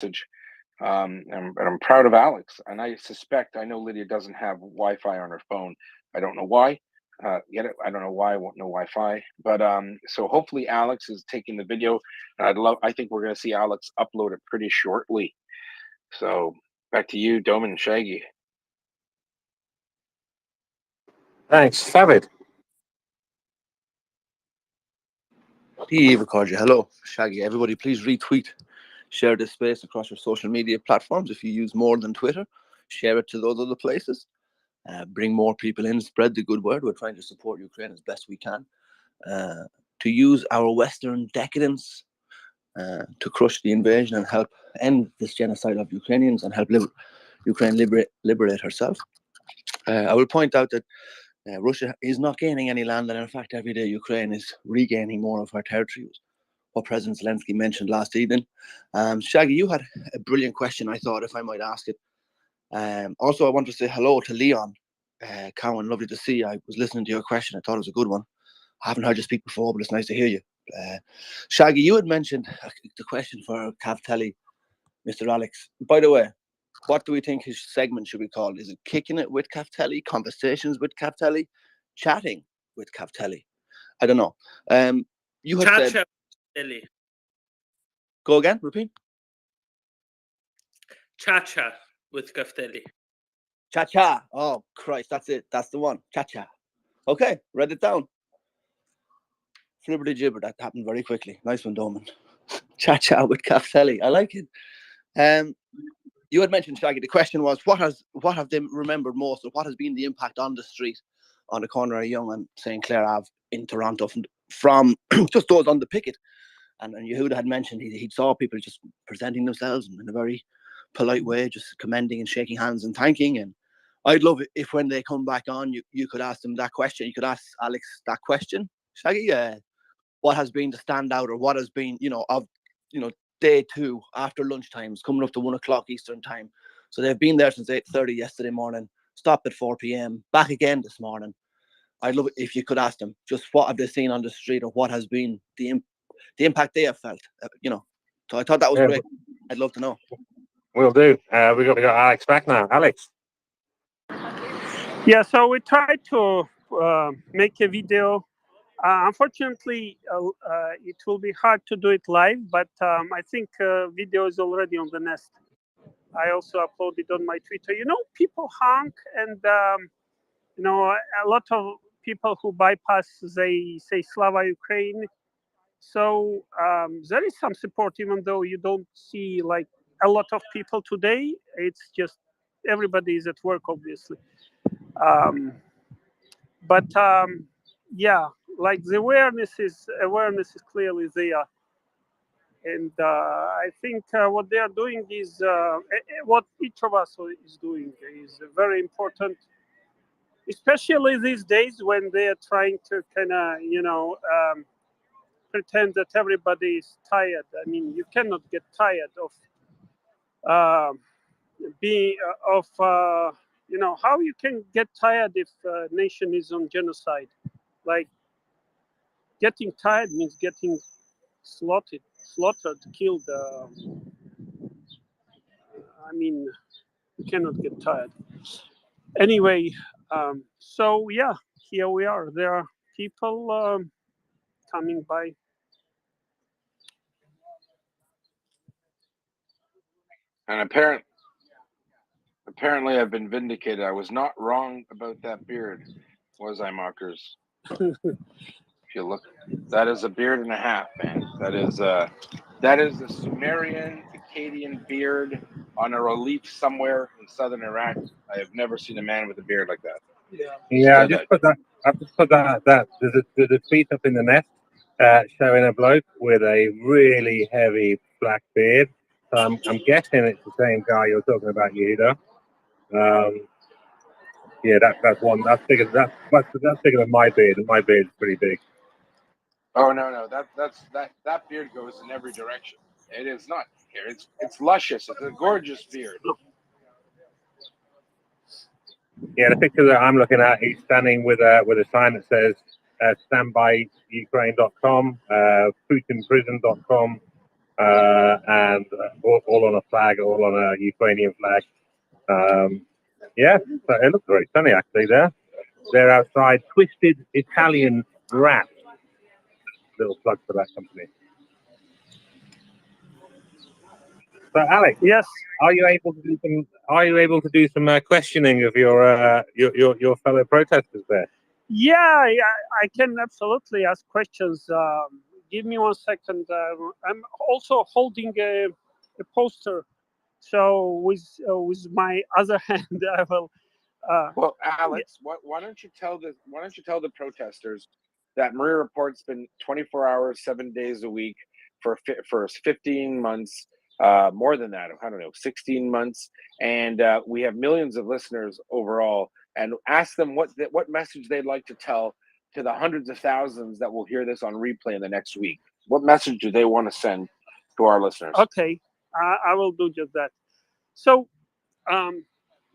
And I'm proud of Alex. And I know Lydia doesn't have Wi-Fi on her phone. I don't know why. Get it? I don't know why I won't know Wi-Fi. But so hopefully Alex is taking the video. I think we're going to see Alex upload it pretty shortly. So back to you, Doman and Shaggy. Thanks, Favid. Hello, Shaggy. Everybody, please retweet, share this space across your social media platforms. If you use more than Twitter, share it to those other places. Bring more people in, spread the good word. We're trying to support Ukraine as best we can. To use our Western decadence to crush the invasion and help end this genocide of Ukrainians and help Ukraine liberate herself. I will point out that Russia is not gaining any land, and in fact, every day Ukraine is regaining more of her territory. What President Zelensky mentioned last evening. Shaggy, you had a brilliant question, I thought, if I might ask it. Also, I want to say hello to Leon. Cowan, lovely to see you. I was listening to your question. I thought it was a good one. I haven't heard you speak before, but it's nice to hear you. Shaggy, you had mentioned the question for Cavtelli, Mr. Alex. By the way, what do we think his segment should be called? Is it Kicking It with Cavtelli, Conversations with Cavtelli, Chatting with Cavtelli? I don't know. You had said... Go again, repeat. Cha-cha with Cavtelli. Cha-cha. Oh, Christ, that's it. That's the one. Cha-cha. Okay, read it down. Flibberty gibber, that happened very quickly. Nice one, Doman. Cha-cha with Cavtelli. I like it. You had mentioned, Shaggy, the question was, what have they remembered most, or what has been the impact on the street, on the corner of Yonge and St. Clair Ave in Toronto from just those on the picket? And Yehuda had mentioned he saw people just presenting themselves in a very polite way, just commending and shaking hands and thanking. And I'd love it if when they come back on, you could ask them that question. You could ask Alex that question, Shaggy. What has been the standout, or what has been, day 2 after lunchtimes, coming up to 1 o'clock Eastern time. So they've been there since 8:30 yesterday morning, stopped at 4 p.m., back again this morning. I'd love it if you could ask them just what have they seen on the street, or what has been the impact they have felt, So I thought that was great. I'd love to know. Will do. We got Alex back now. Alex. Yeah, so we tried to make a video. Unfortunately, it will be hard to do it live, but I think video is already on the nest. I also uploaded on my Twitter. People honk, and a lot of people who bypass, they say Slava Ukraine. So there is some support, even though you don't see like a lot of people today. It's just everybody is at work, obviously. Yeah, like the awareness is clearly there, and I think what they are doing is what each of us is doing is very important, especially these days when they are trying to kind of pretend that everybody is tired. I mean, you cannot get tired of how you can get tired if a nation is on genocide. Like, getting tired means getting slaughtered, killed. I mean, you cannot get tired. Anyway, so yeah, here we are. There are people coming by. And apparently I've been vindicated. I was not wrong about that beard, was I, Mockers? If you look, that is a beard and a half, man. That is a Sumerian Akkadian beard on a relief somewhere in southern Iraq. I have never seen a man with a beard like that. Yeah, I've just put that. There's a tweet up in the nest showing a bloke with a really heavy black beard. So I'm guessing it's the same guy you're talking about, Yehuda. Yeah, that's one. That's bigger. That's bigger than my beard, and my beard's pretty big. Oh no, that beard goes in every direction. It is not here. It's luscious. It's a gorgeous beard. Yeah, the picture that I'm looking at, he's standing with a sign that says standbyukraine.com, putinprison.com, and all on a flag, all on a Ukrainian flag. Yeah, so it looks very sunny actually there. They're outside Twisted Italian Wrap. Little plug for that company. So Alex, Yes. are you able to do some questioning of your fellow protesters there? Yeah, I can absolutely ask questions. Give me 1 second. I'm also holding a poster, so with my other hand, I will. Well, Alex, why don't you tell the protesters that MriyaReport's been 24 hours, 7 days a week for 15 months, more than that, I don't know, 16 months, and we have millions of listeners overall. And ask them what message they'd like to tell to the hundreds of thousands that will hear this on replay in the next week. What message do they want to send to our listeners? Okay, I will do just that. So.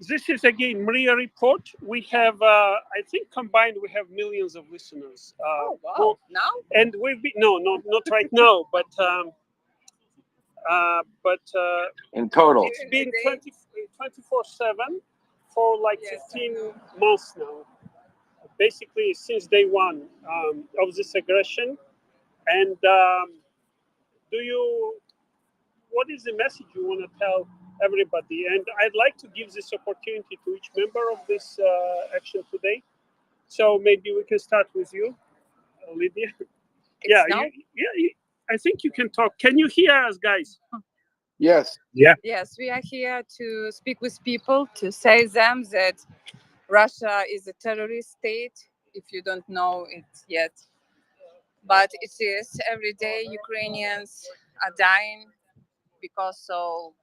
This is again MriyaReport. We have, I think, combined, we have millions of listeners. Oh wow! Now? And we've been not right now, but In total, it's been 24/7 for like 15 months now. Basically, since day one of this aggression. And what is the message you want to tell everybody? And I'd like to give this opportunity to each member of this action today. So maybe we can start with you, Lydia. Yeah, I think you can talk. Can you hear us, guys? yes. Yeah. Yes, we are here to speak with people, to say them that Russia is a terrorist state, if you don't know it yet. But it is. Every day Ukrainians are dying because of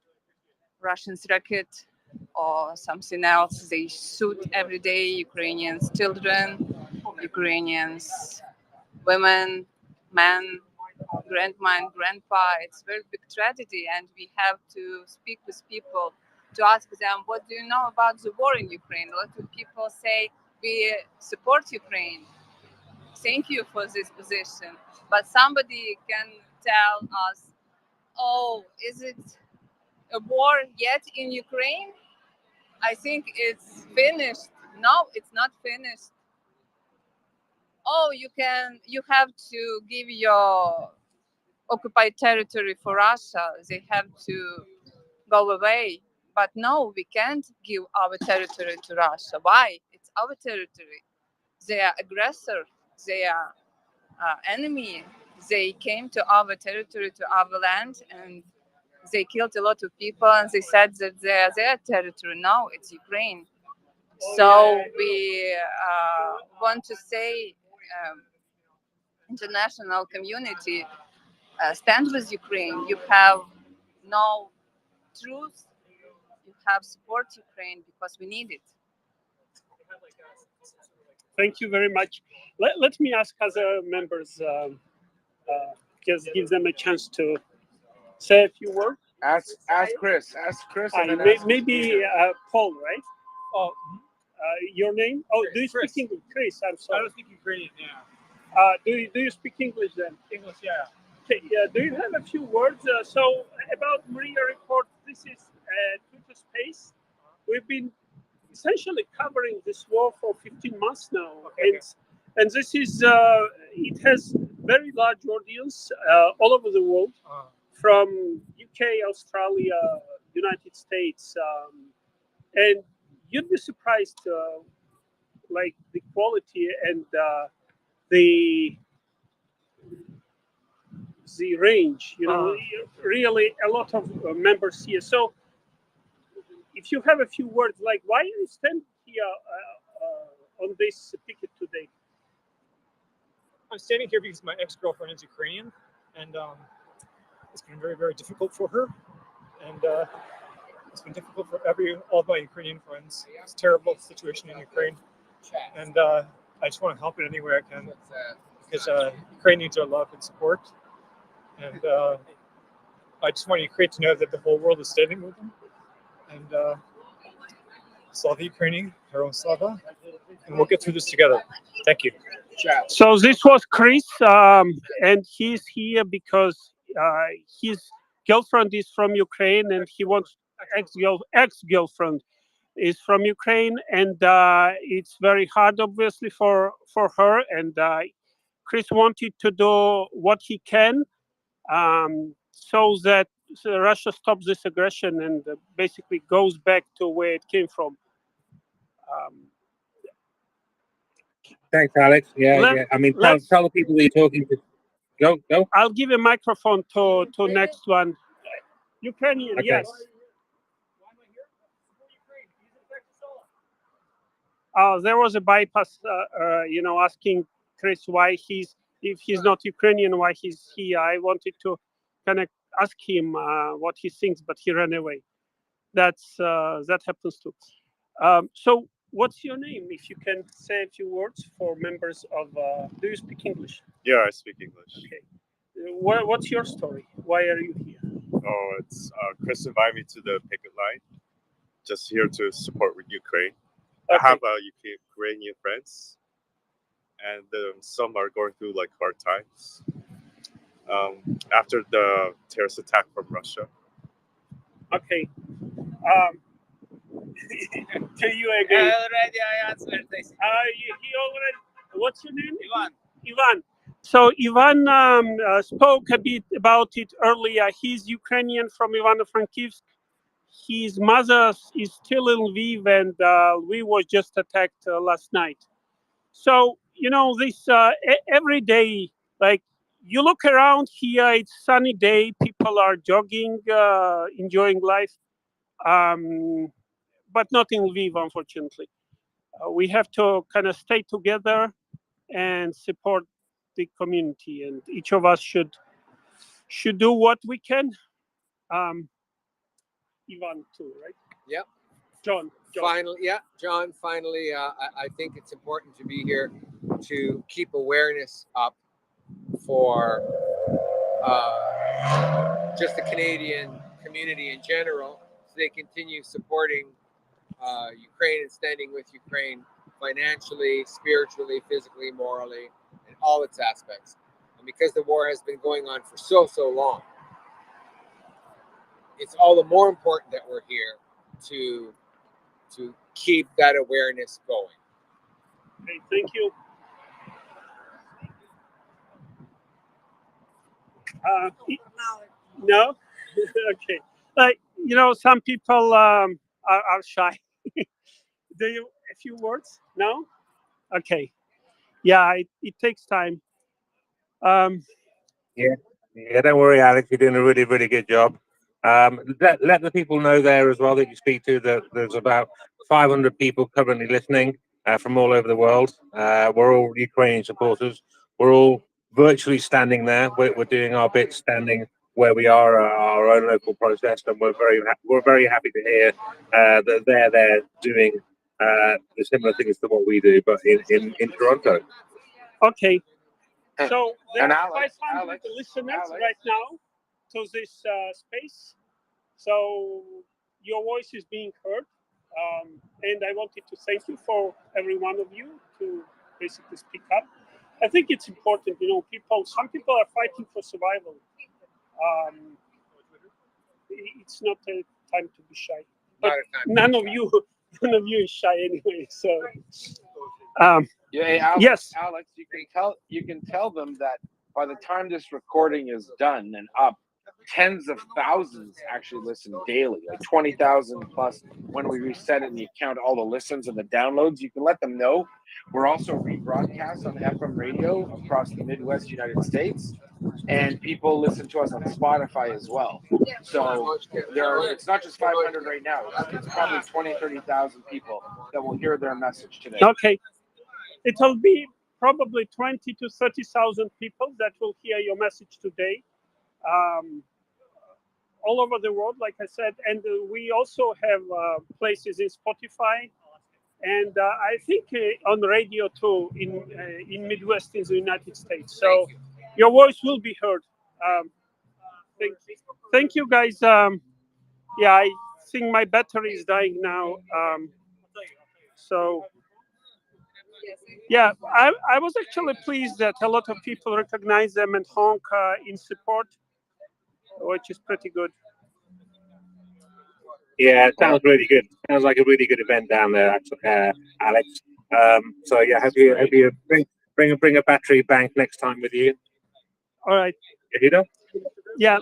Russians' rocket or something else. They shoot every day Ukrainians' children, Ukrainians' women, men, grandma and grandpa. It's a very big tragedy, and we have to speak with people to ask them, what do you know about the war in Ukraine? A lot of people say, we support Ukraine. Thank you for this position. But somebody can tell us, oh, is it a war yet in Ukraine? I think it's finished. No, it's not finished. Oh, you have to give your occupied territory for Russia. They have to go away. But no, we can't give our territory to Russia. Why? It's our territory. They are aggressor. They are enemy. They came to our territory, to our land, and they killed a lot of people, and they said that they are their territory. No, it's Ukraine. So we want to say, international community, stand with Ukraine. You have no truth. You have support Ukraine because we need it. Thank you very much. Let me ask other members, just give them a chance to say a few words. Ask Chris. And then Maybe Paul, right? Oh, your name? Oh, do you speak English? Chris, I'm sorry. I don't speak Ukrainian, yeah. Do you speak English then? English, yeah. Okay, do you have a few words? So about MriyaReport, this is Twitter Space. We've been essentially covering this war for 15 months now, and this is it has very large audience all over the world, from UK, Australia, United States, and you'd be surprised, like the quality and the range. Really a lot of members here. So if you have a few words, like why you stand here on this picket today? I'm standing here because my ex-girlfriend is Ukrainian, and it's been very, very difficult for her, and it's been difficult for all of my Ukrainian friends. It's a terrible situation in Ukraine, and I just want to help in any way I can, because Ukraine needs our love and support, and I just want Ukraine to know that the whole world is standing with them, and Slava Ukraini, Heroin Slava, and we'll get through this together. Thank you. So this was Chris, and he's here because he's girlfriend is from Ukraine, and he wants ex-girlfriend is from Ukraine, and it's very hard, obviously, for her. And Chris wanted to do what he can so that Russia stops this aggression and basically goes back to where it came from. Thanks, Alex. Yeah. I mean, tell the people that you're talking to. Go. I'll give a microphone to next one. Ukrainian, Okay. yes. There was a bypass, asking Chris why if he's not Ukrainian, why he's here. I wanted to kind of ask him what he thinks, but he ran away. That happens too. So, what's your name? If you can say a few words for members of. Do you speak English? Yeah, I speak English. Okay. What's your story? Why are you here? Oh, it's Chris invited me to the picket line. Just here to support with Ukraine. Okay. I have Ukrainian friends, and some are going through like hard times after the terrorist attack from Russia. Okay. To you again. Already I answered this. He already. What's your name? Ivan. So Ivan spoke a bit about it earlier. He's Ukrainian from Ivano-Frankivsk. His mother is still in Lviv, and Lviv was just attacked last night. So, this every day, like you look around here, it's sunny day, people are jogging, enjoying life, but not in Lviv, unfortunately. We have to kind of stay together and support the community, and each of us should do what we can. Ivan too, right? Yep. John. Finally, yeah, John. Finally, I think it's important to be here to keep awareness up for just the Canadian community in general, so they continue supporting Ukraine and standing with Ukraine financially, spiritually, physically, morally, in all its aspects. And because the war has been going on for so long, it's all the more important that we're here to keep that awareness going. Okay, thank you. No? Okay. Like, some people are shy. Do you a few words? No? Okay. Yeah, it takes time. Yeah, don't worry, Alex. You're doing a really, really good job. Let the people know there as well that you speak to that there's about 500 people currently listening from all over the world. We're all Ukrainian supporters. We're all virtually standing there. We're doing our bit, standing where we are, our own local protest, and we're very happy to hear that they're there doing the similar things to what we do, but in Toronto. Okay. So there And are Alex, 500 listeners right now to this space. So your voice is being heard. And I wanted to thank you for every one of you to basically speak up. I think it's important, some people are fighting for survival. It's not a time to be shy. But none of you is shy anyway. So hey, Alex, yes. Alex, you can tell them that by the time this recording is done and up, tens of thousands actually listen daily, like 20,000 plus when we reset it and you count all the listens and the downloads. You can let them know we're also rebroadcast on FM radio across the Midwest United States, and people listen to us on Spotify as well. So it's not just 500 right now, it's probably 30,000 people that will hear their message today. Okay. It'll be probably 20 to 30,000 people that will hear your message today. All over the world, like I said, and we also have places in Spotify, and I think on radio too in Midwest in the United States. So your voice will be heard. Thank you, guys. Yeah, I think my battery is dying now. So yeah, I was actually pleased that a lot of people recognize them and honk in support. which is pretty good. Yeah, it sounds really good. Sounds like a really good event down there, actually, Alex. So yeah, hope you bring a battery bank next time with you. All right. If you don't. Yeah.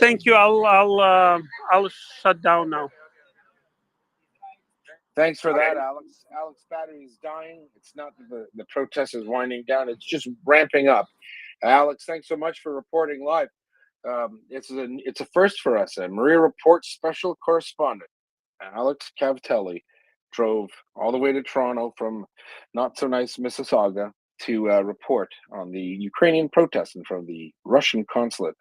Thank you. I'll shut down now. Thanks for that, Alex. Alex battery is dying. It's not that the protest is winding down. It's just ramping up. Alex, thanks so much for reporting live. It's a first for us. A MriyaReport special correspondent, Alex Cavatelli, drove all the way to Toronto from not so nice Mississauga to report on the Ukrainian protests in front of the Russian consulate,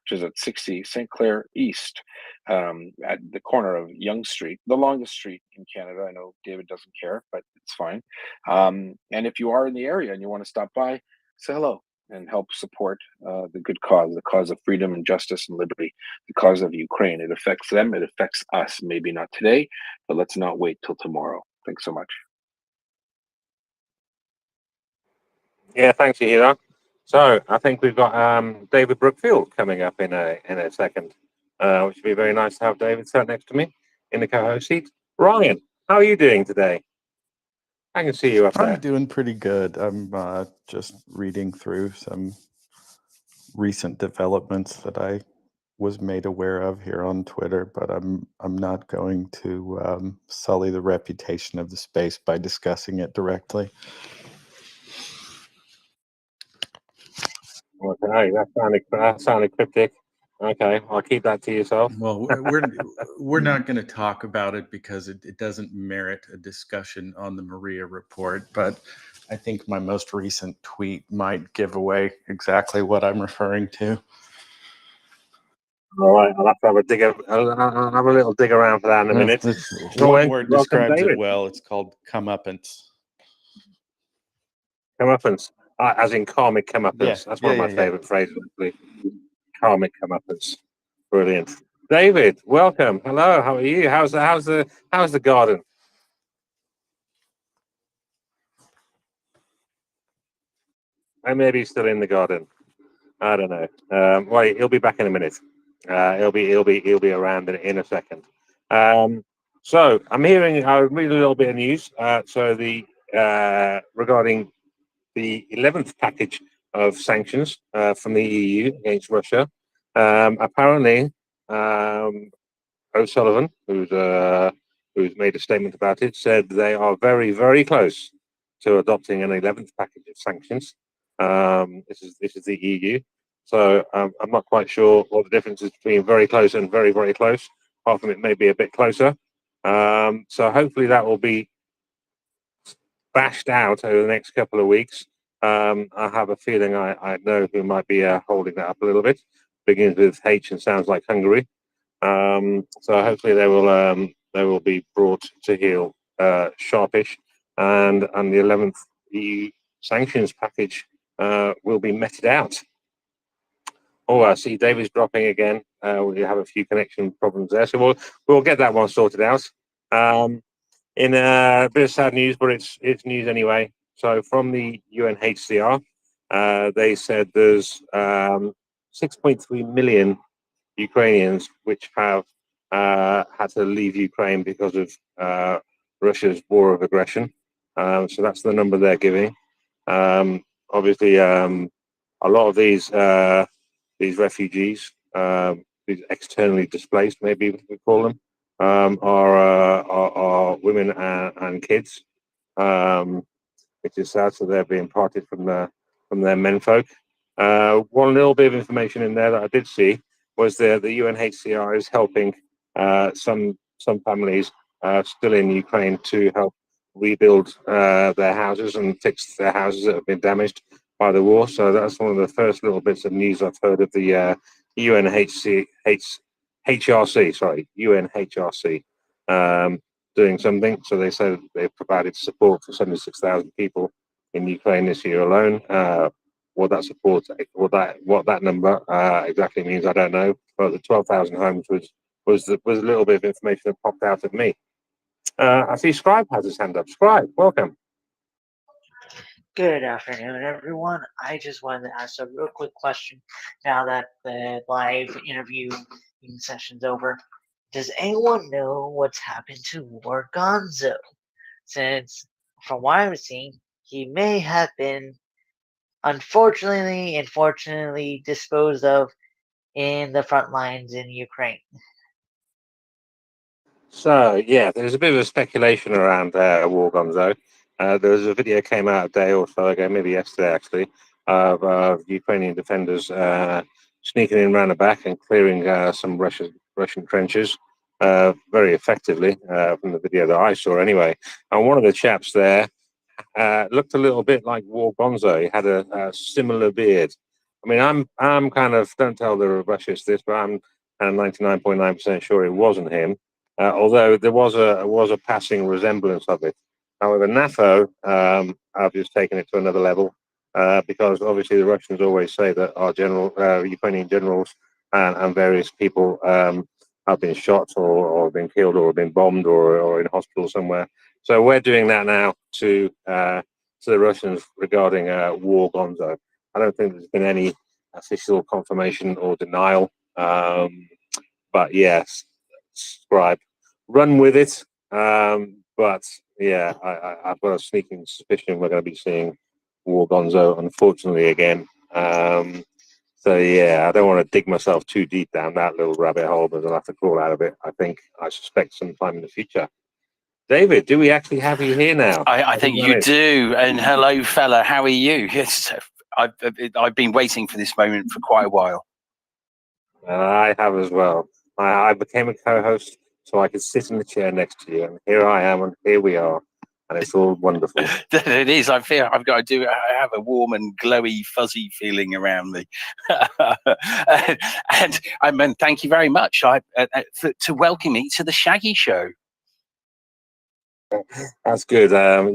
which is at 60 St. Clair East, at the corner of Yonge Street, the longest street in Canada. I know David doesn't care, but it's fine. And if you are in the area and you want to stop by, say hello and help support the good cause, the cause of freedom and justice and liberty, the cause of Ukraine. It affects them, it affects us. Maybe not today, but let's not wait till tomorrow. Thanks so much. Yeah, thanks, Yahira. So I think we've got David Brookfield coming up in a second, which would be very nice to have David sat next to me in the co-host seat. Ryan, how are you doing today? I can see you up there. I'm doing pretty good. I'm just reading through some recent developments that I was made aware of here on Twitter, but I'm not going to sully the reputation of the space by discussing it directly. Okay, that sounded cryptic. Okay, I'll keep that to yourself. Well, we're not going to talk about it because it doesn't merit a discussion on the MriyaReport, but I think my most recent tweet might give away exactly what I'm referring to. All right, I'll have to have a dig. I'll have a little dig around for that in a minute. One word Welcome, describes David. it well. It's called comeuppance. Comeuppance, as in karmic comeuppance. Yeah, That's one of my yeah. favorite phrases, actually. Karmic comeuppance. Brilliant. David, welcome. Hello, how are you? How's the garden? I may be still in the garden. I don't know. Well, he'll be back in a minute. He'll be around in a second. So I'm reading a little bit of news. So the regarding the 11th package of sanctions from the EU against Russia. Apparently, O'Sullivan, who's made a statement about it, said they are very, very close to adopting an 11th package of sanctions. This is the EU. So I'm not quite sure what the difference is between very close and very, very close. Apart from it may be a bit closer. So hopefully that will be bashed out over the next couple of weeks. I have a feeling I know who might be holding that up a little bit. Begins with H and sounds like Hungary. So hopefully they will be brought to heel sharpish, and the 11th EU sanctions package will be meted out. Oh, I see David's dropping again. We have a few connection problems there, so we'll get that one sorted out. In a bit of sad news, but it's news anyway. So from the UNHCR, they said there's 6.3 million Ukrainians which have had to leave Ukraine because of Russia's war of aggression. So that's the number they're giving. Obviously, a lot of these refugees, these externally displaced, maybe we call them, are women and kids, which is sad. So they're being parted from their menfolk. One little bit of information in there that I did see was the UNHCR is helping some families still in Ukraine to help rebuild their houses and fix their houses that have been damaged by the war. So that's one of the first little bits of news I've heard of the UNHRC doing something. So they said they've provided support for 76,000 people in Ukraine this year alone. What that support, what that number exactly means, I don't know. But the 12,000 homes was a little bit of information that popped out at me. I see Scribe has his hand up. Scribe, welcome. Good afternoon, everyone. I just wanted to ask a real quick question now that the live interview session's over. Does anyone know what's happened to War Gonzo? Since, from what I'm seeing, he may have been unfortunately disposed of in the front lines in Ukraine. So yeah, there's a bit of a speculation around War Gonzo. There was a video came out a day or so ago, maybe yesterday actually, of Ukrainian defenders sneaking in around the back and clearing some Russian trenches very effectively from the video that I saw anyway. And one of the chaps there looked a little bit like War Gonzo. He had a similar beard. I mean, I'm kind of, don't tell the Russians this, but I'm 99.9% sure it wasn't him. Although there was a passing resemblance of it. However, NAFO have just taken it to another level because obviously the Russians always say that our Ukrainian generals and various people have been shot or been killed or been bombed or in hospital somewhere. So we're doing that now to the Russians regarding War Gonzo. I don't think there's been any official confirmation or denial, but yes, subscribe, run with it. But yeah, I've got a sneaking suspicion we're going to be seeing War Gonzo, unfortunately, again. So yeah, I don't want to dig myself too deep down that little rabbit hole, but I'll have to crawl out of it. I suspect sometime in the future. David, do we actually have you here now? I think you do. And hello, fella. How are you? Yes, I've been waiting for this moment for quite a while. I have as well. I became a co-host so I could sit in the chair next to you, and here I am, and here we are, and it's all wonderful. It is. I feel I've got to do. I have a warm and glowy, fuzzy feeling around me, and I mean, thank you very much. To welcome me to the Shaggy Show. That's good.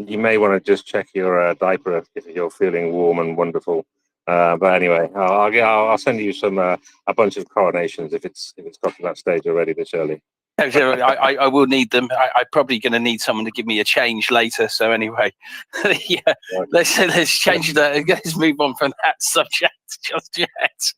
You may want to just check your diaper if you're feeling warm and wonderful. But anyway, I'll send you some a bunch of coronations if it's got to that stage already this early. I will need them. I'm probably going to need someone to give me a change later. So anyway, yeah, let's change that. Let's move on from that subject just yet.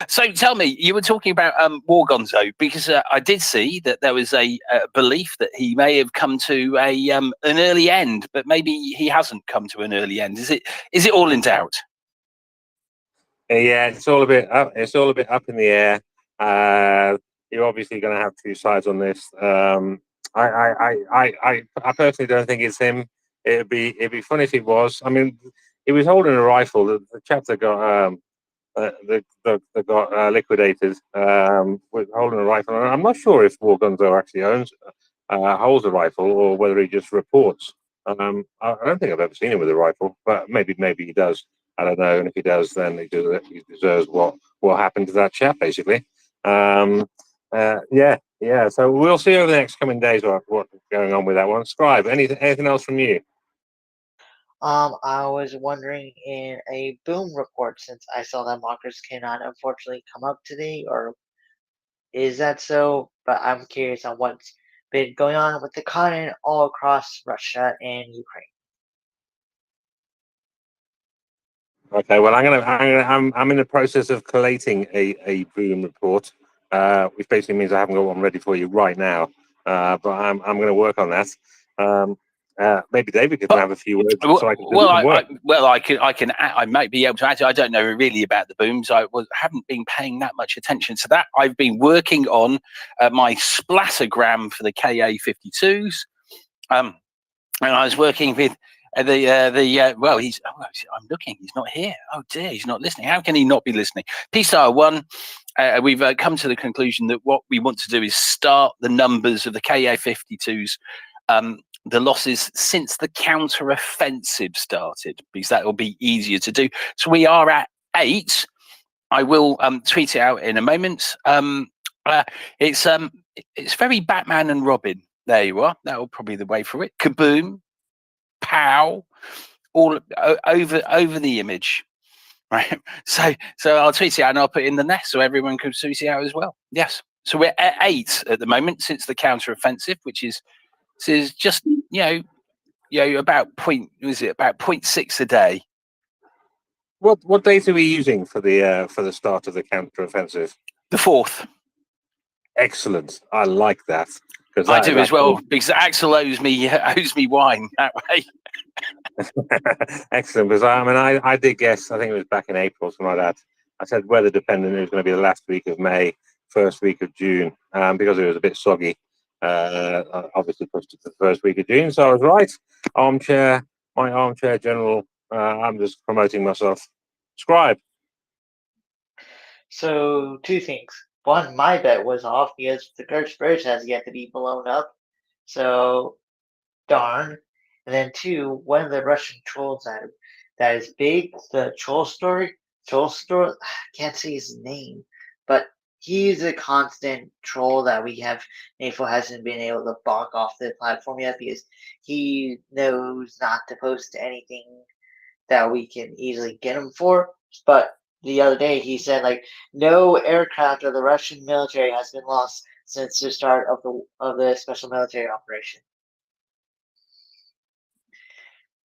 So tell me, you were talking about War Gonzo, because I did see that there was a belief that he may have come to an early end, but maybe he hasn't come to an early end. Is it all in doubt? Yeah, it's all a bit up. It's all a bit up in the air. You're obviously going to have two sides on this. I personally don't think it's him. It'd be funny if it was. I mean, he was holding a rifle. The chap that got that got liquidated with holding a rifle. I'm not sure if War Gonzo actually holds a rifle or whether he just reports. I don't think I've ever seen him with a rifle, but maybe he does. I don't know, and if he does, then he deserves what happened to that chap, basically. Yeah. So we'll see over the next coming days what's going on with that one. Scribe, anything else from you? I was wondering in a boom report, since I saw that mockers cannot unfortunately come up today, or is that so? But I'm curious on what's been going on with the continent all across Russia and Ukraine. Okay, well, I'm in the process of collating a boom report, which basically means I haven't got one ready for you right now. But I'm going to work on that. Maybe David could have a few words so I can do some work. I might be able to add. I don't know really about the booms. I haven't been paying that much attention to that. I've been working on my splattergram for the KA-52s, and I was working with I'm looking. He's not here. Oh dear, he's not listening. How can he not be listening? PSAR 1. We've come to the conclusion that what we want to do is start the numbers of the KA-52s. The losses since the counter-offensive started, because that will be easier to do. So we are at 8. I will tweet it out in a moment. It's very Batman and Robin. There you are. That will probably be the way for it. Kaboom, pow, all over the image. Right. So I'll tweet it out and I'll put it in the nest so everyone can tweet it out as well. Yes. So we're at 8 at the moment since the counter-offensive, which is just, about about 0.6 a day. What date are we using for the start of the counter-offensive? The 4th. Excellent. I like that. I do as well, because Axel owes me wine that way. Excellent, because I did guess, I think it was back in April, something like that. I said weather dependent, it was going to be the last week of May, first week of June, because it was a bit soggy. Obviously pushed it to the first week of June, so I was right. My armchair general. I'm just promoting myself. Scribe. So, two things. One, my bet was off because the Kurtz Bridge has yet to be blown up. So, darn. And then two, one of the Russian trolls that is big, the troll store, I can't say his name, but he's a constant troll that NAFO hasn't been able to block off the platform yet because he knows not to post anything that we can easily get him for. But the other day he said no aircraft of the Russian military has been lost since the start of the special military operation.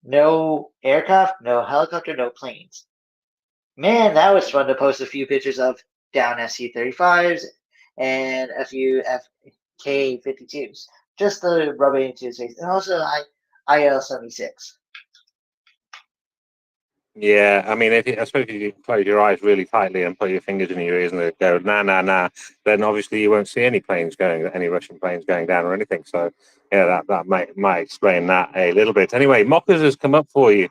No aircraft, no helicopter, no planes. Man, that was fun to post a few pictures of down SC-35s and a few FK-52s, just to rub it into his face. And also IL-76. Yeah, I mean, especially if you close your eyes really tightly and put your fingers in your ears and go, nah, then obviously you won't see any Russian planes going down or anything. So, yeah, that might explain that a little bit. Anyway, Mockers has come up for you,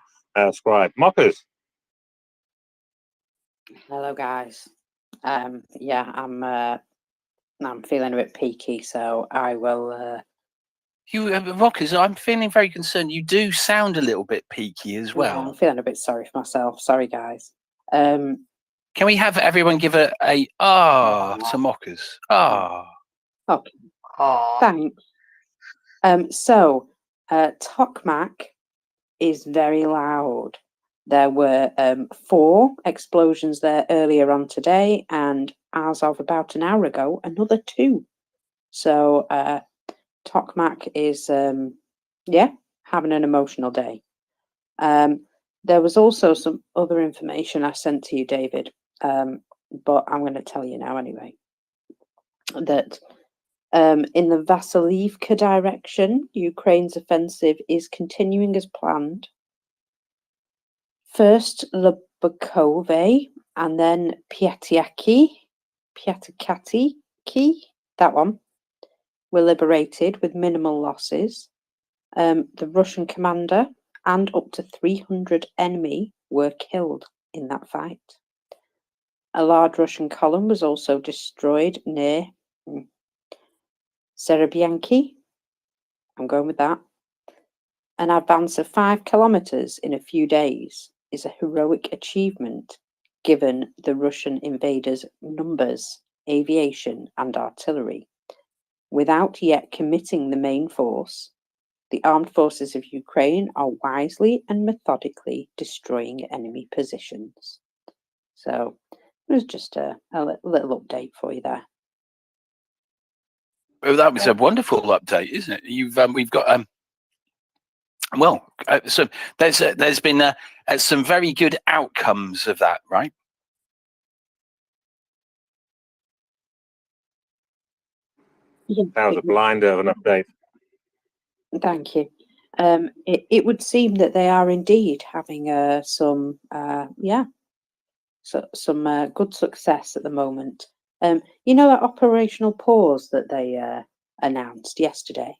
Scribe. Mockers. Hello, guys. Yeah, I'm feeling a bit peaky, so I will. Rockers, I'm feeling very concerned. You do sound a little bit peaky as well. Yeah, I'm feeling a bit sorry for myself. Sorry, guys. Can we have everyone give a to Mockers? Okay. Thanks. So, Tokmak is very loud. There were 4 explosions there earlier on today, and as of about an hour ago, another 2. So, Tokmak is, having an emotional day. There was also some other information I sent to you, David, but I'm going to tell you now anyway. That in the Vasilivka direction, Ukraine's offensive is continuing as planned. First Lubakove and then Piatyaki, that one, were liberated with minimal losses. The Russian commander and up to 300 enemy were killed in that fight. A large Russian column was also destroyed near Serebyanki. I'm going with that. An advance of 5 kilometers in a few days is a heroic achievement given the Russian invaders' numbers, aviation, and artillery. Without yet committing the main force, the armed forces of Ukraine are wisely and methodically destroying enemy positions. So it was just a little update for you there. Well, that was a wonderful update, isn't it? We've got so there's been some very good outcomes of that, right? That was a blinder of an update. Thank you. It would seem that they are indeed having some good success at the moment. You know that operational pause that they announced yesterday?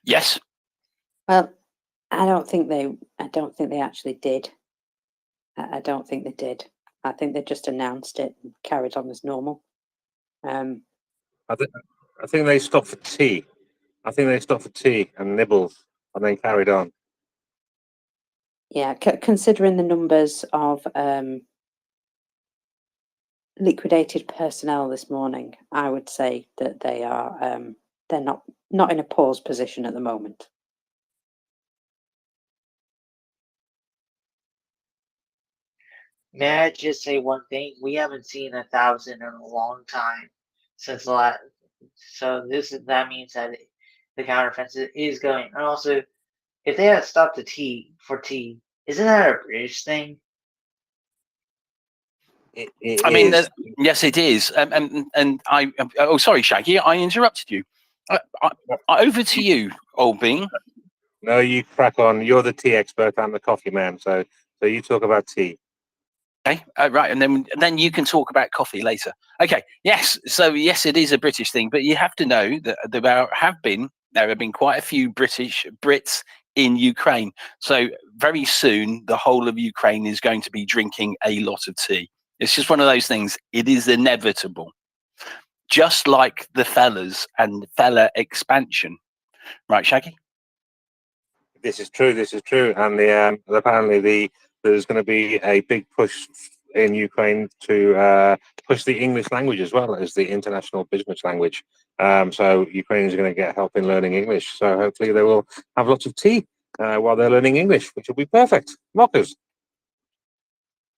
Yes. Well, I don't think they actually did. I don't think they did. I think they just announced it and carried on as normal. I think they stopped for tea. I think they stopped for tea and nibbles and then carried on. Yeah, considering the numbers of liquidated personnel this morning, I would say that they are they're not in a pause position at the moment. May I just say one thing? We haven't seen 1,000 in a long time since the last. So that means that the counteroffensive is going. And also, if they had stopped the T for T, isn't that a British thing? It I mean, is. yes, it is. And I, oh, sorry, Shaggy, I interrupted you. Over to you, old bean. No, you crack on. You're the tea expert. I'm the coffee man. So you talk about tea. Okay, right, and then you can talk about coffee later. Okay, yes. So yes, it is a British thing, but you have to know that there have been quite a few Brits in Ukraine. So very soon, the whole of Ukraine is going to be drinking a lot of tea. It's just one of those things. It is inevitable, just like the fellas and fella expansion, right, Shaggy? This is true. This is true. And apparently there's going to be a big push in Ukraine to push the English language as well as the international business language. So Ukrainians are going to get help in learning English. So hopefully they will have lots of tea while they're learning English, which will be perfect. Mockers.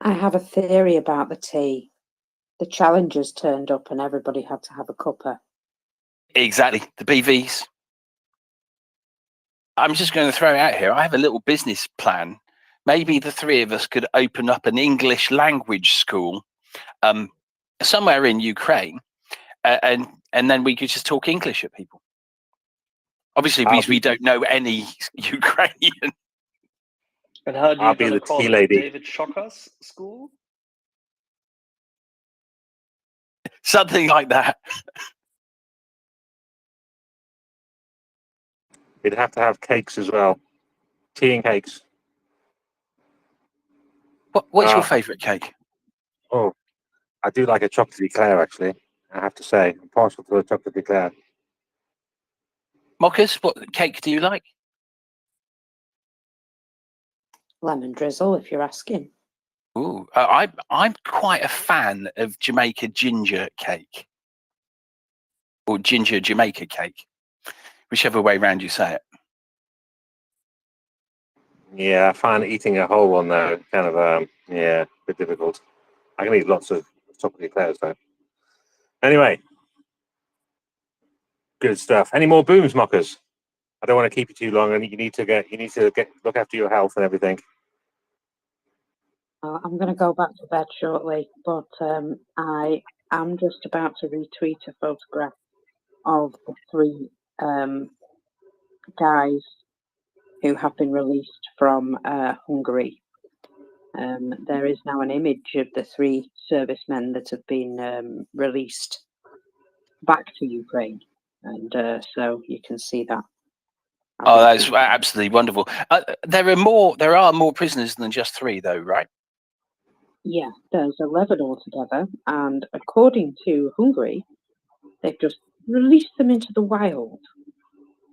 I have a theory about the tea. The challengers turned up and everybody had to have a cuppa. Exactly, the BVs. I'm just going to throw it out here. I have a little business plan. Maybe the three of us could open up an English language school somewhere in Ukraine, and then we could just talk English at people. Obviously, we don't know any Ukrainian. And how do you I'll be gonna the call tea it? lady. David Shocker's school? Something like that. You'd have to have cakes as well. Tea and cakes. What's your favourite cake? Oh, I do like a chocolate eclair, actually. I have to say, I'm partial to a chocolate eclair. Mockers, what cake do you like? Lemon drizzle, if you're asking. Ooh, I'm quite a fan of Jamaica ginger cake, or ginger Jamaica cake, whichever way round you say it. Yeah, I find eating a whole one though kind of a bit difficult. I can eat lots of chocolate eclairs though. Anyway, good stuff. Any more booms, Mockers? I don't want to keep you too long, and you need to look after your health and everything. I'm going to go back to bed shortly, but I am just about to retweet a photograph of the three guys who have been released from Hungary. There is now an image of the three servicemen that have been released back to Ukraine, and so you can see that. Oh, that's absolutely wonderful. There are more prisoners than just three, though, right? Yeah, there's 11 altogether, and according to Hungary, they've just released them into the wild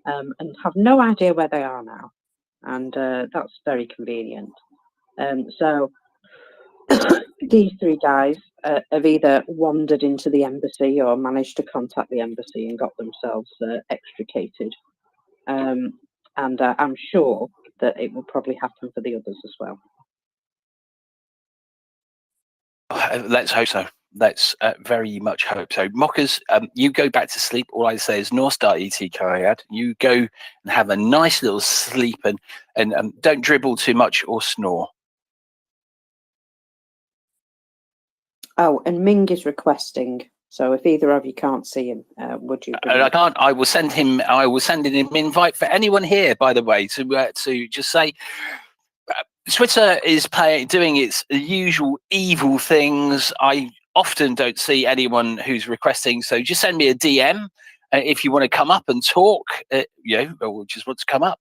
and have no idea where they are now, and that's very convenient. So these three guys have either wandered into the embassy or managed to contact the embassy and got themselves extricated. And I'm sure that it will probably happen for the others as well. Let's hope so. Let's very much hope so. Mockers, you go back to sleep. All I say is North Star ET Kariad. You go and have a nice little sleep and don't dribble too much or snore. Oh, and Ming is requesting. So if either of you can't see him, would you? I can't. I will send him. I will send him an invite for anyone here. By the way, to just say, Twitter is doing its usual evil things. I often don't see anyone who's requesting. So just send me a DM if you want to come up and talk. Or just want to come up.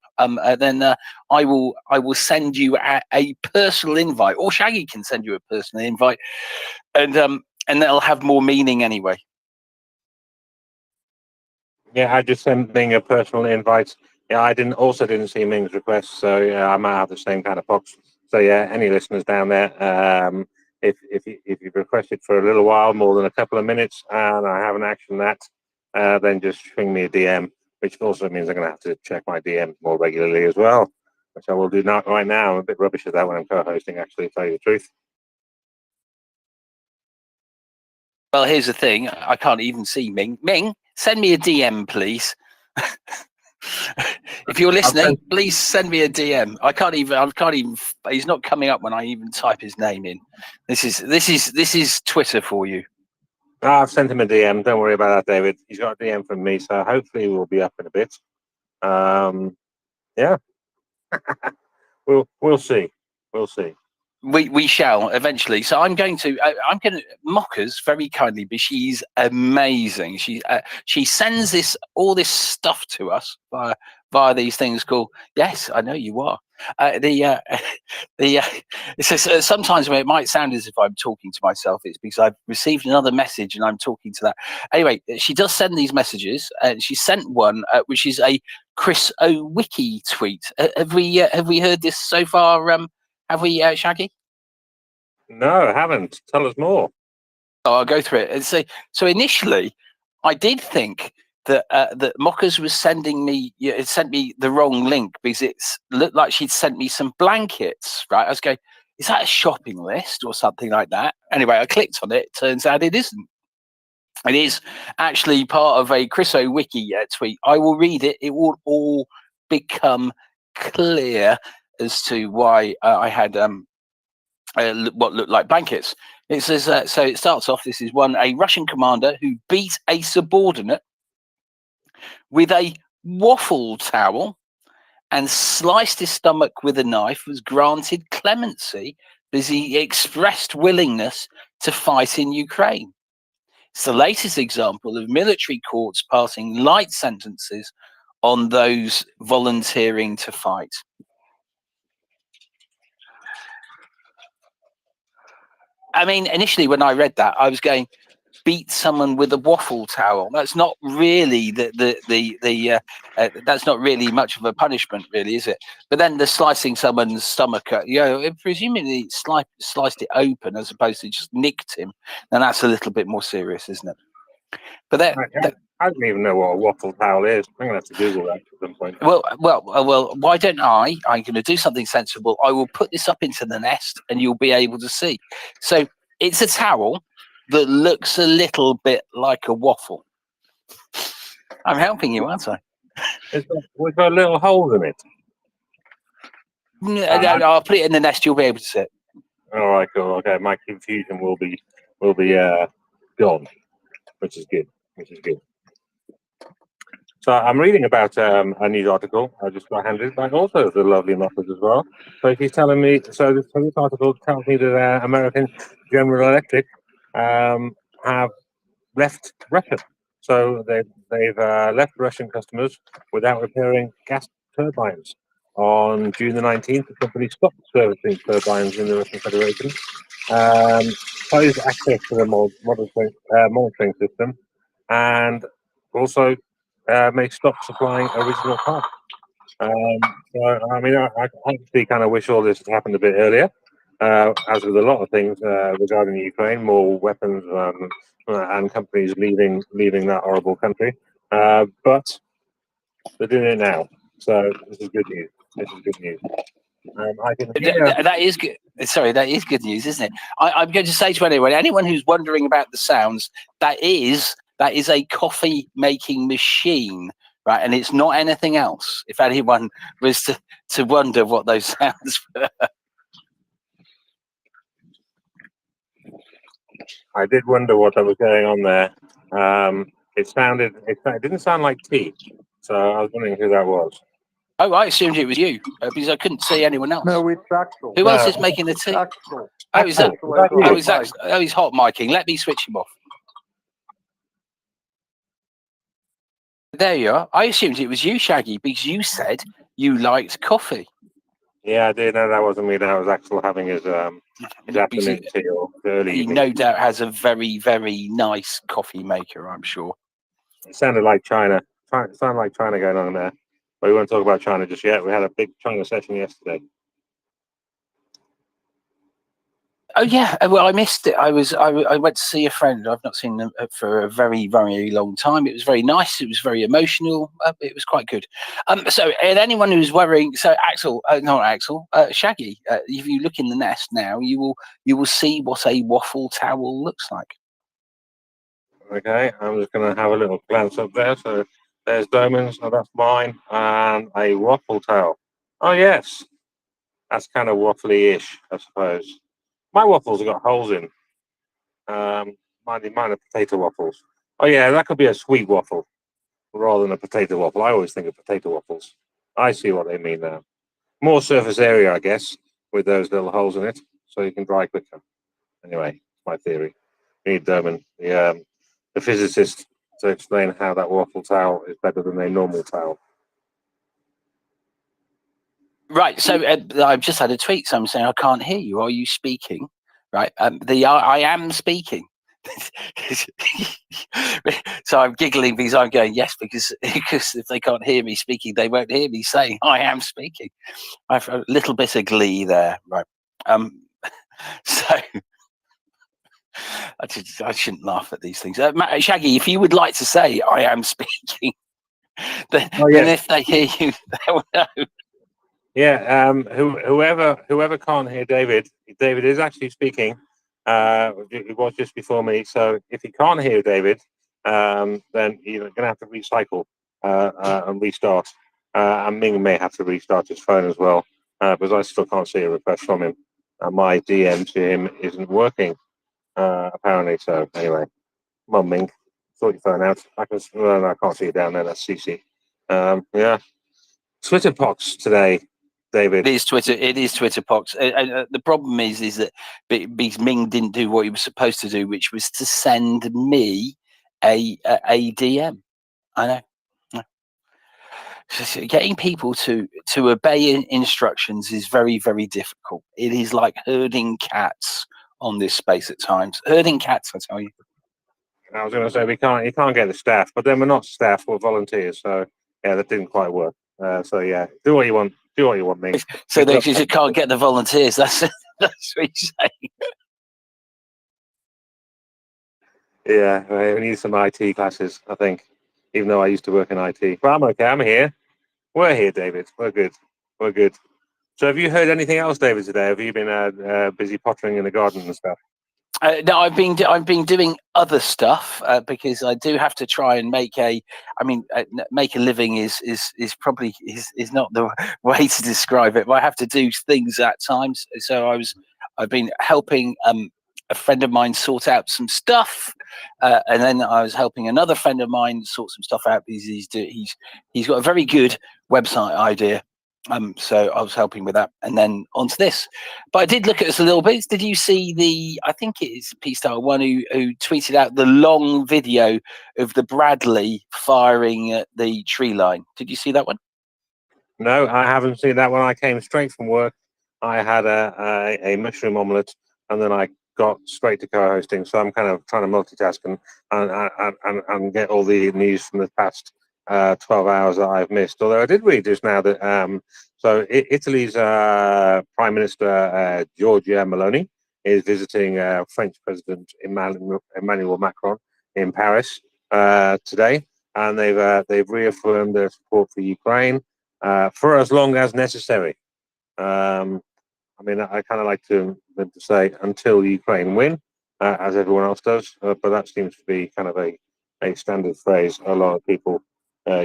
Then I will send you a personal invite, or Shaggy can send you a personal invite, and that'll have more meaning anyway. Yeah, I just sent Ming a personal invite. Yeah, I didn't see Ming's request, so yeah, I might have the same kind of box. So yeah, any listeners down there, if you've requested for a little while, more than a couple of minutes, and I haven't actioned that, then just swing me a DM, which also means I'm going to have to check my DM more regularly as well, which I will do not right now. I'm a bit rubbish at that when I'm co-hosting, actually, to tell you the truth. Well, here's the thing. I can't even see Ming. Ming, send me a DM, please. If you're listening, please send me a DM. I can't even. He's not coming up when I even type his name in. This is Twitter for you. I've sent him a DM. Don't worry about that, David. He's got a DM from me, so hopefully we'll be up in a bit. Yeah, we'll see. We'll see. We shall eventually. So I'm going to Mockers very kindly, but she's amazing. She sends all this stuff to us via these things called, yes, I know you are. It says sometimes it might sound as if I'm talking to myself. It's because I've received another message and I'm talking to that. Anyway, she does send these messages, and she sent one which is a Chris O'Wiki tweet. Have we heard this so far? Have we, Shaggy? No, I haven't. Tell us more. Oh, I'll go through it. And so initially, I did think that that Mockers was sending me, it sent me the wrong link because it looked like she'd sent me some blankets, right? I was going, is that a shopping list or something like that? Anyway, I clicked on it. Turns out it isn't. It is actually part of a Chris O'Wiki tweet. I will read it. It will all become clear as to why I had what looked like blankets. It says, so it starts off, this is one, a Russian commander who beat a subordinate with a waffle towel and sliced his stomach with a knife was granted clemency because he expressed willingness to fight in Ukraine. It's the latest example of military courts passing light sentences on those volunteering to fight. I mean, initially when I read that, I was going, beat someone with a waffle towel. That's not really that's not really much of a punishment, really, is it? But then the slicing someone's stomach, presumably sliced it open as opposed to just nicked him, and that's a little bit more serious, isn't it? But I don't even know what a waffle towel is. I'm gonna have to Google that at some point. Well. Why don't I? I'm going to do something sensible. I will put this up into the nest, and you'll be able to see. So it's a towel that looks a little bit like a waffle. I'm helping you, aren't I? We've got a little hole in it. No, I'll put it in the nest. You'll be able to see it. All right, cool. Okay, my confusion will be gone, which is good. So I'm reading about a news article I just got handed by also the lovely Mockers as well. So she's telling me, this article tells me that American General Electric have left Russia. So they've left Russian customers without repairing gas turbines. On June the 19th, the company stopped servicing turbines in the Russian Federation, closed access to the monitoring system, and also may stop supplying original parts. So, I mean, I actually kind of wish all this had happened a bit earlier, as with a lot of things regarding Ukraine, more weapons and companies leaving that horrible country. But they're doing it now, so this is good news. I can hear... That is good. Sorry, that is good news, isn't it? I'm going to say to anyone who's wondering about the sounds, that is a coffee making machine, right? And it's not anything else. If anyone was to wonder what those sounds were. I did wonder what was going on there. It didn't sound like tea, so I was wondering who that was. Oh, I assumed it was you because I couldn't see anyone else. No, it's Axel. Who else is making the tea? Axel. Oh, is that? Axel. Oh, he's hot micing. Let me switch him off. There you are. I assumed it was you, Shaggy, because you said you liked coffee. Yeah, I did. No, that wasn't me. That was Axel having his afternoon tea or early He evening. no doubt has a very, very nice coffee maker, I'm sure. It sounded like China. It sounded like China going on there. But we won't talk about China just yet. We had a big China session yesterday. Oh yeah, well I missed it. I went to see a friend. I've not seen them for a very, very long time. It was very nice. It was very emotional. It was quite good. So, and anyone who's worrying, so Shaggy, if you look in the nest now, you will see what a waffle towel looks like. Okay, I'm just going to have a little glance up there. So There's Doman's. Oh, that's mine. And a waffle tail. Oh, yes. That's kind of waffly-ish, I suppose. My waffles have got holes in. Mine are potato waffles. Oh, yeah, that could be a sweet waffle rather than a potato waffle. I always think of potato waffles. I see what they mean now. More surface area, I guess, with those little holes in it, so you can dry quicker. Anyway, my theory. We need Derman, the physicist, to explain how that waffle towel is better than a normal towel. Right. So I've just had a tweet. Someone saying, "I can't hear you. Are you speaking?" Right. I am speaking. So I'm giggling because I'm going yes, because if they can't hear me speaking, they won't hear me saying I am speaking. I've a little bit of glee there, right? So I shouldn't laugh at these things. Shaggy, if you would like to say I am speaking, then if they hear you, they will know. Yeah. Whoever can't hear David is actually speaking. It was just before me. So if you can't hear David, then you're going to have to recycle and restart. And Ming may have to restart his phone as well, because I still can't see a request from him. My DM to him isn't working, apparently. So anyway, come on, Ming, sort your phone out. I can't see it down there. That's CC. Yeah. Twitter pox today, David. It is Twitter pox. The problem is that because Ming didn't do what he was supposed to do, which was to send me a DM. I know. Getting people to obey instructions is very, very difficult. It is like herding cats on this space at times. Herding cats, I tell you. I was going to say you can't get the staff, but then we're not staff, we're volunteers. So yeah, that didn't quite work. So yeah, do what you want, Ming. So they just can't get the volunteers. That's what you're saying. Yeah, we need some IT classes, I think, even though I used to work in IT. But I'm okay. I'm here. We're here, David. We're good. We're good. So have you heard anything else, David, today? Have you been busy pottering in the garden and stuff? No, I've been doing other stuff because I do have to try and make a living is probably is not the way to describe it. But I have to do things at times. So I've been helping a friend of mine sort out some stuff, and then I was helping another friend of mine sort some stuff out because he's got a very good website idea. So I was helping with that, and then onto this. But I did look at this a little bit. Did you see I think it is P-Star One who tweeted out the long video of the Bradley firing at the tree line? Did you see that one? No, I haven't seen that one. I came straight from work. I had a mushroom omelette, and then I got straight to co-hosting. So I'm kind of trying to multitask and get all the news from the past 12 hours that I've missed. Although I did read just now that Italy's Prime Minister Giorgia Meloni is visiting French President Emmanuel Macron in Paris today, and they've reaffirmed their support for Ukraine for as long as necessary. I mean, I kind of like them to say until Ukraine win, as everyone else does, but that seems to be kind of a standard phrase a lot of people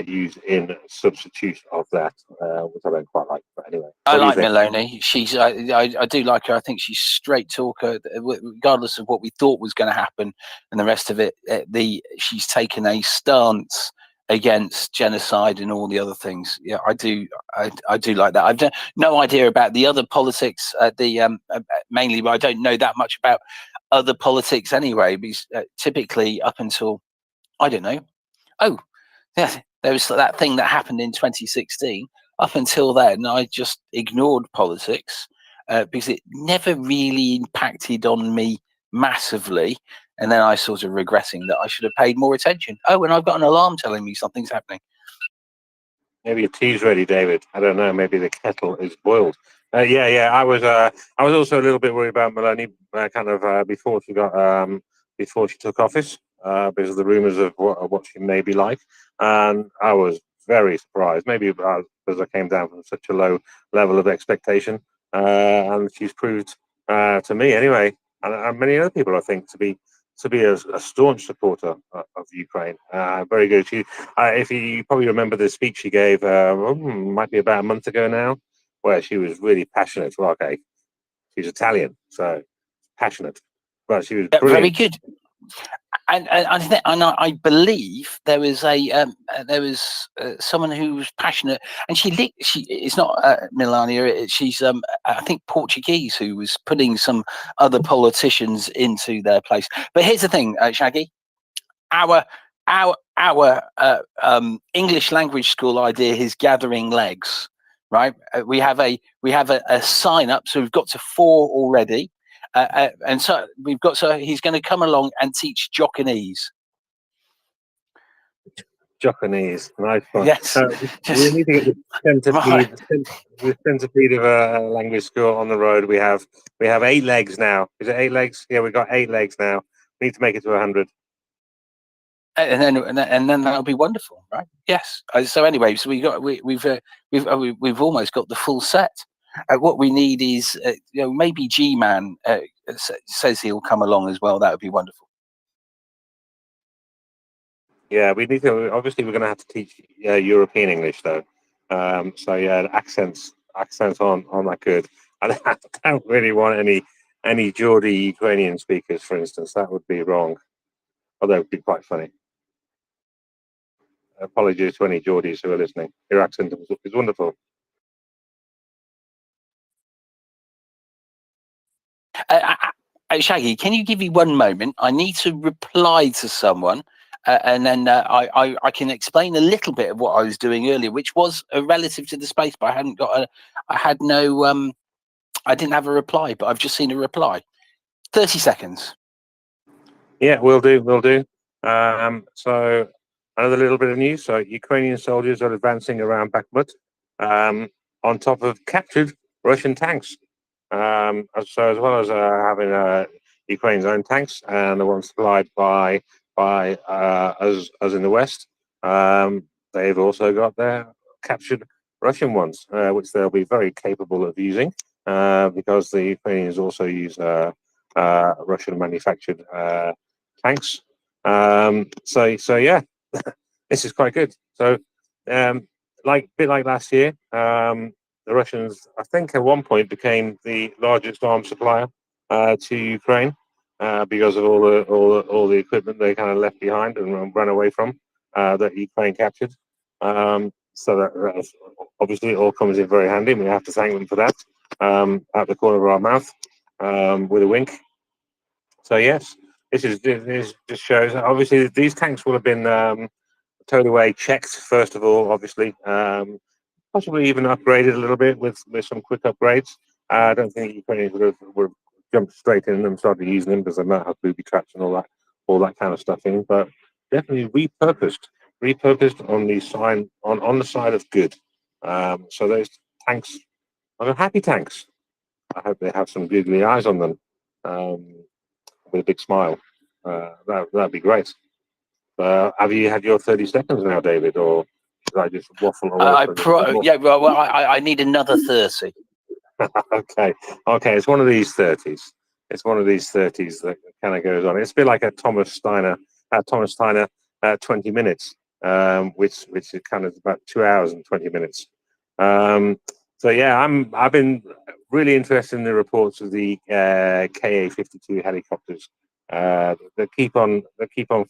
use in substitute of that, which I don't quite like. But anyway, I like Meloni. She's I do like her. I think she's straight talker, regardless of what we thought was going to happen and the rest of it. She's taken a stance against genocide and all the other things. Yeah, I do like that. I've no idea about the other politics. Mainly, but I don't know that much about other politics anyway. Because typically, up until I don't know. Oh, yeah, there was that thing that happened in 2016. Up until then, I just ignored politics because it never really impacted on me massively. And then I sort of regretting that I should have paid more attention. Oh, and I've got an alarm telling me something's happening. Maybe your tea's ready, David. I don't know. Maybe the kettle is boiled. Yeah. I was also a little bit worried about Meloni, before she took office, because of the rumours of what she may be like, and I was very surprised. Maybe because I came down from such a low level of expectation, and she's proved to me anyway, and many other people, I think, to be to be a staunch supporter of Ukraine. Very good. If you probably remember the speech she gave, might be about a month ago now, where she was really passionate. Well, okay, she's Italian, so passionate, but she was Very brilliant. good. And I believe there was someone who was passionate, and she it's not Melania. She's I think Portuguese, who was putting some other politicians into their place. But here's the thing, Shaggy, our English language school idea is gathering legs, right? We have a sign up, so we've got to 4 already. And so he's going to come along and teach Jockernese. Jockernese, nice one. Yes. We need to get the centipede of a language school on the road. We have 8 legs now. Is it 8 legs? Yeah, we've got 8 legs now. We need to make it to 100. And then that'll be wonderful, right? Yes. So anyway, so we've almost got the full set. What we need is, maybe G-Man says he'll come along as well. That would be wonderful. Yeah, we need to. Obviously, we're going to have to teach European English though. So yeah, accents on that good. I don't really want any Geordie Ukrainian speakers, for instance. That would be wrong. Although it would be quite funny. Apologies to any Geordies who are listening. Your accent is wonderful. Shaggy, can you give me one moment? I need to reply to someone, and then I can explain a little bit of what I was doing earlier, which was relative to the space, but I didn't have a reply, but I've just seen a reply. 30 seconds. Yeah, we'll do. So another little bit of news. So Ukrainian soldiers are advancing around Bakhmut on top of captured Russian tanks. So as well as having Ukraine's own tanks and the ones supplied by us in the West, they've also got their captured Russian ones, which they'll be very capable of using because the Ukrainians also use Russian manufactured tanks. So yeah, this is quite good. So a bit like last year, the Russians, I think, at one point became the largest arms supplier to Ukraine because of all the equipment they kind of left behind and ran away from that Ukraine captured. So that obviously it all comes in very handy. And we have to thank them for that out the corner of our mouth with a wink. So yes, this just shows. Obviously, these tanks will have been towed away, checked first of all, obviously. Possibly even upgraded a little bit with some quick upgrades. I don't think Ukrainians would have jumped straight in and started using them because they might have booby traps and all that kind of stuff in. But definitely repurposed on the side of good. So those tanks are happy tanks. I hope they have some googly eyes on them with a big smile. That'd be great. Have you had your 30 seconds now, David, or should I just waffle away? I need another 30. Okay. It's one of these 30s. It's one of these 30s that kind of goes on. It's a bit like a Thomas Steiner 20 minutes, which is kind of about 2 hours and 20 minutes. So yeah, I've been really interested in the reports of the Ka-52 helicopters that keep on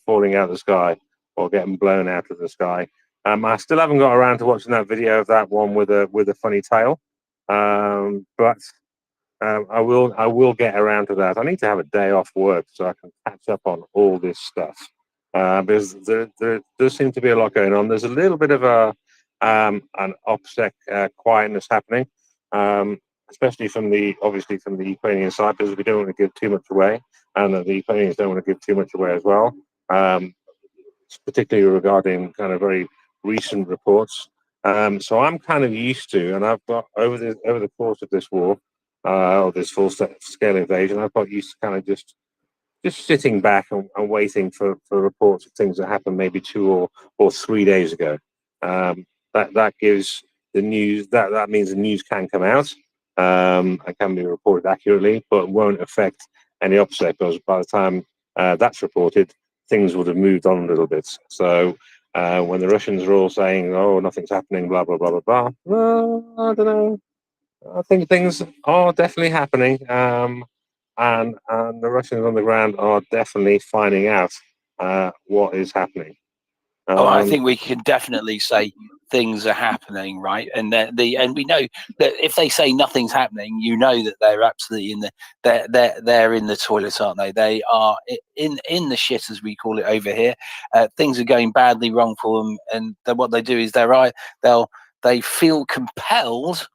falling out of the sky or getting blown out of the sky. I still haven't got around to watching that video of that one with a funny tail, but I will get around to that. I need to have a day off work so I can catch up on all this stuff because there does seem to be a lot going on. There's a little bit of an OPSEC quietness happening, especially from the Ukrainian side, because we don't want to give too much away, and the Ukrainians don't want to give too much away as well. Particularly regarding kind of very recent reports. So I'm kind of used to, and I've got over the course of this war, or this full scale invasion, I've got used to kind of just sitting back and waiting for reports of things that happened maybe 2 or 3 days ago. That gives the news that means the news can come out and can be reported accurately, but won't affect any OPSEC because by the time that's reported, things would have moved on a little bit. So when the Russians are all saying, "Oh, nothing's happening," blah blah blah blah blah, well, I don't know. I think things are definitely happening, and the Russians on the ground are definitely finding out what is happening. Oh, I think we can definitely say things are happening, right? And and we know that if they say nothing's happening, you know that they're absolutely in the they're in the toilets, aren't they? They are in the shit, as we call it over here. Things are going badly wrong for them, and what they do is they feel compelled.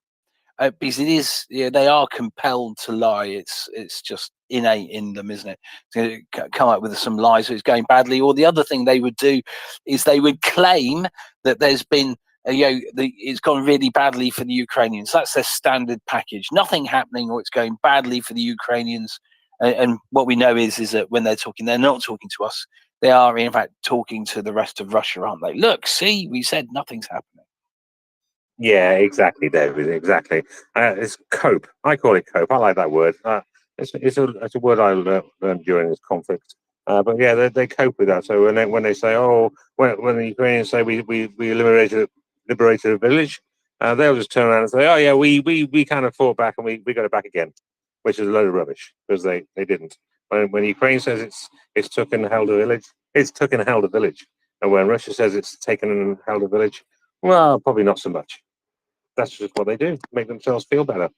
Because it is, they are compelled to lie. It's just innate in them, isn't it? To come up with some lies so it's going badly. Or the other thing they would do is they would claim that there's been, it's gone really badly for the Ukrainians. That's their standard package. Nothing happening, or it's going badly for the Ukrainians. And what we know is that when they're talking, they're not talking to us. They are in fact talking to the rest of Russia, aren't they? Look, see, we said nothing's happening. Yeah, exactly, David. Exactly. It's cope. I call it cope. I like that word. It's a word I learned during this conflict. But yeah, they cope with that. So when they say, oh, when the Ukrainians say we liberated a village, they'll just turn around and say, oh yeah, we kind of fought back and we got it back again, which is a load of rubbish because they didn't. When Ukraine says it's took and held a village, it's took and held a village. And when Russia says it's taken and held a village, well, probably not so much. That's just what they do, make themselves feel better.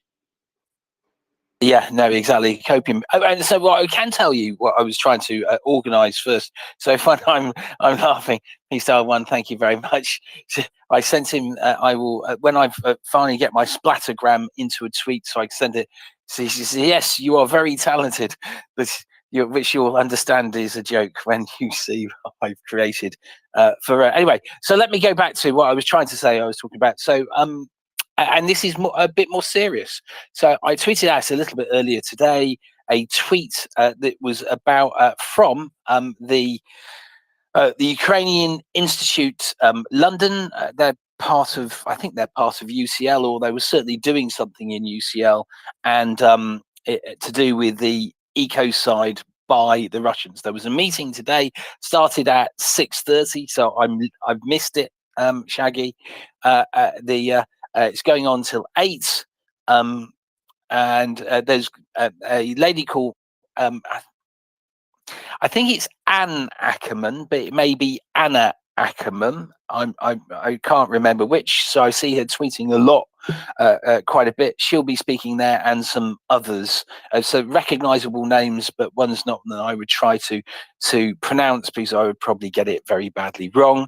Yeah, no, exactly. Coping. Oh, and so what I can tell you, what I was trying to organise first. So when I'm laughing, P-Star1, thank you very much. I sent him. I will when I finally get my splattergram into a tweet, so I can send it. So he says, "Yes, you are very talented," but which you'll understand is a joke when you see what I've created. Anyway, so let me go back to what I was trying to say. I was talking about. So and this is a bit more serious. So I tweeted out a little bit earlier today a tweet that was about from the Ukrainian Institute London. They're part of, I think they're part of UCL, or they were certainly doing something in UCL, and to do with the ecocide by the Russians. There was a meeting today, started at 6:30, so I've missed it, Shaggy. It's going on till 8, and there's a lady called I think it's Anne Ackerman, but it may be Anna Ackerman. I can't remember which. So I see her tweeting a lot, quite a bit. She'll be speaking there, and some others. So recognisable names, but ones not that I would try to pronounce because I would probably get it very badly wrong.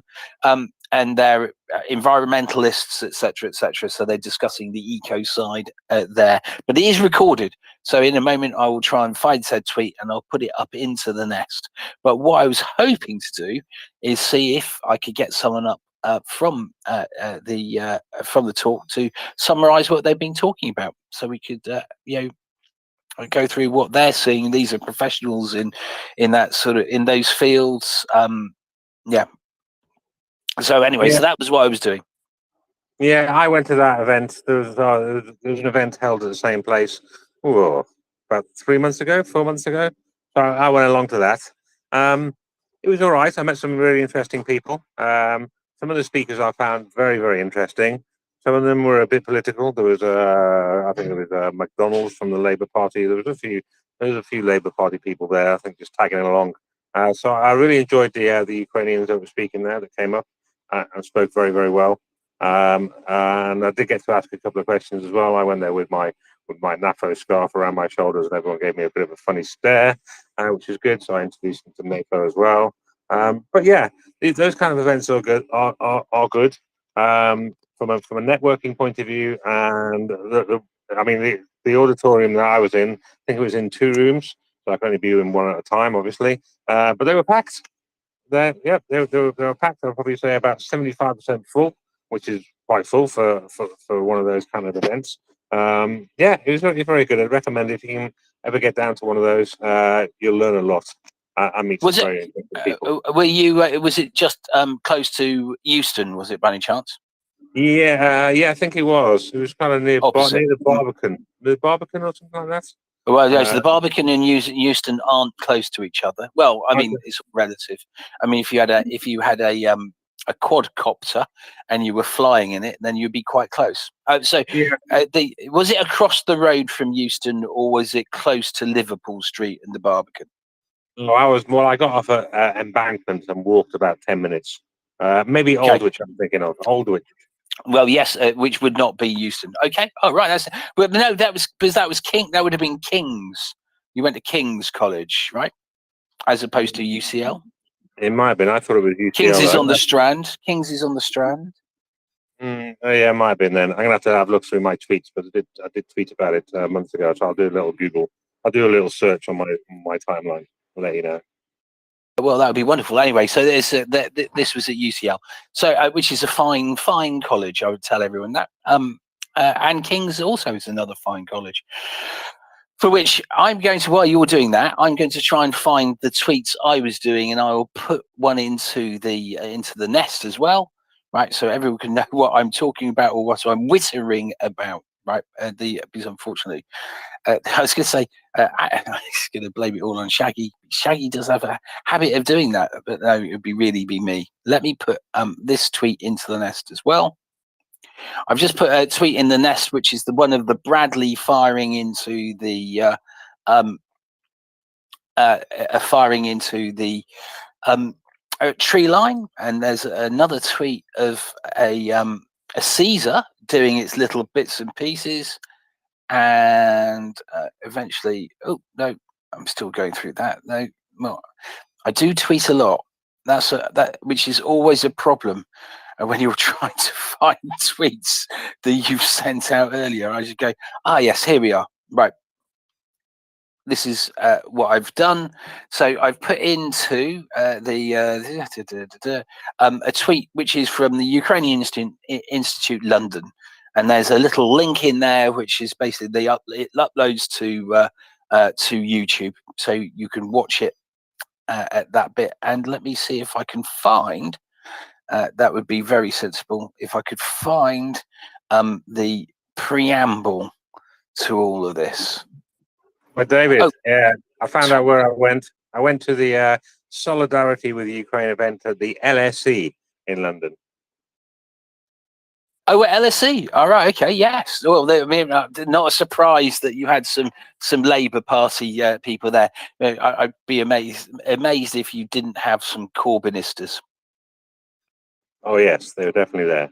And they're environmentalists, etc., etc. So they're discussing the ecocide there, but it is recorded. So in a moment, I will try and find said tweet and I'll put it up into the nest. But what I was hoping to do is see if I could get someone up from the talk to summarise what they've been talking about, so we could go through what they're seeing. These are professionals in that sort of in those fields. So anyway, so that was what I was doing. Yeah, I went to that event. There was an event held at the same place about 4 months ago. So I went along to that. It was all right. I met some really interesting people. Some of the speakers I found very, very interesting. Some of them were a bit political. There was I think there was McDonald's from the Labour Party. There was a few Labour Party people there, I think, just tagging along. So I really enjoyed the Ukrainians that were speaking there that came up and spoke very, very well. And I did get to ask a couple of questions as well. I went there with my NAFO scarf around my shoulders, and everyone gave me a bit of a funny stare, which is good. So I introduced them to NATO as well. But yeah, those kind of events are good. Are good from a networking point of view. And the auditorium that I was in, I think it was in 2 rooms, so I could only be in one at a time, obviously. But they were packed. They were packed. I'll probably say about 75% full, which is quite full for one of those kind of events. It was very, very good. I'd recommend if you can ever get down to one of those, you'll learn a lot. I meet some very interesting people. Were you? Was it just close to Euston? Was it by any chance? Yeah, I think it was. It was kind of near Opposite. near the Barbican or something like that. Well, yeah, so the Barbican and Euston aren't close to each other. Well, I mean, Okay. it's relative. I mean, if you had a quadcopter and you were flying in it, then you'd be quite close. Was it across the road from Euston, or was it close to Liverpool Street and the Barbican? No, I got off at Embankment and walked about 10 minutes. Maybe Okay. Aldwych, I'm thinking of. Aldwych. Well, yes, which would not be Euston. Okay. Oh, right. But no, that was because that was King. That would have been King's. You went to King's College, right? As opposed to UCL. It might have been. I thought it was UCL. King's is on the Strand. King's is on the Strand. Oh, yeah, it might have been then. I'm gonna have to have a look through my tweets, but I did tweet about it months ago, so I'll do a little Google. I'll do a little search on my timeline. I'll let you know. Well, that would be wonderful. Anyway, so this was at UCL, so which is a fine college. I would tell everyone that. And King's also is another fine college. For which I'm going to, while you're doing that, I'm going to try and find the tweets I was doing, and I will put one into the nest as well, right? So everyone can know what I'm talking about or what I'm wittering about, right? Because unfortunately, I was going to say, I was going to blame it all on Shaggy. Shaggy does have a habit of doing that, but no, it would really be me. Let me put this tweet into the nest as well. I've just put a tweet in the nest, which is the one of the Bradley firing into the tree line, and there's another tweet of a Caesar doing its little bits and pieces, and eventually, oh no, I'm still going through that. No, well, I do tweet a lot. Which is always a problem. And when you're trying to find tweets that you've sent out earlier, I just go, yes, here we are. Right. This is what I've done. So I've put into a tweet which is from the Ukrainian Institute London, and there's a little link in there which is basically it uploads to YouTube, so you can watch it at that bit. And let me see if I can find. That would be very sensible if I could find the preamble to all of this. But David, I found out where I went. I went to the Solidarity with Ukraine event at the LSE in London. Oh, at LSE. All right. Okay. Yes. Well, I mean, not a surprise that you had some Labour Party people there. I'd be amazed if you didn't have some Corbynistas. Oh yes, they were definitely there.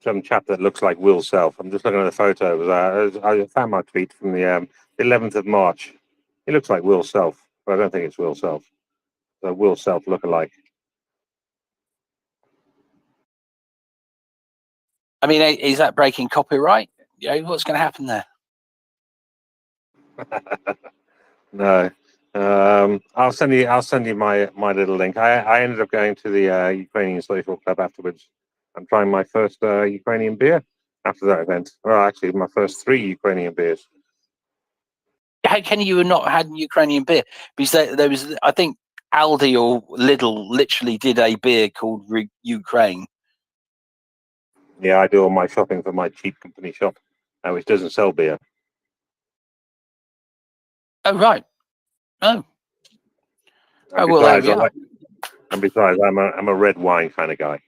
Some chap that looks like Will Self. I'm just looking at the photo. I found my tweet from the 11th of March. He looks like Will Self, but I don't think it's Will Self. So Will Self lookalike. I mean, is that breaking copyright? What's going to happen there? No. I'll send you my little link. I ended up going to the Ukrainian Social Club afterwards. I'm trying my first Ukrainian beer after that event. Well, actually, my first 3 Ukrainian beers. How can you have not had Ukrainian beer? Because there was, I think, Aldi or Lidl literally did a beer called Ukraine. Yeah, I do all my shopping for my cheap company shop, which doesn't sell beer. Oh right. Oh. And besides, I'm a red wine kind of guy.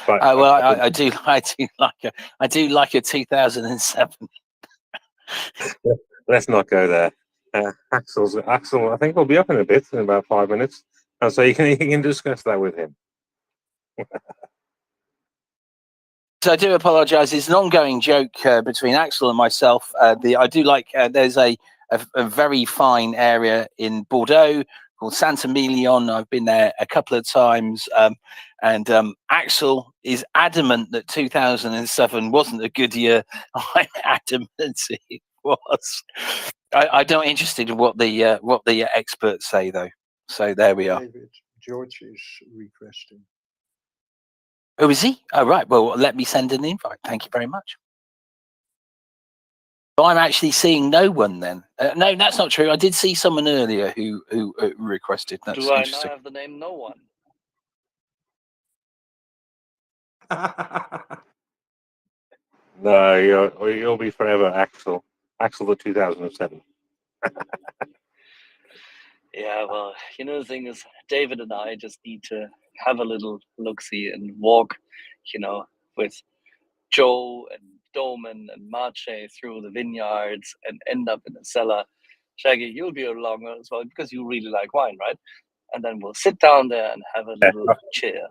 But well, I do like a 2007. Let's not go there. Axel, I think will be up in a bit, in about 5 minutes, and so you can discuss that with him. So I do apologise. It's an ongoing joke between Axel and myself. I do like. There's a very fine area in Bordeaux called Saint-Emilion. I've been there a couple of times, and Axel is adamant that 2007 wasn't a good year. I'm adamant it was. I'm not interested in what the experts say though. So there we are. David, George is requesting. Oh, is he? Oh, right. Well, let me send an invite. Thank you very much. So I'm actually seeing no one then. No, that's not true. I did see someone earlier who requested. That's Do I interesting. now have the name No One? No, you'll be forever Axel. Axel the 2007. Yeah, well, you know, the thing is, David and I just need to have a little look-see and walk, you know, with Joe and Doman and Marche through the vineyards and end up in a cellar. Shaggy, you'll be along as well because you really like wine, right? And then we'll sit down there and have a little cheer.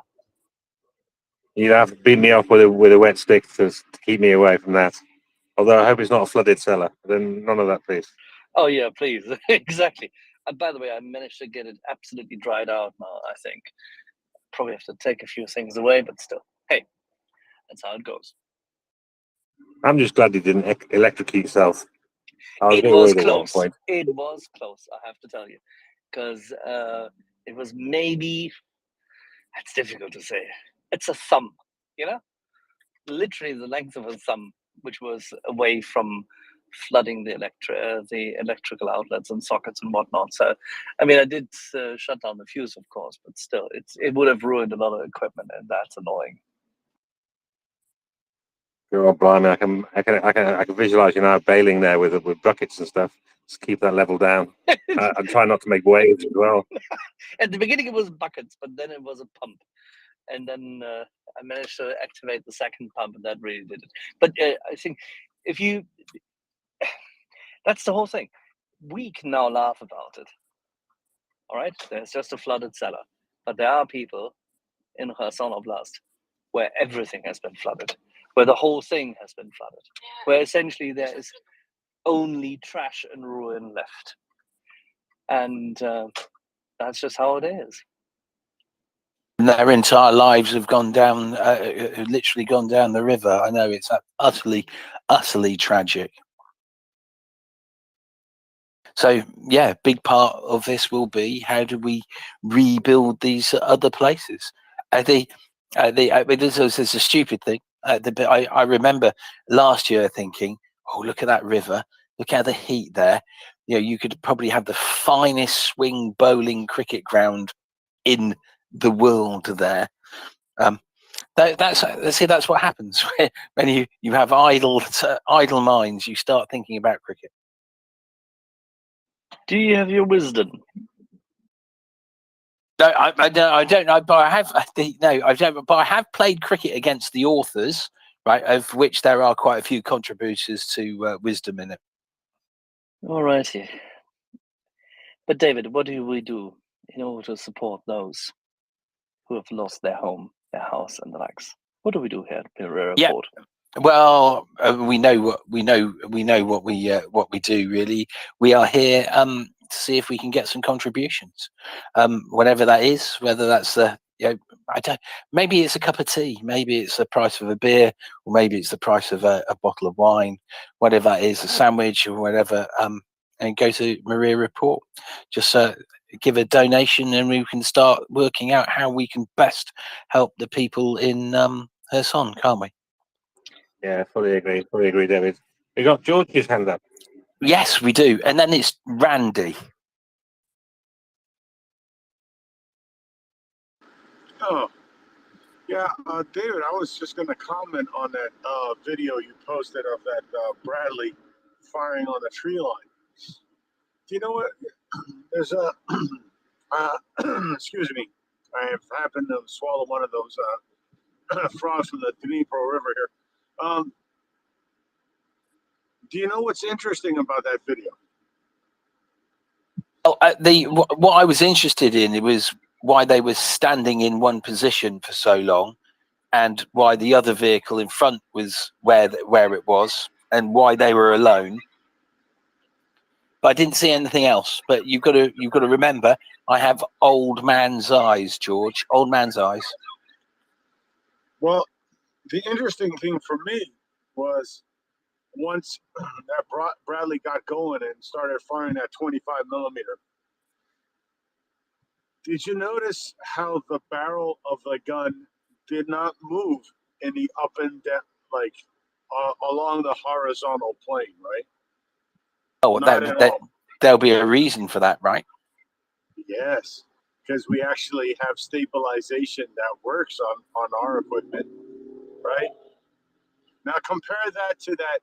You'd have to beat me up with a wet stick to keep me away from that. Although I hope it's not a flooded cellar. Then none of that, please. Oh yeah, please, exactly. And by the way, I managed to get it absolutely dried out now. I think probably have to take a few things away, but still, hey, that's how it goes. I'm just glad you didn't electrocute yourself. I was a It bit was worried at one close. point. It was close, I have to tell you, because it was maybe. It's difficult to say. It's a thumb, you know, literally the length of a thumb, which was away from flooding the electrical outlets and sockets and whatnot. So, I mean, I did shut down the fuse, of course, but still, it would have ruined a lot of equipment, and that's annoying. Oh, blimey, I can visualize you now bailing there with buckets and stuff. Just keep that level down. And try not to make waves as well. At the beginning, it was buckets, but then it was a pump. And then I managed to activate the second pump, and that really did it. But I think if you, that's the whole thing. We can now laugh about it. All right, there's just a flooded cellar, but there are people in Kherson Oblast where everything has been flooded, where the whole thing has been flooded, where essentially there is only trash and ruin left, and that's just how it is. Their entire lives have gone down, literally gone down the river. I know it's utterly, utterly tragic. So yeah, big part of this will be how do we rebuild these other places? I mean, this is a stupid thing. I remember last year thinking, oh, look at that river, look at the heat there. You know, you could probably have the finest swing bowling cricket ground in the world there. That's what happens when you have idle minds. You start thinking about cricket. Do you have your wisdom? No, I don't know, but I have. No, I don't. But I have played cricket against the authors, right? Of which there are quite a few contributors to wisdom in it. All righty. But David, what do we do in order to support those who have lost their home, their house, and the likes? What do we do here at MriyaReport? Yeah. Well, we know what we do. Really, we are here to see if we can get some contributions, whatever that is. Whether that's I don't. Maybe it's a cup of tea. Maybe it's the price of a beer, or maybe it's the price of a bottle of wine. Whatever that is, a sandwich or whatever. And go to MriyaReport. Just give a donation, and we can start working out how we can best help the people in Kherson, can't we? Yeah, fully agree, David. We got George's hand up. Yes, we do. And then it's Randy. Oh, yeah, David, I was just going to comment on that video you posted of that Bradley firing on the tree line. Do you know what? There's a, excuse me, I have happened to swallow one of those frogs from the Dnipro River here. Do you know what's interesting about that video? Oh, what I was interested in was why they were standing in one position for so long, and why the other vehicle in front was where it was, and why they were alone. But I didn't see anything else. But you've got to remember, I have old man's eyes, George. Old man's eyes. Well, the interesting thing for me was once that Bradley got going and started firing that 25 millimeter. Did you notice how the barrel of the gun did not move in the up and down, like along the horizontal plane, right? Oh, Not at all. There'll be a reason for that, right? Yes, because we actually have stabilization that works on our equipment, right? Now compare that to that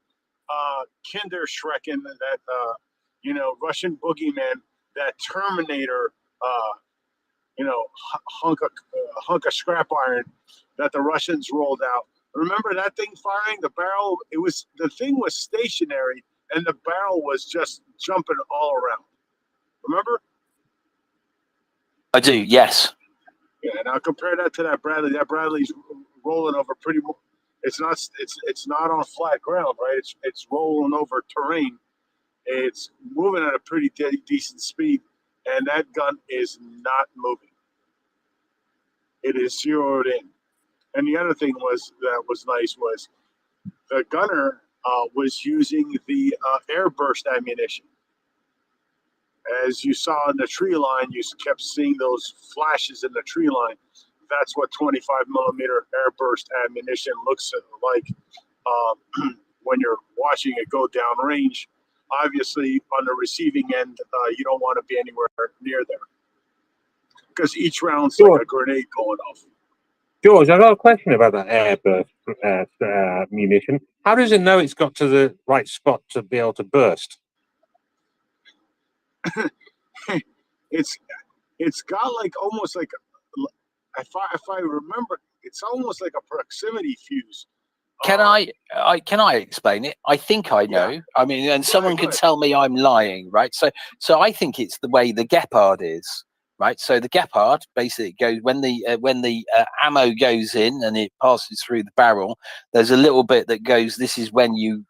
Kinder Schrecken, that Russian boogeyman, that Terminator, hunk of scrap iron that the Russians rolled out. Remember that thing firing? The barrel, the thing was stationary and the barrel was just jumping all around. Remember? I do, yes. Yeah, now compare that to that Bradley. That Bradley's rolling over pretty much. It's not on flat ground, right? It's rolling over terrain. It's moving at a pretty decent speed, and that gun is not moving. It is zeroed in. And the other thing that was nice was the gunner was using the airburst ammunition. As you saw in the tree line, you kept seeing those flashes in the tree line. That's what 25 millimeter airburst ammunition looks like when you're watching it go down range. Obviously, on the receiving end, you don't want to be anywhere near there because each round's like a grenade going off. George, I've got a question about that airburst munition. How does it know it's got to the right spot to be able to burst? It's got like almost like if I remember, it's almost like a proximity fuse. Can I explain it? I think I know. Yeah. I mean, and someone can tell me I'm lying, right? So I think it's the way the Gepard is, right? So the Gepard basically goes when the ammo goes in and it passes through the barrel. There's a little bit that goes. This is when you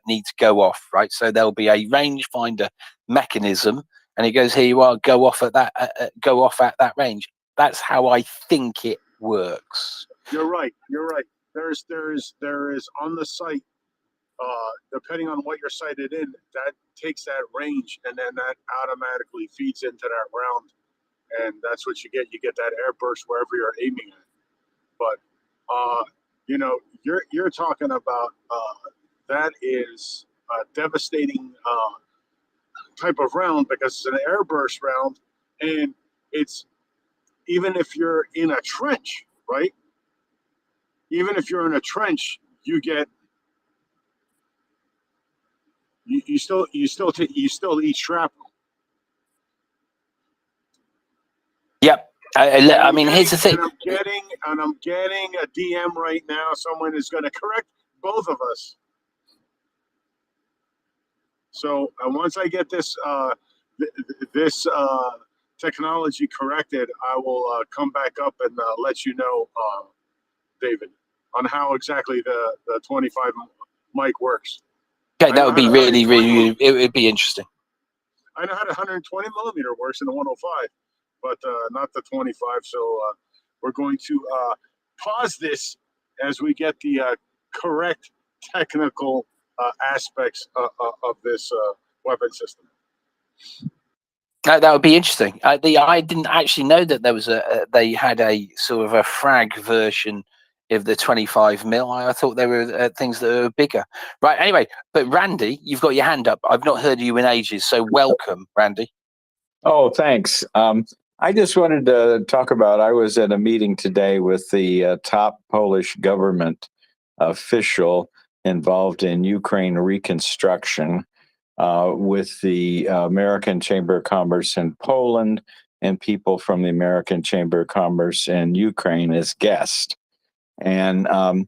need to go off, right? So there'll be a rangefinder mechanism, and it goes, here you are, go off at that range. That's how I think it works. You're right. There is on the site, depending on what you're sighted in, that takes that range, and then that automatically feeds into that round, and that's what you get. You get that air burst wherever you're aiming at. But you're talking about that is a devastating type of round because it's an air burst round, and it's even if you're in a trench, right? Even if you're in a trench, you still eat shrapnel. Yep. I mean, here's the thing. And I'm getting a DM right now. Someone is going to correct both of us. So once I get this technology corrected, I will come back up and let you know, David, on how exactly the 25 mic works. Okay, that would be really, it would be interesting. I know how the 120 millimeter works in the 105, but not the 25. So we're going to pause this as we get the correct technical aspects of this weapon system. That would be interesting. I didn't actually know that there was they had a sort of a frag version of the 25 mil. I thought there were things that were bigger. Right. Anyway, but Randy, you've got your hand up. I've not heard you in ages, so welcome, Randy. Oh, thanks. I just wanted to talk about. I was at a meeting today with the top Polish government official involved in Ukraine reconstruction, with the American Chamber of Commerce in Poland and people from the American Chamber of Commerce in Ukraine as guests. And a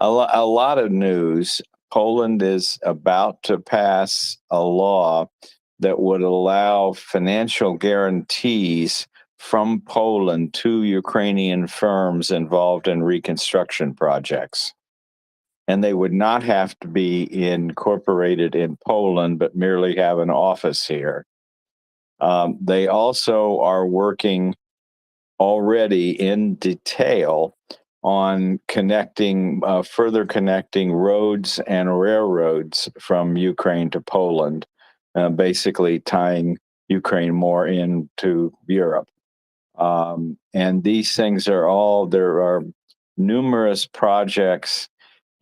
lot of news. Poland is about to pass a law that would allow financial guarantees from Poland to Ukrainian firms involved in reconstruction projects. And they would not have to be incorporated in Poland, but merely have an office here. They also are working already in detail on further connecting roads and railroads from Ukraine to Poland, basically tying Ukraine more into Europe. And these things there are numerous projects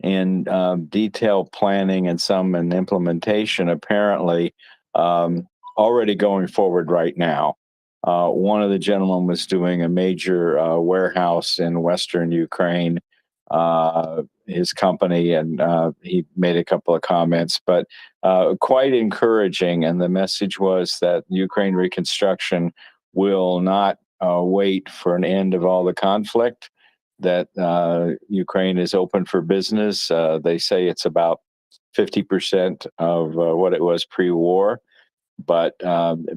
in detailed planning and some in implementation, apparently, already going forward right now. One of the gentlemen was doing a major warehouse in Western Ukraine his company, and he made a couple of comments, but quite encouraging. And the message was that Ukraine reconstruction will not wait for an end of all the conflict, that Ukraine is open for business. They say it's about 50% of what it was pre-war, but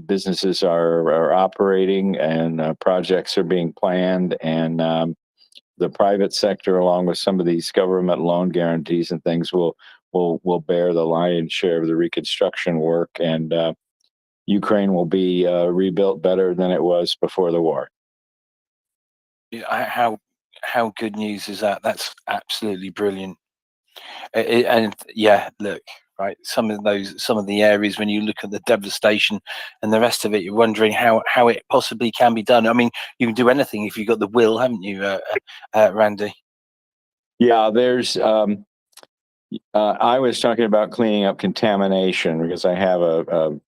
businesses are operating, and projects are being planned, and the private sector, along with some of these government loan guarantees and things, will bear the lion's share of the reconstruction work, and Ukraine will be rebuilt better than it was before the war. How good news is that? That's absolutely brilliant. And yeah, look, right, some of the areas, when you look at the devastation and the rest of it, you're wondering how it possibly can be done. I mean, you can do anything if you've got the will, haven't you, Randy? Yeah, there's I was talking about cleaning up contamination, because I have a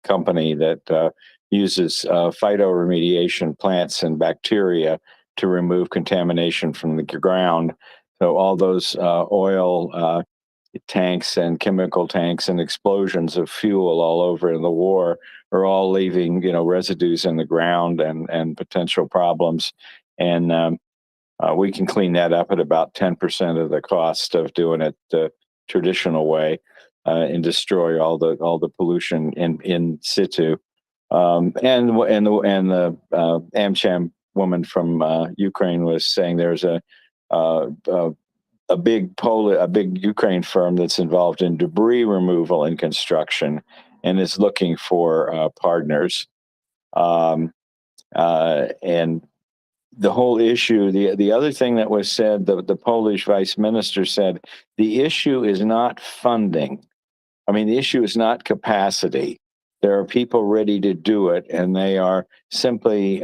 company that uses phytoremediation plants and bacteria to remove contamination from the ground. So all those oil tanks and chemical tanks and explosions of fuel all over in the war are all leaving, residues in the ground and potential problems. And we can clean that up at about 10% of the cost of doing it the traditional way, and destroy all the pollution in situ. And the AmCham woman from Ukraine was saying there's a big Ukraine firm that's involved in debris removal and construction, and is looking for partners. And the whole issue, the other thing that was said, the Polish vice minister said, the issue is not funding. I mean, the issue is not capacity. There are people ready to do it, and they are simply,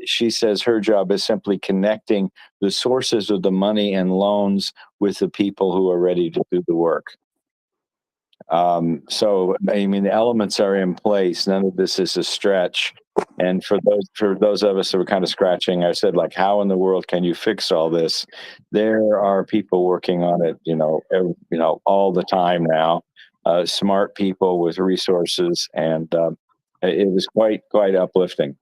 she says her job is simply connecting the sources of the money and loans with the people who are ready to do the work. So, I mean, the elements are in place. None of this is a stretch. And for those of us who were kind of scratching, I said, like, how in the world can you fix all this? There are people working on it, all the time now. Smart people with resources, and it was quite uplifting.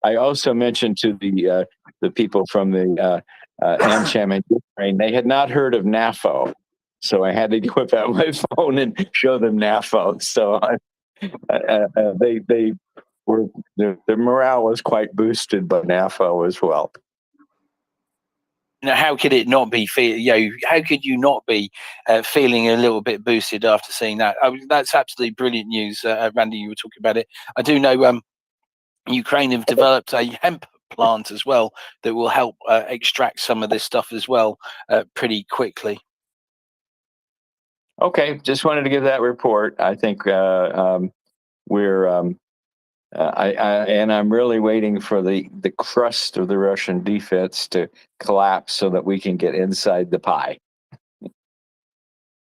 I also mentioned to the people from the AmCham in Ukraine, they had not heard of NAFO. So I had to whip out my phone and show them NAFO. So their morale was quite boosted by NAFO as well. Now, how could it not be? How could you not be feeling a little bit boosted after seeing that? That's absolutely brilliant news, Randy. You were talking about it. I do know Ukraine have developed a hemp plant as well that will help extract some of this stuff as well pretty quickly. Okay, just wanted to give that report. I think we're and I'm really waiting for the crust of the Russian defense to collapse so that we can get inside the pie.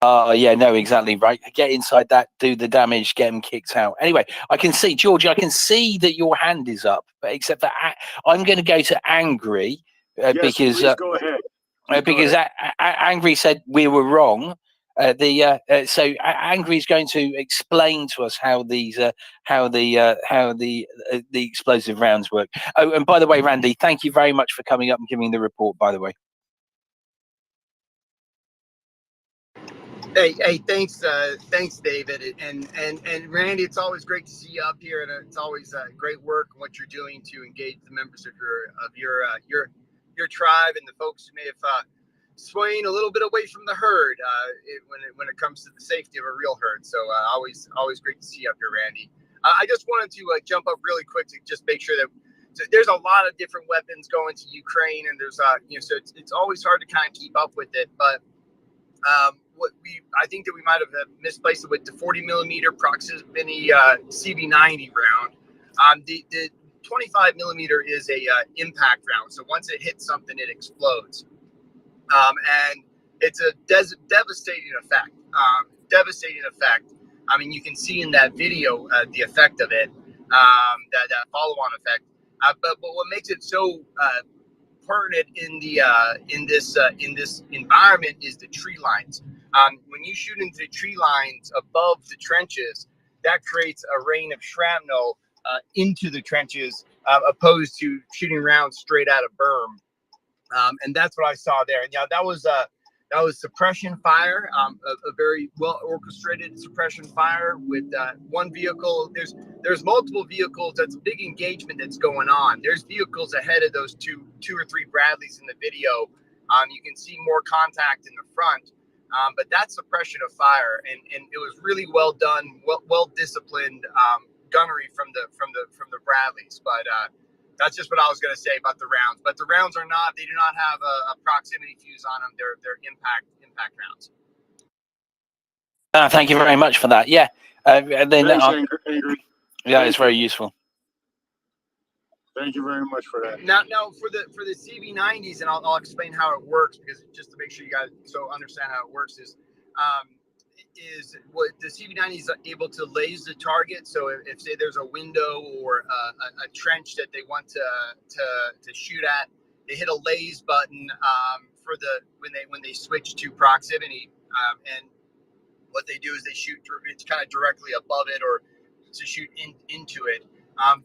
Yeah, no, exactly right. Get inside that, do the damage, get them kicked out. Anyway, I can see, Georgie, I can see that your hand is up, but except for I'm going to go to Angry Yes, because please go ahead. Because Angry said we were wrong. So Angry is going to explain to us how the explosive rounds work. Oh, and by the way, Randy, thank you very much for coming up and giving the report. By the way. Hey, thanks, David, and Randy. It's always great to see you up here, and it's always great work and what you're doing to engage the members of your tribe and the folks who may have swaying a little bit away from the herd when it comes to the safety of a real herd. So always great to see you up here, Randy. I just wanted to jump up really quick to just make sure that there's a lot of different weapons going to Ukraine, and there's so it's always hard to kind of keep up with it, but. I think that we might have misplaced it with the 40 millimeter proximity CB90 round. The 25 millimeter is a impact round. So once it hits something, it explodes. And it's a devastating effect. I mean, you can see in that video the effect of it, that follow-on effect. But what makes it so pertinent in the in this environment is the tree lines. When you shoot into the tree lines above the trenches, that creates a rain of shrapnel into the trenches, opposed to shooting rounds straight out of berm. And that's what I saw there. And yeah, that was suppression fire, a very well orchestrated suppression fire with one vehicle. There's multiple vehicles. That's a big engagement that's going on. There's vehicles ahead of those two or three Bradleys in the video. You can see more contact in the front, but that's suppression of fire, and it was really well done, well disciplined gunnery from the Bradleys. But that's just what I was going to say about the rounds. But the rounds they do not have a proximity fuse on them. They're impact rounds. Thank you very much for that. Yeah. And then, Thanks, Angry. yeah, it's very useful. Thank you very much for that. Now for the CV90s, and I'll explain how it works, because just to make sure you guys understand how it works is what the CV90 is able to laze the target. So if say there's a window or a trench that they want to shoot at, they hit a laze button for when they switch to proximity, and what they do is they shoot it's kind of directly above it or to shoot into it.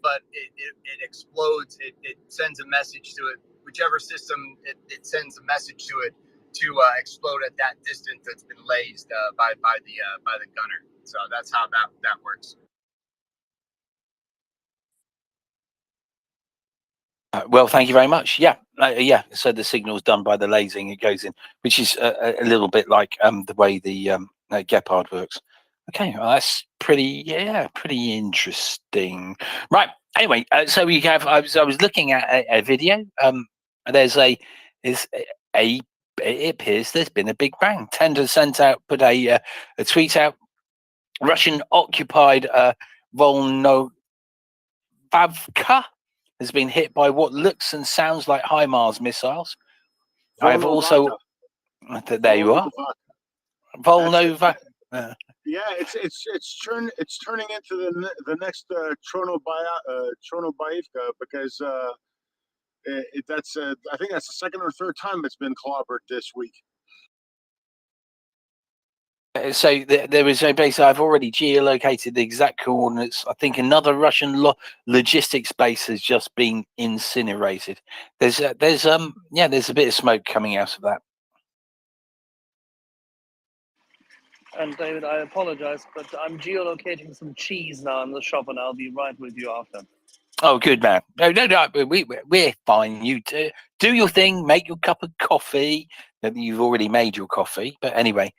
But it explodes. It sends a message to it, whichever system it sends a message to it to explode at that distance that's been lased by the gunner. So that's how that works. Well, thank you very much. Yeah, yeah. So the signal is done by the lasing; it goes in, which is a little bit like the way the Gepard works. Okay, well, that's pretty interesting. Right. Anyway, so we have. I was looking at a video. It appears there's been a big bang. Tender put a tweet out. Russian occupied Volnovavka has been hit by what looks and sounds like HIMARS missiles. I've also there you are. Volnova. Yeah, it's turning into the next Chornobyivka, because that's I think that's the second or third time it's been clobbered this week. So there is basically, I've already geolocated the exact coordinates. I think another Russian logistics base has just been incinerated. There's a bit of smoke coming out of that. And David, I apologize, but I'm geolocating some cheese now in the shop, and I'll be right with you after. Oh, good man. No, we're fine. You do your thing. Make your cup of coffee. You've already made your coffee, but anyway.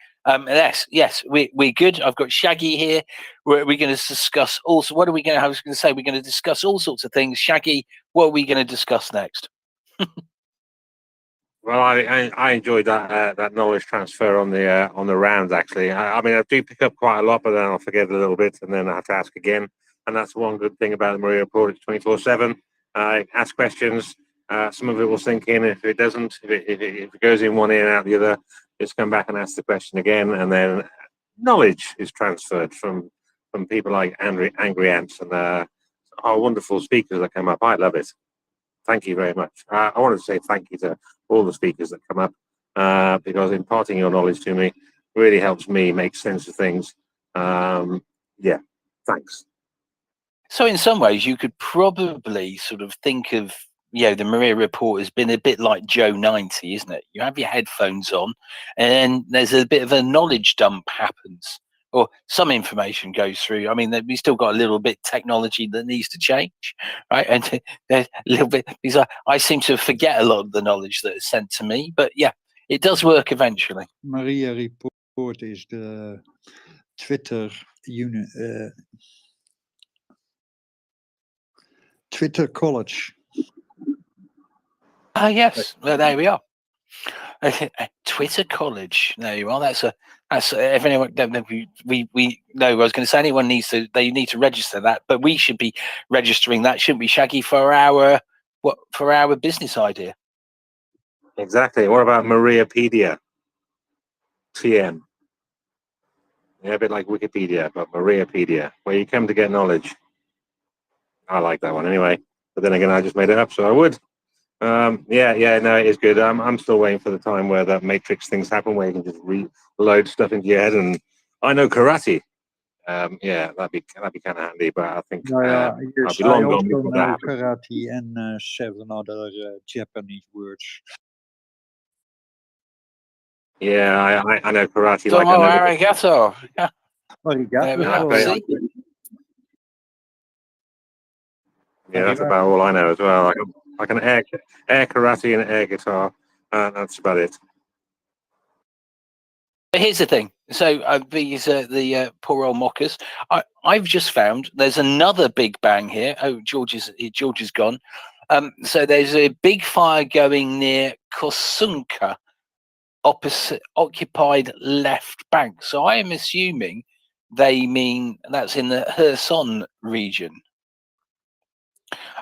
Yes, we're good. I've got Shaggy here. We're going to discuss also. What are we going to? I was going to say we're going to discuss all sorts of things. Shaggy, what are we going to discuss next? Well, I enjoyed that knowledge transfer on the rounds. Actually, I mean, I do pick up quite a lot, but then I'll forget a little bit, and then I have to ask again. And that's one good thing about the MriyaReport. It's 24/7. Ask questions. Some of it will sink in. If it doesn't, if it goes in one ear and out the other, just come back and ask the question again, and then knowledge is transferred from people like Angry Ants and our wonderful speakers that come up. I love it. Thank you very much. I want to say thank you to all the speakers that come up, because imparting your knowledge to me really helps me make sense of things. Yeah, thanks. So in some ways, you could probably sort of think of, the MriyaReport has been a bit like Joe 90, isn't it? You have your headphones on, and there's a bit of a knowledge dump happens, or some information goes through. I mean, we still got a little bit technology that needs to change, right? And there's a little bit, because I seem to forget a lot of the knowledge that is sent to me, but yeah, it does work eventually. MriyaReport is the Twitter unit. Twitter College. Ah, yes. Well, there we are. Twitter College. There you are. That's if anyone we know. I was going to say they need to register that, but we should be registering that, shouldn't we, Shaggy, for our business idea? Exactly. What about Mariapedia? TM. Yeah, a bit like Wikipedia, but Mariapedia, where you come to get knowledge. I like that one anyway. But then again, I just made it up, so I would. Yeah, no, it is good. I'm still waiting for the time where that matrix things happen, where you can just reload stuff into your head. And I know karate. Yeah, that'd be kind of handy, but I think Nou ja, I'll yes, be I long gone also before that know happens. karate and 7 other Japanese words. Yeah, I know karate like I Domo know the. arigato. Yeah. There we have. Arigato. See? Yeah, that's about all I know as well. I can air karate and air guitar. That's about it. Here's the thing. So these the poor old mockers. I've just found there's another big bang here. Oh, George is gone. So there's a big fire going near Kosunka, opposite occupied left bank. So I am assuming they mean that's in the Kherson region.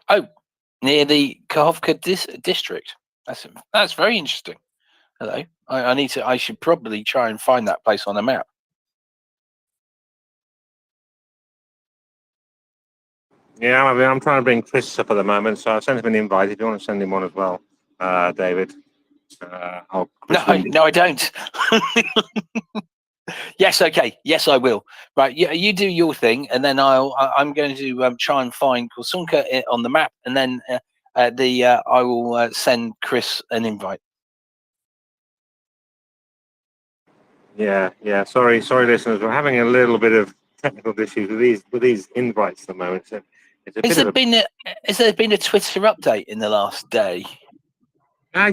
Oh, near the Kakhovka district. That's very interesting. Hello. I should probably try and find that place on a map. Yeah, I'm trying to bring Chris up at the moment, so I've sent him an invite. If you want to send him one as well, David. No, I don't. Yes, okay. Yes, I will. Right, you do your thing, and then I'm going to try and find Kosunka on the map, and then I will send Chris an invite. Yeah. Sorry, listeners. We're having a little bit of technical issues with these invites at the moment. So it's a bit of a. Has there been a Twitter update in the last day? I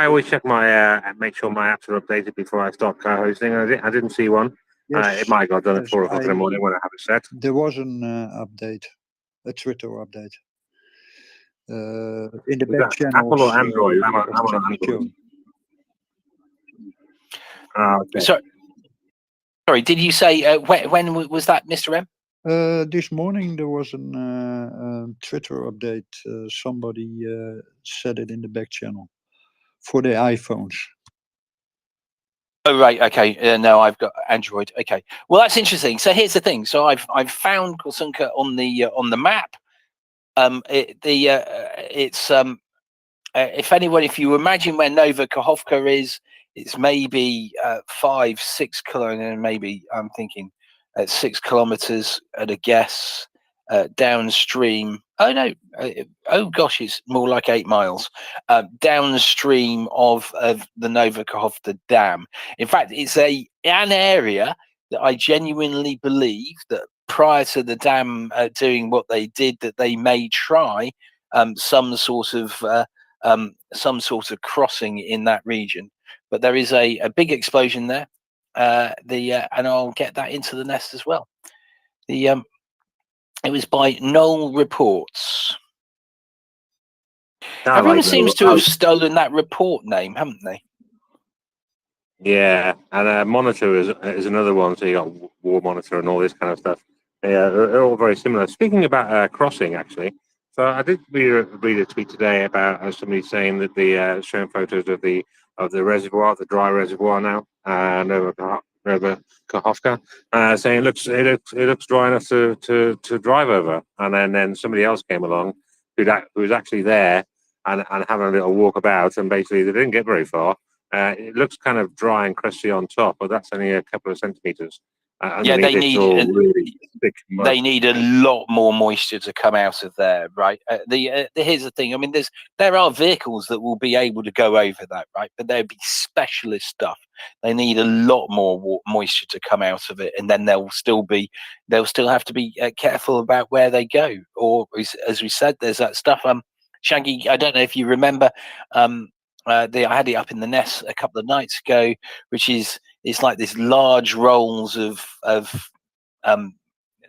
always check my make sure my apps are updated before I start co-hosting. I didn't see one. Yes, it might have got done at yes, 4 o'clock in the morning when I have it set. There was an update, a Twitter update. In the Was back that channels Apple or Android? I'm of on Android. Okay. Sorry, did you say when was that, Mr. M? This morning there was a Twitter update. Somebody said it in the back channel for the iPhones. Oh right, okay. No, I've got Android. Okay, well that's interesting. So here's the thing. So I've found Kosunka on the map. If you imagine where Nova Kakhovka is, it's maybe 5-6 kilometers. Maybe I'm thinking 6 kilometers at a guess downstream. Oh no! Oh gosh, it's more like 8 miles downstream of the Nova Kakhovka Dam. In fact, it's an area that I genuinely believe that prior to the dam doing what they did, that they may try some sort of crossing in that region. But there is a big explosion there. And I'll get that into the nest as well. It was by Noel Reports. Everyone seems to have stolen that report name, haven't they? Yeah, and Monitor is another one. So you got War Monitor and all this kind of stuff. Yeah, they're all very similar. Speaking about crossing, actually, so I did read a tweet today about somebody saying that the showing photos of the reservoir, the dry reservoir now, Nova Kakhovka, saying it looks dry enough to drive over. And then somebody else came along who was actually there and having a little walk about, and basically they didn't get very far. It looks kind of dry and crusty on top, but that's only a couple of centimeters. Yeah, they need really thick mud. They need a lot more moisture to come out of there, right? Here's the thing. I mean, there are vehicles that will be able to go over that, right? But there'd be specialist stuff. They need a lot more moisture to come out of it, and then they'll still have to be careful about where they go. Or as we said, there's that stuff. Shaggy, I don't know if you remember. I had it up in the nest a couple of nights ago, which is it's like this large rolls of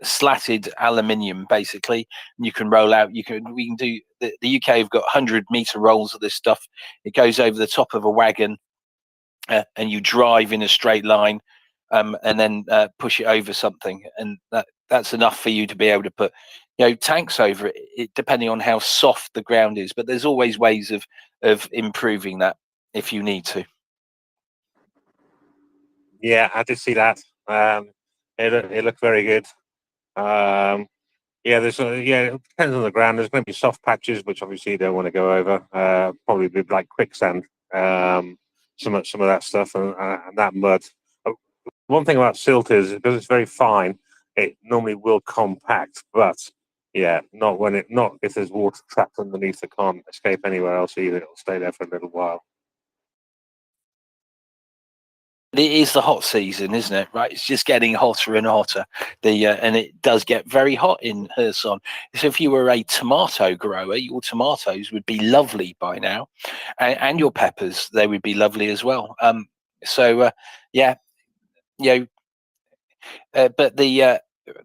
slatted aluminium, basically, and you can roll out. We can do the UK have got 100-meter rolls of this stuff. It goes over the top of a wagon, and you drive in a straight line, and then push it over something, and that's enough for you to be able to put tanks over it, depending on how soft the ground is. But there's always ways of improving that if you need to. Yeah, I did see that. It looked very good. Yeah, it depends on the ground. There's going to be soft patches, which obviously you don't want to go over. Probably be like quicksand, some of that stuff, and that mud. One thing about silt is because it's very fine, it normally will compact, but yeah, not if there's water trapped underneath, it can't escape anywhere else either. It'll stay there for a little while. It is the hot season, isn't it? Right, it's just getting hotter and hotter. And it does get very hot in Kherson. So if you were a tomato grower, your tomatoes would be lovely by now, and your peppers, they would be lovely as well. Yeah, but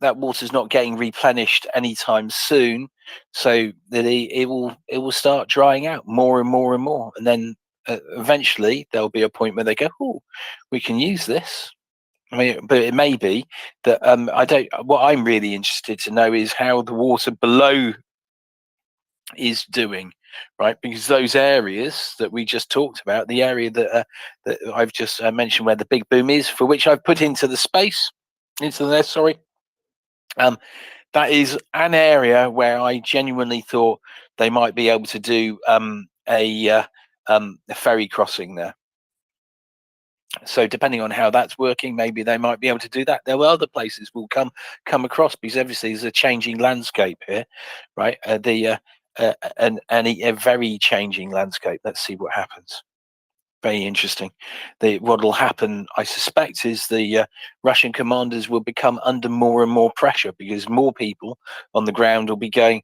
that water's not getting replenished anytime soon, so that it will start drying out more and more and more, and then eventually there'll be a point where they go, oh, we can use this. I mean, but it may be that I don't. What I'm really interested to know is how the water below is doing, right? Because those areas that we just talked about, the area that I've just mentioned, where the big boom is, for which I've put into the nest, sorry. That is an area where I genuinely thought they might be able to do a ferry crossing there. So depending on how that's working, maybe they might be able to do that. There were other places we'll come across, because obviously there's a changing landscape here, right? A very changing landscape. Let's see what happens. Very interesting. What will happen, I suspect, is the Russian commanders will become under more and more pressure, because more people on the ground will be going,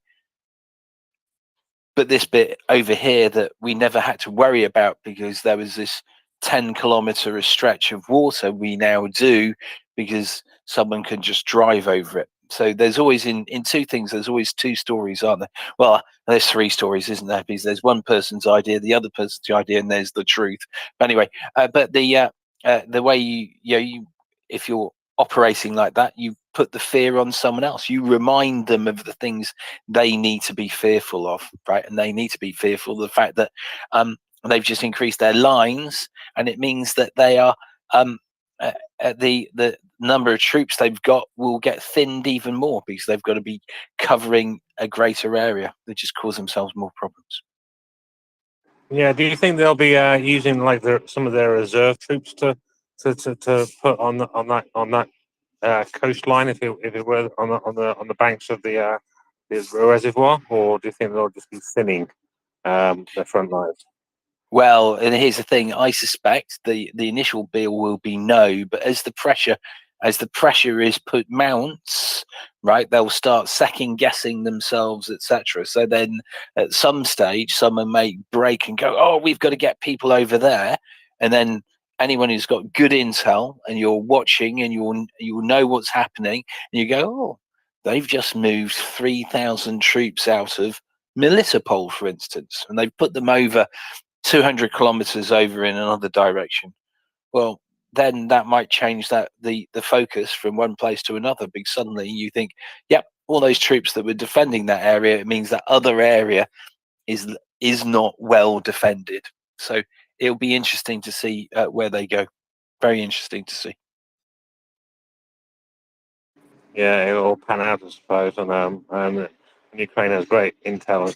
but this bit over here that we never had to worry about because there was this 10-kilometer stretch of water, we now do, because someone can just drive over it. So there's always in two things, there's always two stories, aren't there? Well, there's three stories, isn't there? Because there's one person's idea, the other person's idea, and there's the truth. But anyway, but the way you if you're operating like that, you put the fear on someone else. You remind them of the things they need to be fearful of, right? And they need to be fearful of the fact that they've just increased their lines, and it means that they are the number of troops they've got will get thinned even more, because they've got to be covering a greater area. They just cause themselves more problems. Yeah, do you think they'll be using like some of their reserve troops to put on that coastline if it were on the banks of the reservoir, or do you think they'll just be thinning their front lines? Well, and here's the thing: I suspect the initial bill will be no, but as the pressure is put mounts, right, they'll start second guessing themselves, etc. So then, at some stage, someone may break and go, "Oh, we've got to get people over there," and then anyone who's got good intel and you're watching and you'll know what's happening, and you go, "Oh, they've just moved 3,000 troops out of Melitopol, for instance, and they've put them over 200 kilometers over in another direction." Well, then that might change the focus from one place to another, because suddenly you think, yep, all those troops that were defending that area, it means that other area is not well defended. So it'll be interesting to see where they go. Very interesting to see. Yeah, it'll all pan out, I suppose. And Ukraine has great intel and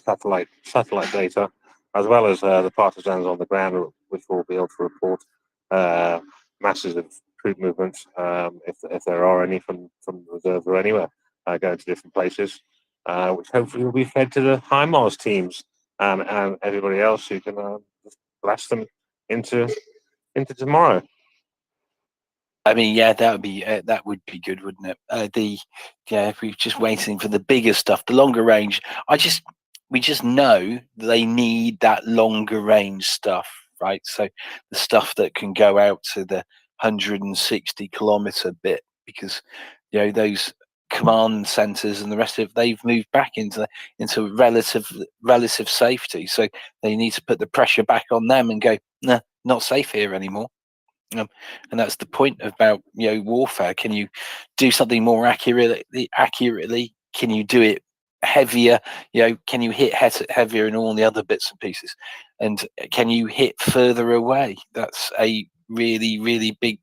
satellite data, as well as the partisans on the ground, which will be able to report masses of troop movements, if there are any from the reserve or anywhere, going to different places, which hopefully will be fed to the HIMARS teams and everybody else who can just blast them into tomorrow. I mean, yeah, that would be good, wouldn't it? If we're just waiting for the bigger stuff, the longer range. We just know they need that longer range stuff, right? So the stuff that can go out to the 160-kilometer bit, because those command centers and the rest of they've moved back into relative safety. So they need to put the pressure back on them and go, nah, not safe here anymore. And that's the point about warfare. Can you do something more accurately? Can you do it heavier? Can you hit heavier in all the other bits and pieces? And can you hit further away? That's a really, really big.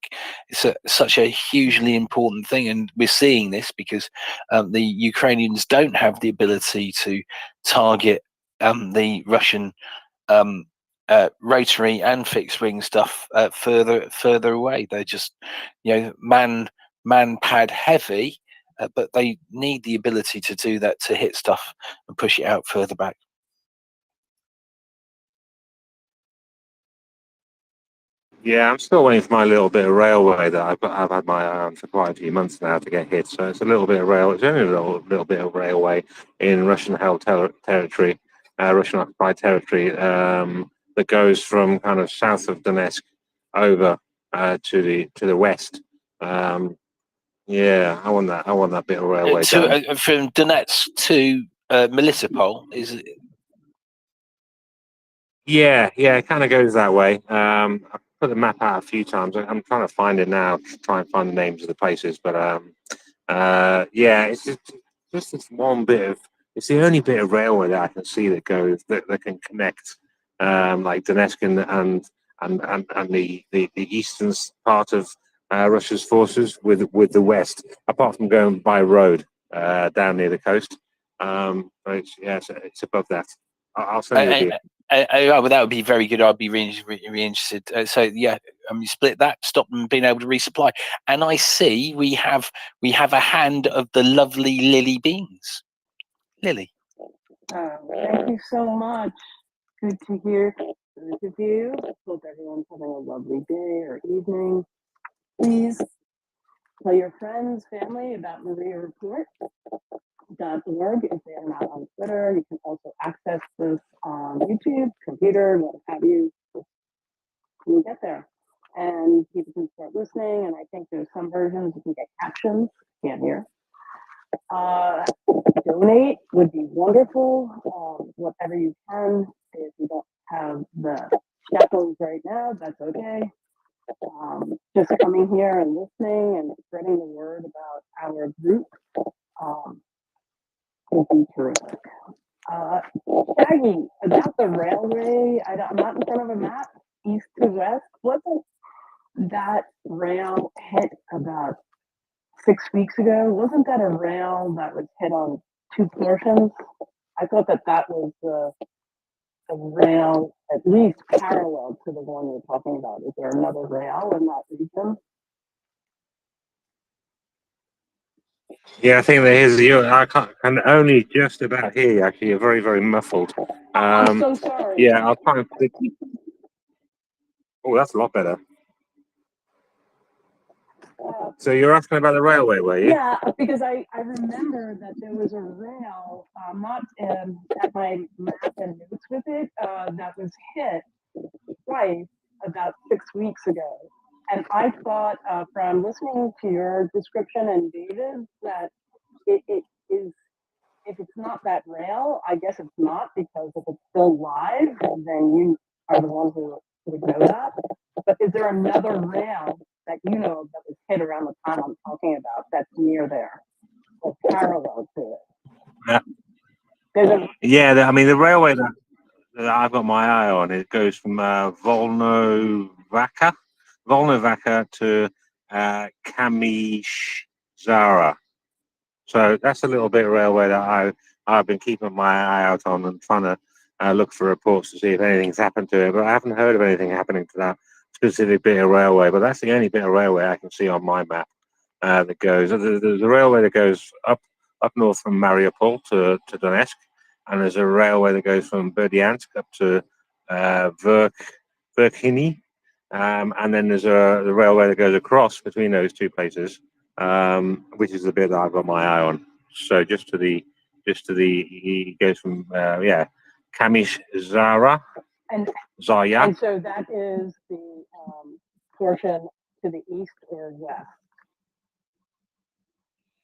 It's such a hugely important thing, and we're seeing this because the Ukrainians don't have the ability to target the Russian rotary and fixed wing stuff further away. They're just, man pad heavy, but they need the ability to do that, to hit stuff and push it out further back. Yeah, I'm still waiting for my little bit of railway that I've had my eye on for quite a few months now to get hit. So it's a little bit of rail. It's only a little bit of railway in Russian-held territory, Russian-occupied territory, that goes from kind of south of Donetsk over to the west. Yeah, I want that bit of railway done. From Donetsk to Melitopol, is it? Yeah, it kind of goes that way. I've put the map out a few times. I'm trying to find it now, to try and find the names of the places. But yeah, it's just this one bit of. It's the only bit of railway that I can see that goes that can connect, like Donetsk and the eastern part of Russia's forces with the west, apart from going by road down near the coast. But it's above that. I'll send you a deal. Well, that would be very good. I'd be really interested. So yeah, you split that, stop them being able to resupply, and I see we have a hand of the lovely Lily Beans. Lily. Thank you so much. Good to hear both of you. Hope everyone's having a lovely day or evening. Please tell your friends, family about MriyaReport.org if they are not on Twitter. You can also access this on YouTube, computer, what have you. You'll get there. And people can start listening, and I think there's some versions you can get captions. Can't hear. Donate would be wonderful. Whatever you can. If you don't have the shekels right now, that's okay. Just coming here and listening and spreading the word about our group would be terrific. Shaggy, about the railway, I'm not in front of a map, east to west. Wasn't that rail hit about 6 weeks ago? Wasn't that a rail that was hit on two portions? I thought that was a rail at least parallel to the one you're talking about. Is there another rail in that region? Yeah, I think there is. I can only just about hear you. Actually, you're very, very muffled. I'm so sorry. Yeah, I'll try and. Oh, that's a lot better. So you're asking about the railway, were you? Yeah, because I remember that there was a rail, not at my map and notes with it, that was hit twice about 6 weeks ago. And I thought from listening to your description and David's that it is, if it's not that rail, I guess it's not, because if it's still live, then you are the one who would know that. But is there another rail that you know that was hit around the time I'm talking about that's near there or parallel to it? Yeah, I mean the railway that I've got my eye on, it goes from Volnovaka to Kamishzara. So that's a little bit of railway that I've been keeping my eye out on and trying to look for reports to see if anything's happened to it. But I haven't heard of anything happening to that specific bit of railway. But that's the only bit of railway I can see on my map that goes. There's a railway that goes up north from Mariupol to Donetsk, and there's a railway that goes from Berdyansk up to Verkhny, and then there's the railway that goes across between those two places, which is the bit that I've got my eye on. So just to the he goes from Kamishzara, Zarya. And so that is the portion to the east or west?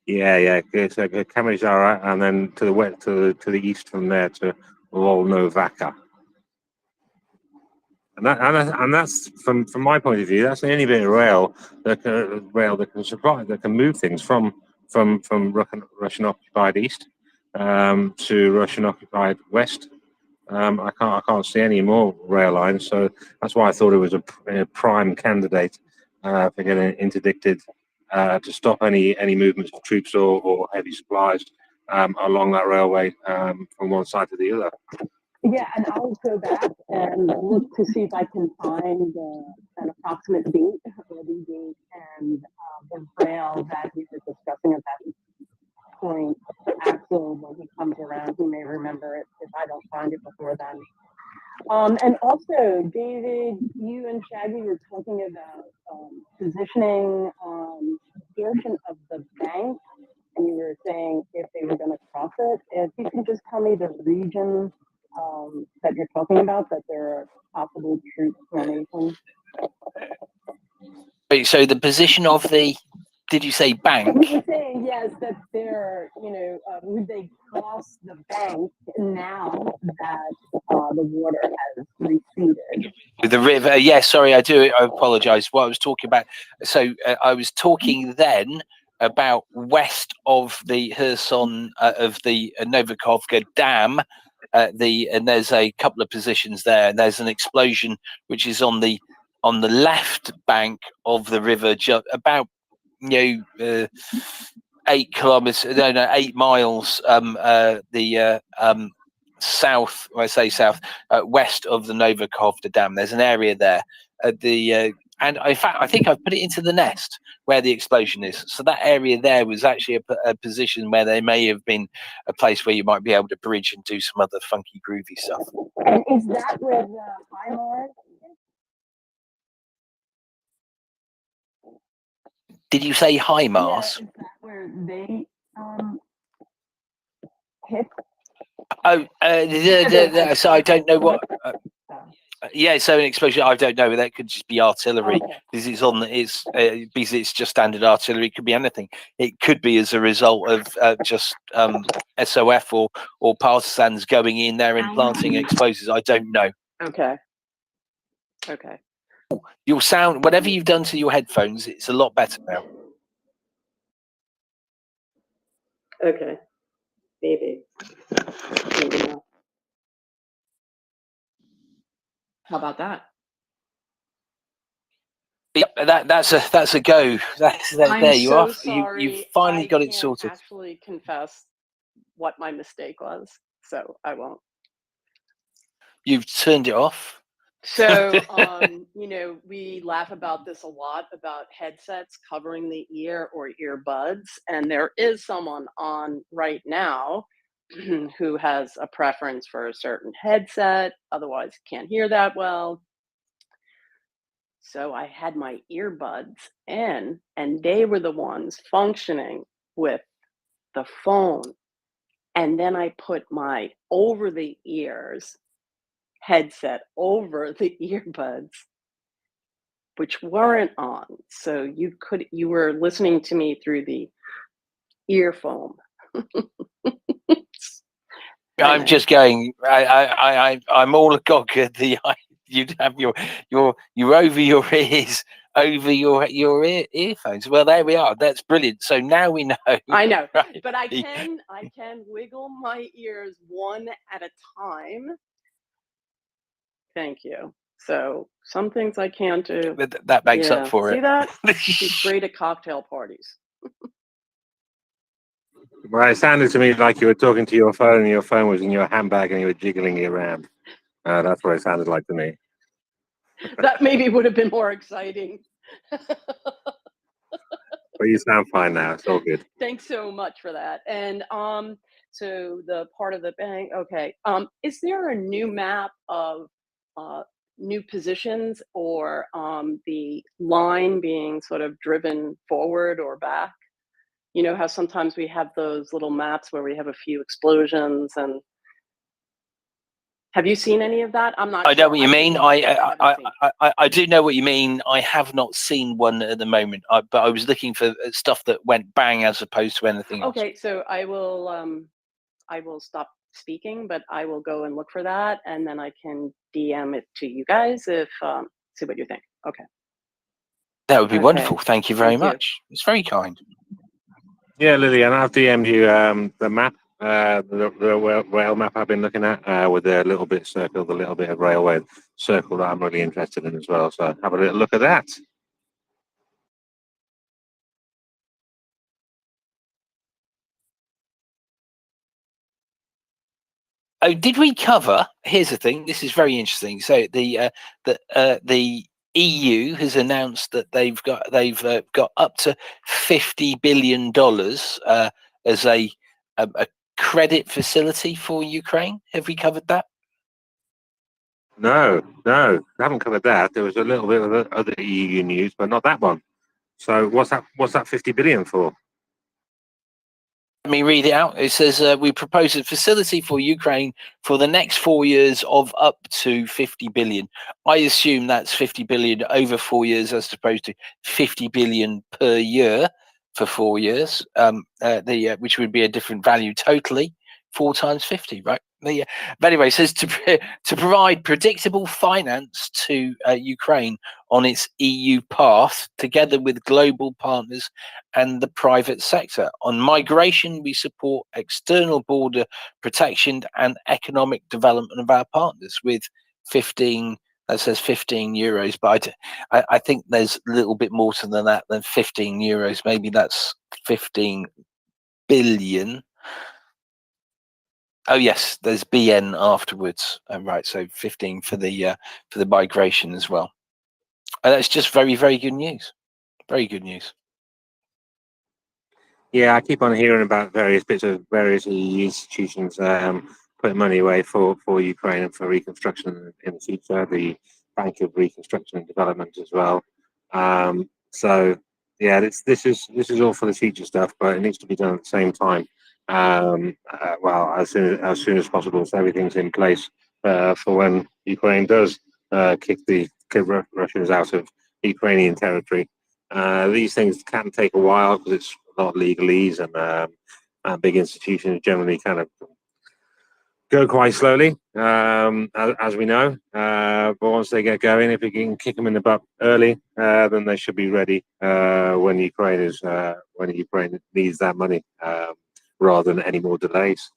Yeah. It's Kamishzara, and then to the west, to the east from there to Volnovaka. And that's from my point of view, that's the only bit of rail that can supply, that can move things from Russian occupied east to Russian occupied west, I can't see any more rail lines, so that's why I thought it was a prime candidate for getting interdicted to stop any movements of troops or heavy supplies along that railway from one side to the other. Yeah, and I'll go back and look to see if I can find an approximate date, early date, and the rail that we were discussing at that point. Axel, when he comes around, he may remember it if I don't find it before then. And also, David, you and Shaggy were talking about positioning portion of the bank, and you were saying if they were going to cross it. If you can just tell me the region that you're talking about, that there are possible troop formations. Wait, so the position of the, did you say bank? You were saying, yes, that they're, would they cross the bank now that the water has receded? The river, yeah, sorry, I apologize. What I was talking about, so I was talking then about west of the Kherson, of the Novakovka Dam, and there's a couple of positions there, and there's an explosion which is on the left bank of the river, about 8 kilometers, 8 miles, south, when I say south, west of the Novakovka Dam. There's an area there. And in fact, I think I've put it into the nest where the explosion is. So that area there was actually a position where there may have been a place where you might be able to bridge and do some other funky, groovy stuff. And is that where the HIMARS? Did you say HIMARS? Yeah, is that where they hit? Oh, so I don't know what. Yeah, so an explosion. I don't know. That could just be artillery because it's on. Because it's just standard artillery. It could be anything. It could be as a result of just SOF or partisans going in there and planting explosives. I don't know. Okay. Okay. Your sound, whatever you've done to your headphones, it's a lot better now. Okay. Maybe. Maybe not. How about that? Yep, that's a go. I'm There you so are. sorry. You've finally I got it can't sorted. actually confess what my mistake was, so I won't. You've turned it off. So, we laugh about this a lot about headsets covering the ear or earbuds, and there is someone on right now who has a preference for a certain headset, otherwise can't hear that well. So I had my earbuds in, and they were the ones functioning with the phone. And then I put my over the ears headset over the earbuds, which weren't on. So you were listening to me through the earphone. I'm just going. I'm all agog at the. You'd have your over your ears, over your earphones. Well, there we are. That's brilliant. So now we know. I know, Right. but I can wiggle my ears one at a time. Thank you. So some things I can't do. That makes up for See it. that? She's great at cocktail parties. Well, it sounded to me like you were talking to your phone and your phone was in your handbag and you were jiggling it around. That's what it sounded like to me. That maybe would have been more exciting. But you sound fine now. It's all good. Thanks so much for that. And so the part of the bank, okay. Is there a new map of new positions or the line being sort of driven forward or back? You know how sometimes we have those little maps where we have a few explosions, and have you seen any of that? I'm not I sure. know what you mean. I do know what you mean. I have not seen one at the moment, but I was looking for stuff that went bang as opposed to anything else. Okay, so I will stop speaking, but I will go and look for that, and then I can DM it to you guys if see what you think. Okay. That would be Okay. wonderful. Thank you very Thank you. much. It's very kind. Yeah, Lily, and I've DM'd you the map the rail map I've been looking at with the little bit circled, the little bit of railway circle that I'm really interested in as well. So have a little look at that. Oh, did we cover? Here's the thing. This is very interesting. So the EU has announced that they've got up to $50 billion as a credit facility for Ukraine. Have we covered that? No, I haven't covered that. There was a little bit of other EU news, but not that one. So what's that 50 billion for? Let me read it out. It says we propose a facility for Ukraine for the next 4 years of up to 50 billion. I assume that's 50 billion over 4 years as opposed to 50 billion per year for 4 years. Which would be a different value totally. 4 times 50, right? But anyway, it says to provide predictable finance to Ukraine on its EU path, together with global partners and the private sector. On migration, we support external border protection and economic development of our partners with 15. That says 15 euros, but I think there's a little bit more to that than 15 euros. Maybe that's 15 billion. Oh yes, there's BN afterwards. Right, so 15 for the migration as well. That's just very, very good news. Very good news. Yeah, I keep on hearing about various bits of various EU institutions putting money away for Ukraine and for reconstruction in the future. The Bank of Reconstruction and Development as well. So yeah, this is all for the future stuff, but it needs to be done at the same time. Well, as soon as possible, so everything's in place for when Ukraine does kick Russians out of Ukrainian territory. These things can take a while because it's a lot of legalese, and big institutions generally kind of go quite slowly, as we know. But once they get going, if we can kick them in the butt early, then they should be ready when Ukraine needs that money, rather than any more delays.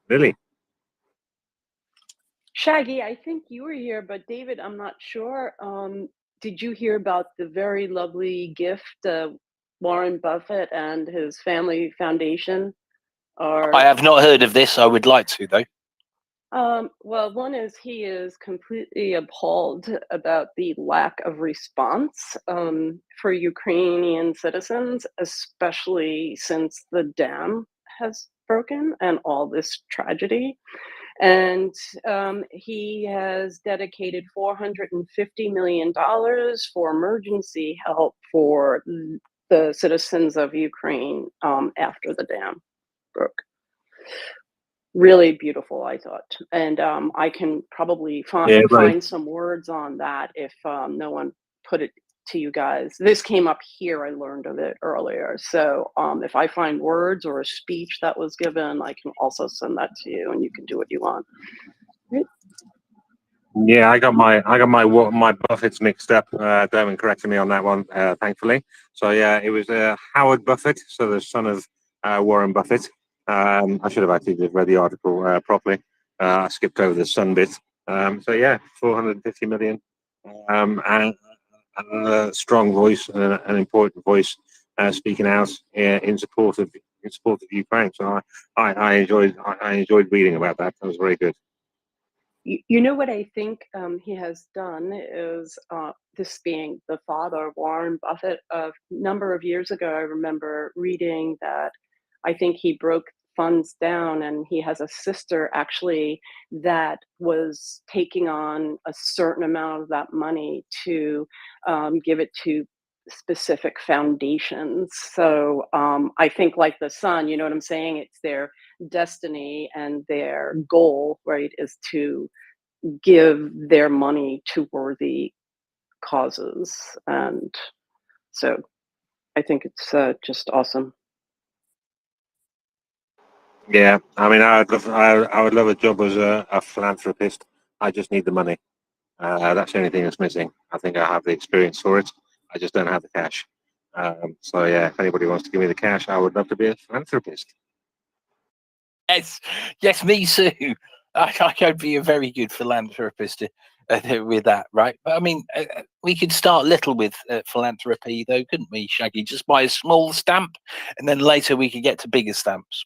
Really. Shaggy, I think you were here, but David, I'm not sure. Did you hear about the very lovely gift Warren Buffett and his family foundation are? I have not heard of this. I would like to, though. Well, one is he is completely appalled about the lack of response for Ukrainian citizens, especially since the dam has broken and all this tragedy. And he has dedicated $450 million for emergency help for the citizens of Ukraine after the dam broke. Really beautiful, I thought. And I can probably find some words on that if no one put it to you guys. This came up here, I learned of it earlier. So if I find words or a speech that was given, I can also send that to you and you can do what you want. Right? Yeah, I got my Buffets mixed up. Devin corrected me on that one, thankfully. So yeah, it was Howard Buffett, so the son of Warren Buffett. I should have actually read the article properly. I skipped over the son bit. So yeah, 450 million, and a strong voice and an important voice speaking out in support of Ukraine. So I enjoyed reading about that. That was very good. You know what I think he has done is this being the father of Warren Buffett. A number of years ago, I remember reading that I think he broke funds down and he has a sister actually that was taking on a certain amount of that money to give it to specific foundations. So I think like the son, you know what I'm saying? It's their destiny and their goal, right, is to give their money to worthy causes. And so I think it's just awesome. Yeah, I mean, I would love a job as a philanthropist. I just need the money. That's the only thing that's missing. I think I have the experience for it. I just don't have the cash. So yeah, if anybody wants to give me the cash, I would love to be a philanthropist. Yes, me too. I could be a very good philanthropist with that, right? But I mean, we could start little with philanthropy, though, couldn't we, Shaggy? Just buy a small stamp, and then later we could get to bigger stamps.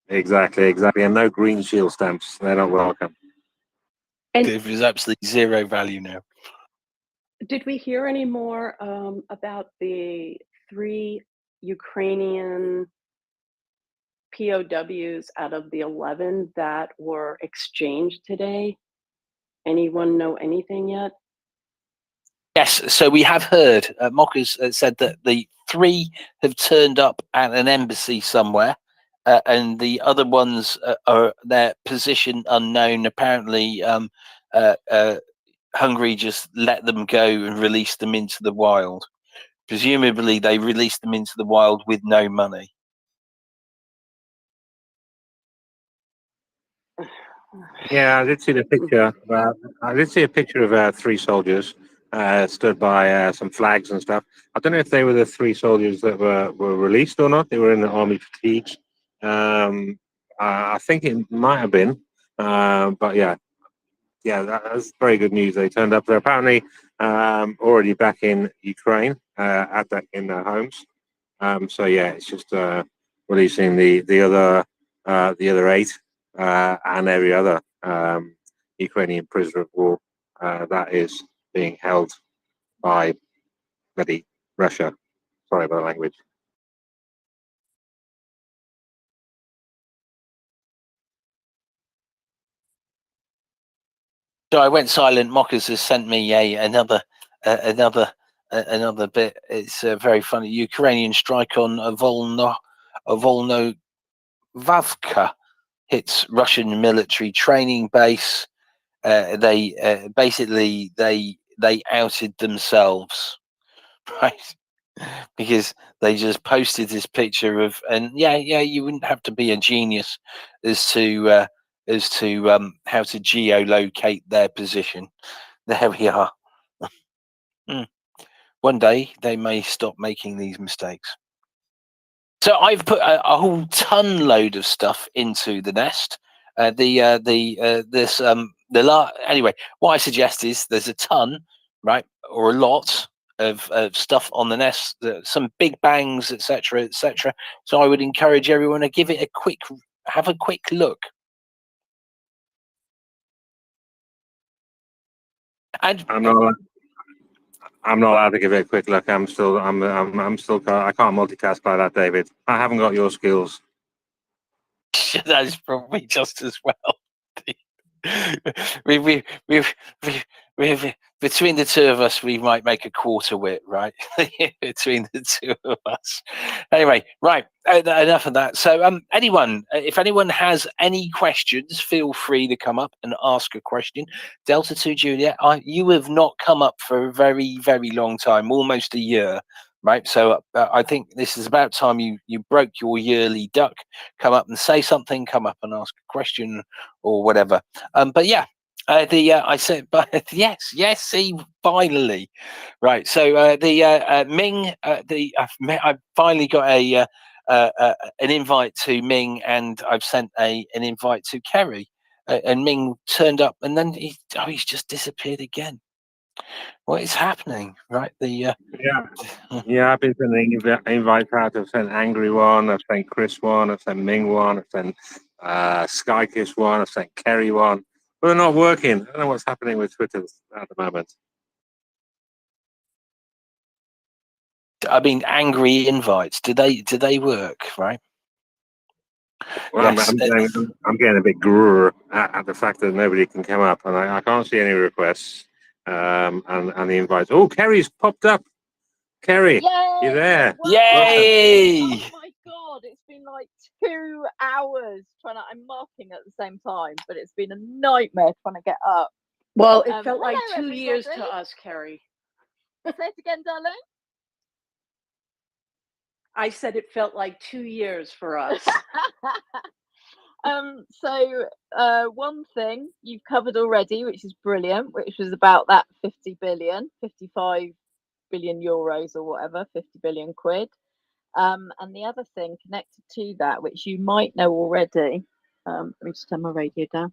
Exactly. And no green shield stamps. They're not welcome. There's absolutely zero value now. Did we hear any more about the 3 Ukrainian POWs out of the 11 that were exchanged today? Anyone know anything yet? Yes, so we have heard. Mockers said that the 3 have turned up at an embassy somewhere, and the other ones are their position unknown. Apparently, Hungary just let them go and released them into the wild. Presumably, they released them into the wild with no money. Yeah, I did see the picture. I did see a picture of 3 soldiers stood by some flags and stuff. I don't know if they were the 3 soldiers that were released or not. They were in the army fatigues. I think it might have been, but yeah, that's very good news. They turned up. They're apparently already back in Ukraine in their homes. So yeah, it's just releasing the other 8 and every other Ukrainian prisoner of war that is being held by bloody Russia. Sorry about the language. So I went silent. Mockers has sent me another bit. It's very funny. Ukrainian strike on Volnovavka hits Russian military training base. They basically they outed themselves, right? Because they just posted this picture of, and you wouldn't have to be a genius as to how to geolocate their position. There we are. One day they may stop making these mistakes. So I've put a whole ton load of stuff into the nest. Anyway, what I suggest is there's a ton, right, or a lot of stuff on the nest, some big bangs, etc., etc. So I would encourage everyone to give it have a quick look. And I'm not allowed to give it a quick look. I can't multitask like that, David. I haven't got your skills. That is probably just as well. we between the two of us, we might make a quarter wit, right? Between the two of us. Anyway, right. Enough of that. So, if anyone has any questions, feel free to come up and ask a question. Delta 2 Juliet, you have not come up for a very, very long time, almost a year. Right, so I think this is about time you broke your yearly duck. Come up and say something. Come up and ask a question or whatever. But yeah, I said, but yes, see, finally, right. So Ming, I finally got an invite to Ming, and I've sent an invite to Kerry, and Ming turned up, and then he's just disappeared again. What is happening, right? Yeah, I've been sending invites out. I've sent Angry one, I've sent Chris one, I've sent Ming one, I've sent Skykiss one, I've sent Kerry one. But they're not working. I don't know what's happening with Twitter at the moment. I mean, angry invites. Do they work, right? Well, Yes. I'm getting a bit grrr at the fact that nobody can come up, and I can't see any requests. And the invites. Oh, Kerry's popped up. Kerry, you there? Yay! Oh my god, it's been like 2 hours I'm marking at the same time, but it's been a nightmare trying to get up. Well, it felt like hello, 2 years everybody. to us, Kerry. Say it again, darling. I said it felt like 2 years for us. One thing you've covered already, which is brilliant, which was about that 55 billion euros or whatever, 50 billion quid. And the other thing connected to that, which you might know already, let me just turn my radio down,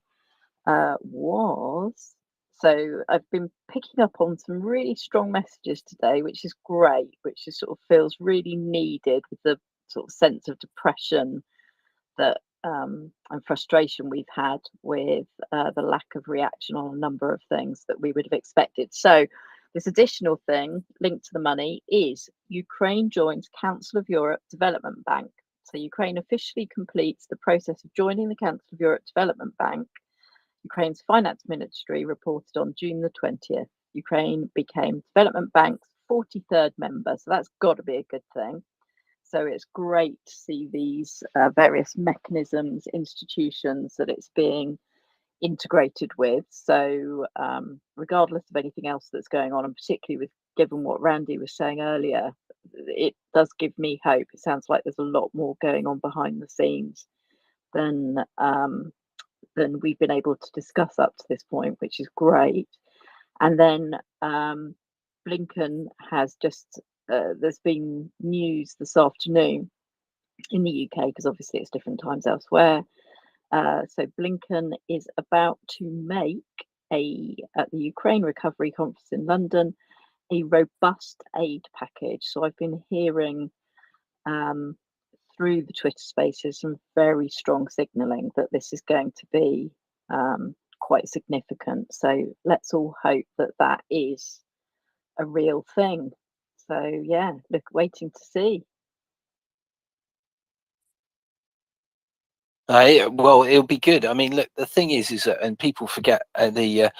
was, so I've been picking up on some really strong messages today, which is great, which is sort of feels really needed with the sort of sense of depression that and frustration we've had with the lack of reaction on a number of things that we would have expected. So this additional thing linked to the money is Ukraine joins Council of Europe Development Bank. So Ukraine officially completes the process of joining the Council of Europe Development Bank. Ukraine's finance ministry reported on June the 20th. Ukraine became Development Bank's 43rd member, so that's got to be a good thing. So it's great to see these various mechanisms, institutions that it's being integrated with. So regardless of anything else that's going on, and particularly with given what Randy was saying earlier, it does give me hope. It sounds like there's a lot more going on behind the scenes than we've been able to discuss up to this point, which is great. And then Blinken has just there's been news this afternoon in the UK, because obviously it's different times elsewhere. So Blinken is about to make at the Ukraine Recovery Conference in London, a robust aid package. So I've been hearing through the Twitter spaces some very strong signalling that this is going to be quite significant. So let's all hope that that is a real thing. So yeah, waiting to see. Well, it'll be good. I mean, look, the thing is that, and people forget the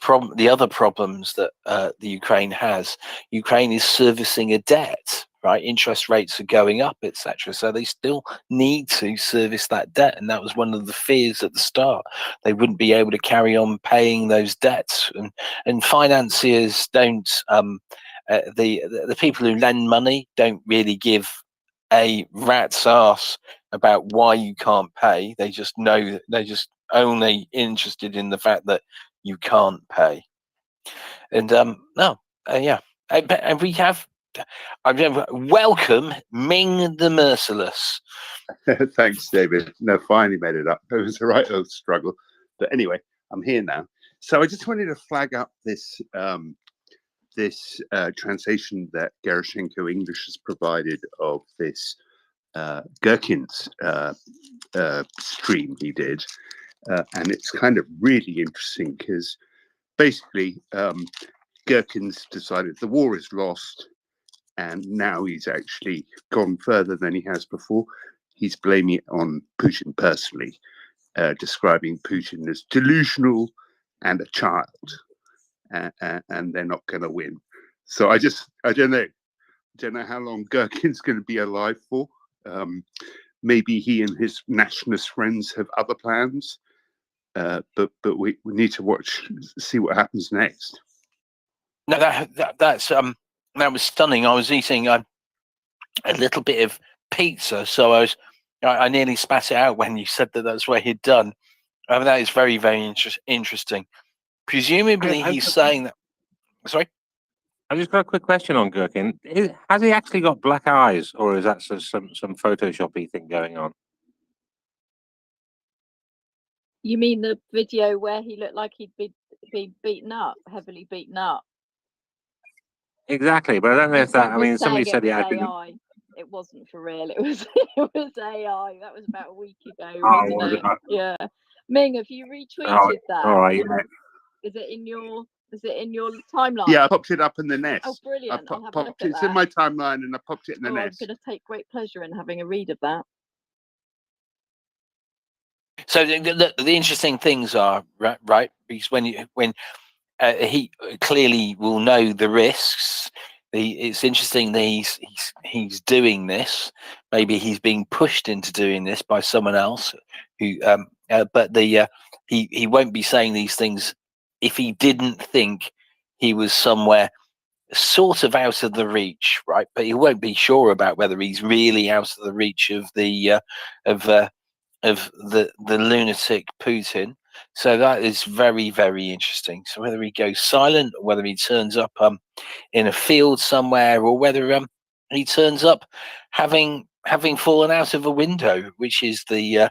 problem, the other problems that the Ukraine has. Ukraine is servicing a debt, right? Interest rates are going up, etc. So they still need to service that debt, and that was one of the fears at the start. They wouldn't be able to carry on paying those debts, and financiers don't. The people who lend money don't really give a rat's ass about why you can't pay. They just know that they're just only interested in the fact that you can't pay. And and we have welcome Ming the Merciless. Thanks, David. No, finally made it up. It was a right old struggle, but anyway, I'm here now. So I just wanted to flag up this translation that Gerashenko English has provided of this Gherkin's stream he did, and it's kind of really interesting because basically Gherkin's decided the war is lost, and now he's actually gone further than he has before. He's blaming it on Putin personally, describing Putin as delusional and a child, and they're not going to win. So I don't know how long Gherkin's going to be alive for. Maybe he and his nationalist friends have other plans, but we need to see what happens next. No, that was stunning. I was eating a little bit of pizza, so I nearly spat it out when you said that that's what he'd done. I mean, that is very, very interesting. Presumably, he's saying that. Sorry, I've just got a quick question on Gherkin. Has he actually got black eyes, or is that some Photoshop-y thing going on? You mean the video where he looked like he'd been beaten up, heavily beaten up? Exactly, but I don't know if that. I mean, somebody said he had been. AI. It wasn't for real. It was AI. That was about a week ago, Oh, wasn't was it? it? Yeah. Ming, have you retweeted Oh, that? all right, yeah. Is it in your timeline? Yeah, I popped it up in the nest. Oh, brilliant! I'll have a look at It's that. in my timeline, and I popped it in the I'm nest. going to take great pleasure in having a read of that. so the interesting things are right because when he clearly will know the risks. It's interesting that he's doing this. Maybe he's being pushed into doing this by someone else. But he won't be saying these things if he didn't think he was somewhere sort of out of the reach, right? But he won't be sure about whether he's really out of the reach of the lunatic Putin. So that is very, very interesting. So whether he goes silent, or whether he turns up in a field somewhere, or whether he turns up having fallen out of a window, which is the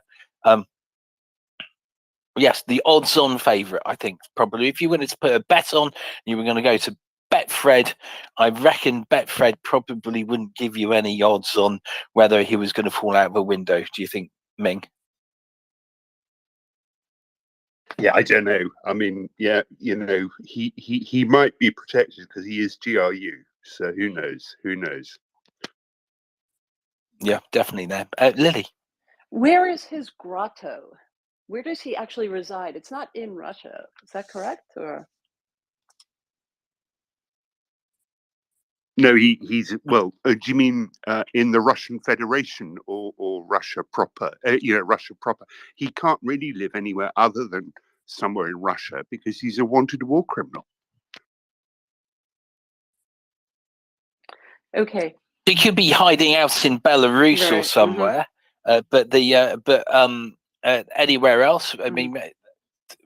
yes, the odds-on favourite. I think probably if you wanted to put a bet on, you were going to go to Betfred. I reckon Betfred probably wouldn't give you any odds on whether he was going to fall out of a window. Do you think, Ming? Yeah, I don't know. I mean, yeah, you know, he might be protected because he is GRU. So who knows? Who knows? Yeah, definitely there. Lily. Where is his grotto? Where does he actually reside? It's not in Russia. Is that correct? Or No, he's well. Do you mean in the Russian Federation or Russia proper? You know, Russia proper. He can't really live anywhere other than somewhere in Russia because he's a wanted war criminal. okay. He could be hiding out in Belarus or Right. somewhere, but anywhere else. I mean,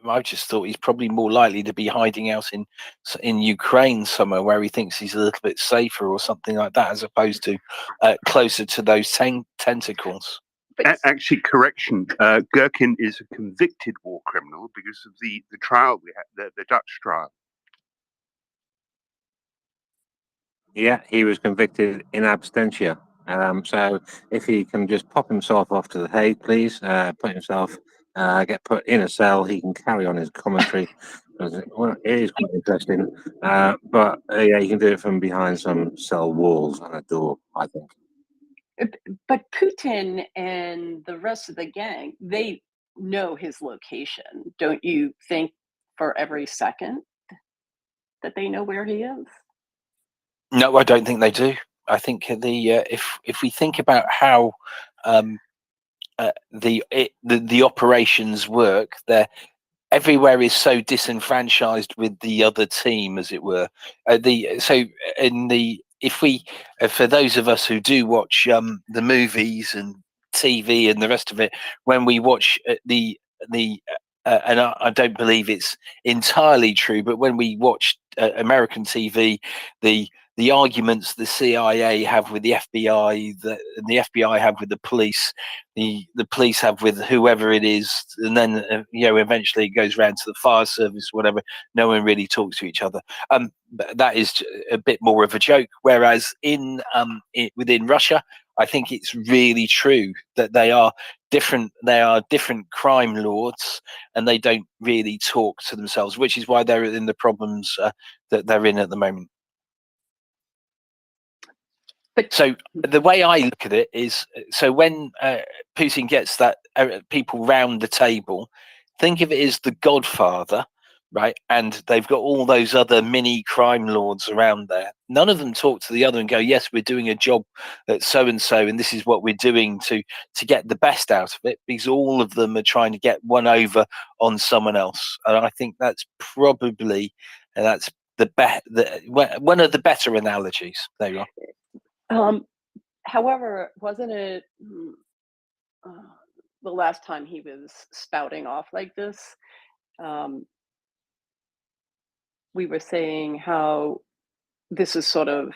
I just thought he's probably more likely to be hiding out in Ukraine somewhere where he thinks he's a little bit safer or something like that, as opposed to closer to those tentacles. Actually, correction. Gherkin is a convicted war criminal because of the trial we had, the Dutch trial. Yeah, he was convicted in absentia. So if he can just pop himself off to the Hague, please, put himself, get put in a cell, he can carry on his commentary. Well, it is quite interesting. But yeah, you can do it from behind some cell walls and a door, I think. But Putin and the rest of the gang, they know his location. Don't you think for every second that they know where he is? No, I don't think they do. I think if we think about how the operations work, everywhere is so disenfranchised with the other team, as it were. For those of us who do watch the movies and TV and the rest of it, when we watch and I don't believe it's entirely true, but when we watch American TV, the arguments the CIA have with the FBI, the FBI have with the police, the police have with whoever it is, and then eventually it goes around to the fire service, whatever. No one really talks to each other. That is a bit more of a joke. Whereas within Russia, I think it's really true that they are different. They are different crime lords, and they don't really talk to themselves, which is why they're in the problems that they're in at the moment. So the way I look at it is, so when Putin gets that people round the table, think of it as the Godfather, right? And they've got all those other mini crime lords around there. None of them talk to the other and go, yes, we're doing a job at so-and-so, and this is what we're doing to get the best out of it, because all of them are trying to get one over on someone else. And I think that's probably, that's one of the better analogies. There you are. However, wasn't it the last time he was spouting off like this? We were saying how this is sort of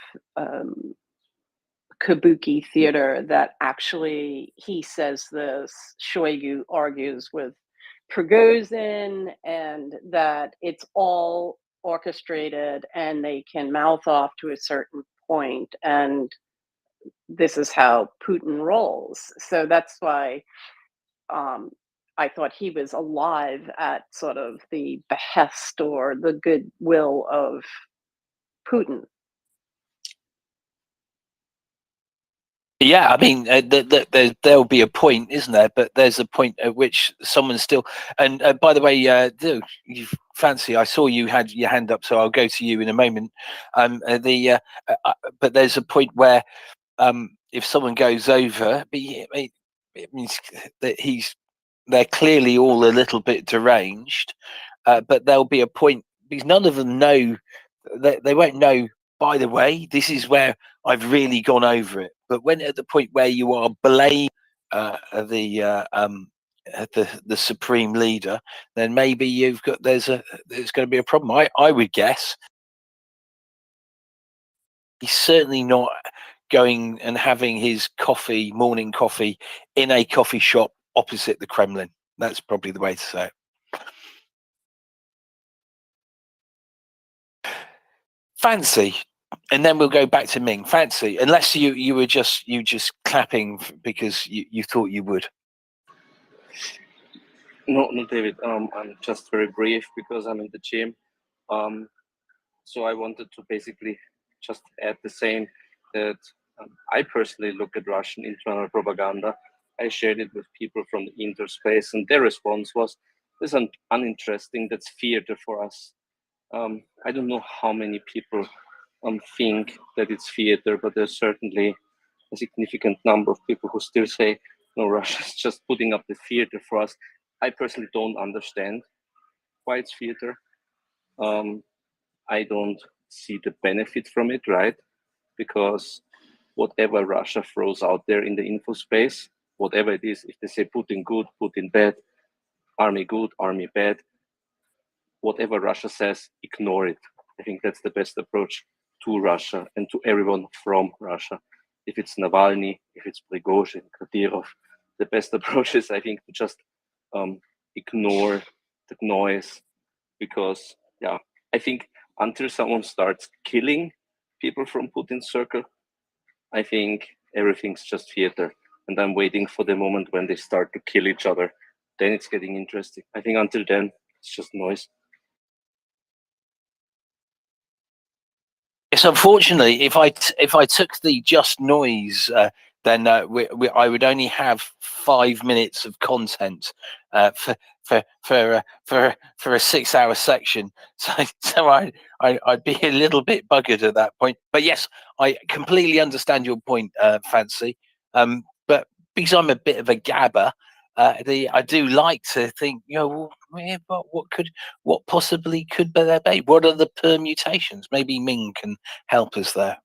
kabuki theater, that actually he says this, Shoigu argues with Prigozhin, and that it's all orchestrated and they can mouth off to a certain point, and this is how Putin rolls. So that's why I thought he was alive at sort of the behest or the goodwill of Putin. Yeah, I mean, there'll be a point, isn't there? But there's a point at which someone's still. And by the way, Fancy, I saw you had your hand up, so I'll go to you in a moment. But there's a point where if someone goes over, it means that they're clearly all a little bit deranged. But there'll be a point because none of them know. They won't know. By the way, this is where I've really gone over it. But when at the point where you are below the supreme leader, then maybe there's going to be a problem. I would guess he's certainly not going and having his coffee, morning coffee, in a coffee shop opposite the Kremlin. That's probably the way to say it. Fancy, and then we'll go back to Ming. Fancy, unless you were just clapping because you thought you would. No, David. I'm just very brief because I'm in the gym. So I wanted to basically just add the same, that I personally look at Russian internal propaganda. I shared it with people from the interspace, and their response was, "This is uninteresting. That's theater for us." I don't know how many people think that it's theater, but there's certainly a significant number of people who still say, "No, Russia's just putting up the theater for us." I personally don't understand why it's theater. I don't see the benefit from it, right? Because whatever Russia throws out there in the info space, whatever it is, if they say Putin good, Putin bad, army good, army bad, whatever Russia says, ignore it. I think that's the best approach to Russia and to everyone from Russia. If it's Navalny, if it's Prigozhin, Kadyrov, the best approach is, I think, to just ignore the noise, because, yeah, I think until someone starts killing people from Putin's circle, I think everything's just theater. And I'm waiting for the moment when they start to kill each other. Then it's getting interesting. I think until then, it's just noise. Yes, unfortunately, if I took the just noise, then I would only have 5 minutes of content for a 6-hour section. So I'd be a little bit buggered at that point. But yes, I completely understand your point, Fancy. But because I'm a bit of a gabber, I do like to think, well, yeah, but what possibly could there be? What are the permutations? Maybe Ming can help us there.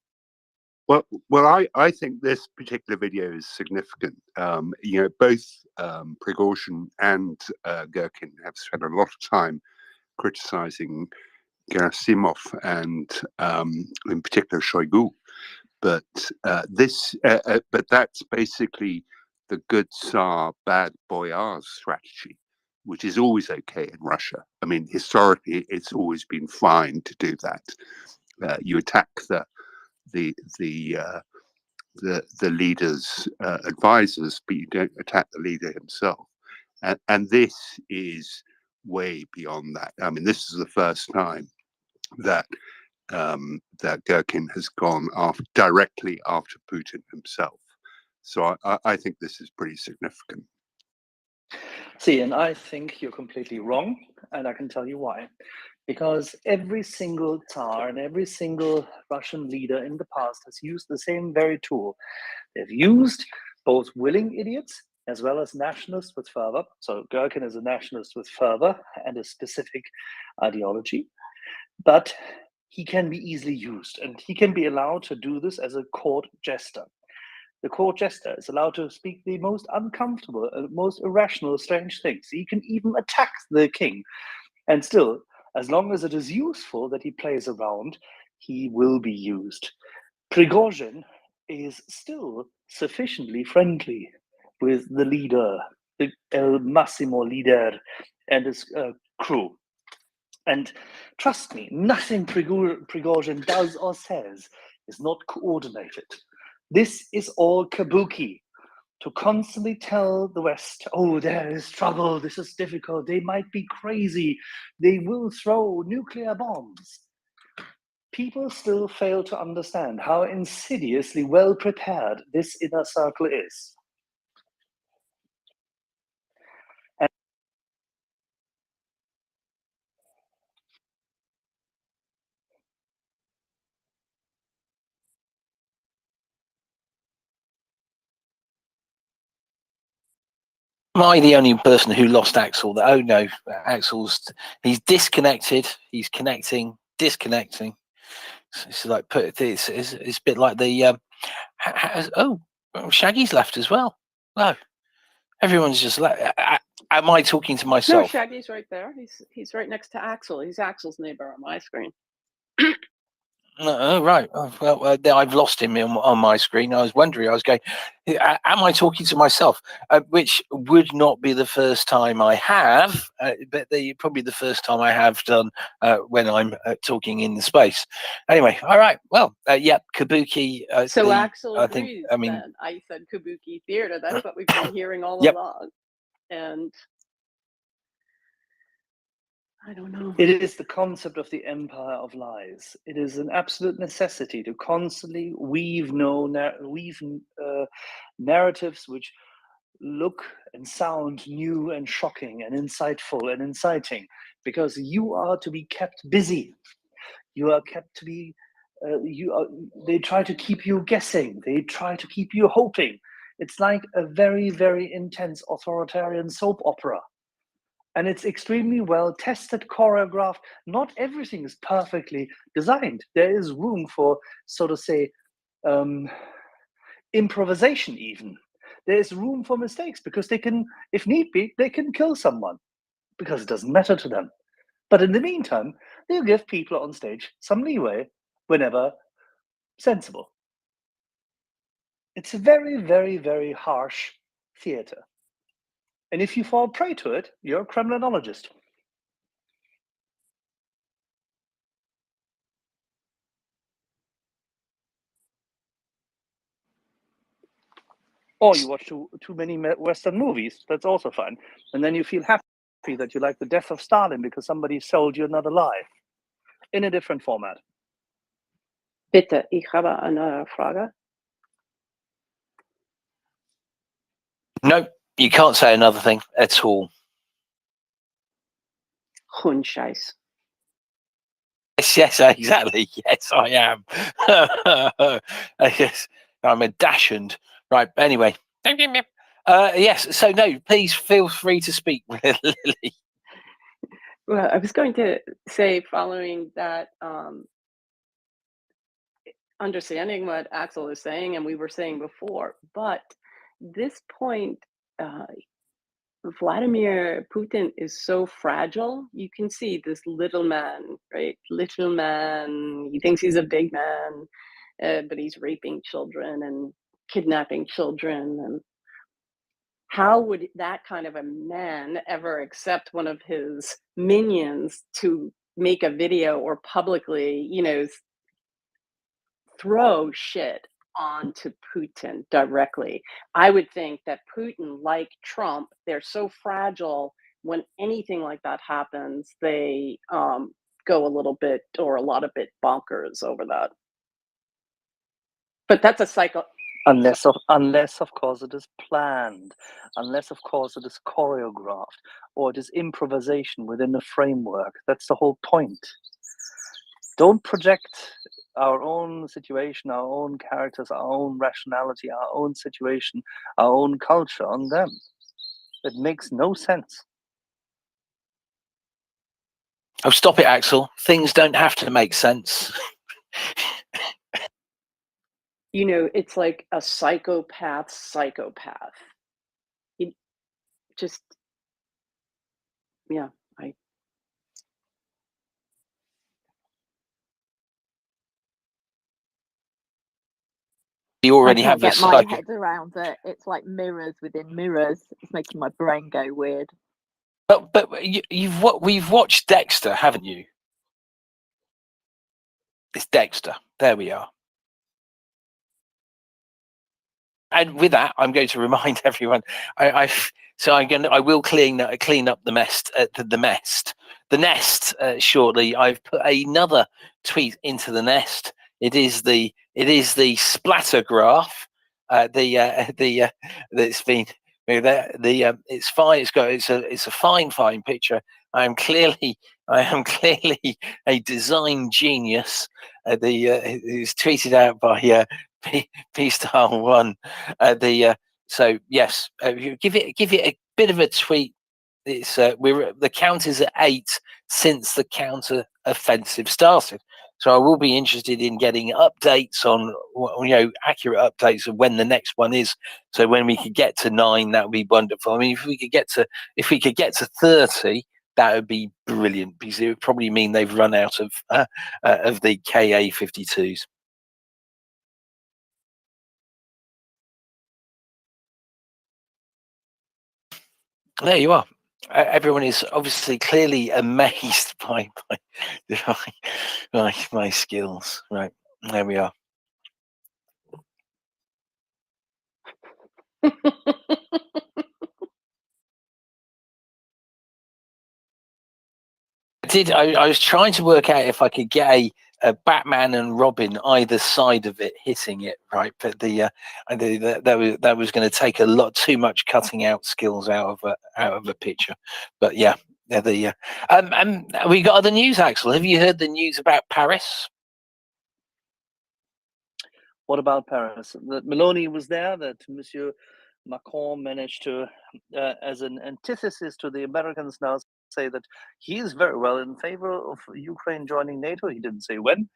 Well, I think this particular video is significant. Both Prigozhin and Gherkin have spent a lot of time criticizing Gerasimov and, in particular, Shoigu. But that's basically the good Tsar, bad Boyar strategy, which is always okay in Russia. I mean, historically, it's always been fine to do that. You attack the leader's advisors, but you don't attack the leader himself. And this is way beyond that. I mean, this is the first time that that Gherkin has gone directly after Putin himself. So I think this is pretty significant. See, and I think you're completely wrong, and I can tell you why. Because every single Tsar and every single Russian leader in the past has used the same very tool. They've used both willing idiots as well as nationalists with fervor. So Gherkin is a nationalist with fervor and a specific ideology, but he can be easily used, and he can be allowed to do this as a court jester. The court jester is allowed to speak the most uncomfortable, most irrational, strange things. He can even attack the king. And still, as long as it is useful that he plays around, he will be used. Prigozhin is still sufficiently friendly with the leader, the El Massimo leader, and his crew. And trust me, nothing Prigozhin does or says is not coordinated. This is all kabuki, to constantly tell the West, oh, there is trouble, this is difficult, they might be crazy, they will throw nuclear bombs. People still fail to understand how insidiously well prepared this inner circle is. Am I the only person who lost Axel? Oh no, he's disconnected. He's connecting, disconnecting. It's like it's a bit like the Shaggy's left as well. No, everyone's just left. Am I talking to No, myself? Shaggy's right there. He's right next to Axel. He's Axel's neighbor on my screen. Oh, right. Oh, well, I've lost him on my screen. I was wondering, I was going, am I talking to myself? Which would not be the first time I have, but probably the first time I have done when I'm talking in the space. Anyway, all right. Well, yeah, Kabuki. So Axel I think, agrees. I mean, Then I said Kabuki theater. That's what we've been hearing all Yep. along, and I don't know. It is the concept of the empire of lies. It is an absolute necessity to constantly weave narratives which look and sound new and shocking and insightful and inciting, because you are to be kept busy. You are kept to be. They try to keep you guessing. They try to keep you hoping. It's like a very, very intense authoritarian soap opera. And it's extremely well tested, choreographed. Not everything is perfectly designed. There is room for, so to say, improvisation even. There is room for mistakes, because they can, if need be, they can kill someone because it doesn't matter to them. But in the meantime, they'll give people on stage some leeway whenever sensible. It's a very, very, very harsh theater. And if you fall prey to it, you're a criminologist. Or you watch too many Western movies. That's also fine. And then you feel happy that you like the death of Stalin because somebody sold you another lie in a different format. Bitte, ich habe eine Frage. no, you can't say another thing at all. Hundscheiß. Yes, exactly. Yes, I am. Yes, I'm a dachshund. Right. Anyway, yes. So no, please feel free to speak, Lily. Well, I was going to say, following that, understanding what Axel is saying and we were saying before, but this point, Vladimir Putin is so fragile. You can see this little man, right? Little man. He thinks he's a big man, but he's raping children and kidnapping children. And how would that kind of a man ever accept one of his minions to make a video or publicly, throw shit onto Putin directly? I would think that Putin, like Trump, they're so fragile. When anything like that happens, they go a little bit or a lot of bit bonkers over that. But that's a cycle. Unless of course it is planned, unless of course it is choreographed, or it is improvisation within a framework. That's the whole point. Don't project our own situation, our own characters, our own rationality, our own situation, our own culture on them. It makes no sense. Oh, stop it, Axel. Things don't have to make sense. It's like a psychopath. It just, yeah, You I already can't have a get my psycho. head around it. It's like mirrors within mirrors. It's making my brain go weird. But we've watched Dexter, haven't you? It's Dexter. There we are. And with that, I'm going to remind everyone. I will clean up the nest shortly. I've put another tweet into the nest. It is the splatter graph. That's been it's fine. It's a fine picture. I am clearly a design genius. It's tweeted out by P-Star 1. So yes, give it a bit of a tweet. It's the count is at 8 since the counter offensive started. So I will be interested in getting updates on accurate updates of when the next one is. So when we could get to 9, that would be wonderful. I mean, if we could get to 30, that would be brilliant, because it would probably mean they've run out of the KA-52s. There you are. Everyone is obviously clearly amazed by my skills. Right, there we are. I was trying to work out if I could get a Batman and Robin either side of it hitting it, right? But that was going to take a lot too much cutting out skills out of a picture. But yeah, we got other news, Axel. Have you heard the news about Paris? What about Paris? That Meloni was there, that Monsieur Macron managed to, as an antithesis to the Americans, now say that he is very well in favor of Ukraine joining NATO. He didn't say when,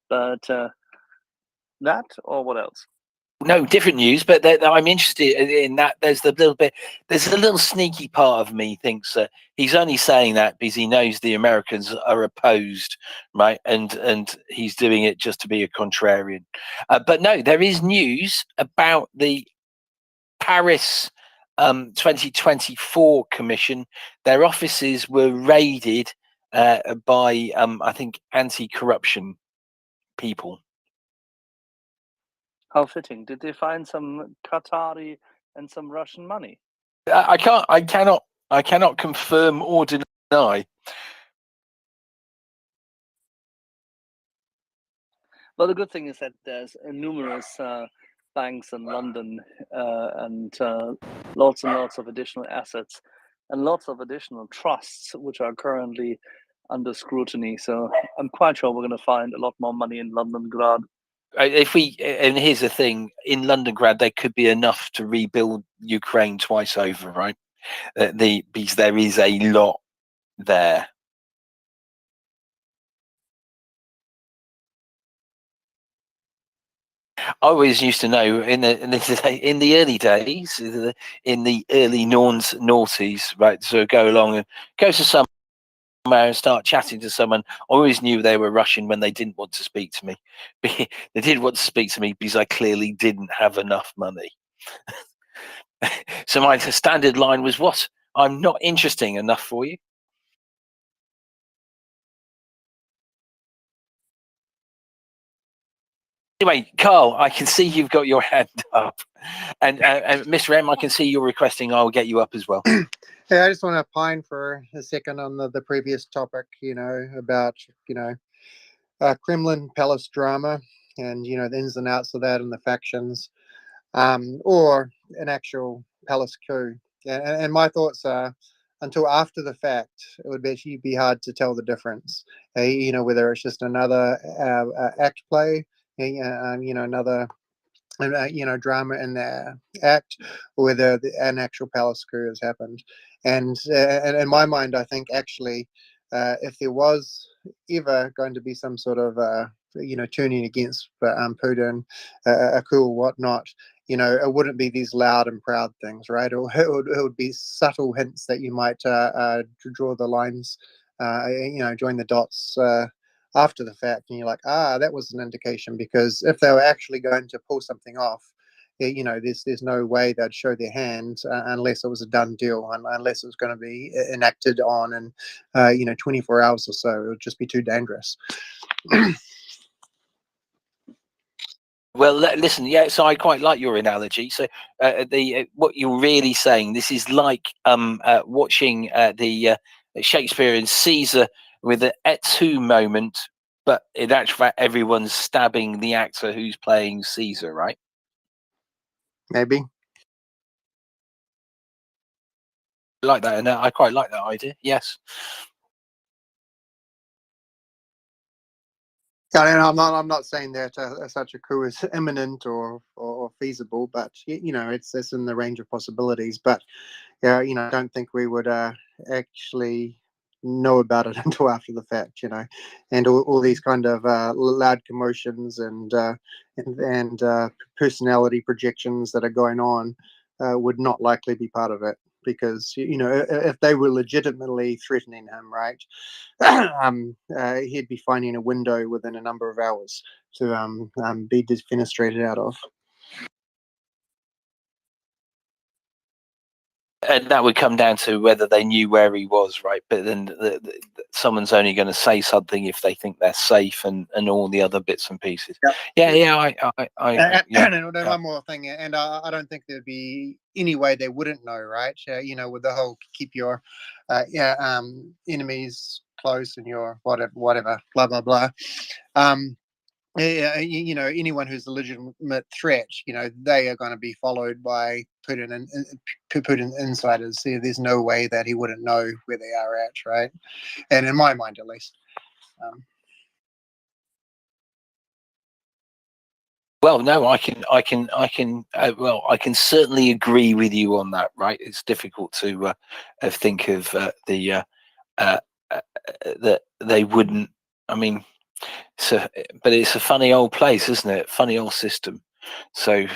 but that or what else? No, different news, but I'm interested in that. There's a little sneaky part of me thinks that he's only saying that because he knows the Americans are opposed, right? And he's doing it just to be a contrarian. But no, there is news about the Paris 2024 Commission. Their offices were raided by, I think, anti-corruption people. How fitting. Did they find some Qatari and some Russian money? I cannot confirm or deny. Well, the good thing is that there's numerous banks in London and lots and lots of additional assets and lots of additional trusts which are currently under scrutiny. So I'm quite sure we're going to find a lot more money in Londongrad. And here's the thing, in Londongrad there could be enough to rebuild Ukraine twice over, right? Because there is a lot there. I always used to know in the early days, in the early noughties, right? So go along and go to somewhere and start chatting to someone. I always knew they were Russian when they didn't want to speak to me. They didn't want to speak to me because I clearly didn't have enough money. So my standard line was, "What? I'm not interesting enough for you." Anyway, Carl, I can see you've got your hand up, and Mr. M, I can see you're requesting I'll get you up as well. Hey, I just want to opine for a second on the previous topic, about, Kremlin Palace drama and, the ins and outs of that and the factions, or an actual palace coup. And my thoughts are, until after the fact, it would actually be hard to tell the difference, whether it's just another act play, another drama in the act, or whether an actual palace coup has happened. And in my mind, I think actually, if there was ever going to be some sort of turning against Putin, a coup or whatnot, it wouldn't be these loud and proud things, right? It would be subtle hints that you might draw the lines, join the dots after the fact, and you're like, that was an indication. Because if they were actually going to pull something off, there's no way they'd show their hand unless it was a done deal, unless it was going to be enacted on in 24 hours or so. It would just be too dangerous. Well, listen, yeah. So I quite like your analogy. So what you're really saying, this is like watching the Shakespearean Caesar with an et tu moment, but in actual fact, everyone's stabbing the actor who's playing Caesar, right? Maybe. I like that, and I quite like that idea. Yes. I'm not saying that such a coup is imminent or feasible, but it's in the range of possibilities. But I don't think we would actually know about it until after the fact, and all these kind of loud commotions and personality projections that are going on would not likely be part of it. because if they were legitimately threatening him, right, he'd be finding a window within a number of hours to be defenestrated out of. And that would come down to whether they knew where he was, right? But then someone's only going to say something if they think they're safe, and all the other bits and pieces. Yep. Yeah. One more thing, and I don't think there'd be any way they wouldn't know, right? With the whole keep your enemies close and your whatever, blah blah blah. Anyone who's a legitimate threat, they are going to be followed by Putin insiders. There's no way that he wouldn't know where they are at, right? And in my mind, at least. Well, no, I can certainly agree with you on that, right? It's difficult to think of that they wouldn't. I mean, but it's a funny old place, isn't it? Funny old system. So,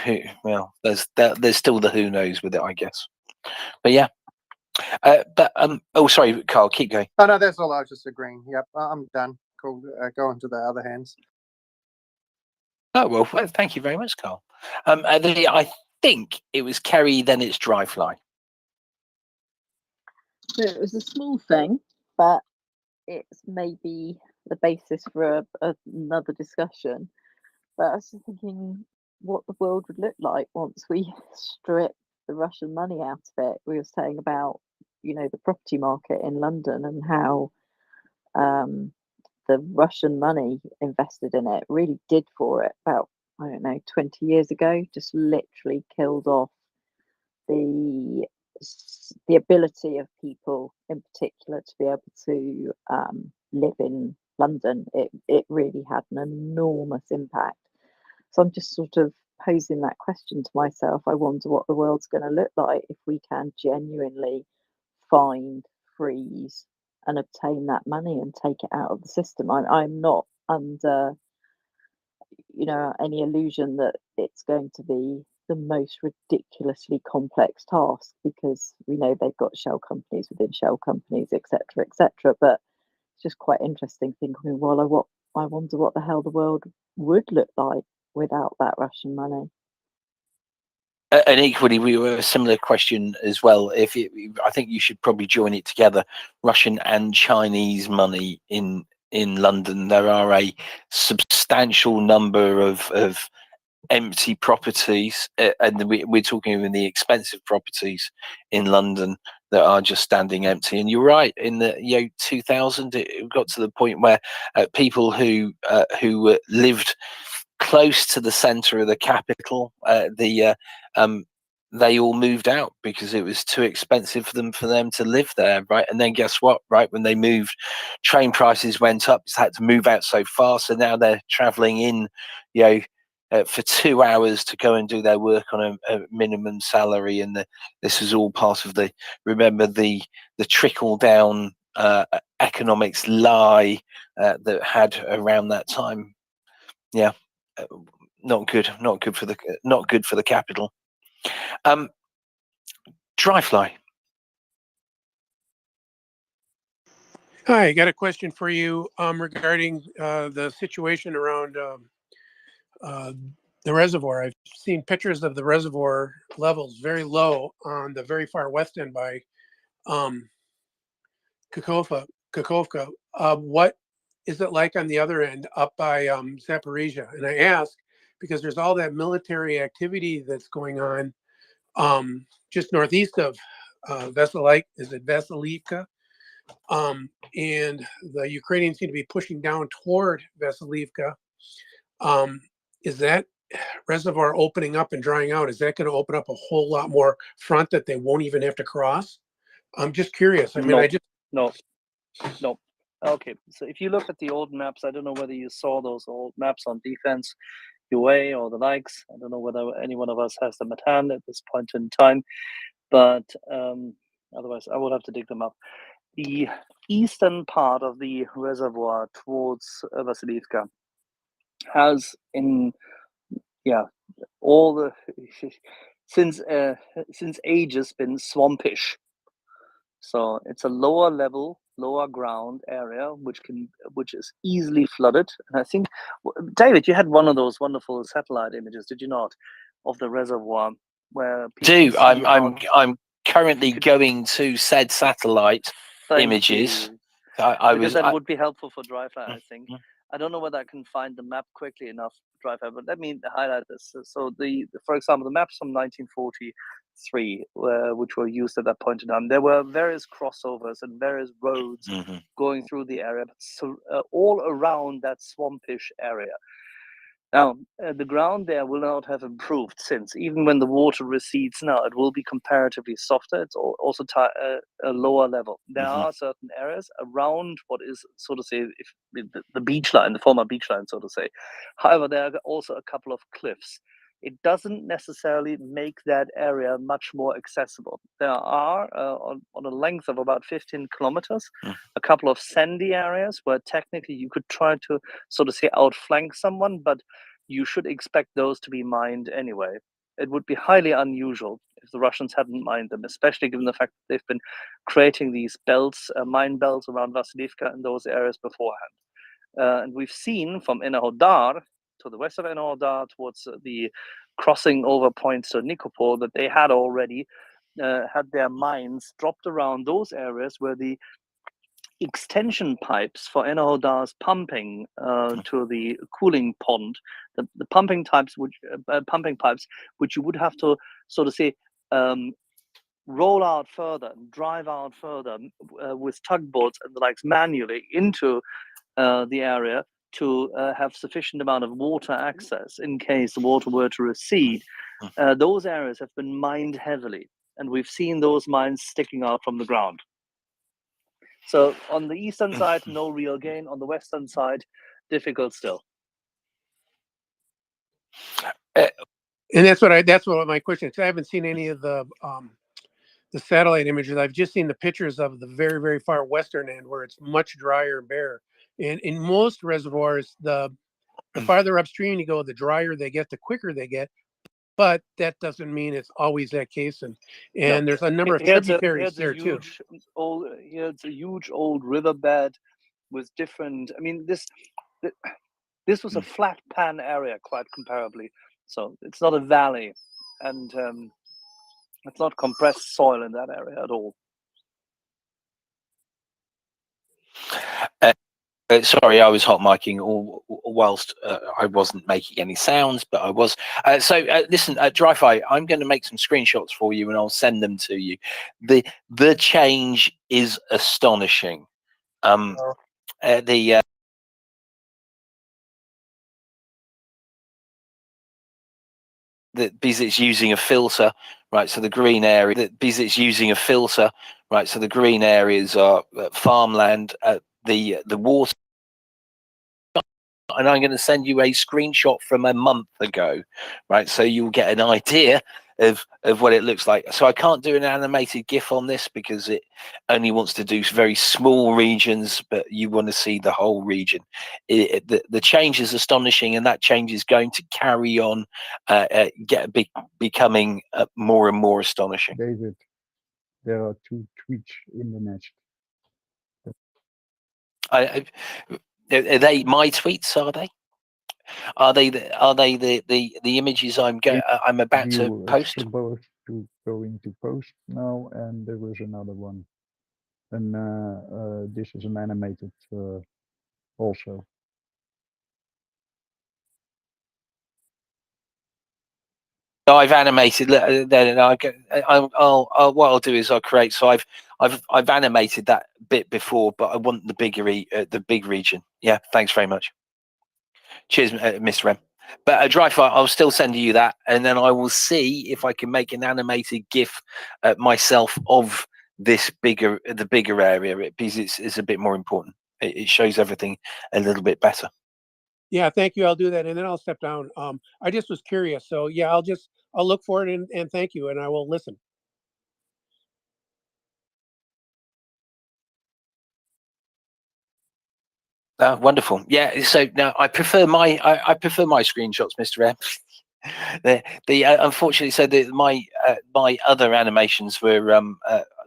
there's still the who knows with it, I guess. But yeah. Sorry, Carl, keep going. Oh no, that's all. I was just agreeing. Yep, I'm done. Cool. Go on to the other hands. Oh well, thank you very much, Carl. I think it was Kerry. Then it's Dryfly. So it was a small thing, but it's maybe the basis for another discussion. But I was just thinking what the world would look like once we strip the Russian money out of it. We were saying about, the property market in London and how the Russian money invested in it really did for it about, 20 years ago, just literally killed off the ability of people in particular to be able to live in London. It really had an enormous impact. So I'm just sort of posing that question to myself. I wonder what the world's going to look like if we can genuinely find, freeze, and obtain that money and take it out of the system. I'm not under any illusion that it's going to be the most ridiculously complex task, because we know they've got shell companies within shell companies, etc., etc. But it's just quite interesting thinking, well, I wonder what the hell the world would look like without that Russian money. And equally, we were a similar question as well. I think you should probably join it together, Russian and Chinese money in London. There are a substantial number of empty properties, and we're talking even the expensive properties in London that are just standing empty. And you're right, in the 2000, it got to the point where people who lived close to the center of the capital, they all moved out because it was too expensive for them to live there, right? And then guess what, right? When they moved, train prices went up. They had to move out so far, so now they're traveling in, for 2 hours to go and do their work on a minimum salary. And this is all part of the trickle down economics lie that had around that time. Yeah, not good for the capital. Dryfly. Hi, I got a question for you regarding the situation around the reservoir. I've seen pictures of the reservoir levels very low on the very far west end by Kakovka. What is it like on the other end up by Zaporizhia? And I ask because there's all that military activity that's going on just northeast of Vasilivka? And the Ukrainians seem to be pushing down toward Vasilivka. Is that reservoir opening up and drying out? Is that going to open up a whole lot more front that they won't even have to cross? I'm just curious. I mean, No. Okay, so if you look at the old maps, I don't know whether you saw those old maps on Defense UA or the likes. I don't know whether any one of us has them at hand at this point in time, but otherwise I will have to dig them up. The eastern part of the reservoir towards Vasilivka has all the since ages been swampish. So it's a lower level, lower ground area which is easily flooded. And I think, David, you had one of those wonderful satellite images, did you not, of the reservoir where people see I'm currently going to said satellite images. Because that would be helpful for Dryfly, I think. I don't know whether I can find the map quickly enough, Dryfly, but let me highlight this. So for example, the maps from 1943, which were used at that point in time, there were various crossovers and various roads going through the area, so all around that swampish area. Now, the ground there will not have improved since. Even when the water recedes now, it will be comparatively softer. It's also a lower level. There are certain areas around what is, so to say, the beach line, the former beach line, so to say. However, there are also a couple of cliffs. It doesn't necessarily make that area much more accessible. There are, on a length of about 15 kilometers, a couple of sandy areas where technically you could try to, so to say, outflank someone, but you should expect those to be mined anyway. It would be highly unusual if the Russians hadn't mined them, especially given the fact that they've been creating these belts, mine belts around Vasilivka and those areas beforehand. And we've seen from Enerhodar to the west of Enerhodar towards the crossing over points to Nikopol that they had already had their mines dropped around those areas where the extension pipes for Enerhodar's pumping to the cooling pond, the pumping pipes which you would have to sort of say roll out further, drive out further with tugboats and the likes manually into the area to have sufficient amount of water access in case the water were to recede. Those areas have been mined heavily, and we've seen those mines sticking out from the ground. So on the eastern side, no real gain. On the western side, difficult still. And that's what my question is. I haven't seen any of the satellite images. I've just seen the pictures of the very, very far western end where it's much drier and bare. And in most reservoirs, the farther upstream you go, the drier they get, the quicker they get. But that doesn't mean it's always that case. And there's a number of tributaries there too. It's a huge old riverbed with different. I mean, this was a flat pan area, quite comparably. So it's not a valley, and it's not compressed soil in that area at all. Sorry, I was hot micing whilst I wasn't making any sounds, but I was. Listen, Dryfly, I'm going to make some screenshots for you and I'll send them to you. The change is astonishing. Because it's using a filter, right? So the green area, because it's using a filter, right? So the green areas are farmland. The water. And I'm going to send you a screenshot from a month ago, right? So you'll get an idea of what it looks like. So I can't do an animated GIF on this because it only wants to do very small regions, but you want to see the whole region. The change is astonishing, and that change is going to carry on becoming more and more astonishing. David, there are 2 tweets in the nest. Are they my tweets? Are they? Are they the images I'm about to post? Supposed to going to post now, and there was another one, and this is an animated also. I've animated. Then what I'll do is I'll create. So I've animated that bit before, but I want the big region. Yeah, thanks very much. Cheers, Mr. Rem. But Dryfly, I'll still send you that, and then I will see if I can make an animated GIF myself of the bigger area, because it's a bit more important. It shows everything a little bit better. Yeah, thank you. I'll do that, and then I'll step down. I just was curious, so yeah, I'll look for it and thank you, and I will listen. Wonderful. Yeah. So now I prefer my screenshots, Mr. M. Unfortunately, so my other animations were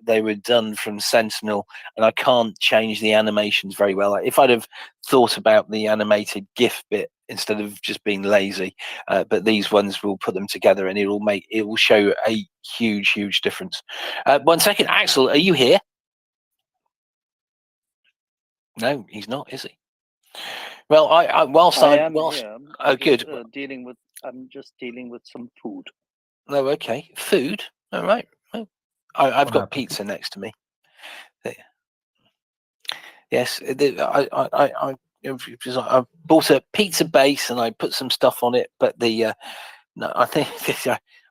they were done from Sentinel, and I can't change the animations very well. If I'd have thought about the animated GIF bit instead of just being lazy, but these ones will put them together, and it will show a huge difference. 1 second, Axel, are you here? No, he's not, is he? Well, whilst I I'm am whilst here. oh, good. I'm just dealing with some food. Oh, okay. Food. All right. Oh, I've Bon got appetit. pizza next to me. Yes, I bought a pizza base and I put some stuff on it, but no, I think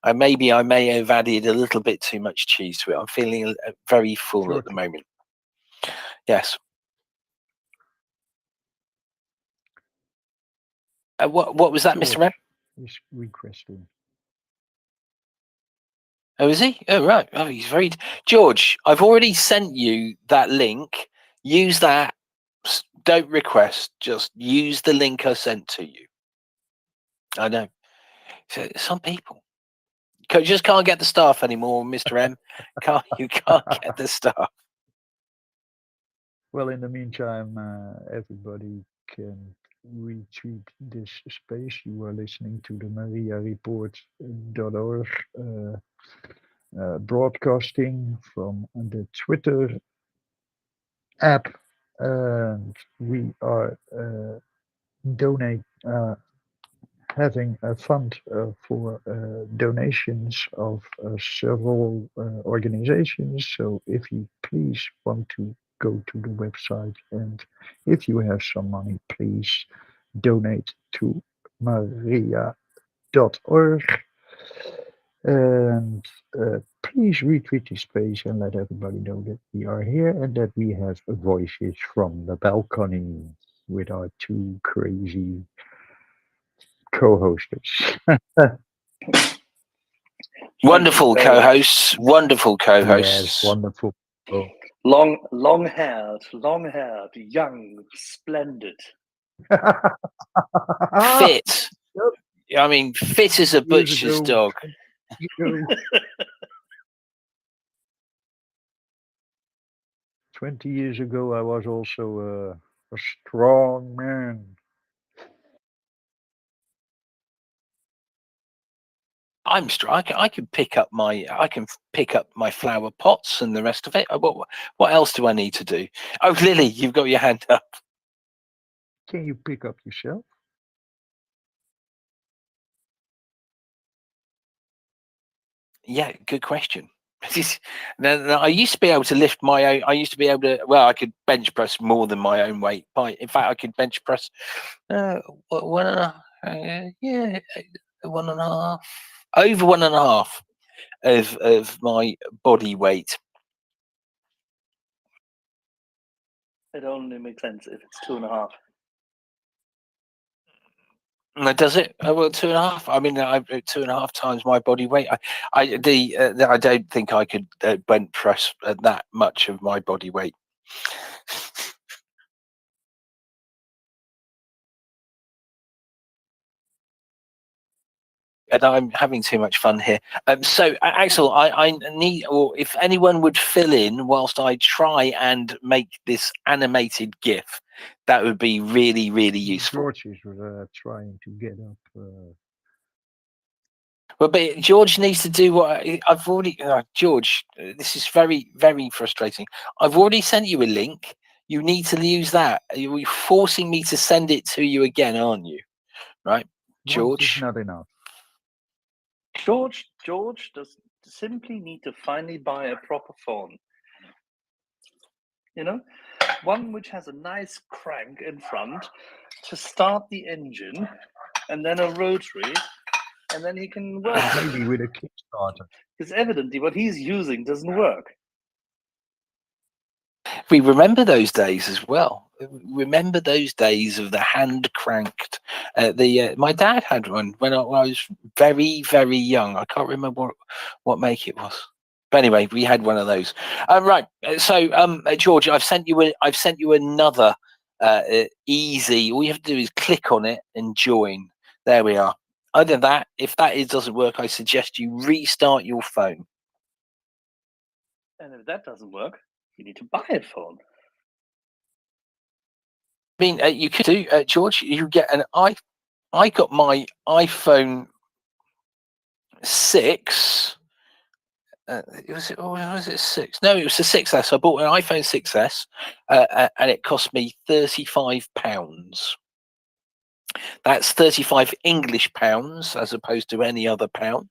I may have added a little bit too much cheese to it. I'm feeling very full at the moment. Yes. What was that, Mr. Reb? He's requesting. Oh, is he? Oh, right. Oh, he's very... George, I've already sent you that link. Use that. Don't request. Just use the link I sent to you. I know. So, some people just can't get the staff anymore, Mr. M. You can't get the staff. Well, in the meantime, everybody can retweet this space. You are listening to the MriyaReport.org broadcasting from the Twitter app, and we are having a fund for donations of several organizations. So if you please want to go to the website, and if you have some money, please donate to MriyaReport.org. And please retweet this page and let everybody know that we are here and that we have voices from the balcony with our two crazy co-hosters. Wonderful co-hosts. Wonderful co-hosts. Yes, wonderful. Oh. Long-haired, young, splendid. Fit. I mean, fit as a butcher's dog. 20 years ago, I was also a strong man. I'm strong. I can pick up my flower pots and the rest of it. What else do I need to do? Oh, Lily, you've got your hand up. Can you pick up yourself? Yeah, good question. Now, I used to be able to lift my own. I used to be able to. Well, I could bench press more than my own weight. In fact, I could bench press 1.5, over 1.5 of my body weight. It only makes sense if it's 2.5. Does it? Well, 2.5. I mean, 2.5 times my body weight. I don't think I could bench press that much of my body weight. And I'm having too much fun here. So, Axel, I need, or if anyone would fill in whilst I try and make this animated GIF, that would be really, really useful. George is trying to get up. Well, but George needs to do what I've already. George, this is very, very frustrating. I've already sent you a link. You need to use that. You're forcing me to send it to you again, aren't you? Right, George? Once is not enough. George does simply need to finally buy a proper phone. You know, one which has a nice crank in front to start the engine, and then a rotary, and then he can work. Maybe with a Kickstarter. Because evidently what he's using doesn't work. We remember those days as well. Remember those days of the hand cranked. My dad had one when I was very, very young. I can't remember what make it was. But anyway, we had one of those. Right. So, George, I've sent you another easy. All you have to do is click on it and join. There we are. Other than that, if that doesn't work, I suggest you restart your phone. And if that doesn't work, you need to buy a phone. I mean, you could do, George. You get an I got my iPhone 6. Was it 6? No, it was the 6S. I bought an iPhone 6S, and it cost me £35. That's 35 English pounds as opposed to any other pound.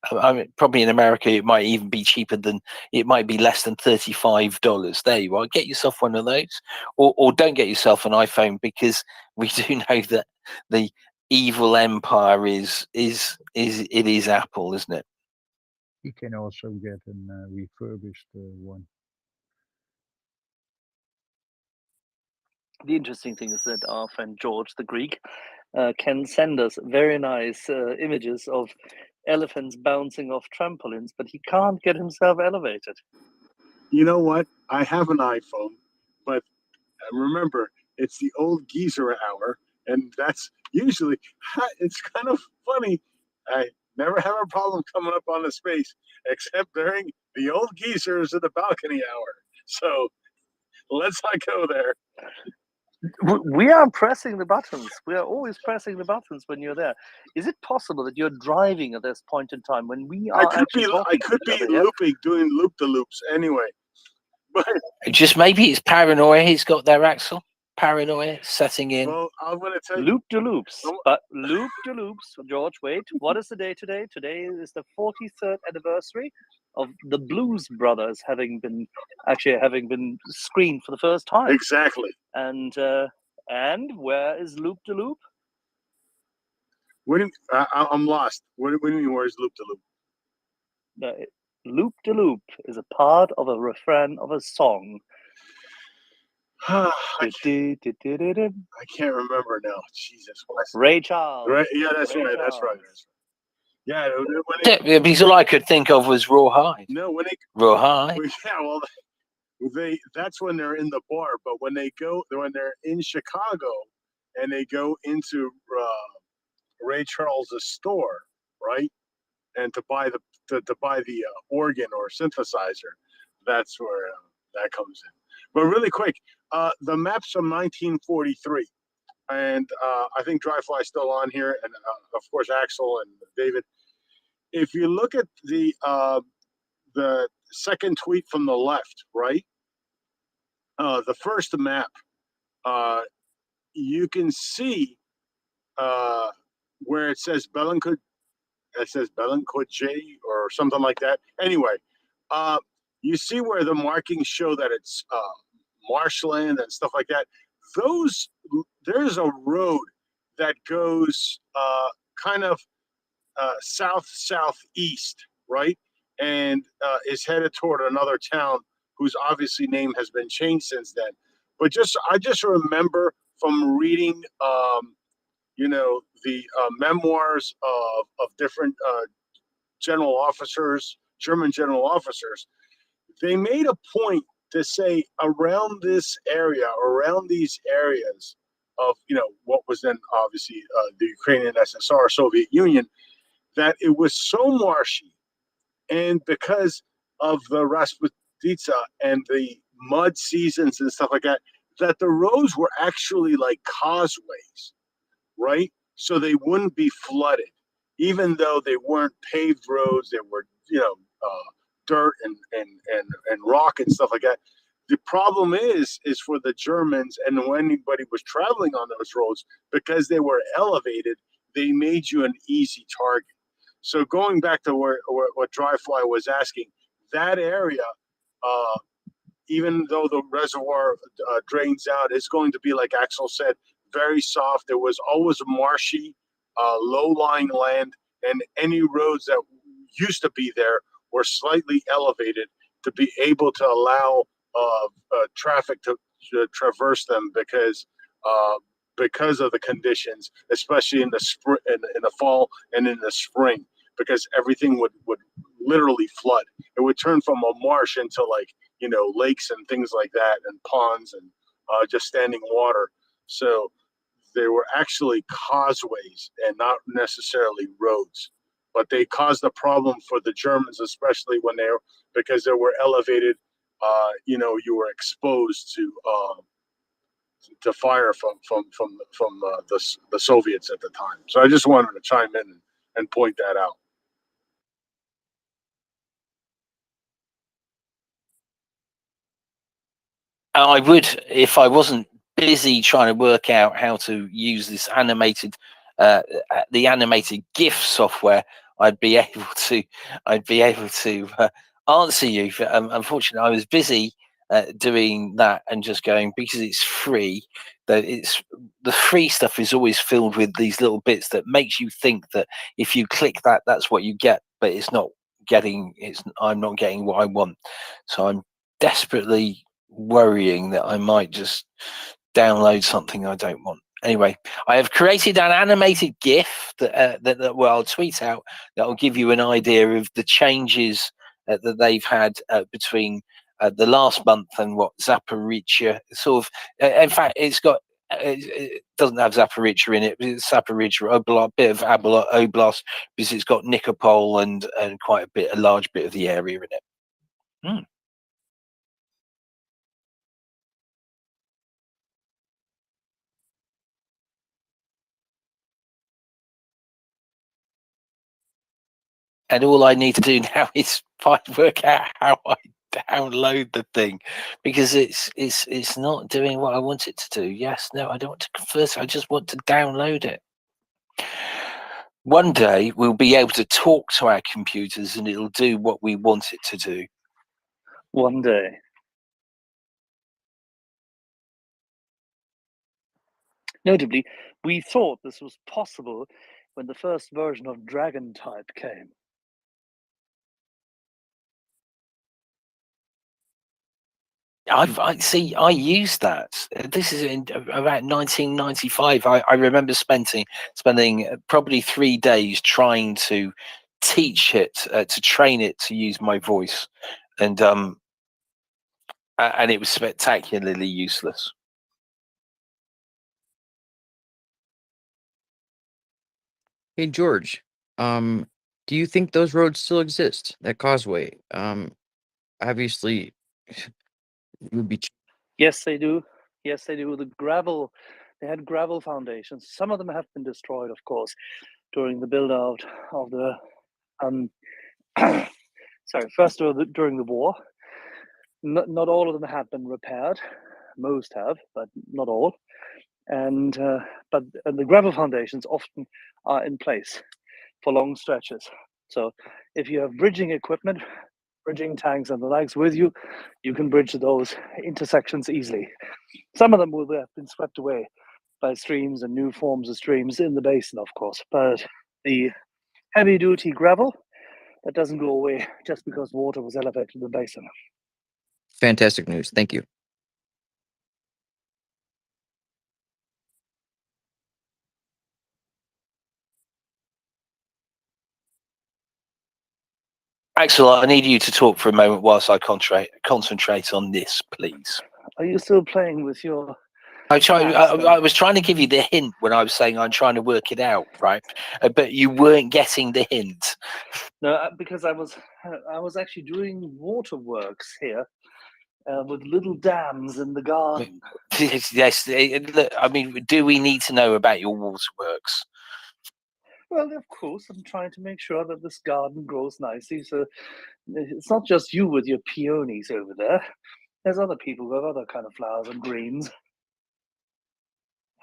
I mean, probably in America it might even be cheaper than, it might be less than $35. There you are. Get yourself one of those, or don't get yourself an iPhone, because we do know that the evil empire is Apple, isn't it? You can also get a refurbished one. The interesting thing is that our friend George, the Greek, can send us very nice images of elephants bouncing off trampolines, but he can't get himself elevated. You know what? I have an iPhone, but remember, it's the old geezer hour, and that's usually, it's kind of funny. I never have a problem coming up on the space, except during the old geezers at the balcony hour. So let's not go there. We are pressing the buttons. We are always pressing the buttons when you're there. Is it possible that you're driving at this point in time when we are actually talking? I could be looping, doing loop-the-loops anyway. But just maybe it's paranoia he's got there, Axel. Paranoia setting in. Well, I'm going to tell you. Loop-de-loops. But loop-de-loops, George, wait. What is the day today? Today is the 43rd anniversary of the Blues Brothers having been screened for the first time. Exactly. And where is Loop-de-loop? I'm lost. What do you mean, where's Loop-de-loop? Loop-de-loop is a part of a refrain of a song. I can't remember now. Jesus Christ. Ray Charles. Right? Yeah, that's right. That's right. Yeah. Because all I could think of was Rawhide. No, when they Rawhide. Yeah, well, that's when they're in the bar. But when they're in Chicago and they go into Ray Charles's store, right, and to buy the organ or synthesizer, that's where that comes in. But really quick, the map's from 1943, and I think Dryfly's still on here, and of course Axel and David. If you look at the second tweet from the left, right, the first map, you can see where it says Belancourt. It says Belancourt or something like that. Anyway, you see where the markings show that it's marshland and stuff like that. There's a road that goes kind of southeast, right, and is headed toward another town whose obviously name has been changed since then. But I just remember from reading, the memoirs of different general officers, German general officers. They made a point to say around this area, around these areas of, what was then obviously the Ukrainian SSR, Soviet Union, that it was so marshy, and because of the Rasputitsa and the mud seasons and stuff like that, that the roads were actually like causeways, right? So they wouldn't be flooded, even though they weren't paved roads. They were, dirt and rock and stuff like that. The problem is for the Germans, and when anybody was traveling on those roads, because they were elevated, they made you an easy target. So going back to what Dryfly was asking, that area, even though the reservoir drains out, it's going to be, like Axel said, very soft. There was always marshy, low-lying land, and any roads that used to be there were slightly elevated to be able to allow traffic to traverse them because of the conditions, especially in the in the fall and in the spring, because everything would literally flood. It would turn from a marsh into lakes and things like that, and ponds and just standing water. So they were actually causeways and not necessarily roads. But they caused a problem for the Germans, especially when because they were elevated. You were exposed to fire from the Soviets at the time. So I just wanted to chime in and point that out. I would, if I wasn't busy trying to work out how to use this animated, the animated GIF software, I'd be able to answer you. Unfortunately, I was busy doing that and just going, because it's free. That the free stuff is always filled with these little bits that makes you think that if you click that, that's what you get, but it's not getting. I'm not getting what I want, so I'm desperately worrying that I might just download something I don't want. Anyway, I have created an animated GIF that I'll tweet out that will give you an idea of the changes that they've had between the last month and what Zaporizhia sort of. In fact, it doesn't have Zaporizhia in it. It's Zaporizhia Oblast, bit of Oblast, because it's got Nikopol and quite a large bit of the area in it. And all I need to do now is work out how I download the thing, because it's not doing what I want it to do. Yes, no, I don't want to convert it. I just want to download it. One day we'll be able to talk to our computers and it'll do what we want it to do. One day. Notably, we thought this was possible when the first version of Dragon Type came. I used that. This is in about 1995. I remember spending probably 3 days trying to teach it, to train it to use my voice, and it was spectacularly useless. Hey George, do you think those roads still exist? That causeway, obviously, it would be. Yes, they do. Yes, they do. They had gravel foundations. Some of them have been destroyed, of course, during the build out of the during the war. Not all of them have been repaired. Most have, but not all. And but the gravel foundations often are in place for long stretches. So if you have bridging equipment, bridging tanks and the likes with you, you can bridge those intersections easily. Some of them will have been swept away by streams and new forms of streams in the basin, of course. But the heavy-duty gravel, that doesn't go away just because water was elevated in the basin. Fantastic news. Thank you. Axel, I need you to talk for a moment whilst I concentrate on this, please. Are you still playing with your... I was trying to give you the hint when I was saying I'm trying to work it out, right? But you weren't getting the hint. No, because I was actually doing waterworks here with little dams in the garden. Yes, I mean, do we need to know about your waterworks? Well, of course, I'm trying to make sure that this garden grows nicely. So it's not just you with your peonies over there. There's other people who have other kind of flowers and greens.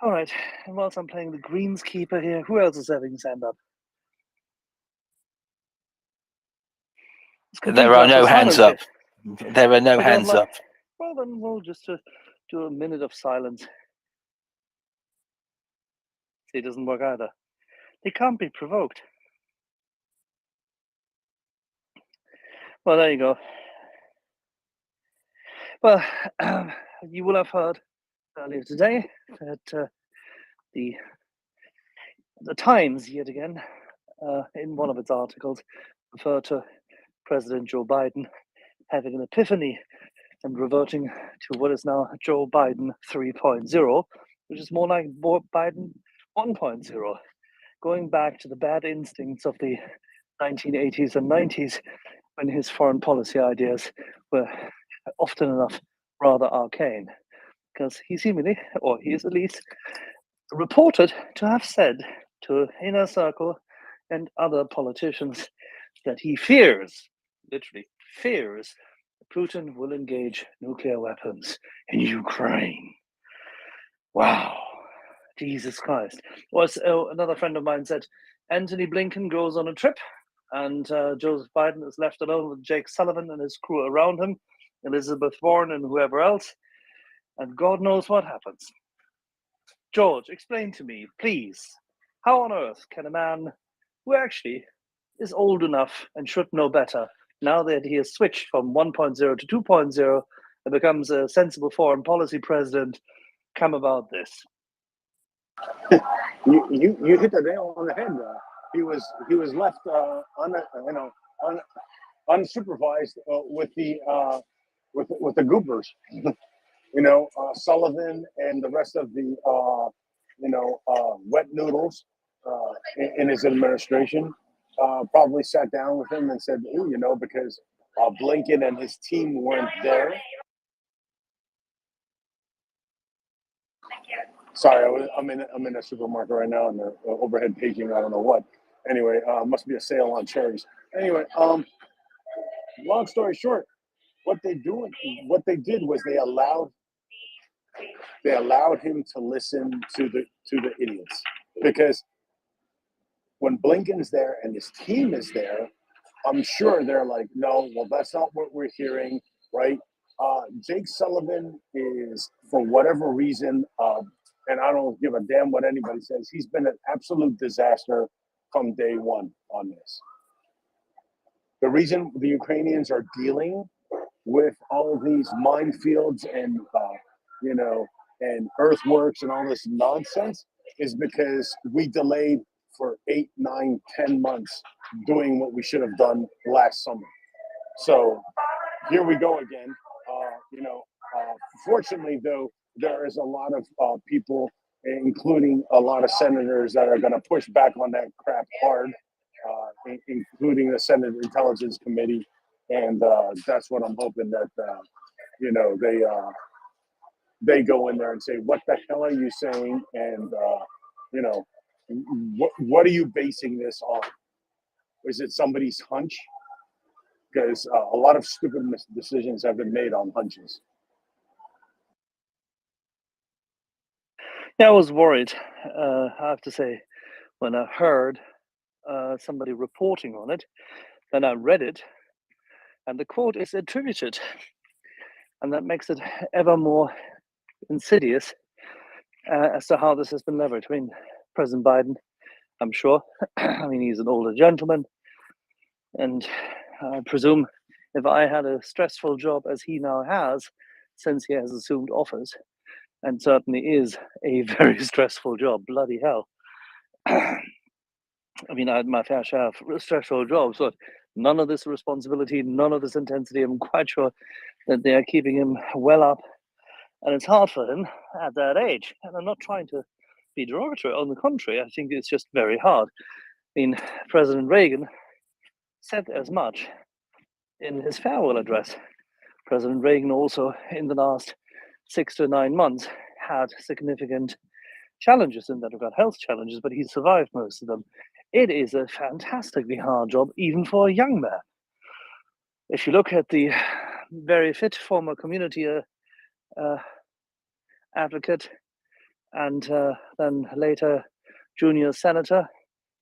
All right, and whilst I'm playing the greenskeeper here, who else is having his hand up? There are no hands up. There are no hands up. Well, then we'll just do a minute of silence. See, it doesn't work either. They can't be provoked. Well, there you go. Well, you will have heard earlier today that the Times, yet again, in one of its articles, referred to President Joe Biden having an epiphany and reverting to what is now Joe Biden 3.0, which is more like Biden 1.0, going back to the bad instincts of the 1980s and 90s when his foreign policy ideas were often enough rather arcane. Because he seemingly, or he is at least reported to have said to Inner Circle and other politicians that he fears, literally fears, Putin will engage nuclear weapons in Ukraine. Wow, Jesus Christ. Was another friend of mine said, Anthony Blinken goes on a trip and Joseph Biden is left alone with Jake Sullivan and his crew around him, Elizabeth Warren and whoever else, and God knows what happens. George, explain to me, please, how on earth can a man who actually is old enough and should know better, now that he has switched from 1.0 to 2.0 and becomes a sensible foreign policy president, come about this? You hit the nail on the head. He was left unsupervised with the goobers. Sullivan and the rest of the wet noodles in his administration probably sat down with him and said, "Ooh, because Blinken and his team weren't there." Sorry, I'm in a supermarket right now, and the overhead paging. I don't know what. Anyway, must be a sale on cherries. Anyway, long story short, what they did was they allowed him to listen to the idiots, because when Blinken's there and his team is there, I'm sure they're like, no, well, that's not what we're hearing, right? Jake Sullivan is, for whatever reason, and I don't give a damn what anybody says, he's been an absolute disaster from day one on this. The reason the Ukrainians are dealing with all of these minefields and and earthworks and all this nonsense is because we delayed for 8, 9, 10 months doing what we should have done last summer. So here we go again. Fortunately, though, there is a lot of people, including a lot of senators, that are going to push back on that crap hard, including the Senate Intelligence Committee. And that's what I'm hoping that, they go in there and say, what the hell are you saying? And, what are you basing this on? Is it somebody's hunch? Because a lot of stupid decisions have been made on hunches. Yeah, I was worried, I have to say, when I heard somebody reporting on it. Then I read it, and the quote is attributed. And that makes it ever more insidious as to how this has been leveraged. I mean, President Biden, I'm sure, he's an older gentleman. And I presume if I had a stressful job as he now has, since he has assumed office, and certainly is a very stressful job, bloody hell. I had my fair share of stressful jobs, but none of this responsibility, none of this intensity. I'm quite sure that they are keeping him well up. And it's hard for him at that age. And I'm not trying to be derogatory. On the contrary, I think it's just very hard. President Reagan said as much in his farewell address. President Reagan also, in the last 6 to 9 months, had significant challenges in that regard, health challenges, but he survived most of them. It is a fantastically hard job, even for a young man. If you look at the very fit former community advocate and then later junior senator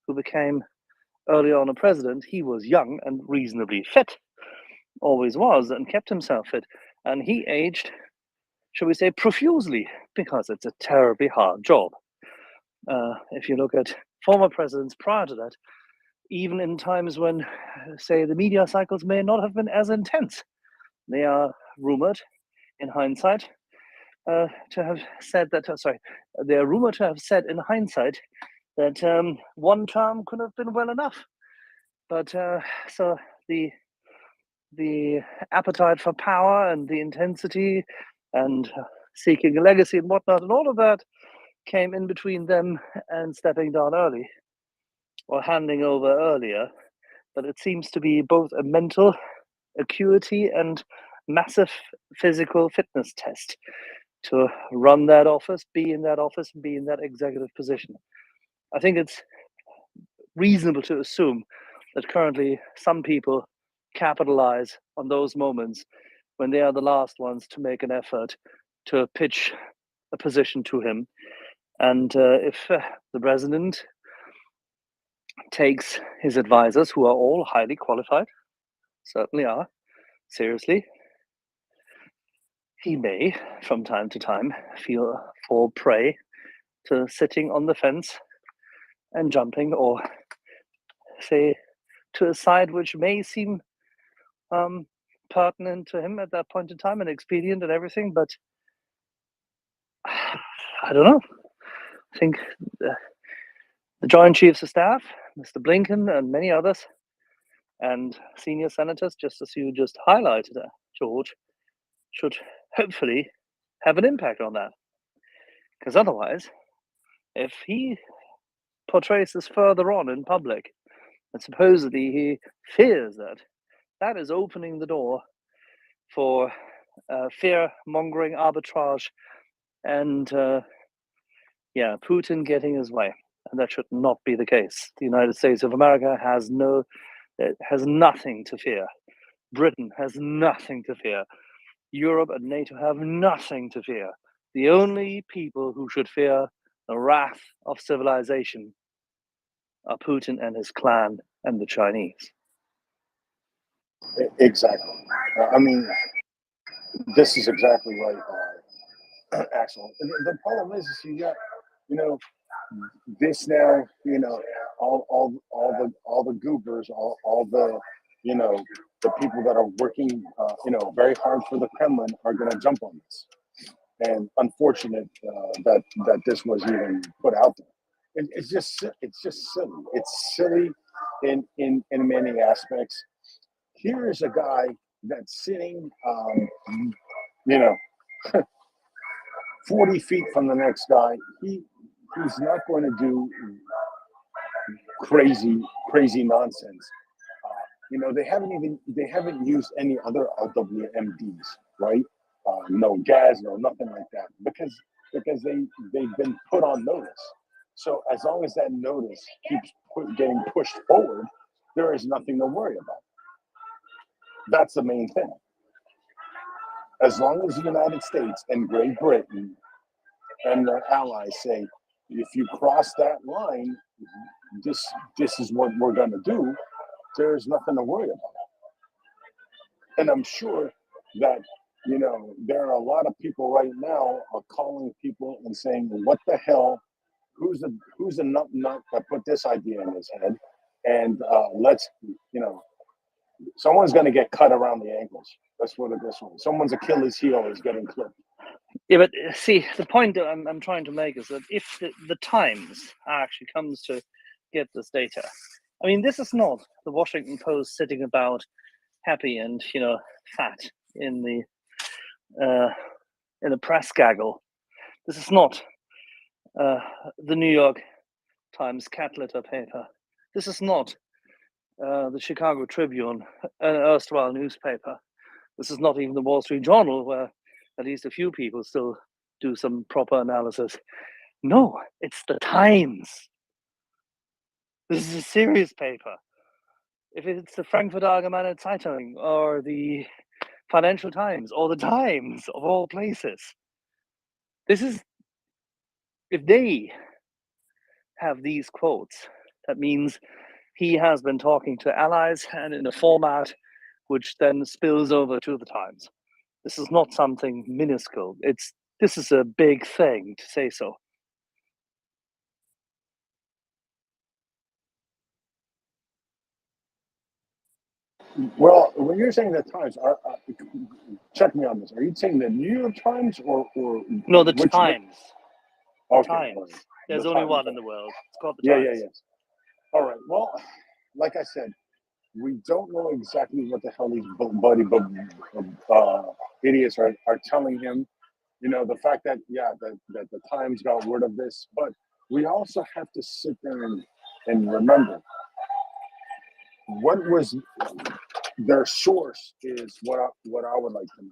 who became early on a president, he was young and reasonably fit, always was, and kept himself fit. And he aged, shall we say, profusely, because it's a terribly hard job. If you look at former presidents prior to that, even in times when, say, the media cycles may not have been as intense, they are rumored, in hindsight, to have said that, they are rumored to have said in hindsight that one term could have been well enough. But so the appetite for power and the intensity and seeking a legacy and whatnot and all of that came in between them and stepping down early or handing over earlier. But it seems to be both a mental acuity and massive physical fitness test to run that office, be in that office, and be in that executive position. I think it's reasonable to assume that currently some people capitalize on those moments when they are the last ones to make an effort to pitch a position to him. And if the president takes his advisors, who are all highly qualified, certainly are, seriously, he may, from time to time, fall prey to sitting on the fence and jumping, or say, to a side which may seem pertinent to him at that point in time and expedient and everything, but I don't know. I think the Joint Chiefs of Staff, Mr. Blinken, and many others, and senior senators, just as you just highlighted, George, should hopefully have an impact on that. Because otherwise, if he portrays this further on in public, and supposedly he fears that, that is opening the door for fear-mongering arbitrage and Putin getting his way. And that should not be the case. The United States of America has nothing to fear. Britain has nothing to fear. Europe and NATO have nothing to fear. The only people who should fear the wrath of civilization are Putin and his clan and the Chinese. Exactly. I mean, this is exactly right, Axel. The problem is you got, this now, all the goobers, all the, the people that are working, very hard for the Kremlin are going to jump on this. And unfortunate that this was even put out there. It's just silly. It's silly in many aspects. Here is a guy that's sitting, 40 feet from the next guy. He's not going to do crazy nonsense. They haven't used any other LWMDs, right? No gas, no nothing like that, because they've been put on notice. So as long as that notice keeps getting pushed forward, there is nothing to worry about. That's the main thing. As long as the United States and Great Britain and their allies say, if you cross that line, this is what we're going to do, there's nothing to worry about. And I'm sure that, there are a lot of people right now are calling people and saying, what the hell, who's a nut that put this idea in his head? And let's, someone's going to get cut around the ankles. Let's put it this way. Someone's Achilles heel is getting clipped. Yeah, but see, the point that I'm trying to make is that if the Times actually comes to get this data, I mean, this is not the Washington Post sitting about happy and, fat in the press gaggle. This is not the New York Times cat litter paper. This is not the Chicago Tribune, an erstwhile newspaper. This is not even the Wall Street Journal, where at least a few people still do some proper analysis. No, it's the Times. This is a serious paper. If it's the Frankfurter Allgemeine Zeitung or the Financial Times or the Times of all places, this is, if they have these quotes, that means he has been talking to allies and in a format which then spills over to the Times. This is not something minuscule. This is a big thing, to say so. Well, when you're saying the Times, check me on this. Are you saying the New York Times or no, the which, Times? The okay, Times. right. There's The only Times, one in right. the world. It's called the Times. Yes. All right. Well, like I said, we don't know exactly what the hell these idiots are telling him. You know, the fact that that the Times got word of this, but we also have to sit there and remember what was their source is what I would like to know.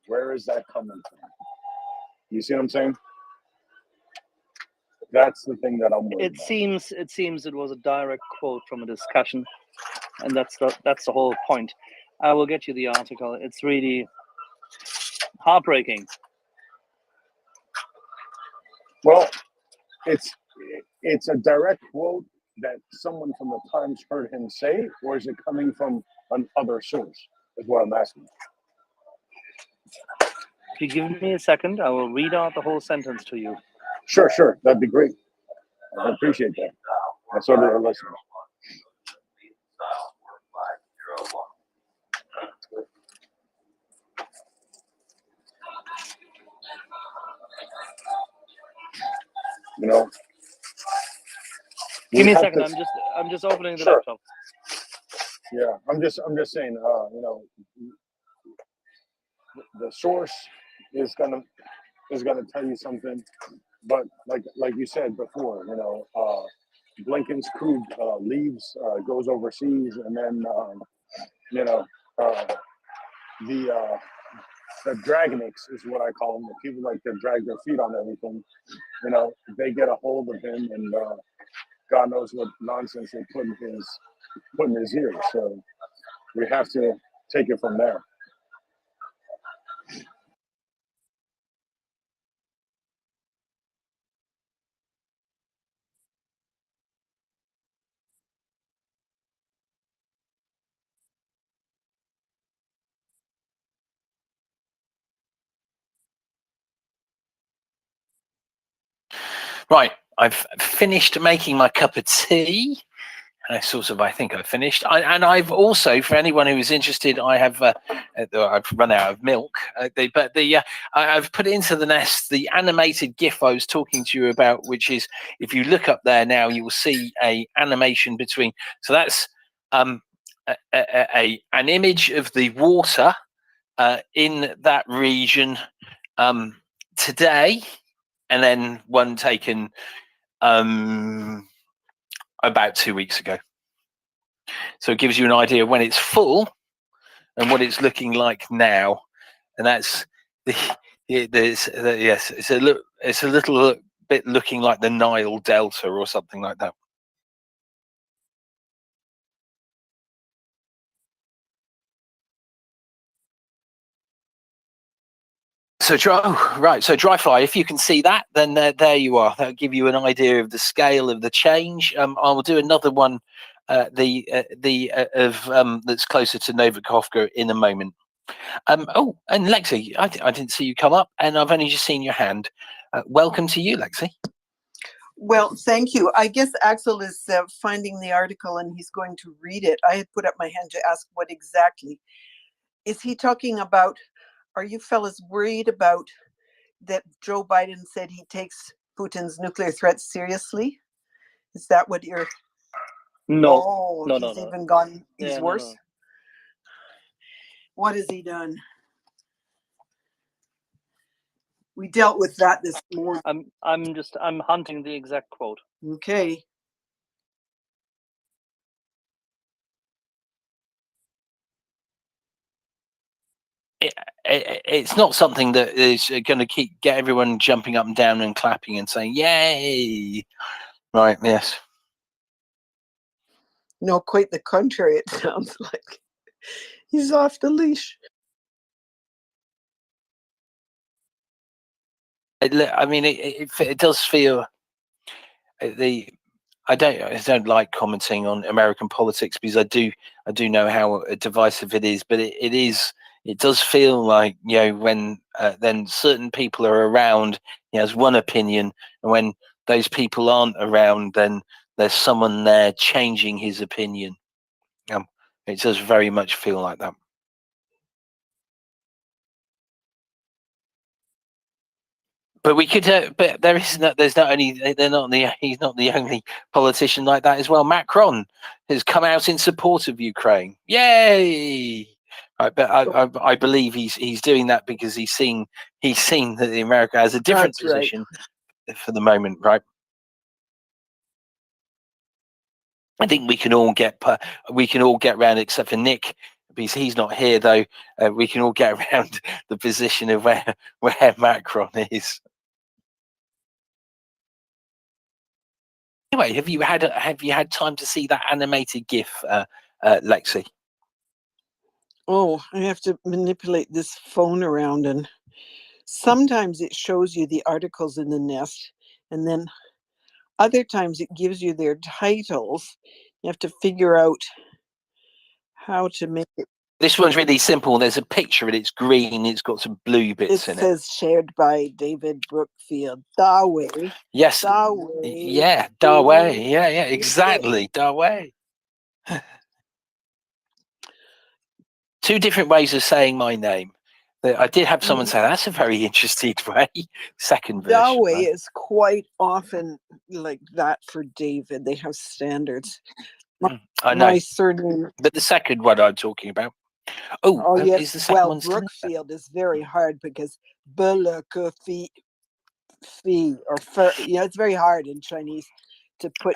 Where is that coming from? You see what I'm saying? That's the thing that I'm worried It seems it was a direct quote from a discussion, and that's the whole point. I will get you the article. It's really heartbreaking. Well, it's a direct quote that someone from the Times heard him say, or is it coming from another source? Is what I'm asking. If you give me a second, I will read out the whole sentence to you. Sure, that'd be great. I appreciate that. I sort of listen. You know. Give me a second. I'm just opening the laptop. Yeah, I'm just saying. You know, the source is gonna tell you something, but like you said before, you know, Blinken's crew leaves, goes overseas, and then you know, the dragonics is what I call them. The people like to drag their feet on everything. You know, they get a hold of him, and God knows what nonsense they put in his ears. So we have to take it from there. Right, I've finished making my cup of tea. I think I've finished. And I've also, for anyone who is interested, I've run out of milk. I've put into the Nest the animated GIF I was talking to you about, which is, if you look up there now, you will see a animation between. So that's an image of the water in that region today, and then one taken about 2 weeks ago. So it gives you an idea when it's full and what it's looking like now, and that's yes, it's a little bit looking like the Nile Delta or something like that. So dry fly. If you can see that, then there you are. That'll give you an idea of the scale of the change. I'll do another one, that's closer to Novakovka in a moment. Oh, and Lexi, I didn't see you come up, and I've only just seen your hand. Welcome to you, Lexi. Well, thank you. I guess Axel is finding the article and he's going to read it. I had put up my hand to ask what exactly. Is he talking about, are you fellas worried about that Joe Biden said he takes Putin's nuclear threats seriously? Is that what you're... No. Oh, No, he's no. even gone, he's Yeah, worse? no. What has he done? We dealt with that this morning. I'm hunting the exact quote. Okay. It's not something that is going to get everyone jumping up and down and clapping and saying "Yay!" Right? Yes. No, quite the contrary. It sounds like he's off the leash. I mean, it does feel I don't like commenting on American politics because I do know how divisive it is, but it does feel like, you know, when then certain people are around, he has one opinion, and when those people aren't around, then there's someone there changing his opinion. It does very much feel like that. But we could, but he's not he's not the only politician like that as well. Macron has come out in support of Ukraine. Yay! But I believe he's doing that because he's seen that America has a different That's right. position for the moment, right? I think we can all get around, except for Nick, because he's not here though. We can all get around the position of where Macron is. Anyway, have you had time to see that animated GIF, Lexi? Oh, I have to manipulate this phone around, and sometimes it shows you the articles in the nest, and then other times it gives you their titles. You have to figure out how to make it. This one's really simple. There's a picture and it's green. It's got some blue bits in it. It says shared by David Brookfield. Dawei. Yes. Dawei. Yeah, Dawei. Yeah, exactly. Dawei. Two different ways of saying my name. I did have someone say that's a very interesting way. Second version. Dawei Right? is quite often like that for David. They have standards. I know. My surname. But the second one I'm talking about. Oh, yes. is the second Well, one still Brookfield is very hard because fee or it's very hard in Chinese to put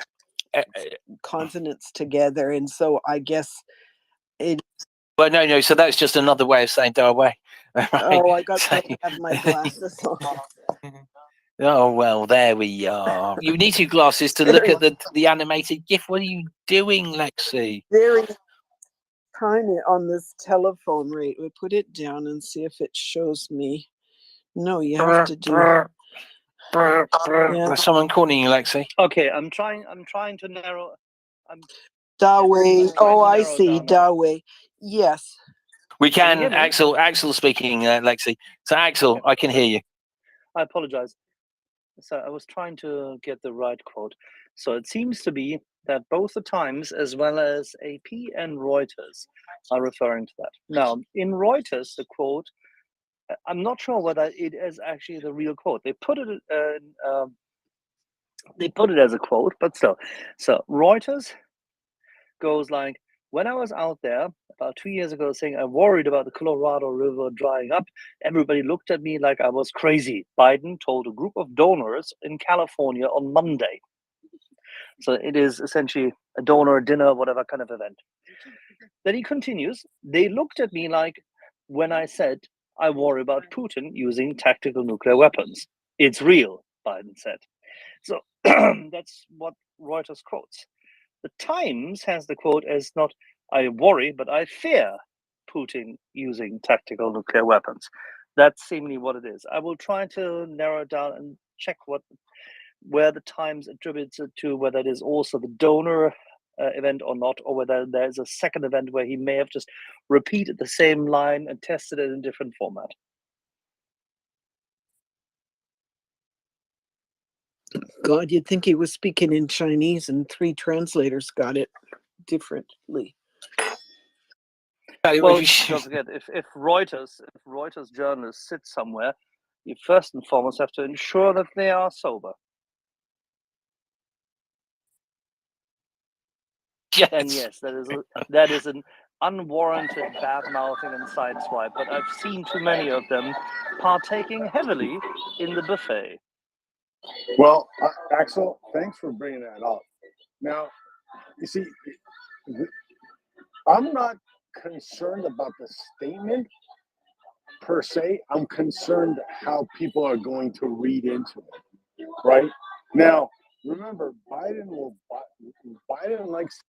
consonants together, and so I guess it. Well, no. So that's just another way of saying Dawei. Right? Oh, I got to have my glasses on. Oh well, there we are. You need your glasses to look at the animated GIF. What are you doing, Lexi? Very tiny on this telephone rate. We put it down and see if it shows me. No, you have to do. Yeah. Someone calling you, Lexi. Okay, I'm trying to narrow. Dawei. Oh, I see. Dawei. Yes. We can. Can Axel speaking, Lexi. So Axel, I can hear you. I apologize. So I was trying to get the right quote. So it seems to be that both the Times as well as AP and Reuters are referring to that. Now, in Reuters, the quote, I'm not sure whether it is actually the real quote. They put it as a quote, but still. So Reuters goes like, when I was out there about 2 years ago saying I worried about the Colorado River drying up, everybody looked at me like I was crazy. Biden told a group of donors in California on Monday. So it is essentially a donor dinner, whatever kind of event. Then he continues, they looked at me like when I said I worry about Putin using tactical nuclear weapons. It's real, Biden said. So that's what Reuters quotes. The Times has the quote as not I worry, but I fear Putin using tactical nuclear weapons. That's seemingly what it is. I will try to narrow it down and check where the Times attributes it to, whether it is also the donor event or not, or whether there's a second event where he may have just repeated the same line and tested it in a different format. God, you'd think he was speaking in Chinese and 3 translators got it differently. Well, don't forget, if Reuters journalists sit somewhere, you first and foremost have to ensure that they are sober. Yes. Then yes, that is an unwarranted bad mouthing and sideswipe. But I've seen too many of them partaking heavily in the buffet. Well, Axel, thanks for bringing that up. Now, you see, I'm not concerned about the statement per se. I'm concerned how people are going to read into it, right? Now, remember, Biden likes.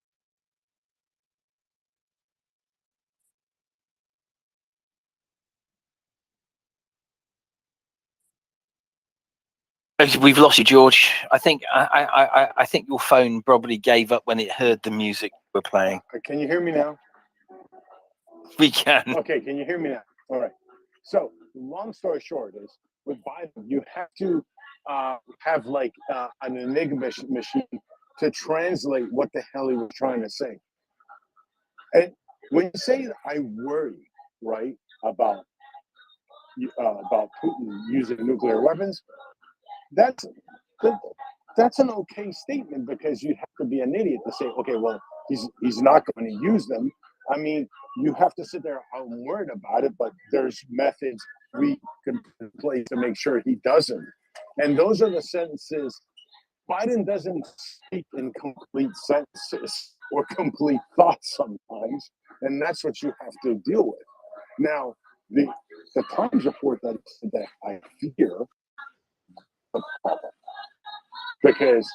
We've lost you, George. I think I think your phone probably gave up when it heard the music we're playing. Can you hear me now? We can. Okay, can you hear me now? All right. So, long story short is, with Biden, you have to have like an enigma machine to translate what the hell he was trying to say. And when you say I worry, right, about Putin using nuclear weapons, that's an okay statement, because you have to be an idiot to say, okay, well, he's not going to use them, I mean, you have to sit there, I'm worried about it, but there's methods we can put in place to make sure he doesn't. And those are the sentences. Biden doesn't speak in complete sentences or complete thoughts sometimes, and that's what you have to deal with. Now, the Times report that I fear the problem because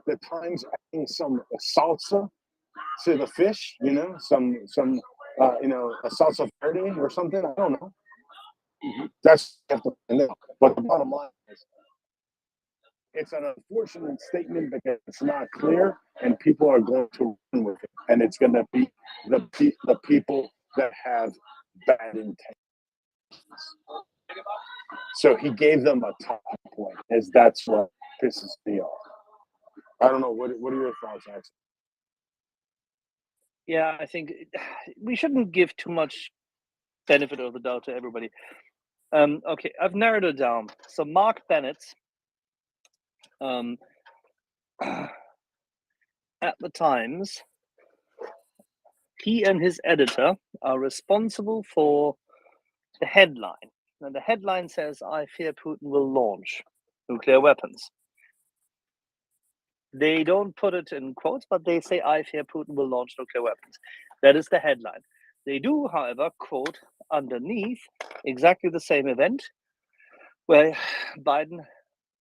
the Times adding some salsa to the fish, some a salsa verde or something. I don't know. That's you have to find out. But the bottom line is, it's an unfortunate statement because it's not clear, and people are going to run with it, and it's going to be the people that have bad intent. So he gave them a top point, as that's what pisses me off. I don't know. What are your thoughts, Axel? Yeah, I think we shouldn't give too much benefit of the doubt to everybody. Okay, I've narrowed it down. So Mark Bennett, at the Times, he and his editor are responsible for the headline. And the headline says, "I fear Putin will launch nuclear weapons." They don't put it in quotes, but they say, "I fear Putin will launch nuclear weapons." That is the headline. They do, however, quote underneath exactly the same event where Biden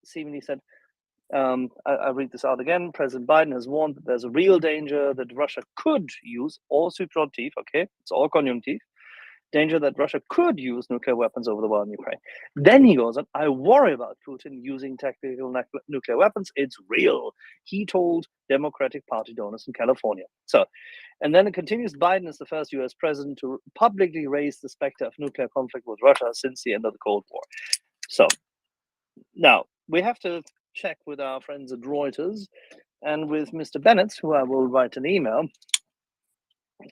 seemingly said, I read this out again. President Biden has warned that there's a real danger that Russia could use, all subjunctive, okay, it's all conjunctive, danger that Russia could use nuclear weapons over the war in Ukraine. Then he goes on, "I worry about Putin using tactical nuclear weapons. It's real," he told Democratic Party donors in California. So, and then it continues, Biden is the first US president to publicly raise the specter of nuclear conflict with Russia since the end of the Cold War. So, now we have to check with our friends at Reuters and with Mr. Bennett, who I will write an email,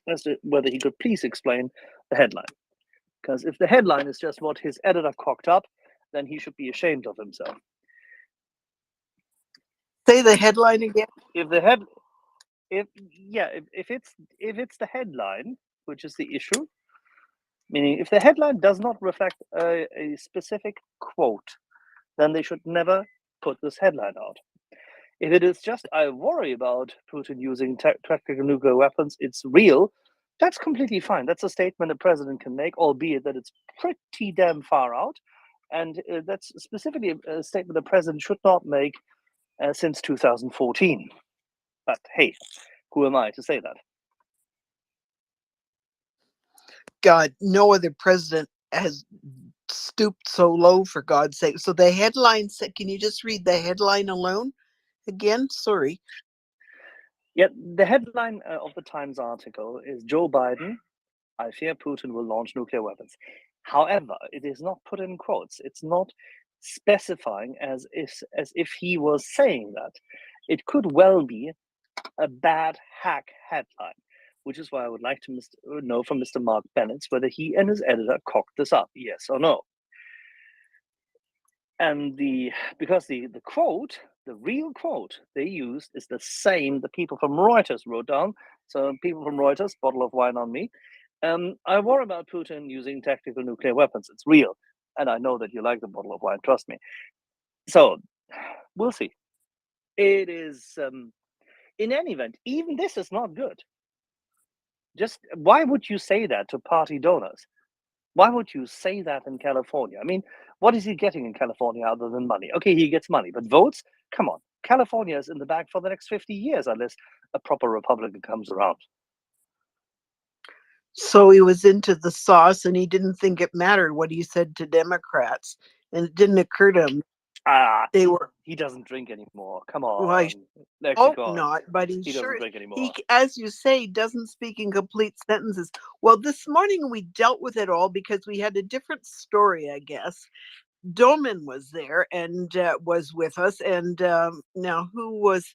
as to whether he could please explain the headline. Because if the headline is just what his editor cocked up, then he should be ashamed of himself. Say the headline again. If it's the headline, which is the issue, meaning if the headline does not reflect a specific quote, then they should never put this headline out. If it is just, "I worry about Putin using tactical nuclear weapons, it's real," that's completely fine. That's a statement a president can make, albeit that it's pretty damn far out. And that's specifically a statement the president should not make since 2014. But hey, who am I to say that? God, no other president has stooped so low, for God's sake. So the headline said, can you just read the headline alone again? Sorry. Yeah, the headline of the Times article is "Joe Biden, I fear Putin will launch nuclear weapons." However, it is not put in quotes. It's not specifying as if he was saying that. It could well be a bad hack headline, which is why I would like to know from Mr. Mark Bennett whether he and his editor cocked this up, yes or no. And because the quote, the real quote they used is the same the people from Reuters wrote down. So people from Reuters, bottle of wine on me. "I worry about Putin using tactical nuclear weapons. It's real." And I know that you like the bottle of wine, trust me. So we'll see. It is, in any event, even this is not good. Just why would you say that to party donors? Why would you say that in California? I mean, what is he getting in California other than money? Okay, he gets money, but votes? Come on. California is in the bag for the next 50 years unless a proper Republican comes around. So he was into the sauce and he didn't think it mattered what he said to Democrats. And it didn't occur to him. They were. He doesn't drink anymore. Come on. Well, I hope not, but he sure doesn't drink anymore. he, as you say, doesn't speak in complete sentences. Well, this morning we dealt with it all because we had a different story, I guess. Doman was there and was with us, and now who was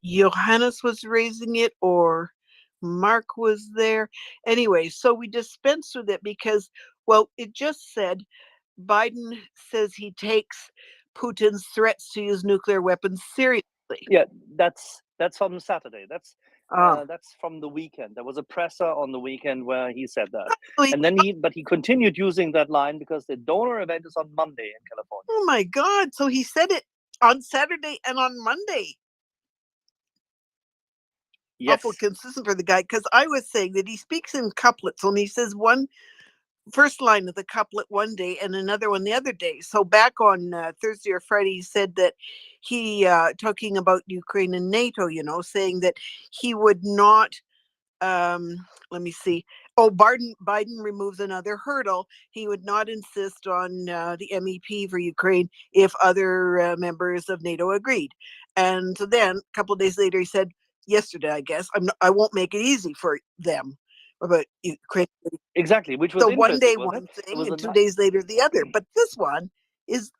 Johannes was raising it, or Mark was there. Anyway, so we dispensed with it because, well, it just said Biden says he takes Putin's threats to use nuclear weapons seriously. Yeah, that's That's from Saturday. That's from the weekend. There was a presser on the weekend where he said that, and then he continued using that line because the donor event is on Monday in California. Oh my God! So he said it on Saturday and on Monday. Yes. Awful consistent for the guy, because I was saying that he speaks in couplets, and he says one first line of the couplet one day and another one the other day. So back on Thursday or Friday, he said that he talking about Ukraine and NATO, saying that he would not. Let me see. Oh, Biden removes another hurdle. He would not insist on the MEP for Ukraine if other members of NATO agreed. And so then a couple of days later, he said, yesterday, I guess, I won't make it easy for them about Ukraine. Exactly, which was So one day interesting, wasn't one it? It thing was and a 2 nice. days later the other. But this one is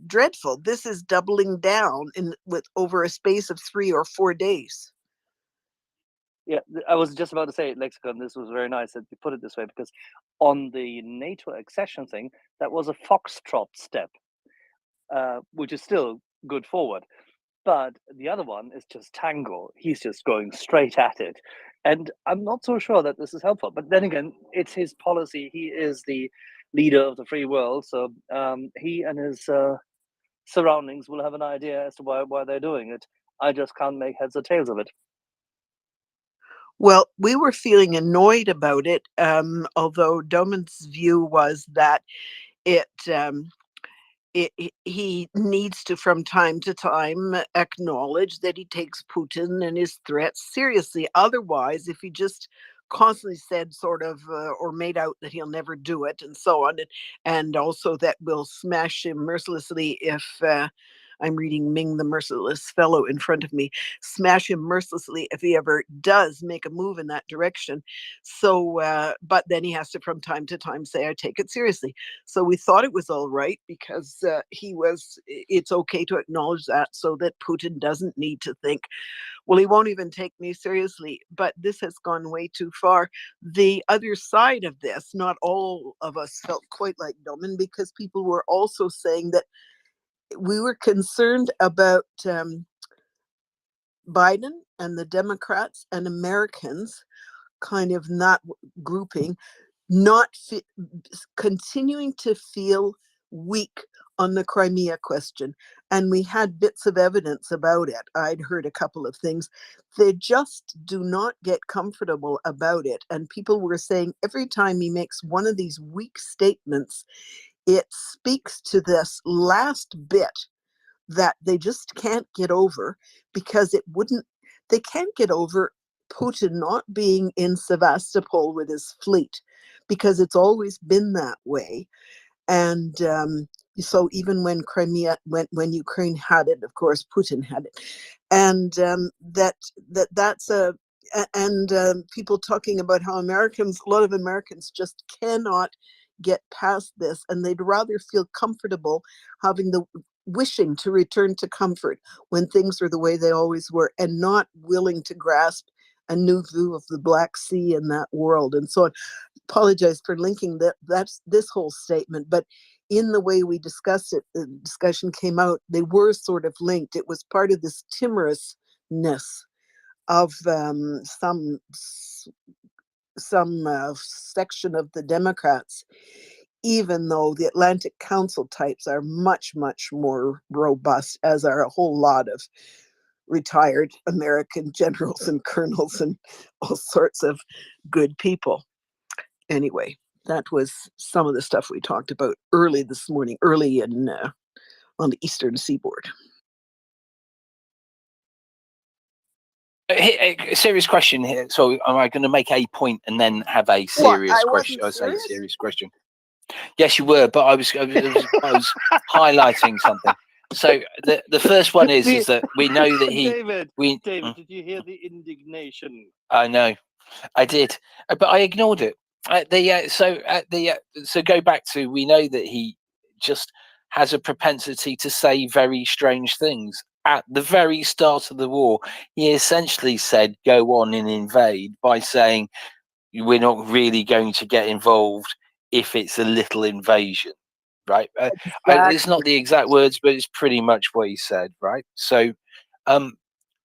dreadful. This is doubling down with over a space of 3 or 4 days. Yeah, I was just about to say, Lexicon, this was very nice that you put it this way, because on the NATO accession thing, that was a foxtrot step, which is still good forward. But the other one is just tango. He's just going straight at it. And I'm not so sure that this is helpful. But then again, it's his policy. He is the leader of the free world. So he and his surroundings will have an idea as to why they're doing it. I just can't make heads or tails of it. Well, we were feeling annoyed about it, although Doman's view was that he needs to, from time to time, acknowledge that he takes Putin and his threats seriously. Otherwise, if he just constantly said sort of or made out that he'll never do it and so on, and also that we'll smash him mercilessly if I'm reading Ming the Merciless Fellow in front of me, smash him mercilessly if he ever does make a move in that direction. So, but then he has to from time to time say, I take it seriously. So we thought it was all right because it's okay to acknowledge that so that Putin doesn't need to think, well, he won't even take me seriously. But this has gone way too far. The other side of this, not all of us felt quite like Doman, because people were also saying that we were concerned about Biden and the Democrats and Americans kind of not grouping, not continuing to feel weak on the Crimea question. And we had bits of evidence about it. I'd heard a couple of things. They just do not get comfortable about it. And people were saying every time he makes one of these weak statements, it speaks to this last bit that they just can't get over, because they can't get over Putin not being in Sevastopol with his fleet, because it's always been that way. And so even when when Ukraine had it, of course, Putin had it. And that's people talking about how a lot of Americans just cannot get past this, and they'd rather feel comfortable having wishing to return to comfort when things are the way they always were, and not willing to grasp a new view of the Black Sea and that world. And so I apologize for linking that's this whole statement, but in the way we discussed it, the discussion came out, they were sort of linked. It was part of this timorousness of some section of the Democrats, even though the Atlantic Council types are much, much more robust, as are a whole lot of retired American generals and colonels and all sorts of good people. Anyway, that was some of the stuff we talked about early this morning, early on the Eastern Seaboard. A serious question here. So, am I going to make a point and then have a serious question? I say serious question. Yes, you were, but I was highlighting something. So the first one is that we know that he. David, did you hear the indignation? I know, I did, but I ignored it. So go back to, we know that he just has a propensity to say very strange things. At the very start of the war, he essentially said, go on and invade, by saying, we're not really going to get involved if it's a little invasion, right? It's not the exact words, but it's pretty much what he said, right? So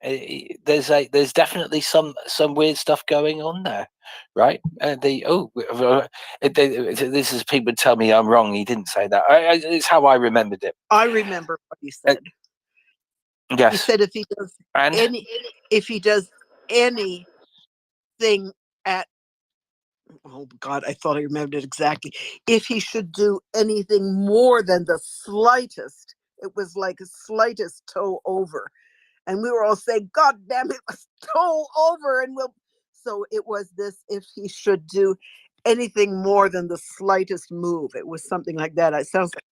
There's definitely some weird stuff going on there, right? This is people tell me I'm wrong. He didn't say that. It's how I remembered it. I remember what he said. Yes. He said if he does anything at, oh God, I thought I remembered it exactly. If he should do anything more than the slightest, it was like a slightest toe over. And we were all saying, God damn it, was toe over. And so it was this, if he should do anything more than the slightest move. It was something like that. It sounds like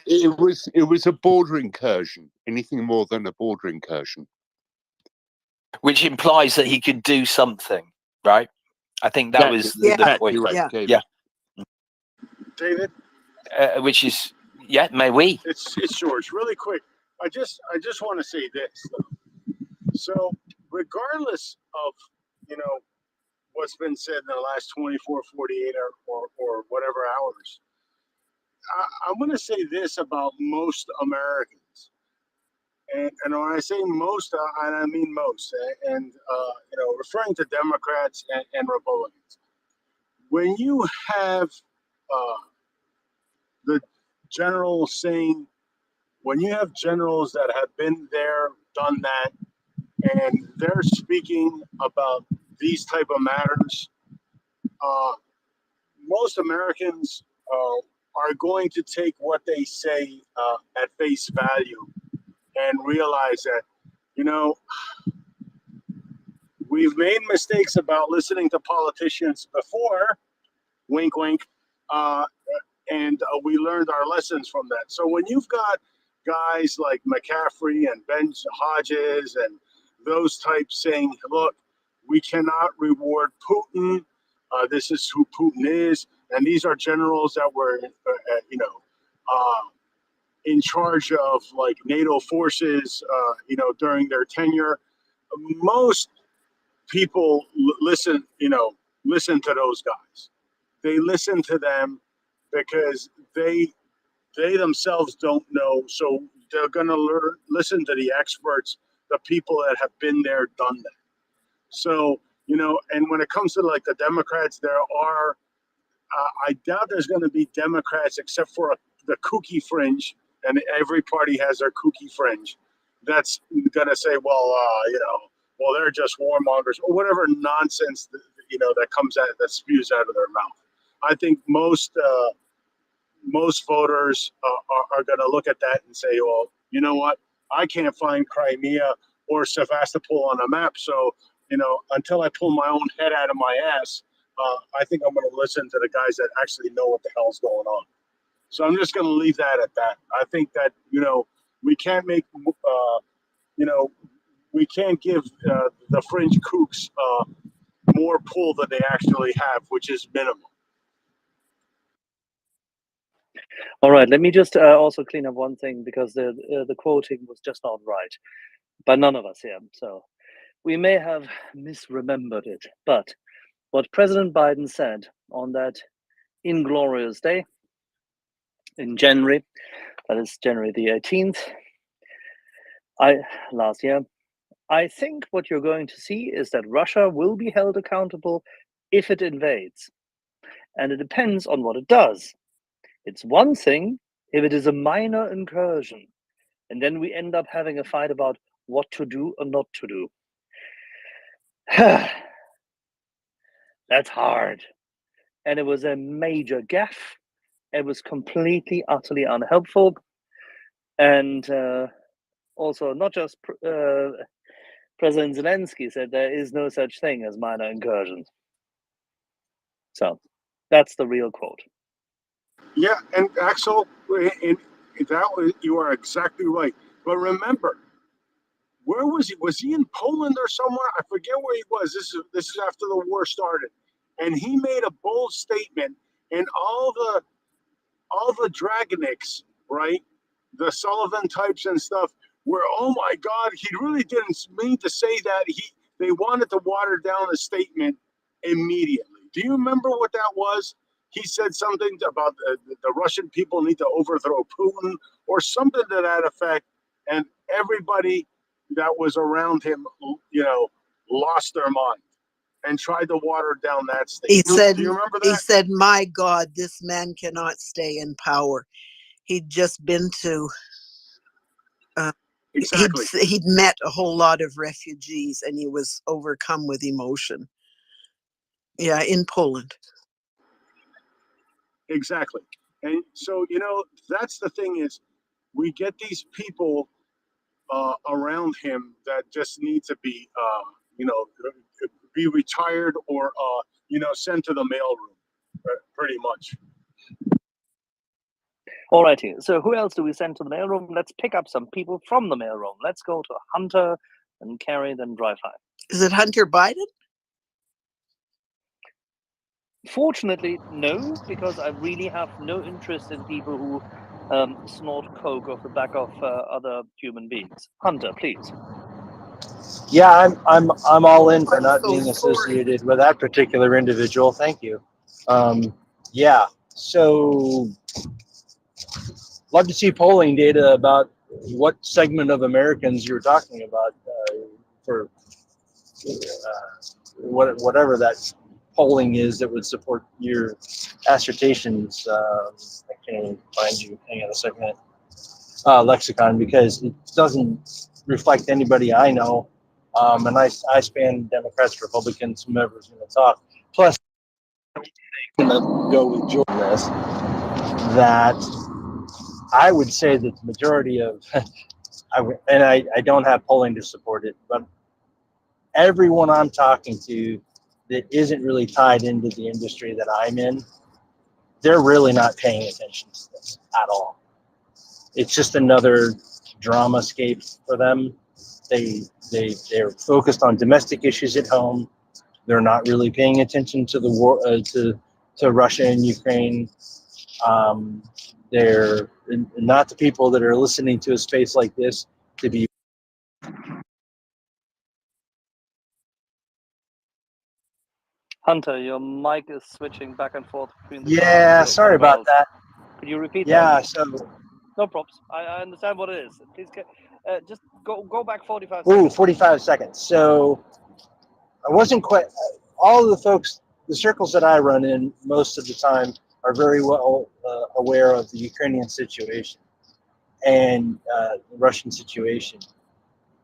it was a border incursion, anything more than a border incursion. Which implies that he could do something, right? I think that was the point. Right, yeah. David? Which is, may we? It's George. Really quick, I just want to say this, though. So regardless of, what's been said in the last 24, 48 or whatever hours, I'm going to say this about most Americans. And when I say most, I mean most, and referring to Democrats and Republicans. When you have the general saying, when you have generals that have been there, done that, and they're speaking about these type of matters, most Americans are going to take what they say at face value and realize that, we've made mistakes about listening to politicians before, wink, wink, and we learned our lessons from that. So when you've got guys like McCaffrey and Ben Hodges and those types saying, look, we cannot reward Putin. This is who Putin is. And these are generals that were, in charge of like NATO forces, during their tenure. Most people listen to those guys. They listen to them because they themselves don't know. So they're going to listen to the experts, the people that have been there, done that. So, and when it comes to like the Democrats, there are, I doubt there's going to be Democrats except for the kooky fringe, and every party has their kooky fringe. That's going to say, well, they're just warmongers or whatever nonsense that comes out, that spews out of their mouth. I think most voters are going to look at that and say, well, you know what? I can't find Crimea or Sevastopol on a map. So, until I pull my own head out of my ass, I think I'm going to listen to the guys that actually know what the hell's going on. So I'm just going to leave that at that. I think that, we can't make, we can't give the fringe kooks more pull than they actually have, which is minimal. All right, let me just also clean up one thing, because the quoting was just not right by none of us here. So we may have misremembered it, but what President Biden said on that inglorious day in January, that is January the 18th, last year, I think what you're going to see is that Russia will be held accountable if it invades. And it depends on what it does. It's one thing if it is a minor incursion, and then we end up having a fight about what to do or not to do. That's hard. And it was a major gaffe. It was completely, utterly unhelpful. And also, not just President Zelensky said there is no such thing as minor incursions. So that's the real quote. Yeah, and Axel, you are exactly right. But remember, where was he? Was he in Poland or somewhere? I forget where he was. This is after the war started, and he made a bold statement, and all the Dragonics, right, the Sullivan types and stuff, were, oh my God, he really didn't mean to say that. They wanted to water down the statement immediately. Do you remember what that was? He said something about the Russian people need to overthrow Putin or something to that effect, and everybody that was around him, lost their mind and tried to water down that He statement. said, Do you remember he that? said, my God, this man cannot stay in power. He'd just been to, Exactly. he'd met a whole lot of refugees and he was overcome with emotion. Yeah, in Poland. Exactly. And so, that's the thing is we get these people around him that just need to be, be retired or, sent to the mailroom, pretty much. Alrighty, so who else do we send to the mailroom? Let's pick up some people from the mailroom. Let's go to Hunter and Carrie, then Drive High. Is it Hunter Biden? Fortunately, no, because I really have no interest in people who snort coke off the back of other human beings. Hunter, please. Yeah, I'm all in for not being associated with that particular individual. Thank you. Yeah, so love to see polling data about what segment of Americans you're talking about for whatever that polling is that would support your assertions. I can't even find you. Hang on a second. Lexicon, because it doesn't reflect anybody I know. And I span Democrats, Republicans, whomever's going to talk. Plus, I'm going to go with George on this, that I would say that the majority of, I don't have polling to support it, but everyone I'm talking to that isn't really tied into the industry that I'm in, they're really not paying attention to this at all. It's just another drama scape for them. They're focused on domestic issues at home. They're not really paying attention to the war, to Russia and Ukraine. They're not the people that are listening to a space like this to be. Hunter, your mic is switching back and forth between the Yeah, sorry about that. Could you repeat that? Yeah, so. No props. I understand what it is. Please just go back 45 seconds. Ooh, 45 seconds. So I wasn't quite, all of the folks, the circles that I run in most of the time are very well aware of the Ukrainian situation and the Russian situation.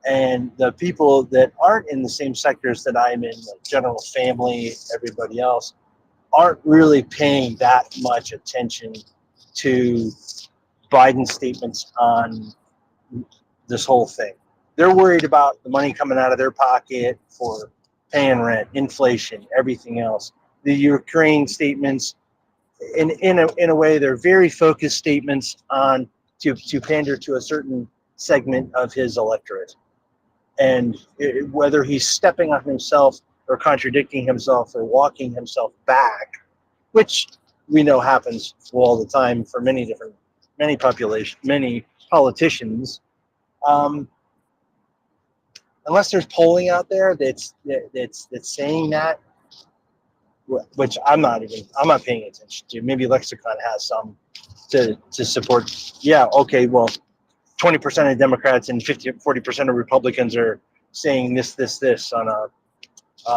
And the people that aren't in the same sectors that I'm in, like general family, everybody else, aren't really paying that much attention to Biden's statements on this whole thing. They're worried about the money coming out of their pocket for paying rent, inflation, everything else. The Ukraine statements, in a way, they're very focused statements on to pander to a certain segment of his electorate. And whether he's stepping on himself or contradicting himself or walking himself back, which we know happens all the time for many politicians. Unless there's polling out there that's saying that, which I'm not paying attention to. Maybe Lexicon has some to support. Yeah, okay, well, 20% of Democrats and 40% of Republicans are saying this on a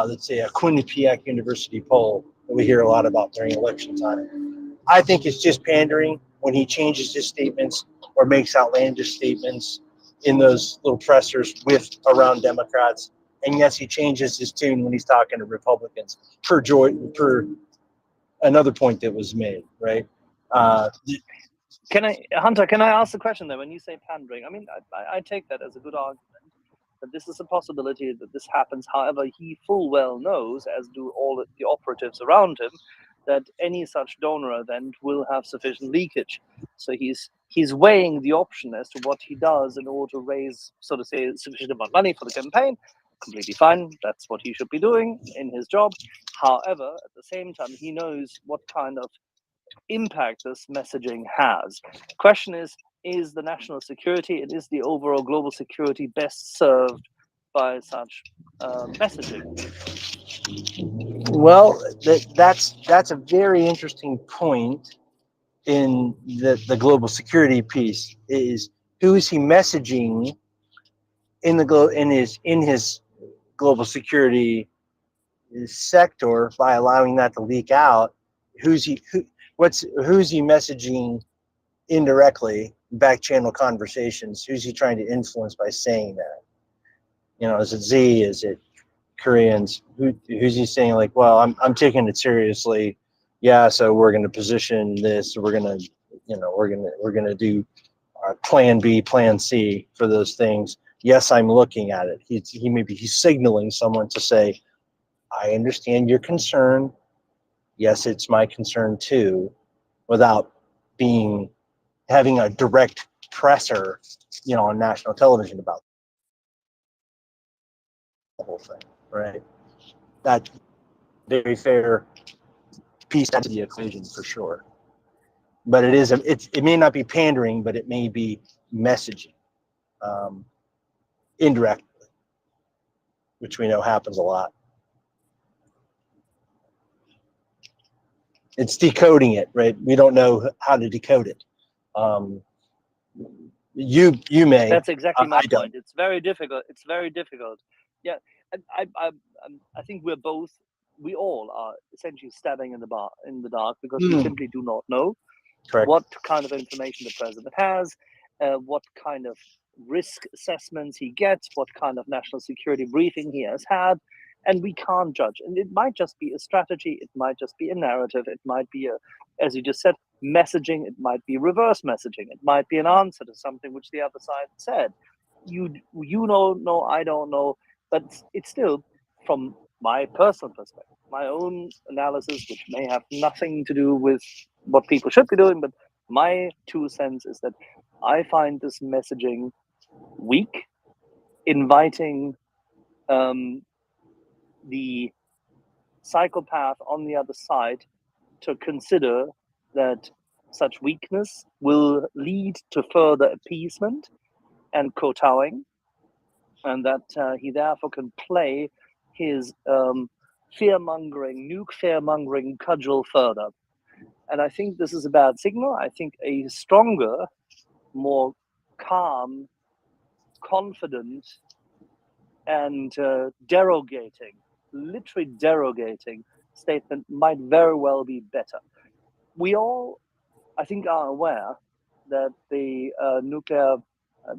let's say a Quinnipiac University poll that we hear a lot about during election time. I think it's just pandering when he changes his statements or makes outlandish statements in those little pressers around Democrats. And yes, he changes his tune when he's talking to Republicans. Per another point that was made, right? Hunter, can I ask the question though? When you say pandering, I mean, I take that as a good argument that this is a possibility that this happens. However, he full well knows, as do all the operatives around him, that any such donor event will have sufficient leakage. So he's weighing the option as to what he does in order to raise, so to say, sufficient amount of money for the campaign. Completely fine. That's what he should be doing in his job. However, at the same time, he knows what kind of impact this messaging has. The question is the national security and is the overall global security best served by such messaging? Well, that's a very interesting point in the global security piece. Is who is he messaging in his global security sector by allowing that to leak out. Who's he messaging indirectly, back channel conversations? Who's he trying to influence by saying that? You know, is it Z? Is it Koreans? Who's he saying, like, well, I'm taking it seriously. Yeah, so we're going to position this. We're going to, you know, we're going to do plan B, plan C for those things. Yes, I'm looking at it. He's signaling someone to say, I understand your concern. Yes, it's my concern too, without having a direct presser, you know, on national television about the whole thing, right? That very fair piece to the equation for sure. But it may not be pandering, but it may be messaging indirectly, which we know happens a lot. It's decoding it, right? We don't know how to decode it. You may. That's exactly my I don't. point. It's very difficult. It's very difficult. Yeah, I think we all are essentially stabbing in the dark because we simply do not know Correct. what kind of information the president has, what kind of risk assessments he gets, what kind of national security briefing he has had, and we can't judge. And it might just be a strategy, it might just be a narrative, it might be as you just said, messaging, it might be reverse messaging, it might be an answer to something which the other side said. You know, no, I don't know, but it's still, from my personal perspective, my own analysis, which may have nothing to do with what people should be doing, but my 2 cents is that I find this messaging weak, inviting the psychopath on the other side to consider that such weakness will lead to further appeasement and kowtowing, and that he therefore can play his fear-mongering, nuke fear-mongering cudgel further. And I think this is a bad signal. I think a stronger, more calm, confident, and literally derogating statement might very well be better. We all, I think, are aware that the nuclear,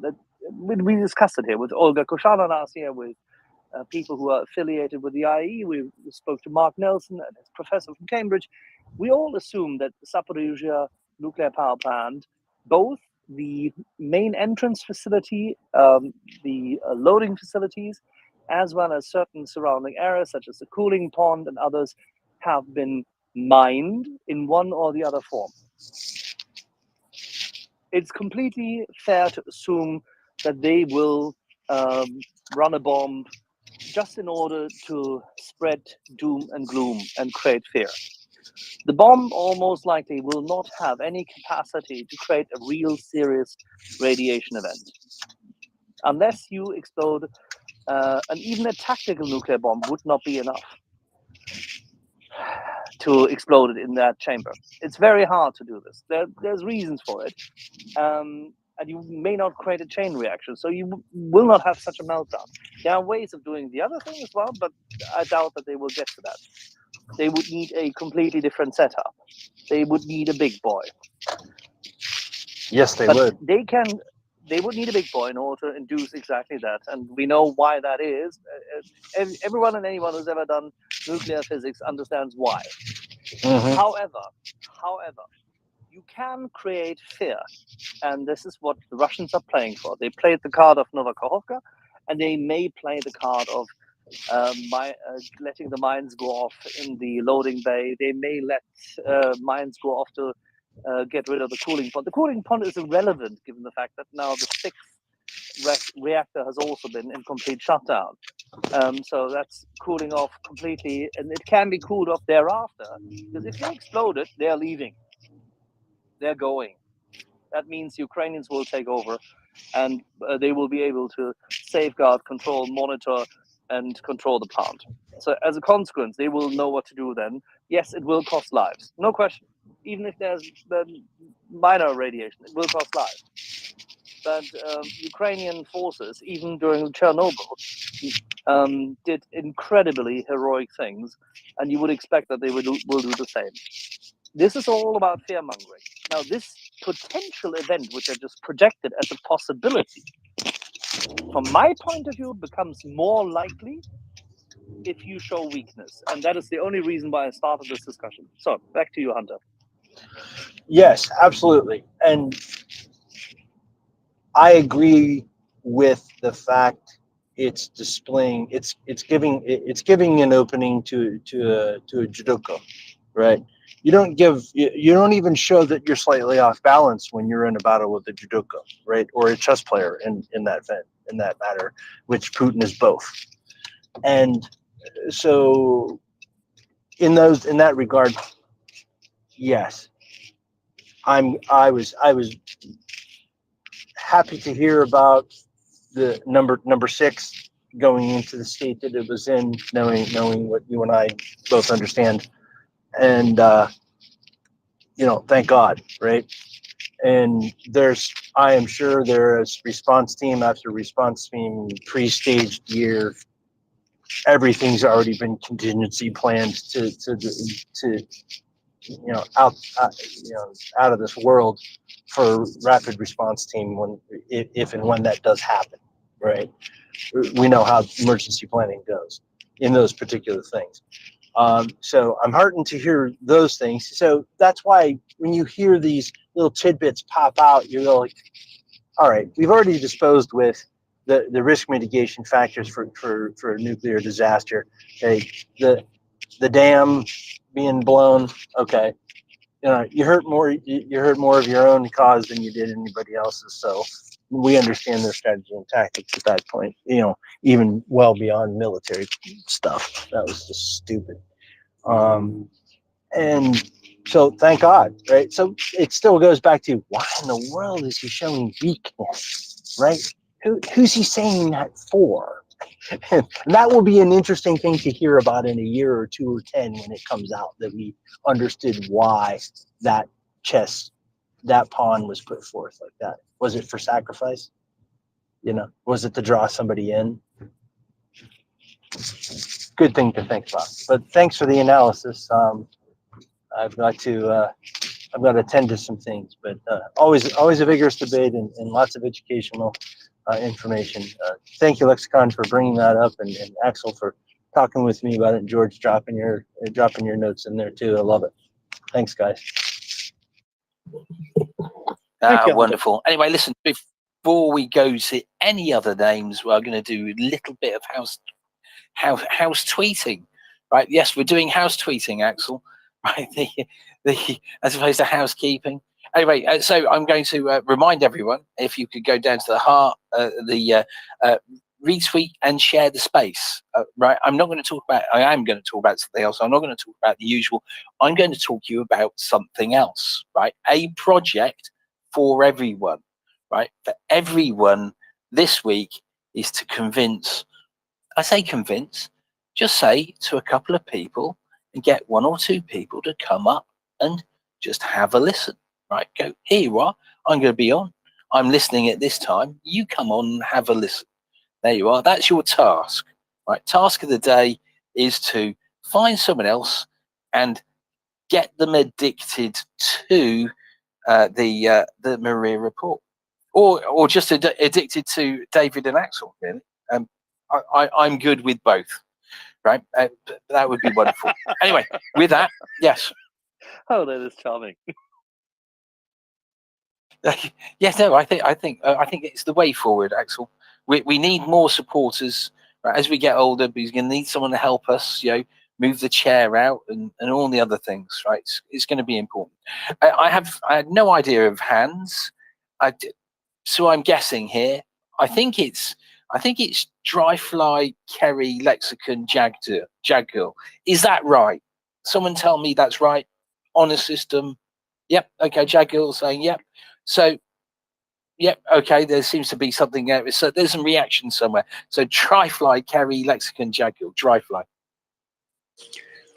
that we discussed it here with Olga Koshana last year, with people who are affiliated with the IAEA. We spoke to Mark Nelson, a professor from Cambridge. We all assume that the Zaporizhzhia nuclear power plant, both the main entrance facility, the loading facilities, as well as certain surrounding areas, such as the cooling pond and others, have been mined in one or the other form. It's completely fair to assume that they will run a bomb just in order to spread doom and gloom and create fear. The bomb almost likely will not have any capacity to create a real serious radiation event. Unless you explode, and even a tactical nuclear bomb would not be enough to explode it in that chamber. It's very hard to do this. There's reasons for it. And you may not create a chain reaction, so you will not have such a meltdown. There are ways of doing the other thing as well, but I doubt that they will get to that. They would need a completely different setup. They would need a big boy. Yes, they would. They would need a big boy in order to induce exactly that, and we know why that is. Everyone and anyone who's ever done nuclear physics understands why. However, you can create fear, and this is what the Russians are playing for. They played the card of Novakhovka, and they may play the card of letting the mines go off in the loading bay. They may let mines go off to get rid of the cooling pond. The cooling pond is irrelevant given the fact that now the 6th reactor has also been in complete shutdown. So that's cooling off completely, and it can be cooled off thereafter, because if they explode it, they're leaving. They're going. That means Ukrainians will take over, and they will be able to safeguard, control, monitor, and control the plant. So as a consequence, they will know what to do then. Yes, it will cost lives, no question. Even if there's the minor radiation, it will cost lives. that Ukrainian forces, even during Chernobyl, did incredibly heroic things, and you would expect that they will do the same. This is all about fear-mongering. Now, this potential event, which I just projected as a possibility, from my point of view, becomes more likely if you show weakness. And that is the only reason why I started this discussion. So, back to you, Hunter. Yes, absolutely. And I agree with the fact it's displaying, it's giving an opening to a judoka, right? You don't even show that you're slightly off balance when you're in a battle with a judoka, right? Or a chess player in that matter, which Putin is both. And so in that regard, yes, I was happy to hear about the number 6 going into the state that it was in, knowing what you and I both understand, and thank God, right? And I am sure there is response team after response team, pre-staged year. Everything's already been contingency planned to out of this world for rapid response team if and when that does happen, right? We know how emergency planning goes in those particular things. So I'm heartened to hear those things. So that's why when you hear these little tidbits pop out, you're like, all right, we've already disposed with the risk mitigation factors for a nuclear disaster. Okay, the dam being blown. Okay, you hurt more of your own cause than you did anybody else's. So we understand their strategy and tactics at that point. Even well beyond military stuff. That was just stupid. And so thank God, right? So it still goes back to why in the world is he showing weakness, right? Who's he saying that for? And that will be an interesting thing to hear about in a year or 2 or 10 when it comes out that we understood why that pawn was put forth like that. Was it for sacrifice? Was it to draw somebody in? Good thing to think about. But thanks for the analysis. I've got to attend to some things, but always a vigorous debate and lots of educational information. Thank you, Lexicon, for bringing that up, and Axel for talking with me about it, and George dropping your notes in there too. I love it. Thanks, guys. Wonderful. Anyway, listen, before we go to any other names, we're going to do a little bit of house tweeting, right? Yes, we're doing house tweeting, Axel, right? As opposed to housekeeping. Anyway, so I'm going to remind everyone, if you could go down to the heart, retweet and share the space, right? I am going to talk about something else. I'm not going to talk about the usual. I'm going to talk to you about something else, right? A project for everyone, right? For everyone this week is to convince, I say convince, just say to a couple of people and get 1 or 2 people to come up and just have a listen, right? Go, here you are, I'm going to be on. I'm listening at this time. You come on and have a listen. There you are. That's your task, right? Task of the day is to find someone else and get them addicted to the Maria Report, or just addicted to David and Axel. Really, I'm good with both, right? That would be wonderful. Anyway, with that, yes. Oh, that is charming. Yes, no, I think it's the way forward, Axel. We need more supporters, right? As we get older, we're going to need someone to help us, move the chair out and all the other things, right? It's going to be important. I had no idea of hands, so I'm guessing here. I think it's Dry Fly, Kerry, Lexicon, Jaggirl. Is that right? Someone tell me that's right. On a system. Yep. Okay. Jaggirl saying yep. So, yep. Okay. There seems to be something there. So there's some reaction somewhere. So Dry Fly, Kerry, Lexicon, Jaggirl, Dry Fly.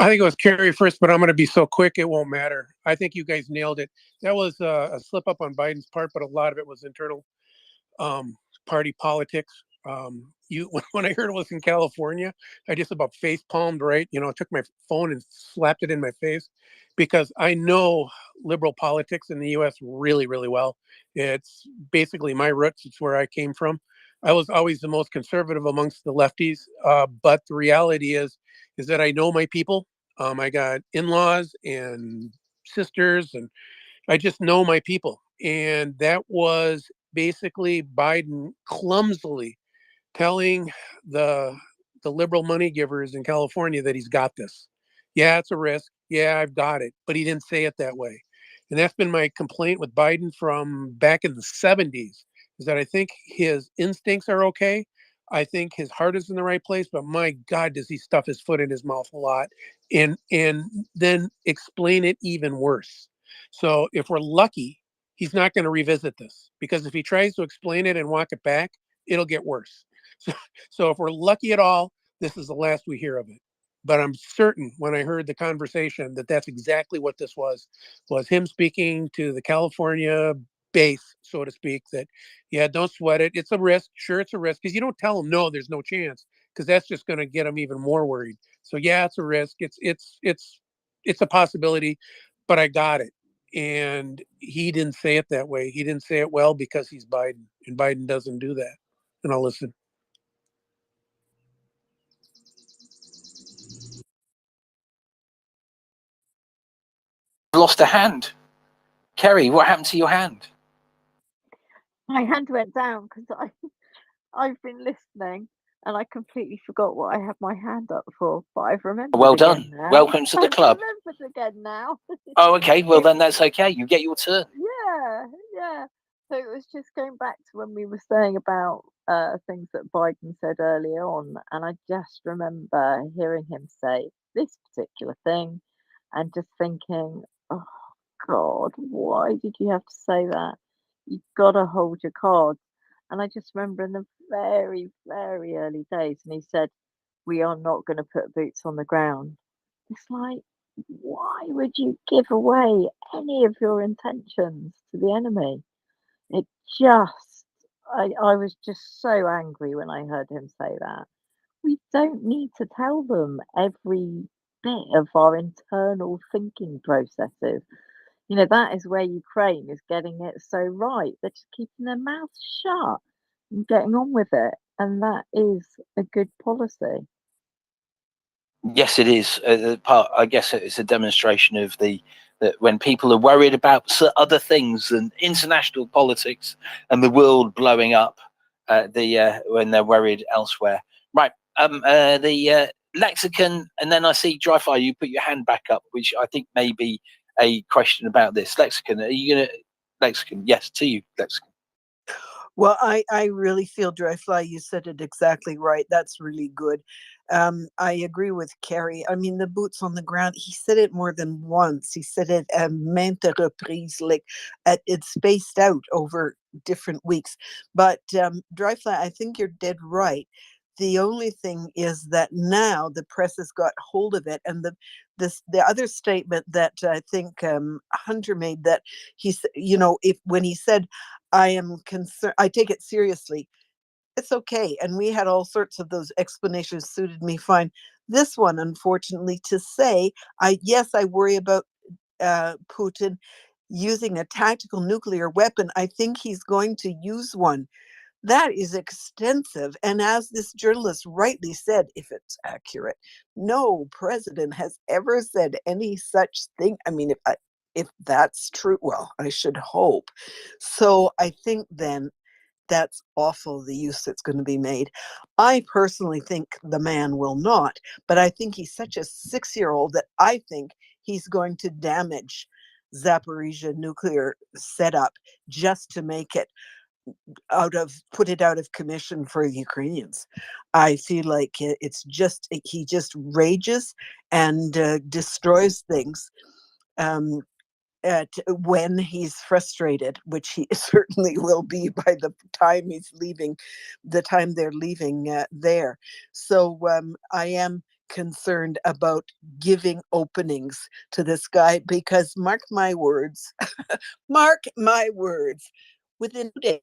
I think it was Kerry first, but I'm going to be so quick it won't matter. I think you guys nailed it. That was a slip up on Biden's part, but a lot of it was internal. party politics. When I heard it was in California, I just about face palmed, right? Took my phone and slapped it in my face because I know liberal politics in the US really, really well. It's basically my roots. It's where I came from. I was always the most conservative amongst the lefties. But the reality is that I know my people. I got in-laws and sisters, and I just know my people. And that was basically Biden clumsily telling the liberal money givers in California that he's got this. Yeah, it's a risk. Yeah, I've got it. But he didn't say it that way. And that's been my complaint with Biden from back in the 70s, is that I think his instincts are okay. I think his heart is in the right place, but my God, does he stuff his foot in his mouth a lot and then explain it even worse. So if we're lucky, he's not going to revisit this, because if he tries to explain it and walk it back, it'll get worse. So if we're lucky at all, this is the last we hear of it. But I'm certain when I heard the conversation that that's exactly what this was him speaking to the California base, so to speak, that, yeah, don't sweat it. It's a risk. Sure, it's a risk, because you don't tell them, no, there's no chance, because that's just going to get them even more worried. So yeah, it's a risk. It's a possibility, but I got it. And he didn't say it that way. He didn't say it well because he's Biden, and Biden doesn't do that. And I'll listen. Lost a hand. Kerry, what happened to your hand? My hand went down because I've been listening and I completely forgot what I had my hand up for, but I've remembered. Well again done. now. Welcome to the I've club. remembered again now. Oh, okay. Well, then that's okay. You get your turn. Yeah. So it was just going back to when we were saying about things that Biden said earlier on, and I just remember hearing him say this particular thing and just thinking, oh God, why did you have to say that? You've got to hold your cards. And I just remember in the very, very early days, and he said, we are not going to put boots on the ground. It's like, why would you give away any of your intentions to the enemy? It just, I was just so angry when I heard him say that. We don't need to tell them every bit of our internal thinking processes. That is where Ukraine is getting it so right. They're just keeping their mouths shut and getting on with it. And that is a good policy. Yes, it is. I guess it's a demonstration of that when people are worried about other things than international politics and the world blowing up, when they're worried elsewhere. Right. The lexicon, and then I see Dryfire, you put your hand back up, which I think may be a question about this. Lexicon, are you gonna lexicon? Yes, to you, lexicon. Well, I really feel, Dryfly, you said it exactly right. That's really good. I agree with Kerry. I mean, the boots on the ground, he said it more than once. He said it maintes reprises, like it's spaced out over different weeks. But Dryfly, I think you're dead right. The only thing is that now the press has got hold of it, and the other statement that I think Hunter made, that he's, when he said, I am concerned, I take it seriously, it's okay. And we had all sorts of those explanations, suited me fine. This one, unfortunately, to say, I worry about Putin using a tactical nuclear weapon. I think he's going to use one. That is extensive. And as this journalist rightly said, if it's accurate, no president has ever said any such thing. I mean, if that's true, well, I should hope. So I think then that's awful, the use that's going to be made. I personally think the man will not, but I think he's such a 6-year-old that I think he's going to damage Zaporizhia nuclear setup just to make it put it out of commission for Ukrainians. I feel like he just rages and destroys things when he's frustrated, which he certainly will be by the time they're leaving there. So I am concerned about giving openings to this guy, because mark my words, within a day,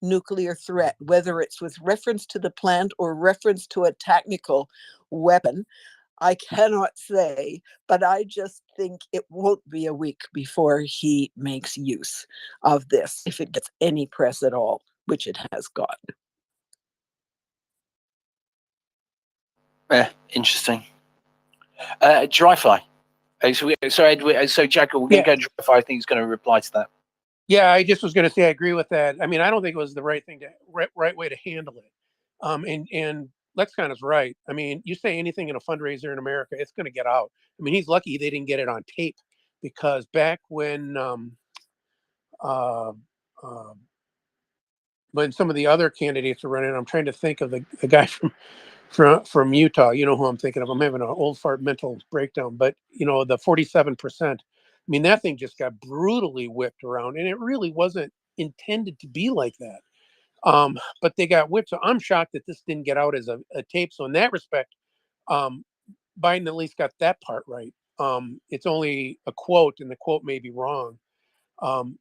nuclear threat, whether it's with reference to the plant or reference to a technical weapon. I cannot say, but I just think it won't be a week before he makes use of this, if it gets any press at all, which it has got. Interesting. Dry-fi. So Jack, we're going to go dry-fi. I think he's going to reply to that. Yeah, I just was going to say I agree with that. I mean, I don't think it was the right way to handle it. And Lexicon right. I mean, you say anything in a fundraiser in America, it's going to get out. I mean, he's lucky they didn't get it on tape, because back when some of the other candidates were running, I'm trying to think of the guy from Utah. You know who I'm thinking of. I'm having an old fart mental breakdown, but you know, the 47%. I mean, that thing just got brutally whipped around, and it really wasn't intended to be like that. But they got whipped. So I'm shocked that this didn't get out as a tape. So in that respect, Biden at least got that part right. It's only a quote, and the quote may be wrong.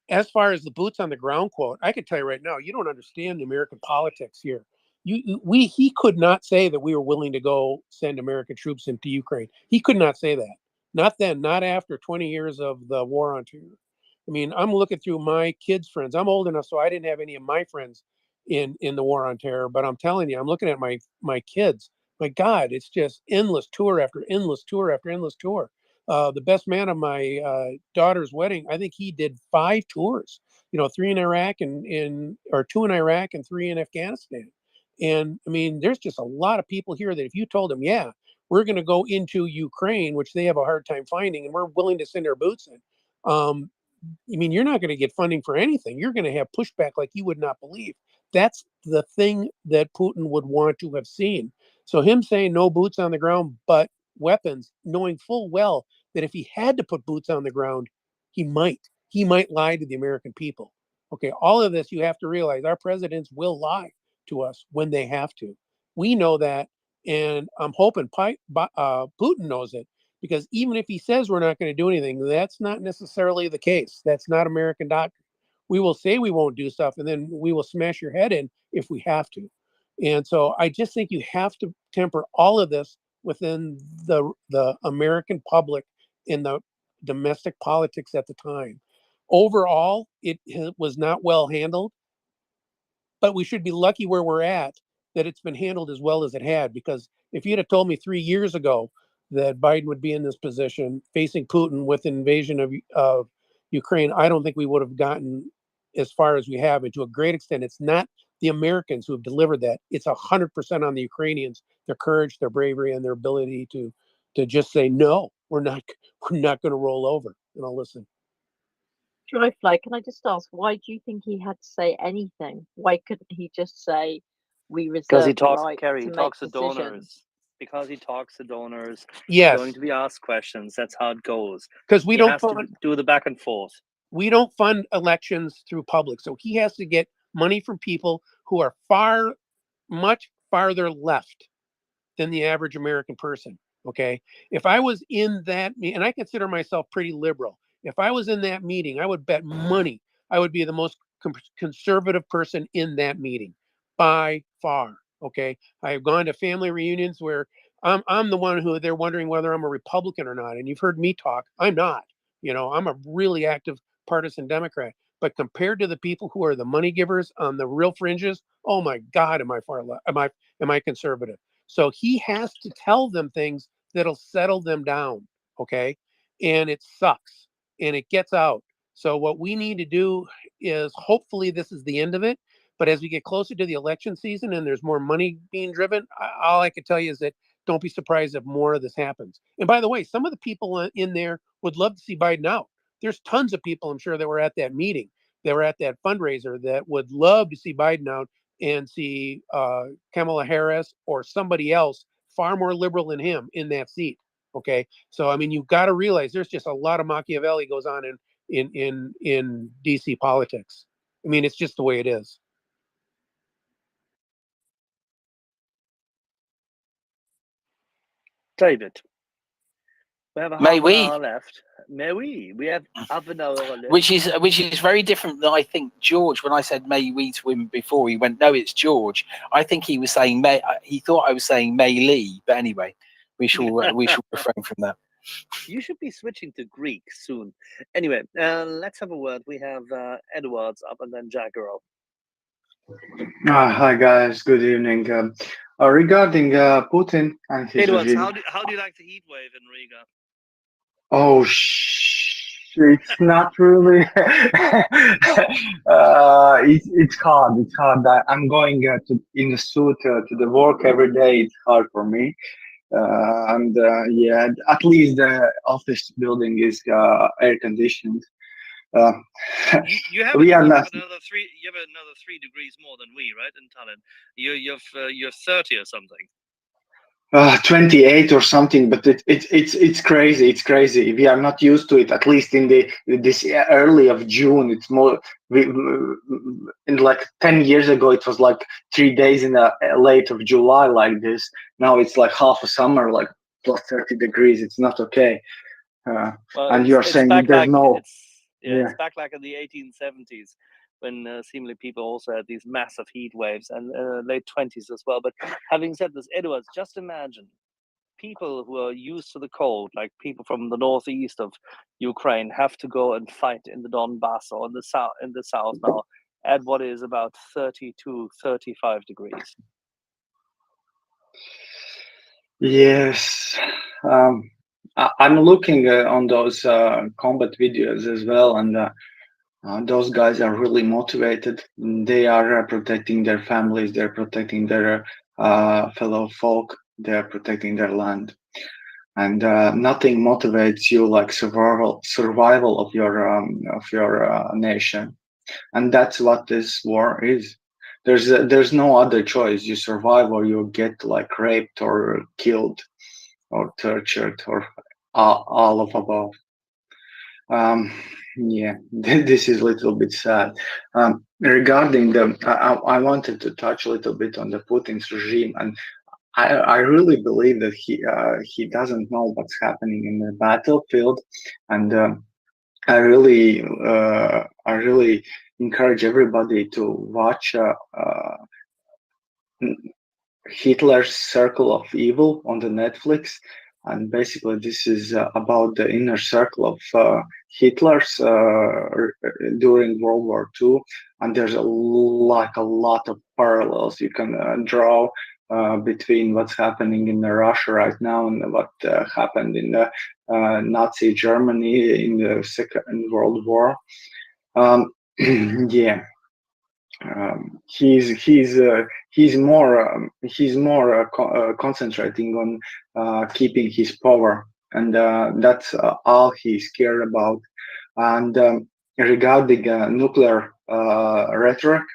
As far as the boots on the ground quote, I can tell you right now, you don't understand the American politics here. He could not say that we were willing to go send American troops into Ukraine. He could not say that. Not then, not after 20 years of the war on terror. I mean, I'm looking through my kids' friends. I'm old enough, so I didn't have any of my friends in the war on terror. But I'm telling you, I'm looking at my kids. My God, it's just endless tour after endless tour after endless tour. The best man of my daughter's wedding, I think he did 5 tours. You know, 3 in Iraq or 2 in Iraq and 3 in Afghanistan. And I mean, there's just a lot of people here that if you told them, yeah, we're going to go into Ukraine, which they have a hard time finding, and we're willing to send our boots in. I mean, you're not going to get funding for anything. You're going to have pushback like you would not believe. That's the thing that Putin would want to have seen. So him saying no boots on the ground, but weapons, knowing full well that if he had to put boots on the ground, he might lie to the American people. Okay, all of this, you have to realize our presidents will lie to us when they have to. We know that, and I'm hoping Putin knows it, because even if he says we're not going to do anything, that's not necessarily the case. That's not American doctrine. We will say we won't do stuff, and then we will smash your head in if we have to. And so I just think you have to temper all of this within the American public in the domestic politics at the time. Overall, it was not well handled, but we should be lucky where we're at that it's been handled as well as it had. Because if you'd have told me 3 years ago that Biden would be in this position facing Putin with an invasion of Ukraine, I don't think we would have gotten as far as we have. And to a great extent, it's not the Americans who have delivered that. It's 100% on the Ukrainians, their courage, their bravery, and their ability to just say, no, we're not going to roll over. And I'll listen. Dryfly, can I just ask, why do you think he had to say anything? Why couldn't he just say, we Because he reserve the talks, right Kerry, to he make talks to decisions? donors. Because he talks to donors, Yes. he's going to be asked questions. That's how it goes. Because we he don't has to do the back and forth. We don't fund elections through public. So he has to get money from people who are much farther left than the average American person. Okay. If I was in that, and I consider myself pretty liberal, if I was in that meeting, I would bet money I would be the most conservative person in that meeting by far. Okay. I have gone to family reunions where I'm the one who they're wondering whether I'm a Republican or not. And you've heard me talk. I'm not. You know, I'm a really active partisan Democrat. But compared to the people who are the money givers on the real fringes, oh my God, am I far left? Am I conservative? So he has to tell them things that'll settle them down. Okay. And it sucks and it gets out. So what we need to do is hopefully this is the end of it. But as we get closer to the election season and there's more money being driven, all I can tell you is that don't be surprised if more of this happens. And by the way, some of the people in there would love to see Biden out. There's tons of people, I'm sure, that were at that meeting, that were at that fundraiser that would love to see Biden out and see Kamala Harris or somebody else far more liberal than him in that seat. Okay, so I mean, you've got to realize there's just a lot of Machiavelli goes on in DC politics. I mean, it's just the way it is. David, We have a May half an we? hour left. May we? We have half an hour left. Which is very different than I think George. When I said May we to him before, he went, "No, it's George." I think he was saying May. He thought I was saying May Lee. But anyway, we shall refrain from that. You should be switching to Greek soon. Anyway, let's have a word. We have Edwards up and then Jack Earl. Hi guys, good evening. Regarding Putin and his Edwards, regime, how do you like the heat wave in Riga? oh, it's not really. It's hard. It's hard. I'm going in the suit to the work every day. It's hard for me. And yeah, at least the office building is air conditioned. You have We are not. another 3 degrees more than we, right, in Tallinn. You're 30 or something. 28 or something, but it's crazy. It's crazy. We are not used to it. At least in this early of June, it's more. In like 10 years ago, it was like 3 days in the late of July like this. Now it's like half a summer, like plus 30 degrees. It's not okay. Well, And you are saying there's no. It's back like in the 1870s when seemingly people also had these massive heat waves, and late 20s as well. But having said this, Edwards, just imagine people who are used to the cold, like people from the northeast of Ukraine, have to go and fight in the Donbass or in the south now at what is about 30 to 35 degrees. Yes. I'm looking on those combat videos as well, and those guys are really motivated. They are protecting their families. They're protecting their fellow folk. They're protecting their land, and nothing motivates you like survival of your nation, and that's what this war is. There's no other choice. You survive or you get like raped or killed or tortured or all of above. Yeah, this is a little bit sad. Regarding I wanted to touch a little bit on the Putin's regime, and I really believe that he doesn't know what's happening in the battlefield, and I really encourage everybody to watch Hitler's Circle of Evil on the Netflix. And basically, this is about the inner circle of Hitler's during World War II. And there's a lot of parallels you can draw between what's happening in Russia right now and what happened in Nazi Germany in the Second World War. Yeah. He's more concentrating on keeping his power, and that's all he's scared about. And regarding nuclear rhetoric,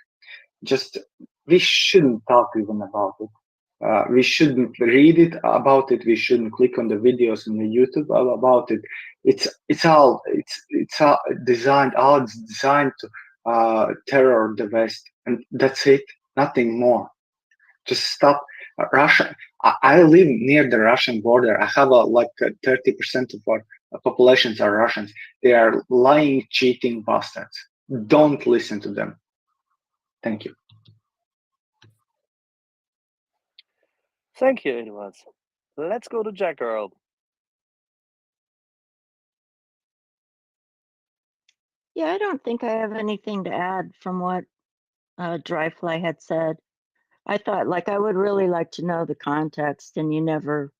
just we shouldn't talk even about it. We shouldn't read it about it. We shouldn't click on the videos on the YouTube about it. It's all designed to terror the West, and that's it. Nothing more. Just stop. Russia. I live near the Russian border. I have 30% of our populations are Russians. They are lying, cheating bastards. Don't listen to them. Thank you. Thank you, Edwards. Let's go to Jack Earl. Yeah, I don't think I have anything to add from what Dryfly had said. I thought, like, I would really like to know the context, and you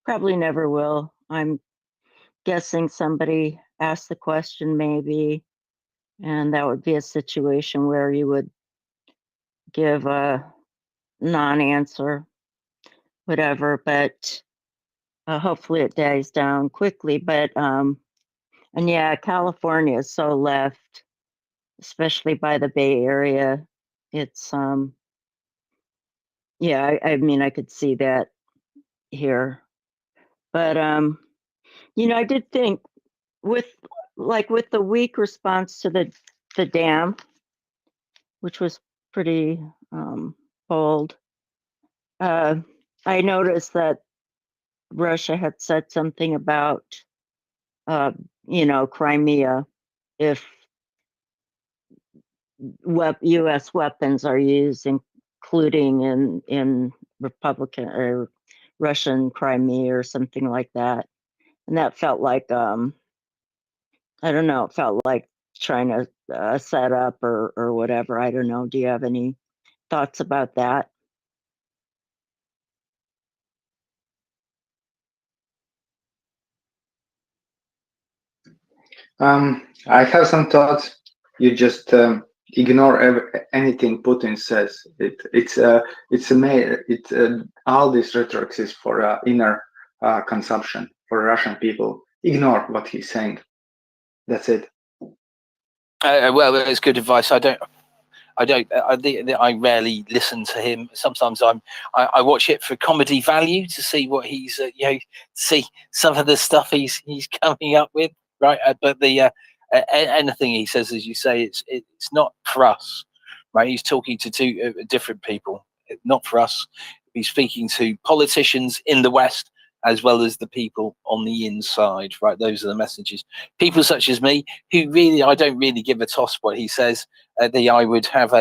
probably never will. I'm guessing somebody asked the question maybe, and that would be a situation where you would give a non-answer, whatever, but hopefully it dies down quickly. But, and yeah, California is so left, especially by the Bay Area. It's, yeah, I mean, I could see that here. But, I did think with the weak response to the dam, which was pretty bold, I noticed that Russia had said something about, Crimea, if U.S. weapons are used, including in Republican or Russian Crimea or something like that, and that felt like I don't know, it felt like trying to set up or whatever. I don't know. Do you have any thoughts about that? I have some thoughts. You just ignore anything Putin says. All this rhetoric is for inner consumption for Russian people. Ignore what he's saying. That's it. Well, it's good advice. I rarely listen to him. Sometimes I watch it for comedy value to see what he's see some of the stuff he's coming up with, right? But the anything he says, as you say, it's not for us, right? He's talking to two different people, not for us. He's speaking to politicians in the West as well as the people on the inside, right? Those are the messages. People such as me, who really, I don't really give a toss what he says. I would have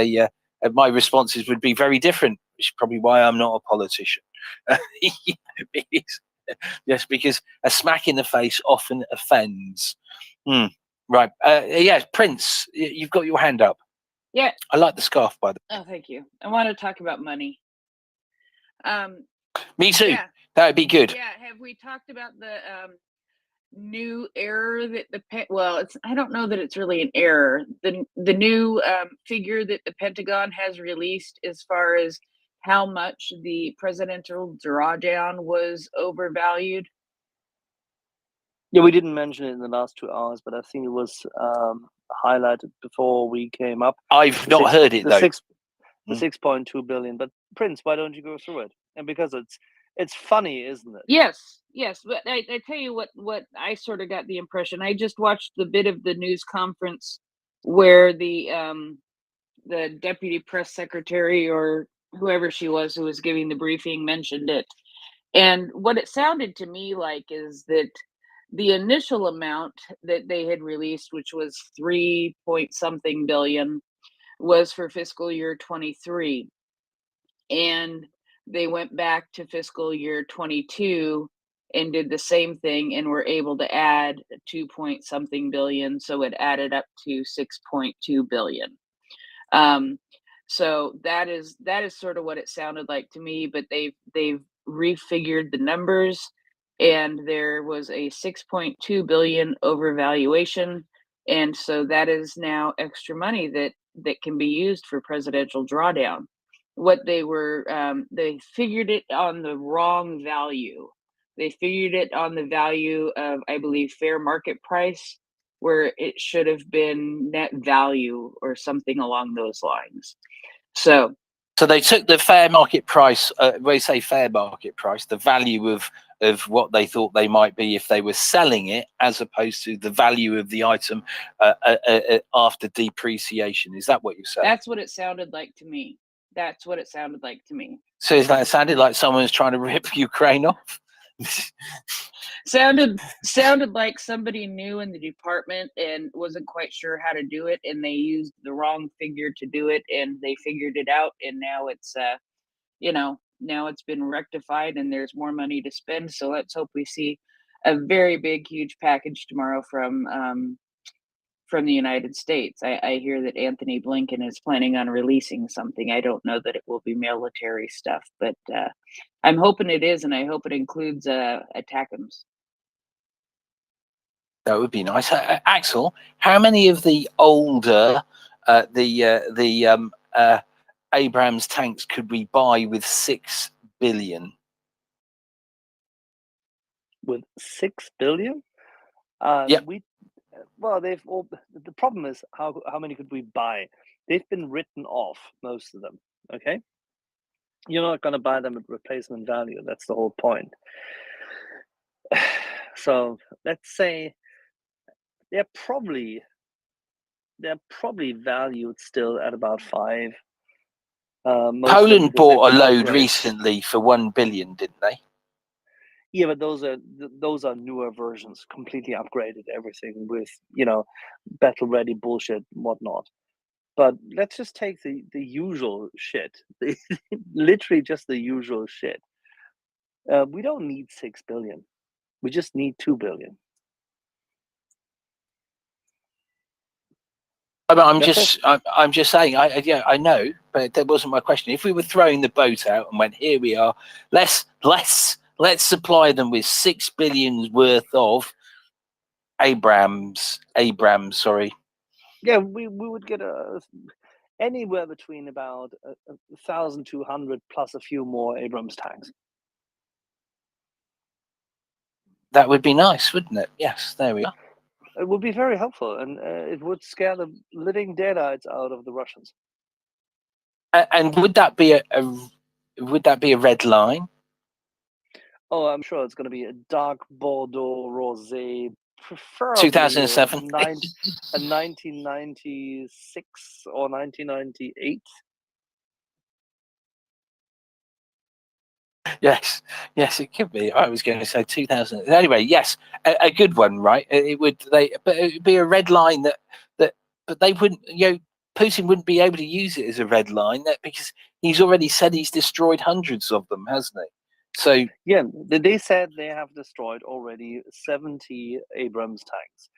my responses would be very different, which is probably why I'm not a politician. Yes, because a smack in the face often offends. Right. Yeah, Prince, you've got your hand up. Yeah. I like the scarf, by the way. Oh, thank you. I want to talk about money. Me too. Yeah. That would be good. Yeah. Have we talked about the new error that I don't know that it's really an error. The new figure that the Pentagon has released as far as how much the presidential drawdown was overvalued? Yeah, we didn't mention it in the last 2 hours, but I think it was highlighted before we came up. I've not heard it though. The 6.2 billion. But Prince, why don't you go through it? And because it's funny, isn't it? Yes, but I tell you what I sort of got the impression. I just watched the bit of the news conference where the deputy press secretary or whoever she was who was giving the briefing mentioned it. And what it sounded to me like is that the initial amount that they had released, which was 3 point something billion, was for fiscal year 23. And they went back to fiscal year 22 and did the same thing and were able to add 2 point something billion. So it added up to 6.2 billion. So that is sort of what it sounded like to me, but they've refigured the numbers, and there was a 6.2 billion overvaluation, and so that is now extra money that can be used for presidential drawdown. What they were they figured it on the wrong value. They figured it on the value of, I believe, fair market price, where it should have been net value or something along those lines. So they took the fair market price, when they say fair market price, the value of what they thought they might be if they were selling it, as opposed to the value of the item after depreciation. Is that what you're saying? That's what it sounded like to me. So it sounded like someone's trying to rip Ukraine off? Sounded like somebody new in the department and wasn't quite sure how to do it, and they used the wrong figure to do it, and they figured it out, and now it's now it's been rectified and there's more money to spend. So let's hope we see a very big, huge package tomorrow from the United States. I hear that Anthony Blinken is planning on releasing something. I don't know that it will be military stuff, but I'm hoping it is, and I hope it includes ATACMS. That would be nice. Axel, how many of the older Abrams tanks could we buy with 6 billion? With 6 billion? Yeah. They've all. The problem is how many could we buy? They've been written off, most of them. Okay, you're not going to buy them at replacement value. That's the whole point. So let's say they're probably valued still at about 5. Poland bought a load recently for 1 billion, didn't they? Yeah, but those are newer versions, completely upgraded, everything with battle ready bullshit and whatnot. But let's just take the usual shit, literally just the usual shit. We don't need 6 billion. We just need 2 billion. I'm just saying. I know, but that wasn't my question. If we were throwing the boat out and went, here we are, let's supply them with 6 billion worth of Abrams. Sorry. Yeah, we would get anywhere between about 1,200 plus a few more Abrams tanks. That would be nice, wouldn't it? Yes, there we are. It would be very helpful, and it would scare the living daylights out of the Russians. And would that be a red line? Oh, I'm sure it's going to be a dark Bordeaux rosé, preferably 2007, a 1996 or 1998. Yes, it could be. I was going to say 2000. Anyway, yes, a good one, right? It would be a red line but they wouldn't. Putin wouldn't be able to use it as a red line because he's already said he's destroyed hundreds of them, hasn't he? So yeah, they said they have destroyed already 70 Abrams tanks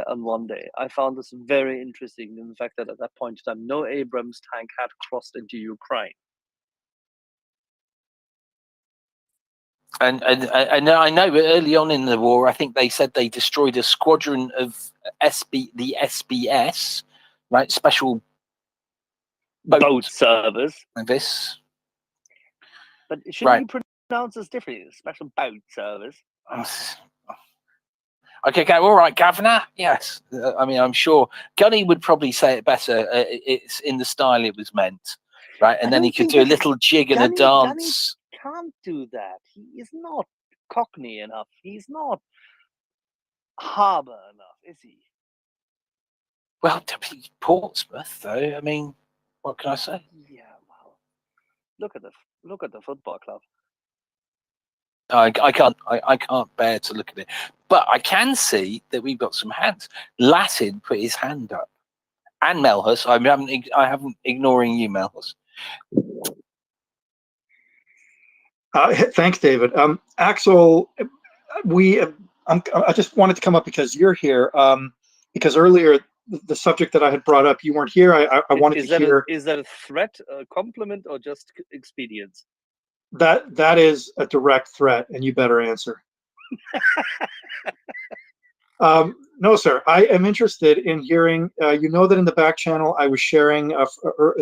on one day. I found this very interesting in the fact that at that point in time, no Abrams tank had crossed into Ukraine. And I know early on in the war, I think they said they destroyed a squadron of the SBS, right? Special boat servers. This. But shouldn't you pronounce this differently? Special boat servers. Okay, all right, Governor. Yes, I mean, I'm sure Gunny would probably say it better. It's in the style it was meant, right? And then he could do a little jig and a dance. Gunny can't do that. He is not Cockney enough. He's not harbour enough, is he? Well, Portsmouth, though. I mean, what can I say? Yeah, well, look at the football club. I can't bear to look at it, but I can see that we've got some hands. Latin put his hand up, and Melhus. I haven't ignoring you, Melhus. Thanks, David. Axel, I just wanted to come up because you're here. Because earlier the subject that I had brought up, you weren't here. I wanted to hear. Is that a threat, a compliment, or just expedience? That is a direct threat, and you better answer. No, sir. I am interested in hearing. You know that in the back channel I was sharing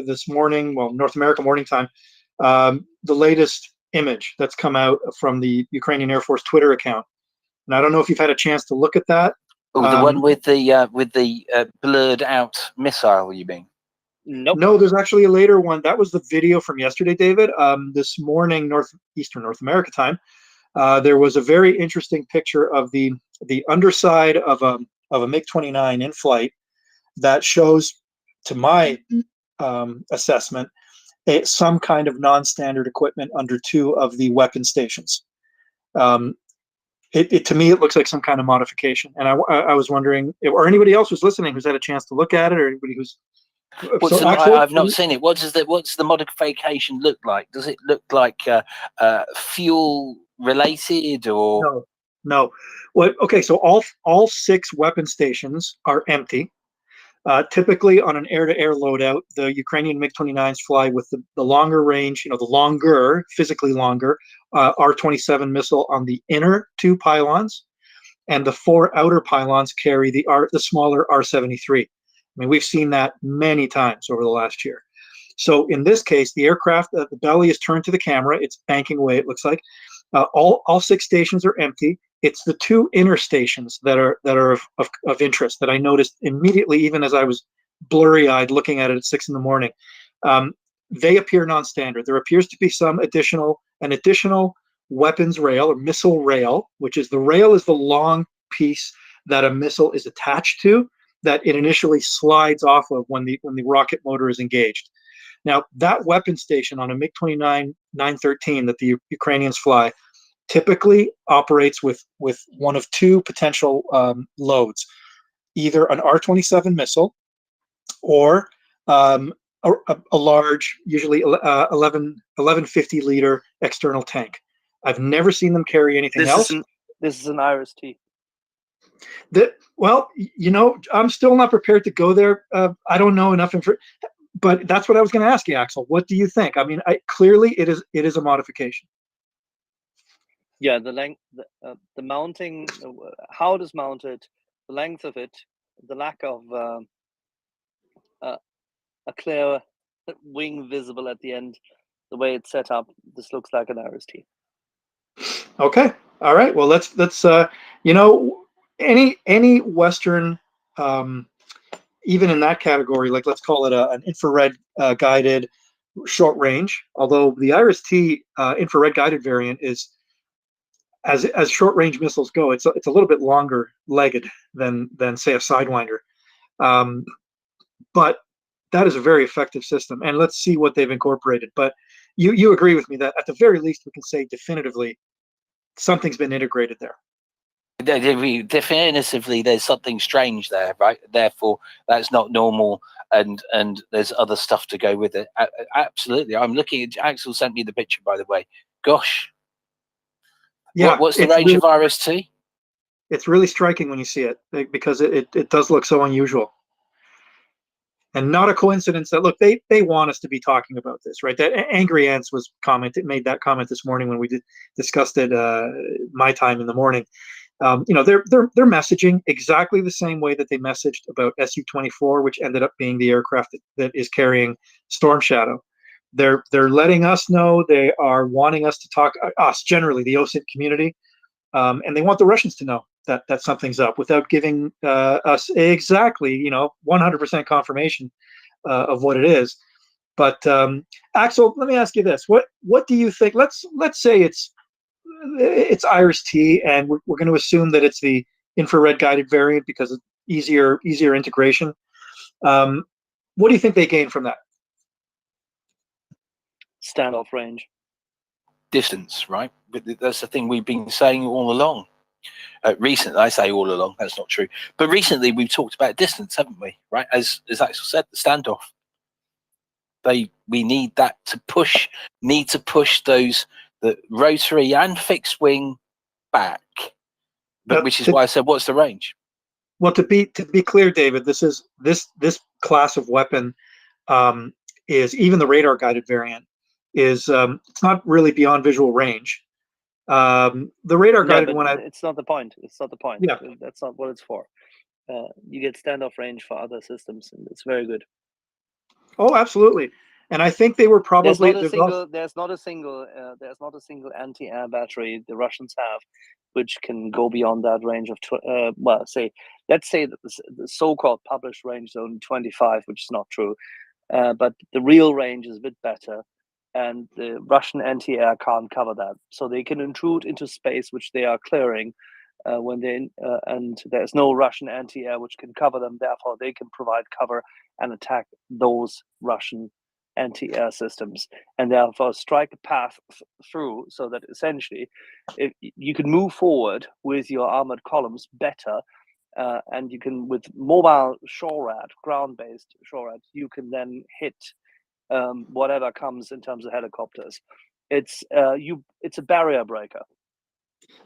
this morning, well, North America morning time, the latest image that's come out from the Ukrainian Air Force Twitter account, and I don't know if you've had a chance to look at that. Oh, the one with the blurred out missile, you mean? Nope. No, there's actually a later one. That was the video from yesterday, David. This morning, Eastern North America time, there was a very interesting picture of the underside of a MiG-29 in flight that shows, to my assessment, some kind of non-standard equipment under two of the weapon stations. To me, it looks like some kind of modification, and I was wondering, or anybody else who's listening who's had a chance to look at it, or anybody who's. I've not seen it. What's the modification look like? Does it look like fuel related or? No. Well, okay. So all 6 weapon stations are empty. Typically, on an air-to-air loadout, the Ukrainian MiG-29s fly with the longer range, the longer, physically longer R-27 missile on the inner 2 pylons, and the 4 outer pylons carry the smaller R-73. I mean, we've seen that many times over the last year. So in this case, the aircraft, the belly is turned to the camera. It's banking away, it looks like. All 6 stations are empty. It's the 2 inner stations that are of interest that I noticed immediately, even as I was blurry-eyed looking at it at 6 in the morning. They appear non-standard. There appears to be an additional weapons rail or missile rail, which is the rail is the long piece that a missile is attached to, that it initially slides off of when the rocket motor is engaged. Now, that weapon station on a MiG-29 913 that the Ukrainians fly typically operates with one of two potential loads, either an R-27 missile or a large, usually 1150 liter external tank. I've never seen them carry anything else. This is an IRIS-T. Well, you know, I'm still not prepared to go there. I don't know enough but that's what I was going to ask you, Axel. What do you think? I mean, clearly it is a modification. Yeah, the length, the mounting, how it is mounted, the length of it, the lack of a clear wing visible at the end, the way it's set up, this looks like an IRIS-T. Okay, all right. Well, let's you know, any Western, even in that category, like let's call it an infrared guided short range. Although the IRIS-T infrared guided variant is, as short range missiles go, it's a little bit longer legged than say a Sidewinder, but that is a very effective system. And let's see what they've incorporated. But you agree with me that at the very least we can say definitively something's been integrated there. Definitively, there's something strange there, right? Therefore, that's not normal, and there's other stuff to go with it. Absolutely, I'm looking at. Axel sent me the picture, by the way. Gosh, yeah. What's the range of IRIS-T? It's really striking when you see it, because it does look so unusual, and not a coincidence that look they want us to be talking about this, right? That Angry Ants made that comment this morning when we discussed it my time in the morning. You know, they're messaging exactly the same way that they messaged about Su-24, which ended up being the aircraft that is carrying Storm Shadow. They're letting us know, they are wanting us to talk, us generally, the OSINT community, and they want the Russians to know that something's up without giving us exactly, you know, 100% confirmation of what it is. But Axel, let me ask you this: what do you think? Let's say it's IRIS-T, and we're going to assume that it's the infrared guided variant because it's easier integration. What do you think they gain from that? Standoff range. Distance, right? That's the thing we've been saying all along. Recently, I say all along, that's not true. But recently we've talked about distance, haven't we? Right? As Axel said, the standoff. We need that to push those the rotary and fixed wing back. But which is why I said, what's the range? Well, to be clear, David, this class of weapon is, even the radar guided variant is, it's not really beyond visual range. The radar guided one, it's not the point. It's not the point. Yeah, that's not what it's for. You get standoff range for other systems, and it's very good. Oh, absolutely. And I think they were probably there's not a single anti-air battery the Russians have which can go beyond that range of let's say that the so-called published range is only 25, which is not true, but the real range is a bit better, and the Russian anti-air can't cover that, so they can intrude into space which they are clearing when they and there's no Russian anti-air which can cover them. Therefore, they can provide cover and attack those Russian anti-air systems, and therefore strike a path through, so that essentially you can move forward with your armored columns better, and you can, with mobile SHORAD, ground-based SHORAD, you can then hit whatever comes in terms of helicopters. It's a barrier breaker.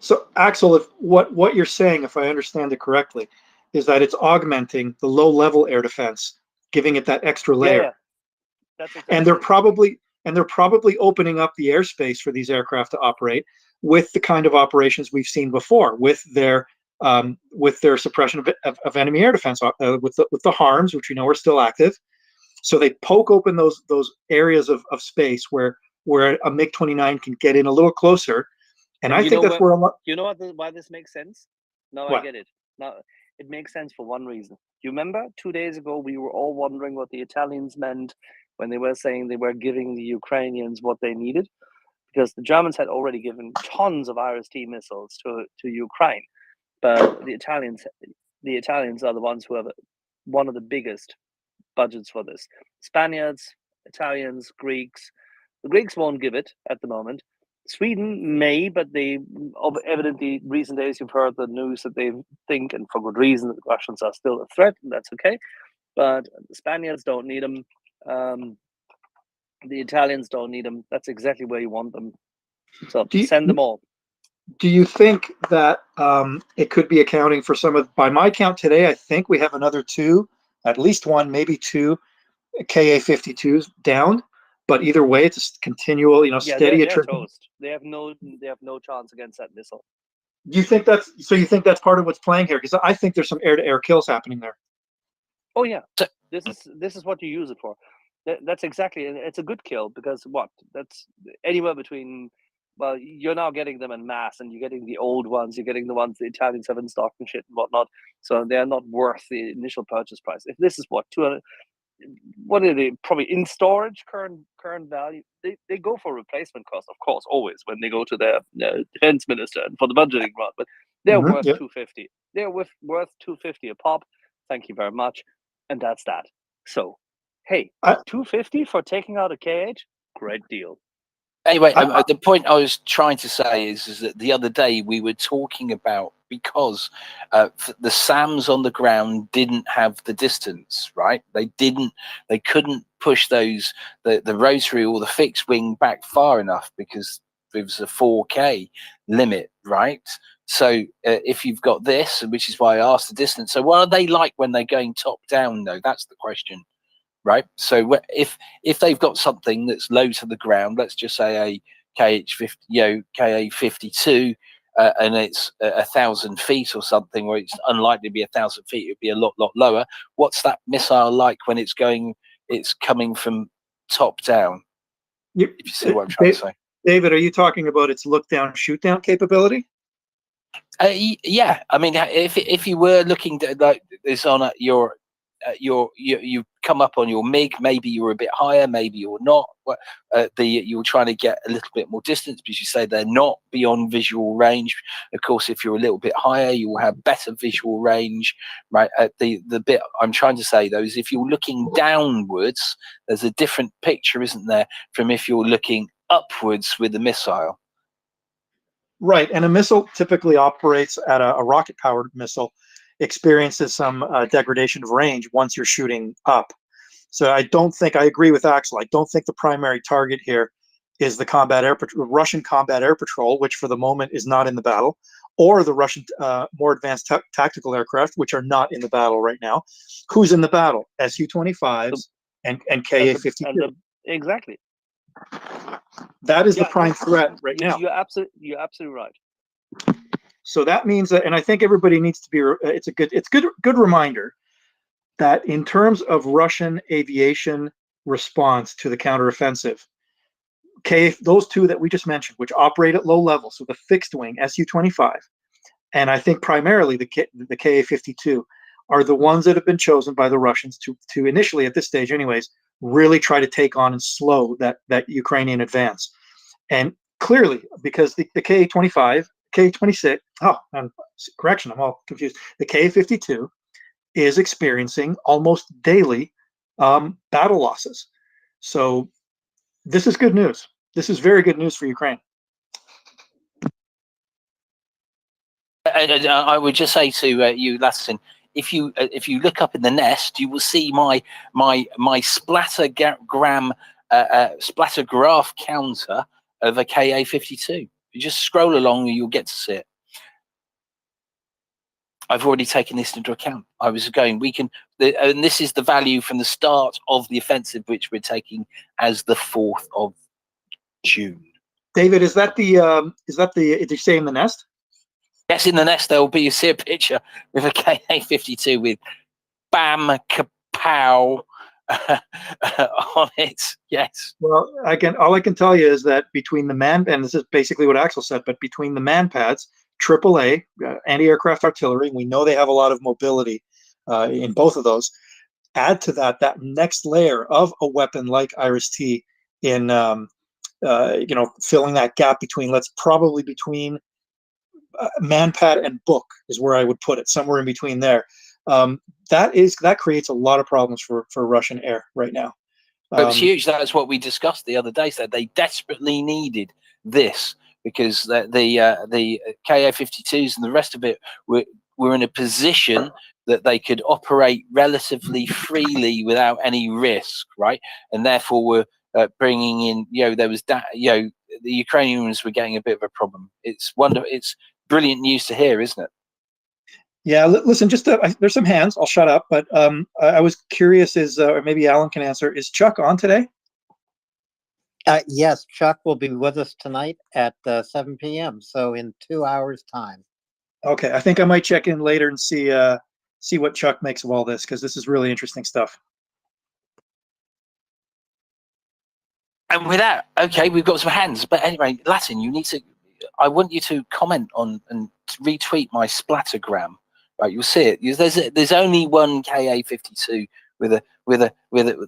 So, Axel, if what you're saying, if I understand it correctly, is that it's augmenting the low-level air defense, giving it that extra layer. Yeah. That's exactly. And they're probably opening up the airspace for these aircraft to operate with the kind of operations we've seen before, with their suppression of enemy air defense, with the HARMs, which we know are still active. So they poke open those areas of space where a MiG-29 can get in a little closer. And I think that's where a lot. You know why this makes sense? Now I get it. Now it makes sense for one reason. You remember 2 days ago we were all wondering what the Italians meant when they were saying they were giving the Ukrainians what they needed, because the Germans had already given tons of IRIS-T missiles to Ukraine, but the Italians are the ones who have one of the biggest budgets for this. Spaniards, Italians, Greeks. The Greeks won't give it at the moment. Sweden may, but they evidently recent days you've heard the news that they think, and for good reason, that the Russians are still a threat, and that's okay. But the Spaniards don't need them. The Italians don't need them. That's exactly where you want them. So send them all. Do you think that it could be accounting for some of, by my count today, I think we have another two, at least one, maybe two Ka-52s down. But either way, it's a continual, steady they're attrition. toast. They have no chance against that missile. Do you think that's so? You think that's part of what's playing here? Because I think there's some air-to-air kills happening there. Oh yeah, this is what you use it for. That's exactly. It's a good kill because that's anywhere between. Well, you're now getting them en masse, and you're getting the old ones. You're getting the ones the Italians have in stock and shit and whatnot. So they're not worth the initial purchase price. If this is 200. What are they probably in storage current value? They go for replacement cost, of course, always when they go to their defense minister and for the budgeting round. But they're worth 250. They're worth 250 a pop. Thank you very much, and that's that. So, hey, 250 for taking out a KH, great deal. Anyway, the point I was trying to say is that the other day we were talking about, because the SAMs on the ground didn't have the distance, right? They couldn't push the rotary or the fixed wing back far enough because it was a 4K limit, right? So if you've got this, which is why I asked the distance, so what are they like when they're going top down though? That's the question. Right, so if they've got something that's low to the ground, let's just say a Ka-52, and it's 1,000 feet or something, or it's unlikely to be 1,000 feet, it'd be a lot lower. What's that missile like when it's coming from top down? If you see what I'm trying to say, David, are you talking about its look down, shoot down capability? Yeah, I mean, if you were looking like this on you come up on your MiG, maybe you're a bit higher, maybe you're not. You're trying to get a little bit more distance because you say they're not beyond visual range. Of course, if you're a little bit higher, you will have better visual range, right? The bit I'm trying to say though is if you're looking downwards, there's a different picture, isn't there, from if you're looking upwards with a missile. Right, and a missile typically operates at a rocket-powered missile, experiences some degradation of range once you're shooting up. So I agree with Axel. I don't think the primary target here is the Russian combat air patrol, which for the moment is not in the battle, or the Russian more advanced tactical aircraft, which are not in the battle right now. Who's in the battle? Su-25s and Ka-52. Exactly. That is the prime threat right now. You're absolutely right. So that means that, and I think everybody needs to be. It's a good reminder that in terms of Russian aviation response to the counteroffensive, those two that we just mentioned, which operate at low levels, so the fixed wing Su-25, and I think primarily the Ka-52, are the ones that have been chosen by the Russians to initially, at this stage, anyways, really try to take on and slow that Ukrainian advance. And clearly, because the Ka-25. K-26, correction, I'm all confused. The Ka-52 is experiencing almost daily battle losses. So this is good news. This is very good news for Ukraine. I would just say to you, Lasson, if you look up in the nest, you will see my splattergraph counter of a Ka-52. You just scroll along and you'll get to see it. I've already taken this into account. I was going, and this is the value from the start of the offensive, which we're taking as the 4th of June. David, is that did you say in the nest? Yes, in the nest, there will be, you see a picture with a Ka-52 with bam, kapow on it. Yes. Well, all I can tell you is that between the and this is basically what Axel said, but between the man pads, AAA, anti-aircraft artillery, we know they have a lot of mobility in both of those. Add to that next layer of a weapon like IRIS-T in filling that gap between manpad and book is where I would put it, somewhere in between there. That creates a lot of problems for Russian air right now. It was huge. That's what we discussed the other day. So they desperately needed this, because the Ka-52s and the rest of it were in a position that they could operate relatively freely without any risk, right? And therefore were bringing in, there was that, the Ukrainians were getting a bit of a problem. It's brilliant news to hear, isn't it? Yeah, listen, just there's some hands. I'll shut up, but I was curious, or maybe Alan can answer, is Chuck on today? Yes, Chuck will be with us tonight at 7 p.m. So in 2 hours' time. Okay, I think I might check in later and see what Chuck makes of all this, because this is really interesting stuff. And with that, okay, we've got some hands. But anyway, Latin, I want you to comment on and retweet my splattergram. Right, you'll see it. There's only one Ka-52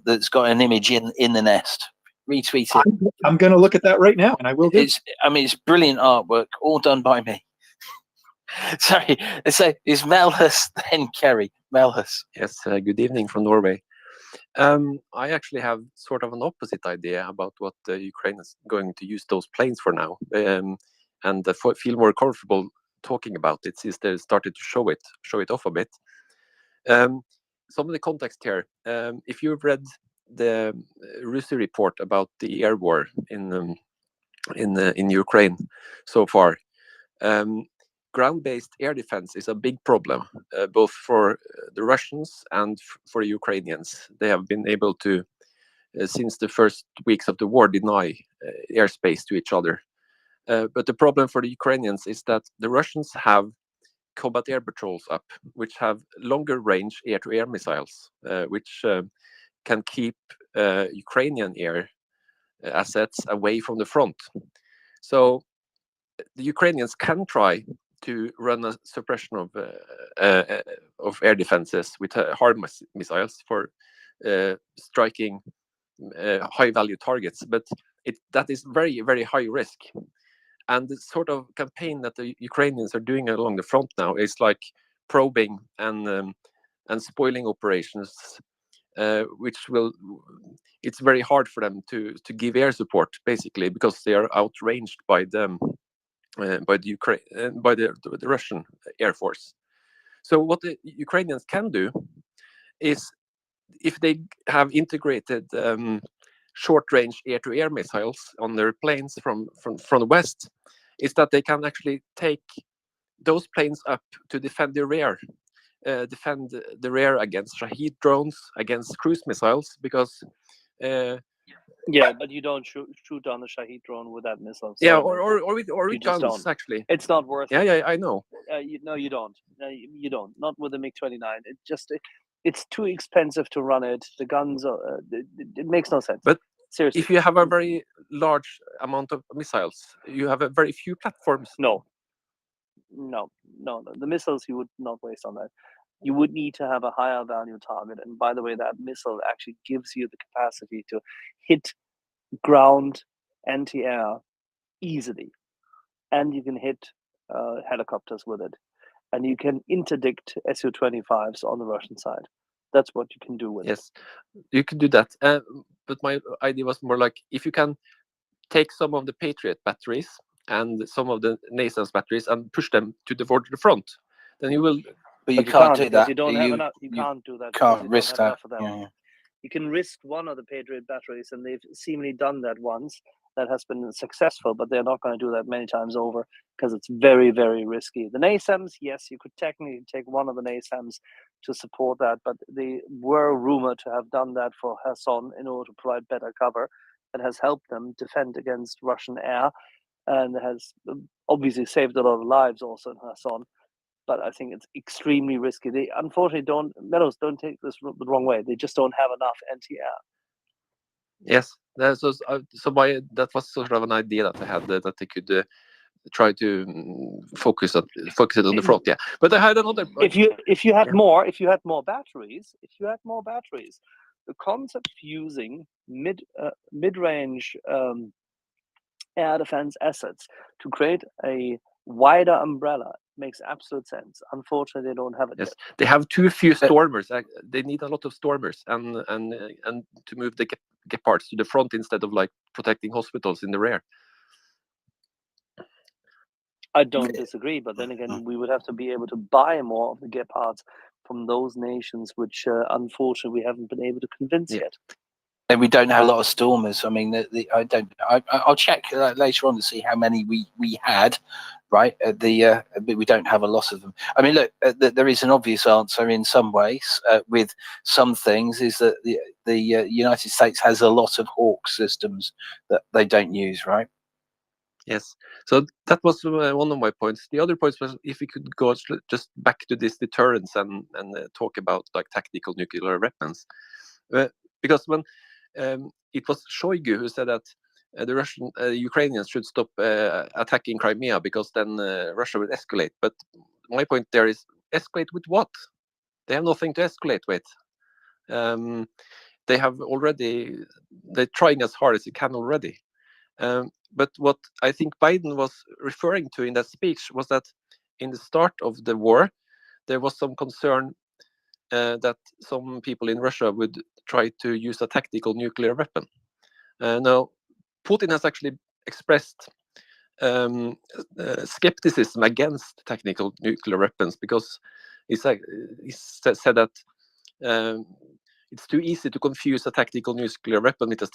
that's got an image in the nest. Retweet it. I'm going to look at that right now, and I will do. It's brilliant artwork, all done by me. Sorry, so it's Melhus, then Kerry. Melhus. Yes, good evening from Norway. I actually have sort of an opposite idea about what Ukraine is going to use those planes for now, and feel more comfortable talking about it since they started to show it off a bit. Some of the context here, if you've read the Rusi report about the air war in Ukraine so far, ground-based air defense is a big problem, both for the Russians and for the Ukrainians. They have been able to, since the first weeks of the war, deny airspace to each other. But the problem for the Ukrainians is that the Russians have combat air patrols up, which have longer range air-to-air missiles, which can keep Ukrainian air assets away from the front. So the Ukrainians can try to run a suppression of air defenses with hard missiles for striking high-value targets, but that is very, very high risk. And the sort of campaign that the Ukrainians are doing along the front now is like probing and spoiling operations, it's very hard for them to give air support, basically, because they are outranged by the Russian Air Force. So what the Ukrainians can do is, if they have integrated short-range air-to-air missiles on their planes from the west, is that they can actually take those planes up to defend the rear against Shahid drones, against cruise missiles, because yeah, but you don't shoot down the Shahid drone with that missile. Yeah, or with guns, actually. It's not worth it. Yeah, I know. No, you don't. You don't. Not with the MiG-29. It's too expensive to run it. The guns are. It makes no sense. But seriously, if you have a very large amount of missiles, you have a very few platforms. No. The missiles you would not waste on that. You would need to have a higher value target. And by the way, that missile actually gives you the capacity to hit ground anti-air easily. And you can hit helicopters with it. And you can interdict Su-25s on the Russian side. That's what you can do with it. Yes, you can do that. But my idea was more like, if you can take some of the Patriot batteries and some of the NASAMS batteries and push them towards the front, then you will. But you can't do that. You don't have enough. You can't do that. Can't risk that. Yeah. You can risk one of the Patriot batteries, and they've seemingly done that once. That has been successful, but they're not going to do that many times over because it's very, very risky. The NASAMS, yes, you could technically take one of the NASAMS to support that, but they were rumored to have done that for Kherson in order to provide better cover. That has helped them defend against Russian air, and has obviously saved a lot of lives also in Kherson. But I think it's extremely risky. They unfortunately Meadows, don't take this the wrong way. They just don't have enough anti-air. Yes, that was sort of an idea that I had, that they could try to focus it on the front. Yeah, but I had another. If you had more batteries, the concept of using mid-range air defense assets to create a wider umbrella makes absolute sense. Unfortunately, they don't have it. Yes, they have too few stormers. They need a lot of stormers and to move the Gepards to the front instead of like protecting hospitals in the rear. I don't disagree, but then again, we would have to be able to buy more of the Gepards from those nations, which unfortunately we haven't been able to convince yet. And we don't have a lot of Stormers. I mean, I'll check later on to see how many we had, right? But we don't have a lot of them. I mean, look, there is an obvious answer in some ways with some things. Is that the United States has a lot of Hawk systems that they don't use, right? Yes, so that was one of my points. The other points was if we could go just back to this deterrence and talk about like tactical nuclear weapons, because when it was Shoigu who said that the Ukrainians should stop attacking Crimea because then Russia will escalate. But my point there is escalate with what? They have nothing to escalate with. They have already, they're trying as hard as they can already. But what I think Biden was referring to in that speech was that in the start of the war, there was some concern that some people in Russia would try to use a tactical nuclear weapon. Now, Putin has actually expressed skepticism against tactical nuclear weapons because he said that it's too easy to confuse a tactical nuclear weapon with a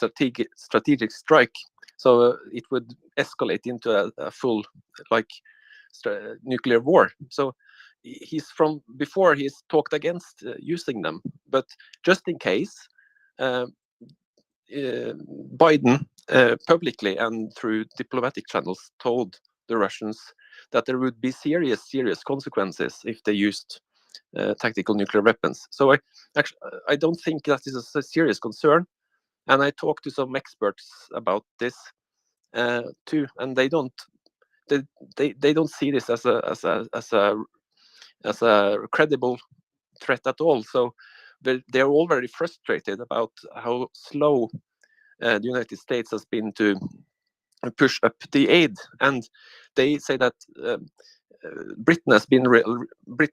strategic strike. So it would escalate into a full nuclear war. So he's talked against using them, but just in case, Biden publicly and through diplomatic channels told the Russians that there would be serious consequences if they used tactical nuclear weapons. So I don't think that is a serious concern, and I talked to some experts about this too, and they don't see this as a credible threat at all. So they're all very frustrated about how slow the United States has been to push up the aid, and they say that Britain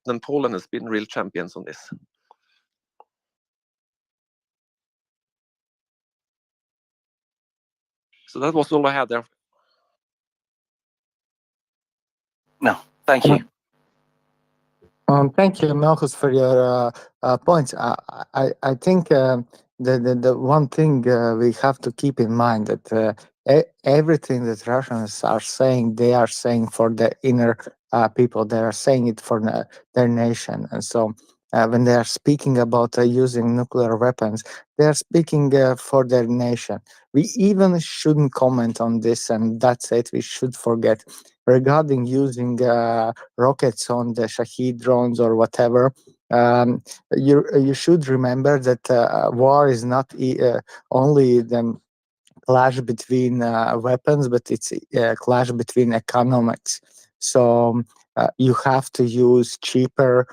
and Poland has been real champions on this. So that was all I had there. No, thank you. Thank you, Marcus, for your points. I think the one thing we have to keep in mind that everything that Russians are saying, they are saying for the inner people. They are saying it for their nation, and so when they are speaking about using nuclear weapons, they are speaking for their nation. We even shouldn't comment on this, and that's it. We should forget regarding using rockets on the Shahid drones or whatever. You should remember that war is not only the clash between weapons, but it's a clash between economics. So you have to use cheaper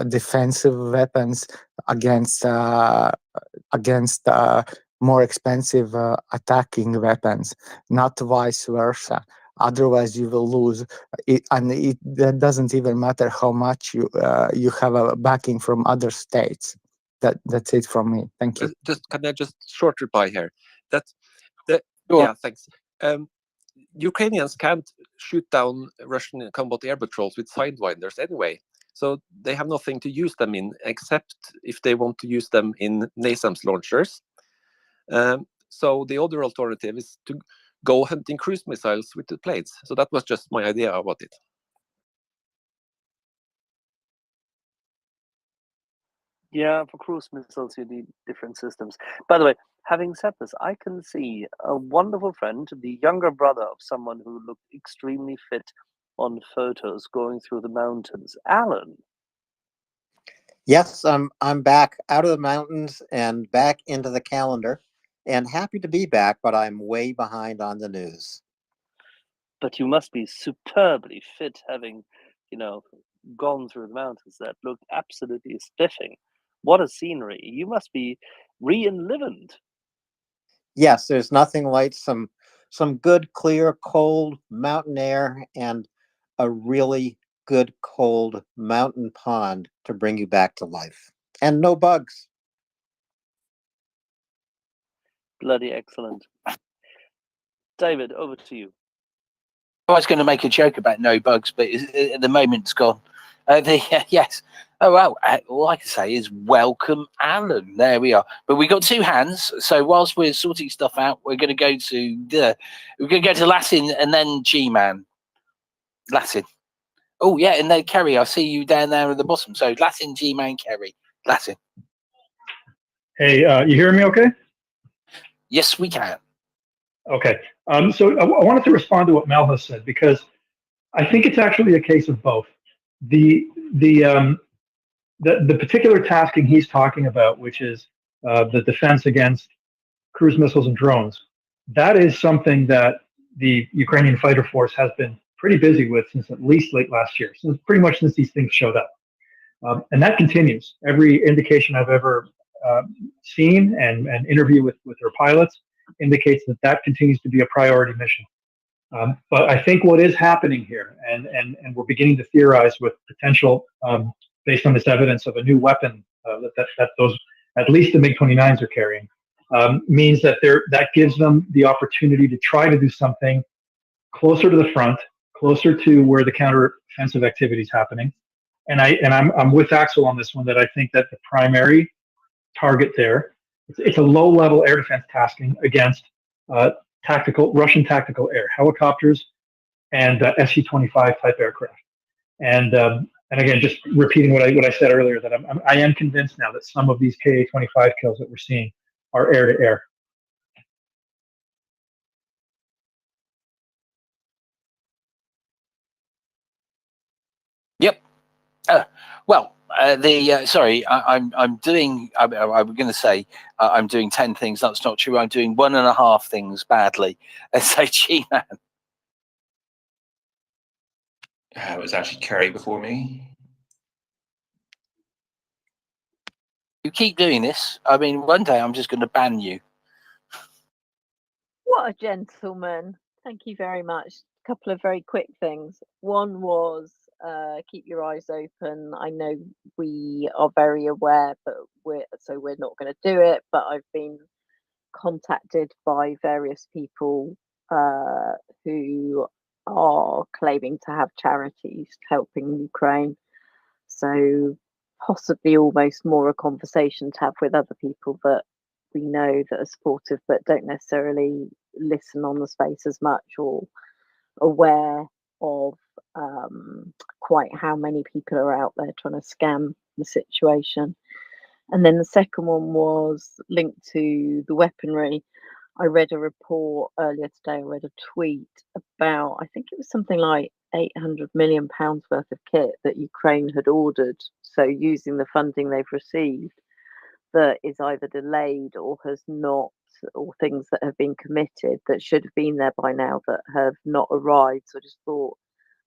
defensive weapons against more expensive attacking weapons, not vice versa. Otherwise, you will lose. That doesn't even matter how much you have a backing from other states. That's it from me. Thank you. Can I just short reply here? Sure. Yeah, thanks. Ukrainians can't shoot down Russian combat air patrols with sidewinders anyway, so they have nothing to use them in except if they want to use them in NASAMS launchers. So the other alternative is to go hunting cruise missiles with the planes. So that was just my idea about it. Yeah, for cruise missiles, you need different systems. By the way, having said this, I can see a wonderful friend, the younger brother of someone who looked extremely fit on photos going through the mountains. Alan. Yes, I'm back out of the mountains and back into the calendar, and happy to be back, but I'm way behind on the news. But you must be superbly fit, having, gone through the mountains that looked absolutely spiffing. What a scenery! You must be re-enlivened. Yes, there's nothing like some good, clear, cold mountain air and a really good, cold mountain pond to bring you back to life. And no bugs. Bloody excellent. David, over to you. I was going to make a joke about no bugs, but at the moment it's gone. Yes. Oh, well, all I can say is welcome, Alan. There we are. But we got two hands. So whilst we're sorting stuff out, we're going to go to Latin and then G-Man. Latin. Oh, yeah, and then Kerry, I see you down there at the bottom. So Latin, G-Man, Kerry. Latin. Hey, you hear me okay? Yes, we can. Okay. So I wanted to respond to what Mel has said, because I think it's actually a case of both. The particular tasking he's talking about, which is the defense against cruise missiles and drones, that is something that the Ukrainian fighter force has been pretty busy with since at least late last year, since pretty much since these things showed up. And that continues. Every indication I've ever seen and interview with their pilots indicates that that continues to be a priority mission. But I think what is happening here, and we're beginning to theorize with potential, based on this evidence of a new weapon that those, at least the MiG-29s are carrying, means that that gives them the opportunity to try to do something closer to the front, closer to where the counteroffensive activity is happening. And I'm with Axel on this one, that I think that the primary target there, it's a low-level air defense tasking against Russian tactical air, helicopters and Su-25 type aircraft. And again, just repeating what I said earlier, that I am convinced now that some of these Ka-25 kills that we're seeing are air to air. Yep. Sorry, I'm doing. I'm going to say I'm doing 10 things. That's not true. I'm doing 1.5 things badly. Say, G-Man. It was actually Kerry before me. You keep doing this. I mean, one day I'm just going to ban you. What a gentleman. Thank you very much. A couple of very quick things. One was keep your eyes open. I know we are very aware, but we're not going to do it. But I've been contacted by various people who are claiming to have charities helping Ukraine. So possibly almost more a conversation to have with other people that we know that are supportive but don't necessarily listen on the space as much, or aware of quite how many people are out there trying to scam the situation. And then the second one was linked to the weaponry. I read a report earlier today, I read a tweet about, I think it was something like £800 million worth of kit that Ukraine had ordered. So using the funding they've received, that is either delayed or has not, or things that have been committed that should have been there by now that have not arrived. So I just thought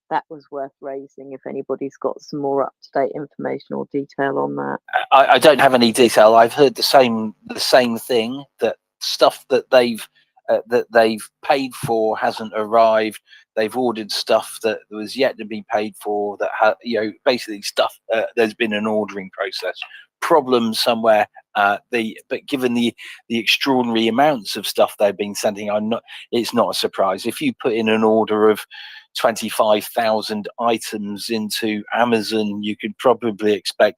that was worth raising if anybody's got some more up-to-date information or detail on that. I don't have any detail. I've heard the same thing, that stuff that they've paid for hasn't arrived. They've ordered stuff that was yet to be paid for. That basically stuff. There's been an ordering process. Problem somewhere. But given the extraordinary amounts of stuff they've been sending, it's not a surprise if you put in an order of 25,000 items into Amazon. You could probably expect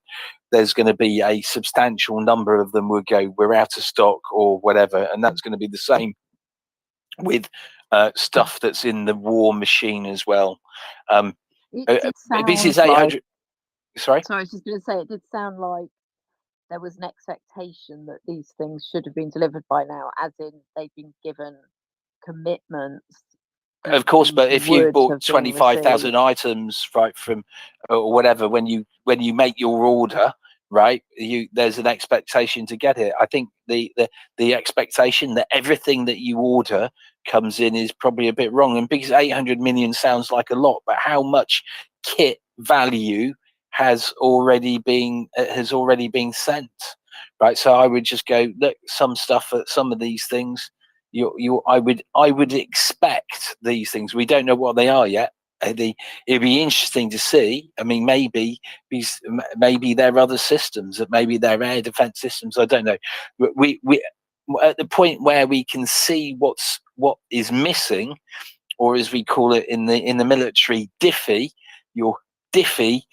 there's going to be a substantial number of them will go, we're out of stock or whatever, and that's going to be the same with stuff that's in the war machine as well. This is 800. Sorry, I was just going to say, it did sound like there was an expectation that these things should have been delivered by now, as in they've been given commitments. Of course, but if you bought 25,000 items right from or whatever, when you make your order, right, there's an expectation to get it. I think the expectation that everything that you order comes in is probably a bit wrong. And because 800 million sounds like a lot, but how much kit value has already been sent, right? So I would just go, look, some stuff at some of these things. I would expect these things. We don't know what they are yet. It'd be interesting to see. I mean, maybe there are other systems, that maybe they're air defense systems. I don't know. We at the point where we can see what is missing, or as we call it in the military, diffie, your diffie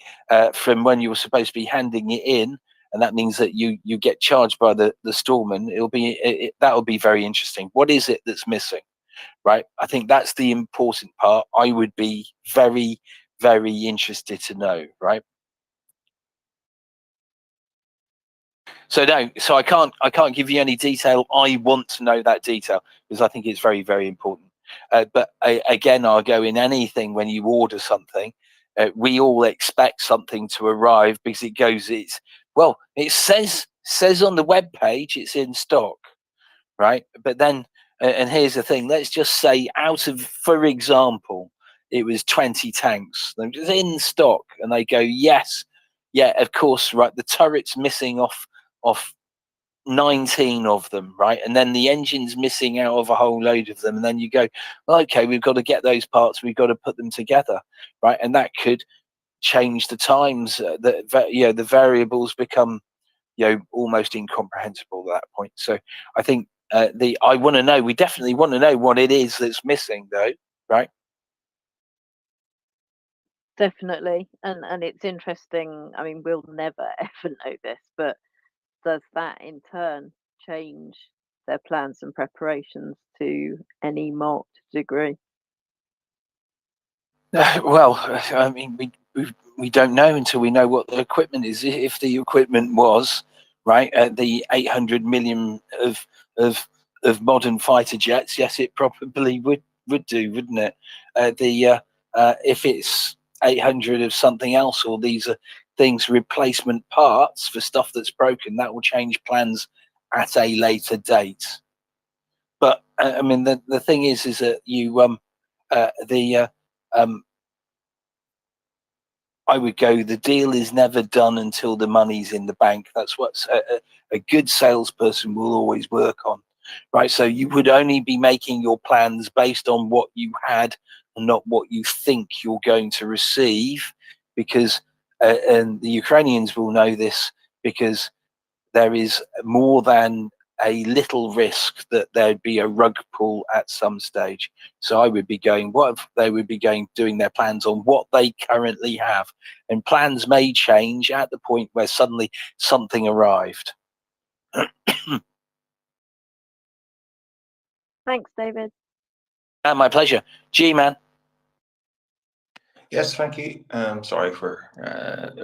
from when you were supposed to be handing it in, and that means that you get charged by the storeman. That'll be very interesting. What is it that's missing, right? I think that's the important part. I would be very, very interested to know, right? So no, so I can't give you any detail. I want to know that detail because I think it's very, very important. But again, I'll go in anything when you order something. We all expect something to arrive because it says on the web page it's in stock, right? But then, and here's the thing: let's just say out of, for example, it was 20 tanks. They're just in stock, and they go, yes, yeah, of course, right. The turret's missing off 19 of them, right? And then the engine's missing out of a whole load of them. And then you go, well, okay, we've got to get those parts, we've got to put them together, right? And that could change the times. The variables become, almost incomprehensible at that point. So I think we definitely want to know what it is that's missing, though, right? Definitely, and it's interesting. I mean, we'll never ever know this, but does that in turn change their plans and preparations to any marked degree? Well, I mean, we don't know until we know what the equipment is. If the equipment was right at the 800 million of modern fighter jets, yes, it probably would do, wouldn't it? If it's 800 of something else, or these are things, replacement parts for stuff that's broken, that will change plans at a later date. But I mean, the thing is that I would go, the deal is never done until the money's in the bank. That's what a good salesperson will always work on, right? So you would only be making your plans based on what you had and not what you think you're going to receive, because, and the Ukrainians will know this, because there is more than a little risk that there'd be a rug pull at some stage. So I would be going, what if they would be going, doing their plans on what they currently have, and plans may change at the point where suddenly something arrived. Thanks, David. And my pleasure. G-Man. Yes, thank you. Sorry for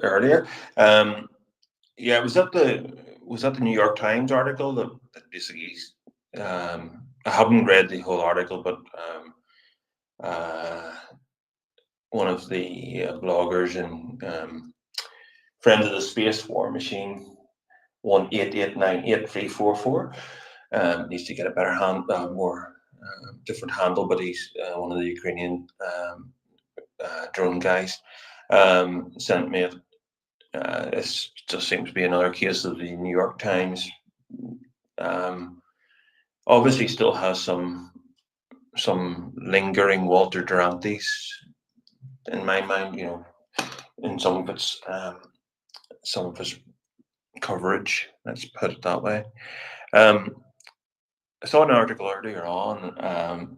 earlier. Yeah, was that the New York Times article that basically? I haven't read the whole article, but one of the bloggers and friend of the space war machine 188983444 needs to get a better more different handle, but he's one of the Ukrainian drone guys. Sent me it. It just seems to be another case of the New York Times. Obviously, still has some lingering Walter Durantes in my mind. In some of its coverage. Let's put it that way. I saw an article earlier on.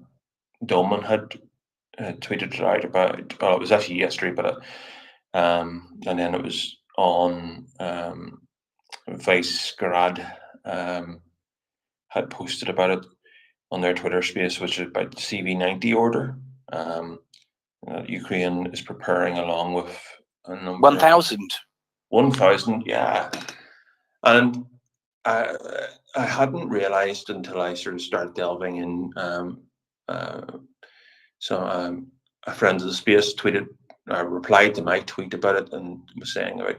Dolman had tweeted it out about. Well, it was actually yesterday, but and then it was on Vice Grad had posted about it on their Twitter space, which is about the CV90 order. Ukraine is preparing along with a number 1,000. 1,000, yeah. And I hadn't realized until I sort of started delving in. A friend of the space replied to my tweet about it and was saying about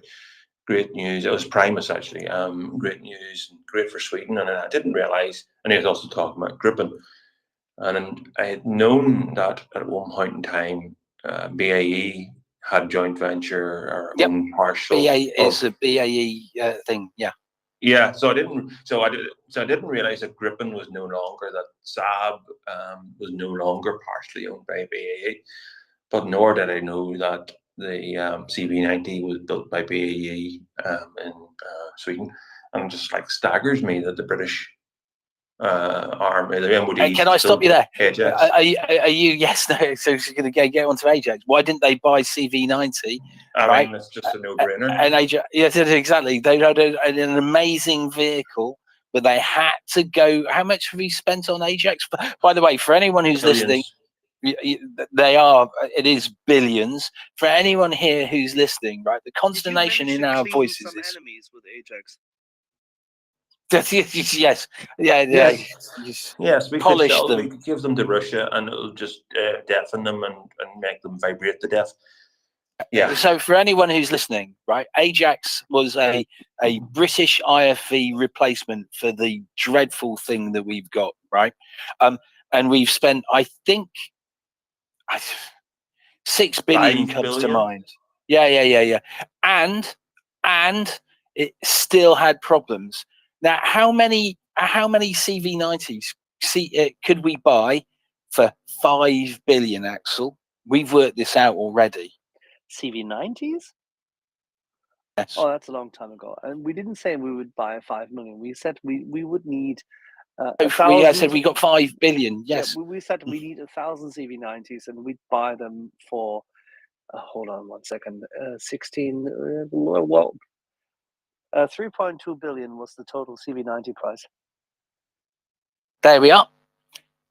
great news. It was Primus actually. Great news, great for Sweden. And I didn't realize, and he was also talking about Gripen. And I had known that at one point in time, BAE had a joint venture or own partial. BAE is a BAE thing, yeah. Yeah, so I didn't realize that Gripen was no longer, that Saab was no longer partially owned by BAE, but nor did I know that the CV90 was built by BAE in Sweden, and it just like staggers me that the British arm, the MOD. Can I stop you there? Ajax. Are you yes, no? So she's going to get onto Ajax. Why didn't they buy CV90? I mean, it's just a no-brainer. And Ajax, yes, exactly. They had an amazing vehicle, but they had to go. How much have we spent on Ajax? By the way, for anyone who's listening, it is billions. For anyone here who's listening, right? The consternation in our voices is enemies with Ajax. yes, Yes, we polish could, them. we could give them to Russia, and it'll just deafen them and make them vibrate to death. Yeah. So for anyone who's listening, right, Ajax was a British IFV replacement for the dreadful thing that we've got, right? And we've spent, I think, 6 billion comes to mind. Yeah. And it still had problems. Now, how many CV90s could we buy for 5 billion, Axel? We've worked this out already. CV90s? Yes. Oh, that's a long time ago. And we didn't say we would buy 5 million. We said we would need. I said we got 5 billion. Yes. Yeah, we said we need 1,000 CV90s, and we'd buy them for. Hold on 1 second. 16. Well, 3.2 billion was the total CV90 price. There we are.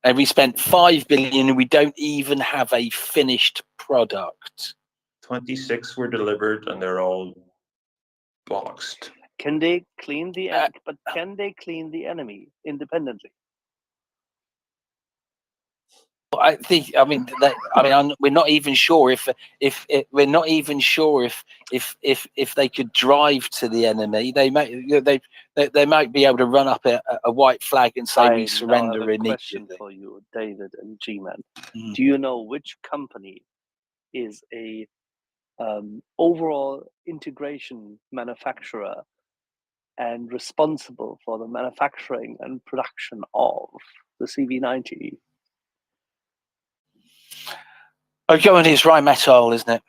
And we spent 5 billion, and we don't even have a finished product. 26 were delivered, and they're all boxed. Can they clean the but can they clean the enemy independently? I think. I mean, we're not even sure if we're not even sure if they could drive to the enemy. They might be able to run up a white flag and say we surrender I have a immediately. question for you, David and G-Man. Do you know which company is a overall integration manufacturer and responsible for the manufacturing and production of the CV90? Oh, going is Rheinmetall, isn't it?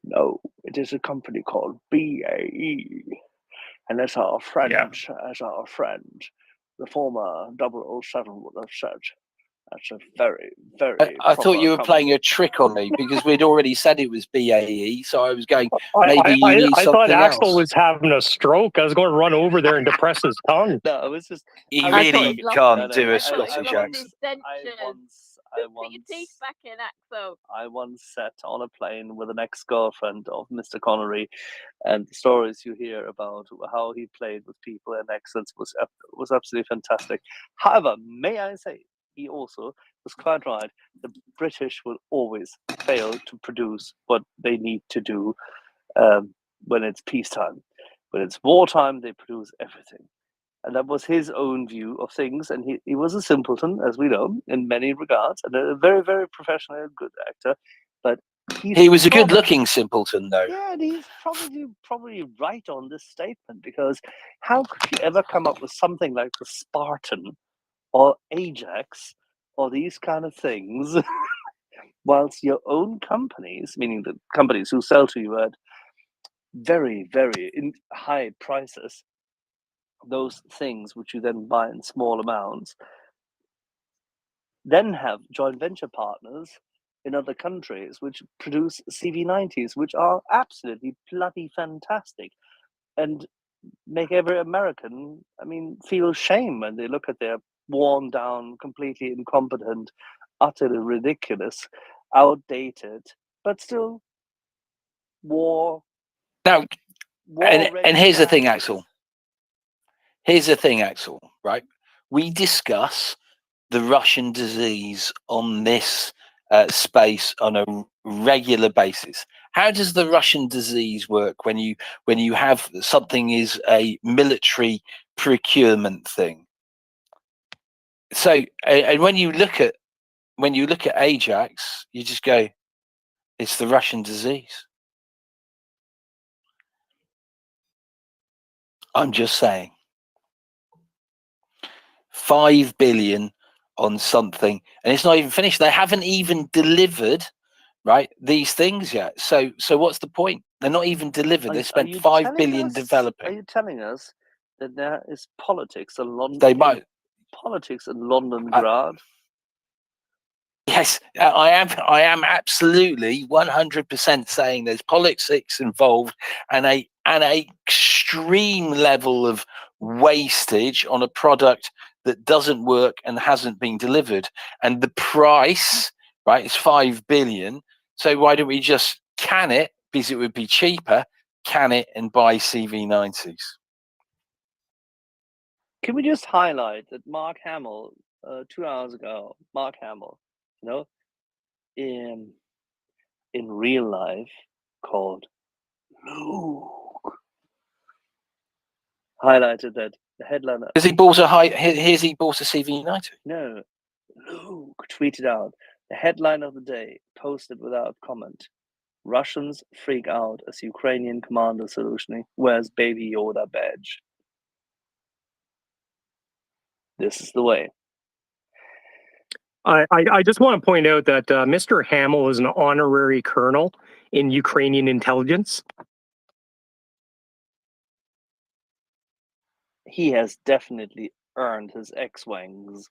No, it is a company called BAE, and as our friend, the former 007 would have said, that's a very, very. I thought you were playing a trick on me because we'd already said it was BAE, so I was going. Maybe you knew I something thought Axel else. was having a stroke. I was going to run over there and depress his tongue. No, it was just. He really can't do a Scottish accent. Put your teeth back in, Axel. I once sat on a plane with an ex-girlfriend of Mr. Connery, and the stories you hear about how he played with people and accents was absolutely fantastic. However, may I say, he also was quite right. The British will always fail to produce what they need to do when it's peacetime. When it's wartime, they produce everything. And that was his own view of things. And he was a simpleton, as we know, in many regards, and a very, very professional and good actor. But he was a good-looking simpleton, though. Yeah, and he's probably right on this statement, because how could you ever come up with something like the Spartan or Ajax or these kind of things whilst your own companies, meaning the companies who sell to you at very, very high prices, those things which you then buy in small amounts, then have joint venture partners in other countries which produce CV90s, which are absolutely bloody fantastic, and make every American, feel shame when they look at their worn down, completely incompetent, utterly ridiculous, outdated, but still war. Now, and here's the thing, Axel. Here's the thing, Axel, right? We discuss the Russian disease on this space on a regular basis. How does the Russian disease work when you have something is a military procurement thing? So, and when you look at Ajax, you just go, it's the Russian disease. I'm just saying. 5 billion on something, and it's not even finished. They haven't even delivered, right, these things yet. So what's the point? They're not even delivered. They spent 5 billion developing. Are you telling us that there is politics along? They might. politics in London. Yes, I am absolutely 100% saying there's politics involved and a extreme level of wastage on a product that doesn't work and hasn't been delivered. And the price, right, is 5 billion. So why don't we just can it, because it would be cheaper, can it and buy CV90s? Can we just highlight that Mark Hamill, 2 hours ago, Mark Hamill, in real life called Luke, highlighted that the headliner. Has he bought a CV90? No, Luke tweeted out the headline of the day, posted without comment. Russians freak out as Ukrainian commander solutioning wears Baby Yoda badge. This is the way. I just want to point out that Mr. Hamill is an honorary colonel in Ukrainian intelligence. He has definitely earned his X-Wings.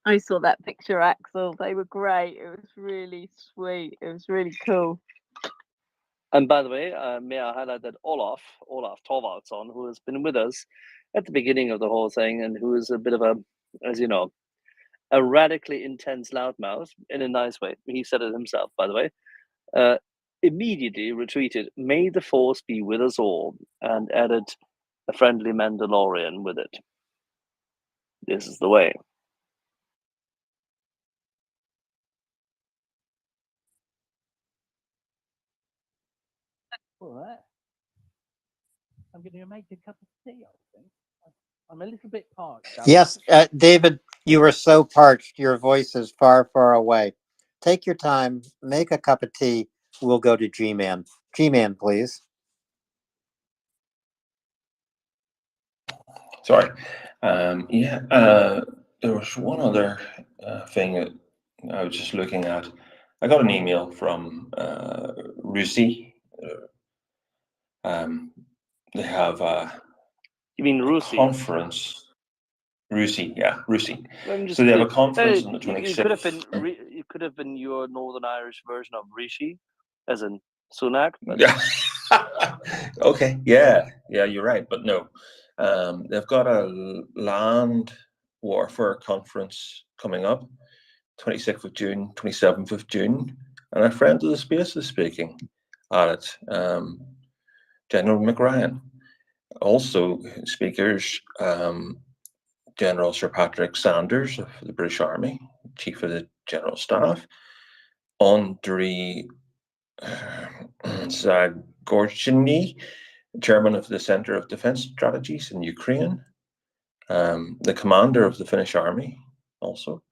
I saw that picture, Axel. They were great. It was really sweet. It was really cool. And by the way, may I highlight that Olaf Torvaldsson, who has been with us at the beginning of the whole thing and who is a bit of a, as you know, a radically intense loudmouth in a nice way. He said it himself, by the way. Immediately retweeted, "May the force be with us all," and added a friendly Mandalorian with it. This is the way. All right. I'm going to make a cup of tea, I think. I'm a little bit parched. Yes, David, you are so parched. Your voice is far, far away. Take your time, make a cup of tea. We'll go to G-Man. G-Man, please. Sorry. There was one other thing that I was just looking at. I got an email from Rusi. They have You mean Rusi? Conference. Rusi, yeah, Rusi. Just So they have a conference on the it could have 26th. been it could have been your Northern Irish version of Rishi, as in Sunak. But Yeah. Okay. Yeah. You're right. But no, they've got a land warfare conference coming up, 26th of June, 27th of June, and a friend of the space is speaking at it. General McRyan. Also, speakers. General Sir Patrick Sanders of the British Army, Chief of the General Staff, Andriy Zagorchny, Chairman of the Centre of Defence Strategies in Ukraine, the Commander of the Finnish Army, also,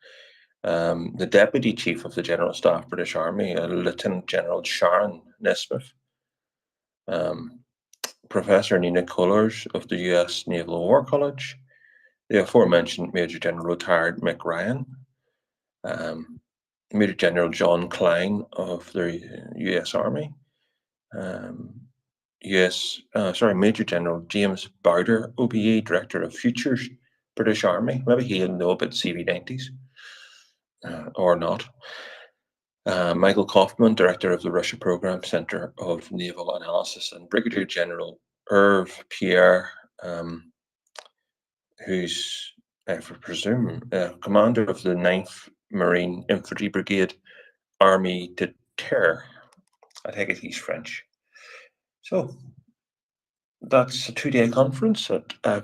the Deputy Chief of the General Staff, British Army, Lieutenant General Sharon Nesmith, Professor Nina Kollers of the US Naval War College, the aforementioned Major General retired Mick Ryan, Major General John Klein of the U.S. Army, Major General James Bowder, OBE Director of Futures, British Army. Maybe he'll know about CV90s or not. Michael Kaufman, Director of the Russia Program Center of Naval Analysis, and Brigadier General Herve Pierre, who's, I presume, commander of the 9th Marine Infantry Brigade, Army de Terre. I take it he's French. So that's a 2-day conference that I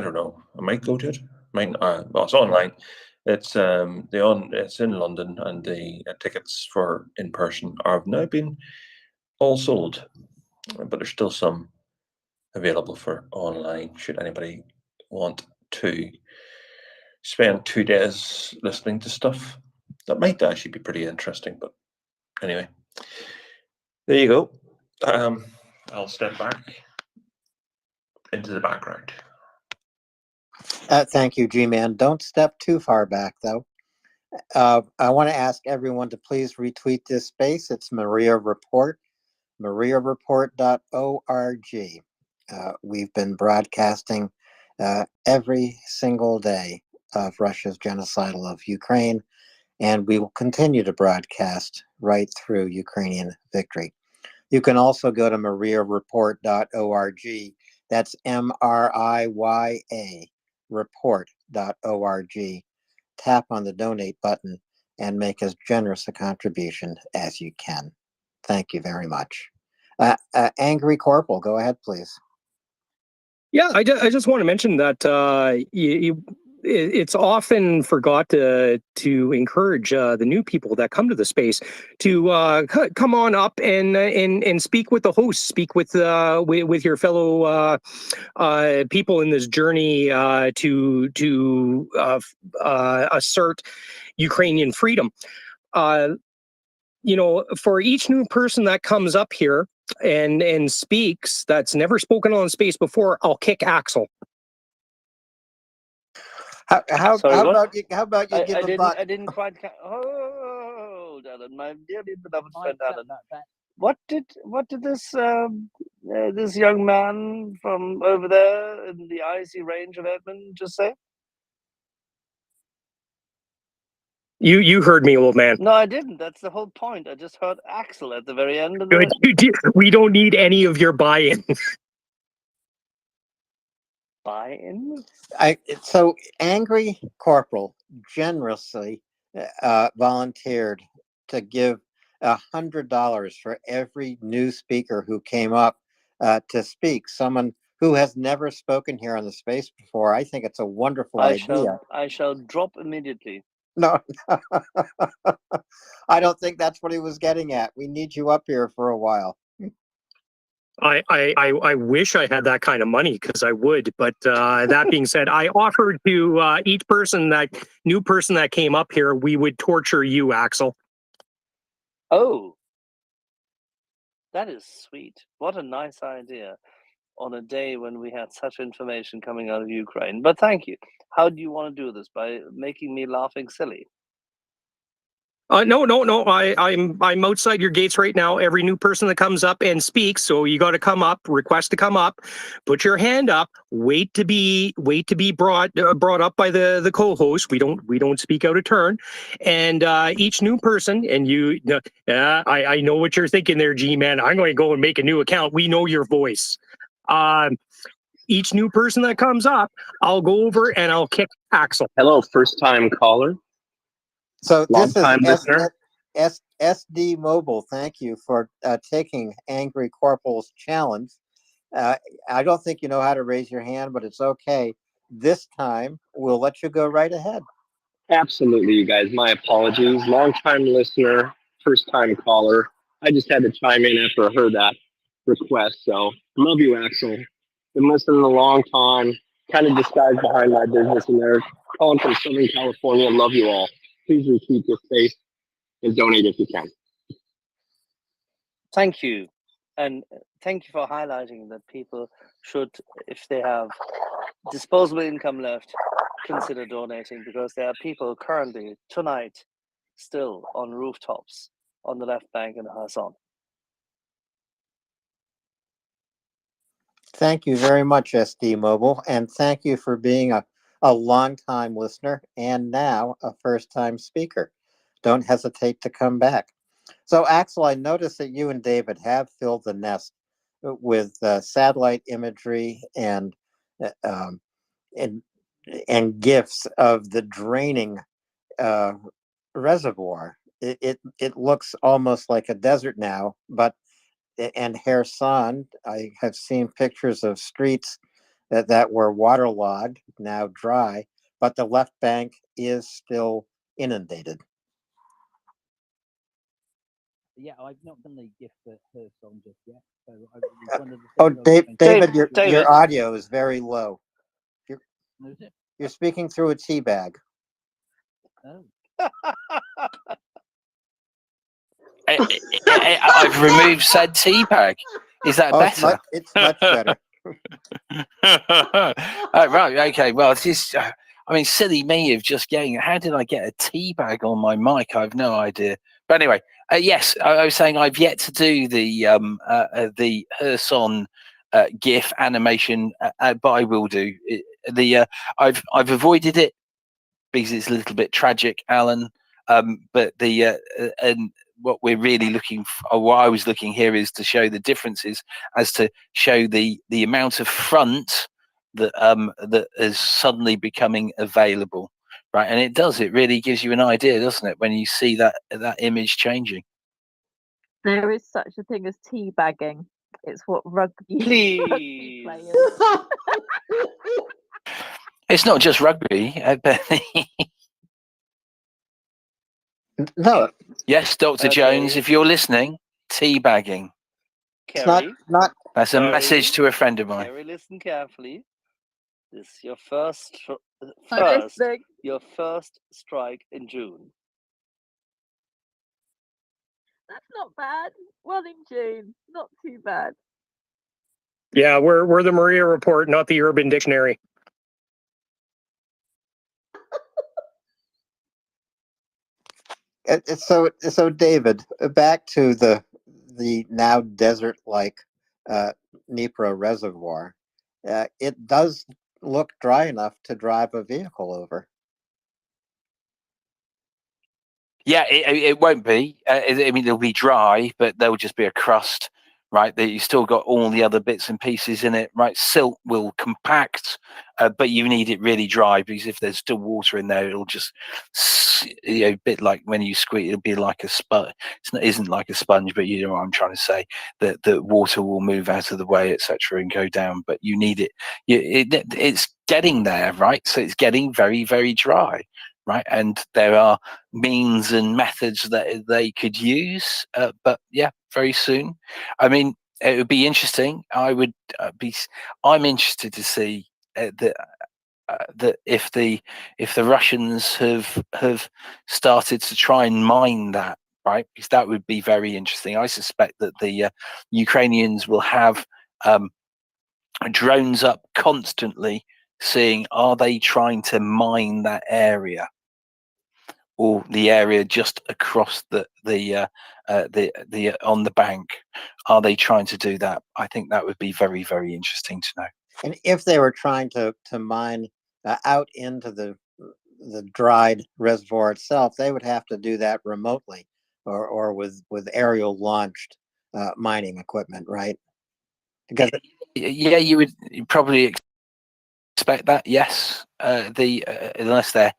don't know. I might go to it. Well, it's online. It's it's in London, and the tickets for in person have now been all sold, but there's still some available for online. Should anybody want to spend 2 days listening to stuff, that might actually be pretty interesting. But anyway, there you go. I'll step back into the background. Thank you, G-Man. Don't step too far back, though. I want to ask everyone to please retweet this space. It's Maria Report, MriyaReport.org. We've been broadcasting every single day of Russia's genocidal of Ukraine, and we will continue to broadcast right through Ukrainian victory. You can also go to MriyaReport.org. That's MRIYA report.org. Tap on the donate button and make as generous a contribution as you can. Thank you very much. Angry Corporal, go ahead, please. Yeah, I just want to mention that it's often forgot to encourage the new people that come to the space to come on up and speak with the host, speak with your fellow people in this journey to assert Ukrainian freedom. You know, for each new person that comes up here and speaks that's never spoken on space before, I'll kick Axel. How Sorry, what? about you? How about you give I a didn't. buck? I didn't quite. Hold, Alan, my dearly beloved I friend accept Alan. that. What did this young man from over there in the icy range of Edmund just say? You heard me, old man. No, I didn't. That's the whole point. I just heard Axel at the very end. And Good. We don't need any of your buy-in. Buy-in? So Angry Corporal generously volunteered to give $100 for every new speaker who came up to speak. Someone who has never spoken here on the space before. I think it's a wonderful idea. I shall drop immediately. No, I don't think that's what he was getting at. We need you up here for a while. I wish I had that kind of money, because I would. But that being said, I offered to each new person that came up here, we would torture you, Axel. Oh, that is sweet. What a nice idea on a day when we had such information coming out of Ukraine. But thank you. How do you want to do this? By making me laughing silly? No. I'm outside your gates right now. Every new person that comes up and speaks, so you got to come up, request to come up, put your hand up, wait to be brought up by the co-host. We don't speak out of turn, and each new person, and you, I know what you're thinking there, G-Man. I'm going to go and make a new account. We know your voice. Each new person that comes up, I'll go over and I'll kick Axel. Hello, first time caller. So Long this is time listener. SD Mobile. Thank you for taking Angry Corporal's challenge. I don't think you know how to raise your hand, but it's okay. This time, we'll let you go right ahead. Absolutely, you guys. My apologies. Long time listener, first time caller. I just had to chime in after I heard that request. So love you, Axel. Been listening a long time. Kind of disguised behind my business in there. Calling from Southern California. Love you all. Please retweet this space and donate if you can. Thank you. And thank you for highlighting that people should, if they have disposable income left, consider donating, because there are people currently, tonight, still on rooftops on the left bank in Kherson. Thank you very much, SD Mobile, and thank you for being a long-time listener and now a first-time speaker. Don't hesitate to come back. So, Axel, I noticed that you and David have filled the nest with satellite imagery and gifs of the draining reservoir. It looks almost like a desert now, but and Kherson, I have seen pictures of streets that were waterlogged, now dry, but the left bank is still inundated. Yeah, I've not done the gift for her song just yet. So David, your audio is very low. You're speaking through a tea bag. Oh. I've removed said tea bag. Is that better? It's much better. Right. Okay. Well, it's just, I mean, silly me of just getting. How did I get a tea bag on my mic? I have no idea. But anyway, yes, I was saying I've yet to do the Kherson GIF animation, but I will do it. I've avoided it because it's a little bit tragic, Alan. But and what we're really looking for, or what I was looking here, is to show the differences, as to show the amount of front that that is suddenly becoming available, right? And it does. It really gives you an idea, doesn't it, when you see that image changing? There is such a thing as teabagging. It's what rugby Please. players. It's not just rugby. No, Yes, Dr. Jones, if you're listening, teabagging. it's not Kerry, That's a message to a friend of mine. Kerry, listen carefully. This is your first your first strike in June. That's not bad. One in June, not too bad. Yeah, we're the MriyaReport, not the Urban Dictionary. So David, back to the now desert-like Dnipro reservoir. It does look dry enough to drive a vehicle over. Yeah, it won't be. I mean, it'll be dry, but there'll just be a crust, right? That you still got all the other bits and pieces in it, right? Silt will compact, but you need it really dry, because if there's still water in there, it'll just, a bit like when you squeeze, it'll be like a sponge. It isn't like a sponge, but you know what I'm trying to say. That the water will move out of the way, etc., and go down. But you need it. It's getting there, right? So it's getting very, very dry. Right, and there are means and methods that they could use, but yeah, very soon. I mean, it would be interesting. I'm interested to see that if the Russians have started to try and mine that, right, because that would be very interesting. I suspect that the Ukrainians will have drones up constantly, seeing, are they trying to mine that area, or the area just across the on the bank. Are they trying to do that? I think that would be very, very interesting to know. And if they were trying to mine out into the dried reservoir itself, they would have to do that remotely, or with aerial launched mining equipment, right? Because yeah, you would probably expect that. Yes, unless they're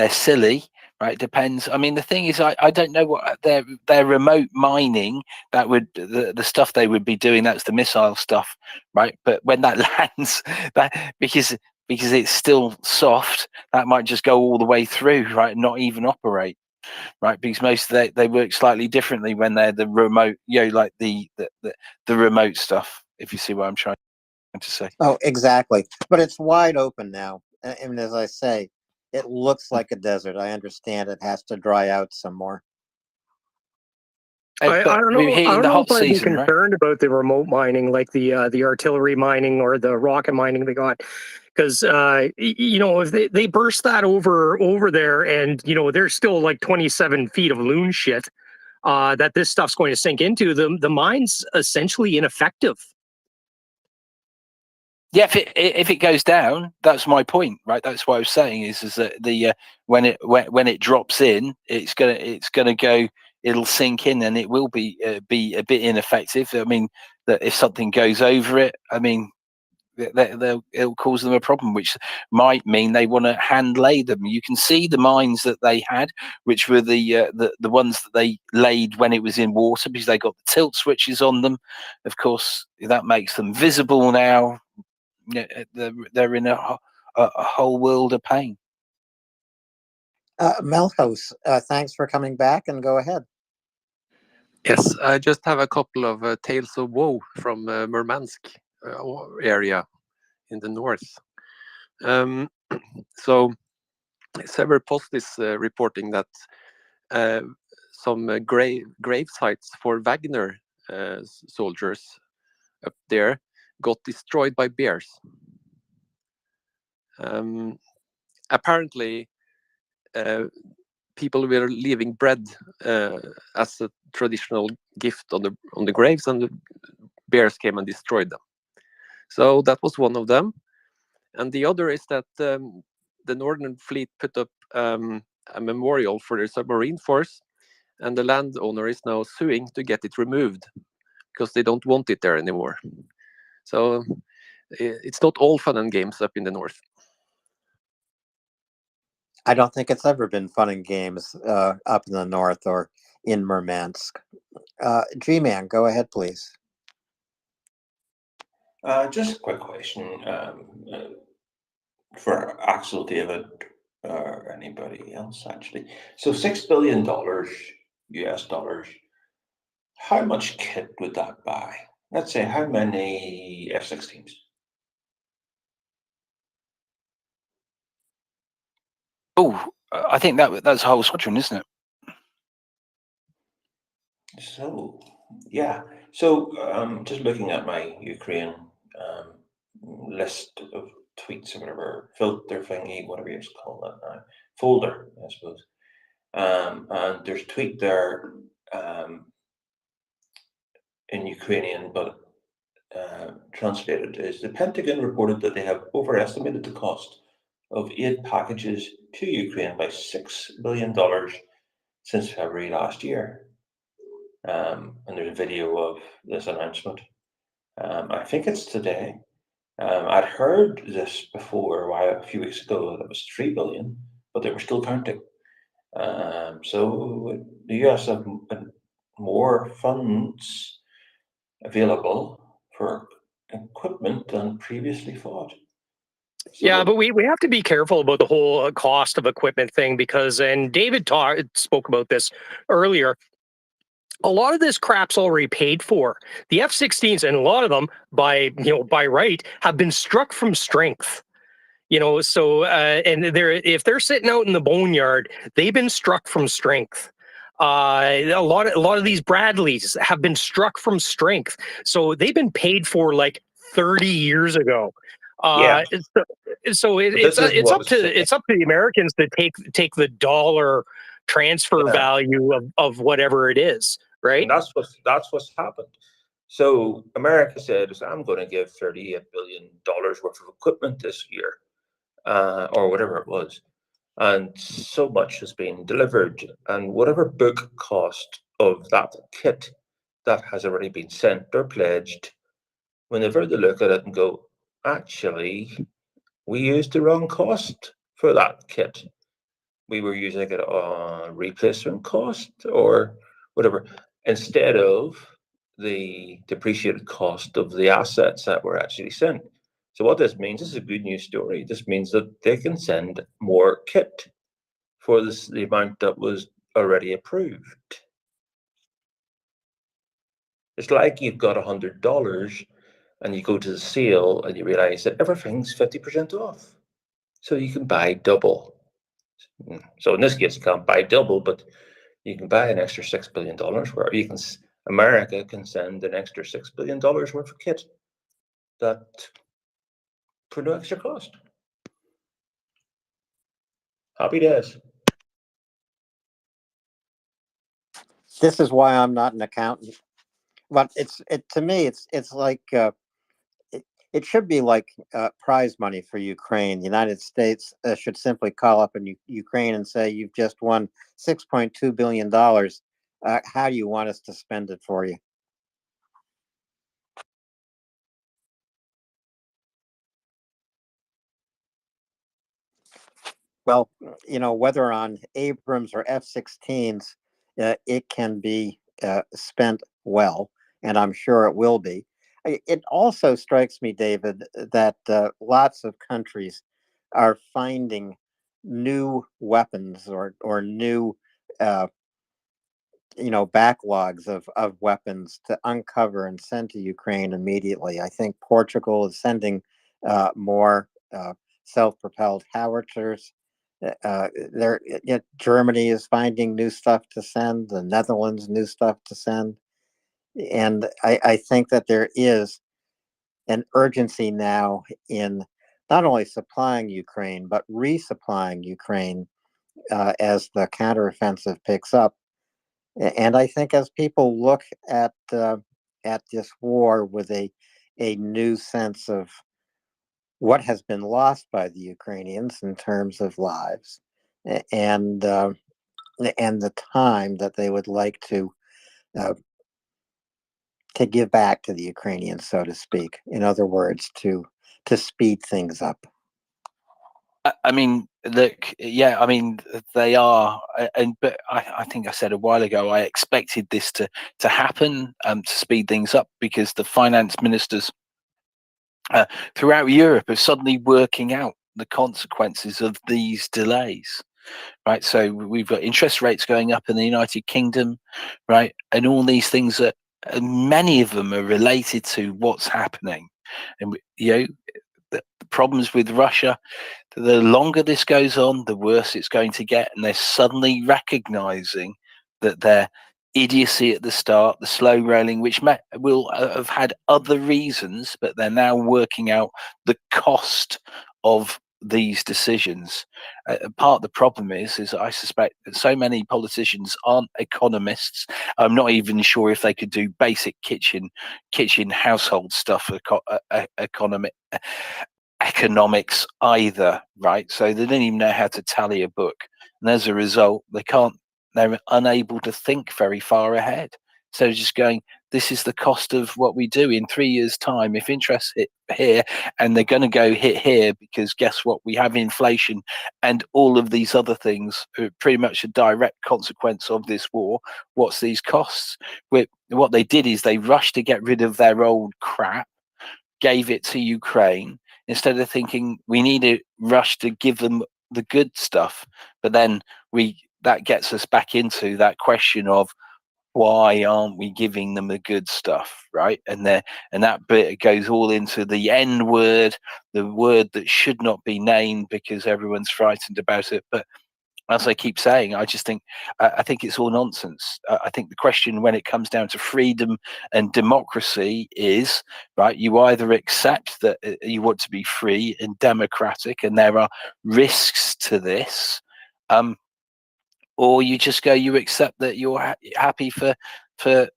silly. Right, depends. I mean, the thing is, I don't know what their remote mining, that would the stuff they would be doing. That's the missile stuff, right? But when that lands, that because it's still soft, that might just go all the way through, right, and not even operate, right? Because most of they work slightly differently when they're the remote, like the remote stuff. If you see what I'm trying to say. Oh, exactly. But it's wide open now, and as I say, it looks like a desert. I understand it has to dry out some more. I don't know. I don't know if I'd be concerned about the remote mining, like the artillery mining or the rocket mining they got, because if they burst that over there, and there's still like 27 feet of loon shit that this stuff's going to sink into, the mine's essentially ineffective. Yeah, if it goes down, that's my point, right? That's what I was saying is that when it drops in, it's gonna go, it'll sink in, and it will be a bit ineffective. I mean, that if something goes over it, I mean, it'll cause them a problem, which might mean they want to hand lay them. You can see the mines that they had, which were the ones that they laid when it was in water, because they got the tilt switches on them. Of course, that makes them visible now. They're in a whole world of pain. Melhouse, thanks for coming back, and go ahead. Yes, I just have a couple of tales of woe from Murmansk area in the north. So several posts is reporting that some grave sites for Wagner soldiers up there got destroyed by bears. Apparently, people were leaving bread as a traditional gift on the graves, and the bears came and destroyed them. So that was one of them. And the other is that the Northern Fleet put up a memorial for their submarine force, and the landowner is now suing to get it removed because they don't want it there anymore. So it's not all fun and games up in the north. I don't think it's ever been fun and games up in the north or in Murmansk. G-Man, go ahead, please. Just a quick question for Axel, David, or anybody else, actually. So $6 billion US dollars, how much kit would that buy? Let's say, how many F-16s? Oh, I think that's a whole squadron, isn't it? So, yeah. So, just looking at my Ukraine list of tweets or whatever, filter thingy, whatever you call that now, folder, I suppose. And there's a tweet there in Ukrainian, but translated is the Pentagon reported that they have overestimated the cost of aid packages to Ukraine by $6 billion since February last year. And there's a video of this announcement. I think it's today. I'd heard this before a few weeks ago that it was 3 billion, but they were still counting. So the US have more funds available for equipment than previously thought. So Yeah, but we have to be careful about the whole cost of equipment thing because, and David spoke about this earlier, a lot of this crap's already paid for. The F-16s, and a lot of them by right, have been struck from strength. So and if they're sitting out in the boneyard, they've been struck from strength. A lot of these Bradleys have been struck from strength, so they've been paid for like 30 years ago. Yeah. So it's up to the Americans to take the dollar transfer value of whatever it is, right? And that's what's happened. So America said, I'm going to give $38 billion worth of equipment this year, or whatever it was. And so much has been delivered. And whatever book cost of that kit that has already been sent or pledged, whenever they look at it and go, actually, we used the wrong cost for that kit. We were using it on replacement cost or whatever, instead of the depreciated cost of the assets that were actually sent. So what this means, this is a good news story. This means that they can send more kit for the amount that was already approved. It's like you've got $100 and you go to the sale and you realize that everything's 50% off. So you can buy double. So in this case, you can't buy double, but you can buy an extra $6 billion where America can send an extra $6 billion worth of kit that for no extra cost. Happy days. This is why I'm not an accountant. But to me, it's like it should be like prize money for Ukraine. The United States should simply call up in Ukraine and say, "You've just won $6.2 billion. How do you want us to spend it for you?" Well, whether on Abrams or F-16s, it can be spent well, and I'm sure it will be. It also strikes me, David, that lots of countries are finding new weapons or new backlogs of weapons to uncover and send to Ukraine immediately. I think Portugal is sending more self-propelled howitzers. Germany is finding new stuff to send. The Netherlands, new stuff to send. And I think that there is an urgency now in not only supplying Ukraine, but resupplying Ukraine as the counteroffensive picks up. And I think as people look at this war with a a new sense of what has been lost by the Ukrainians in terms of lives, and the time that they would like to give back to the Ukrainians, so to speak. In other words, to speed things up. I mean, look, yeah, I mean, they are, but I think I said a while ago, I expected this to happen, to speed things up, because the finance ministers throughout Europe are suddenly working out the consequences of these delays, right? So we've got interest rates going up in the United Kingdom, right? And all these things that many of them are related to what's happening, and the problems with Russia. The longer this goes on, the worse it's going to get, and they're suddenly recognizing that their idiocy at the start, the slow rolling, which will have had other reasons, but they're now working out the cost of these decisions. Part of the problem is I suspect that so many politicians aren't economists. I'm not even sure if they could do basic kitchen household stuff, economics either, right? So they don't even know how to tally a book, and as a result, they're unable to think very far ahead. So just going, this is the cost of what we do in 3 years' time. If interest hit here, and they're going to go hit here, because guess what? We have inflation and all of these other things are pretty much a direct consequence of this war. What's these costs? What they did is they rushed to get rid of their old crap, gave it to Ukraine, instead of thinking we need to rush to give them the good stuff. But then that gets us back into that question of, why aren't we giving them the good stuff, right? And that bit goes all into the N word, the word that should not be named because everyone's frightened about it. But as I keep saying, I just think I think it's all nonsense. I think the question when it comes down to freedom and democracy is, right, you either accept that you want to be free and democratic, and there are risks to this, or you just go, you accept that you're happy for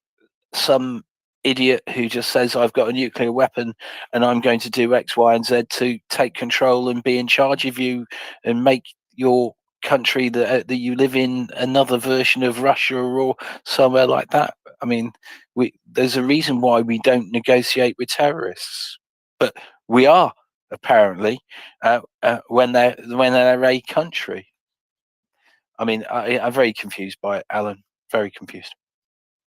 some idiot who just says, I've got a nuclear weapon and I'm going to do X, Y, and Z to take control and be in charge of you and make your country that you live in another version of Russia or somewhere like that. I mean, there's a reason why we don't negotiate with terrorists, but we are apparently when they're a country. I mean, I'm very confused by it, Alan. Very confused.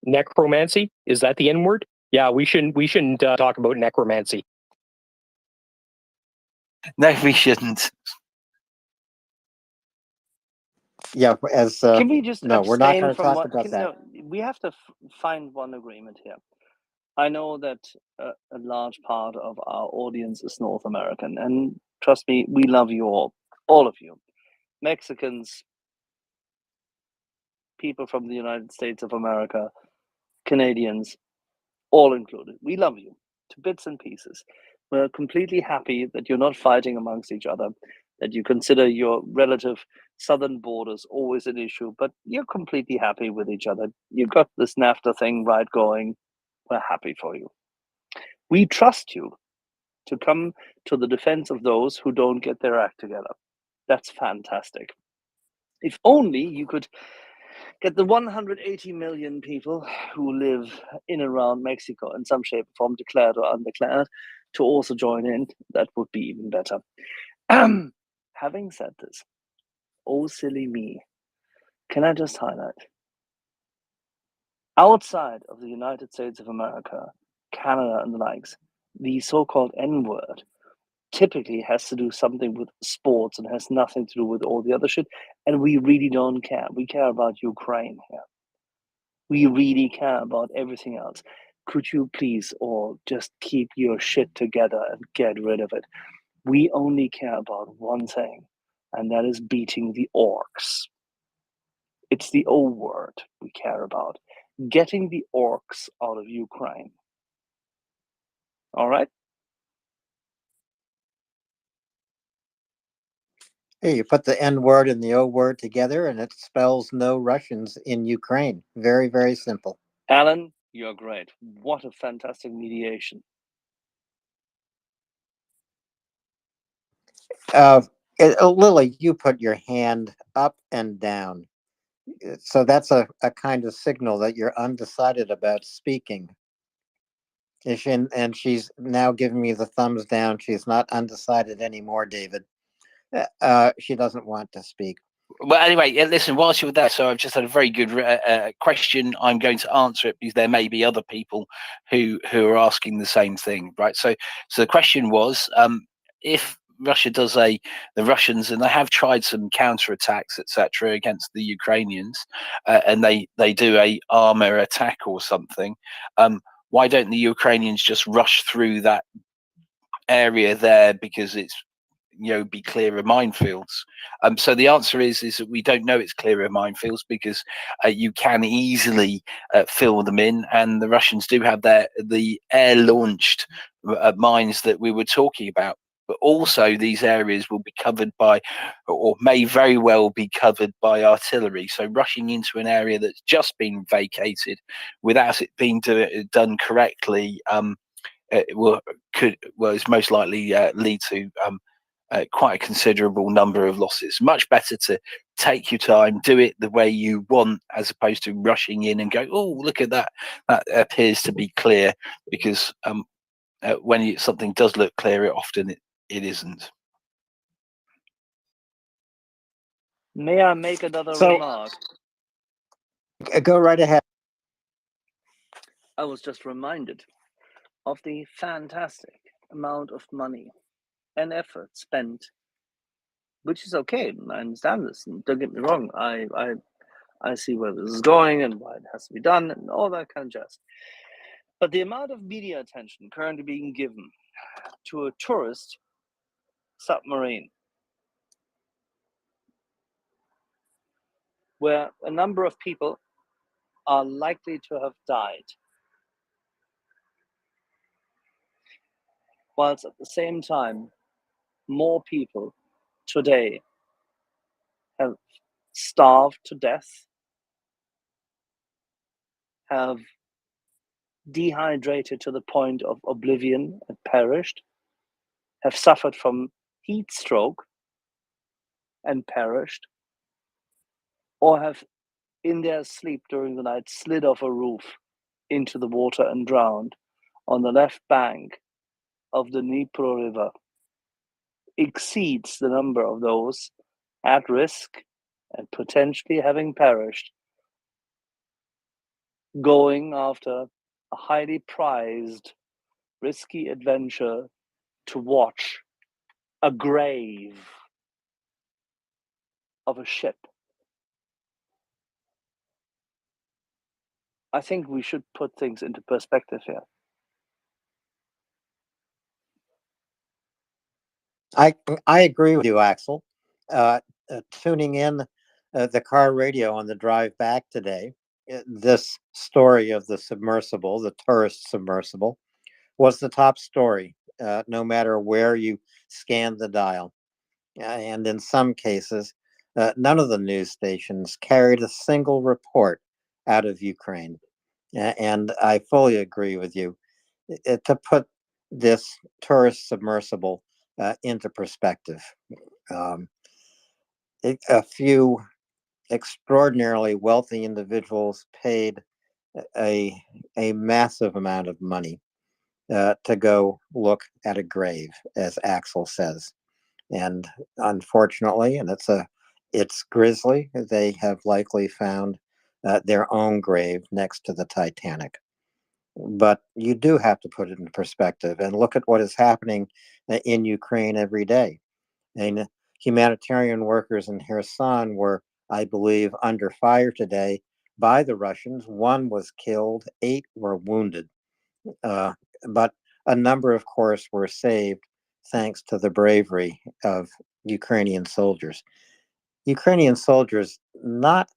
Necromancy, is that the N word? Yeah, we shouldn't talk about necromancy. No, we shouldn't. Yeah, Can we just no, we're not abstain going to from talk what? about that. No, we have to find one agreement here. I know that a large part of our audience is North American, and trust me, we love you all of you, Mexicans, people from the United States of America, Canadians, all included. We love you to bits and pieces. We're completely happy that you're not fighting amongst each other, that you consider your relative southern borders always an issue, but you're completely happy with each other. You've got this NAFTA thing right going. We're happy for you. We trust you to come to the defense of those who don't get their act together. That's fantastic. If only you could get the 180 million people who live in and around Mexico in some shape or form, declared or undeclared, to also join in, that would be even better. Having said this, oh silly me, can I just highlight, outside of the United States of America, Canada and the likes, the so-called N-word typically has to do something with sports and has nothing to do with all the other shit, and we really don't care. We care about Ukraine here. We really care about everything else. Could you please all just keep your shit together and get rid of it? We only care about one thing, and that is beating the orcs. It's the O word we care about. Getting the orcs out of Ukraine. All right? Hey, you put the N word and the O word together, and it spells no Russians in Ukraine. Very, very simple. Alan, you're great. What a fantastic mediation. Lily, you put your hand up and down. So that's a kind of signal that you're undecided about speaking. And she's now giving me the thumbs down. She's not undecided anymore, David. She doesn't want to speak. Well, anyway, listen, whilst you're there, so I've just had a very good question. I'm going to answer it because there may be other people who are asking the same thing, right? So the question was, if Russia does the Russians, and they have tried some counterattacks, etc., against the Ukrainians, and they do a armor attack or something, why don't the Ukrainians just rush through that area there, because it's be clear of minefields? So the answer is that we don't know it's clear of minefields, because you can easily fill them in, and the Russians do have the air launched mines that we were talking about. But also these areas will be covered by, or may very well be covered by, artillery. So rushing into an area that's just been vacated without it being done correctly is most likely lead to quite a considerable number of losses. Much better to take your time, do it the way you want, as opposed to rushing in and go, oh, look at that, that appears to be clear, because when something does look clear, often it isn't. May I make another remark? Go right ahead. I was just reminded of the fantastic amount of money and effort spent, which is okay. I understand this, and don't get me wrong. I see where this is going and why it has to be done and all that kind of jazz. But the amount of media attention currently being given to a tourist submarine, where a number of people are likely to have died, whilst at the same time, more people today have starved to death, have dehydrated to the point of oblivion and perished, have suffered from heat stroke and perished, or have in their sleep during the night slid off a roof into the water and drowned on the left bank of the Dnipro River, exceeds the number of those at risk and potentially having perished going after a highly prized, risky adventure to watch a grave of a ship. I think we should put things into perspective here. I agree with you, Axel. Tuning in the car radio on the drive back today, this story of the submersible, the tourist submersible, was the top story, no matter where you scanned the dial. And in some cases, none of the news stations carried a single report out of Ukraine. And I fully agree with you. To put this tourist submersible into perspective, a few extraordinarily wealthy individuals paid a massive amount of money to go look at a grave, as Axel says. And unfortunately, and it's grisly, they have likely found their own grave next to the Titanic. But you do have to put it in perspective and look at what is happening in Ukraine every day. And humanitarian workers in Kherson were, I believe, under fire today by the Russians. One was killed, 8 were wounded. But a number, of course, were saved thanks to the bravery of Ukrainian soldiers. Ukrainian soldiers not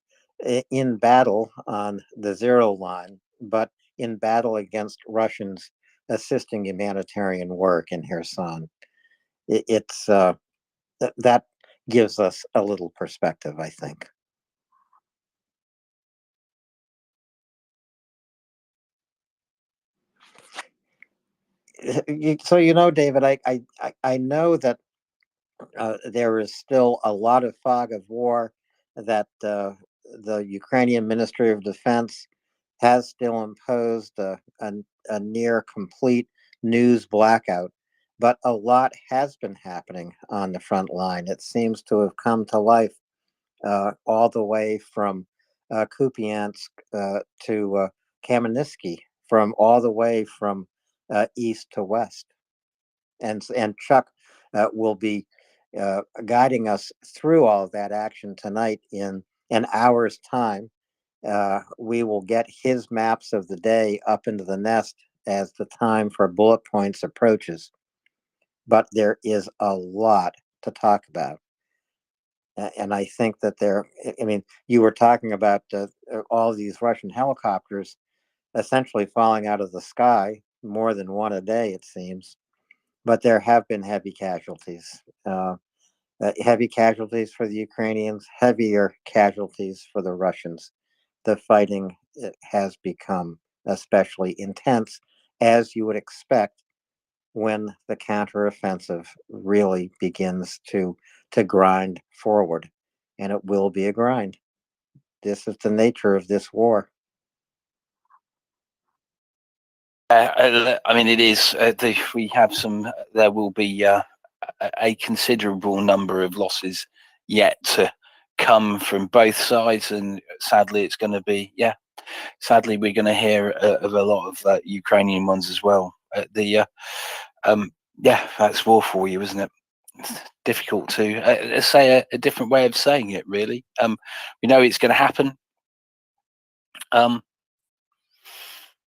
in battle on the zero line, but in battle against Russians assisting humanitarian work in Kherson. It's that gives us a little perspective, I think. So David, I know that there is still a lot of fog of war that the Ukrainian Ministry of Defense has still imposed a near complete news blackout. But a lot has been happening on the front line. It seems to have come to life all the way from Kupiansk to Kamenetsky, from all the way from east to west. And Chuck will be guiding us through all of that action tonight in an hour's time. We will get his maps of the day up into the nest as the time for bullet points approaches. But there is a lot to talk about. And I think that I mean, you were talking about all these Russian helicopters essentially falling out of the sky, more than one a day, it seems. But there have been heavy casualties. Heavy casualties for the Ukrainians, heavier casualties for the Russians. The fighting has become especially intense, as you would expect when the counteroffensive really begins to grind forward. And it will be a grind. This is the nature of this war. I mean, it is. We have some. There will be a considerable number of losses yet to come from both sides, and sadly, it's going to be. Yeah, sadly, we're going to hear of a lot of Ukrainian ones as well. Yeah, that's war for you, isn't it? It's difficult to say a different way of saying it. Really, we know it's going to happen.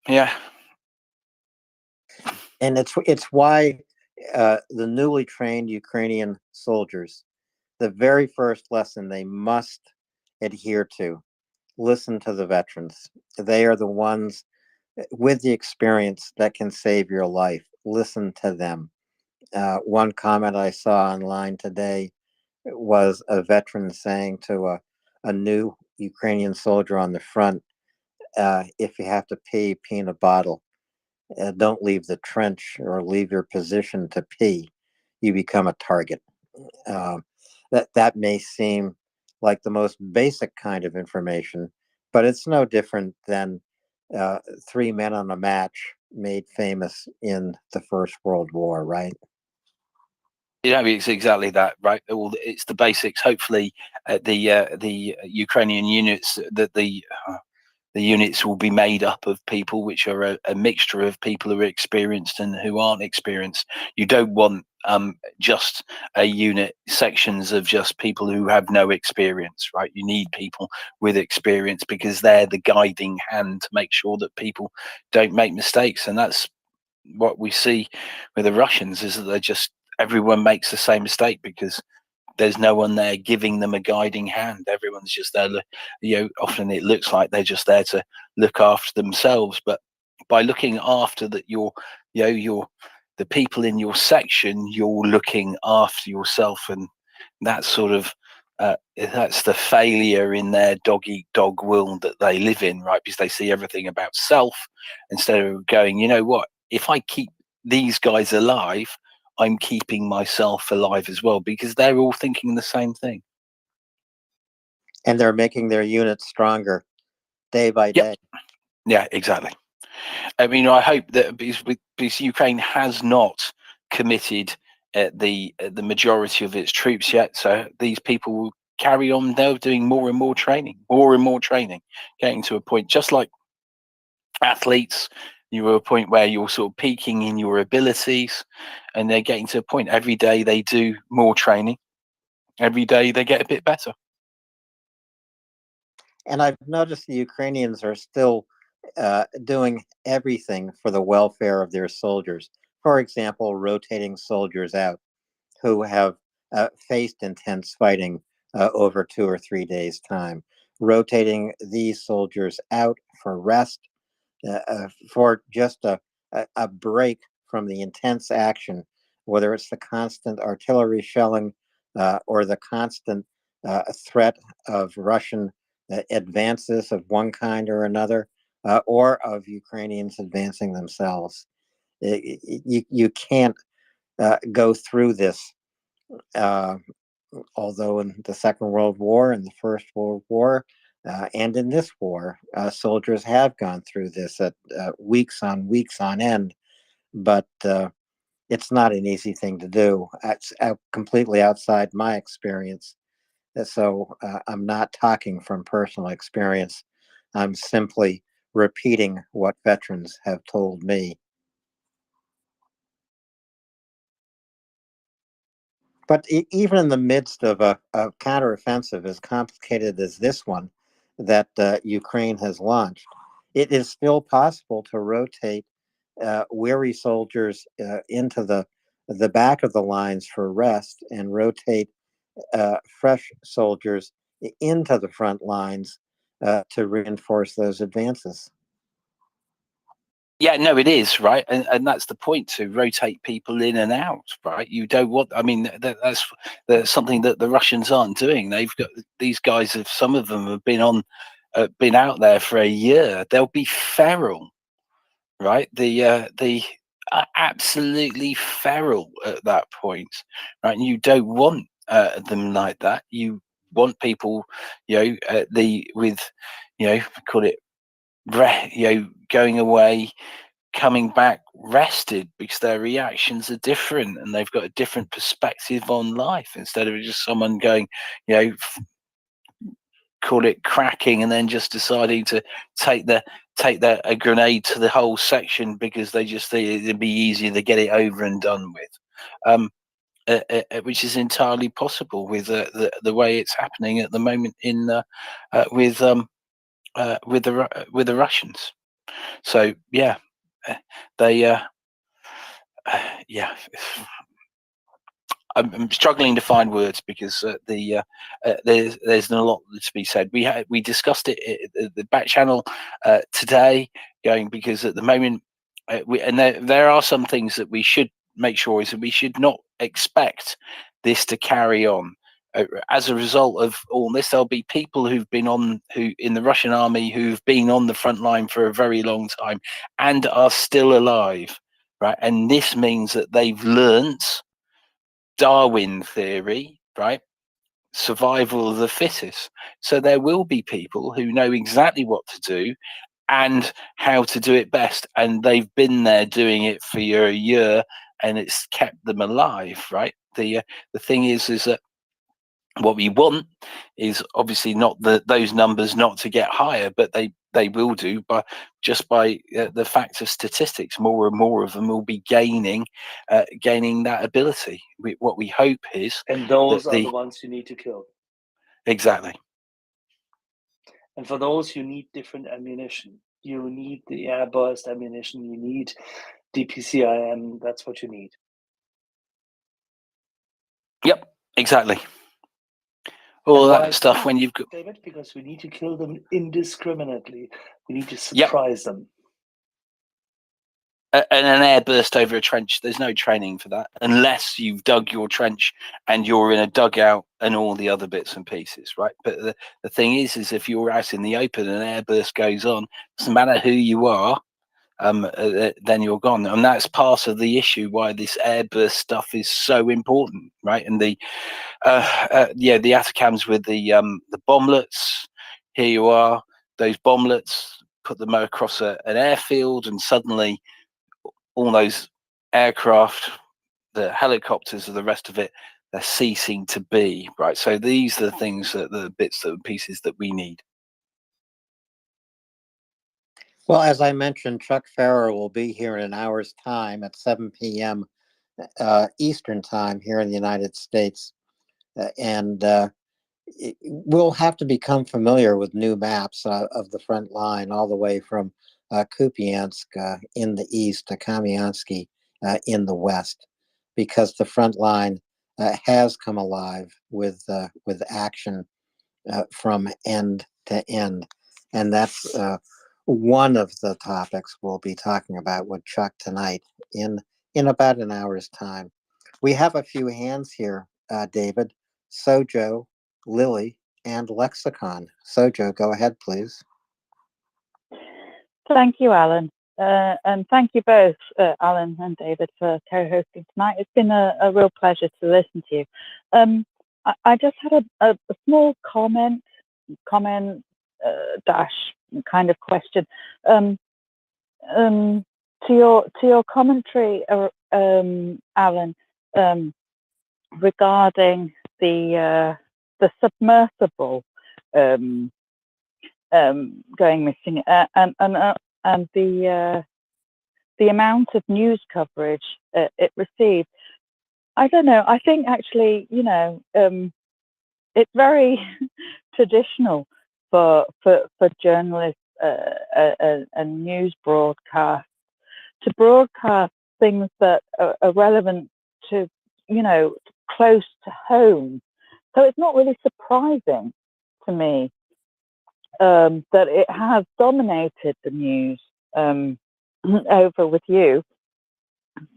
Yeah. And it's why the newly trained Ukrainian soldiers, the very first lesson they must adhere to, listen to the veterans. They are the ones with the experience that can save your life. Listen to them. One comment I saw online today was a veteran saying to a new Ukrainian soldier on the front, if you have to pee in a bottle. Don't leave the trench or leave your position to pee. You become a target. That may seem like the most basic kind of information, but it's no different than 3 men on a match made famous in the First World War, right? You know, it's exactly that, right? It's the basics. Hopefully, the Ukrainian units, that the units will be made up of people which are a mixture of people who are experienced and who aren't experienced. You don't want just a unit sections of just people who have no experience, right? You need people with experience because they're the guiding hand to make sure that people don't make mistakes. And that's what we see with the Russians, is that they're just, everyone makes the same mistake because there's no one there giving them a guiding hand. Everyone's just there. Often it looks like they're just there to look after themselves, but by looking after that, the people in your section, you're looking after yourself, and that's sort of that's the failure in their dog eat dog world that they live in, right? Because they see everything about self instead of going, you know what? If I keep these guys alive, I'm keeping myself alive as well, because they're all thinking the same thing. And they're making their units stronger day by day. Yeah, exactly. I mean, I hope that because Ukraine has not committed the majority of its troops yet, so these people will carry on. They're doing more and more training, getting to a point, just like athletes. You're at a point where you're sort of peaking in your abilities, and they're getting to a point every day they do more training. Every day they get a bit better. And I've noticed the Ukrainians are still doing everything for the welfare of their soldiers. For example, rotating soldiers out who have faced intense fighting over 2 or 3 days' time, rotating these soldiers out for rest, for just a break from the intense action, whether it's the constant artillery shelling or the constant threat of Russian advances of one kind or another, or of Ukrainians advancing themselves. You can't go through this although in the Second World War and the First World War, and in this war, soldiers have gone through this at weeks on end, but it's not an easy thing to do. It's completely outside my experience. So I'm not talking from personal experience. I'm simply repeating what veterans have told me. But even in the midst of a counteroffensive as complicated as this one that Ukraine has launched, it is still possible to rotate weary soldiers into the back of the lines for rest and rotate fresh soldiers into the front lines to reinforce those advances. Yeah, no, it is right, and that's the point, to rotate people in and out, right? You don't want. I mean, that's something that the Russians aren't doing. They've got these guys. Have some of them have been out there for a year. They'll be feral, right? The absolutely feral at that point, right? And you don't want them like that. You want people, with, call it, going away, coming back rested, because their reactions are different and they've got a different perspective on life, instead of just someone going, call it cracking, and then just deciding to take a grenade to the whole section because they just think it'd be easier to get it over and done with. Which is entirely possible with the way it's happening at the moment with the Russians. So yeah, they yeah. I'm struggling to find words because there's a lot to be said. We discussed it at the back channel today, because at the moment and there are some things that we should make sure is that we should not expect this to carry on. As a result of all this, there'll be people who in the Russian army who've been on the front line for a very long time and are still alive, right? And this means that they've learnt Darwin theory, right? Survival of the fittest. So there will be people who know exactly what to do and how to do it best, and they've been there doing it for a year, and it's kept them alive, right? The thing is that what we want is obviously not those numbers not to get higher, but they will do by the fact of statistics. More and more of them will be gaining that ability. What we hope is, and those are the ones you need to kill. Exactly. And for those, you need different ammunition. You need the airburst ammunition. You need DPCIM. That's what you need. Yep, exactly. All And that stuff when you've got, David, because we need to kill them indiscriminately. We need to surprise them. And an air burst over a trench, there's no training for that unless you've dug your trench and you're in a dugout and all the other bits and pieces, right? But the thing is if you're out in the open and an air burst goes on, doesn't matter who you are, then you're gone. And that's part of the issue why this air burst stuff is so important, right? And the ATACMS with the bomblets, here you are, those bomblets, put them across an airfield, and suddenly all those aircraft, the helicopters, and the rest of it, they're ceasing to be, right? So these are the things, the bits and pieces that we need. Well, as I mentioned, Chuck Farrer will be here in an hour's time at 7 p.m. Eastern time here in the United States. And we'll have to become familiar with new maps of the front line, all the way from Kupiansk in the east to Kamiansky in the west, because the front line has come alive with action from end to end. And that's one of the topics we'll be talking about with Chuck tonight in about an hour's time. We have a few hands here, David. Sojo, Lily, and Lexicon. Sojo, go ahead, please. Thank you, Alan. And thank you both, Alan and David, for co-hosting tonight. It's been a real pleasure to listen to you. I just had a small comment dash kind of question to your commentary, Alan, regarding the submersible going missing and the amount of news coverage it received. I don't know. I think actually, it's very traditional for journalists and news broadcasts to broadcast things that are relevant to, close to home. So it's not really surprising to me that it has dominated the news over with you,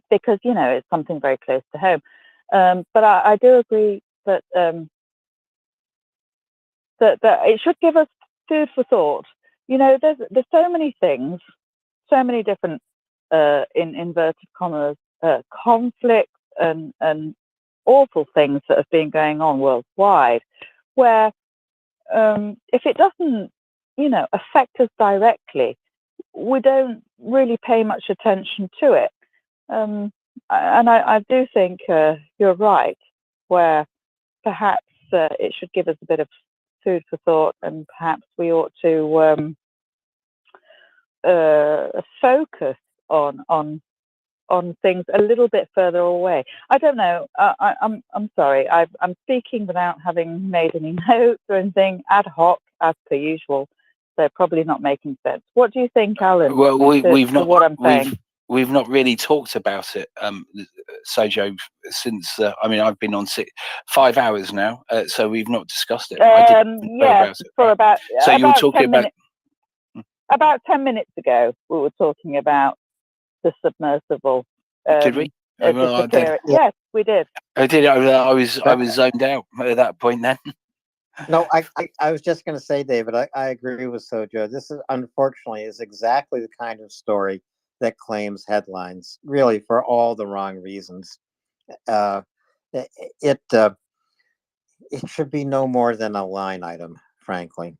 because it's something very close to home. But I do agree that that it should give us food for thought. There's so many things, so many different in inverted commas conflicts and awful things that have been going on worldwide, where if it doesn't affect us directly, we don't really pay much attention to it. And I do think you're right, where perhaps it should give us a bit of food for thought, and perhaps we ought to focus on things a little bit further away. I don't know. I'm sorry. I'm speaking without having made any notes or anything, ad hoc as per usual. So probably not making sense. What do you think, Alan? Well, we've not. What I'm saying. We've not really talked about it, Sojo, since I've been on 5 hours now, so we've not discussed it. I didn't know about it. For about So you were about talking 10 minutes. About 10 minutes ago, we were talking about the submersible. Did we? Well, I did. Yes, we did. I did. I was zoned out at that point then. No, I was just going to say, David, I agree with Sojo. This is unfortunately is exactly the kind of story that claims headlines, really for all the wrong reasons. It should be no more than a line item, frankly.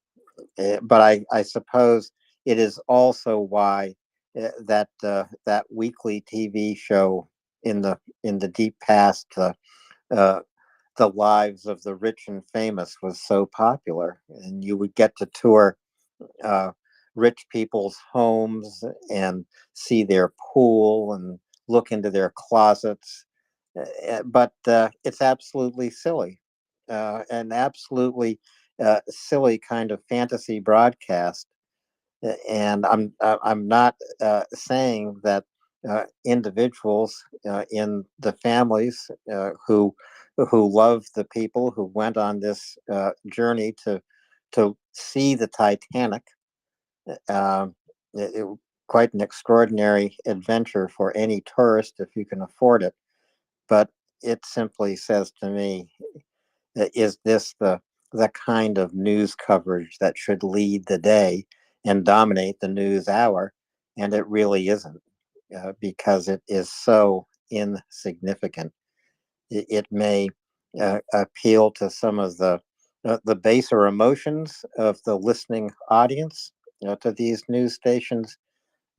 But I suppose it is also why that weekly TV show in the deep past, the lives of the rich and famous, was so popular, and you would get to tour rich people's homes and see their pool and look into their closets. But it's absolutely silly, an absolutely silly kind of fantasy broadcast. And I'm not saying that individuals in the families who love the people who went on this journey to see the Titanic, quite an extraordinary adventure for any tourist if you can afford it. But it simply says to me, is this the kind of news coverage that should lead the day and dominate the news hour? And it really isn't, because it is so insignificant. It may appeal to some of the baser emotions of the listening audience to these news stations,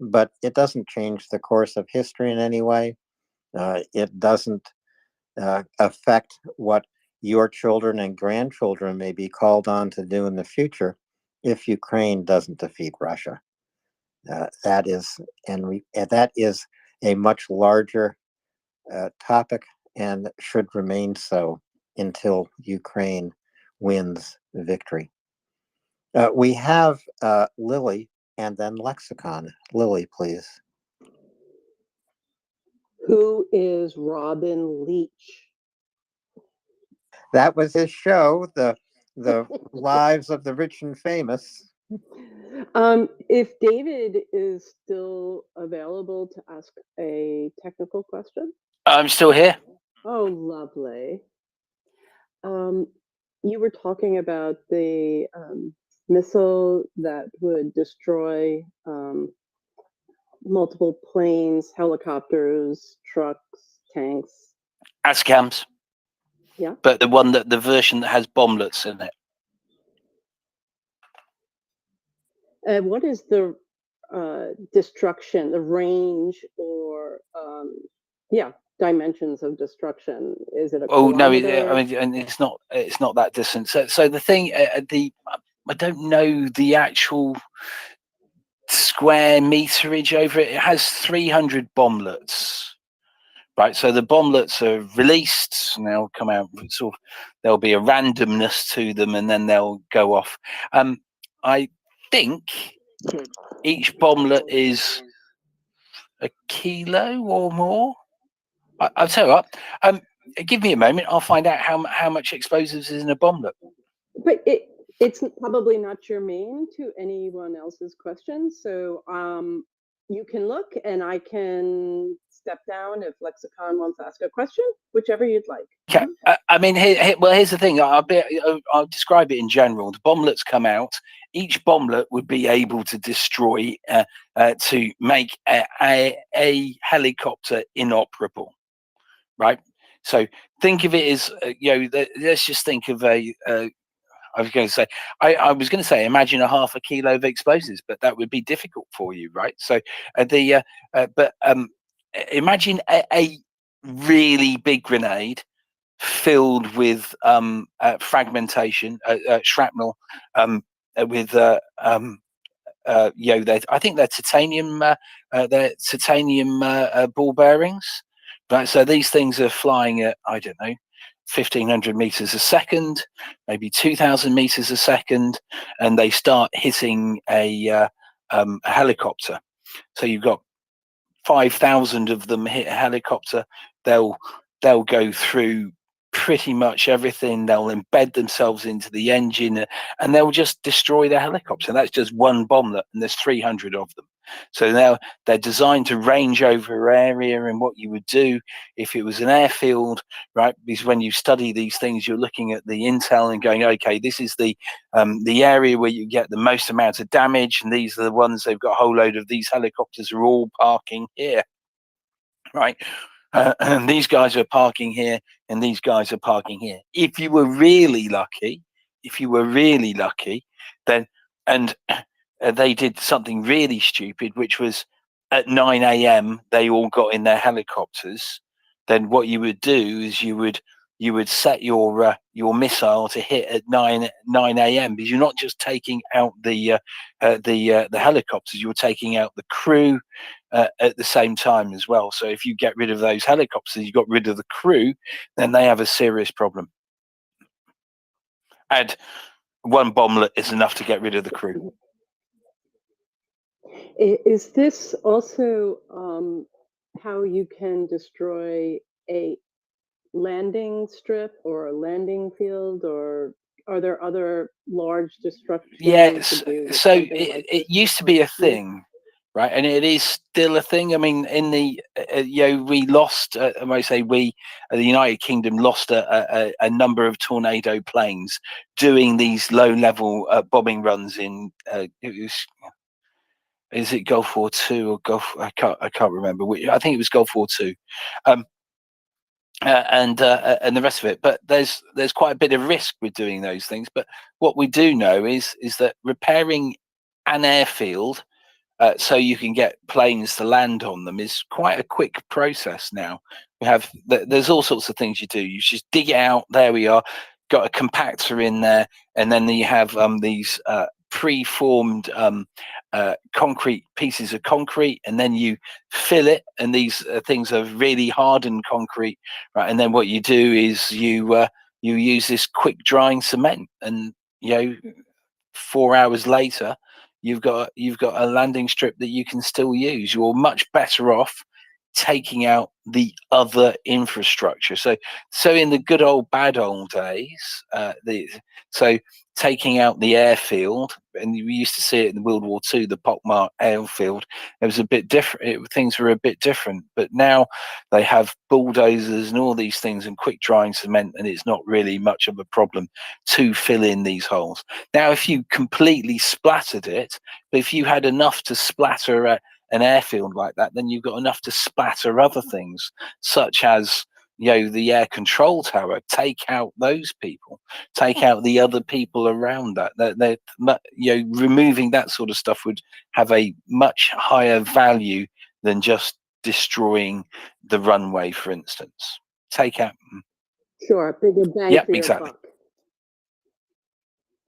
but it doesn't change the course of history in any way. It doesn't affect what your children and grandchildren may be called on to do in the future if Ukraine doesn't defeat Russia. That is a much larger topic and should remain so until Ukraine wins victory. We have Lily and then Lexicon. Lily, please. Who is Robin Leach? That was his show, the Lives of the Rich and Famous. If David is still available to ask a technical question. I'm still here. Oh, lovely. You were talking about the missile that would destroy multiple planes, helicopters, trucks, tanks? ASCAMs. Yeah. But the version that has bomblets in it. What is the destruction, the range, or dimensions of destruction? Is it a Oh no, kilometer? I mean, and it's not that distant. So the thing, I don't know the actual square meterage over it. It has 300 bomblets. Right, so the bomblets are released and they'll come out. Sort of, there'll be a randomness to them, and then they'll go off. I think each bomblet is a kilo or more. I'll tell you what. Give me a moment. I'll find out how much explosives is in a bomblet. But it's probably not germane to anyone else's questions. So you can look, and I can step down if Lexicon wants to ask a question, whichever you'd like. Okay. I mean, here's the thing. I'll describe it in general. The bomblets come out. Each bomblet would be able to destroy to make a helicopter inoperable. Right. So think of it as let's just think of I was going to say, imagine a half a kilo of explosives, but that would be difficult for you, right? So imagine a really big grenade filled with fragmentation, shrapnel, with I think they're titanium ball bearings, right? So these things are flying at, I don't know, 1,500 meters a second, maybe 2,000 meters a second, and they start hitting a helicopter. So you've got 5,000 of them hit a helicopter. They'll go through pretty much everything. They'll embed themselves into the engine, and they'll just destroy the helicopter. And that's just one bomblet, and there's 300 of them. So now they're designed to range over area. And what you would do if it was an airfield, right? Because when you study these things, you're looking at the intel and going, okay, this is the area where you get the most amount of damage, and these are the ones they've got a whole load of. These helicopters are all parking here, right? And these guys are parking here, and these guys are parking here. If you were really lucky, then they did something really stupid, which was at 9 a.m. they all got in their helicopters. Then what you would do is you would set your missile to hit at 9 a.m. because you're not just taking out the helicopters, you're taking out the crew at the same time as well. So if you get rid of those helicopters, you got rid of the crew, then they have a serious problem. And one bomblet is enough to get rid of the crew. Is this also how you can destroy a landing strip or a landing field, or are there other large destructions? Yes. So it used to be a thing, right? And it is still a thing. I mean, in the we lost. I might say the United Kingdom lost a number of tornado planes doing these low-level bombing runs in. Is it Gulf War II or Gulf? I can't remember. I think it was Gulf War II, and the rest of it. But there's quite a bit of risk with doing those things. But what we do know is that repairing an airfield so you can get planes to land on them is quite a quick process now. There's all sorts of things you do. You just dig it out. There we are. Got a compactor in there, and then you have these pre-formed concrete pieces of concrete, and then you fill it, and these things are really hardened concrete, right? And then what you do is you use this quick drying cement, and 4 hours later you've got a landing strip that you can still use. You're much better off taking out the other infrastructure. So in the good old bad old days, taking out the airfield, and we used to see it in World War II, the Pockmark airfield, it was a bit different. Things were a bit different, but now they have bulldozers and all these things and quick drying cement, and it's not really much of a problem to fill in these holes. Now, if you completely splattered it, but if you had enough to splatter an airfield like that, then you've got enough to splatter other things, such as, you know, the air control tower. Take out those people, take out the other people around that. You know, removing that sort of stuff would have a much higher value than just destroying the runway, for instance. Take out. Sure, bigger bang Yep, for your exactly. buck.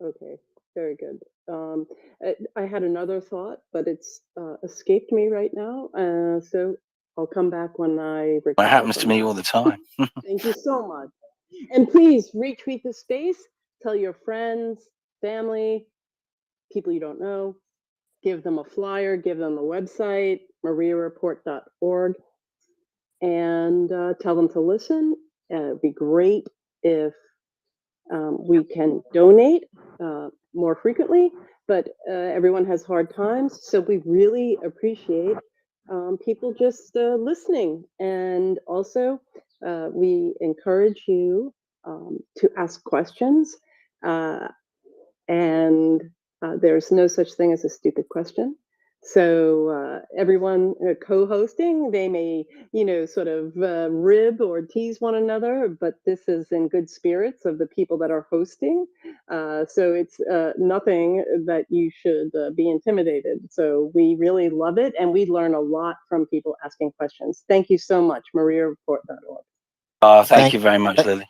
Okay, very good. I had another thought, but it's escaped me right now. So I'll come back when I It recover happens to from me that. all the time. Thank you so much. And please retweet the space, tell your friends, family, people you don't know, give them a flyer, give them a website, MriyaReport.org, and tell them to listen. It'd be great if we can donate more frequently, but everyone has hard times, so we really appreciate people just listening. And also, we encourage you to ask questions, and there's no such thing as a stupid question. So everyone co-hosting, they may, you know, sort of rib or tease one another, but this is in good spirits of the people that are hosting. So it's nothing that you should be intimidated. So we really love it, and we learn a lot from people asking questions. Thank you so much, MriyaReport.org. Thank you very much, Lily.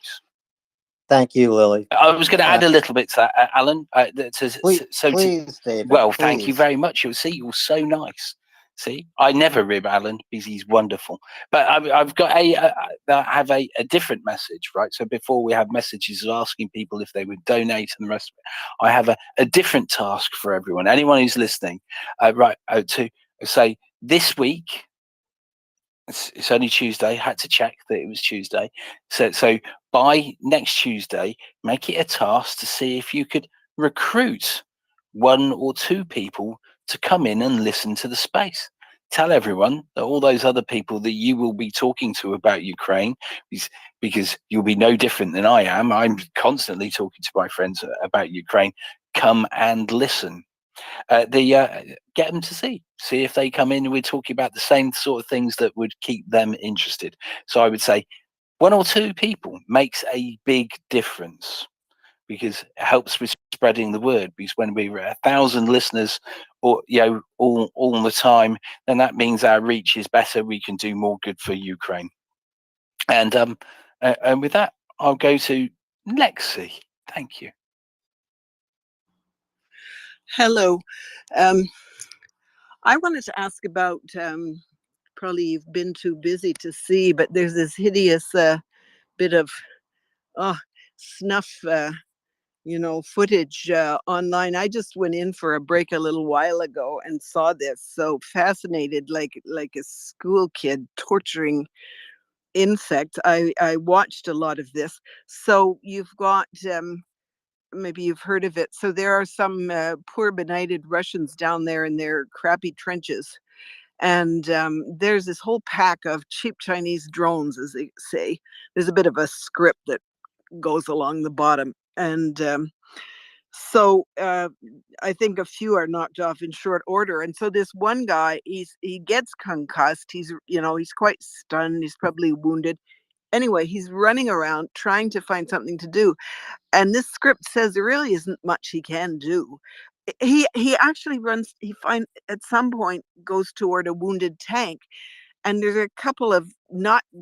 Thank you, Lily. I was going to add a little bit to that, Alan. Please, David. Well, thank you please. very much. You'll see, you're so nice. See, I never rib Alan because he's wonderful. But I've got I have a different message, right? So before we have messages asking people if they would donate and the rest of it, I have a different task for everyone. Anyone who's listening, to say this week. It's only Tuesday. Had to check that it was Tuesday. So by next Tuesday, make it a task to see if you could recruit 1 or 2 people to come in and listen to the space. Tell everyone that all those other people that you will be talking to about Ukraine, because you'll be no different than I am. I'm constantly talking to my friends about Ukraine. Come and listen. Get them to see if they come in and we're talking about the same sort of things that would keep them interested. So I would say 1 or 2 people makes a big difference, because it helps with spreading the word. Because when we're 1,000 listeners, or all the time, then that means our reach is better. We can do more good for Ukraine. And with that, I'll go to Lexi. Thank you. Hello. I wanted to ask about, probably you've been too busy to see, but there's this hideous bit of snuff, footage online. I just went in for a break a little while ago and saw this. So fascinated, like a school kid torturing insects. I watched a lot of this. So you've got, maybe you've heard of it. So there are some poor benighted Russians down there in their crappy trenches. And there's this whole pack of cheap Chinese drones, as they say. There's a bit of a script that goes along the bottom. And so I think a few are knocked off in short order. And so this one guy, he gets concussed. He's quite stunned. He's probably wounded. Anyway, he's running around trying to find something to do. And this script says there really isn't much he can do. He actually runs, at some point goes toward a wounded tank, and there's a couple of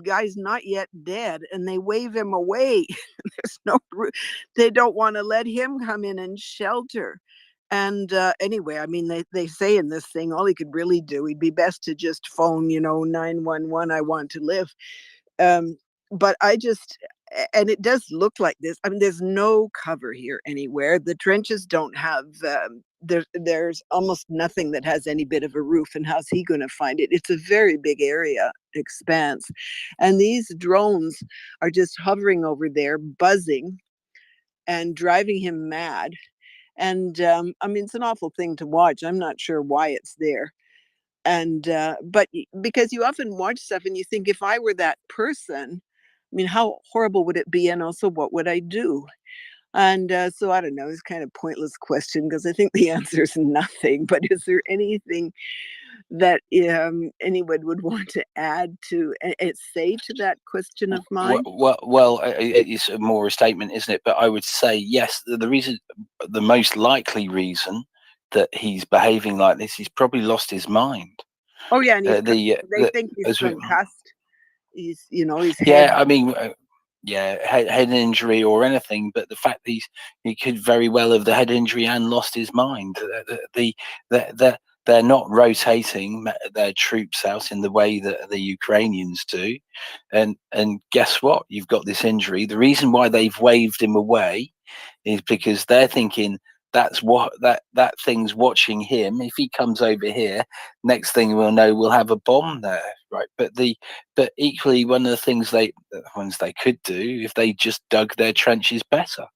guys not yet dead, and they wave him away. They don't want to let him come in and shelter. And anyway, I mean, they say in this thing, all he could really do, he'd be best to just phone, 911, I want to live. But and it does look like this. I mean, there's no cover here anywhere. The trenches don't have, there's almost nothing that has any bit of a roof. And how's he going to find it? It's a very big area, expanse. And these drones are just hovering over there, buzzing and driving him mad. And I mean, it's an awful thing to watch. I'm not sure why it's there. And but because you often watch stuff and you think, if I were that person, I mean, how horrible would it be? And also, what would I do? And so I don't know, it's kind of pointless question, because I think the answer is nothing. But is there anything that anyone would want to add to say to that question of mine? It's more a statement, isn't it? But I would say yes. The reason, the most likely reason that he's behaving like this, he's probably lost his mind. Oh yeah, and they think he's concussed. He's, his head. Yeah, I mean, head injury or anything, but the fact that he could very well have the head injury and lost his mind. They're not rotating their troops out in the way that the Ukrainians do, and guess what? You've got this injury. The reason why they've waved him away is because they're thinking that's what that thing's watching him. If he comes over here, next thing we'll know, we'll have a bomb there, right? But equally, one of the things they could do if they just dug their trenches better,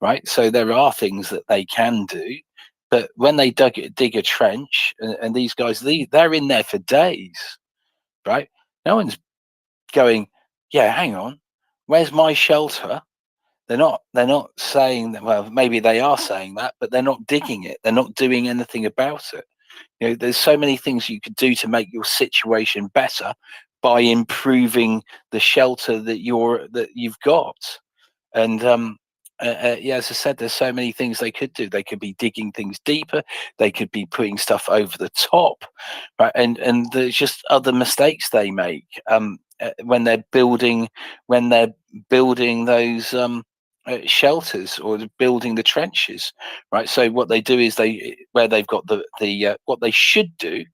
right? So there are things that they can do, but when they dig a trench, and these guys, they're in there for days, right? No one's going, yeah, hang on, where's my shelter? They're not saying that. Well, maybe they are saying that, but they're not digging it. They're not doing anything about it. There's so many things you could do to make your situation better by improving the shelter that you've got. And yeah, as I said, there's so many things they could do. They could be digging things deeper. They could be putting stuff over the top, right? And there's just other mistakes they make when they're building those shelters or building the trenches, right? So what they do is where they've got what they should do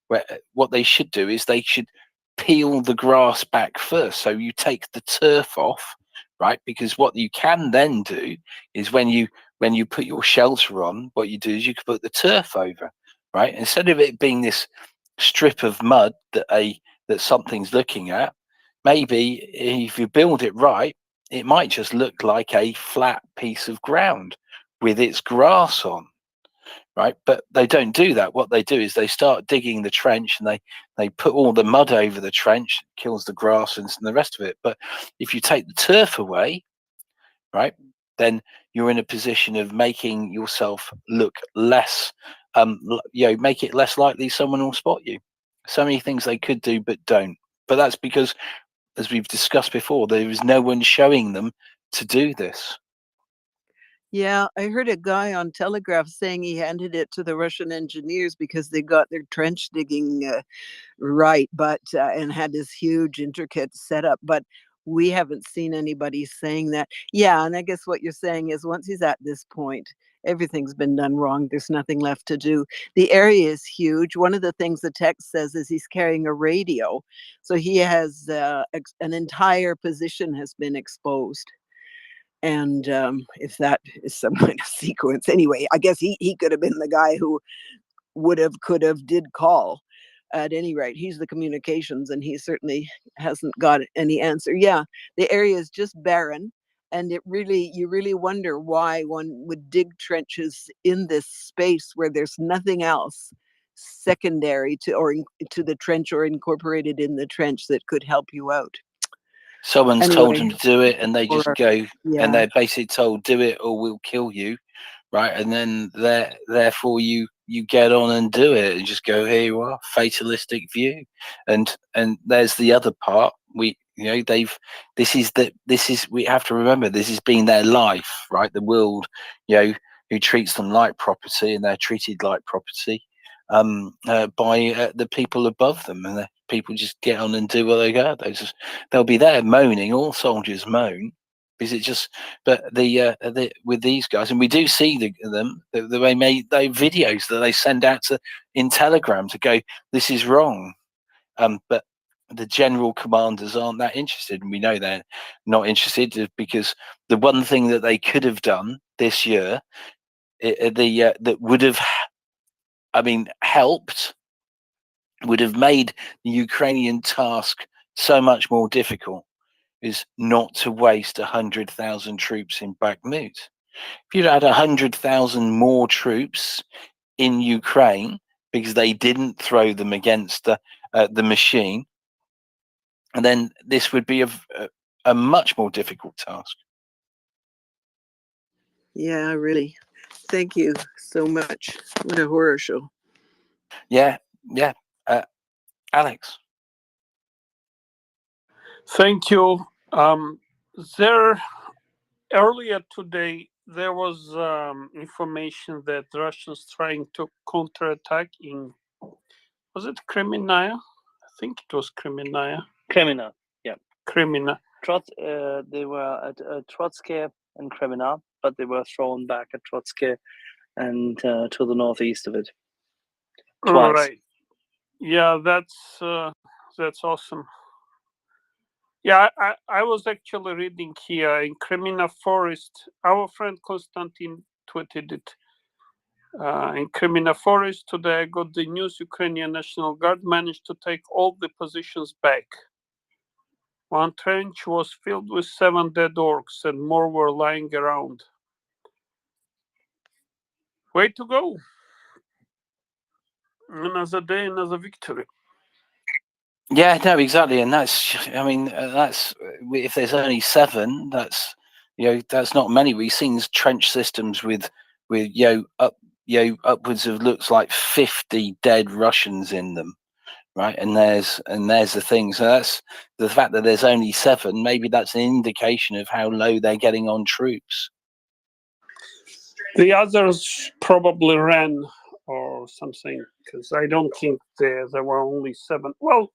is they should peel the grass back first. So you take the turf off, right? Because what you can then do is when you put your shelter on, what you do is you can put the turf over, right? Instead of it being this strip of mud that something's looking at, maybe if you build it right, it might just look like a flat piece of ground with its grass on, right? But they don't do that. What they do is they start digging the trench and they put all the mud over the trench, kills the grass and the rest of it. But if you take the turf away, right, then you're in a position of making yourself look less, make it less likely someone will spot you. So many things they could do but don't. But that's because, as we've discussed before, there is no one showing them to do this. Yeah, I heard a guy on Telegraph saying he handed it to the Russian engineers because they got their trench digging right, but and had this huge intricate setup. But we haven't seen anybody saying that. Yeah, and I guess what you're saying is once he's at this point, everything's been done wrong. There's nothing left to do. The area is huge. One of the things the text says is he's carrying a radio, so he has an entire position has been exposed. And if that is some kind of sequence, anyway, I guess he could have been the guy who could have, did call. At any rate, he's the communications, and he certainly hasn't got any answer. Yeah, the area is just barren, and you really wonder why one would dig trenches in this space where there's nothing else secondary to the trench or incorporated in the trench that could help you out. Someone's told them to do it, and they just go, yeah. and they're basically told, do it or we'll kill you, right? And then therefore you get on and do it and just go, here you are, fatalistic view. And there's the other part. We have to remember, this has been their life, right? The world, who treats them like property, and they're treated like property by the people above them, and the people just get on and do what they go. They'll be there moaning. All soldiers moan, because it just. But with these guys, and we do see them. They made videos that they send out in Telegram to go, this is wrong. But the general commanders aren't that interested, and we know they're not interested, because the one thing that they could have done this year, that would have, helped, would have made the Ukrainian task so much more difficult, is not to waste 100,000 troops in Bakhmut. If you'd had 100,000 more troops in Ukraine, because they didn't throw them against the machine, and then this would be a much more difficult task. Yeah, really. Thank you so much. What a horror show. Yeah. Alex. Thank you. There earlier today there was information that Russians trying to counterattack in, was it Kreminaya? I think it was Kreminaya. Kremina, yeah. Kremina. They were at Trotsky and Kremina, but they were thrown back at Trotsky and to the northeast of it. Twice. Right. Yeah, that's awesome. Yeah, I was actually reading here in Kremina Forest. Our friend Konstantin tweeted it. In Kremina Forest today, I got the news Ukrainian National Guard managed to take all the positions back. One trench was filled with 7 dead orcs and more were lying around. Way to go. Another day, another victory. Yeah, no, exactly, and that's. I mean, that's if there's only 7, that's that's not many. We've seen trench systems with upwards of looks like 50 dead Russians in them, right? And there's the thing. So that's the fact that there's only 7. Maybe that's an indication of how low they're getting on troops. The others probably ran or something, because I don't think there were only 7. Well,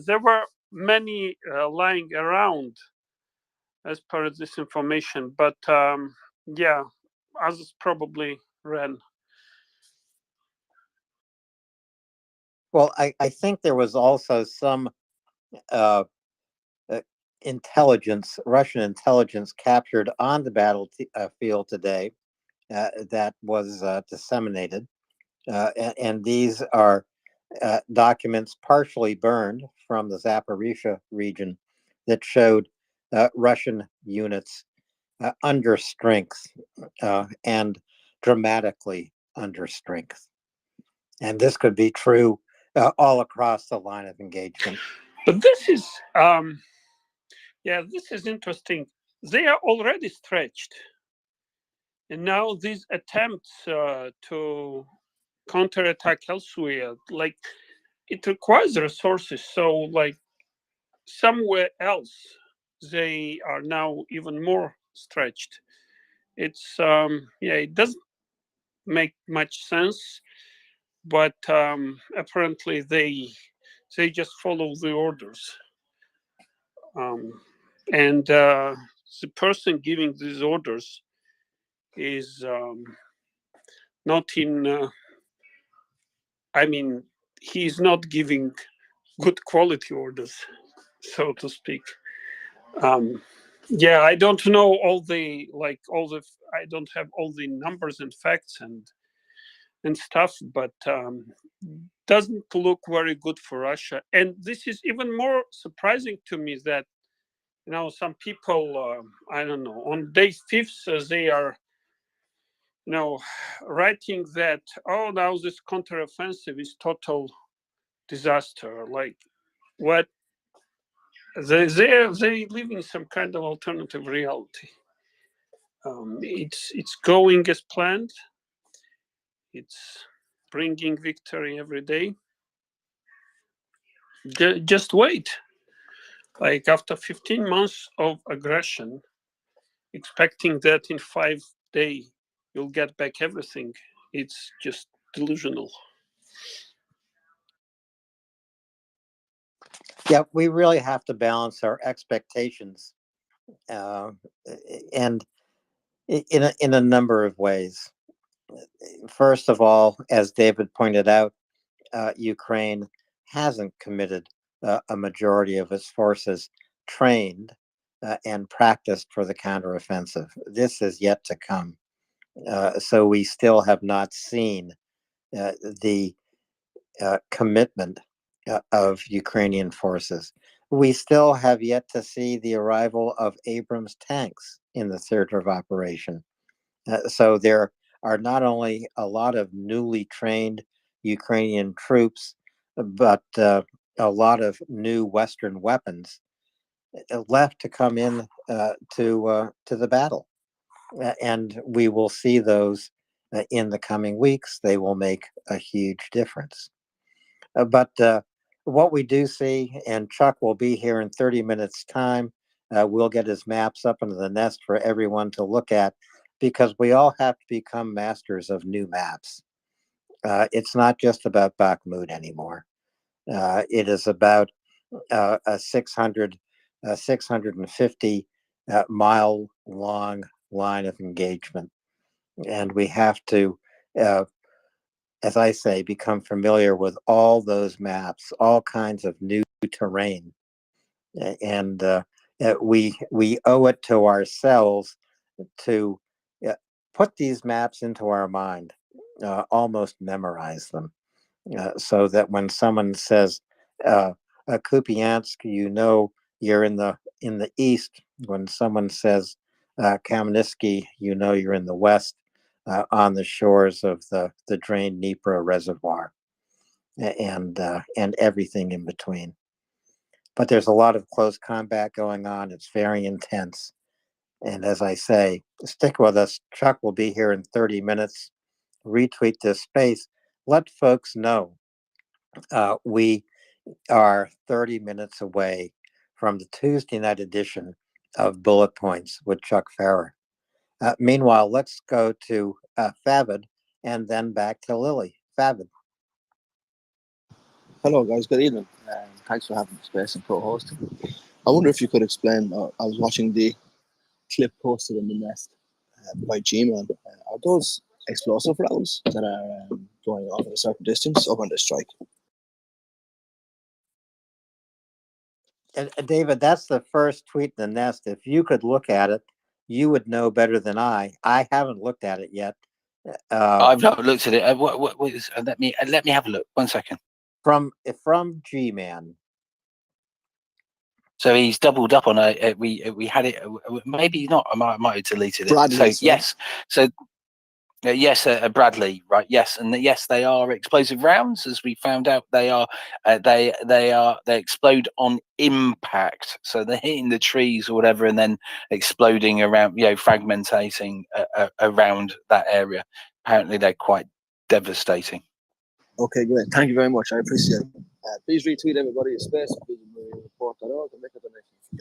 there were many lying around as per this information, but yeah, others probably ran. Well, I think there was also some intelligence, Russian intelligence captured on the battlefield today that was disseminated. And these are documents partially burned from the Zaporizhia region that showed Russian units under strength and dramatically under strength. And this could be true all across the line of engagement. But this is, this is interesting. They are already stretched. And now these attempts to counterattack elsewhere, like, it requires resources. So, like, somewhere else, they are now even more stretched. It's, it doesn't make much sense, but apparently they just follow the orders. And the person giving these orders is not in, I mean, he's not giving good quality orders, so to speak. I don't know I don't have all the numbers and facts and stuff, but doesn't look very good for Russia. And this is even more surprising to me that, some people, I don't know, on day 5th, they are, writing that, now this counteroffensive is total disaster. Like, what? They live in some kind of alternative reality. It's going as planned. It's bringing victory every day. Just wait. Like, after 15 months of aggression, expecting that in 5 days you'll get back everything, it's just delusional. Yeah, we really have to balance our expectations, and in a number of ways. First of all, as David pointed out, Ukraine hasn't committed a majority of its forces trained and practiced for the counteroffensive. This is yet to come. So we still have not seen the commitment of Ukrainian forces. We still have yet to see the arrival of Abrams tanks in the theater of operation. So there are not only a lot of newly trained Ukrainian troops, but a lot of new Western weapons left to come in to the battle. And we will see those in the coming weeks. They will make a huge difference. But what we do see, and Chuck will be here in 30 minutes time, we'll get his maps up into the nest for everyone to look at, because we all have to become masters of new maps. It's not just about Bakhmut anymore. It is about a 650 mile long line of engagement. And we have to, as I say, become familiar with all those maps, all kinds of new terrain. And we owe it to ourselves to put these maps into our mind, almost memorize them, so that when someone says Kupiansk, you know you're in the east. When someone says Kamenetsky, you know you're in the west, on the shores of the drained Dnieper reservoir, and everything in between. But there's a lot of close combat going on. It's very intense. And as I say, stick with us. Chuck will be here in 30 minutes. Retweet this space. Let folks know we are 30 minutes away from the Tuesday night edition of Bullet Points with Chuck Farrer. Meanwhile, let's go to Favid and then back to Lily. Favid. Hello, guys. Good evening. Thanks for having the space and co-hosting. I wonder if you could explain. I was watching the clip posted in the nest by JUN. Are those explosive rounds that are going off at a certain distance over on the strike? And David, that's the first tweet in the nest. If you could look at it, you would know better than I. I haven't looked at it yet. I've not looked at it. What is, let me have a look. 1 second. From G-Man. So he's doubled up on a. We had it. Maybe not. I might have deleted it. Bradley, so yes. So yes, Bradley. Right. Yes, and yes, they are explosive rounds, as we found out. They are. They explode on impact. So they're hitting the trees or whatever, and then exploding around. Fragmentating around that area. Apparently, they're quite devastating. Okay, great. Thank you very much. I appreciate it. Please retweet everybody in space. Please MriyaReport.org and make a donation if you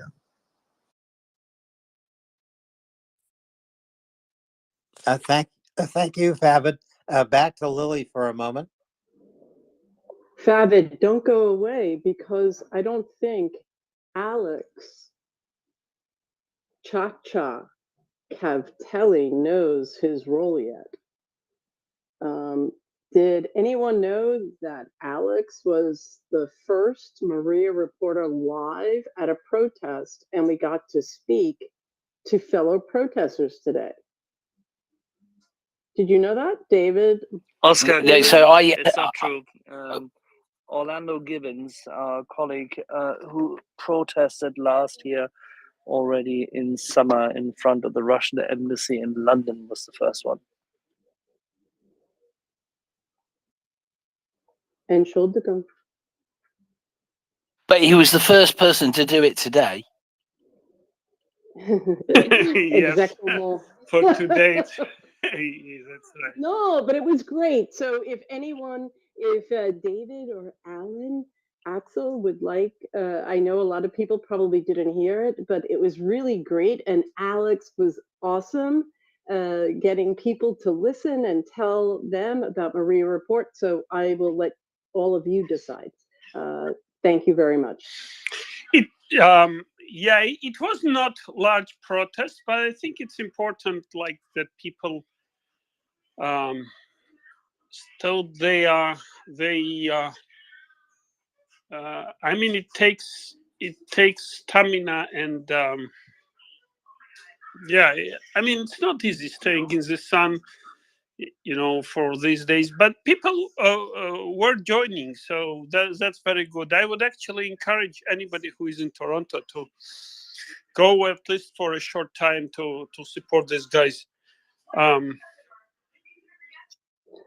can. Thank you, Favid. Back to Lily for a moment. Favid, don't go away, because I don't think Alex Cha-Cha Cavtelli knows his role yet. Did anyone know that Alex was the first Maria reporter live at a protest, and we got to speak to fellow protesters today? Did you know that, David? Oscar, Yeah, it's not true. Orlando Gibbons, our colleague who protested last year already in summer in front of the Russian embassy in London, was the first one. And showed the gun. But he was the first person to do it today. Yes, for to date. That's right. No, but it was great. So if David or Alan, Axel would like, I know a lot of people probably didn't hear it, but it was really great. And Alex was awesome, getting people to listen and tell them about MriyaReport. So I will let all of you decide. Thank you very much. It was not large protest, but I think it's important, like, that people still I mean, it takes stamina, and I mean, it's not easy staying in the sun, for these days, but people were joining, so that's very good. I would actually encourage anybody who is in Toronto to go at least for a short time to support these guys.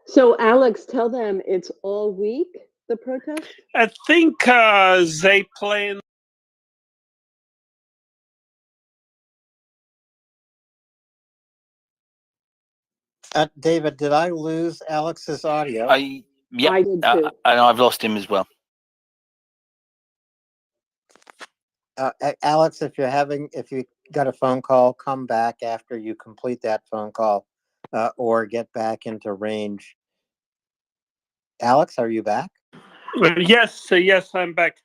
So Alex, tell them it's all week, the protest? I think they plan. David, did I lose Alex's audio? Yeah, and I've lost him as well. Alex, if you got a phone call, come back after you complete that phone call, or get back into range. Alex, are you back? Yes, yes, I'm back.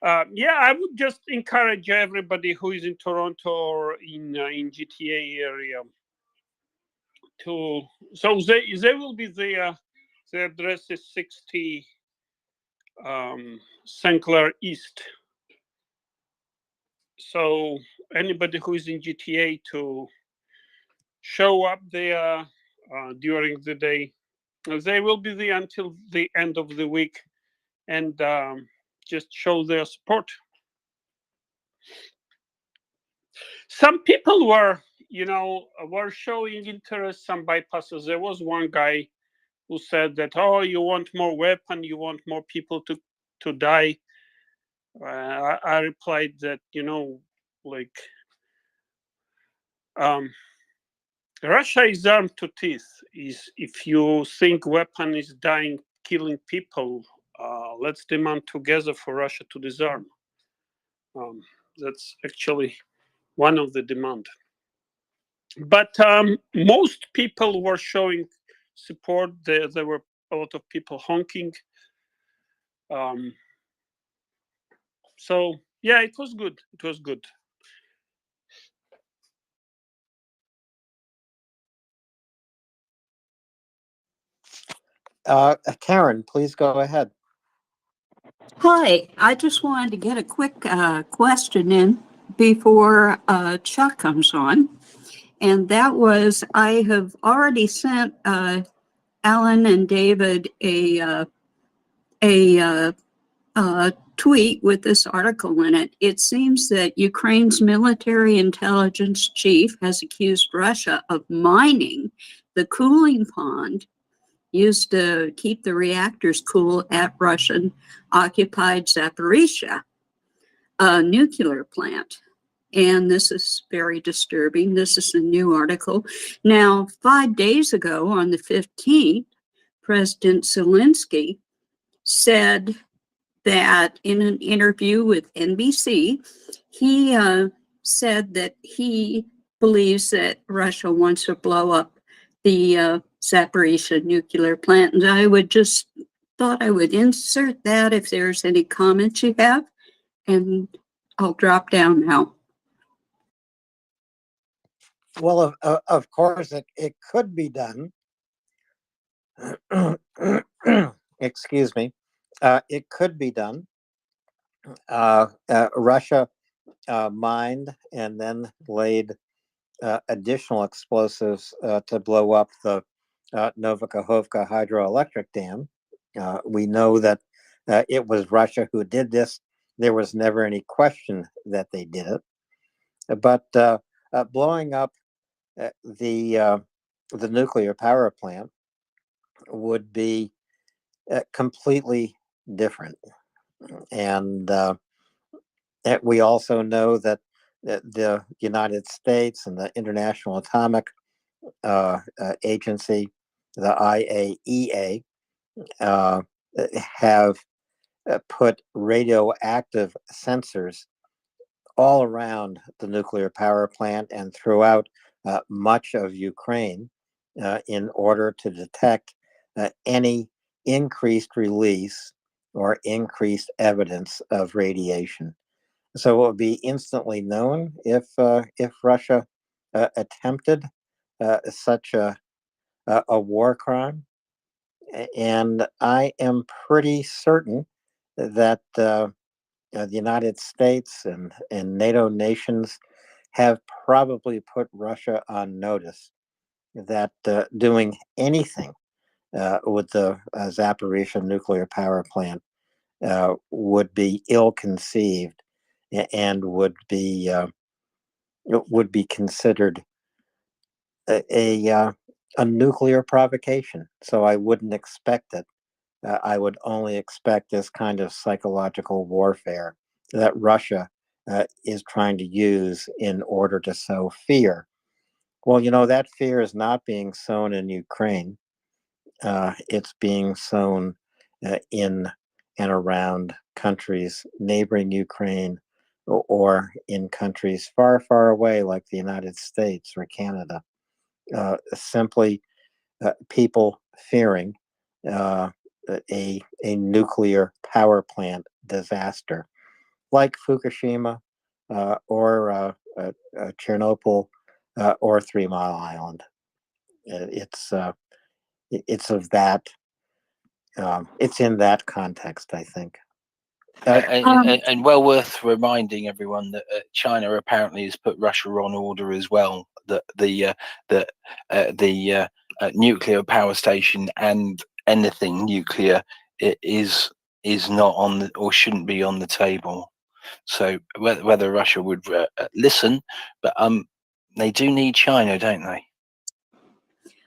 Yeah, I would just encourage everybody who is in Toronto or in GTA area to. So they will be there. The address is 60 St. Clair East. So anybody who is in GTA to show up there during the day. They will be there until the end of the week, and just show their support. Some people were showing interest. Some bypassers. There was one guy who said that, "Oh, you want more weapon? You want more people to die?" I replied that like Russia is armed to teeth. Is if you think weapon is dying, killing people, let's demand together for Russia to disarm. That's actually one of the demand. But most people were showing support. There were a lot of people honking. So yeah, it was good. It was good. Karen, please go ahead. Hi, I just wanted to get a quick question in before Chuck comes on. And that was, I have already sent Alan and David a tweet with this article in it. It seems that Ukraine's military intelligence chief has accused Russia of mining the cooling pond used to keep the reactors cool at Russian-occupied Zaporizhzhia nuclear plant. And this is very disturbing. This is a new article. Now, 5 days ago, on the 15th, President Zelensky said that in an interview with NBC, he said that he believes that Russia wants to blow up the Zaporizhzhia nuclear plant. And I thought I would insert that if there's any comments you have, and I'll drop down now. Well, of course, it could be done. Excuse me. It could be done. Russia mined and then laid additional explosives to blow up the Novakhovka hydroelectric dam. We know that it was Russia who did this. There was never any question that they did it. But blowing up the nuclear power plant would be completely different. And we also know that the United States and the International Atomic Agency, the IAEA, have put radioactive sensors all around the nuclear power plant and throughout much of Ukraine in order to detect any increased release or increased evidence of radiation. So it would be instantly known if Russia attempted such a war crime. And I am pretty certain that the United States and NATO nations have probably put Russia on notice that doing anything with the Zaporizhzhia nuclear power plant would be ill-conceived and would be considered a nuclear provocation. So I wouldn't expect it. I would only expect this kind of psychological warfare that Russia is trying to use in order to sow fear. Well, that fear is not being sown in Ukraine. It's being sown in and around countries neighboring Ukraine, or in countries far, far away like the United States or Canada. Simply people fearing a nuclear power plant disaster like Fukushima or Chernobyl or 3 Mile Island. It's of that. It's in that context, I think. And well worth reminding everyone that China apparently has put Russia on order as well. That the nuclear power station and anything nuclear is not on the, or shouldn't be on the table. So whether Russia would listen, but they do need China, don't they?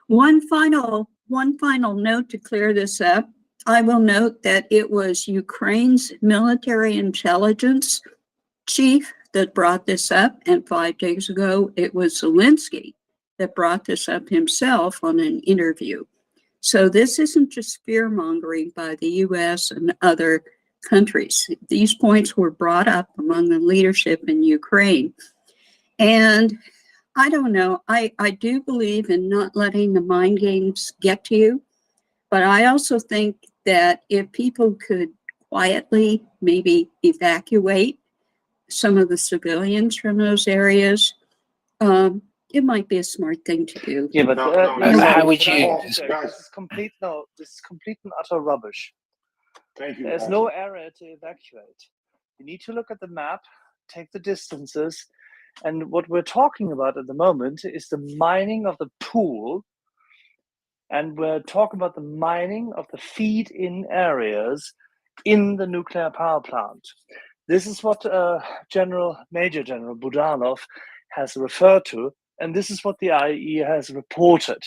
One final note to clear this up. I will note that it was Ukraine's military intelligence chief that brought this up, and 5 days ago it was Zelensky that brought this up himself on an interview. So this isn't just fear-mongering by the US and other countries. These points were brought up among the leadership in Ukraine. And I don't know, I do believe in not letting the mind games get to you, but I also think that if people could quietly maybe evacuate some of the civilians from those areas, it might be a smart thing to do. Yeah, but how would you? This is complete and utter rubbish. Thank you. There's no area to evacuate. You need to look at the map, take the distances, and what we're talking about at the moment is the mining of the pool, and we're talking about the mining of the feed-in areas in the nuclear power plant. This is what Major General Budanov has referred to, and this is what the IAEA has reported.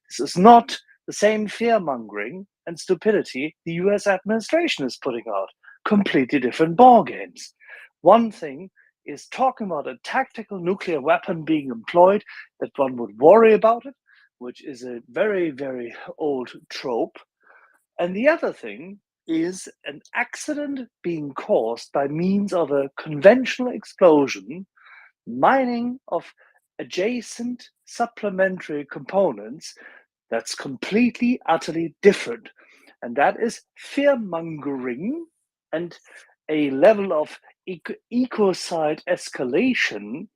This is not the same fear-mongering and stupidity the US administration is putting out. Completely different ball games. One thing is talking about a tactical nuclear weapon being employed, that one would worry about it, which is a very, very old trope. And the other thing is an accident being caused by means of a conventional explosion, mining of adjacent supplementary components. That's completely, utterly different. And that is fear-mongering and a level of ecocide escalation,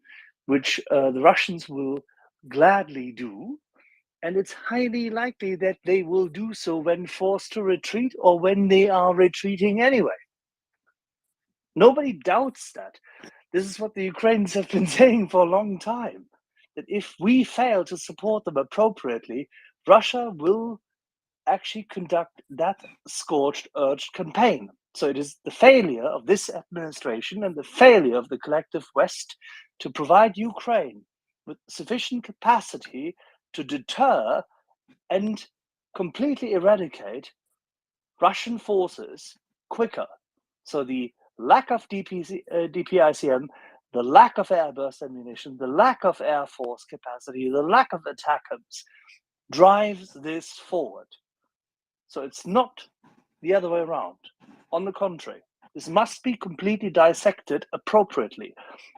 which the Russians will gladly do. And it's highly likely that they will do so when forced to retreat or when they are retreating anyway. Nobody doubts that. This is what the Ukrainians have been saying for a long time, that if we fail to support them appropriately, Russia will actually conduct that scorched earth campaign. So it is the failure of this administration and the failure of the collective West to provide Ukraine with sufficient capacity to deter and completely eradicate Russian forces quicker. So the lack of DPICM, the lack of airburst ammunition, the lack of air force capacity, the lack of ATACMS drives this forward. So it's not the other way around. On the contrary, this must be completely dissected appropriately.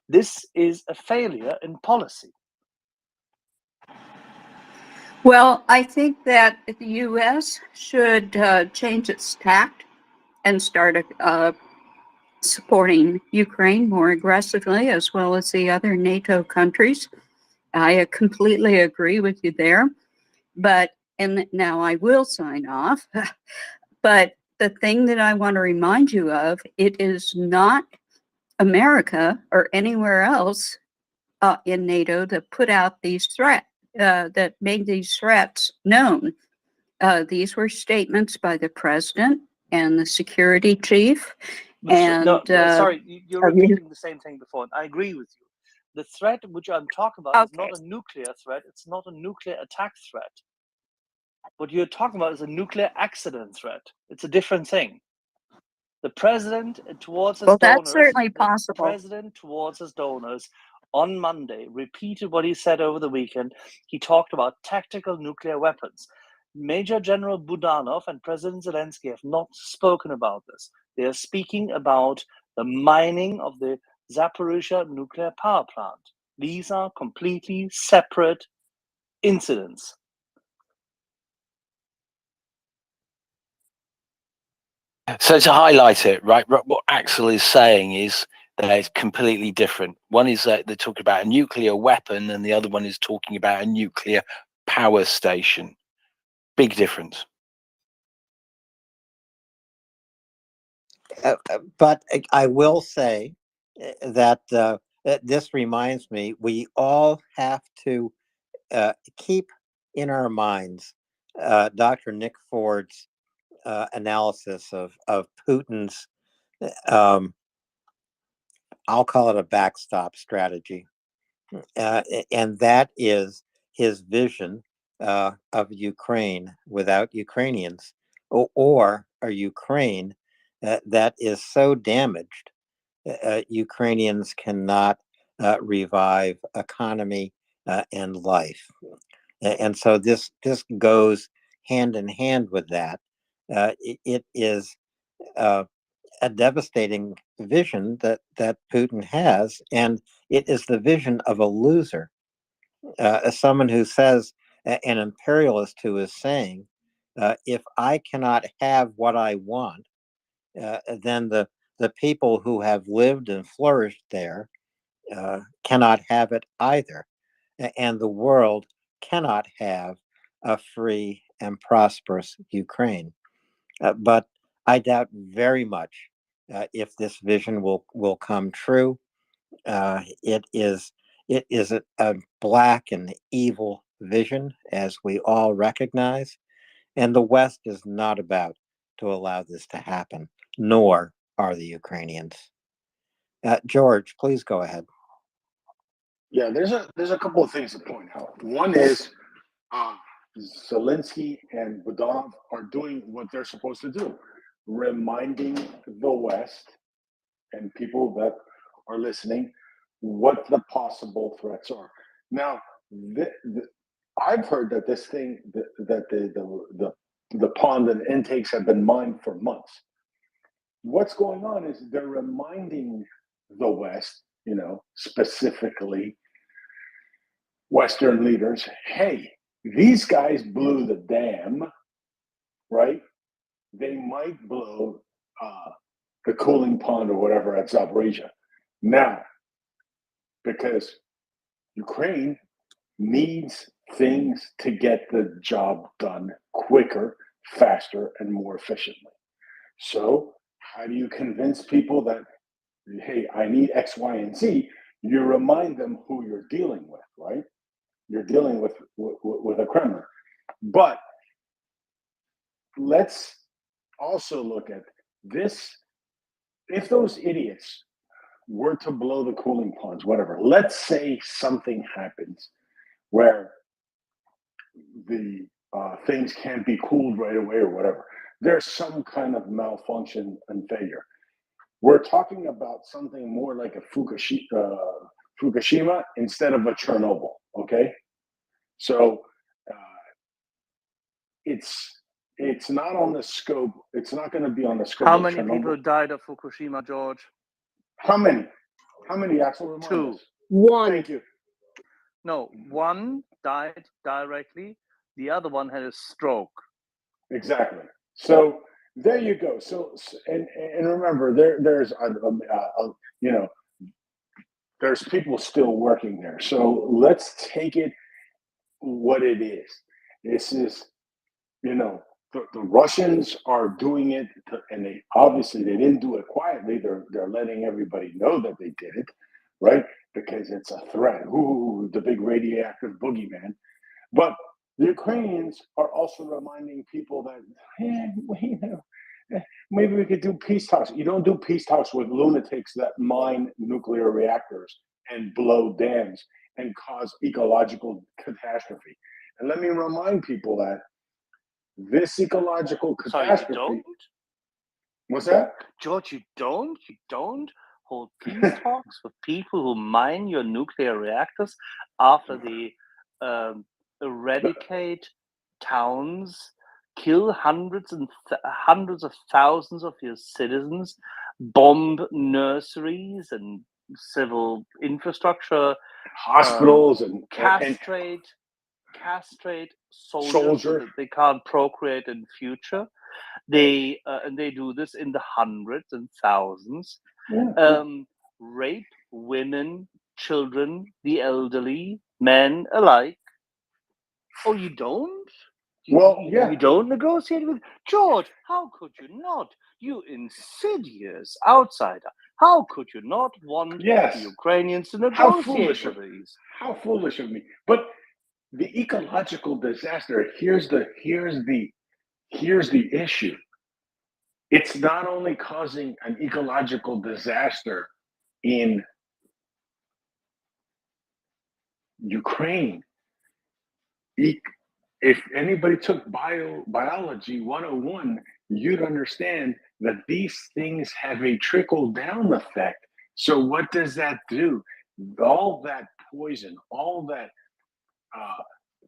This is a failure in policy. Well, I think that the U.S. should change its tact and start supporting Ukraine more aggressively, as well as the other NATO countries. I completely agree with you there. But, and now I will sign off, but the thing that I want to remind you of, it is not America or anywhere else in NATO that put out these threats, that made these threats known. These were statements by the president and the security chief. And sorry, you're repeating the same thing before. And I agree with you. The threat which I'm talking about is not a nuclear threat. It's not a nuclear attack threat. What you're talking about is a nuclear accident threat. It's a different thing. The president towards his donors, that's certainly possible. The president towards his donors on Monday repeated what he said over the weekend. He talked about tactical nuclear weapons. Major General Budanov and President Zelensky have not spoken about this. They are speaking about the mining of the Zaporizhzhia nuclear power plant. These are completely separate incidents. So to highlight it, right, what Axel is saying is that it's completely different. One is that they're talking about a nuclear weapon, and the other one is talking about a nuclear power station. Big difference. But I will say that this reminds me, we all have to keep in our minds Dr. Nick Ford's analysis of Putin's, I'll call it a backstop strategy. And that is his vision of Ukraine without Ukrainians, or a Ukraine that is so damaged Ukrainians cannot revive economy and life. And so this goes hand in hand with that. It is a devastating vision that Putin has, and it is the vision of a loser. As someone who says, an imperialist who is saying, if I cannot have what I want, then the people who have lived and flourished there cannot have it either. And the world cannot have a free and prosperous Ukraine. But I doubt very much if this vision will come true. It is a black and evil vision, as we all recognize, and the West is not about to allow this to happen, nor are the Ukrainians. George, please go ahead. Yeah, there's a couple of things to point out. One is Zelensky and Budanov are doing what they're supposed to do, reminding the West and people that are listening what the possible threats are. Now, I've heard that this thing, that the pond and intakes have been mined for months. What's going on is they're reminding the West, specifically Western leaders, hey, these guys blew the dam, right? They might blow the cooling pond or whatever at Zaporizhzhia. Now, because Ukraine needs things to get the job done quicker, faster, and more efficiently. So how do you convince people that, hey, I need X, Y, and Z? You remind them who you're dealing with, right? You're dealing with a Kremlin. But let's also look at this. If those idiots were to blow the cooling ponds, whatever, let's say something happens where the things can't be cooled right away or whatever. There's some kind of malfunction and failure. We're talking about something more like a Fukushima instead of a Chernobyl, okay? So it's not on the scope. It's not going to be on the scope How of many Chernobyl. people died of Fukushima, George? How many? How many, Axel? Remind Two. us. One. Thank you. No, one died directly. The other one had a stroke. Exactly. So there you go. So and remember, there's there's people still working there. So let's take it what it is. This is, the Russians are doing it, and they obviously they didn't do it quietly. They're letting everybody know that they did it, right? Because it's a threat. Ooh, the big radioactive boogeyman. But the Ukrainians are also reminding people that, maybe we could do peace talks. You don't do peace talks with lunatics that mine nuclear reactors and blow dams and cause ecological catastrophe. And let me remind people that this ecological catastrophe. So you don't? What's that? George, you don't hold peace talks with people who mine your nuclear reactors after they eradicate towns, kill hundreds and hundreds of thousands of your citizens, bomb nurseries and civil infrastructure, hospitals and castrate soldiers so soldiers. that they can't procreate in future. They and they do this in the hundreds and thousands. Yeah. Rape women, children, the elderly, men alike. Oh, you don't? Well, yeah. You don't negotiate with George. How could you not? You insidious outsider. How could you not want Yes. the Ukrainians to How negotiate foolish with of these? How foolish of me. But the ecological disaster, here's the issue. It's not only causing an ecological disaster in Ukraine. If anybody took biology 101, you'd understand that these things have a trickle down effect. So what does that do? All that poison, all that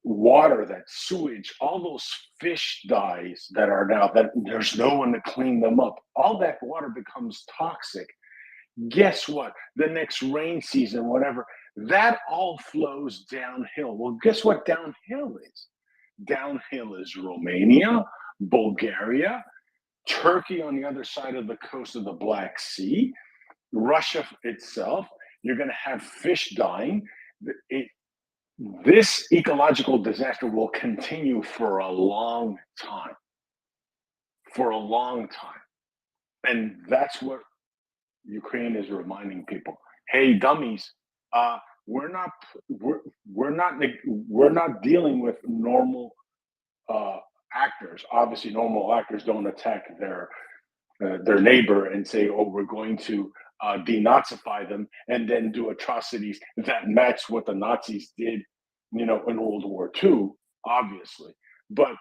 water, that sewage, all those fish dyes that are now, that there's no one to clean them up, all that water becomes toxic. Guess what? The next rain season, whatever, that all flows downhill. Well, guess what downhill is? Downhill is Romania, Bulgaria, Turkey on the other side of the coast of the Black Sea, Russia itself. You're going to have fish dying. This ecological disaster will continue for a long time. For a long time. And that's what Ukraine is reminding people. Hey, dummies, we're not dealing with normal actors. Obviously, normal actors don't attack their neighbor and say, "Oh, we're going to denazify them," and then do atrocities that match what the Nazis did, in World War II. Obviously, but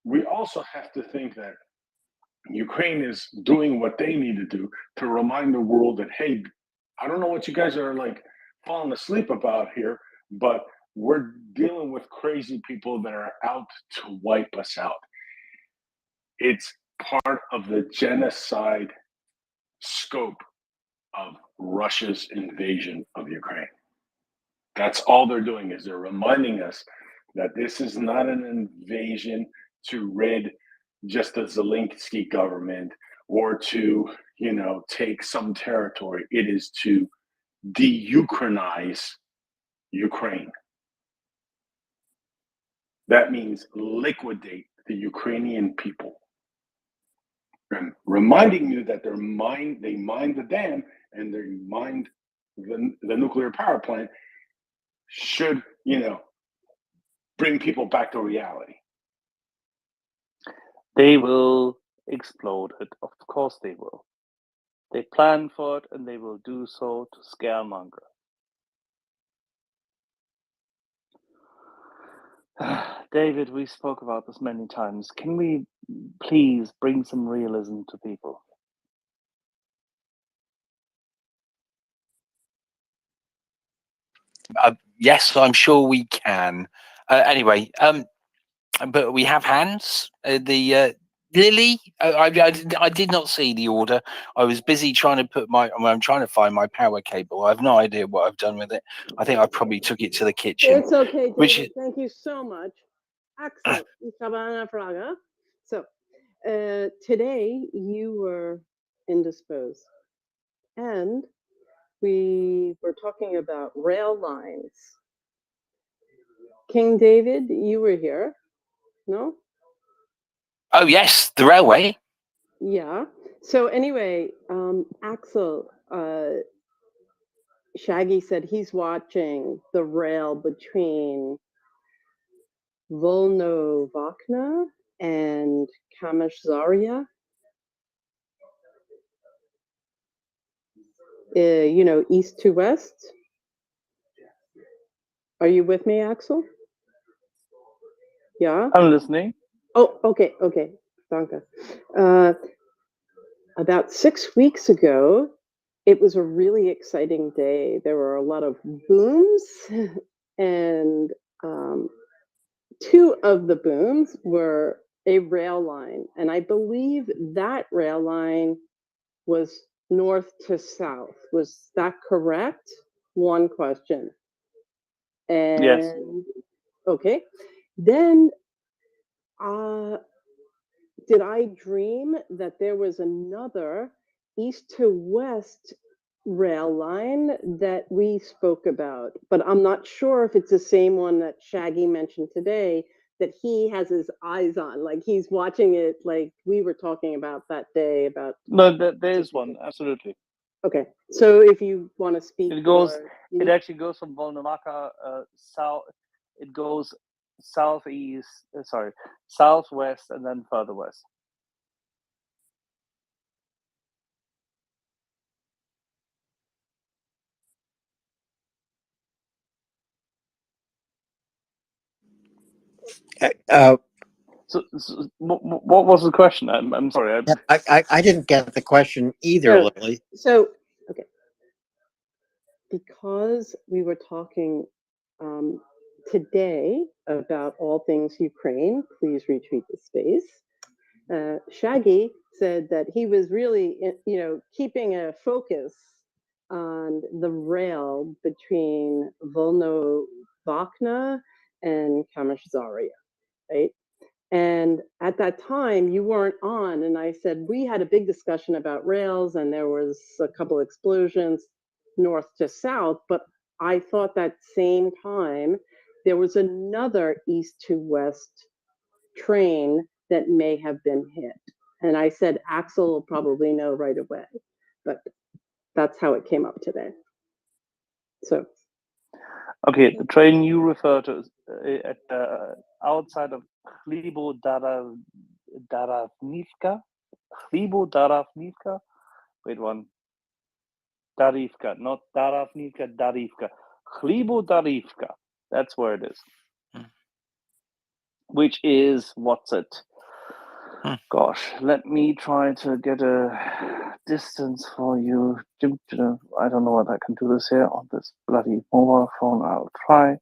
we also have to think that Ukraine is doing what they need to do to remind the world that, hey, I don't know what you guys are like falling asleep about here, but we're dealing with crazy people that are out to wipe us out. It's part of the genocide scope of Russia's invasion of Ukraine. That's all they're doing, is they're reminding us that this is not an invasion to rid just the Zelensky government or to, take some territory. It is to de-Ukrainize Ukraine. That means liquidate the Ukrainian people. And reminding you that they mine the dam and they mine the nuclear power plant should, bring people back to reality. They will explode it. Of course they will. They plan for it and they will do so to scaremonger. David, we spoke about this many times. Can we please bring some realism to people? Yes, I'm sure we can. Anyway, but we have hands. The Lily, I did not see the order. I was busy trying to put I'm trying to find my power cable. I have no idea what I've done with it. I think I probably took it to the kitchen. It's okay, David. Thank you so much. Axel, ich habe eine Frage. So, today you were indisposed, and we were talking about rail lines. King David, you were here, no? Oh yes, the railway. Yeah. So anyway, Axel, Shaggy said he's watching the rail between Volnovakha and Kamashzaria. East to west. Are you with me, Axel? Yeah. I'm listening. Oh, okay. Danke. About 6 weeks ago, it was a really exciting day. There were a lot of booms, and two of the booms were a rail line. And I believe that rail line was north to south. Was that correct? One question. Yes. And okay, then did I dream that there was another east to west rail line that we spoke about? But I'm not sure if it's the same one that Shaggy mentioned today that he has his eyes on, like he's watching it like we were talking about that day about. No, there's one, absolutely. Okay, so if you want to speak It goes, more, it actually goes from Volnovaka south, it goes southeast, sorry, southwest and then further west. So what was the question? I'm sorry. I didn't get the question either, So, Lily. okay. Because we were talking today about all things Ukraine, please retweet the space. Shaggy said that he was really, keeping a focus on the rail between Volnovakha and Kamyshzaria, right? And at that time, you weren't on, and I said we had a big discussion about rails, and there was a couple explosions north to south. But I thought that same time there was another east to west train that may have been hit, and I said Axel will probably know right away. But that's how it came up today. So. Okay, the train you refer to at outside of Chlibo Daravnivka. Chlibo Daravnivka. Wait one. Darivka, not Daravnivka, Darivka. Chlibo Darivka. That's where it is. Which is what's it? Gosh, let me try to get a distance for you. I don't know what I can do this here on this bloody mobile phone. I'll try.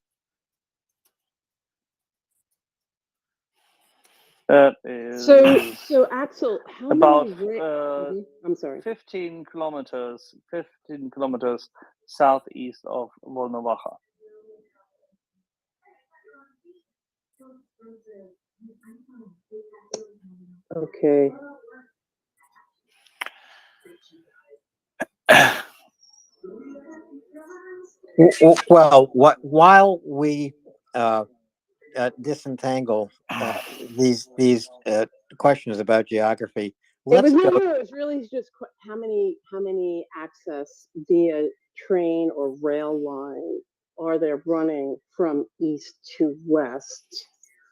That is So Axel, how about many? I'm sorry. 15 kilometers southeast of Volnovakha. Okay. Well, while we disentangle these questions about geography, let's go. It was really just how many access via train or rail line are there running from east to west?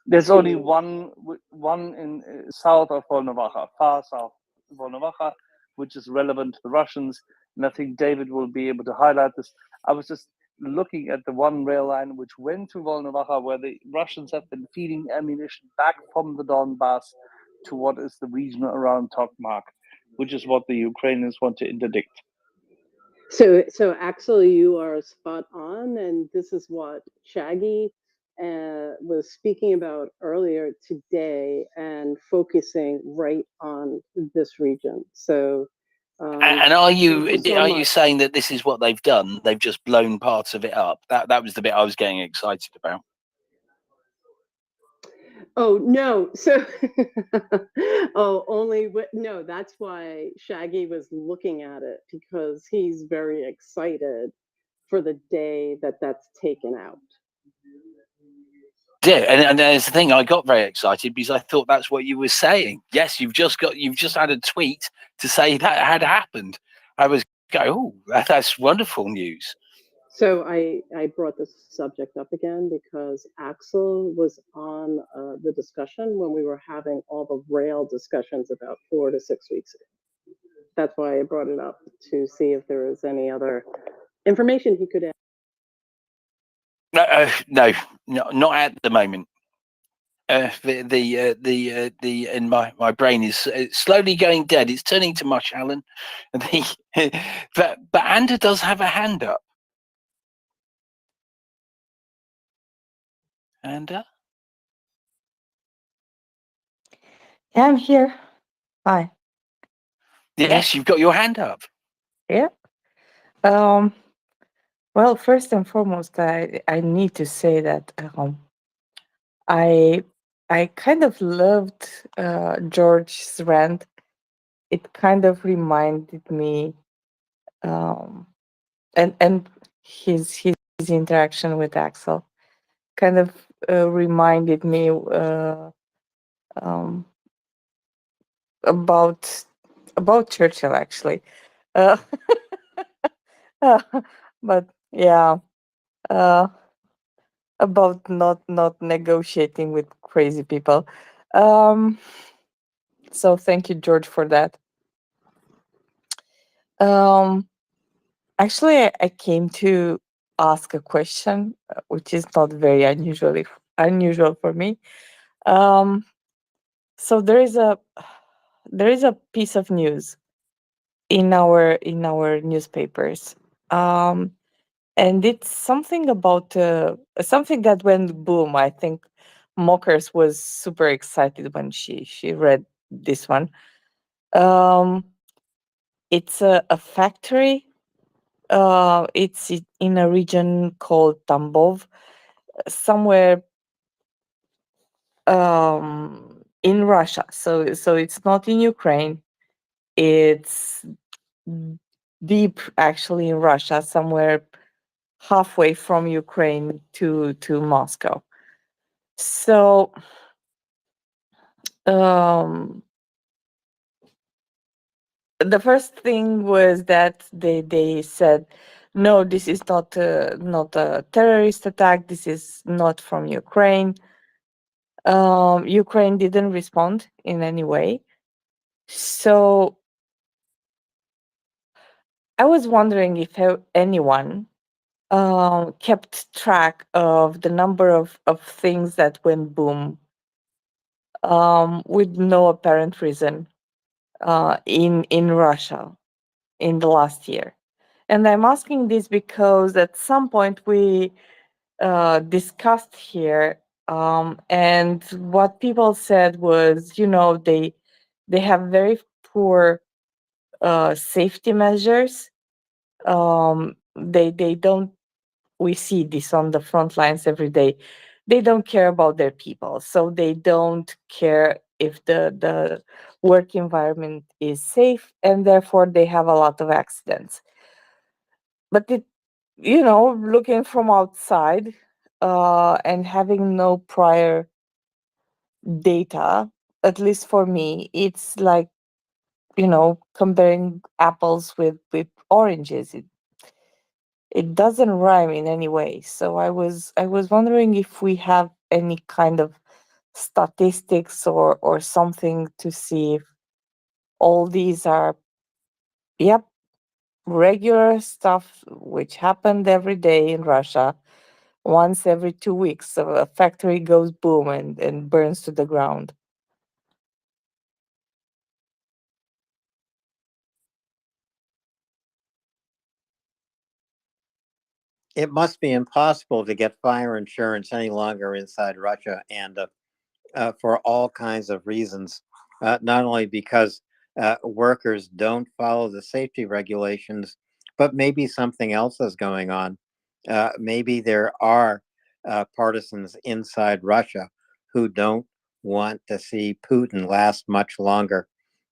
There's only one in south of Volnovakha, far south of Volnovakha, which is relevant to the Russians. And I think David will be able to highlight this. I was just looking at the one rail line which went to Volnovakha, where the Russians have been feeding ammunition back from the Donbass to what is the region around Tokmak, which is what the Ukrainians want to interdict. So Axel, you are spot on, and this is what Shaggy was speaking about earlier today, and focusing right on this region. So, And are you so much. saying that this is what they've done? They've just blown parts of it up. That was the bit I was getting excited about. Oh no! So, no. That's why Shaggy was looking at it, because he's very excited for the day that that's taken out. Yeah, and there's the thing. I got very excited because I thought that's what you were saying. Yes, you've just had a tweet to say that had happened. I was going, oh, that's wonderful news. So I brought this subject up again because Axel was on the discussion when we were having all the rail discussions about 4 to 6 weeks ago. That's why I brought it up, to see if there was any other information he could add. No, not at the moment. And my brain is slowly going dead. It's turning to mush, Alan. But Anda does have a hand up. Anda? Yeah, I'm here. Hi. Yes, you've got your hand up. Yeah. Um, well, first and foremost, I need to say that I I kind of loved George's rant. It kind of reminded me, um, and his interaction with Axel kind of reminded me um, about Churchill actually. Uh, but yeah, uh, about not negotiating with crazy people. Um, so thank you, George, for that. Um, actually, I came to ask a question, which is not very unusual for me. Um, so there is a piece of news in our newspapers. Um, and it's something about something that went boom. I think Mockers was super excited when she read this one. Um, it's a factory. It's in a region called Tambov, somewhere in Russia. So it's not in Ukraine. It's deep actually in Russia, somewhere halfway from Ukraine to Moscow. So um, the first thing was that they said, no, this is not a terrorist attack. This is not from Ukraine. Ukraine didn't respond in any way. So I was wondering if anyone kept track of the number of things that went boom with no apparent reason in Russia in the last year. And I'm asking this because at some point we discussed here, and what people said was, they have very poor safety measures. They don't. We see this on the front lines every day. They don't care about their people, so they don't care if the work environment is safe, and therefore they have a lot of accidents. But looking from outside and having no prior data, at least for me, it's like comparing apples with oranges. It doesn't rhyme in any way. So I was wondering if we have any kind of statistics or something to see if all these are, yep, regular stuff which happened every day in Russia. Once every 2 weeks, so a factory goes boom and burns to the ground. It must be impossible to get fire insurance any longer inside Russia, and for all kinds of reasons, not only because workers don't follow the safety regulations, but maybe something else is going on. Maybe there are partisans inside Russia who don't want to see Putin last much longer.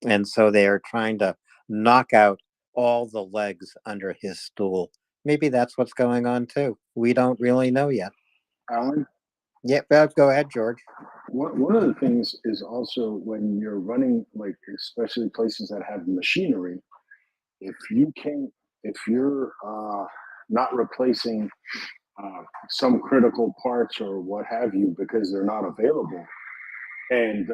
And so they are trying to knock out all the legs under his stool. Maybe that's what's going on too. We don't really know yet. Alan? Yeah, go ahead, George. One of the things is also when you're running, like especially places that have machinery, if you're not replacing some critical parts or what have you because they're not available, and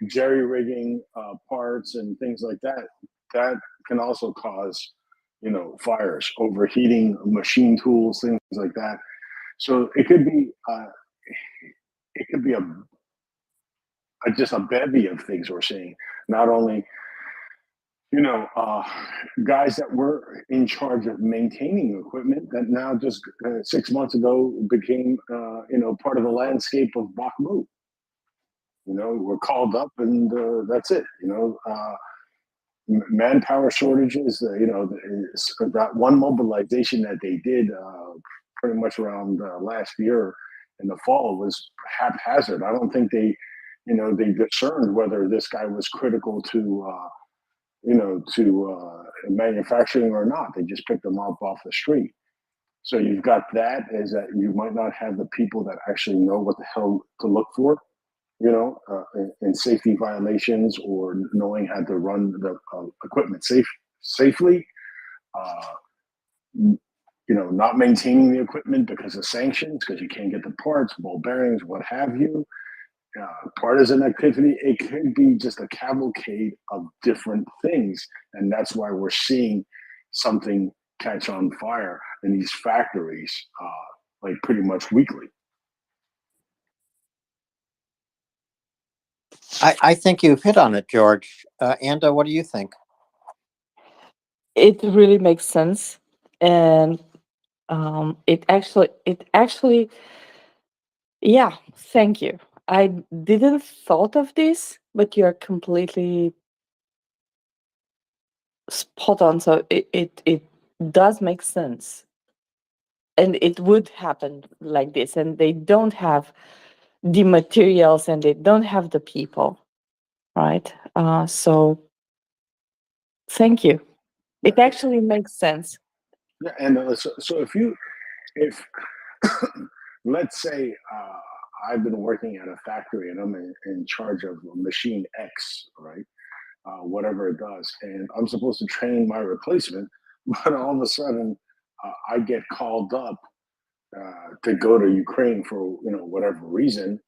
jerry rigging parts and things like that, that can also cause fires, overheating machine tools, things like that. So it could be just a bevy of things we're seeing. Not only, guys that were in charge of maintaining equipment that now just 6 months ago became, part of the landscape of Bakhmut. We're called up and that's it. manpower shortages. That one mobilization that they did pretty much around last year in the fall was haphazard. I don't think they discerned whether this guy was critical to manufacturing or not. They just picked him up off the street. So you've got that, is that you might not have the people that actually know what the hell to look for, in safety violations, or knowing how to run the equipment safely. Not maintaining the equipment because of sanctions, because you can't get the parts, ball bearings, what have you. Partisan activity, it could be just a cavalcade of different things. And that's why we're seeing something catch on fire in these factories, like pretty much weekly. I think you've hit on it, George. Anda, what do you think? It really makes sense, and it actually, yeah. Thank you. I didn't thought of this, but you're completely spot on. So it does make sense, and it would happen like this. And they don't have the materials, and they don't have the people, right? So thank you. It actually makes sense. Yeah, and so if let's say I've been working at a factory and I'm in charge of machine X, right? Whatever it does, and I'm supposed to train my replacement, but all of a sudden I get called up to go to Ukraine for whatever reason,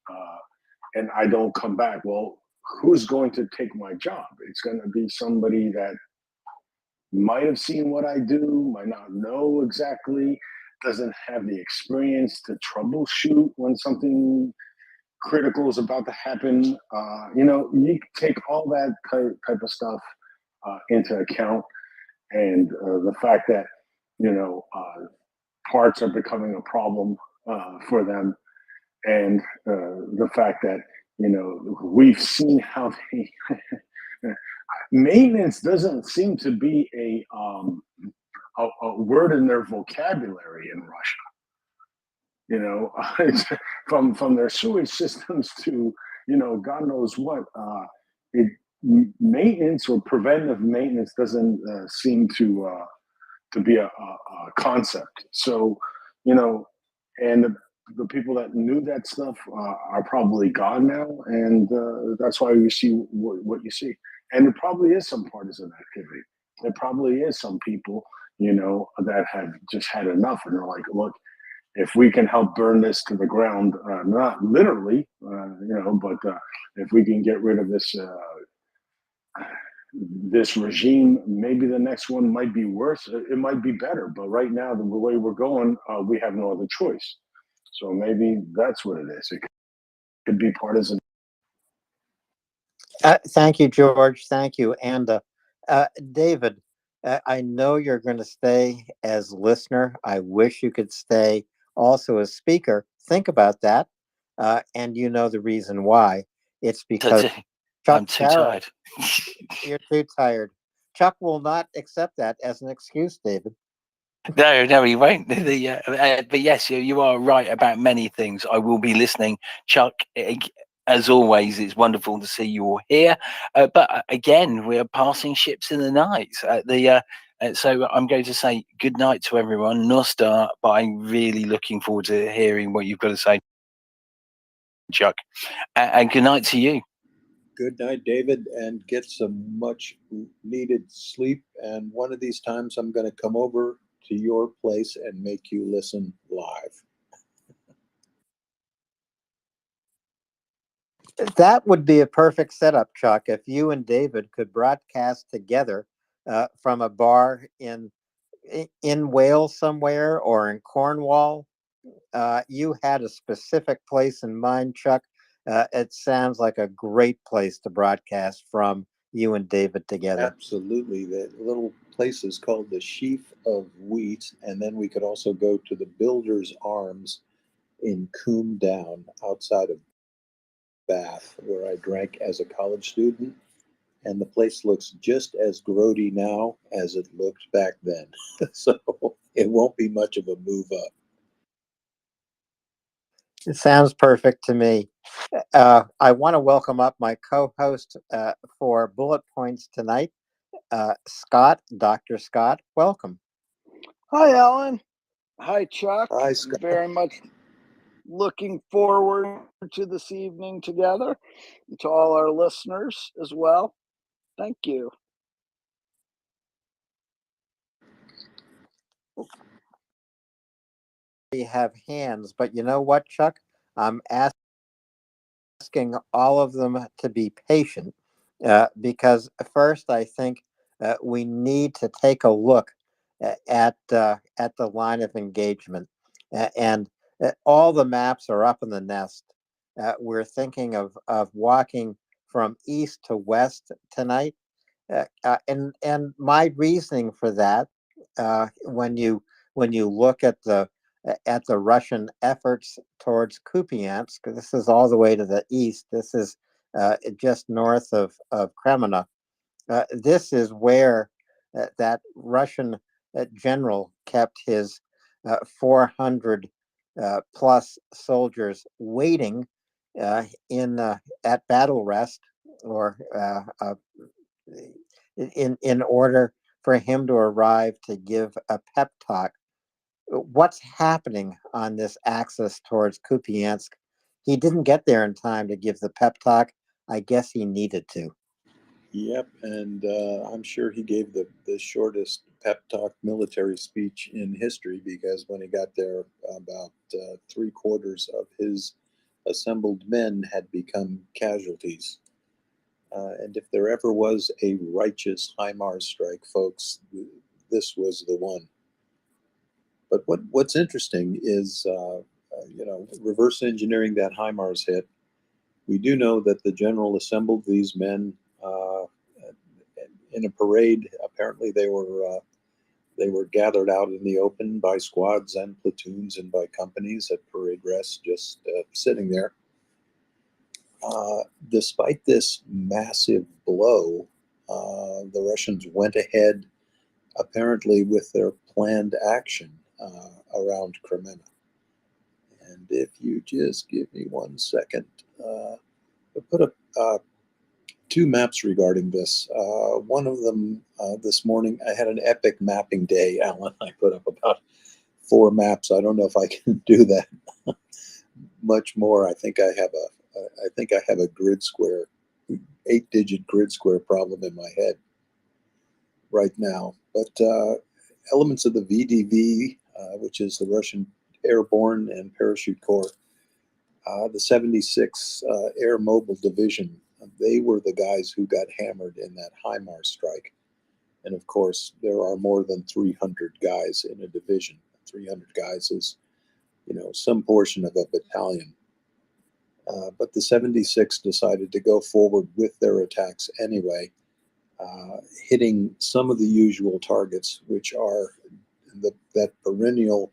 and I don't come back. Well, who's going to take my job? It's going to be somebody that might have seen what I do, might not know exactly, doesn't have the experience to troubleshoot when something critical is about to happen. You take all that type of stuff into account, and the fact that parts are becoming a problem for them, and the fact that we've seen how they maintenance doesn't seem to be a word in their vocabulary in Russia. From their sewage systems to God knows what. Maintenance or preventive maintenance doesn't seem to be a concept. So, and the people that knew that stuff are probably gone now, and that's why you see what you see. And there probably is some partisan activity. There probably is some people, that have just had enough, and they're like, look, if we can help burn this to the ground, not literally, but if we can get rid of this regime, maybe the next one might be worse. It might be better, but right now, the way we're going, we have no other choice. So maybe that's what it is. It could be partisan. Thank you, George. Thank you, Anda. David, I know you're going to stay as listener. I wish you could stay also as speaker. Think about that, and you know the reason why. It's because I'm too tired. You're too tired. Chuck will not accept that as an excuse, David. No, he won't. But yes, you are right about many things. I will be listening. Chuck, as always, it's wonderful to see you all here. But again, we are passing ships in the night. So I'm going to say good night to everyone. Nostar, but I'm really looking forward to hearing what you've got to say, Chuck. And good night to you. Good night, David, and get some much needed sleep. And one of these times I'm going to come over to your place and make you listen live. That would be a perfect setup, Chuck, if you and David could broadcast together from a bar in Wales somewhere or in Cornwall. You had a specific place in mind, Chuck. It sounds like a great place to broadcast from, you and David together. Absolutely. The little place is called the Sheaf of Wheat, and then we could also go to the Builder's Arms in Coombe Down outside of Bath, where I drank as a college student, and the place looks just as grody now as it looked back then. So it won't be much of a move up. It sounds perfect to me. I want to welcome up my co-host for Bullet Points tonight, Scott, Dr. Scott. Welcome. Hi, Alan. Hi, Chuck. Hi, Scott. Very much looking forward to this evening together, and to all our listeners as well. Thank you. We have hands, but you know what, Chuck? I'm asking all of them to be patient because first I think we need to take a look at the line of engagement, and all the maps are up in the nest. We're thinking of walking from east to west tonight, and my reasoning for that, when you look at the Russian efforts towards Kupiansk, this is all the way to the east. This is just north of Kremenna. This is where that Russian general kept his 400 plus soldiers waiting at battle rest, or in order for him to arrive to give a pep talk. What's happening on this axis towards Kupiansk? He didn't get there in time to give the pep talk. I guess he needed to. Yep, and I'm sure he gave the shortest pep talk military speech in history, because when he got there, about 3/4 of his assembled men had become casualties. And if there ever was a righteous HIMARS strike, folks, this was the one. But what's interesting is, reverse engineering that HIMARS hit. We do know that the general assembled these men in a parade. Apparently, they were gathered out in the open by squads and platoons and by companies at parade rest, just sitting there. Despite this massive blow, the Russians went ahead, apparently, with their planned action around Kremenna. And if you just give me 1 second, I put up 2 maps regarding this. One of them this morning, I had an epic mapping day, Alan. I put up about 4 maps. I don't know if I can do that much more. I think I have a grid square, 8-digit grid square problem in my head right now. But elements of the VDV, which is the Russian Airborne and Parachute Corps, the 76 Air Mobile Division, they were the guys who got hammered in that HIMARS strike. And of course, there are more than 300 guys in a division. 300 guys is, some portion of a battalion. But the 76 decided to go forward with their attacks anyway, hitting some of the usual targets, which are that perennial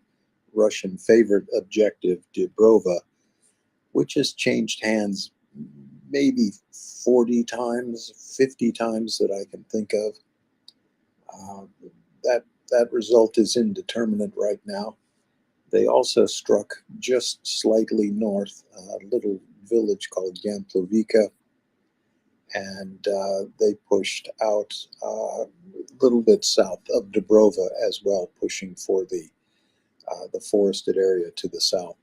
Russian favorite objective, Dubrova, which has changed hands maybe 40 times, 50 times that I can think of. That result is indeterminate right now. They also struck just slightly north, a little village called Yamplovika, and they pushed out a little bit south of Dubrova as well, pushing for the forested area to the south.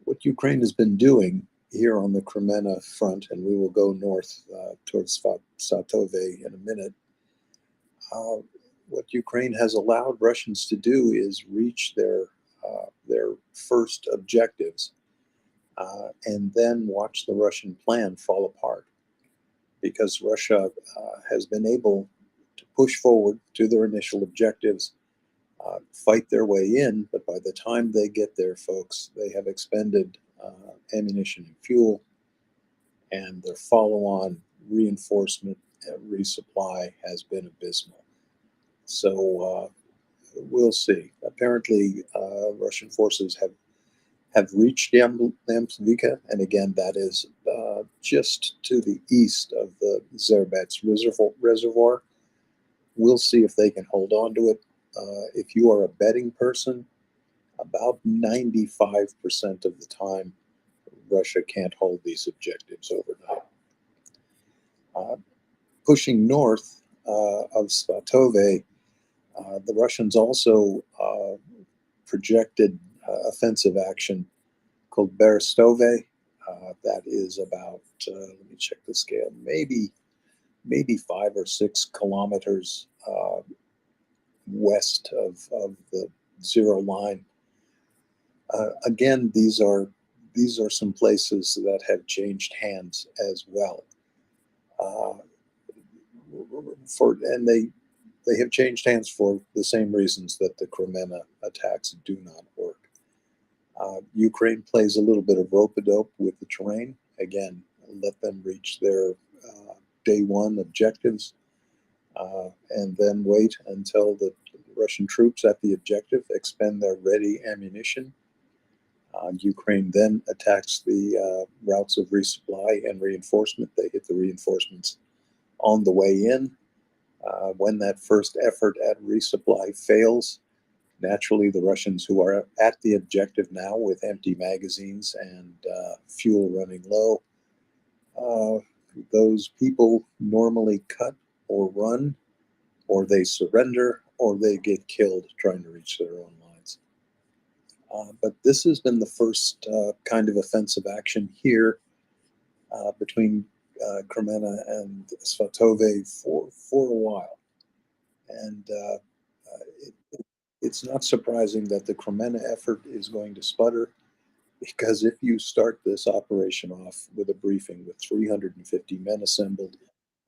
What Ukraine has been doing here on the Kremenna front, and we will go north towards Satove in a minute, what Ukraine has allowed Russians to do is reach their first objectives, and then watch the Russian plan fall apart, because Russia has been able to push forward to their initial objectives, fight their way in, but by the time they get there, folks, they have expended ammunition and fuel, and their follow-on reinforcement and resupply has been abysmal. So we'll see. Apparently, Russian forces have reached Yamplivka, and again, that is just to the east of the Zerbets reservoir. We'll see if they can hold on to it. If you are a betting person, about 95% of the time, Russia can't hold these objectives overnight. Pushing north of Svatove, the Russians also projected offensive action called Berestove. That is about, let me check the scale, maybe 5 or 6 kilometers west of the zero line. Again, these are some places that have changed hands as well. And they have changed hands for the same reasons that the Kremena attacks do not work. Ukraine plays a little bit of rope-a-dope with the terrain. Again, let them reach their day one objectives, and then wait until the Russian troops at the objective expend their ready ammunition. Ukraine then attacks the routes of resupply and reinforcement. They hit the reinforcements on the way in. When that first effort at resupply fails, naturally the Russians, who are at the objective now with empty magazines and fuel running low, those people normally cut or run, or they surrender, or they get killed trying to reach their own lines. But this has been the first kind of offensive action here between Kremena and Svatove for a while. And it's not surprising that the Kremena effort is going to sputter, because if you start this operation off with a briefing with 350 men assembled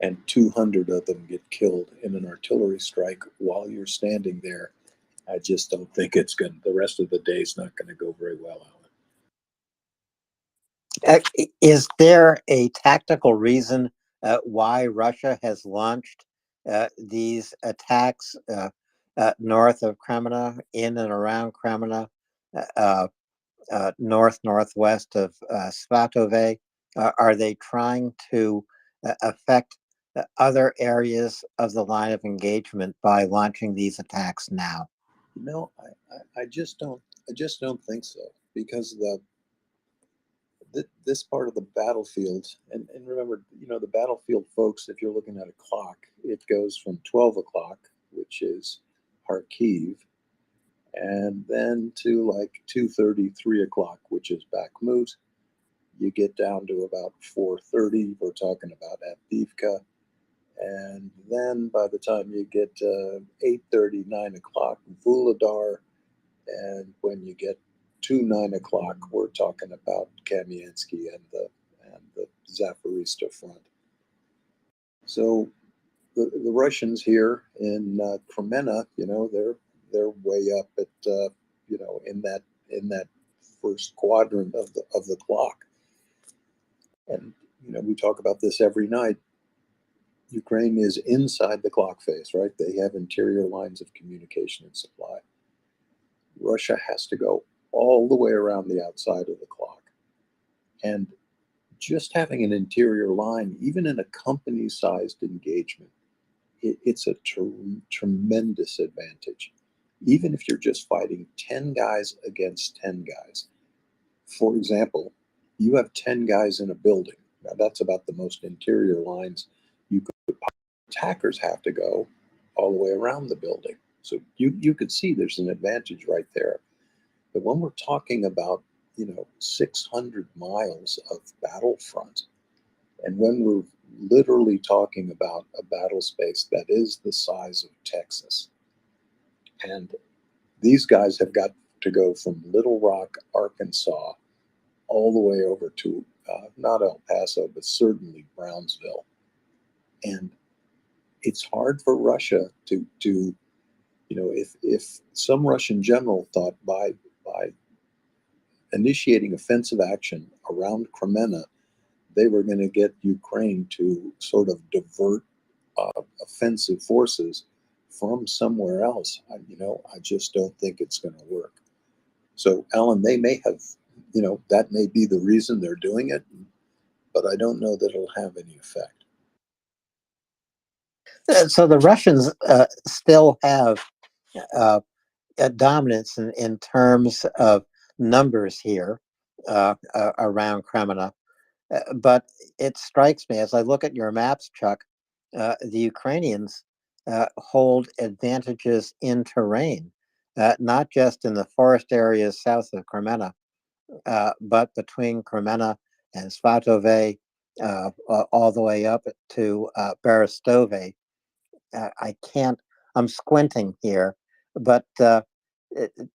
and 200 of them get killed in an artillery strike while you're standing there, I just don't think the rest of the day is not going to go very well, Alan. Is there a tactical reason why Russia has launched these attacks north of Kremena, in and around Kremena, northwest of Svatove? Are they trying to affect other areas of the line of engagement by launching these attacks now? No, I just don't think so, because this part of the battlefield, and remember, the battlefield, folks, if you're looking at a clock, it goes from 12 o'clock, which is Kharkiv, and then to like 2:30, 3 o'clock, which is Bakhmut. You get down to about 4:30, we're talking about Avdiivka. And then by the time you get 8:30, 9 o'clock, Vuhledar. And when you get to 9 o'clock, we're talking about Kamiansky and the Zaporizhzhia front. So the Russians here in Kremena, they're way up at in that first quadrant of the clock. And we talk about this every night. Ukraine is inside the clock face, right? They have interior lines of communication and supply. Russia has to go all the way around the outside of the clock. And just having an interior line, even in a company-sized engagement, it's a tremendous advantage. Even if you're just fighting 10 guys against 10 guys. For example, you have 10 guys in a building. Now that's about the most interior lines you could. Attackers have to go all the way around the building. So you could see there's an advantage right there. But when we're talking about 600 miles of battlefront, and when we're literally talking about a battle space that is the size of Texas, and these guys have got to go from Little Rock, Arkansas, all the way over to not El Paso, but certainly Brownsville. And it's hard for Russia to if some Russian general thought by initiating offensive action around Kremena, they were going to get Ukraine to sort of divert offensive forces from somewhere else. I just don't think it's going to work. So, Alan, they may have, that may be the reason they're doing it, but I don't know that it'll have any effect. So the Russians still have a dominance in terms of numbers here around Kremena. But it strikes me as I look at your maps, Chuck, the Ukrainians hold advantages in terrain, not just in the forest areas south of Kremena, but between Kremena and Svatove, all the way up to Berestove. I can't, I'm squinting here, but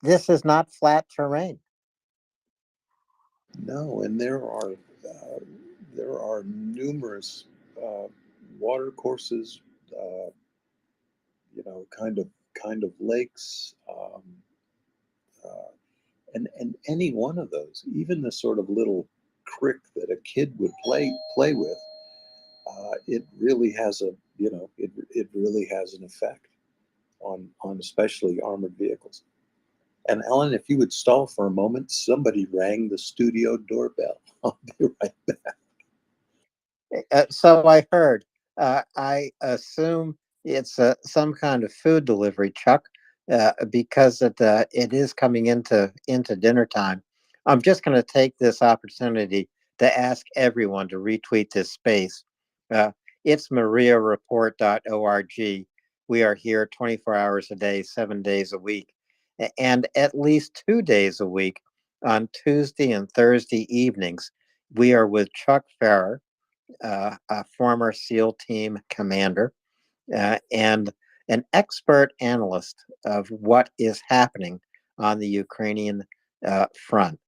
this is not flat terrain. No, and there are numerous water courses, kind of lakes, and any one of those, even the sort of little creek that a kid would play with, it really has it really has an effect on especially armored vehicles. And Ellen, if you would stall for a moment, somebody rang the studio doorbell. I'll be right back. So I heard. I assume it's some kind of food delivery, Chuck, because it is coming into dinner time. I'm just going to take this opportunity to ask everyone to retweet this space. It's MriyaReport.org. We are here 24 hours a day, 7 days a week, and at least 2 days a week on Tuesday and Thursday evenings. We are with Chuck Farrer, a former SEAL team commander, and an expert analyst of what is happening on the Ukrainian front.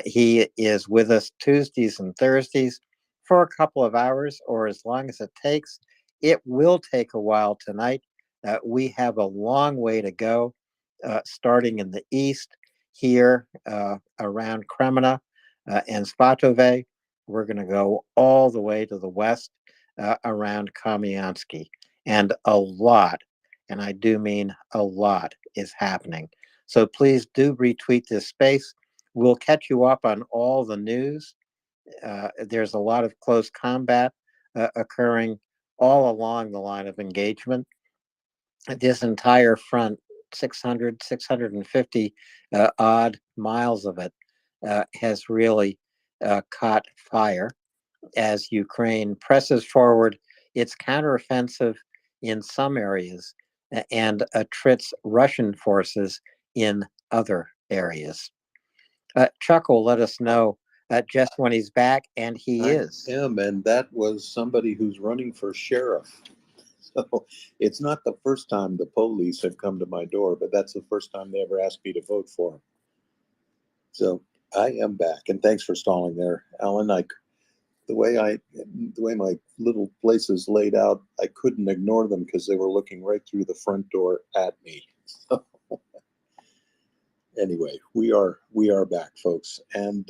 He is with us Tuesdays and Thursdays for a couple of hours or as long as it takes. It will take a while tonight. We have a long way to go, starting in the east here around Kremena and Svatove. We're going to go all the way to the west around Kamyansky. And a lot, and I do mean a lot, is happening. So please do retweet this space. We'll catch you up on all the news. There's a lot of close combat occurring all along the line of engagement. This entire front, 650 odd miles of it, has really caught fire as Ukraine presses forward its counteroffensive in some areas and attrits Russian forces in other areas. Chuck will let us know just when he's back, and he is. I am, and that was somebody who's running for sheriff. So it's not the first time the police have come to my door, but that's the first time they ever asked me to vote for him. So I am back, and thanks for stalling there, Alan. The way my little place is laid out, I couldn't ignore them because they were looking right through the front door at me. So anyway, we are back, folks, and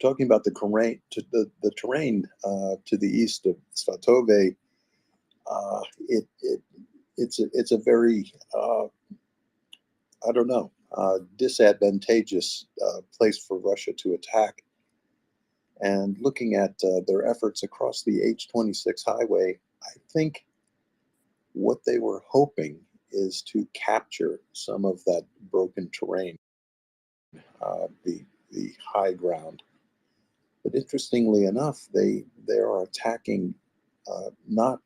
talking about the terrain to the east of Svatove. It's a very I don't know, disadvantageous place for Russia to attack. And looking at their efforts across the H-26 highway, I think what they were hoping is to capture some of that broken terrain, the high ground. But interestingly enough, they are attacking not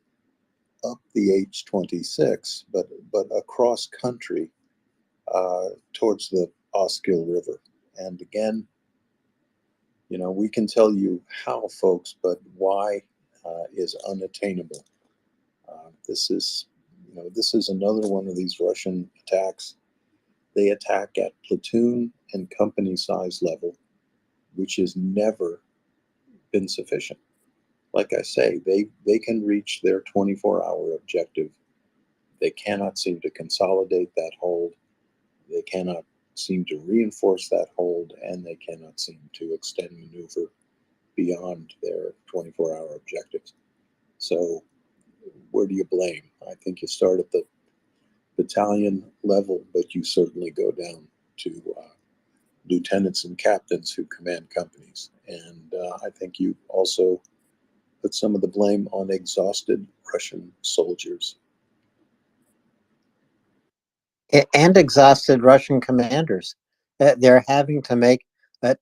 up the H-26, but across country towards the Oskil River. And again, we can tell you how, folks, but why is unattainable. This is another one of these Russian attacks. They attack at platoon and company size level, which has never been sufficient. Like I say, they can reach their 24-hour objective. They cannot seem to consolidate that hold. They cannot seem to reinforce that hold, and they cannot seem to extend maneuver beyond their 24-hour objectives. So where do you blame? I think you start at the battalion level, but you certainly go down to lieutenants and captains who command companies. And I think you also put some of the blame on exhausted Russian soldiers. And exhausted Russian commanders. They're having to make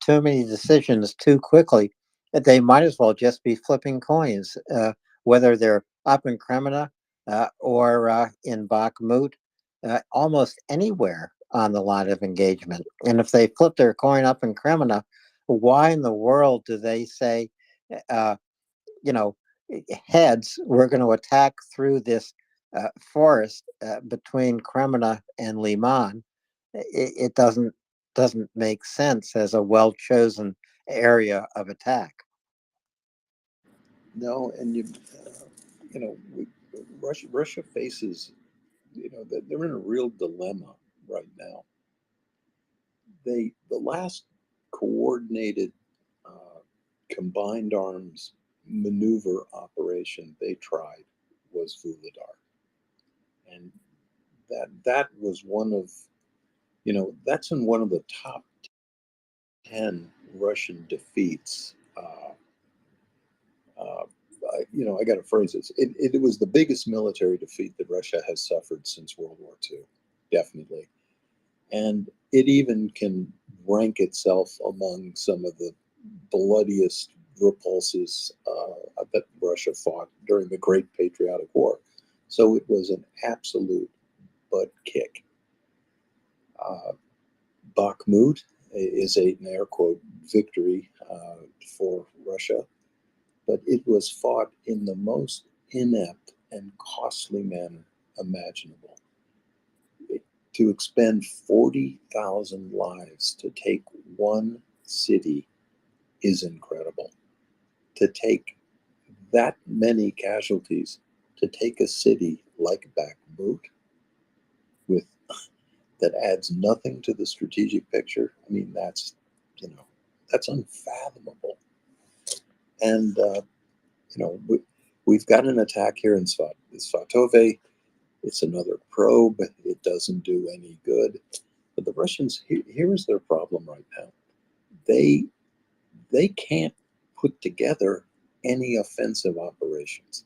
too many decisions too quickly. They might as well just be flipping coins, whether they're up in Kremina or in Bakhmut, almost anywhere on the line of engagement. And if they flip their coin up in Kremina, why in the world do they say, you know, heads, we're going to attack through this forest between Kremina and Liman? It doesn't make sense as a well-chosen area of attack. No, and Russia faces, they're in a real dilemma right now. The last coordinated combined arms maneuver operation they tried was Vuhledar, and that was one of, that's in one of the top 10 Russian defeats. I got to phrase this. It was the biggest military defeat that Russia has suffered since World War II, definitely. And it even can rank itself among some of the bloodiest repulses that Russia fought during the Great Patriotic War. So it was an absolute butt kick. Bakhmut is an air quote victory for Russia, but it was fought in the most inept and costly manner imaginable. To expend 40,000 lives to take one city is incredible. To take that many casualties, to take a city like Bakhmut with that adds nothing to the strategic picture. I mean, that's unfathomable. And we've got an attack here in Svatove. It's another probe. It doesn't do any good. But the Russians, here is their problem right now. They can't put together any offensive operations.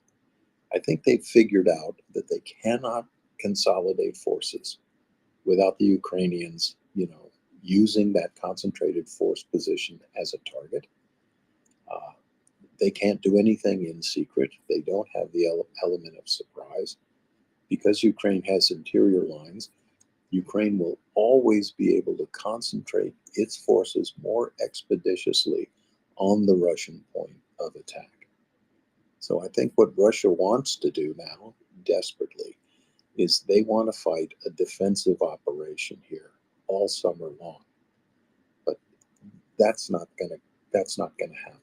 I think they've figured out that they cannot consolidate forces without the Ukrainians, using that concentrated force position as a target. They can't do anything in secret. They don't have the element of surprise. Because Ukraine has interior lines, Ukraine will always be able to concentrate its forces more expeditiously on the Russian point of attack. So I think what Russia wants to do now, desperately, is they want to fight a defensive operation here all summer long. But that's not going to happen.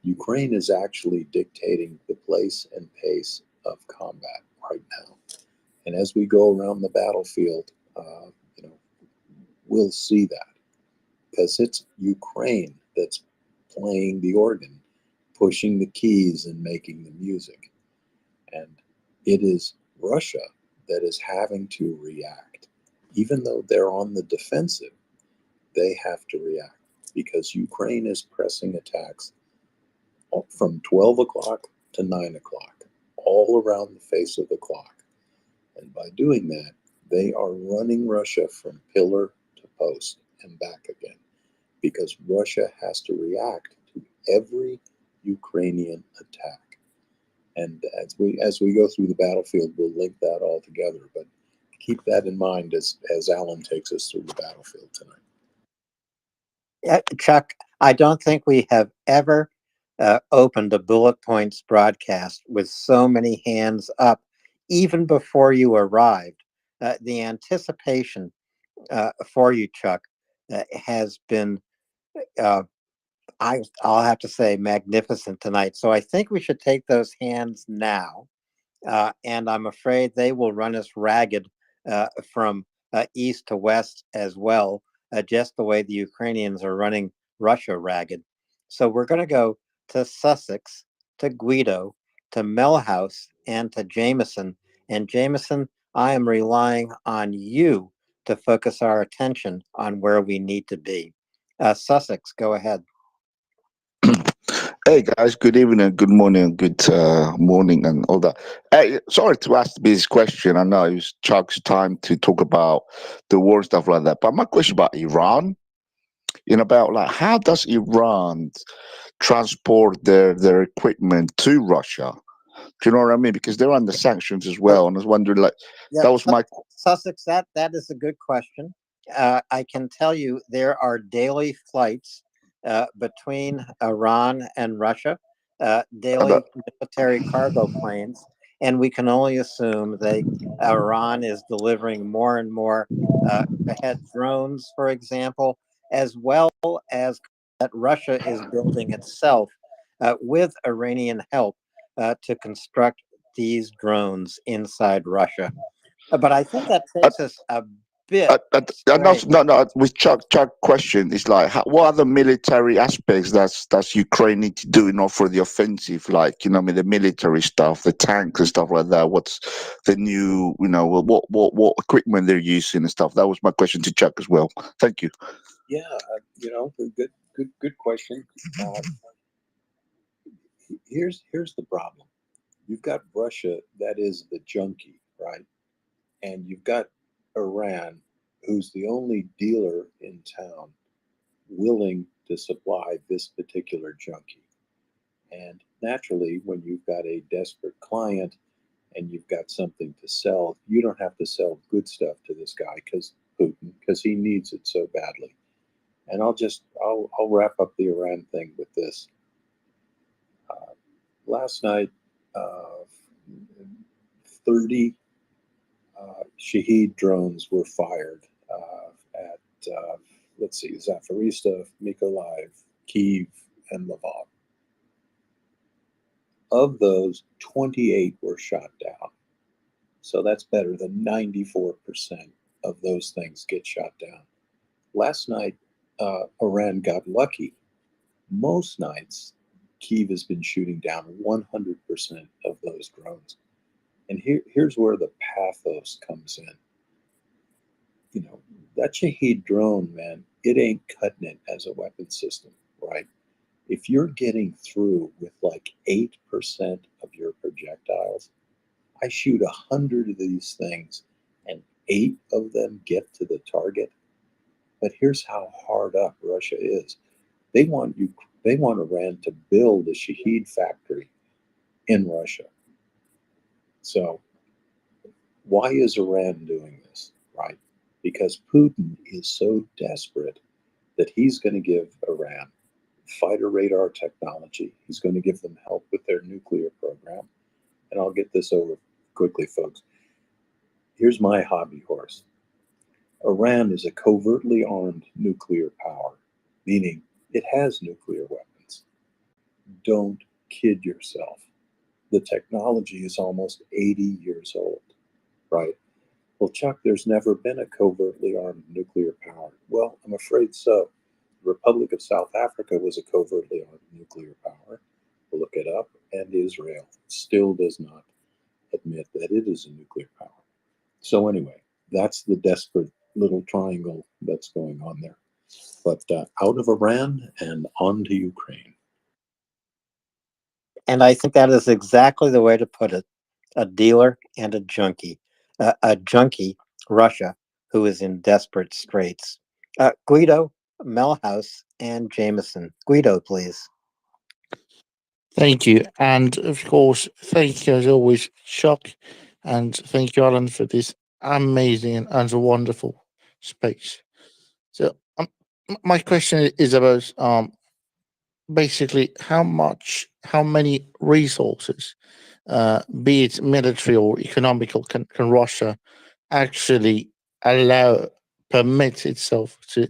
Ukraine is actually dictating the place and pace of combat right now. And as we go around the battlefield, we'll see that, because it's Ukraine that's playing the organ, pushing the keys and making the music. And it is Russia that is having to react. Even though they're on the defensive, they have to react, because Ukraine is pressing attacks from 12 o'clock to 9 o'clock, all around the face of the clock. And by doing that, they are running Russia from pillar to post and back again, because Russia has to react to every Ukrainian attack. And as we go through the battlefield, we'll link that all together. But keep that in mind as Alan takes us through the battlefield tonight. Chuck, I don't think we have ever opened a Bullet Points broadcast with so many hands up, even before you arrived. The anticipation for you, Chuck, has been, I'll have to say, magnificent tonight. So I think we should take those hands now. And I'm afraid they will run us ragged from east to west as well, just the way the Ukrainians are running Russia ragged. So we're going to go to Sussex, to Guido, to Melhouse, and to Jameson. And Jameson, I am relying on you to focus our attention on where we need to be. Sussex, go ahead. Hey guys, good evening, good morning, good morning, and all that. Hey, sorry to ask this question. I know it was Chuck's time to talk about the war and stuff like that, but my question about Iran, about like how does Iran transport their equipment to Russia? Do you know what I mean? Because they're under sanctions as well, and I was wondering, like, Yeah, that was my Sussex, that is a good question. I can tell you there are daily flights between Iran and Russia, daily military cargo planes, and we can only assume that Iran is delivering more and more ahead drones, for example, as well as that Russia is building itself with Iranian help to construct these drones inside Russia. But I think that takes us a bit astray. no. With Chuck question is like, what are the military aspects that's Ukraine need to do in order for the offensive? Like, I mean, the military stuff, the tanks and stuff like that. What's the new, what equipment they're using and stuff? That was my question to Chuck as well. Thank you. Yeah, good question. Here's the problem. You've got Russia, that is the junkie, right? And you've got Iran, who's the only dealer in town willing to supply this particular junkie. And naturally, when you've got a desperate client and you've got something to sell, you don't have to sell good stuff to this guy because he needs it so badly. And I'll wrap up the Iran thing with this. Last night, 30 Shahed drones were fired at, let's see, Zaporizhzhia, Mykolaiv, Kyiv, and Lvov. Of those, 28 were shot down. So that's better than 94% of those things get shot down. Last night, Iran got lucky. Most nights, Kyiv has been shooting down 100% of those drones. And here's where the pathos comes in. That Shahed drone, man, it ain't cutting it as a weapon system, right? If you're getting through with like 8% of your projectiles, I shoot 100 of these things and 8 of them get to the target. But here's how hard up Russia is. They want Iran to build a Shahed factory in Russia. So why is Iran doing this, right? Because Putin is so desperate that he's going to give Iran fighter radar technology. He's going to give them help with their nuclear program. And I'll get this over quickly, folks. Here's my hobby horse. Iran is a covertly armed nuclear power, meaning it has nuclear weapons. Don't kid yourself. The technology is almost 80 years old, right? Well, Chuck, there's never been a covertly armed nuclear power. Well, I'm afraid so. The Republic of South Africa was a covertly armed nuclear power. Look it up. And Israel still does not admit that it is a nuclear power. So anyway, that's the desperate little triangle that's going on there. But out of Iran and on to Ukraine. And I think that is exactly the way to put it. A dealer and a junkie. A junkie, Russia, who is in desperate straits. Guido, Melhouse, and Jameson. Guido, please. Thank you. And of course, thank you as always, Chuck. And thank you, Alan, for this amazing and wonderful space. So, my question is about basically how many resources, be it military or economical, can Russia actually permit itself to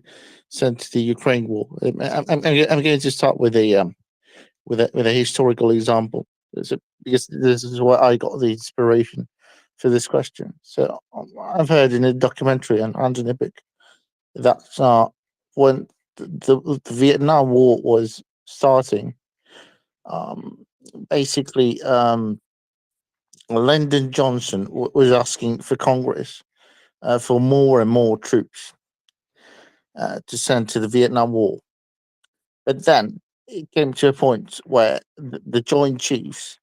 send to the Ukraine war? I'm going to start with a historical example, because this is where I got the inspiration for this question. So I've heard in a documentary and in a book that when the Vietnam War was starting, basically Lyndon Johnson was asking for Congress for more and more troops to send to the Vietnam War. But then it came to a point where the Joint Chiefs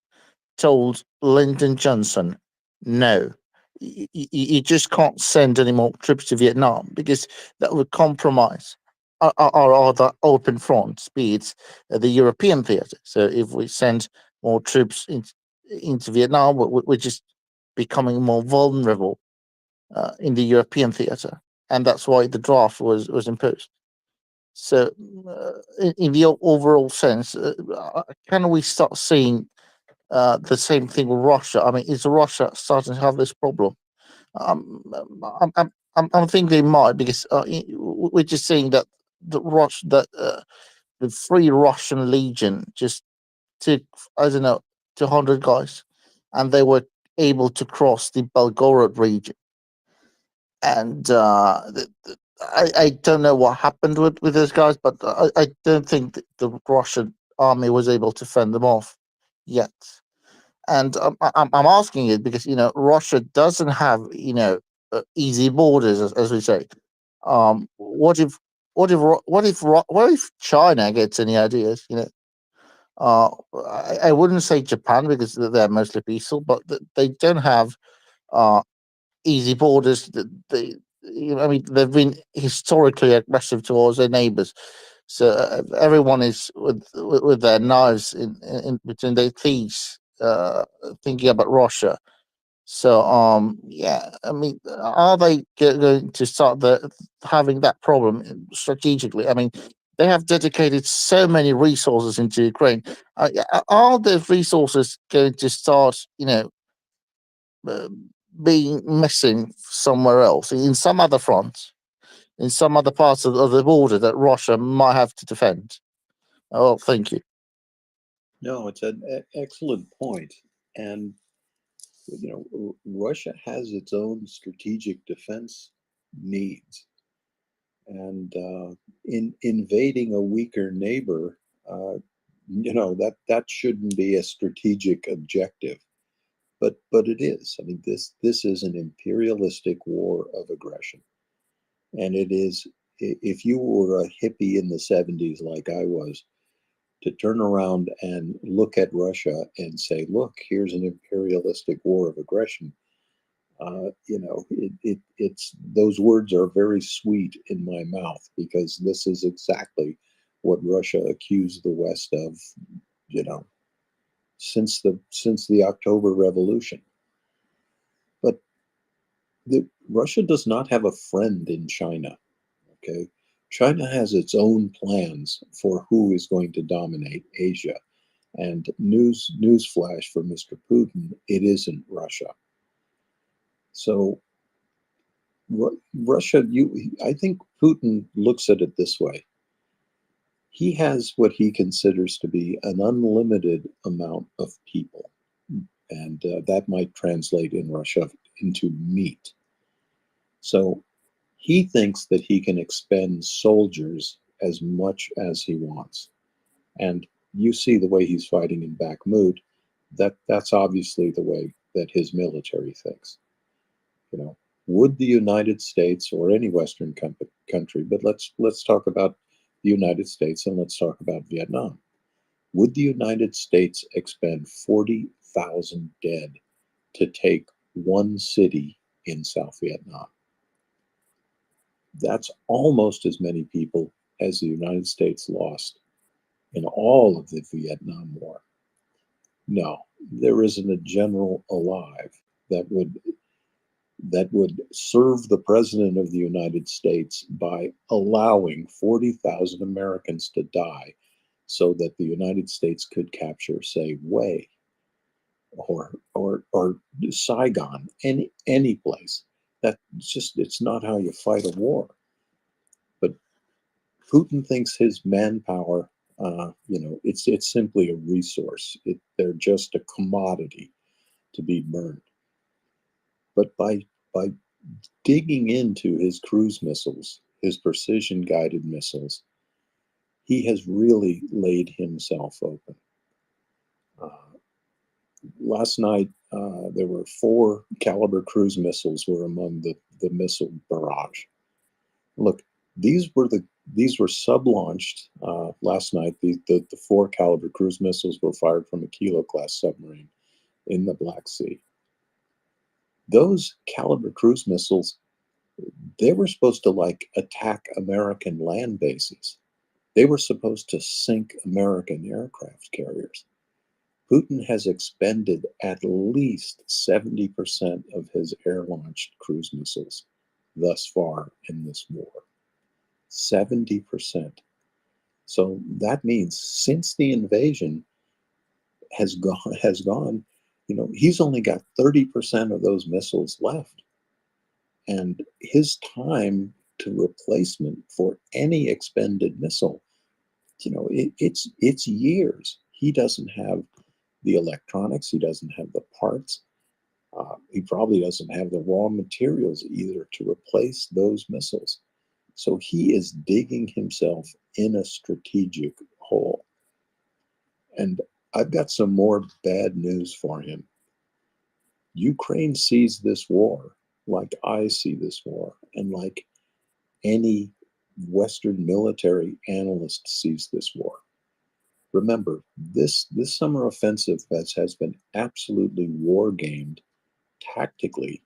told Lyndon Johnson, no, you just can't send any more troops to Vietnam because that would compromise our other open fronts, be it the European theater. So if we send more troops into Vietnam, we're just becoming more vulnerable in the European theater. And that's why the draft was imposed. So, in the overall sense, can we start seeing the same thing with Russia? I mean, is Russia starting to have this problem? I'm thinking they might because we're just seeing that the Free Russian Legion just took, I don't know, 200 guys, and they were able to cross the Belgorod region. And I don't know what happened with those guys, but I don't think that the Russian army was able to fend them off yet. And I'm asking it because Russia doesn't have easy borders, as we say. What if China gets any ideas? I wouldn't say Japan because they're mostly peaceful, but they don't have easy borders. I mean, they've been historically aggressive towards their neighbors. So everyone is with their knives in between their teeth, thinking about Russia. So yeah, I mean, are they going to start having that problem strategically? I mean, they have dedicated so many resources into Ukraine. Are the resources going to start, uh, being missing somewhere else in some other front, in some other parts of the border that Russia might have to defend? Oh, thank you. No, it's an excellent point. And, Russia has its own strategic defense needs. And in invading a weaker neighbor, that shouldn't be a strategic objective. But it is. I mean, this is an imperialistic war of aggression. And it is, if you were a hippie in the 70s like I was, to turn around and look at Russia and say, look, here's an imperialistic war of aggression. It's those words are very sweet in my mouth because this is exactly what Russia accused the West of, since the October Revolution. But Russia does not have a friend in China. Okay, China has its own plans for who is going to dominate Asia. And newsflash for Mr. Putin, it isn't Russia. So Russia, I think Putin looks at it this way. He has what he considers to be an unlimited amount of people. And that might translate in Russia into meat. So he thinks that he can expend soldiers as much as he wants. And you see the way he's fighting in Bakhmut, that's obviously the way that his military thinks. Would the United States or any Western country, but let's talk about the United States and let's talk about Vietnam. Would the United States expend 40,000 dead to take one city in South Vietnam? That's almost as many people as the United States lost in all of the Vietnam War. No, there isn't a general alive that would serve the President of the United States by allowing 40,000 Americans to die so that the United States could capture, say, Hue or Saigon, any place. It's not how you fight a war. But Putin thinks his manpower, it's simply a resource. They're just a commodity to be burned. But by digging into his cruise missiles, his precision guided missiles, he has really laid himself open. Last night, there were 4 Caliber cruise missiles were among the the missile barrage. Look, these were sub-launched last night. The 4 caliber cruise missiles were fired from a Kilo class submarine in the Black Sea. Those caliber cruise missiles, they were supposed to like attack American land bases. They were supposed to sink American aircraft carriers. Putin has expended at least 70% of his air-launched cruise missiles thus far in this war. 70%. So that means since the invasion has gone, he's only got 30% of those missiles left. And his time to replacement for any expended missile, it's years. He doesn't have the electronics. He doesn't have the parts. He probably doesn't have the raw materials either to replace those missiles. So he is digging himself in a strategic hole. And I've got some more bad news for him. Ukraine sees this war like I see this war, and like any Western military analyst sees this war. Remember, this summer offensive has been absolutely war gamed tactically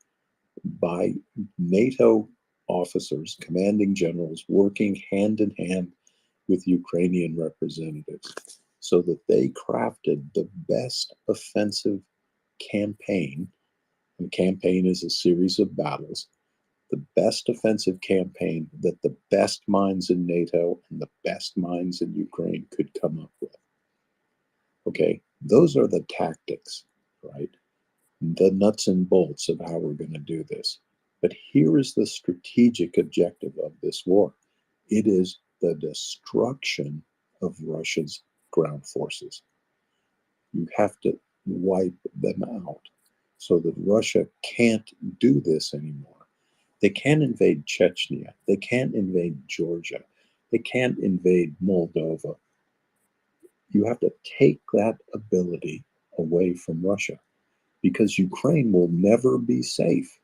by NATO officers, commanding generals, working hand in hand with Ukrainian representatives so that they crafted the best offensive campaign. And campaign is a series of battles. The best offensive campaign that the best minds in NATO and the best minds in Ukraine could come up with. Okay, those are the tactics, right? The nuts and bolts of how we're going to do this. But here is the strategic objective of this war. It is the destruction of Russia's ground forces. You have to wipe them out so that Russia can't do this anymore. They can't invade Chechnya. They can't invade Georgia. They can't invade Moldova. You have to take that ability away from Russia, because Ukraine will never be safe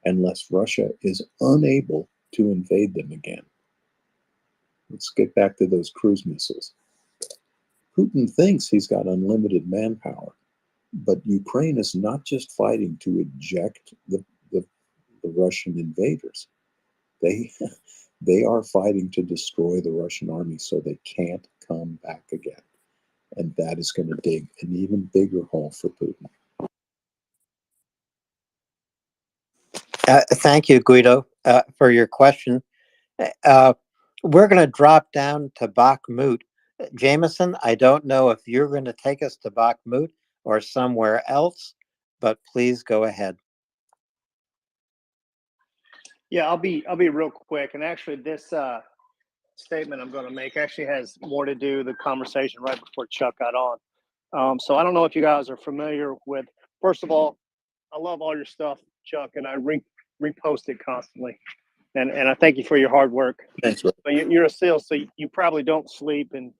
unless Russia is unable to invade them again. Let's get back to those cruise missiles. Putin thinks he's got unlimited manpower, but Ukraine is not just fighting to eject the Russian invaders. They are fighting to destroy the Russian army so they can't come back again. And that is going to dig an even bigger hole for Putin. Thank you, Guido, for your question. We're going to drop down to Bakhmut. Jameson, I don't know if you're going to take us to Bakhmut or somewhere else, but please go ahead. Yeah, I'll be real quick. And actually, this statement I'm going to make actually has more to do with the conversation right before Chuck got on. So I don't know if you guys are familiar with. First of all, I love all your stuff, Chuck, and I repost it constantly. And I thank you for your hard work. Thanks, bro. But you're a SEAL, so you probably don't sleep, and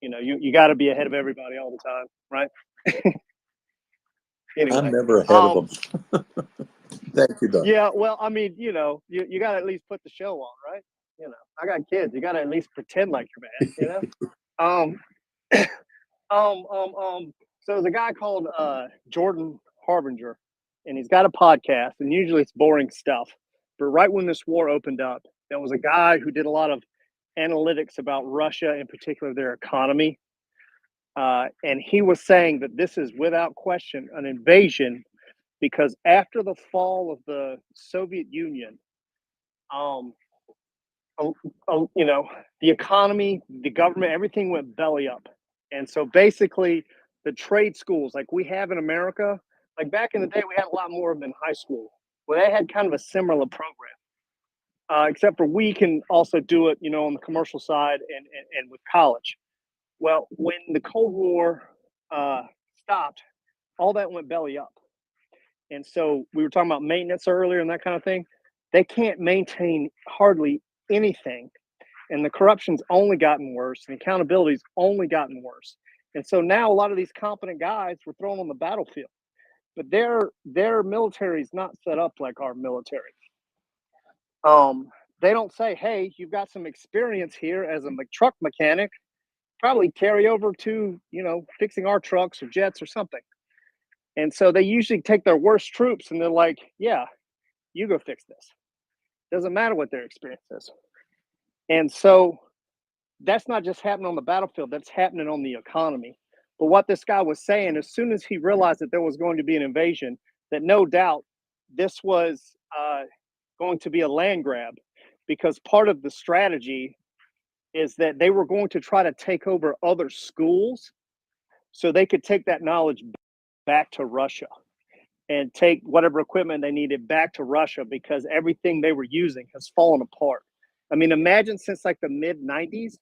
you got to be ahead of everybody all the time, right? Anyway, I'm never ahead of them. Thank you, Doug. Yeah, well, I mean, you got to at least put the show on, right? I got kids. You got to at least pretend like you're bad, So there's a guy called Jordan Harbinger, and he's got a podcast, and usually it's boring stuff. But right when this war opened up, there was a guy who did a lot of analytics about Russia, in particular their economy. And he was saying that this is without question an invasion, because after the fall of the Soviet Union, the economy, the government, everything went belly up. And so basically the trade schools like we have in America, like back in the day, we had a lot more of them in high school. Well, they had kind of a similar program, except for we can also do it, on the commercial side and with college. Well, when the Cold War stopped, all that went belly up. And so we were talking about maintenance earlier and that kind of thing. They can't maintain hardly anything. And the corruption's only gotten worse, and accountability's only gotten worse. And so now a lot of these competent guys were thrown on the battlefield. But their military is not set up like our military. They don't say, hey, you've got some experience here as a truck mechanic, probably carry over to, fixing our trucks or jets or something. And so they usually take their worst troops and they're like, yeah, you go fix this. Doesn't matter what their experience is. And so that's not just happening on the battlefield, that's happening on the economy. But what this guy was saying, as soon as he realized that there was going to be an invasion, that no doubt this was going to be a land grab, because part of the strategy is that they were going to try to take over other schools so they could take that knowledge back to Russia and take whatever equipment they needed back to Russia, because everything they were using has fallen apart. I mean, imagine since like the mid 90s,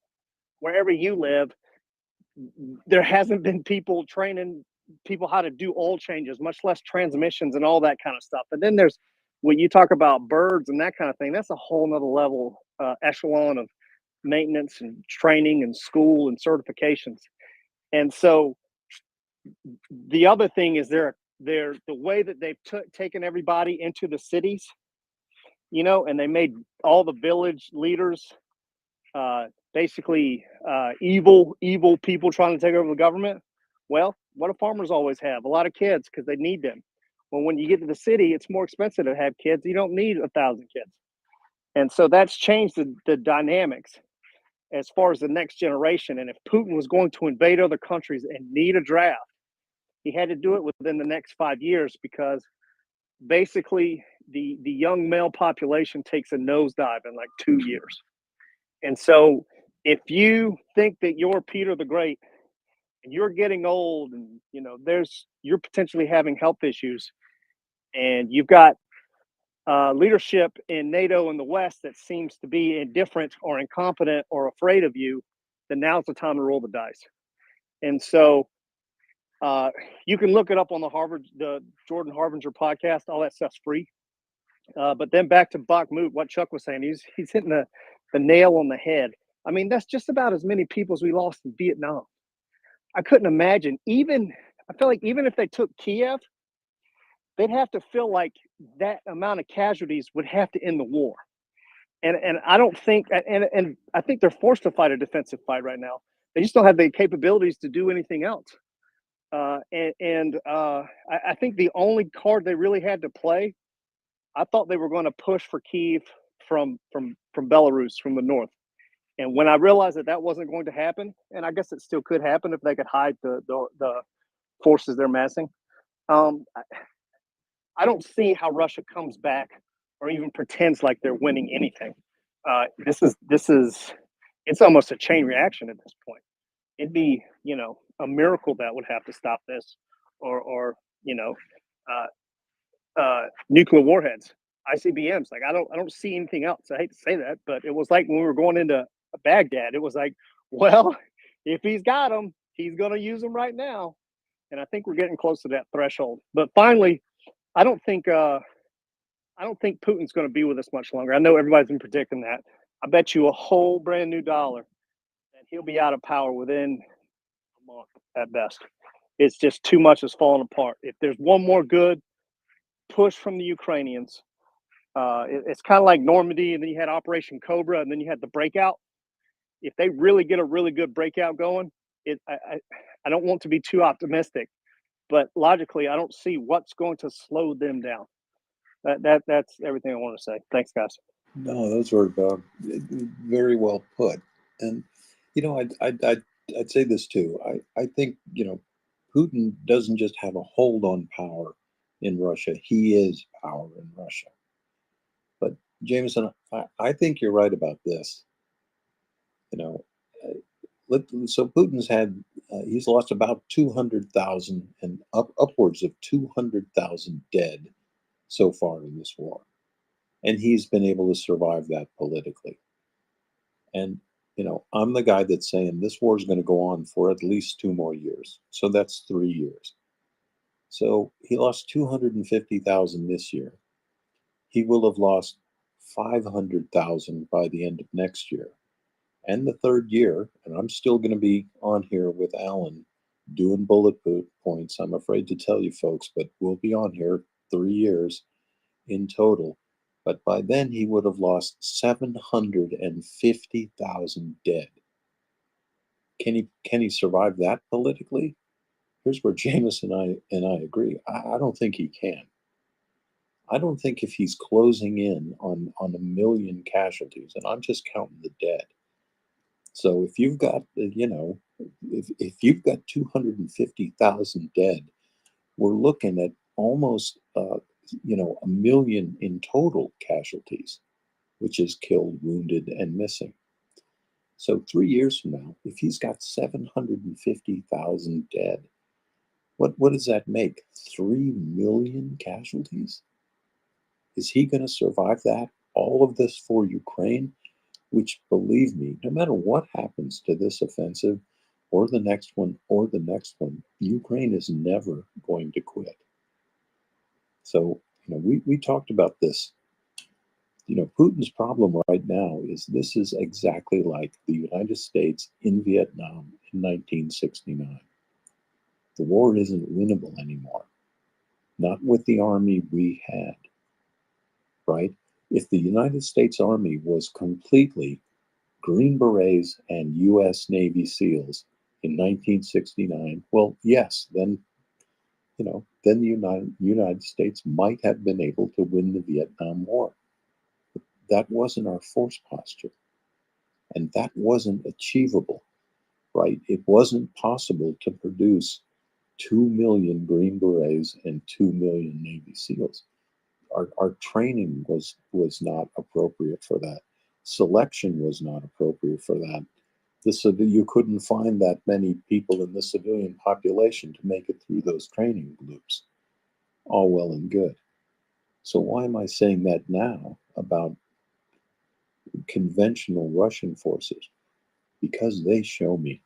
wherever you live, there hasn't been people training people how to do oil changes, much less transmissions and all that kind of stuff. And then there's, when you talk about birds and that kind of thing, that's a whole nother level, echelon of maintenance and training and school and certifications. And so the other thing is they're the way that they've taken everybody into the cities, and they made all the village leaders basically evil people trying to take over the government. Well, what do farmers always have? A lot of kids, because they need them. Well, when you get to the city, it's more expensive to have kids. You don't need 1,000 kids. And so that's changed the dynamics as far as the next generation. And if Putin was going to invade other countries and need a draft, he had to do it within the next 5 years, because basically the young male population takes a nosedive in like 2 years. And so if you think that you're Peter the Great and you're getting old and you're potentially having health issues, and you've got leadership in NATO and the West that seems to be indifferent or incompetent or afraid of you, then now's the time to roll the dice. And so you can look it up on the Jordan Harbinger podcast. All that stuff's free. But then back to Bakhmut, what Chuck was saying, he's hitting the nail on the head. I mean, that's just about as many people as we lost in Vietnam. I couldn't imagine. I feel like even if they took Kiev, they'd have to feel like that amount of casualties would have to end the war. And I don't think, and I think they're forced to fight a defensive fight right now. They just don't have the capabilities to do anything else. I think the only card they really had to play, I thought they were going to push for Kyiv from Belarus, from the north. And when I realized that wasn't going to happen, and I guess it still could happen if they could hide the forces they're massing, I don't see how Russia comes back or even pretends like they're winning anything. It's almost a chain reaction at this point. It'd be, a miracle that would have to stop this, or nuclear warheads, ICBMs. Like I don't see anything else. I hate to say that, but it was like when we were going into Baghdad, it was like, well, if he's got them, he's going to use them right now. And I think we're getting close to that threshold. But finally, I don't think Putin's going to be with us much longer. I know everybody's been predicting that. I bet you a whole brand new dollar that he'll be out of power within a month at best. It's just too much has fallen apart. If there's one more good push from the Ukrainians, it's kind of like Normandy, and then you had Operation Cobra, and then you had the breakout. If they really get a really good breakout going, I don't want to be too optimistic, but logically, I don't see what's going to slow them down. That's everything I want to say. Thanks, guys. No, those were very well put. And I'd say this too. I think Putin doesn't just have a hold on power in Russia; he is power in Russia. But Jameson, I think you're right about this. So Putin's he's lost about 200,000 and upwards of 200,000 dead so far in this war. And he's been able to survive that politically. And, I'm the guy that's saying this war is going to go on for at least 2 more years. So that's 3 years. So he lost 250,000 this year. He will have lost 500,000 by the end of next year. And the third year, and I'm still going to be on here with Alan doing bullet points. I'm afraid to tell you folks, but we'll be on here 3 years in total. But by then he would have lost 750,000 dead. Can he survive that politically? Here's where Jameson and I agree. I don't think he can. I don't think if he's closing in on 1 million casualties, and I'm just counting the dead. So if you've got, if you've got 250,000 dead, we're looking at almost, 1 million in total casualties, which is killed, wounded, and missing. So 3 years from now, if he's got 750,000 dead, what does that make? 3 million casualties? Is he going to survive that? All of this for Ukraine? Which, believe me, no matter what happens to this offensive or the next one or the next one, Ukraine is never going to quit. So, we talked about this. Putin's problem right now is this is exactly like the United States in Vietnam in 1969. The war isn't winnable anymore. Not with the army we had, right? If the United States Army was completely Green Berets and U.S. Navy SEALs in 1969, well, yes, then the United States might have been able to win the Vietnam War. But that wasn't our force posture, and that wasn't achievable, right? It wasn't possible to produce 2 million Green Berets and 2 million Navy SEALs. Our training was not appropriate for that. Selection was not appropriate for that. You couldn't find that many people in the civilian population to make it through those training loops. All well and good. So why am I saying that now about conventional Russian forces? Because they show me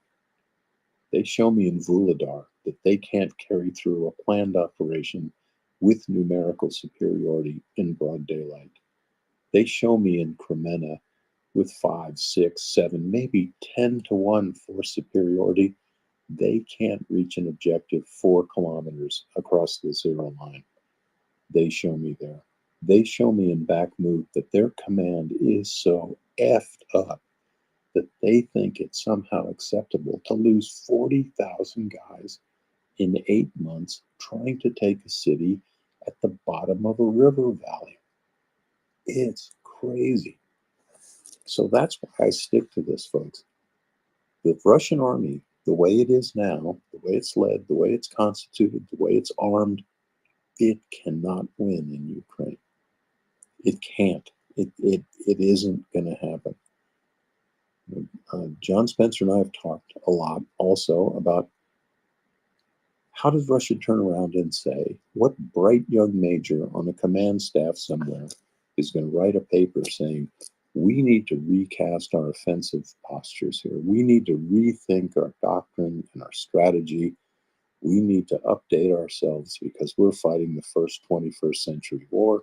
in Vuhledar that they can't carry through a planned operation with numerical superiority in broad daylight. They show me in Kremenna with 5, 6, 7, maybe 10 to 1 force superiority. They can't reach an objective 4 kilometers across the zero line. They show me there. They show me in Bakhmut that their command is so effed up that they think it's somehow acceptable to lose 40,000 guys in 8 months trying to take a city at the bottom of a river valley. It's crazy. So that's why I stick to this, folks. The Russian army, the way it is now, the way it's led, the way it's constituted, the way it's armed, it cannot win in Ukraine. It can't. It isn't going to happen. John Spencer and I have talked a lot also about how does Russia turn around and say, what bright young major on a command staff somewhere is going to write a paper saying, we need to recast our offensive postures here. We need to rethink our doctrine and our strategy. We need to update ourselves because we're fighting the first 21st century war.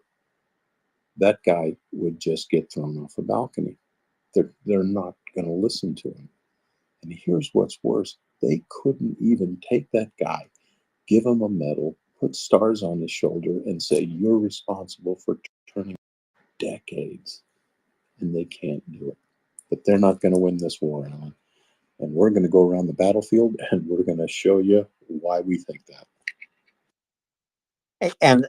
That guy would just get thrown off a balcony. They're not going to listen to him. And here's what's worse. They couldn't even take that guy, give him a medal, put stars on his shoulder, and say, you're responsible for turning decades. And they can't do it. But they're not going to win this war, Alan. And we're going to go around the battlefield and we're going to show you why we think that. And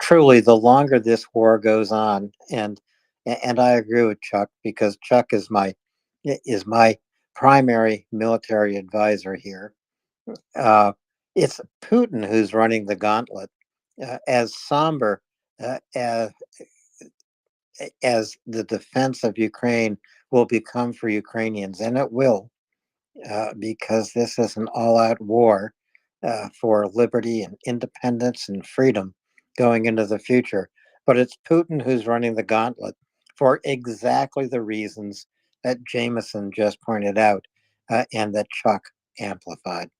truly, the longer this war goes on, and I agree with Chuck, because Chuck is my primary military advisor here. It's Putin who's running the gauntlet. As somber as the defense of Ukraine will become for Ukrainians, and it will, because this is an all-out war for liberty and independence and freedom going into the future. But it's Putin who's running the gauntlet for exactly the reasons that Jameson just pointed out and that Chuck amplified.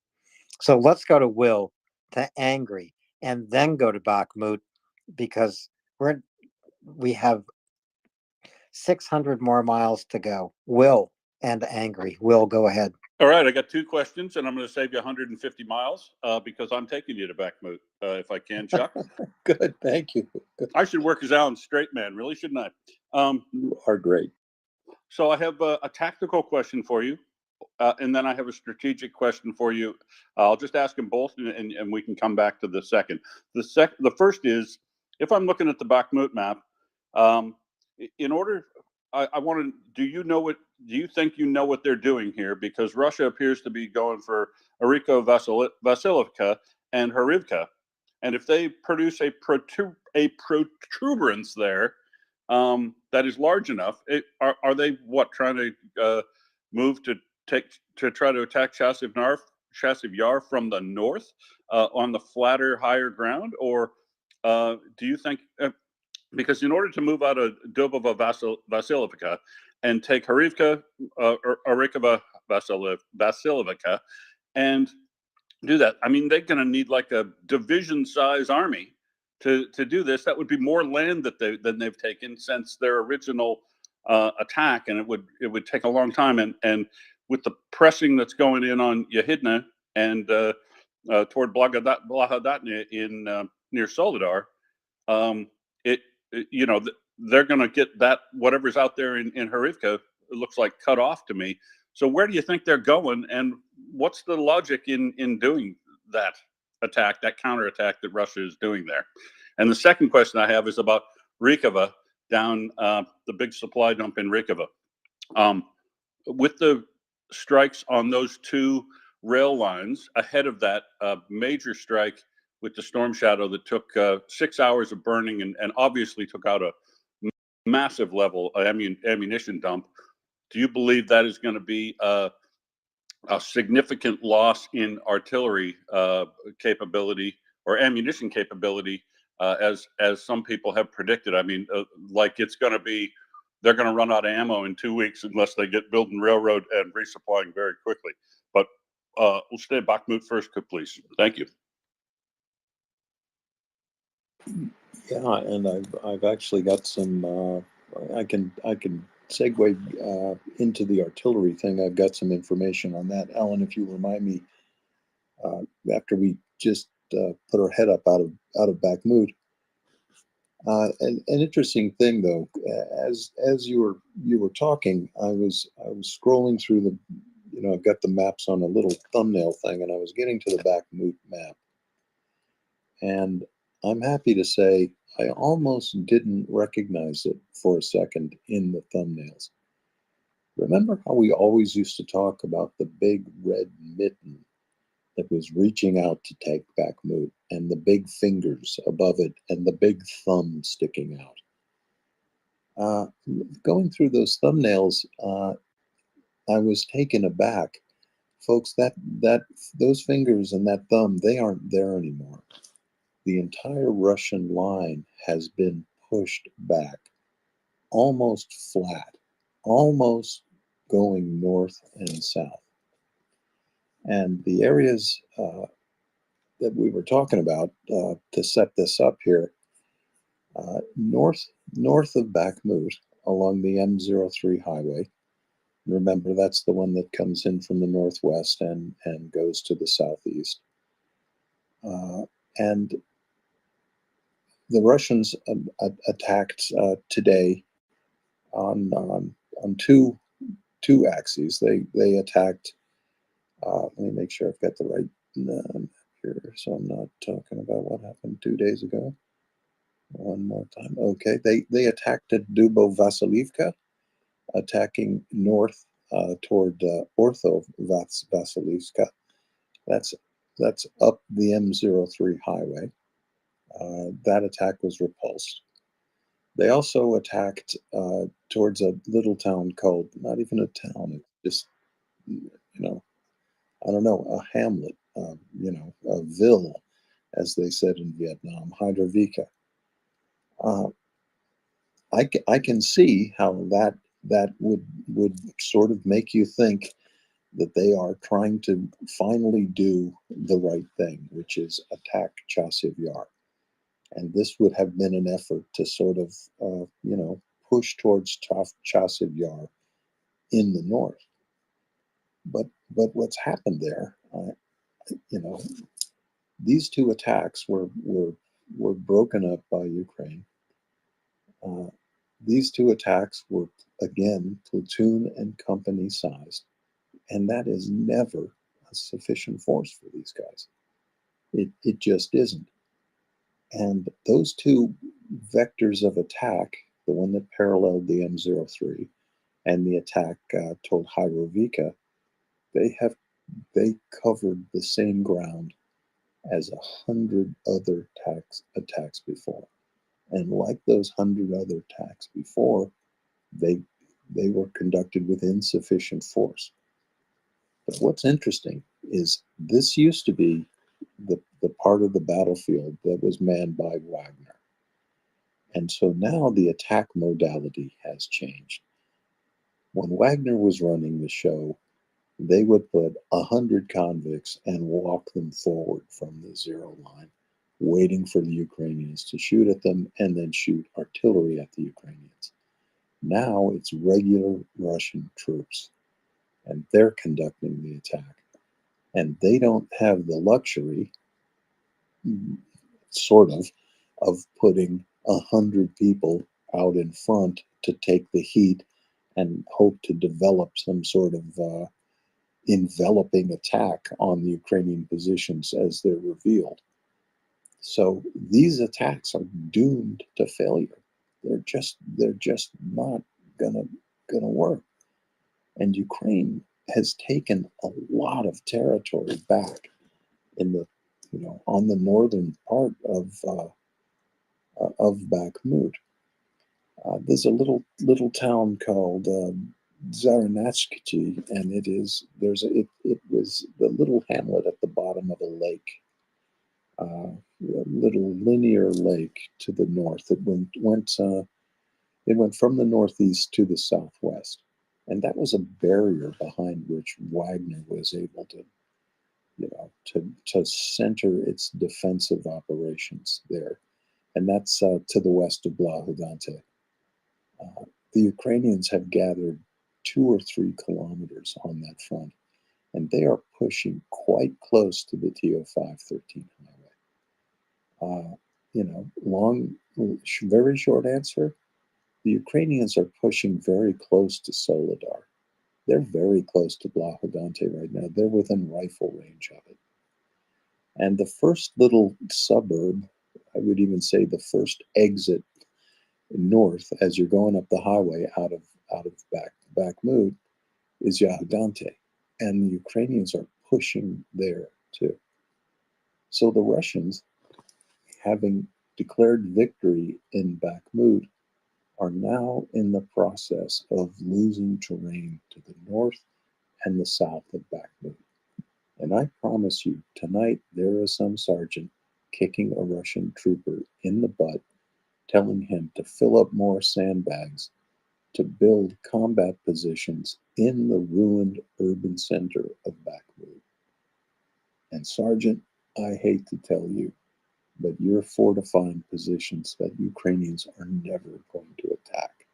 So let's go to Will, to Angry, and then go to Bakhmut, because we have 600 more miles to go. Will and Angry. Will, go ahead. All right, I got two questions, and I'm going to save you 150 miles because I'm taking you to Bakhmut if I can, Chuck. Good, thank you. Good. I should work as Alan Straight Man, really, shouldn't I? You are great. So I have a tactical question for you, and then I have a strategic question for you. I'll just ask them both, and we can come back to the second. The first is, if I'm looking at the Bakhmut map, in order, I want to. Do you think you know what they're doing here? Because Russia appears to be going for Ariko Vasilivka and Harivka, and if they produce a protuberance there that is large enough, are they trying to move to try to attack Chasiv Yar from the north on the flatter, higher ground, or do you think? Because in order to move out of Dubova Vasilivka and take Harivka or Arikova Vasilivka and do that, I mean, they're going to need like a division-size army to do this. That would be more land than they've taken since their original attack, and it would take a long time. And with the pressing that's going in on Yahidna and toward Blahadatna in near Soledar, they're going to get that whatever's out there in Harivka. It looks like cut off to me. So where do you think they're going, and what's the logic in doing that attack, that counterattack that Russia is doing there? And the second question I have is about Rykova down the big supply dump in Rykova. With the strikes on those two rail lines ahead of that major strike with the storm shadow that took 6 hours of burning and obviously took out a massive level ammunition dump, do you believe that is going to be a significant loss in artillery capability or ammunition capability, as some people have predicted? I mean, like it's going to be, they're going to run out of ammo in 2 weeks unless they get building railroad and resupplying very quickly. But we'll stay at Bakhmut first, please. Thank you. Yeah, and I've actually got some. I can segue into the artillery thing. I've got some information on that, Alan. If you remind me, after we just put our head up out of Bakhmut. An interesting thing, though, as you were talking, I was scrolling through the, I've got the maps on a little thumbnail thing, and I was getting to the Bakhmut map, and I'm happy to say I almost didn't recognize it for a second in the thumbnails. Remember how we always used to talk about the big red mitten that was reaching out to take Bakhmut, and the big fingers above it, and the big thumb sticking out? Going through those thumbnails, I was taken aback. Folks, those fingers and that thumb, they aren't there anymore. The entire Russian line has been pushed back, almost flat, almost going north and south. And the areas that we were talking about to set this up here, north of Bakhmut along the M03 highway. Remember, that's the one that comes in from the northwest and goes to the southeast. And the Russians attacked today on two axes. They attacked. Let me make sure I've got the right here, so I'm not talking about what happened 2 days ago. One more time. Okay, they attacked at Dubo Vasilivka, attacking north toward Ortho Vasilivka. That's up the M03 highway. That attack was repulsed. They also attacked towards a little town called, not even a town, it's just, I don't know, a hamlet, a ville, as they said in Vietnam, Hydrovika. I can see how that would sort of make you think that they are trying to finally do the right thing, which is attack Chasiv Yar. And this would have been an effort to sort of, push towards Chasiv Yar in the north. but what's happened there, you know, these two attacks were broken up by Ukraine. These two attacks were, again, platoon and company sized, and that is never a sufficient force for these guys. It just isn't. And those two vectors of attack, the one that paralleled the M03 and the attack toward Hyrovika, they covered the same ground as 100 other attacks before. And like those 100 other attacks before, they were conducted with insufficient force. But what's interesting is this used to be the part of the battlefield that was manned by Wagner. And so now the attack modality has changed. When Wagner was running the show, they would put 100 convicts and walk them forward from the zero line, waiting for the Ukrainians to shoot at them and then shoot artillery at the Ukrainians. Now it's regular Russian troops, and they're conducting the attack. And they don't have the luxury, sort of putting 100 people out in front to take the heat and hope to develop some sort of enveloping attack on the Ukrainian positions as they're revealed. So these attacks are doomed to failure. They're just not gonna work. And Ukraine has taken a lot of territory back in the, on the northern part of Bakhmut. There's a little town called Zaranachki, and it was the little hamlet at the bottom of a lake, a little linear lake to the north. It went from the northeast to the southwest, and that was a barrier behind which Wagner was able to, to center its defensive operations there, and that's to the west of Blahodante. The Ukrainians have gathered 2 or 3 kilometers on that front, and they are pushing quite close to the TO513 highway. Very short answer, the Ukrainians are pushing very close to Soledar. They're very close to Blahodante right now. They're within rifle range of it. And the first little suburb, I would even say the first exit north as you're going up the highway out of Bakhmut is Yahodante, and the Ukrainians are pushing there too. So the Russians, having declared victory in Bakhmut, are now in the process of losing terrain to the north and the south of Bakhmut. And I promise you, tonight there is some sergeant kicking a Russian trooper in the butt, telling him to fill up more sandbags to build combat positions in the ruined urban center of Bakhmut. And Sergeant, I hate to tell you, but you're fortifying positions that Ukrainians are never going to attack.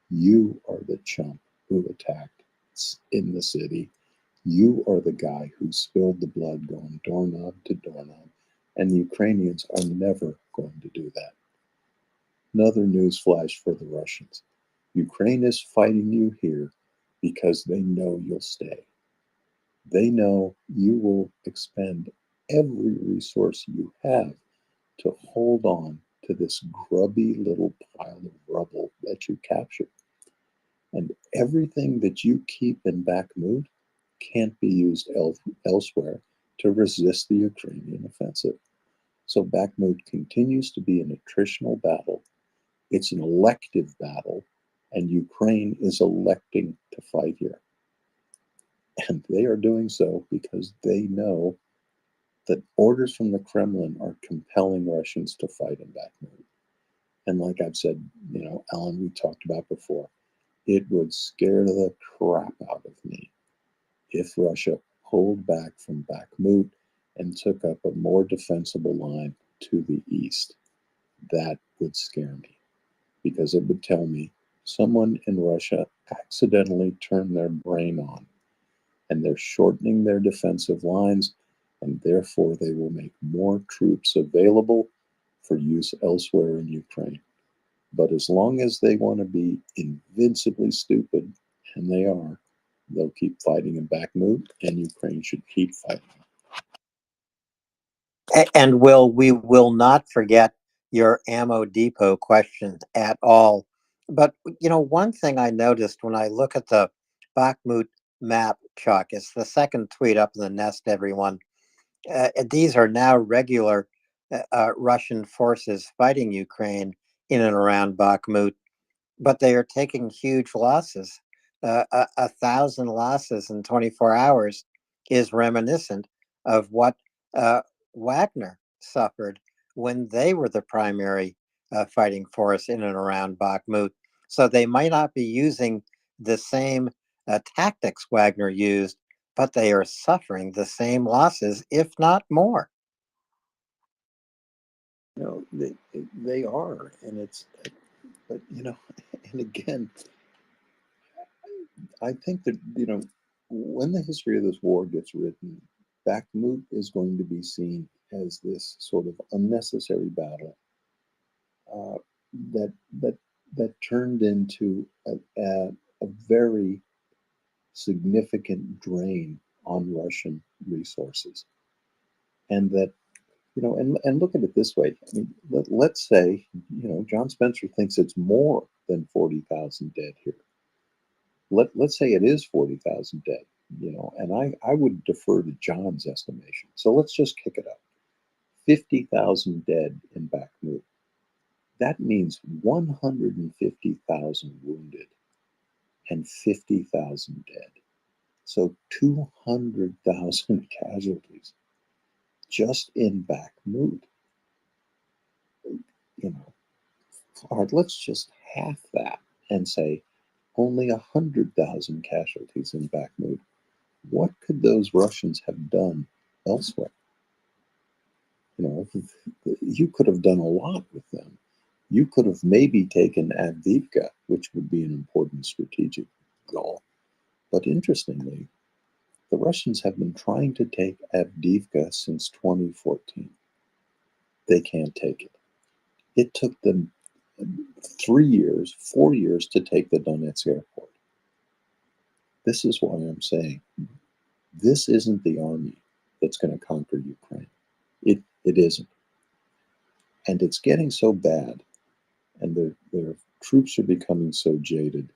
You are the chump who attacked in the city. You are the guy who spilled the blood going doorknob to doorknob, and the Ukrainians are never going to do that. Another news flash for the Russians. Ukraine is fighting you here because they know you'll stay. They know you will expend every resource you have to hold on to this grubby little pile of rubble that you captured. And everything that you keep in Bakhmut can't be used elsewhere to resist the Ukrainian offensive. So Bakhmut continues to be an attritional battle. It's an elective battle, and Ukraine is electing to fight here. And they are doing so because they know that orders from the Kremlin are compelling Russians to fight in Bakhmut. And like I've said, Alan, we talked about before, it would scare the crap out of me if Russia pulled back from Bakhmut and took up a more defensible line to the east. That would scare me, because it would tell me someone in Russia accidentally turned their brain on and they're shortening their defensive lines, and therefore they will make more troops available for use elsewhere in Ukraine. But as long as they want to be invincibly stupid, and they are, they'll keep fighting in Bakhmut, and Ukraine should keep fighting. And we will not forget your ammo depot questions at all. But, you know, one thing I noticed when I look at the Bakhmut map, Chuck, it's the second tweet up in the nest, everyone. These are now regular Russian forces fighting Ukraine in and around Bakhmut, but they are taking huge losses. 1,000 losses in 24 hours is reminiscent of what Wagner suffered when they were the primary fighting force in and around Bakhmut. So they might not be using the same tactics Wagner used, but they are suffering the same losses, if not more. You know, they are, and it's, but you know, and again, I think that, you know, when the history of this war gets written, Bakhmut is going to be seen as this sort of unnecessary battle uh, that turned into a very significant drain on Russian resources, and that, you know, and look at it this way. I mean, let's say, you know, John Spencer thinks it's more than 40,000 dead here. Let's say it is 40,000 dead, you know, and I would defer to John's estimation. So let's just kick it up. 50,000 dead in Bakhmut. That means 150,000 wounded and 50,000 dead. So 200,000 casualties just in Bakhmut. You know, all right, let's just half that and say only 100,000 casualties in Bakhmut. What could those Russians have done elsewhere? You know, you could have done a lot with them. You could have maybe taken Avdiivka, which would be an important strategic goal. But interestingly, the Russians have been trying to take Avdiivka since 2014. They can't take it. It took them 3 years, 4 years to take the Donetsk airport. This is why I'm saying this isn't the army that's going to conquer Ukraine. It isn't. And it's getting so bad, and their troops are becoming so jaded.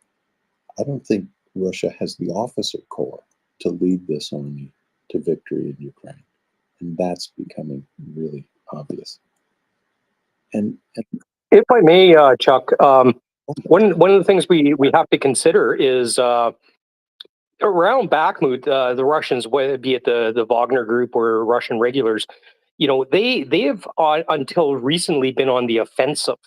I don't think Russia has the officer corps to lead this army to victory in Ukraine. And that's becoming really obvious. And If I may, Chuck, one of the things we have to consider is around Bakhmut, the Russians, whether be it the Wagner group or Russian regulars, you know, they have until recently been on the offensive.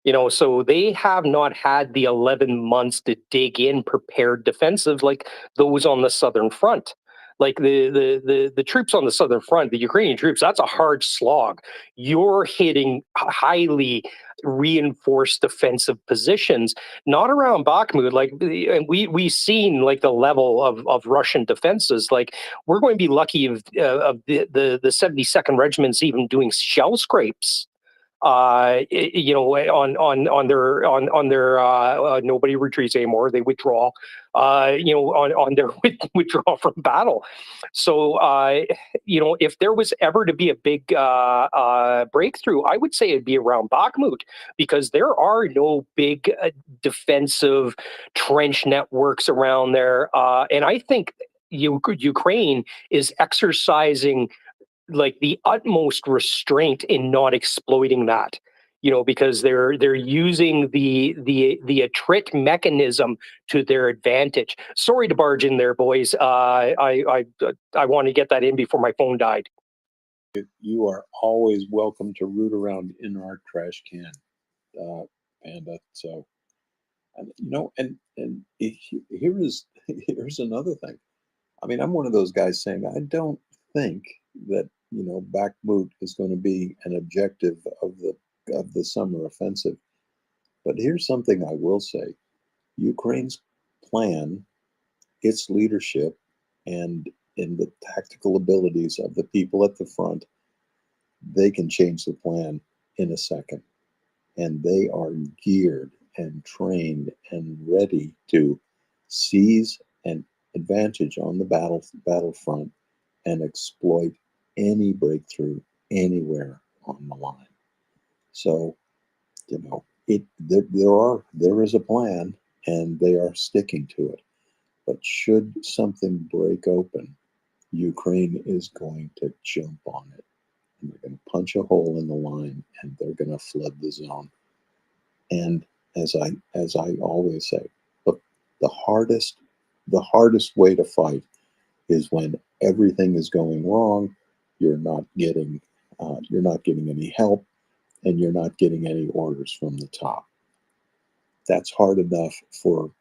You know, so they have not had the 11 months to dig in prepared defensive like those on the southern front. Like the troops on the southern front, the Ukrainian troops, that's a hard slog. You're hitting highly reinforced defensive positions, not around Bakhmut. Like, and we've seen like the level of Russian defenses. Like, we're going to be lucky if of the 72nd Regiment's even doing shell scrapes you know, on their nobody retreats anymore. They withdraw, you know, on their withdrawal from battle. So, you know, if there was ever to be a big breakthrough, I would say it'd be around Bakhmut, because there are no big defensive trench networks around there. And I think Ukraine is exercising like the utmost restraint in not exploiting that, you know, because they're using the attrit mechanism to their advantage. Sorry to barge in there, boys. I want to get that in before my phone died. you are always welcome to root around in our trash can, Panda. So, and, you know, and here's another thing. I mean, I'm one of those guys saying I don't think that, you know, Bakhmut is going to be an objective of the summer offensive. But here's something I will say: Ukraine's plan, its leadership, And in the tactical abilities of the people at the front, they can change the plan in a second. And they are geared and trained and ready to seize an advantage on the battlefront and exploit any breakthrough anywhere on the line. So, you know, there is a plan, and they are sticking to it. But should something break open, Ukraine is going to jump on it. And they're going to punch a hole in the line, and they're going to flood the zone. And as I always say, look, the hardest way to fight is when everything is going wrong. You're not getting any help, and you're not getting any orders from the top. That's hard enough for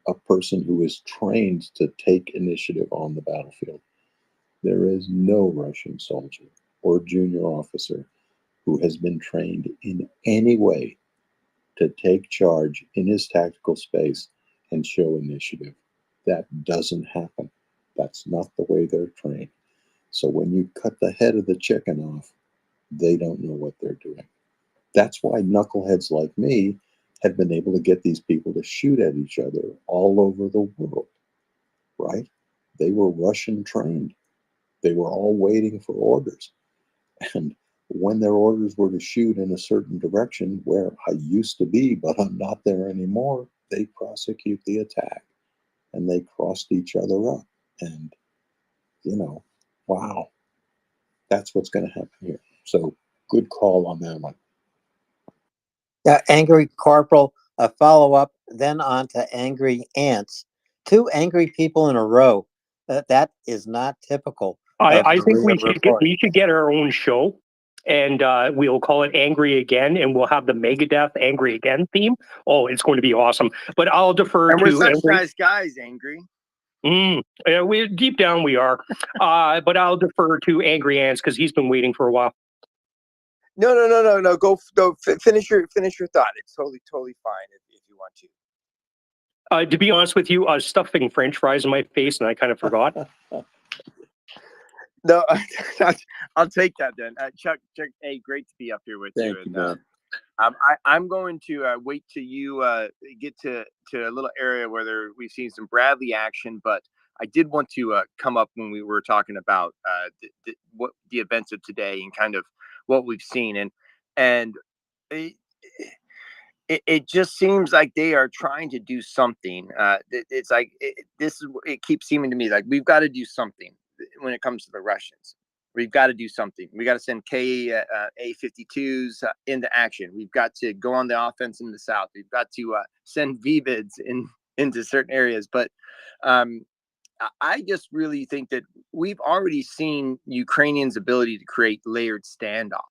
a person who is trained to take initiative on the battlefield. There is no Russian soldier or junior officer who has been trained in any way to take charge in his tactical space and show initiative. That doesn't happen. That's not the way they're trained. So when you cut the head of the chicken off, they don't know what they're doing. That's why knuckleheads like me have been able to get these people to shoot at each other all over the world, right? They were Russian trained. They were all waiting for orders. And when their orders were to shoot in a certain direction where I used to be, but I'm not there anymore, they prosecute the attack, and they crossed each other up. And, you know, wow, that's what's going to happen here. So good call on that one. Yeah, Angry Corporal, a follow-up, then on to Angry Ants. 2 angry people in a row. That is not typical. I think Maria Report. we should get our own show, and we'll call it Angry Again, and we'll have the Megadeth Angry Again theme. Oh, it's going to be awesome. But I'll defer And we're to such Angry. nice guys, Angry. Yeah, we deep down we are. But I'll defer to Angry Ants because he's been waiting for a while. No. Go finish your thought. It's totally fine if you want to. To be honest with you, I was stuffing French fries in my face, and I kind of forgot. No, I'll take that then. Chuck, hey, great to be up here with Thank you. you, man. I'm going to wait till you get to a little area where we've seen some Bradley action, but I did want to come up when we were talking about what the events of today and kind of what we've seen, and it just seems like they are trying to do something. It's like it keeps seeming to me like we've got to do something when it comes to the Russians. We've got to do something. We got to send Ka-52s into action. We've got to go on the offense in the south. We've got to send VBIDs into certain areas. But I just really think that we've already seen Ukrainians' ability to create layered standoff.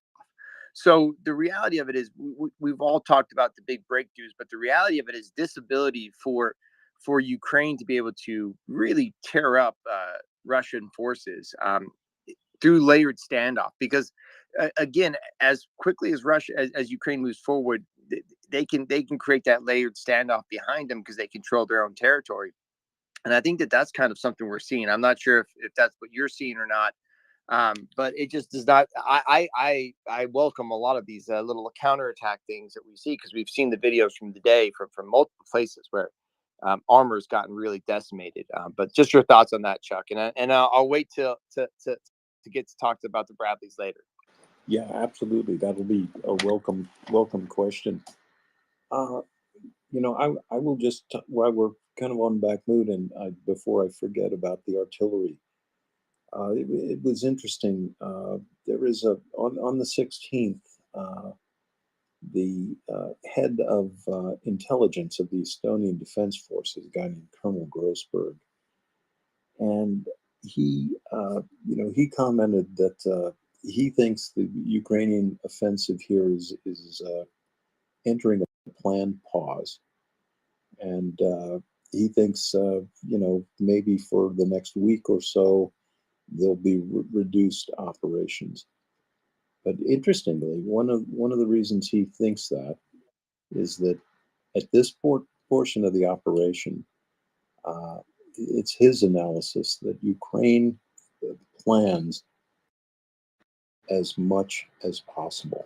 So the reality of it is we've all talked about the big breakthroughs, but the reality of it is this ability for Ukraine to be able to really tear up Russian forces through layered standoff, because again, as quickly as as Ukraine moves forward, they can create that layered standoff behind them because they control their own territory. And I think that that's kind of something we're seeing. I'm not sure if that's what you're seeing or not. But it just does not. I welcome a lot of these little counterattack things that we see, because we've seen the videos from the day from multiple places where armor's gotten really decimated. But just your thoughts on that, Chuck, and I'll wait to get to talk about the Bradleys later. Yeah, absolutely. That'll be a welcome question. You know, I will just while we're kind of on back mood, and before I forget about the artillery. It was interesting. There is on the 16th, the head of intelligence of the Estonian Defense Forces, a guy named Colonel Grossberg, and he, he commented that he thinks the Ukrainian offensive here is entering a planned pause, and he thinks, maybe for the next week or so, there'll be reduced operations. But interestingly, one of the reasons he thinks that is that at this portion of the operation, it's his analysis that Ukraine plans as much as possible,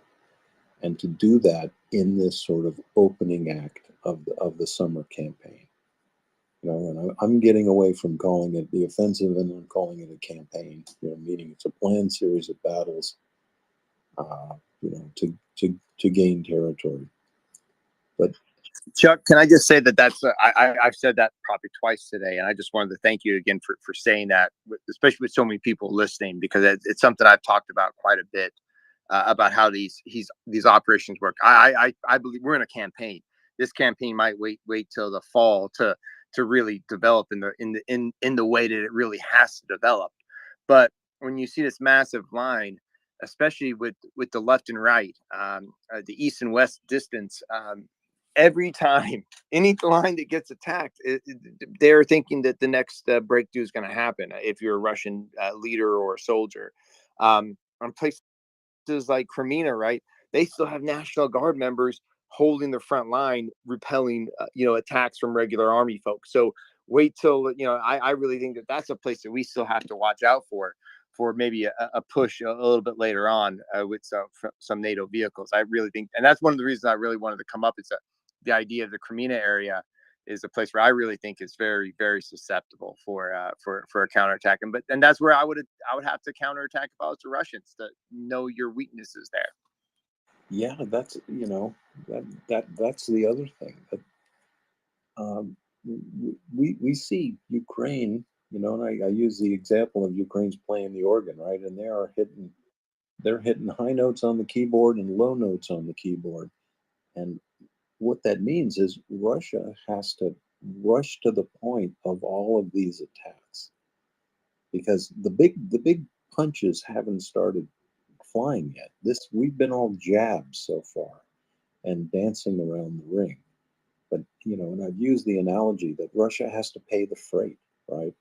and to do that in this sort of opening act of the summer campaign. You know, and I'm getting away from calling it the offensive, and I'm calling it a campaign. You know, meaning it's a planned series of battles. You know, to gain territory. But Chuck, can I just say that I've said that probably twice today, and I just wanted to thank you again for saying that, especially with so many people listening, because it's something I've talked about quite a bit about how these operations work. I believe we're in a campaign. This campaign might wait till the fall to really develop in the way that it really has to develop. But when you see this massive line, especially with the left and right, the east and west distance, every time any line that gets attacked, they're thinking that the next breakthrough is going to happen if you're a Russian leader or a soldier. On places like Crimea, right? They still have National Guard members holding the front line, repelling attacks from regular army folks. So wait till I really think that that's a place that we still have to watch out for maybe a push a little bit later on with some NATO vehicles. I really think, and that's one of the reasons I really wanted to come up. It's the idea of the Crimea area is a place where I really think is very, very susceptible for a counterattack. And that's where I would have to counterattack if I was the Russians, to know your weaknesses there. yeah, that's that's the other thing that we see Ukraine, and I use the example of Ukraine's playing the organ, right? And they're hitting high notes on the keyboard and low notes on the keyboard. And what that means is Russia has to rush to the point of all of these attacks, because the big punches haven't started flying yet. We've been all jabs so far and dancing around the ring. But and I've used the analogy that Russia has to pay the freight, right?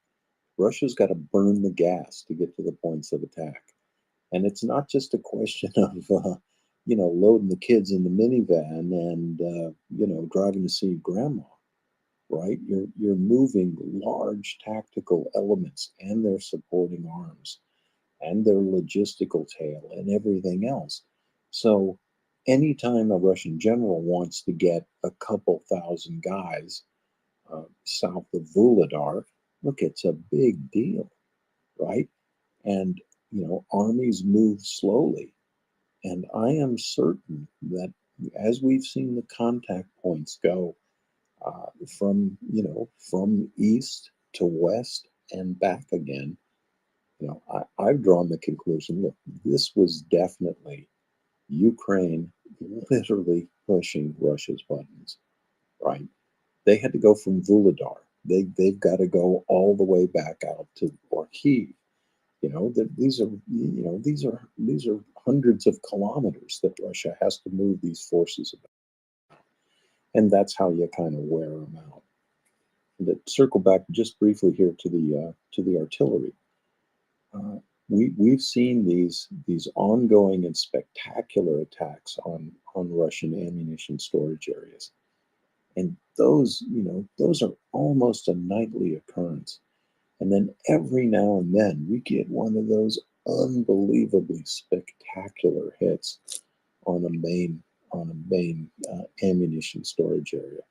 Russia's got to burn the gas to get to the points of attack. And it's not just a question of loading the kids in the minivan and driving to see grandma, right? You're moving large tactical elements and their supporting arms and their logistical tail and everything else. So anytime a Russian general wants to get a couple thousand guys south of Vuhledar, look, it's a big deal, right? And armies move slowly. And I am certain that as we've seen the contact points go from east to west and back again, I've drawn the conclusion, look, this was definitely Ukraine literally pushing Russia's buttons, right? They had to go from Vuhledar. They've got to go all the way back out to Orkhiv. These are hundreds of kilometers that Russia has to move these forces about, and that's how you kind of wear them out. And to circle back just briefly here to the artillery, we've seen these ongoing and spectacular attacks on Russian ammunition storage areas, and those are almost a nightly occurrence. And then every now and then we get one of those unbelievably spectacular hits on a main ammunition storage area.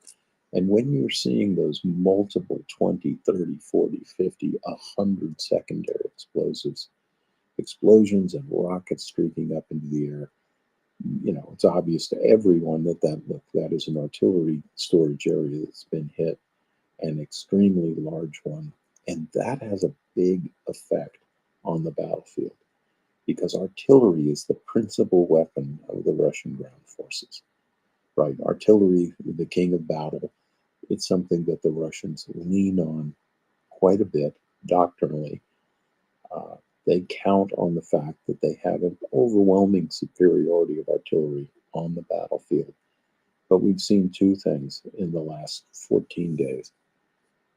And when you're seeing those multiple 20, 30, 40, 50, 100 secondary explosions and rockets streaking up into the air, it's obvious to everyone that is an artillery storage area that's been hit, an extremely large one. And that has a big effect on the battlefield, because artillery is the principal weapon of the Russian ground forces, right? Artillery, the king of battle, it's something that the Russians lean on quite a bit doctrinally. They count on the fact that they have an overwhelming superiority of artillery on the battlefield. But we've seen two things in the last 14 days.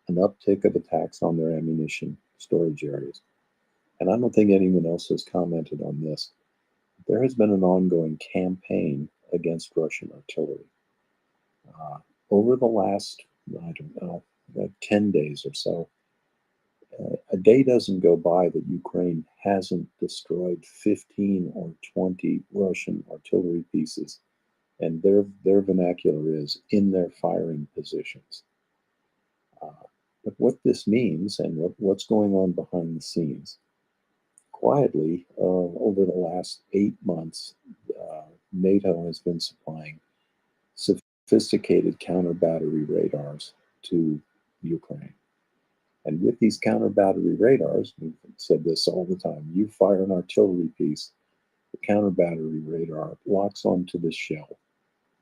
An uptick of attacks on their ammunition storage areas. And I don't think anyone else has commented on this. There has been an ongoing campaign against Russian artillery. Over the last, 10 days or so, A day doesn't go by that Ukraine hasn't destroyed 15 or 20 Russian artillery pieces, and their vernacular is in their firing positions. But what this means and what's going on behind the scenes, quietly over the last 8 months, NATO has been supplying sophisticated counter battery radars to Ukraine. And with these counter battery radars, we've said this all the time, you fire an artillery piece, the counter battery radar locks onto the shell.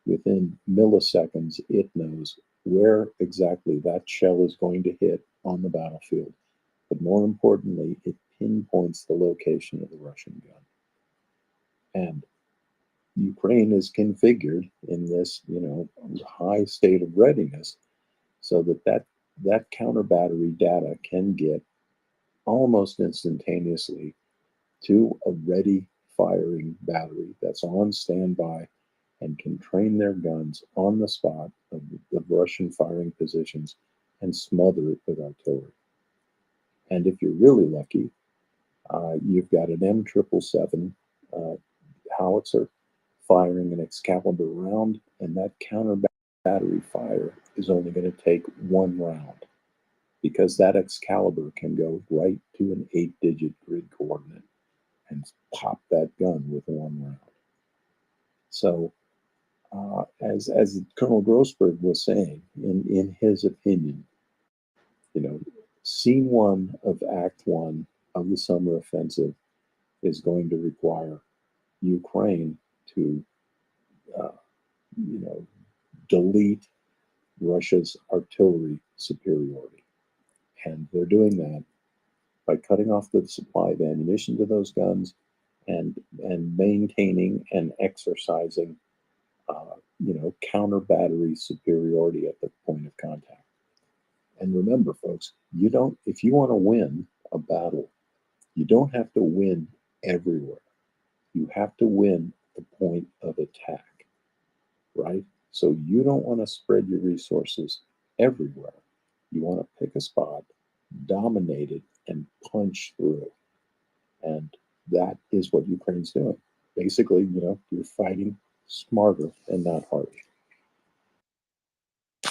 Within milliseconds, it knows where exactly that shell is going to hit on the battlefield. But more importantly, it pinpoints the location of the Russian gun. And Ukraine is configured in this, high state of readiness so that counter battery data can get almost instantaneously to a ready firing battery that's on standby and can train their guns on the spot of the Russian firing positions and smother it with artillery. And if you're really lucky, you've got an M777 howitzer firing an Excalibur round, and that counter battery fire is only going to take one round, because that Excalibur can go right to an 8-digit grid coordinate and pop that gun with one round. So, as Colonel Grossberg was saying, in his opinion, scene 1 of Act 1 of the summer offensive is going to require Ukraine to, delete Russia's artillery superiority. And they're doing that by cutting off the supply of ammunition to those guns and maintaining and exercising, counter battery superiority at the point of contact. And remember, folks, if you want to win a battle, you don't have to win everywhere. You have to win the point of attack, right? So you don't want to spread your resources everywhere. You want to pick a spot, dominate it, and punch through. And that is what Ukraine's doing. Basically, you're fighting smarter and not harder.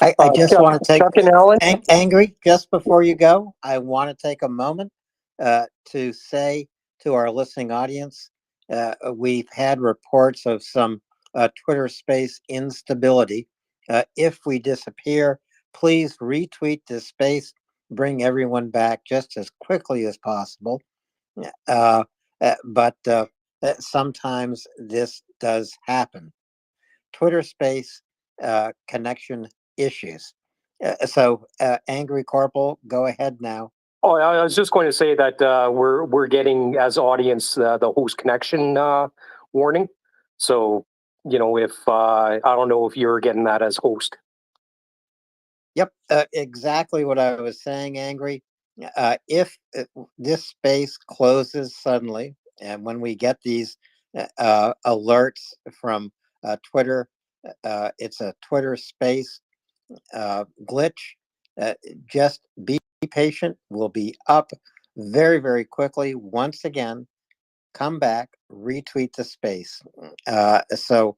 I just want to take Chuck and Alan. Angry, just before you go, I want to take a moment to say to our listening audience, we've had reports of some Twitter space instability. If we disappear, please retweet this space, bring everyone back just as quickly as possible. But sometimes this does happen. Twitter space connection issues. So, Angry Corporal, go ahead now. Oh, I was just going to say that we're getting, as audience, the host connection warning. So, if I don't know if you're getting that as host. Yep, exactly what I was saying, Angry. If this space closes suddenly, and when we get these alerts from Twitter, it's a Twitter space glitch. Just be patient. We'll be up very, very quickly. Once again, come back, retweet the space. So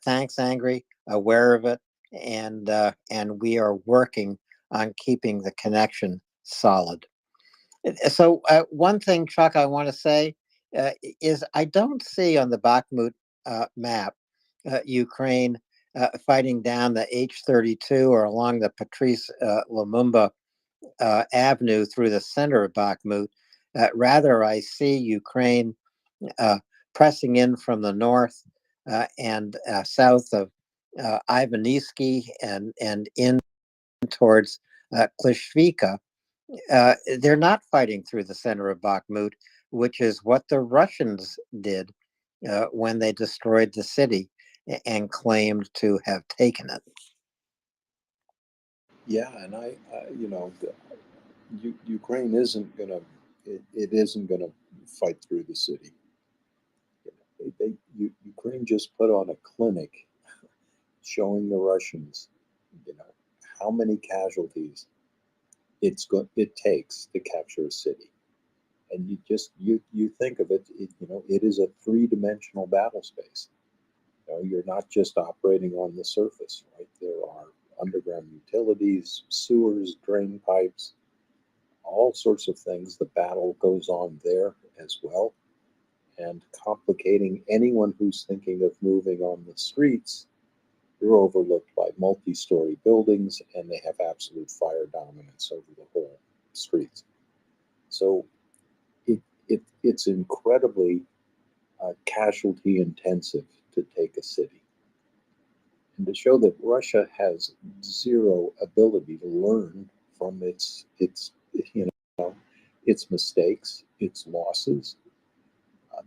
thanks, Angry. Aware of it, and we are working on keeping the connection solid. So one thing, Chuck, I want to say is I don't see on the Bakhmut map Ukraine fighting down the H-32 or along the Patrice Lumumba Avenue through the center of Bakhmut. Rather, I see Ukraine pressing in from the north and south of Ivanivsky and in towards Klishvika. They're not fighting through the center of Bakhmut, which is what the Russians did when they destroyed the city and claimed to have taken it. Yeah, and Ukraine isn't gonna, it isn't gonna fight through the city. Ukraine just put on a clinic showing the Russians, how many casualties it takes to capture a city. And you think of it, it is a three-dimensional battle space. You're not just operating on the surface, right? There are underground utilities, sewers, drain pipes, all sorts of things. The battle goes on there as well. And complicating anyone who's thinking of moving on the streets, you're overlooked by multi-story buildings, and they have absolute fire dominance over the whole streets. So it's incredibly casualty intensive to take a city. And to show that Russia has zero ability to learn from its mistakes, its losses.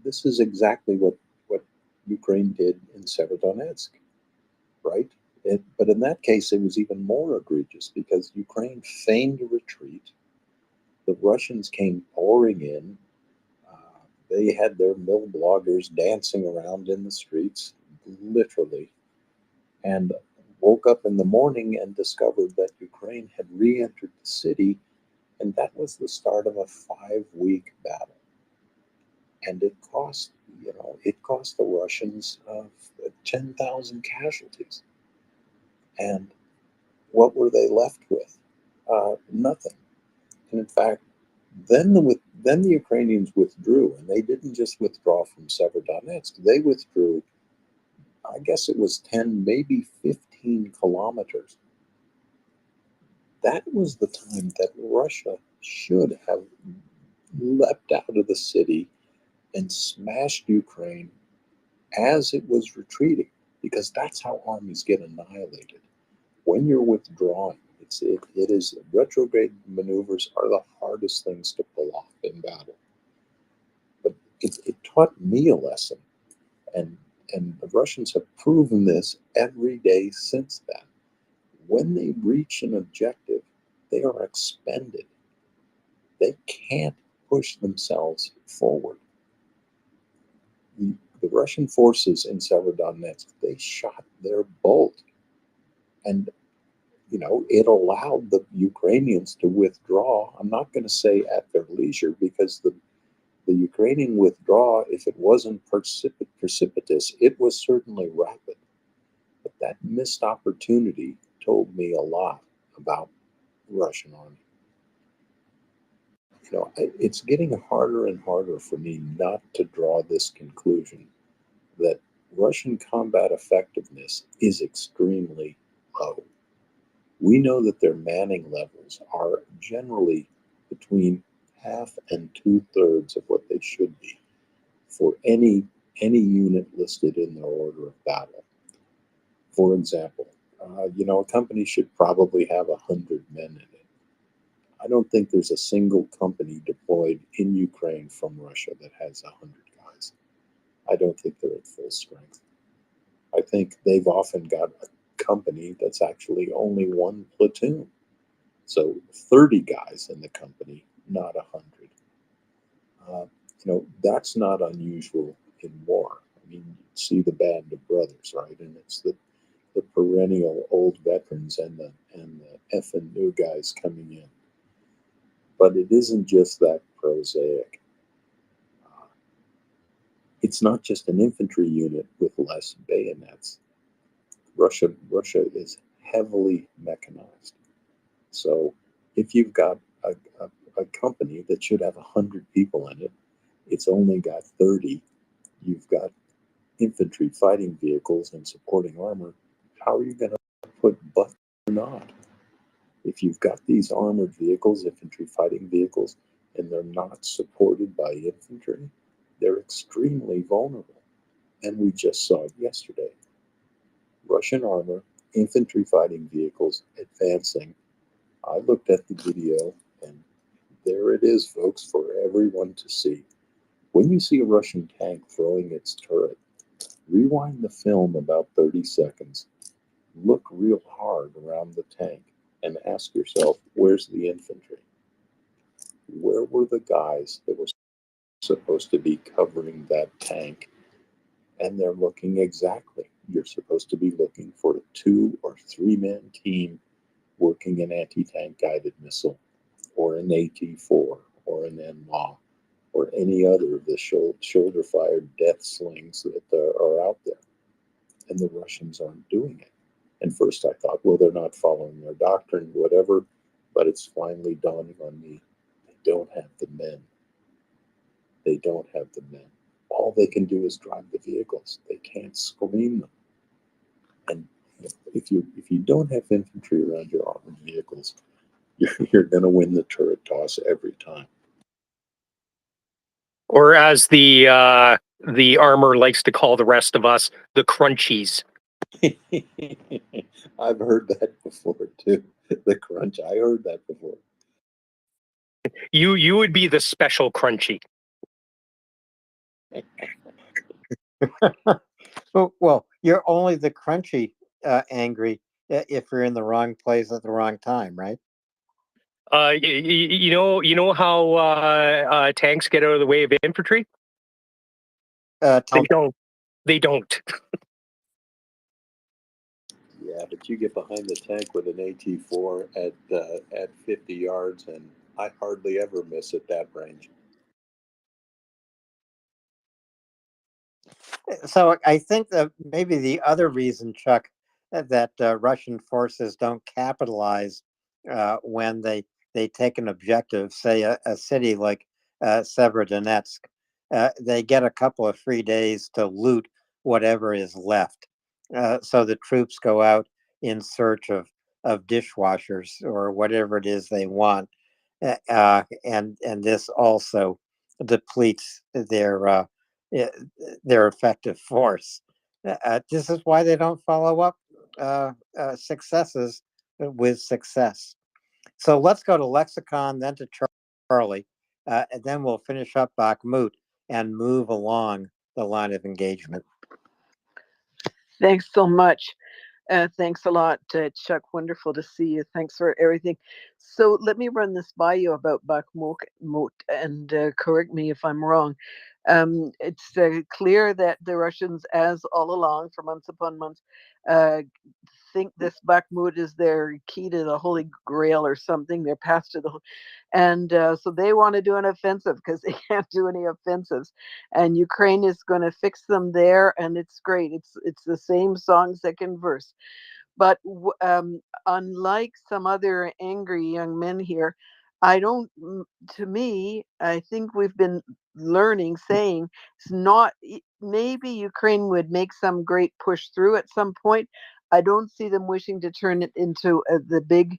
This is exactly what Ukraine did in Severodonetsk, right? But in that case, it was even more egregious because Ukraine feigned a retreat. The Russians came pouring in. They had their mill bloggers dancing around in the streets, literally, and woke up in the morning and discovered that Ukraine had re-entered the city, and that was the start of a 5-week battle. And it cost the Russians 10,000 casualties. And what were they left with? Nothing. And in fact, then the Ukrainians withdrew, and they didn't just withdraw from Severodonetsk. They withdrew, I guess it was 10, maybe 15 kilometers. That was the time that Russia should have leapt out of the city and smashed Ukraine as it was retreating, because that's how armies get annihilated. When you're withdrawing, it is retrograde maneuvers are the hardest things to pull off in battle. But it taught me a lesson, and the Russians have proven this every day since then. When they reach an objective, they are expended. They can't push themselves forward. The Russian forces in Severodonetsk, they shot their bolt. And it allowed the Ukrainians to withdraw. I'm not going to say at their leisure, because the Ukrainian withdrawal, if it wasn't precipitous, it was certainly rapid. But that missed opportunity told me a lot about the Russian army. It's getting harder and harder for me not to draw this conclusion that Russian combat effectiveness is extremely low. We know that their manning levels are generally between half and 2/3 of what they should be for any unit listed in their order of battle. For example, a company should probably have 100 men in it. I don't think there's a single company deployed in Ukraine from Russia that has 100 guys. I don't think they're at full strength. I think they've often got a company that's actually only one platoon. So 30 guys in the company, not 100. That's not unusual in war. I mean, you see the band of brothers, right? And it's the perennial old veterans and the effing new guys coming in. But it isn't just that prosaic. It's not just an infantry unit with less bayonets. Russia is heavily mechanized. So if you've got a company that should have 100 people in it, it's only got 30. You've got infantry fighting vehicles and supporting armor. How are you going to put butt or not? If you've got these armored vehicles, infantry fighting vehicles, and they're not supported by infantry, they're extremely vulnerable. And we just saw it yesterday. Russian armor, infantry fighting vehicles advancing. I looked at the video, and there it is, folks, for everyone to see. When you see a Russian tank throwing its turret, rewind the film about 30 seconds. Look real hard around the tank and ask yourself, where's the infantry? Where were the guys that were supposed to be covering that tank? And they're looking exactly. You're supposed to be looking for a 2 or 3 man team working an anti-tank guided missile or an AT-4 or an NMA or any other of the shoulder-fired death slings that are out there. And the Russians aren't doing it. And first I thought, well, they're not following their doctrine, whatever, but it's finally dawning on me, they don't have the men. They don't have the men. All they can do is drive the vehicles. They can't screen them. And if you don't have infantry around your armored vehicles, you're going to win the turret toss every time. Or as the armor likes to call the rest of us, the crunchies. I've heard that before too. The crunch. I heard that before. You would be the special crunchy. Well, you're only the crunchy angry if you're in the wrong place at the wrong time, right? You know how tanks get out of the way of infantry? They don't. They don't. Yeah, but you get behind the tank with an AT-4 at 50 yards, and I hardly ever miss at that range. So I think that maybe the other reason, Chuck, that Russian forces don't capitalize when they take an objective, say a city like Severodonetsk, they get a couple of free days to loot whatever is left. So the troops go out in search of dishwashers or whatever it is they want, and this also depletes their effective force. This is why they don't follow up successes with success. So let's go to Lexicon, then to Charlie, and then we'll finish up Bakhmut and move along the line of engagement. Thanks so much. Thanks a lot, Chuck. Wonderful to see you. Thanks for everything. So let me run this by you about Bakhmut and correct me if I'm wrong. It's clear that the Russians, as all along for months upon months, think this Bakhmut is their key to the Holy Grail or something. Their path to the, and so they want to do an offensive because they can't do any offensives, and Ukraine is going to fix them there, and it's great. It's the same song, second verse. But unlike some other angry young men here, I don't, to me, I think we've been learning, saying it's not, maybe Ukraine would make some great push through at some point. I don't see them wishing to turn it into the big,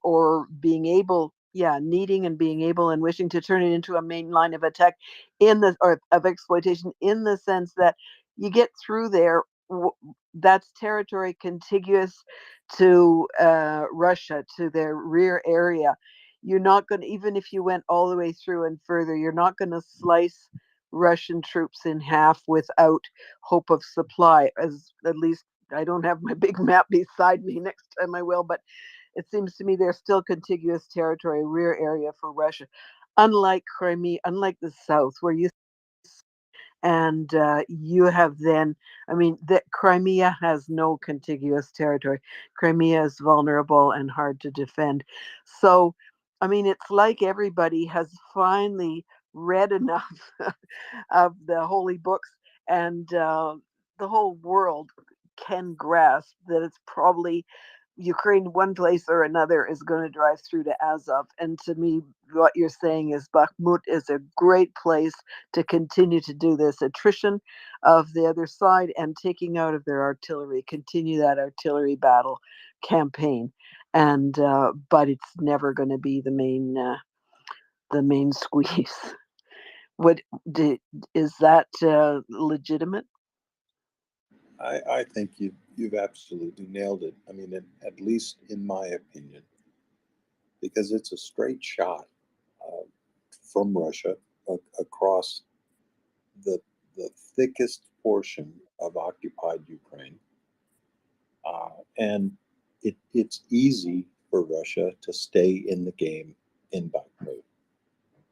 or being able, needing and being able and wishing to turn it into a main line of attack or of exploitation, in the sense that you get through there, that's territory contiguous to Russia, to their rear area. You're not going to, even if you went all the way through and further, you're not going to slice Russian troops in half without hope of supply. As at least I don't have my big map beside me. Next time I will, but it seems to me there's still contiguous territory, rear area for Russia. Unlike Crimea, unlike the south, where you and you have then, I mean, that Crimea has no contiguous territory. Crimea is vulnerable and hard to defend. So, I mean, it's like everybody has finally read enough of the holy books, and the whole world can grasp that it's probably Ukraine, one place or another, is going to drive through to Azov. And to me, what you're saying is Bakhmut is a great place to continue to do this attrition of the other side and taking out of their artillery, continue that artillery battle campaign. And but it's never going to be the main squeeze. Is that legitimate? I think you've absolutely nailed it. I mean, at least in my opinion, because it's a straight shot from Russia across the thickest portion of occupied Ukraine, and it's easy for Russia to stay in the game in Bakhmut.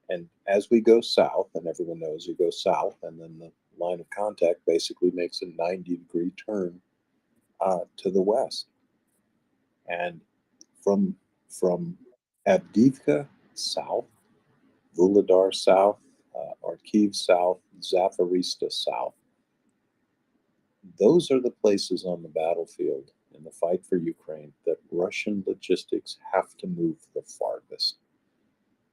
And as we go south, and everyone knows you go south, and then the line of contact basically makes a 90-degree turn to the west. And from Avdiivka south, Vuhledar south, Kharkiv south, Zaporizhzhia south. Those are the places on the battlefield in the fight for Ukraine that Russian logistics have to move the farthest.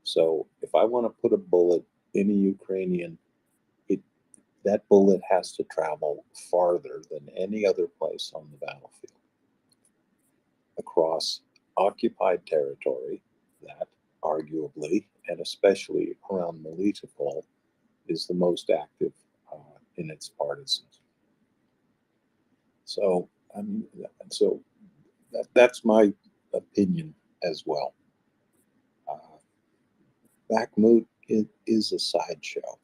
So if I want to put a bullet in a Ukrainian, that bullet has to travel farther than any other place on the battlefield. Across occupied territory that arguably, and especially around Melitopol, is the most active in its partisans. So, that's my opinion as well. Bakhmut is a sideshow,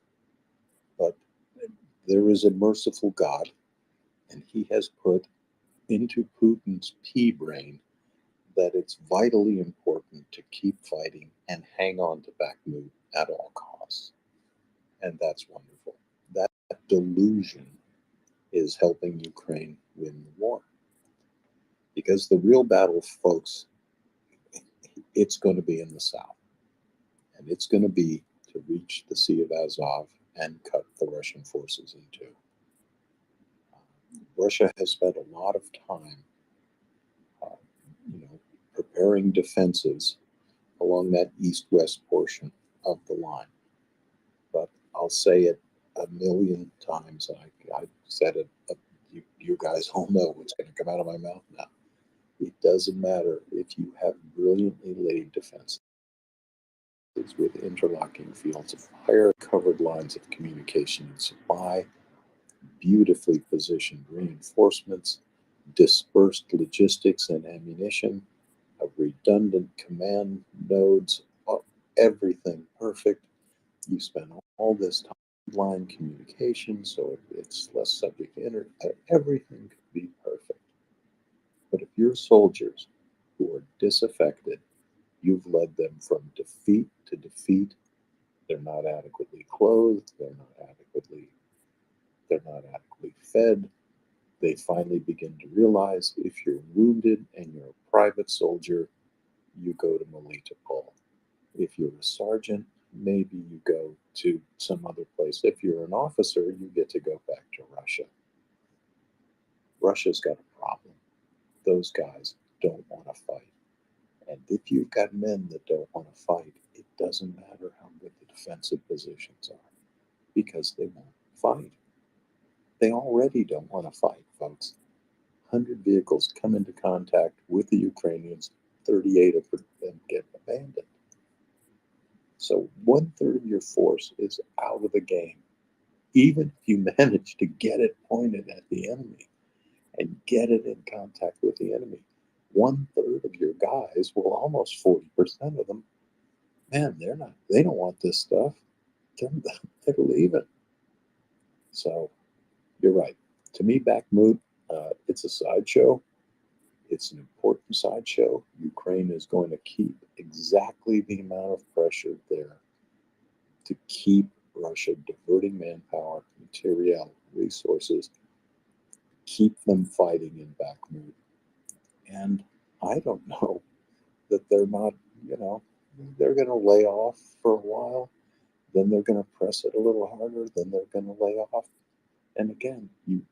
but there is a merciful God, and he has put into Putin's pea brain that it's vitally important to keep fighting and hang on to Bakhmut at all costs. And that's wonderful. That delusion is helping Ukraine win the war. Because the real battle, folks, it's going to be in the south. And it's going to be to reach the Sea of Azov and cut the Russian forces in two. Russia has spent a lot of time preparing defenses along that east-west portion of the line. But I'll say it a million times, and I said it, you guys all know what's going to come out of my mouth now. It doesn't matter if you have brilliantly laid defenses with interlocking fields of fire, covered lines of communication and supply, beautifully positioned reinforcements, dispersed logistics and ammunition, of redundant command nodes, everything perfect. You spend all this time line communication, so it's less subject to everything could be perfect. But if your soldiers who are disaffected, you've led them from defeat to defeat. They're not adequately clothed. They're not adequately fed. They finally begin to realize if you're wounded and you're a private soldier, you go to Melitopol. If you're a sergeant, maybe you go to some other place. If you're an officer, you get to go back to Russia. Russia's got a problem. Those guys don't want to fight. And if you've got men that don't want to fight, it doesn't matter how good the defensive positions are, because they won't fight. They already don't want to fight, folks. 100 vehicles come into contact with the Ukrainians, 38 of them get abandoned. So 1/3 of your force is out of the game. Even if you manage to get it pointed at the enemy and get it in contact with the enemy, 1/3 of your guys, well, almost 40% of them, man, they don't want this stuff. They're leaving. So you're right. To me, Bakhmut, it's a sideshow. It's an important sideshow. Ukraine is going to keep exactly the amount of pressure there to keep Russia diverting manpower, material, resources, keep them fighting in Bakhmut. And I don't know that they're not, they're going to lay off for a while, then they're going to press it a little harder, then they're going to lay off. And again, you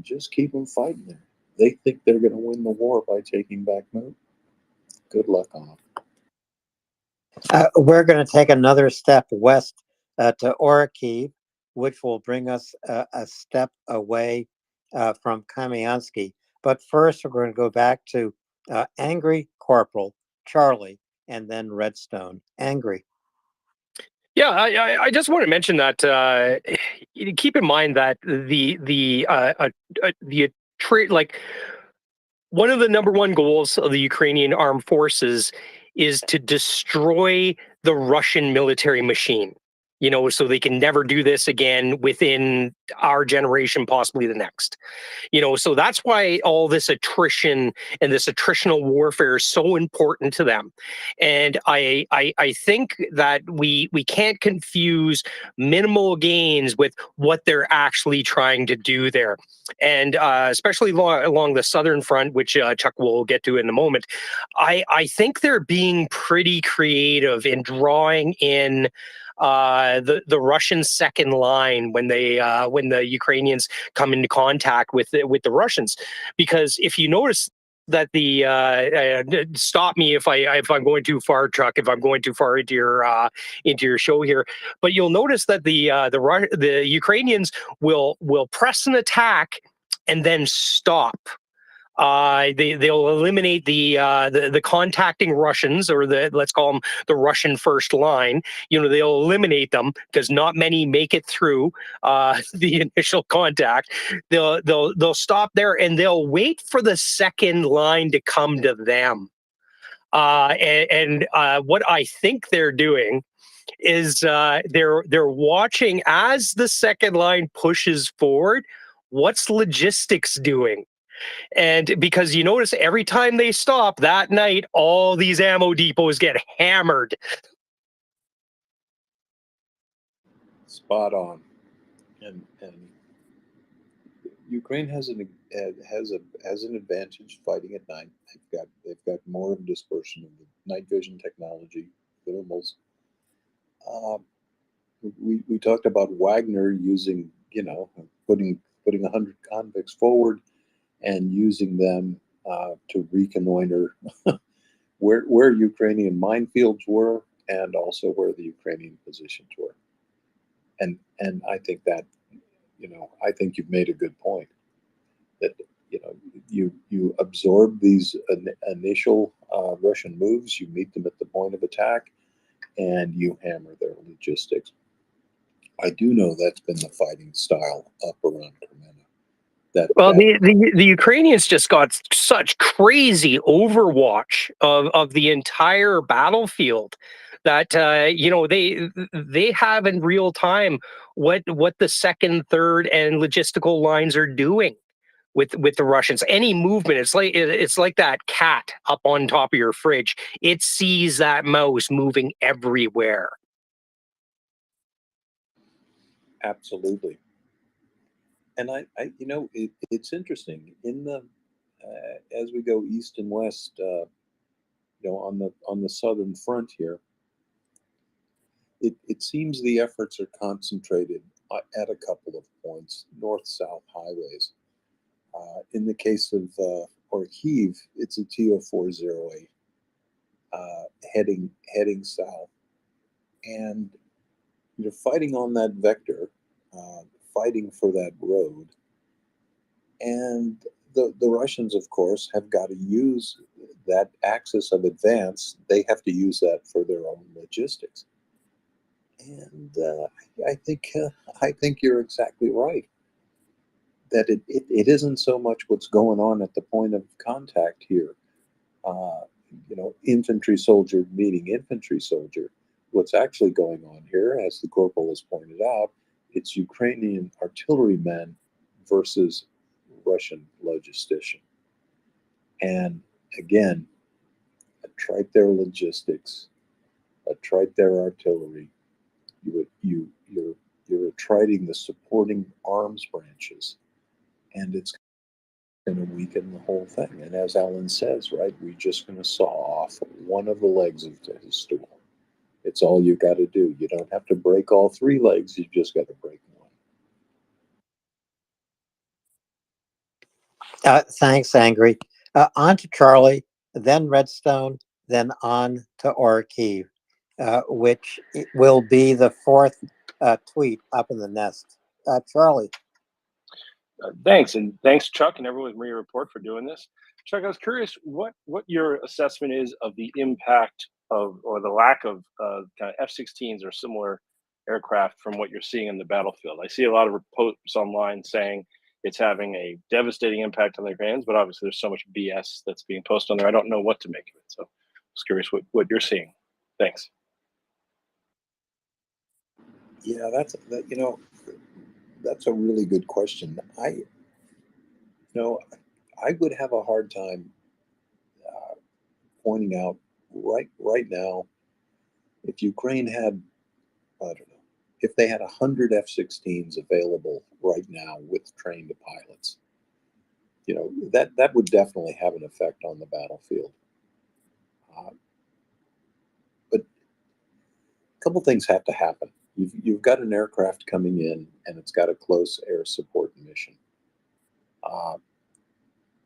just keep them fighting there. They think they're going to win the war by taking Bakhmut. Good luck on them. We're going to take another step west to Kharkiv, which will bring us a step away from Kamiansky. But first, we're going to go back to Angry Corporal Charlie and then Redstone. Angry. Yeah, I just want to mention that keep in mind that the trade, like, one of the number one goals of the Ukrainian armed forces is to destroy the Russian military machine. you know, so they can never do this again within our generation, possibly the next. You know, so that's why all this attrition and this attritional warfare is so important to them. And I think that we can't confuse minimal gains with what they're actually trying to do there. And especially along the southern front, which Chuck will get to in a moment, I think they're being pretty creative in drawing in the Russian second line when the Ukrainians come into contact with the Russians, because if you notice that stop me if I'm going too far, Chuck, if I'm going too far into your show here, but you'll notice that the Ukrainians will press an attack and then stop. They'll eliminate the contacting Russians, or let's call them the Russian first line. You know, they'll eliminate them because not many make it through the initial contact. They'll stop there and they'll wait for the second line to come to them. And what I think they're doing is they're watching as the second line pushes forward. What's logistics doing? And because you notice every time they stop that night, all these ammo depots get hammered. Spot on. And Ukraine has an advantage fighting at night. They've got more of dispersion of the night vision technology, thermals. We talked about Wagner using, you know, putting 100 convicts forward and using them to reconnoiter where Ukrainian minefields were, and also where the Ukrainian positions were. And I think that, you know, I think you've made a good point that, you know, you absorb these initial Russian moves, you meet them at the point of attack, and you hammer their logistics. I do know that's been the fighting style up around Kremenna. Well, the Ukrainians just got such crazy overwatch of the entire battlefield that you know, they have in real time what the second, third, and logistical lines are doing with the Russians. Any movement, it's like that cat up on top of your fridge. It sees that mouse moving everywhere. Absolutely. And I you know, it's interesting in the as we go east and west, you know, on the southern front here, it seems the efforts are concentrated at a couple of points, north-south highways. In the case of Kyiv, it's a TO408 heading south, and you're fighting on that vector, fighting for that road. And the Russians, of course, have got to use that axis of advance. They have to use that for their own logistics. And I think you're exactly right. That it isn't so much what's going on at the point of contact here. You know, infantry soldier meeting infantry soldier. What's actually going on here, as the corporal has pointed out, it's Ukrainian artillerymen versus Russian logistician. And again, attrite their logistics, attrite their artillery. You're attriting the supporting arms branches, and it's going to weaken the whole thing. And as Alan says, right, we're just going to saw off one of the legs of his stool. It's all you got to do. You don't have to break all three legs. You just got to break one. Thanks, Angry. On to Charlie, then Redstone, then on to Orkiv, which will be the fourth tweet up in the nest. Charlie. Thanks, and thanks, Chuck, and everyone with MriyaReport for doing this. Chuck, I was curious what your assessment is of the impact of, or the lack of, kind of F-16s or similar aircraft from what you're seeing in the battlefield. I see a lot of reports online saying it's having a devastating impact on their hands, but obviously there's so much BS that's being posted on there. I don't know what to make of it, so I was curious what you're seeing. Thanks. Yeah, that's a really good question. I would have a hard time pointing out right now if Ukraine had, I don't know, if they had 100 F-16s available right now with trained pilots, that would definitely have an effect on the battlefield. Uh, but a couple things have to happen. You've got an aircraft coming in, and it's got a close air support mission. Uh,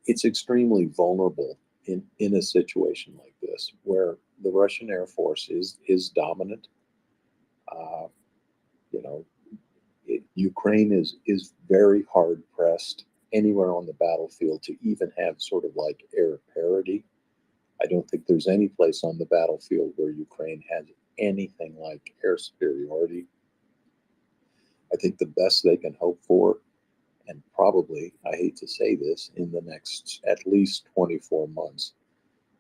it's extremely vulnerable in a situation like this, where the Russian Air Force is dominant. Uh, you know, Ukraine is very hard pressed anywhere on the battlefield to even have sort of like air parity. I don't think there's any place on the battlefield where Ukraine has anything like air superiority. I think the best they can hope for, and probably, I hate to say this, in the next at least 24 months,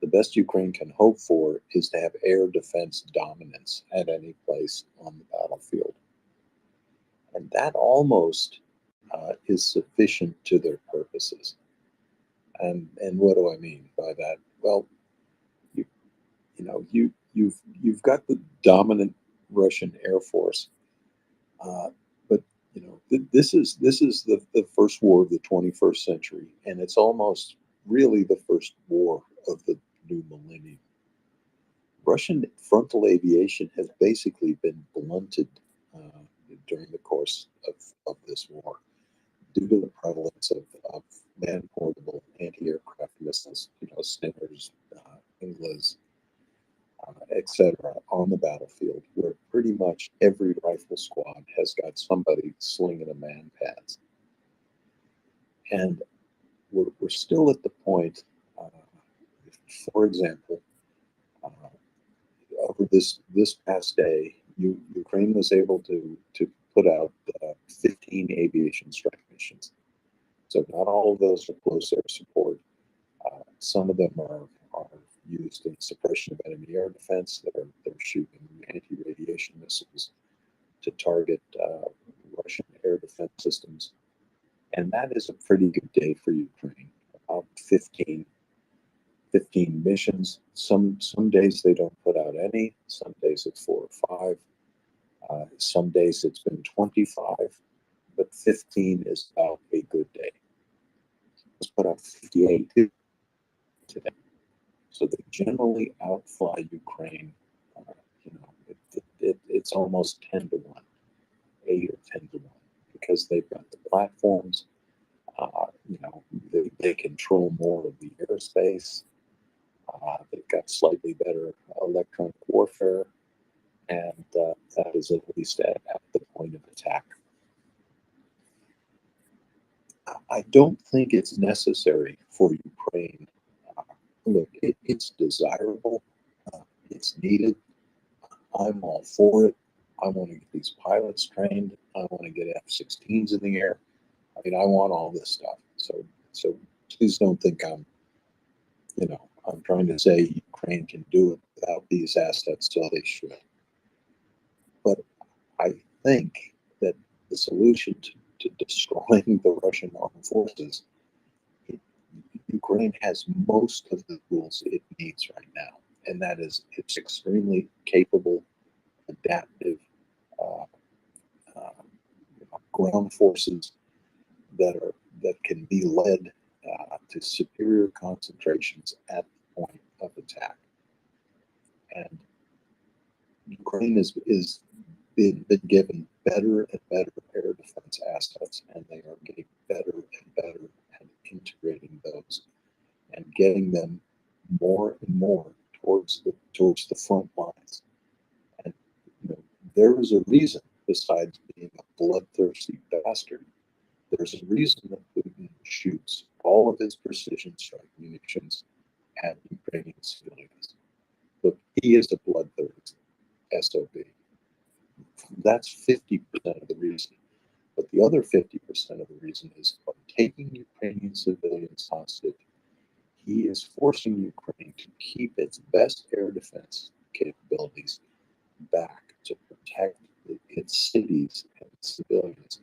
the best Ukraine can hope for is to have air defense dominance at any place on the battlefield. And that almost is sufficient to their purposes. And what do I mean by that? Well, you've got the dominant Russian Air Force, but this is the first war of the 21st century, and it's almost really the first war of the new millennium. Russian frontal aviation has basically been blunted during the course of this war due to the prevalence of man-portable anti-aircraft missiles, Stingers, Ingles, etc., on the battlefield, where pretty much every rifle squad has got somebody slinging a man-pads. And we're still at the point, for example, over this past day, Ukraine was able to put out 15 aviation strike missions. So not all of those are close air support. Some of them are used in suppression of enemy air defense. They're shooting anti-radiation missiles to target Russian air defense systems, and that is a pretty good day for Ukraine. About 15 missions. Some days they don't put out any. Some days it's 4 or 5. Some days it's been 25, but 15 is about a good day. Let's put out 58 today. So they generally outfly Ukraine. It's almost 10 to 1, 8 or 10 to 1, because they've got the platforms. They control more of the airspace. They've got slightly better electronic warfare, and that is at least at the point of attack. I don't think it's necessary for Ukraine. Look, it's desirable. It's needed. I'm all for it. I want to get these pilots trained. I want to get F-16s in the air. I mean, I want all this stuff. So please don't think I'm trying to say Ukraine can do it without these assets, so they should. But I think that the solution to destroying the Russian armed forces, Ukraine has most of the tools it needs right now, and that is it's extremely capable, adaptive ground forces that can be led to superior concentrations at the point of attack. And Ukraine is been given better and better air defense assets, and they are getting better and better at integrating those and getting them more and more towards the front lines. And there is a reason, besides being a bloodthirsty bastard, there's a reason that Putin shoots all of his precision strike munitions at Ukrainian civilians. Look, he is a bloodthirsty SOB. That's 50% of the reason. But the other 50% of the reason is by taking Ukrainian civilians hostage, he is forcing Ukraine to keep its best air defense capabilities back to protect It hits cities and civilians.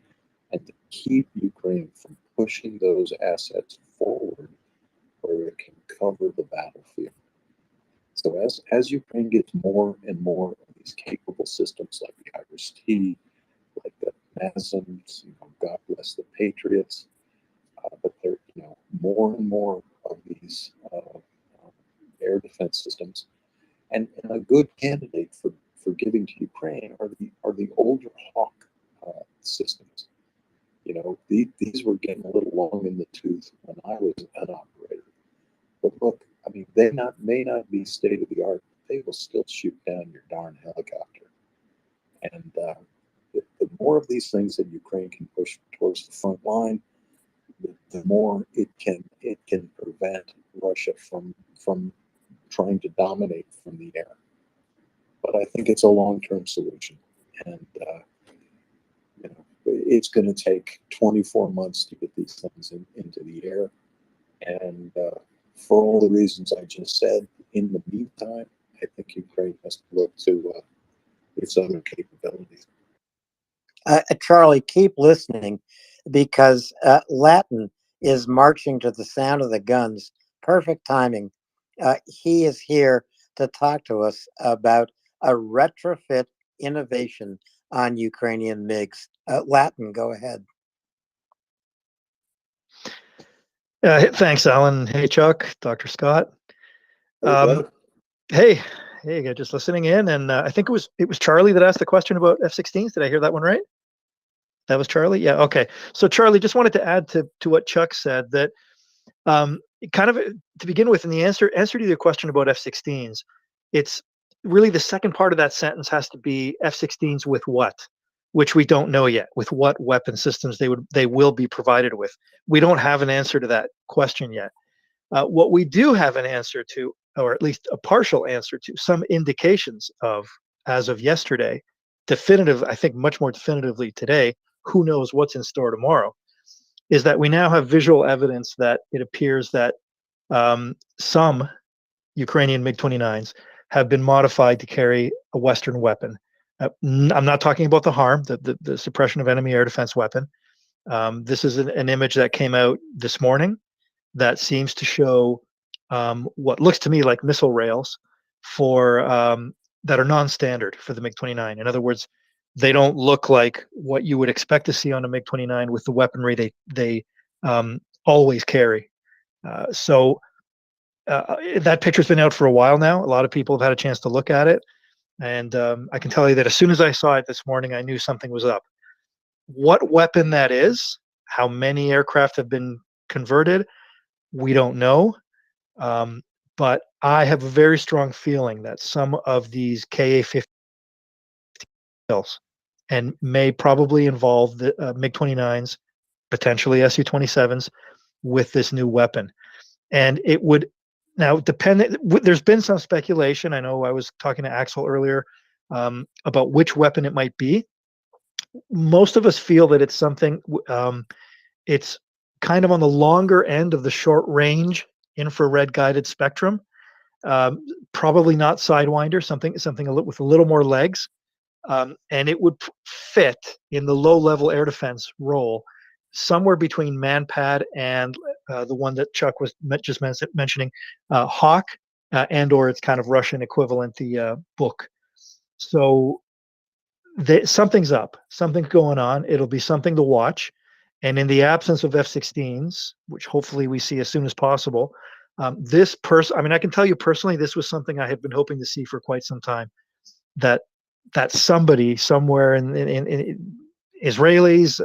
And to keep Ukraine from pushing those assets forward where it can cover the battlefield. So as Ukraine gets more and more of these capable systems like the Iris-T, like the NASAMS, God bless the Patriots, but there, more and more of these air defense systems, and a good candidate for giving to Ukraine are the older Hawk systems. These were getting a little long in the tooth when I was an operator. But look, I mean, they may not be state of the art, but they will still shoot down your darn helicopter. And the more of these things that Ukraine can push towards the front line, the more it can prevent Russia from trying to dominate from the air. But I think it's a long-term solution, and it's going to take 24 months to get these things into the air. And for all the reasons I just said, in the meantime, I think Ukraine has to look to its other capabilities. Charlie, keep listening, because Latin is marching to the sound of the guns. Perfect timing. He is here to talk to us about a retrofit innovation on Ukrainian MiGs. Latin, go ahead. Thanks, Alan. Hey, Chuck, Dr. Scott. Hey, just listening in, and I think it was Charlie that asked the question about F-16s. Did I hear that one right? That was Charlie? Yeah, okay. So Charlie, just wanted to add to what Chuck said, that kind of to begin with, in the answer to your question about F-16s, it's really the second part of that sentence has to be F-16s with what? Which we don't know yet, with what weapon systems they will be provided with. We don't have an answer to that question yet. What we do have an answer to, or at least a partial answer to, some indications of, as of yesterday, definitive, I think much more definitively today, who knows what's in store tomorrow, is that we now have visual evidence that it appears that some Ukrainian MiG-29s have been modified to carry a Western weapon. I'm not talking about the harm, the suppression of enemy air defense weapon. This is an image that came out this morning that seems to show what looks to me like missile rails for that are non-standard for the MiG-29. In other words, they don't look like what you would expect to see on a MiG-29 with the weaponry they always carry. So that picture's been out for a while now. A lot of people have had a chance to look at it. And I can tell you that as soon as I saw it this morning, I knew something was up. What weapon that is, how many aircraft have been converted, we don't know. But I have a very strong feeling that some of these Ka-50 and may probably involve the MiG-29s, potentially Su-27s, with this new weapon. And it would now depend. There's been some speculation. I know I was talking to Axel earlier about which weapon it might be. Most of us feel that it's something. It's kind of on the longer end of the short range infrared guided spectrum. Probably not Sidewinder. Something with a little more legs. And it would fit in the low-level air defense role, somewhere between Manpad and the one that Chuck was just mentioning, Hawk, and/or its kind of Russian equivalent, the Book. So something's up, something's going on. It'll be something to watch. And in the absence of F-16s, which hopefully we see as soon as possible, I mean, I can tell you personally, this was something I had been hoping to see for quite some time. That somebody somewhere in Israelis,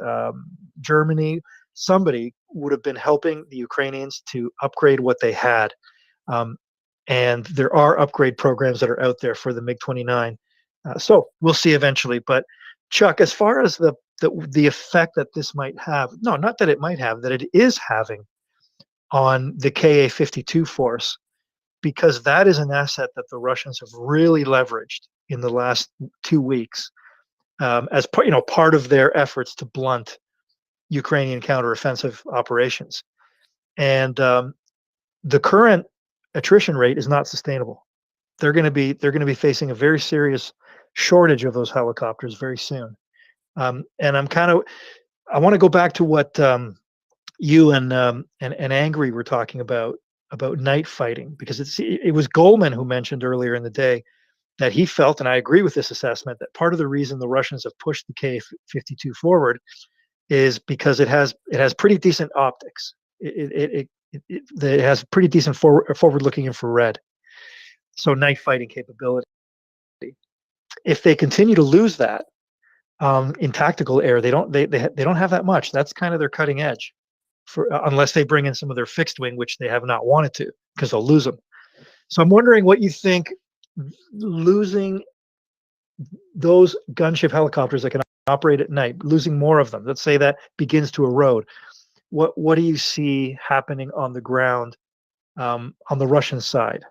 Germany, somebody would have been helping the Ukrainians to upgrade what they had. And there are upgrade programs that are out there for the MiG-29. So we'll see eventually. But Chuck, as far as the effect that this might have, no, not that it might have, that it is having on the Ka-52 force, because that is an asset that the Russians have really leveraged in the last 2 weeks as part of their efforts to blunt Ukrainian counteroffensive operations. And the current attrition rate is not sustainable. They're going to be facing a very serious shortage of those helicopters very soon. And I want to go back to what you and Angry were talking about night fighting, because it was Goldman who mentioned earlier in the day that he felt, and I agree with this assessment, that part of the reason the Russians have pushed the Ka-52 forward is because it has pretty decent optics. It has pretty decent forward-looking infrared, so night fighting capability. If they continue to lose that in tactical air, they don't have that much. That's kind of their cutting edge, unless they bring in some of their fixed wing, which they have not wanted to, because they'll lose them. So I'm wondering what you think. Losing those gunship helicopters that can operate at night, losing more of them, let's say that begins to erode. What do you see happening on the ground on the Russian side?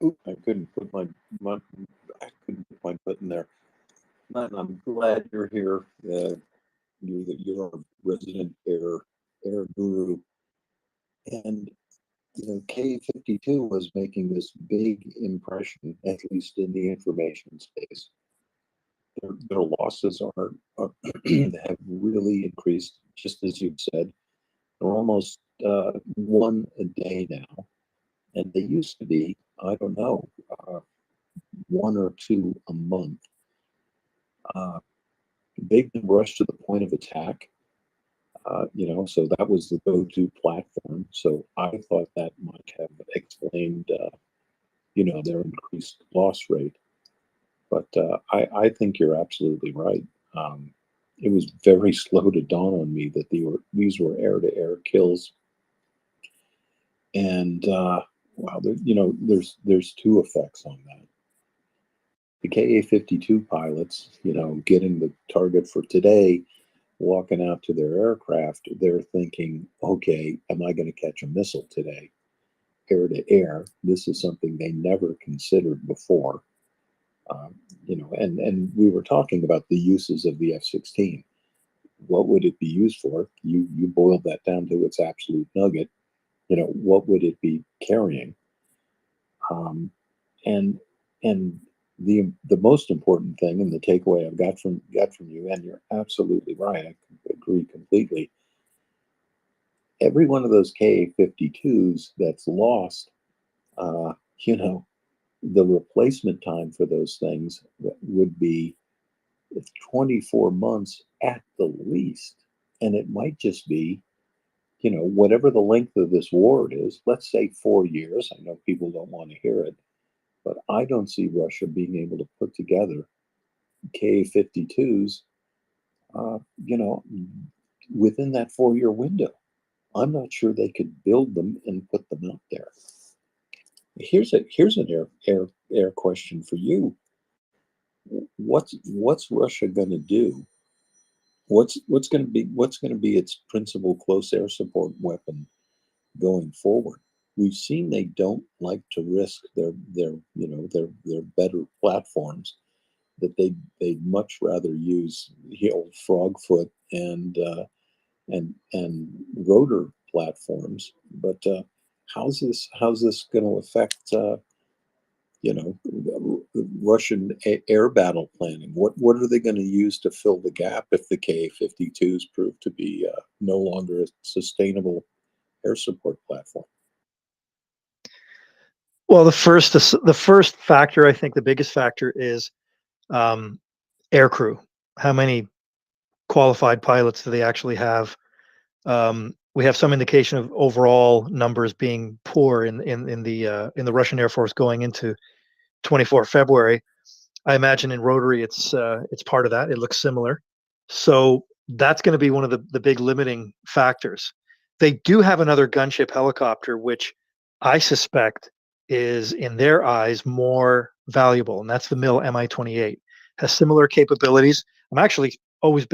Oop, I couldn't put my button there. I'm glad you're here. You're a resident air guru, and Ka-52 was making this big impression, at least in the information space. Their losses have really increased, just as you've said. They're almost one a day now, and they used to be, I don't know, one or two a month. They've been rushed to the point of attack. So that was the go-to platform. So I thought that might have explained, their increased loss rate. But I think you're absolutely right. It was very slow to dawn on me that these were air-to-air kills. And there's two effects on that. The Ka-52 pilots, getting the target for today, walking out to their aircraft, they're thinking, okay, am I going to catch a missile today? Air to air. This is something they never considered before. And we were talking about the uses of the F-16. What would it be used for? You boiled that down to its absolute nugget. What would it be carrying? And the most important thing, and the takeaway I've got from you, and you're absolutely right, I agree completely. Every one of those Ka-52s that's lost, the replacement time for those things would be 24 months at the least. And it might just be, whatever the length of this war is, let's say 4 years. I know people don't want to hear it, but I don't see Russia being able to put together Ka-52s, within that 4-year window. I'm not sure they could build them and put them out there. Here's an air question for you. What's Russia going to do? What's going to be its principal close air support weapon going forward? We've seen they don't like to risk their better platforms, that they'd much rather use old frogfoot and rotor platforms. But how's this going to affect Russian air battle planning? What are they going to use to fill the gap if the Ka-52s prove to be no longer a sustainable air support platform? Well, the first factor, I think the biggest factor, is air crew. How many qualified pilots do they actually have? We have some indication of overall numbers being poor in the Russian Air Force going into 24 February. I imagine in rotary it's part of that. It looks similar. So that's going to be one of the big limiting factors. They do have another gunship helicopter, which I suspect is, in their eyes, more valuable, and that's the MIL Mi-28. Has similar capabilities. I've always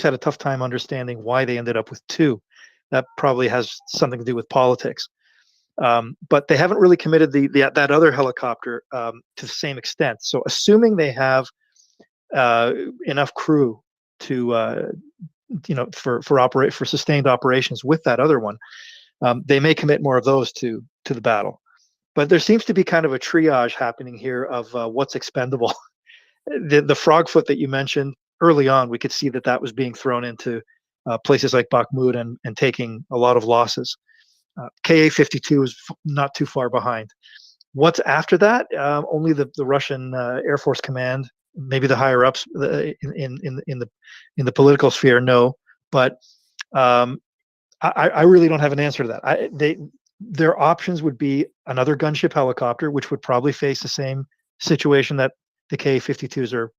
had a tough time understanding why they ended up with two. That probably has something to do with politics. But they haven't really committed that other helicopter to the same extent. So assuming they have enough crew to for sustained operations with that other one, they may commit more of those to the battle. But there seems to be kind of a triage happening here of what's expendable. The frog foot that you mentioned early on, we could see that that was being thrown into places like Bakhmut and taking a lot of losses. Ka-52 is not too far behind. What's after that? Only the Russian Air Force Command, maybe the higher ups in the political sphere know. But I really don't have an answer to that. Their options would be another gunship helicopter, which would probably face the same situation that the Ka-52s are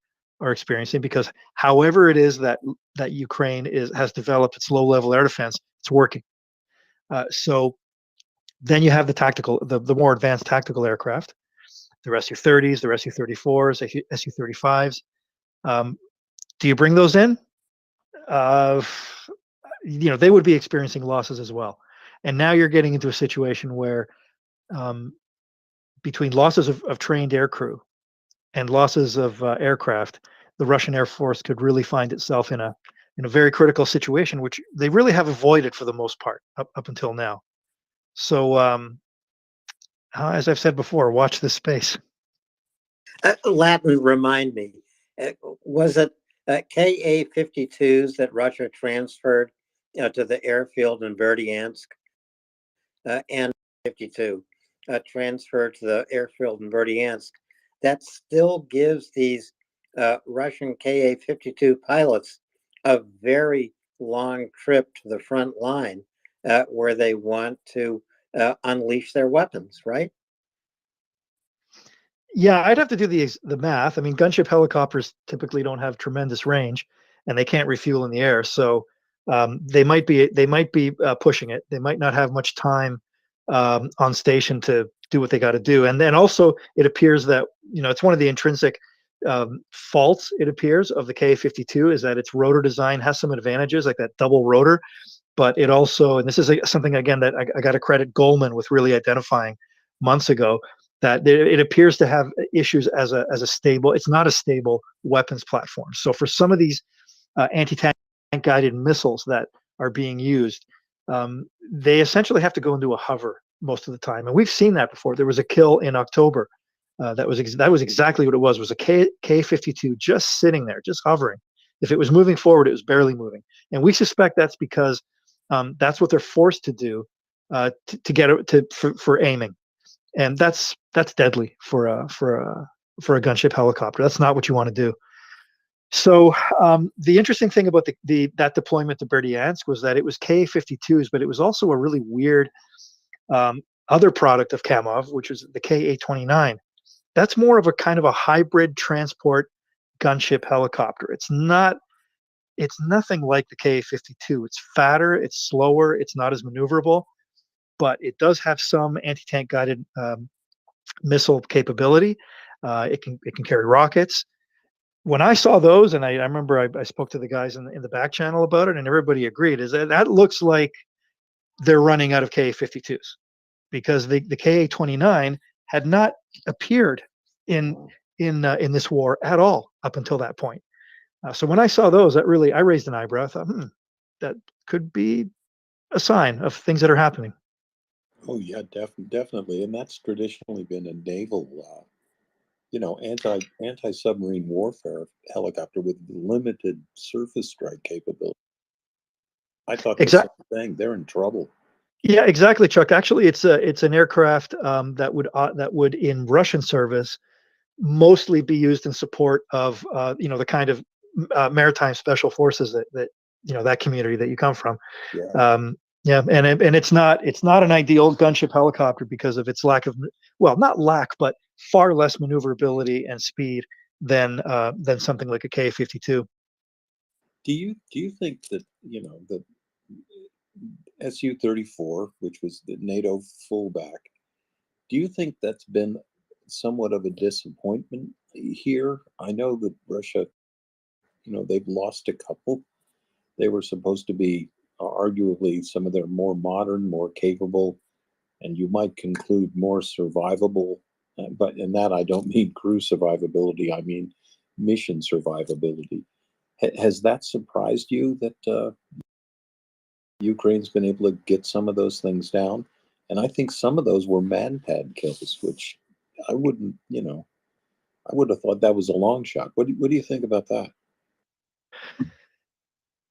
experiencing, because however it is that Ukraine has developed its low-level air defense, it's working. So then you have the more advanced tactical aircraft, the Su-30s, the Su-34s, Su-35s. Do you bring those in? They would be experiencing losses as well. And now you're getting into a situation where between losses of trained air crew and losses of aircraft, the Russian Air Force could really find itself in a very critical situation, which they really have avoided for the most part up until now. So, as I've said before, watch this space. Latin, remind me, was it Ka-52s that Russia transferred to the airfield in Verdansk, and 52 transferred to the airfield in Verdansk? That still gives these Russian Ka-52 pilots a very long trip to the front line where they want to unleash their weapons, right? Yeah, I'd have to do the math. I mean, gunship helicopters typically don't have tremendous range, and they can't refuel in the air. So they might be pushing it. They might not have much time on station to do what they got to do. And then also, it appears that it's one of the intrinsic faults, it appears, of the Ka-52 is that its rotor design has some advantages, like that double rotor. But it also, and this is something again that I got to credit Goldman with really identifying months ago, that it appears to have issues as a stable. It's not a stable weapons platform. So for some of these anti-tank guided missiles that are being used, they essentially have to go into a hover most of the time, and we've seen that before. There was a kill in October. That was exactly what it was. Was a Ka-52 just sitting there, just hovering. If it was moving forward, it was barely moving, and we suspect that's because that's what they're forced to do to get for aiming, and that's deadly for a gunship helicopter. That's not what you want to do. So the interesting thing about that deployment to Berdyansk was that it was Ka-52s, but it was also a really weird other product of Kamov, which was the Ka-29. That's more of a kind of a hybrid transport gunship helicopter. It's nothing like the Ka-52. It's fatter, it's slower, it's not as maneuverable, but it does have some anti-tank guided missile capability. It can carry rockets. When I saw those, and I remember I spoke to the guys in the back channel about it, and everybody agreed, is that looks like they're running out of Ka-52s, because the Ka-29 had not appeared in this war at all up until that point. So when I saw those, I raised an eyebrow. I thought, that could be a sign of things that are happening. Oh yeah, definitely, and that's traditionally been a naval, anti-submarine warfare helicopter with limited surface strike capability. I thought the same thing. They're in trouble. Yeah, exactly, Chuck. Actually, it's an aircraft that would in Russian service mostly be used in support of the kind of maritime special forces that that community that you come from. Yeah. And it's not an ideal gunship helicopter because of its lack of, well, not lack, but far less maneuverability and speed than something like a Ka-52. Do you think that the Su-34, which was the NATO fullback, do you think that's been somewhat of a disappointment here? I know that Russia, they've lost a couple. They were supposed to be arguably some of their more modern, more capable, and you might conclude more survivable. But in that, I don't mean crew survivability. I mean mission survivability. Has that surprised you that Ukraine's been able to get some of those things down? And I think some of those were man-pad kills, which I wouldn't, I would have thought that was a long shot. What do you think about that?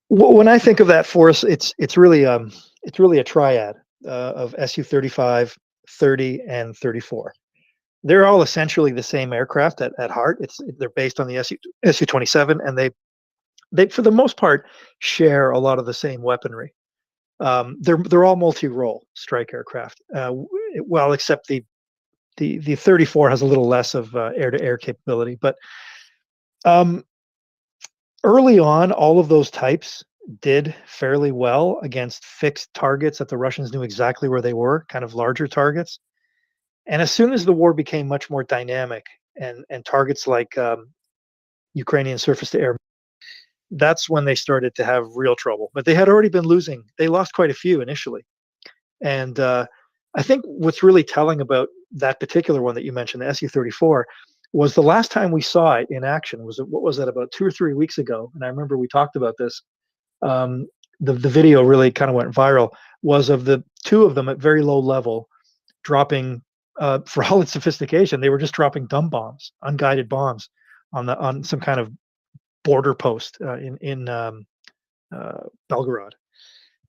When I think of that force, it's really a triad of Su-35, 30, and 34. They're all essentially the same aircraft at heart. They're based on the Su-27, and they for the most part share a lot of the same weaponry. They're all multi-role strike aircraft. Well, except the 34 has a little less of air-to-air capability, but early on, all of those types did fairly well against fixed targets that the Russians knew exactly where they were, kind of larger targets. And as soon as the war became much more dynamic and targets like Ukrainian surface-to-air, that's when they started to have real trouble. But they had already been losing. They lost quite a few initially. And I think what's really telling about that particular one that you mentioned, the Su-34, was the last time we saw it in action was, what was that, about 2 or 3 weeks ago? And I remember we talked about this. The video really kind of went viral, was of the two of them at very low level dropping, for all its sophistication, they were just dropping dumb bombs, unguided bombs on some kind of border post in Belgorod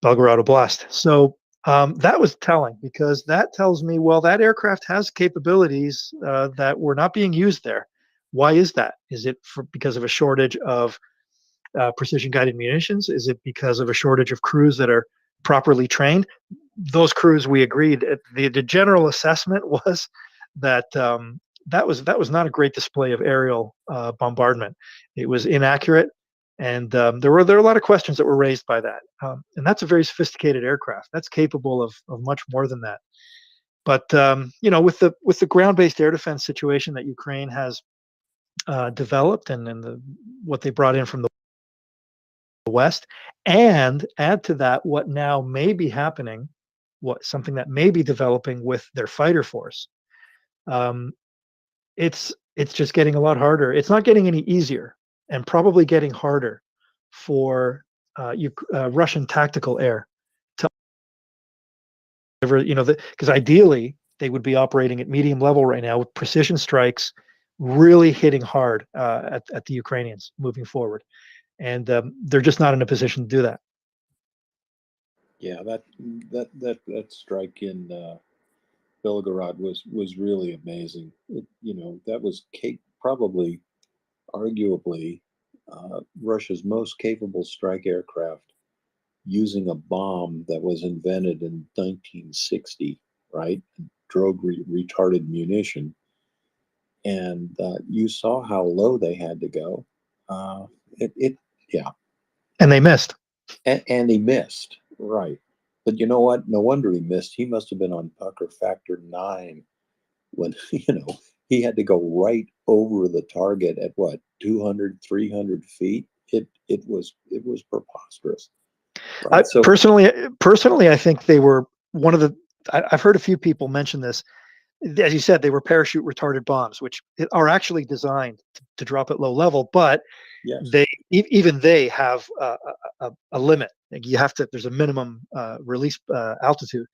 Oblast. So that was telling, because that tells me, well, that aircraft has capabilities that were not being used there. Why is that? Is it because of a shortage of precision guided munitions? Is it because of a shortage of crews that are properly trained? Those crews, we agreed, the general assessment was that that was not a great display of aerial bombardment. It was inaccurate, and there were a lot of questions that were raised by that. And that's a very sophisticated aircraft. That's capable of much more than that. But with the ground-based air defense situation that Ukraine has developed, and what they brought in from the West, and add to that what now may be happening, something that may be developing with their fighter force. It's just getting a lot harder. It's not getting any easier, and probably getting harder for Russian tactical air to deliver. Because ideally they would be operating at medium level right now with precision strikes, really hitting hard at the Ukrainians moving forward. And they're just not in a position to do that. Yeah, that strike in Belgorod was really amazing. That was probably, arguably, Russia's most capable strike aircraft, using a bomb that was invented in 1960, right? Drogue retarded munition, and you saw how low they had to go. Yeah. And they missed. And he missed, right? But you know what? No wonder he missed. He must have been on pucker factor 9 when he had to go right over the target at what, 200, 300 feet. It was preposterous. Right? Personally, I think they were one of the. I've heard a few people mention this. As you said, they were parachute retarded bombs, which are actually designed to drop at low level, but yes, even they have a limit. Like there's a minimum release altitude,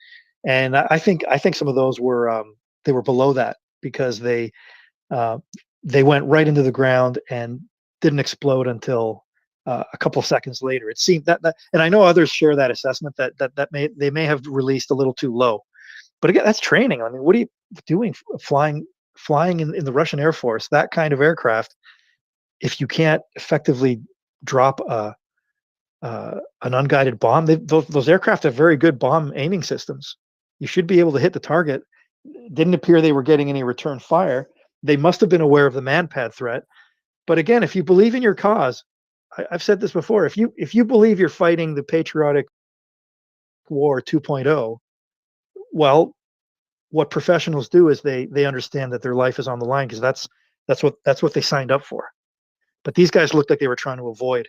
and I think some of those were they were below that, because they went right into the ground and didn't explode until a couple of seconds later. It seemed that, and I know others share that assessment, that they may have released a little too low. But again, that's training. I mean, what are you doing flying in the Russian Air Force, that kind of aircraft, if you can't effectively drop an unguided bomb? Those aircraft have very good bomb aiming systems. You should be able to hit the target. Didn't appear they were getting any return fire. They must have been aware of the man-pad threat. But again, if you believe in your cause, I've said this before, if you believe you're fighting the patriotic war 2.0, well, what professionals do is they understand that their life is on the line, because that's what they signed up for. But these guys looked like they were trying to avoid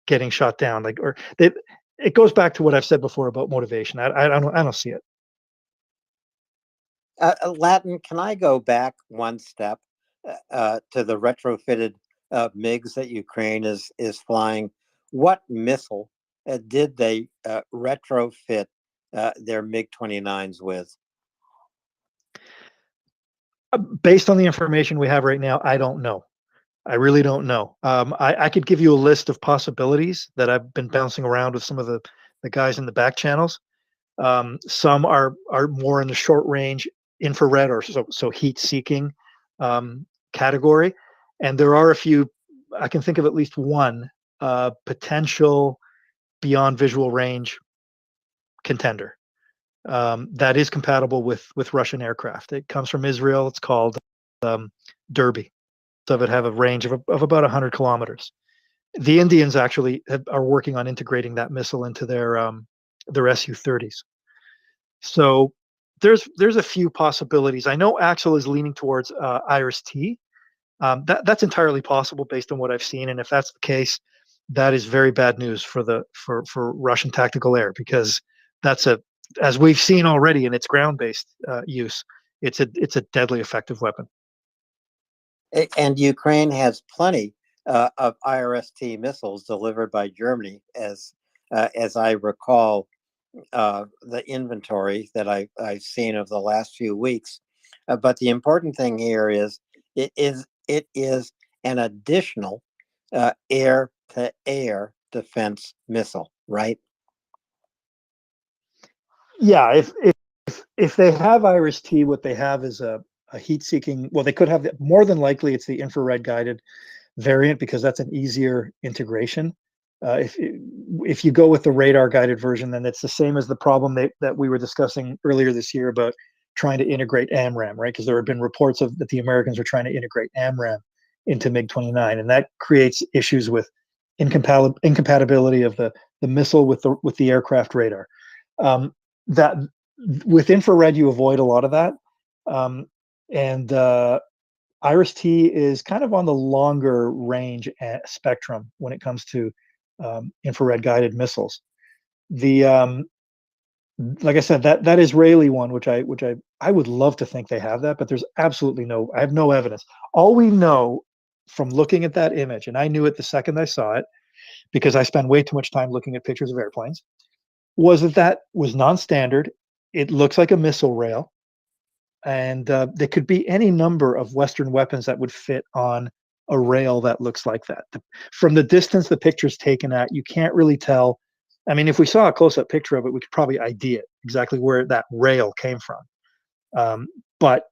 getting shot down. It goes back to what I've said before about motivation. I don't see it. Latin, can I go back one step to the retrofitted MiGs that Ukraine is flying? What missile did they retrofit their MiG-29s with? Based on the information we have right now, I don't know. I really don't know. I could give you a list of possibilities that I've been bouncing around with some of the guys in the back channels. Some are more in the short range infrared or so heat seeking category, and there are a few. I can think of at least one potential beyond visual range contender that is compatible with Russian aircraft. It comes from Israel. It's called Derby. Of it have a range of about 100 kilometers. The Indians actually are working on integrating that missile into their Su-30s. So there's a few possibilities. I know Axel is leaning towards IRIS-T. That's entirely possible based on what I've seen, and if that's the case, that is very bad news for Russian tactical air, because that's as we've seen already in its ground-based use, it's a deadly effective weapon. And Ukraine has plenty of IRIS-T missiles delivered by Germany, as I recall the inventory that I've seen of the last few weeks. But the important thing here is it is an additional air-to-air defense missile, right? Yeah, if they have IRIS-T, what they have is a heat-seeking. Well, they could have more than likely it's the infrared guided variant, because that's an easier integration. If you go with the radar guided version, then it's the same as the problem that we were discussing earlier this year about trying to integrate AMRAAM, right? Because there have been reports that the Americans are trying to integrate AMRAAM into MiG-29, and that creates issues with incompatibility of the missile with the aircraft radar. That with infrared you avoid a lot of that, and IRIS-T is kind of on the longer range spectrum when it comes to infrared guided missiles. The like I said, that Israeli one, which I would love to think they have that, but there's absolutely I have no evidence. All we know from looking at that image, and I knew it the second I saw it because I spend way too much time looking at pictures of airplanes, was that was non-standard. It looks like a missile rail, and there could be any number of Western weapons that would fit on a rail that looks like that. From the distance the picture's taken at, you can't really tell. I mean, if we saw a close-up picture of it, we could probably ID it exactly where that rail came from. But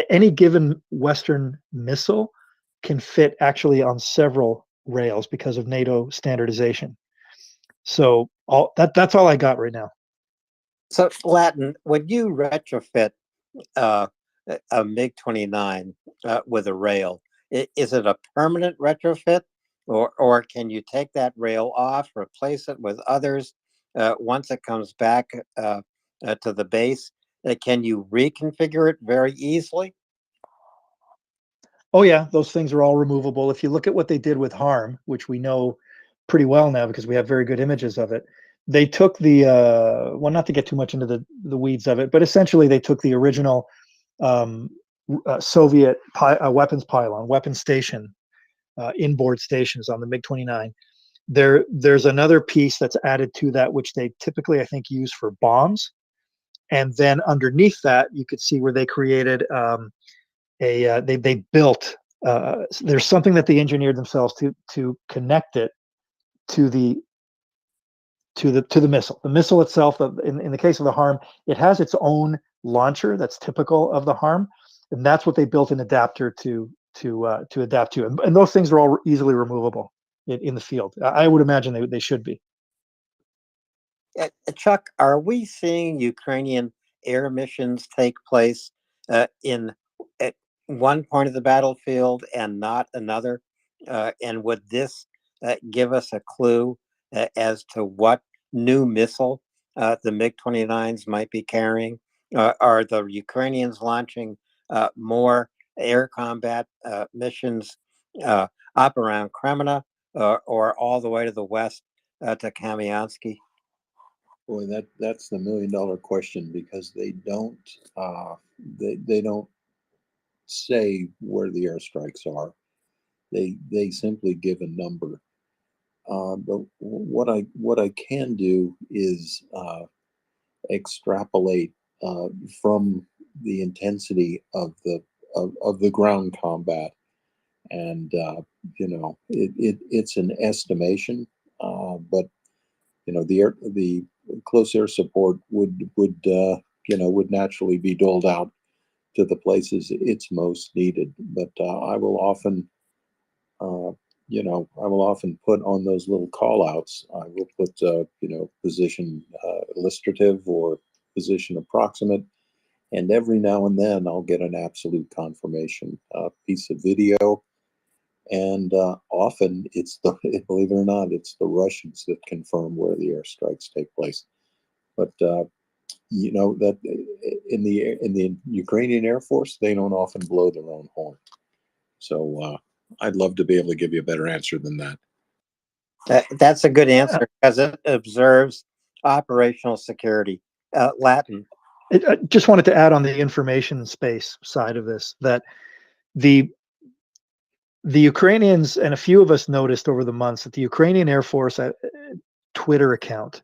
any given Western missile can fit actually on several rails because of NATO standardization. So that's all I got right now. So, Latin, when you retrofit a MiG-29 with a rail, is it a permanent retrofit, or can you take that rail off, replace it with others once it comes back to the base? Can you reconfigure it very easily? Oh yeah, those things are all removable. If you look at what they did with HARM, which we know pretty well now because we have very good images of it, they took the well, not to get too much into the weeds of it, but essentially they took the original Soviet weapons pylon, weapon station, inboard stations on the MiG-29. There's another piece that's added to that, which they typically, I think, use for bombs. And then underneath that, you could see where they created they built. There's something that they engineered themselves to connect it to the missile. The missile itself, in the case of the HARM, it has its own launcher that's typical of the HARM, and that's what they built an adapter to adapt to. And those things are all easily removable in the field. I would imagine they should be. Chuck, are we seeing Ukrainian air missions take place in at one point of the battlefield and not another? And would this give us a clue as to what new missile the MiG-29s might be carrying? Are the Ukrainians launching more air combat missions up around Kremina or all the way to the west to Kamyansky? Boy, that's the $1 million question, because they don't they don't say where the airstrikes are. They simply give a number. But what I can do is extrapolate from the intensity of the ground combat, and it's an estimation, but the close air support would naturally be doled out to the places it's most needed. But I will often put on those little call outs. I will put, position illustrative or position approximate. And every now and then I'll get an absolute confirmation piece of video. And often it's believe it or not, it's the Russians that confirm where the airstrikes take place. But that in the Ukrainian Air Force, they don't often blow their own horn. So I'd love to be able to give you a better answer than that. That's a good answer because it observes operational security. Latin. I just wanted to add on the information space side of this that the Ukrainians, and a few of us noticed over the months, that the Ukrainian Air Force Twitter account,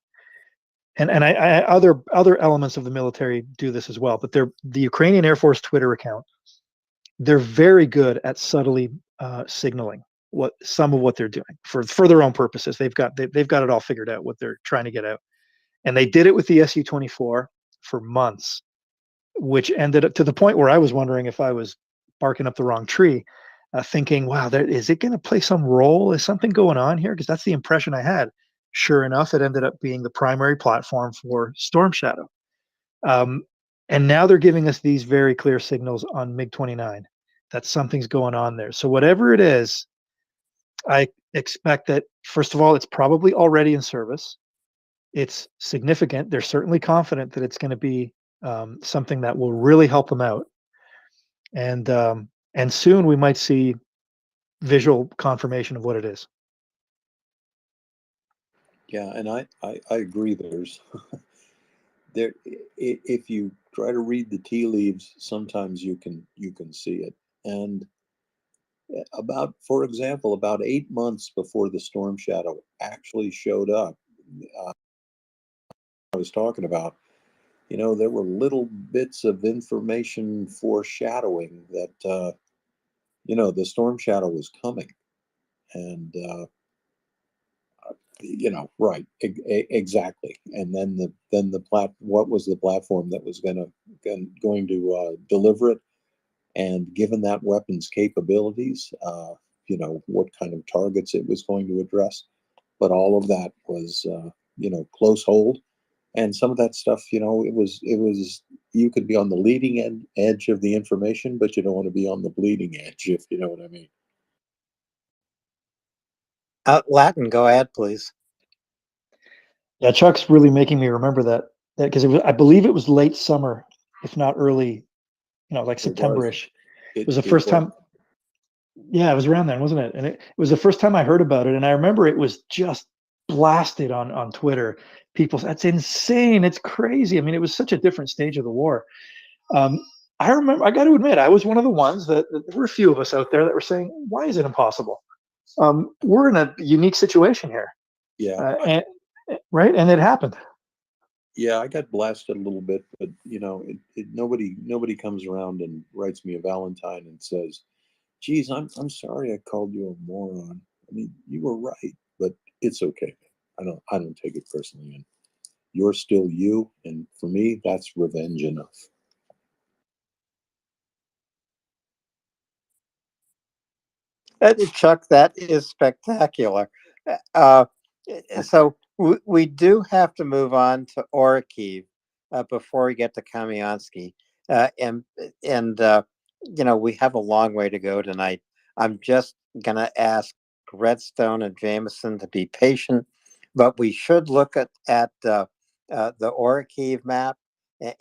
and other elements of the military do this as well, but the Ukrainian Air Force Twitter account, they're very good at subtly signaling some of what they're doing for their own purposes. They've got it all figured out, what they're trying to get out, and they did it with the Su-24 for months, which ended up to the point where I was wondering if I was barking up the wrong tree, thinking, wow, is it going to play some role? Is something going on here? Because that's the impression I had. Sure enough, it ended up being the primary platform for Storm Shadow. And now they're giving us these very clear signals on MiG-29 that something's going on there. So whatever it is, I expect that, first of all, it's probably already in service. It's significant. They're certainly confident that it's going to be something that will really help them out. And soon we might see visual confirmation of what it is. Yeah, and I agree. There's if you try to read the tea leaves, sometimes you can see it. And for example, about 8 months before the Storm Shadow actually showed up, I was talking about, there were little bits of information foreshadowing that the Storm Shadow was coming. And right, exactly. And then what was the platform that was going to deliver it? And given that weapon's capabilities, what kind of targets it was going to address. But all of that was, close hold. And some of that stuff, it was, you could be on the leading edge of the information, but you don't want to be on the bleeding edge, if you know what I mean. Latin, go ahead, please. Yeah, Chuck's really making me remember that because I believe it was late summer, if not early, like September-ish. It was the first time. Yeah, it was around then, wasn't it? And it was the first time I heard about it. And I remember it was just blasted on Twitter. People said, that's insane. It's crazy. I mean, it was such a different stage of the war. I remember, I got to admit, I was one of the ones that there were a few of us out there that were saying, why is it impossible? We're in a unique situation here. Yeah. Right. And it happened. Yeah, I got blasted a little bit, but nobody comes around and writes me a Valentine and says, geez, I'm sorry I called you a moron. I mean, you were right, but it's okay. I don't take it personally. And you're still you, and for me, that's revenge enough. Chuck, that is spectacular. So we do have to move on to Orikhiv before we get to Kamiansky, and we have a long way to go tonight. I'm just gonna ask Redstone and Jameson to be patient, but we should look at the Orikhiv map,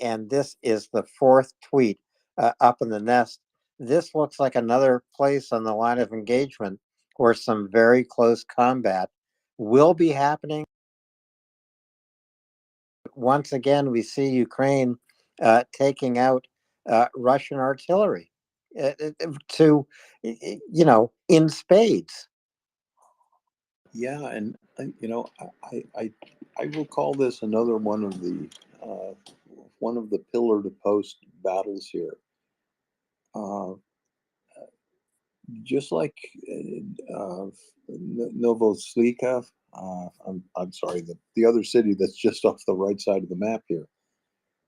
and this is the fourth tweet up in the nest. This looks like another place on the line of engagement where some very close combat will be happening. Once again, we see Ukraine taking out Russian artillery in spades. Yeah, and I will call this another one of the pillar to post battles here. Uh, just like Novosibirsk, I'm sorry, the other city that's just off the right side of the map here.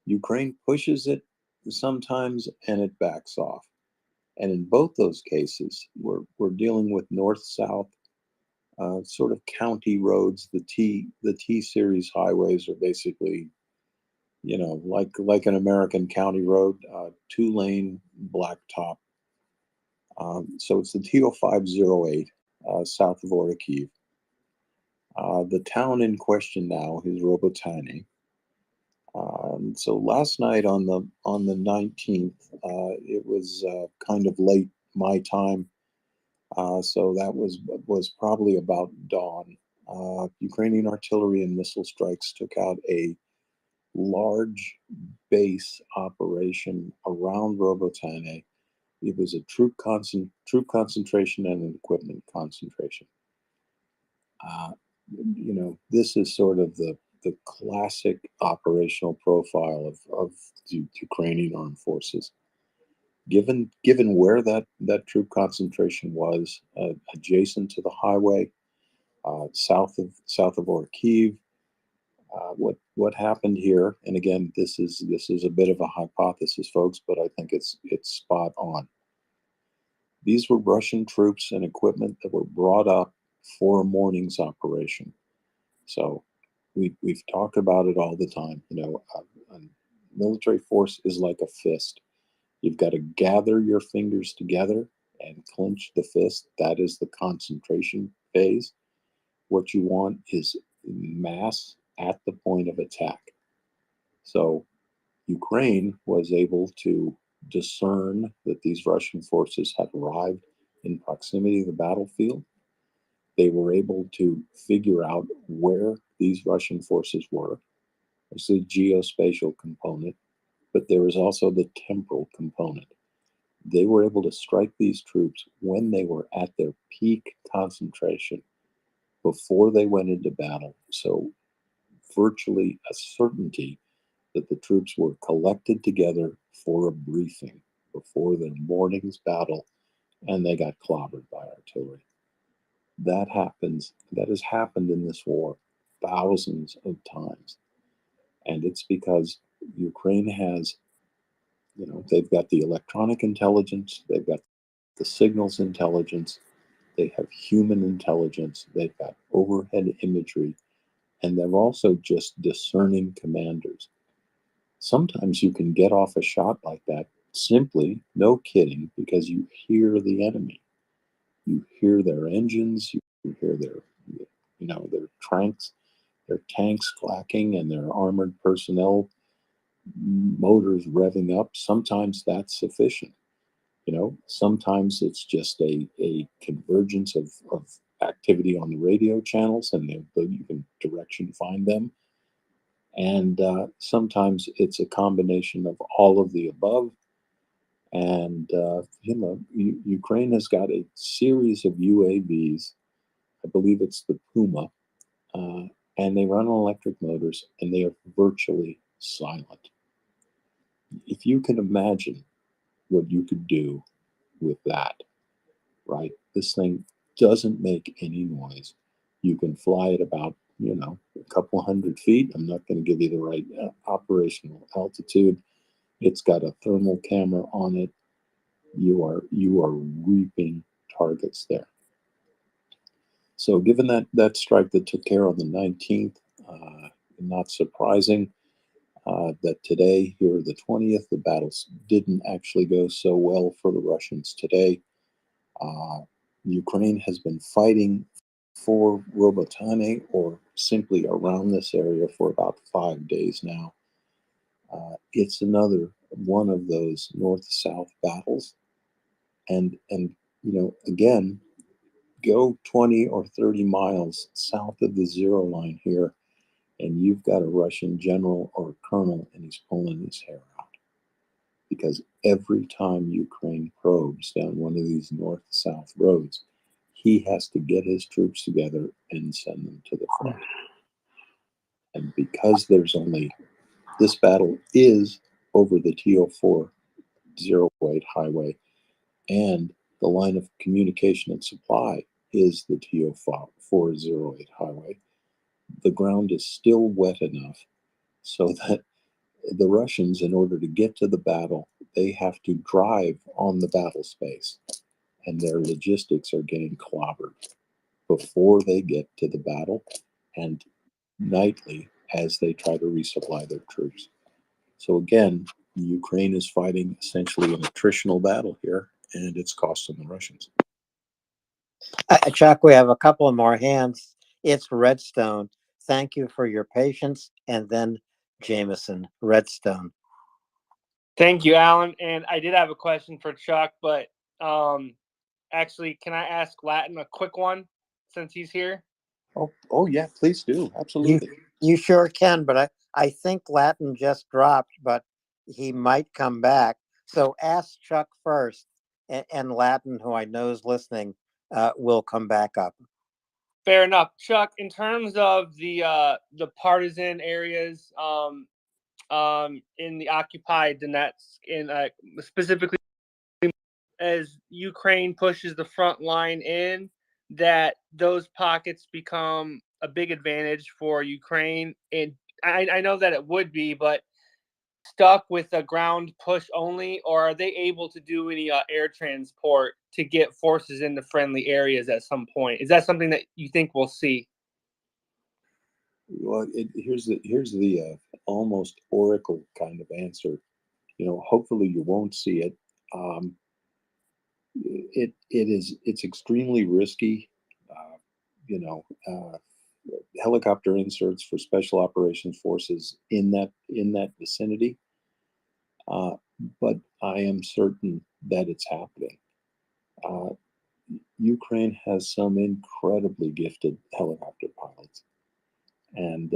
Ukraine pushes it sometimes and it backs off. And in both those cases, we're dealing with north-south sort of county roads. The T series highways are basically, like an American county road, 2-lane blacktop. So it's the T0508 south of Orikhiv. The town in question now is Robotany. So last night on the 19th, it was kind of late my time. So that was probably about dawn. Ukrainian artillery and missile strikes took out a large base operation around Robotany. It was a troop concentration and an equipment concentration. This is sort of the classic operational profile of the Ukrainian armed forces. Given where that troop concentration was, adjacent to the highway, south of Orkiv, what happened here? And again, this is a bit of a hypothesis, folks, but I think it's spot on. These were Russian troops and equipment that were brought up for a morning's operation. So we've talked about it all the time. A military force is like a fist. You've got to gather your fingers together and clench the fist. That is the concentration phase. What you want is mass at the point of attack. So Ukraine was able to discern that these Russian forces had arrived in proximity of the battlefield. They were able to figure out where these Russian forces were. There's the geospatial component, but there is also the temporal component. They were able to strike these troops when they were at their peak concentration before they went into battle. So virtually a certainty that the troops were collected together for a briefing before their morning's battle, and they got clobbered by artillery. That has happened in this war thousands of times. And it's because Ukraine has, they've got the electronic intelligence, they've got the signals intelligence, they have human intelligence, they've got overhead imagery, and they're also just discerning commanders. Sometimes you can get off a shot like that simply, no kidding, because you hear the enemy. You hear their engines, you hear their tanks clacking and their armored personnel motors revving up. Sometimes that's sufficient. Sometimes it's just a convergence of activity on the radio channels, and you can direction find them. And sometimes it's a combination of all of the above. And Ukraine has got a series of UAVs. I believe it's the Puma, and they run on electric motors, and they are virtually silent. If you can imagine what you could do with that, right? This thing doesn't make any noise. You can fly at about, a couple hundred feet. I'm not going to give you the right operational altitude. It's got a thermal camera on it. You are reaping targets there. So given that strike that took care on the 19th, not surprising that today, here the 20th, the battles didn't actually go so well for the Russians today. Ukraine has been fighting for Robotany or simply around this area for about 5 days now. It's another one of those north-south battles. And again, go 20 or 30 miles south of the zero line here, and you've got a Russian general or a colonel, and he's pulling his hair out. Because every time Ukraine probes down one of these north-south roads, he has to get his troops together and send them to the front. And because there's only, this battle is over the TO408 highway, and the line of communication and supply is the TO408 highway, the ground is still wet enough so that the Russians, in order to get to the battle, they have to drive on the battle space, and their logistics are getting clobbered before they get to the battle and nightly as they try to resupply their troops. So again, Ukraine is fighting essentially an attritional battle here, and it's costing the Russians. Chuck, we have a couple of more hands. It's Redstone. Thank you for your patience. And then Jameson, Redstone. Thank you, Alan. And I did have a question for Chuck, but actually, can I ask Latin a quick one since he's here? Oh yeah, please do. Absolutely. You sure can, but I think Latin just dropped, but he might come back. So ask Chuck first, and Latin, who I know is listening, will come back up. Fair enough, Chuck. In terms of the partisan areas in the occupied Donetsk, in specifically as Ukraine pushes the front line in, that those pockets become a big advantage for Ukraine. And I know that it would be, but stuck with a ground push only, or are they able to do any air transport to get forces into friendly areas at some point? Is that something that you think we'll see? Well, here's the almost oracle kind of answer. Hopefully you won't see it. It's extremely risky. Helicopter inserts for special operations forces in that vicinity. But I am certain that it's happening. Ukraine has some incredibly gifted helicopter pilots, and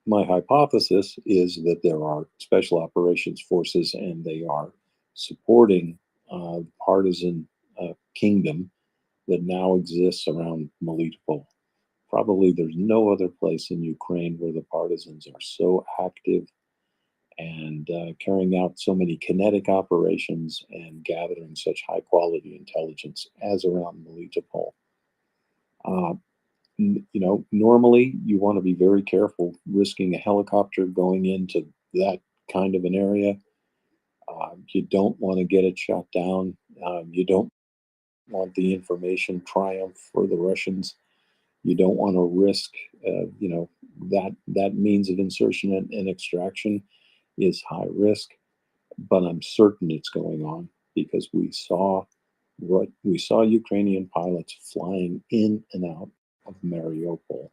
my hypothesis is that there are special operations forces, and they are supporting partisan kingdom that now exists around Melitopol. Probably there's no other place in Ukraine where the partisans are so active and carrying out so many kinetic operations and gathering such high quality intelligence as around Melitopol. Normally you want to be very careful risking a helicopter going into that kind of an area. You don't want to get it shot down. You don't want the information triumph for the Russians. You don't want to risk, that means of insertion and extraction is high risk, but I'm certain it's going on because we saw Ukrainian pilots flying in and out of MriyaReport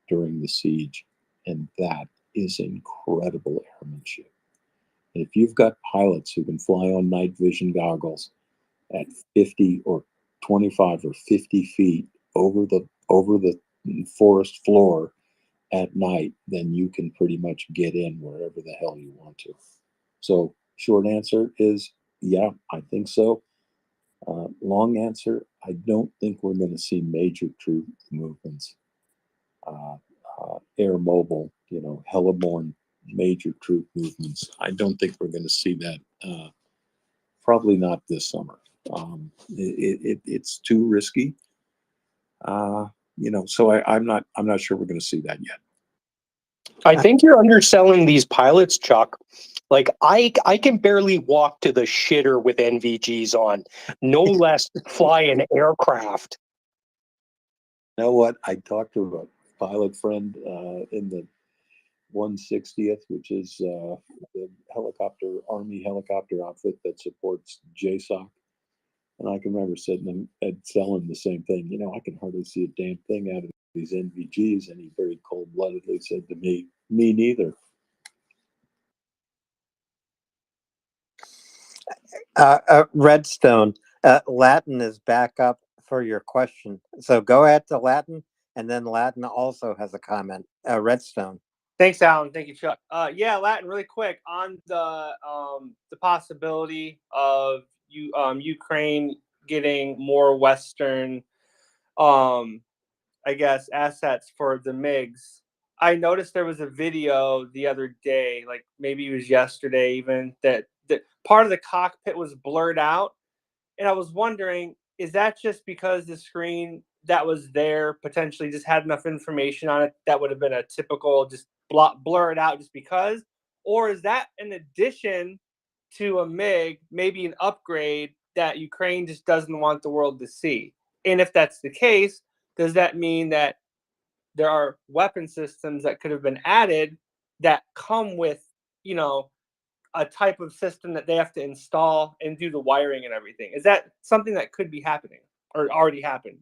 during the siege, and that is incredible airmanship. And if you've got pilots who can fly on night vision goggles at 50 or 25 or 50 feet over the forest floor at night, then you can pretty much get in wherever the hell you want to. So short answer is, yeah, I think so. Long answer, I don't think we're going to see major troop movements, air mobile, heliborne major troop movements. I don't think we're going to see that. Probably not this summer. It's too risky. So I'm not sure we're going to see that yet. I think you're underselling these pilots, Chuck. Like I can barely walk to the shitter with NVGs on, no less fly an aircraft. You know what? I talked to a pilot friend in the 160th, which is the Army helicopter outfit that supports JSOC. And I can remember sitting and telling him the same thing. I can hardly see a damn thing out of these NVGs. And he very cold-bloodedly said to me, "Me neither." Redstone, Latin is back up for your question. So go ahead to Latin, and then Latin also has a comment. Redstone. Thanks, Alan. Thank you, Chuck. Yeah, Latin, really quick on the possibility of Ukraine getting more Western, I guess, assets for the MiGs. I noticed there was a video the other day, like maybe it was yesterday even, that part of the cockpit was blurred out. And I was wondering, is that just because the screen that was there potentially just had enough information on it that would have been a typical just blur it out just because? Or is that in addition to a MiG, maybe an upgrade that Ukraine just doesn't want the world to see? And if that's the case, does that mean that there are weapon systems that could have been added that come with, you know, a type of system that they have to install and do the wiring and everything? Is that something that could be happening or already happened?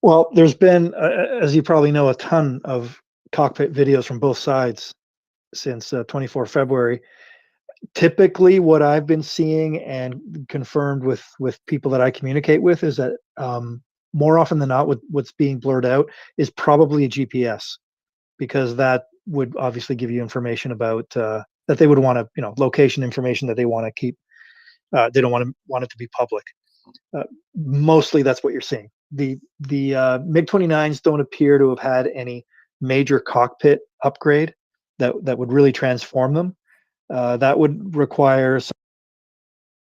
Well, there's been, as you probably know, a ton of cockpit videos from both sides since 24 February. Typically, what I've been seeing and confirmed with people that I communicate with is that more often than not, what's being blurred out is probably a GPS, because that would obviously give you information about that they would want to, you know, location information that they want to keep. They don't want it to be public. Mostly, that's what you're seeing. The MiG-29s don't appear to have had any major cockpit upgrade that would really transform them. That would require some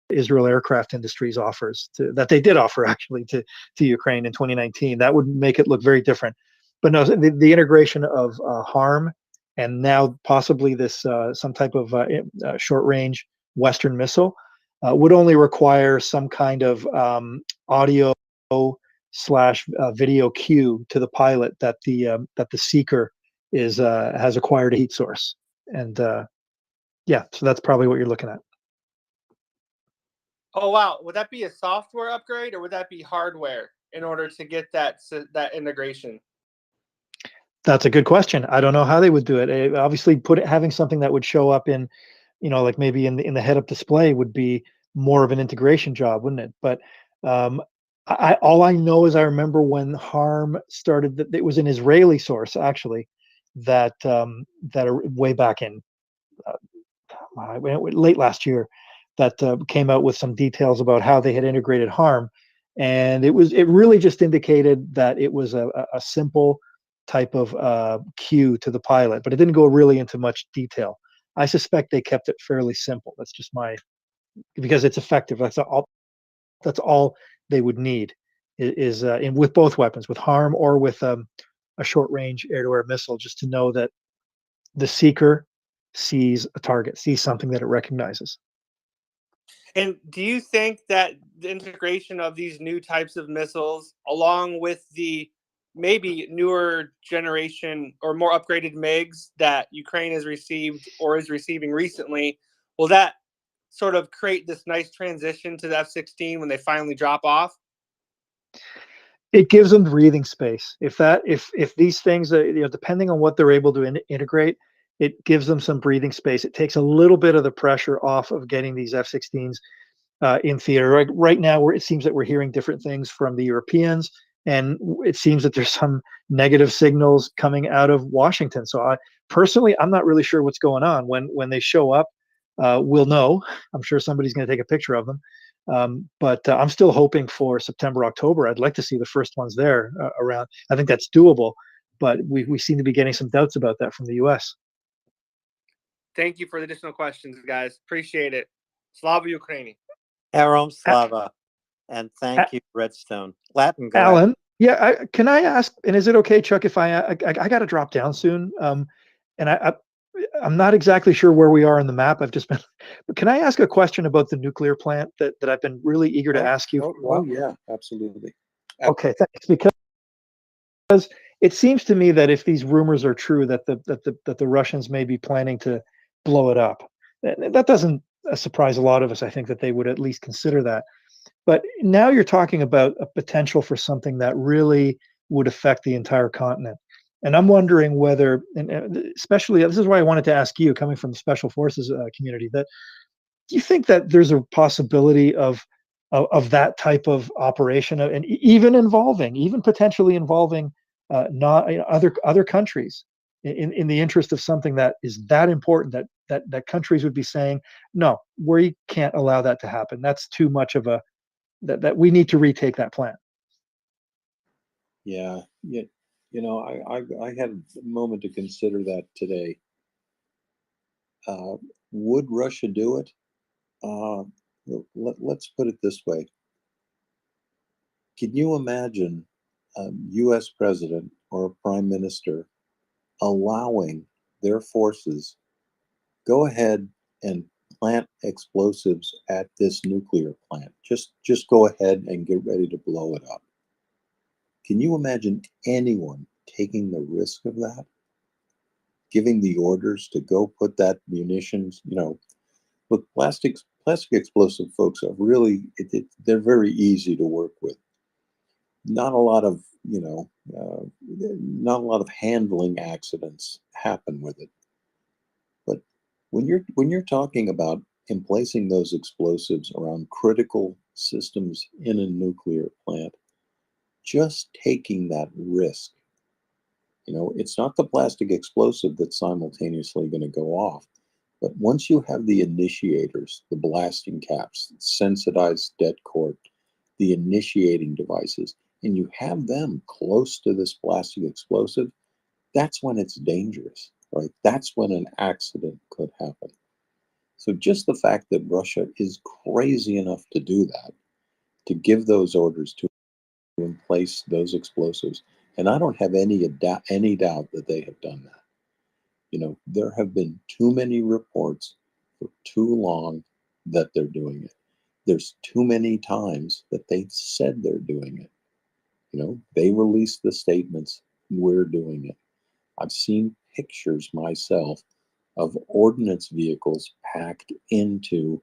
Israel Aircraft Industries offers that they did offer actually to Ukraine in 2019. That would make it look very different. But no, the integration of HARM and now possibly this some type of short range Western missile would only require some kind of audio slash video cue to the pilot that the seeker has acquired a heat source. And yeah, so that's probably what you're looking at. Oh wow, would that be a software upgrade or would that be hardware in order to get that integration? That's a good question. I don't know how they would do it. Obviously, having something that would show up in, you know, like maybe in the head-up display would be more of an integration job, wouldn't it? But all I know is I remember when HARM started, that it was an Israeli source actually, that way back in late last year, that came out with some details about how they had integrated HARM, and it really just indicated that it was a simple type of cue to the pilot, but it didn't go really into much detail. I suspect they kept it fairly simple. That's just because it's effective. That's all they would need is with both weapons, with HARM or with a short range air-to-air missile, just to know that the seeker sees a target, sees something that it recognizes. And do you think that the integration of these new types of missiles, along with the maybe newer generation or more upgraded MiGs that Ukraine has received or is receiving recently, will that sort of create this nice transition to the F-16 when they finally drop off? It gives them breathing space. If these things, you know, depending on what they're able to integrate, it gives them some breathing space. It takes a little bit of the pressure off of getting these F-16s in theater. Right now, it seems that we're hearing different things from the Europeans, and it seems that there's some negative signals coming out of Washington. So personally, I'm not really sure what's going on. When they show up, we'll know. I'm sure somebody's going to take a picture of them. But I'm still hoping for September, October. I'd like to see the first ones there around. I think that's doable, but we seem to be getting some doubts about that from the U.S. Thank you for the additional questions, guys. Appreciate it. Slava Ukraini. Herom Slava. And thank you, Redstone. Latin, go Alan, ahead. yeah, can I ask, and is it okay, Chuck, if I got to drop down soon, and I'm not exactly sure where we are in the map. I've just been, but can I ask a question about the nuclear plant that I've been really eager to ask you? Oh yeah, absolutely. Okay, thanks. Because it seems to me that if these rumors are true, that the Russians may be planning to blow it up, that doesn't surprise a lot of us. I think that they would at least consider that. But now you're talking about a potential for something that really would affect the entire continent. And I'm wondering whether, and especially, this is why I wanted to ask you, coming from the Special Forces community, that do you think that there's a possibility of that type of operation, and even potentially involving not other countries in the interest of something that is that important, that countries would be saying, no, we can't allow that to happen. That's too much of a that we need to retake that plan. Yeah, yeah. I had a moment to consider that today. Would Russia do it? Let's put it this way. Can you imagine a U.S. president or a prime minister allowing their forces go ahead and plant explosives at this nuclear plant? Just go ahead and get ready to blow it up. Can you imagine anyone taking the risk of that? Giving the orders to go put that munitions, look, plastic explosive folks are really, they're very easy to work with. Not a lot of, not a lot of handling accidents happen with it. But when you're talking about emplacing those explosives around critical systems in a nuclear plant, just taking that risk, it's not the plastic explosive that's simultaneously going to go off. But once you have the initiators, the blasting caps, sensitized det cord, the initiating devices, and you have them close to this plastic explosive, that's when it's dangerous, right? That's when an accident could happen. So just the fact that Russia is crazy enough to do that, to give those orders to place those explosives, and I don't have any doubt that they have done that. There have been too many reports for too long that they're doing it. There's too many times that they said they're doing it. They released the statements, we're doing it. I've seen pictures myself of ordnance vehicles packed into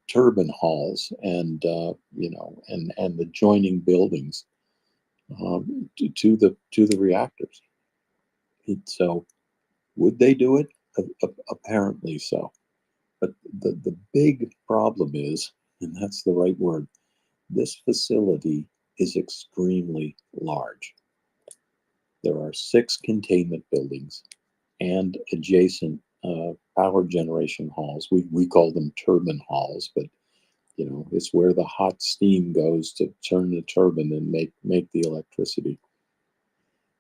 turbine halls and and the joining buildings to the reactors. So would they do it? Apparently so. But the big problem is, and that's the right word, this facility is extremely large. There are 6 containment buildings and adjacent power generation halls. We call them turbine halls, but it's where the hot steam goes to turn the turbine and make the electricity.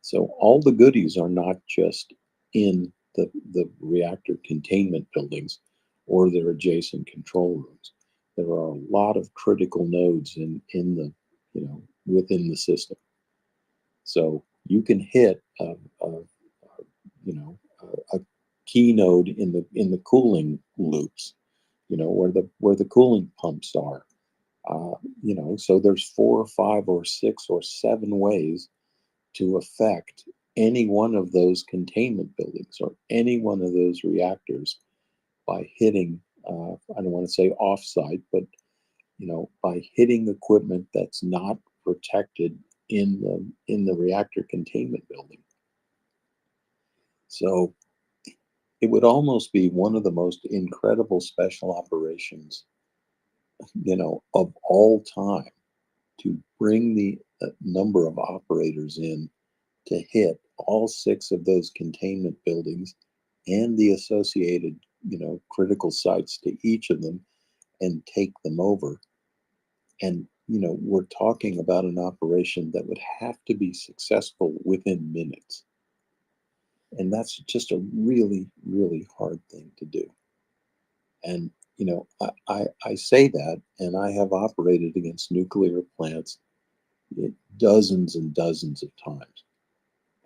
So all the goodies are not just in the reactor containment buildings or their adjacent control rooms. There are a lot of critical nodes in the within the system. So you can hit a key node in the cooling loops, where the cooling pumps are. So there's 4 or 5 or 6 or 7 ways to affect any one of those containment buildings or any one of those reactors by hitting, I don't want to say offsite, but by hitting equipment that's not protected in the reactor containment building. So it would almost be one of the most incredible special operations, of all time, to bring the number of operators in to hit all 6 of those containment buildings and the associated, critical sites to each of them and take them over. And, we're talking about an operation that would have to be successful within minutes. And that's just a really, really hard thing to do. And, I say that, and I have operated against nuclear plants dozens and dozens of times.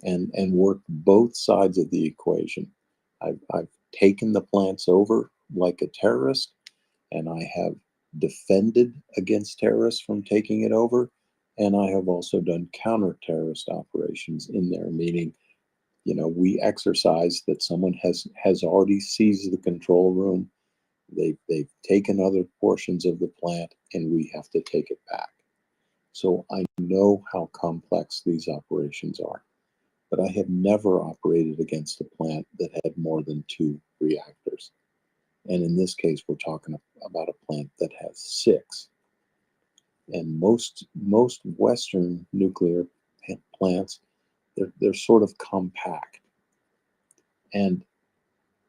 And worked both sides of the equation. I've taken the plants over like a terrorist, and I have defended against terrorists from taking it over, and I have also done counter-terrorist operations in there, meaning, we exercise that someone has already seized the control room, they've taken other portions of the plant, and we have to take it back. So I know how complex these operations are. But I have never operated against a plant that had more than 2 reactors. And in this case, we're talking about a plant that has 6. And most Western nuclear plants, they're sort of compact. And,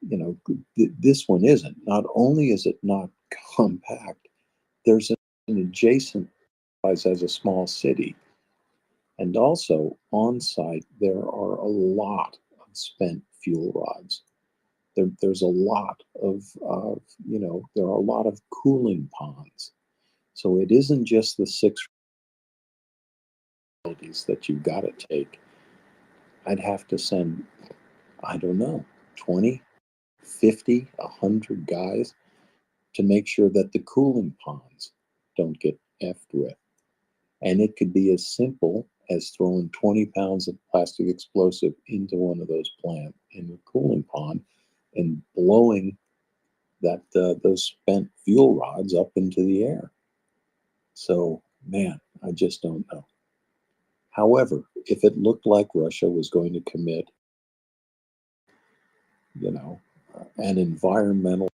this one isn't. Not only is it not compact, there's an adjacent size as a small city. And also on site, there are a lot of spent fuel rods. There's a lot of, there are a lot of cooling ponds. So it isn't just the 6 facilities that you've got to take. I'd have to send, I don't know, 20, 50, 100 guys to make sure that the cooling ponds don't get effed with. And it could be as simple as throwing 20 pounds of plastic explosive into one of those plants in the cooling pond and blowing those spent fuel rods up into the air. So, man, I just don't know. However, if it looked like Russia was going to commit, an environmental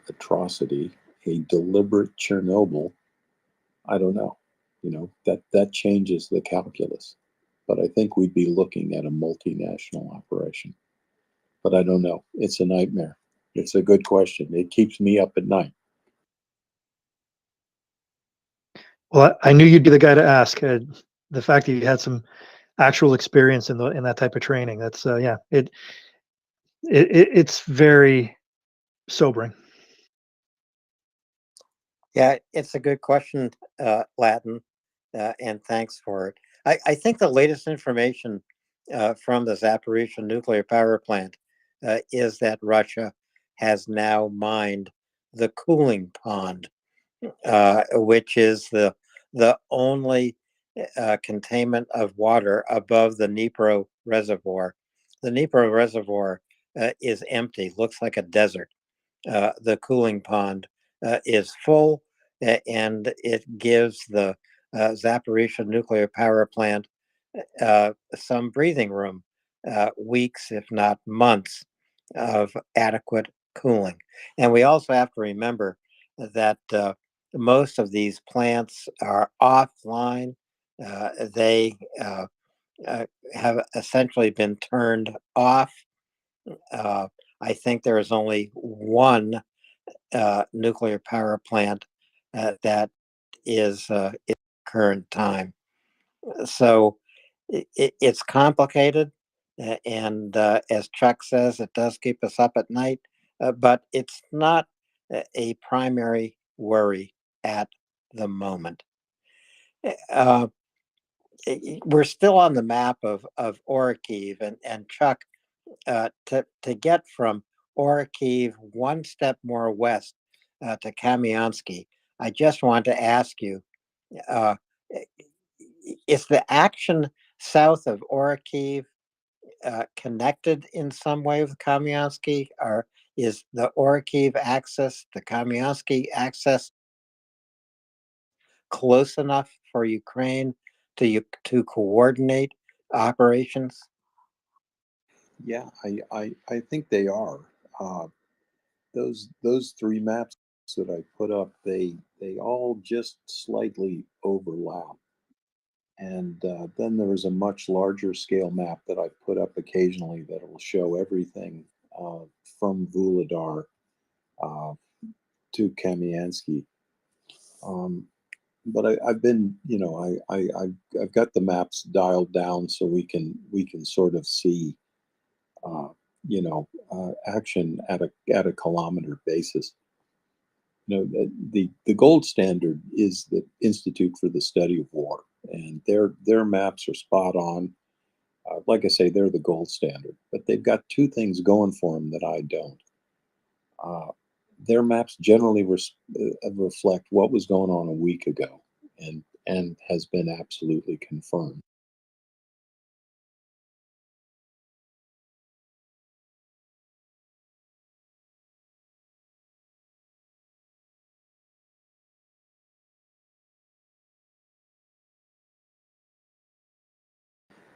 atrocity, a deliberate Chernobyl, I don't know. That changes the calculus. But I think we'd be looking at a multinational operation. But I don't know. It's a nightmare. It's a good question. It keeps me up at night. Well, I knew you'd be the guy to ask. The fact that you had some actual experience in that type of training, that's it's very sobering. Yeah, it's a good question, Latin, and thanks for it. I think the latest information from the Zaporizhzhia nuclear power plant is that Russia has now mined the cooling pond, which is the only containment of water above the Dnipro reservoir. The Dnipro reservoir is empty, looks like a desert. The cooling pond is full, and it gives the Zaporizhzhia nuclear power plant some breathing room, weeks, if not months, of adequate cooling. And we also have to remember that most of these plants are offline. They have essentially been turned off. I think there is only one nuclear power plant that is in current time. So it's complicated, and as Chuck says, it does keep us up at night, but it's not a primary worry at the moment. We're still on the map of Orikhiv, and Chuck, to get from Orikhiv one step more west to Kamiansky, I just want to ask you, is the action south of Orikhiv connected in some way with Kamiansky, or is the Orikhiv access, the Kamiansky access, close enough for Ukraine to coordinate operations? Yeah, I think they are. Those 3 maps that I put up, they all just slightly overlap. And then there is a much larger scale map that I put up occasionally that will show everything from Vuhledar to Kamiansky. But I've been, I've got the maps dialed down so we can sort of see, action at a kilometer basis. The gold standard is the Institute for the Study of War, and their maps are spot on. Like I say, they're the gold standard, but they've got 2 things going for them that I don't. Their maps generally reflect what was going on a week ago, and has been absolutely confirmed.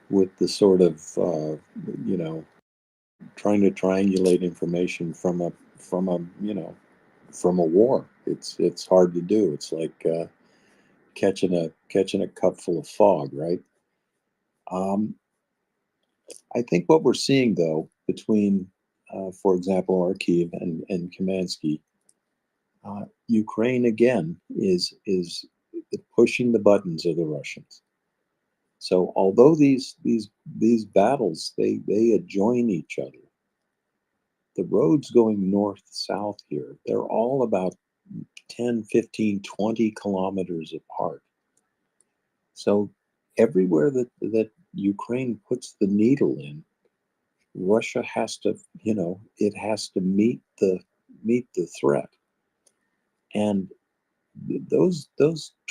With the sort of trying to triangulate information from a war, it's hard to do. It's like catching a cup full of fog, right? I think what we're seeing, though, between for example, Kharkiv and Kamansky, Ukraine again is pushing the buttons of the Russians. So although these battles they adjoin each other, the roads going north-south here, they're all about 10, 15, 20 kilometers apart. So everywhere that Ukraine puts the needle in, Russia has to, it has to meet the threat. And those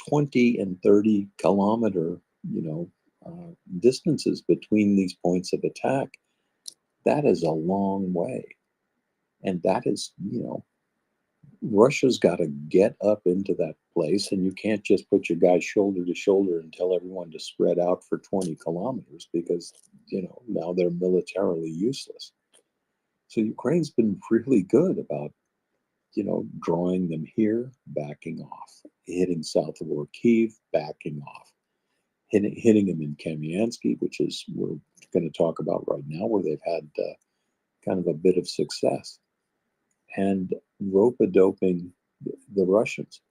20 and 30 kilometer, distances between these points of attack, that is a long way. And that is, Russia's got to get up into that place, and you can't just put your guys shoulder to shoulder and tell everyone to spread out for 20 kilometers because, now they're militarily useless. So Ukraine's been really good about, drawing them here, backing off, hitting south of Kyiv, backing off, hitting them in Kamiansky, which is we're going to talk about right now, where they've had kind of a bit of success, and rope-a-doping the Russians.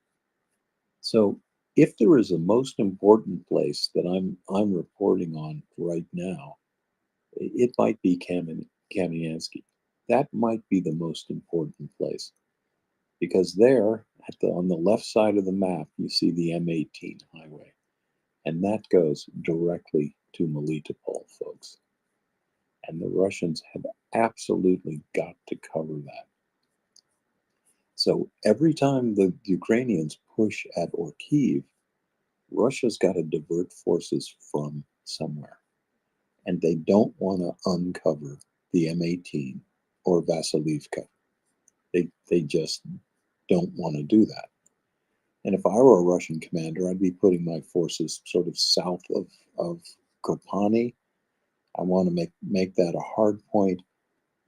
So if there is a most important place that I'm reporting on right now, it might be Kamiansky. That might be the most important place, because there on the left side of the map you see the M18 highway, and that goes directly to Melitopol, folks. And the Russians have absolutely got to cover that. So every time the Ukrainians push at Kyiv, Russia's got to divert forces from somewhere. And they don't want to uncover the M18 or Vasilivka. They just don't want to do that. And if I were a Russian commander, I'd be putting my forces sort of south of Kopani. I want to make that a hard point.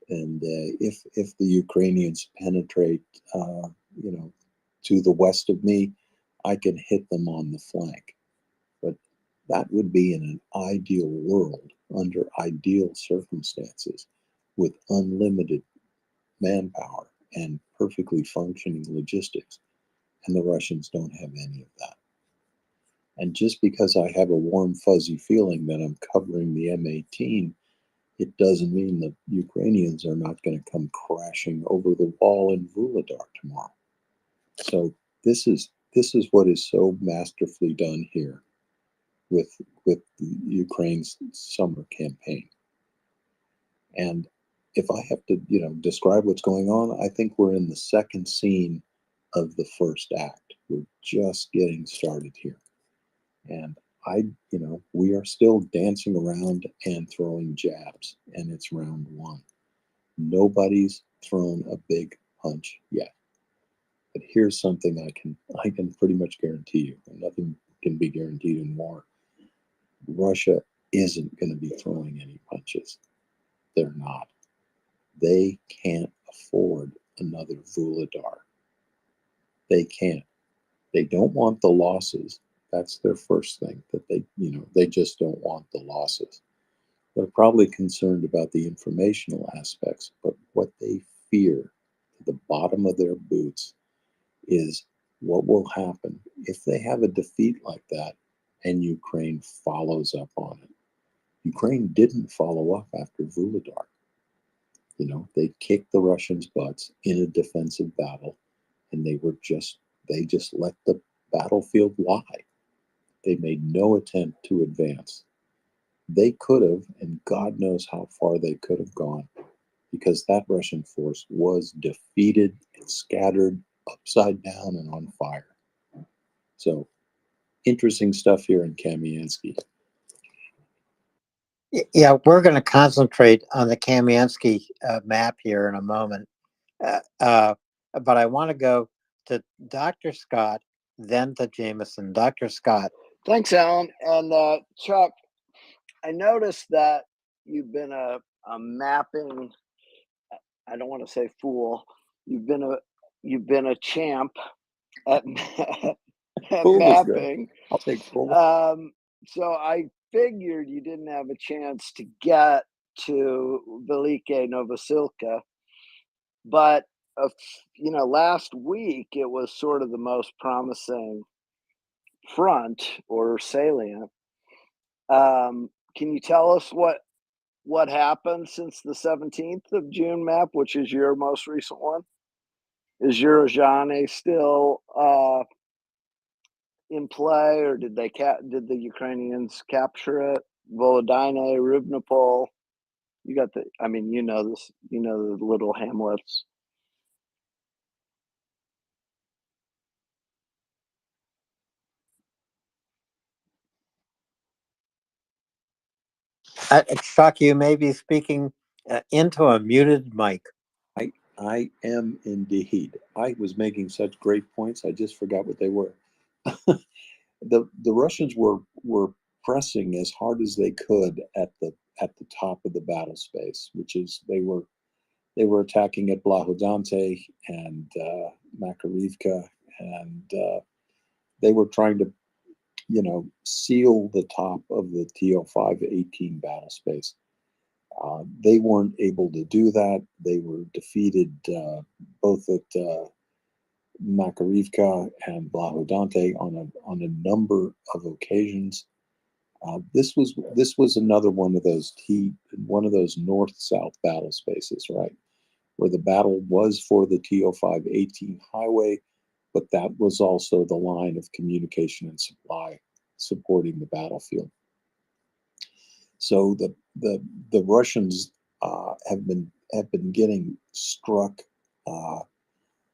And if the Ukrainians penetrate, to the west of me, I can hit them on the flank. But that would be in an ideal world, under ideal circumstances, with unlimited manpower and perfectly functioning logistics. And the Russians don't have any of that. And just because I have a warm, fuzzy feeling that I'm covering the M18, it doesn't mean the Ukrainians are not going to come crashing over the wall in Vuhledar tomorrow. So this is what is so masterfully done here with Ukraine's summer campaign. And if I have to, describe what's going on, I think we're in the second scene of the first act. We're just getting started here. And we are still dancing around and throwing jabs, and it's round one. Nobody's thrown a big punch yet. But here's something I can pretty much guarantee you, and nothing can be guaranteed in war. Russia isn't going to be throwing any punches. They're not. They can't afford another Vuhledar. They can't. They don't want the losses. That's their first thing, that they just don't want the losses. They're probably concerned about the informational aspects, but what they fear to the bottom of their boots is what will happen if they have a defeat like that and Ukraine follows up on it. Ukraine didn't follow up after Vuhledar. They kicked the Russians' butts in a defensive battle, and they just let the battlefield lie. They made no attempt to advance. They could have, and God knows how far they could have gone, because that Russian force was defeated and scattered upside down and on fire. So, interesting stuff here in Kamiansky. Yeah, we're going to concentrate on the Kamiansky map here in a moment. But I want to go to Dr. Scott, then to Jameson. Dr. Scott. Thanks, Alan. And Chuck, I noticed that you've been a mapping, I don't want to say fool, you've been a champ at, at mapping. I'll take fool. So I figured you didn't have a chance to get to Velike Novosilka. But last week it was sort of the most promising front or salient. Can you tell us what happened since the 17th of June map, which is your most recent one? Is JUN still in play, or did the Ukrainians capture it? Volodine, Rubnopol. You got the. I mean, you know this. You know the little hamlets. Chuck, you may be speaking into a muted mic. I am indeed. I was making such great points. I just forgot what they were. The Russians were pressing as hard as they could at the top of the battle space, which is they were attacking at Blahodante and Makarivka, and they were trying to seal the top of the TO5-18 battle space. They weren't able to do that. They were defeated both at Makarivka and Blahodante on a number of occasions. This was another one of those north-south battle spaces, right, where the battle was for the TO5-18 highway, but that was also the line of communication and supply supporting the battlefield. So the Russians have been getting struck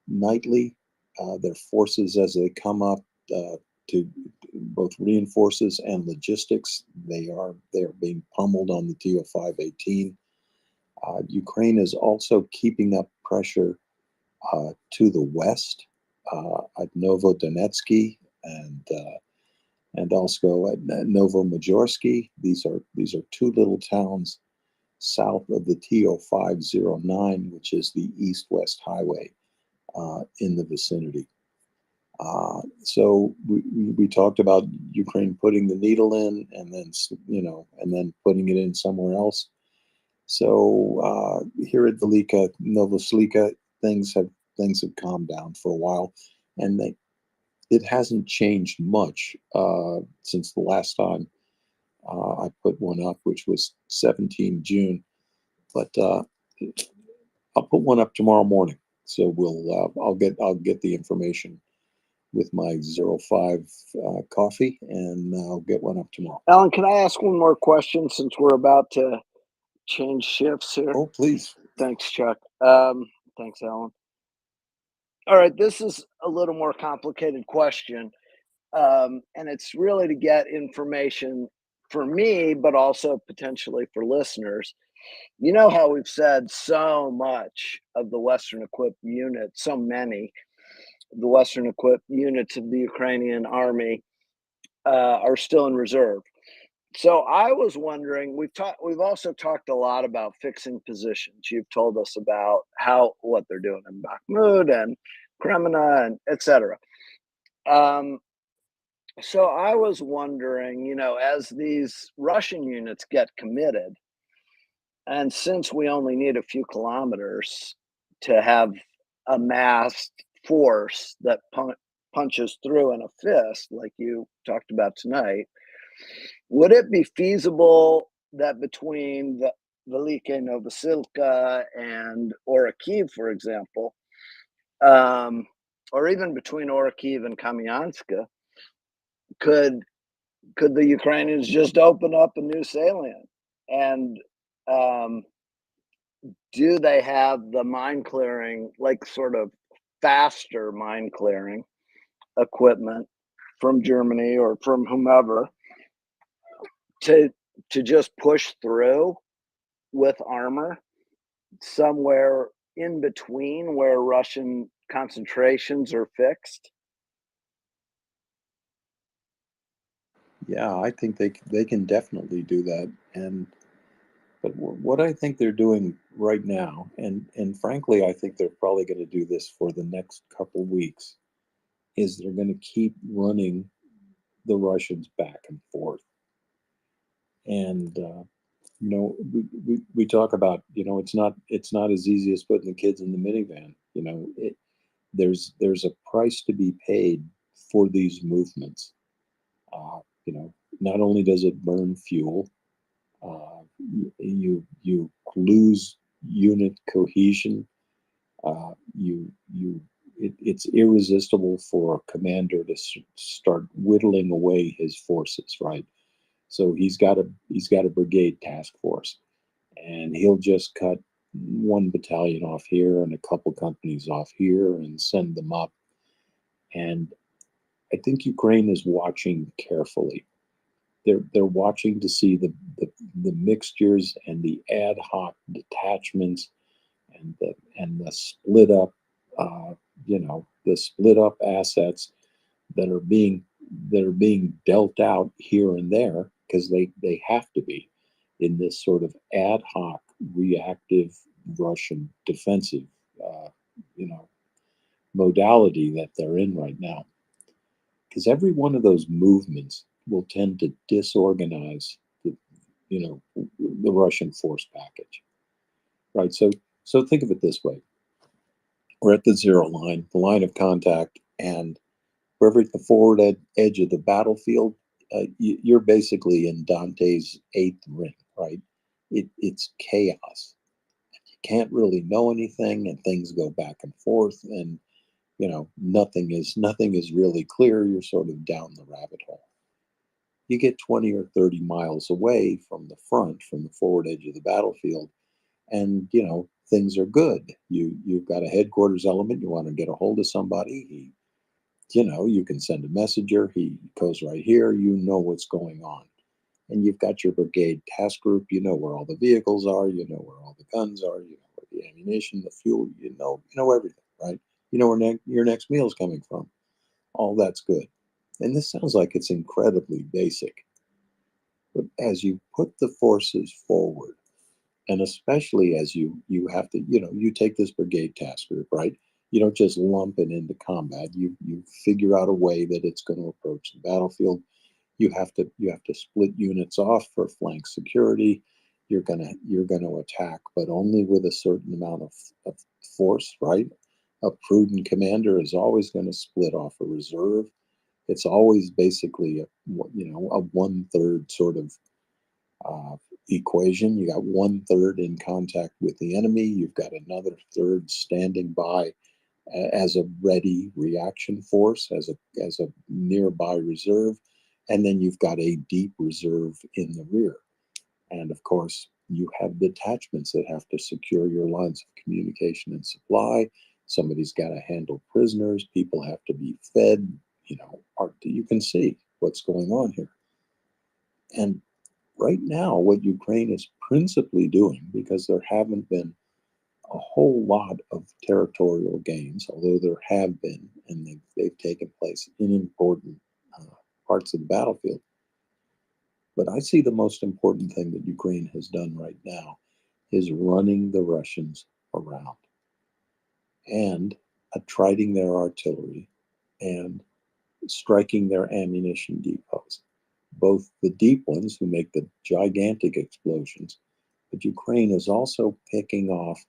nightly. Their forces, as they come up to both reinforces and logistics, they are being pummeled on the TO5-18. Ukraine is also keeping up pressure to the west at Novodonetsky and also at Novomajorsky. These are two little towns south of the TO509, which is the east-west highway in the vicinity. So we talked about Ukraine putting the needle in and then putting it in somewhere else. So here at Velika Novoslika, things have calmed down for a while, and it hasn't changed much since the last time I put one up, which was 17 June. But I'll put one up tomorrow morning. So I'll get the information with my 05 coffee, and I'll get one up tomorrow. Alan, can I ask one more question since we're about to change shifts here? Oh, please. Thanks, Chuck. Thanks, Alan. All right, this is a little more complicated question, and it's really to get information for me, but also potentially for listeners. You know how we've said so much of the Western equipped units, so many of the Western equipped units of the Ukrainian army are still in reserve. So I was wondering, we've also talked a lot about fixing positions. You've told us about what they're doing in Bakhmut and Kremina and etc. So I was wondering, as these Russian units get committed, and since we only need a few kilometers to have a massed force that punches through in a fist, like you talked about tonight, would it be feasible that between the Velike Novosilka and Orakiv, for example, or even between Orakiv and Kamyanska, could the Ukrainians just open up a new salient? And do they have the mine clearing, like sort of faster mine clearing equipment from Germany or from whomever to just push through with armor somewhere in between where Russian concentrations are fixed? Yeah, I think they can definitely do that. But what I think they're doing right now, and frankly, I think they're probably going to do this for the next couple weeks, is they're going to keep running the Russians back and forth. And You know, we talk about, you know, it's not as easy as putting the kids in the minivan. You know, there's a price to be paid for these movements. You know, not only does it burn fuel, you lose unit cohesion. It's irresistible for a commander to start whittling away his forces, right? So he's got a brigade task force, and he'll just cut one battalion off here and a couple companies off here and send them up. And I think Ukraine is watching carefully. They're watching to see the mixtures and the ad hoc detachments and the split up, you know, the split up assets that are being dealt out here and there, because they have to be in this sort of ad hoc reactive Russian defensive you know, modality that they're in right now, because every one of those movements will tend to disorganize the, you know, the Russian force package, right? So think of it this way: we're at the zero line, the line of contact, and wherever at the forward edge of the battlefield, you're basically in Dante's eighth ring, right? It's chaos. You can't really know anything, and things go back and forth, and you know, nothing is really clear. You're sort of down the rabbit hole. You get 20 or 30 miles away from the front, from the forward edge of the battlefield, and you know, things are good. You've got a headquarters element. You want to get a hold of somebody. You know, you can send a messenger. He goes right here. You know what's going on, and you've got your brigade task group. You know where all the vehicles are. You know where all the guns are. You know where the ammunition, the fuel. You know everything, right? You know where your next meal is coming from. All that's good. And this sounds like it's incredibly basic, but as you put the forces forward, and especially as you have to, you know, you take this brigade task group, right? You don't just lump it into combat. You figure out a way that it's going to approach the battlefield. You have to split units off for flank security. You're gonna attack, but only with a certain amount of force, right? A prudent commander is always going to split off a reserve. It's always basically a 1/3 sort of equation. You got 1/3 in contact with the enemy. You've got another third standing by as a ready reaction force, as a nearby reserve, and then you've got a deep reserve in the rear. And of course, you have detachments that have to secure your lines of communication and supply. Somebody's got to handle prisoners. People have to be fed. You know, you can see what's going on here. And right now, what Ukraine is principally doing, because there haven't been a whole lot of territorial gains, although there have been, and they've taken place in important parts of the battlefield. But I see the most important thing that Ukraine has done right now is running the Russians around and attriting their artillery and striking their ammunition depots, both the deep ones who make the gigantic explosions, but Ukraine is also picking off,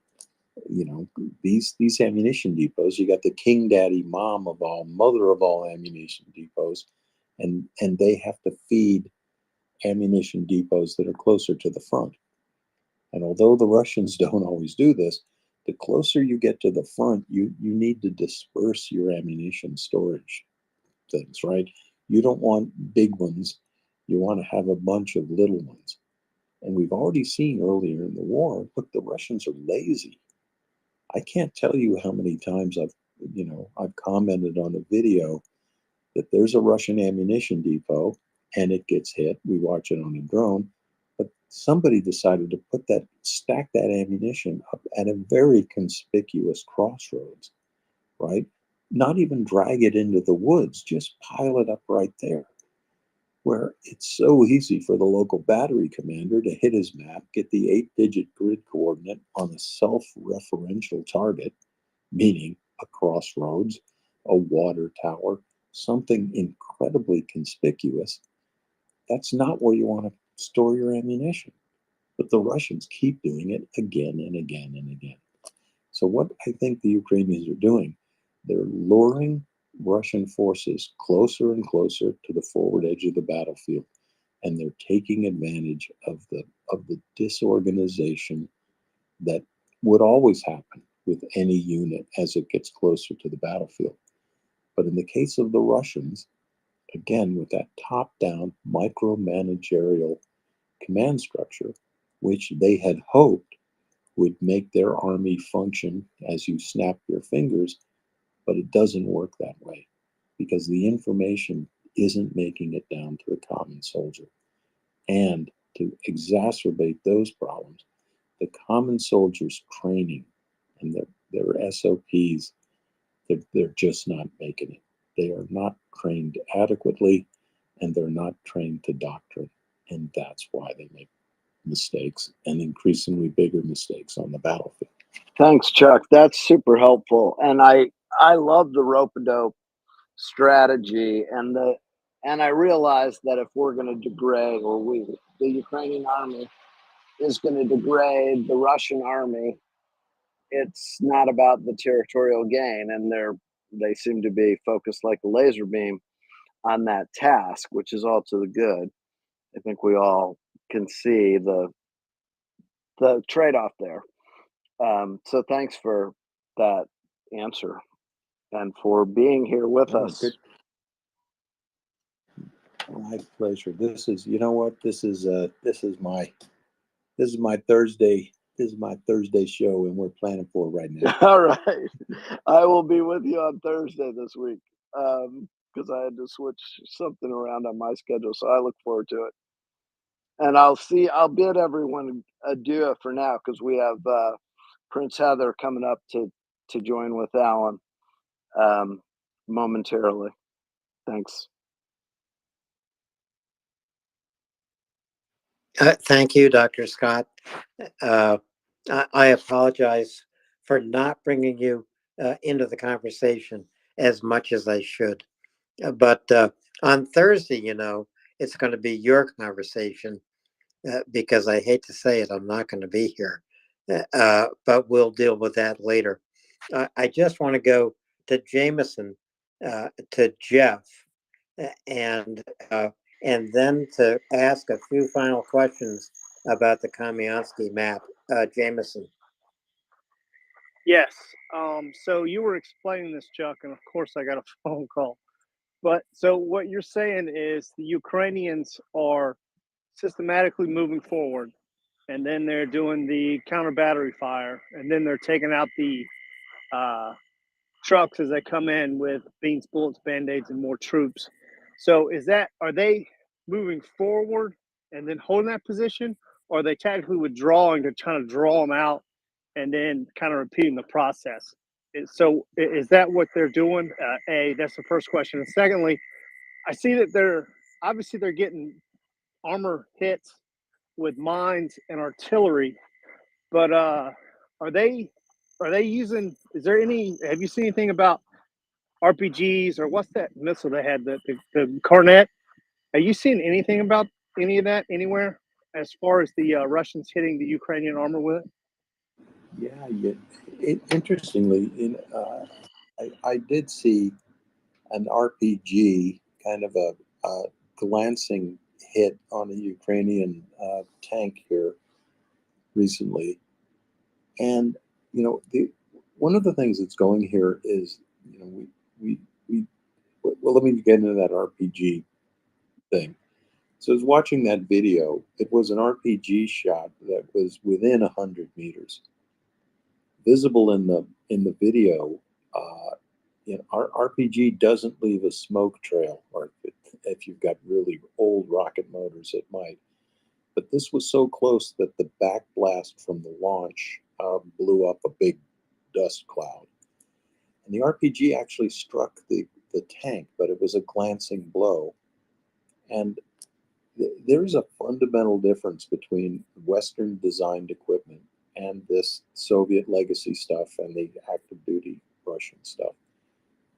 you know, these ammunition depots. You got the king daddy mom of all, mother of all ammunition depots, and they have to feed ammunition depots that are closer to the front. And although the Russians don't always do this, the closer you get to the front, you need to disperse your ammunition storage things, right? You don't want big ones. You want to have a bunch of little ones. And we've already seen earlier in the war, look, the Russians are lazy. I can't tell you how many times I've commented on a video that there's a Russian ammunition depot and it gets hit. We watch it on a drone, but somebody decided to stack that ammunition up at a very conspicuous crossroads, right? Not even drag it into the woods, just pile it up right there, where it's so easy for the local battery commander to hit his map, get the 8-digit grid coordinate on a self-referential target, meaning a crossroads, a water tower, something incredibly conspicuous. That's not where you want to store your ammunition. But the Russians keep doing it again and again and again. So what I think the Ukrainians are doing, they're luring Russian forces closer and closer to the forward edge of the battlefield, and they're taking advantage of the disorganization that would always happen with any unit as it gets closer to the battlefield. But in the case of the Russians, again, with that top-down micromanagerial command structure, which they had hoped would make their army function as you snap your fingers, but it doesn't work that way because the information isn't making it down to the common soldier. And to exacerbate those problems, the common soldier's training and their SOPs, they're just not making it. They are not trained adequately, and they're not trained to doctrine. And that's why they make mistakes, and increasingly bigger mistakes on the battlefield. Thanks, Chuck. That's super helpful. And I love the rope-a-dope strategy, and I realize that if we're going to degrade, or the Ukrainian army is going to degrade the Russian army, it's not about the territorial gain, and they seem to be focused like a laser beam on that task, which is all to the good. I think we all can see the trade-off there. So thanks for that answer and for being here with us. Good. My pleasure. This is, you know what? This is my Thursday. This is my Thursday show, and we're planning for it right now. All right, I will be with you on Thursday this week because I had to switch something around on my schedule. So I look forward to it, and I'll bid everyone adieu for now because we have Prince Heather coming up to join with Alan momentarily. Thanks. Thank you, Dr. Scott. I apologize for not bringing you into the conversation as much as I should. But on Thursday, it's going to be your conversation because I hate to say it, I'm not going to be here. But we'll deal with that later. I just want to go to Jameson, to Jeff, and then to ask a few final questions about the Kamiansky map. Jameson. Yes. So you were explaining this, Chuck, and of course I got a phone call. But so what you're saying is the Ukrainians are systematically moving forward, and then they're doing the counter battery fire, and then they're taking out the trucks as they come in with beans, bullets, band-aids, and more troops. So are they moving forward and then holding that position, or are they tactically withdrawing to try to draw them out and then kind of repeating the process? So is that what they're doing? That's the first question. And secondly, I see that they're getting armor hits with mines and artillery, but are they using? Have you seen anything about RPGs or what's that missile they had, the Cornet? Are you seeing anything about any of that anywhere as far as the Russians hitting the Ukrainian armor with it? Yeah. Interestingly, I did see an RPG, kind of a glancing hit on a Ukrainian tank here recently. And, one of the things that's going here is, well, let me get into that RPG thing. So I was watching that video. It was an RPG shot that was within 100 meters. Visible in the video, our RPG doesn't leave a smoke trail, or if you've got really old rocket motors, it might. But this was so close that the backblast from the launch blew up a big dust cloud. And the RPG actually struck the tank, but it was a glancing blow. And there's a fundamental difference between Western designed equipment and this Soviet legacy stuff and the active duty Russian stuff.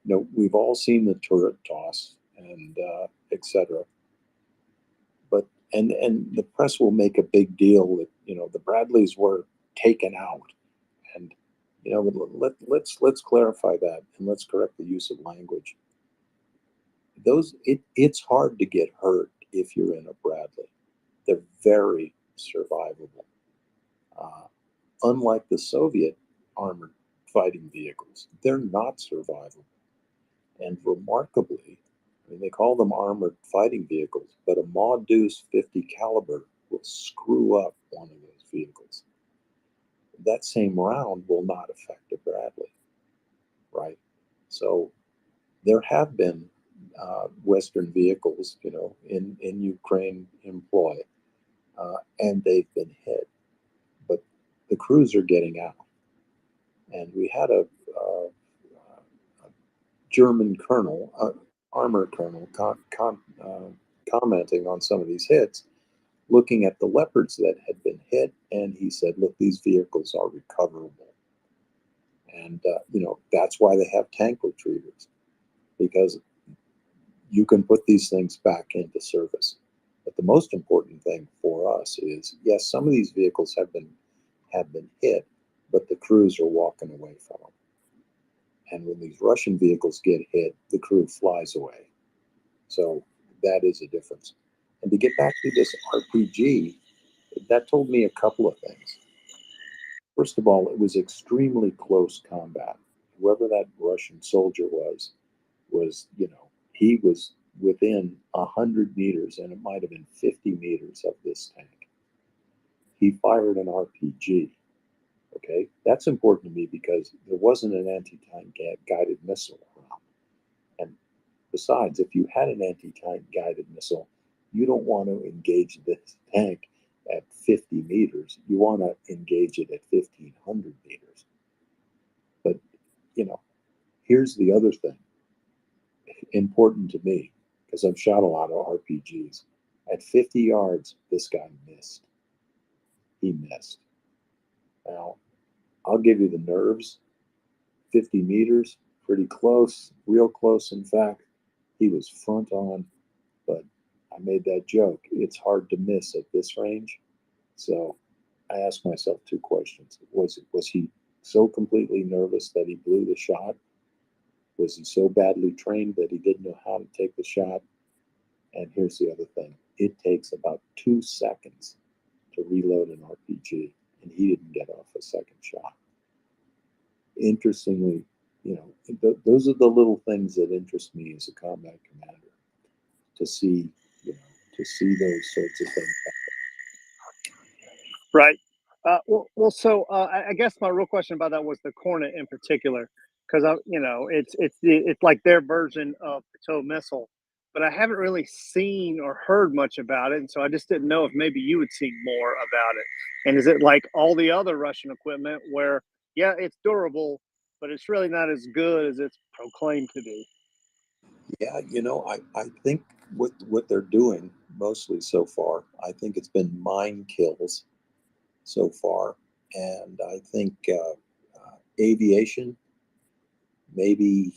We've all seen the turret toss and etc. and the press will make a big deal that the Bradleys were taken out, and let's clarify that, and let's correct the use of language. It's hard to get hurt if you're in a Bradley. They're very survivable. Unlike the Soviet armored fighting vehicles, they're not survivable. And remarkably, I mean, they call them armored fighting vehicles, but a Ma Deuce 50 caliber will screw up one of those vehicles. That same round will not affect a Bradley, right? So there have been Western vehicles, in Ukraine employ, and they've been hit, but the crews are getting out. And we had a German colonel, armor colonel, commenting on some of these hits, looking at the Leopards that had been hit, and he said, "Look, these vehicles are recoverable." And that's why they have tank retrievers, because you can put these things back into service. But the most important thing for us is, yes, some of these vehicles have been hit, but the crews are walking away from them. And when these Russian vehicles get hit, the crew flies away. So that is a difference. And to get back to this RPG, that told me a couple of things. First of all, it was extremely close combat. Whoever that Russian soldier was, he was within 100 meters, and it might have been 50 meters of this tank. He fired an RPG. Okay, that's important to me because there wasn't an anti-tank guided missile around. And besides, if you had an anti-tank guided missile, you don't want to engage this tank at 50 meters. You want to engage it at 1,500 meters. But, here's the other thing important to me, because I've shot a lot of RPGs. At 50 yards, this guy missed. He missed. Now, I'll give you the nerves. 50 meters, pretty close, real close. In fact, he was front on, but I made that joke. It's hard to miss at this range. So I asked myself two questions. Was he so completely nervous that he blew the shot? Was he so badly trained that he didn't know how to take the shot? And here's the other thing. It takes about 2 seconds to reload an RPG, and he didn't get off a second shot. Interestingly, those are the little things that interest me as a combat commander, to see those sorts of things happen. Right. So I guess my real question about that was the Cornet in particular, because it's like their version of the TOW missile, but I haven't really seen or heard much about it, and so I just didn't know if maybe you had seen more about it. And is it like all the other Russian equipment, where it's durable, but it's really not as good as it's proclaimed to be? Yeah, I think what they're doing mostly so far, I think it's been mine kills so far, and I think aviation maybe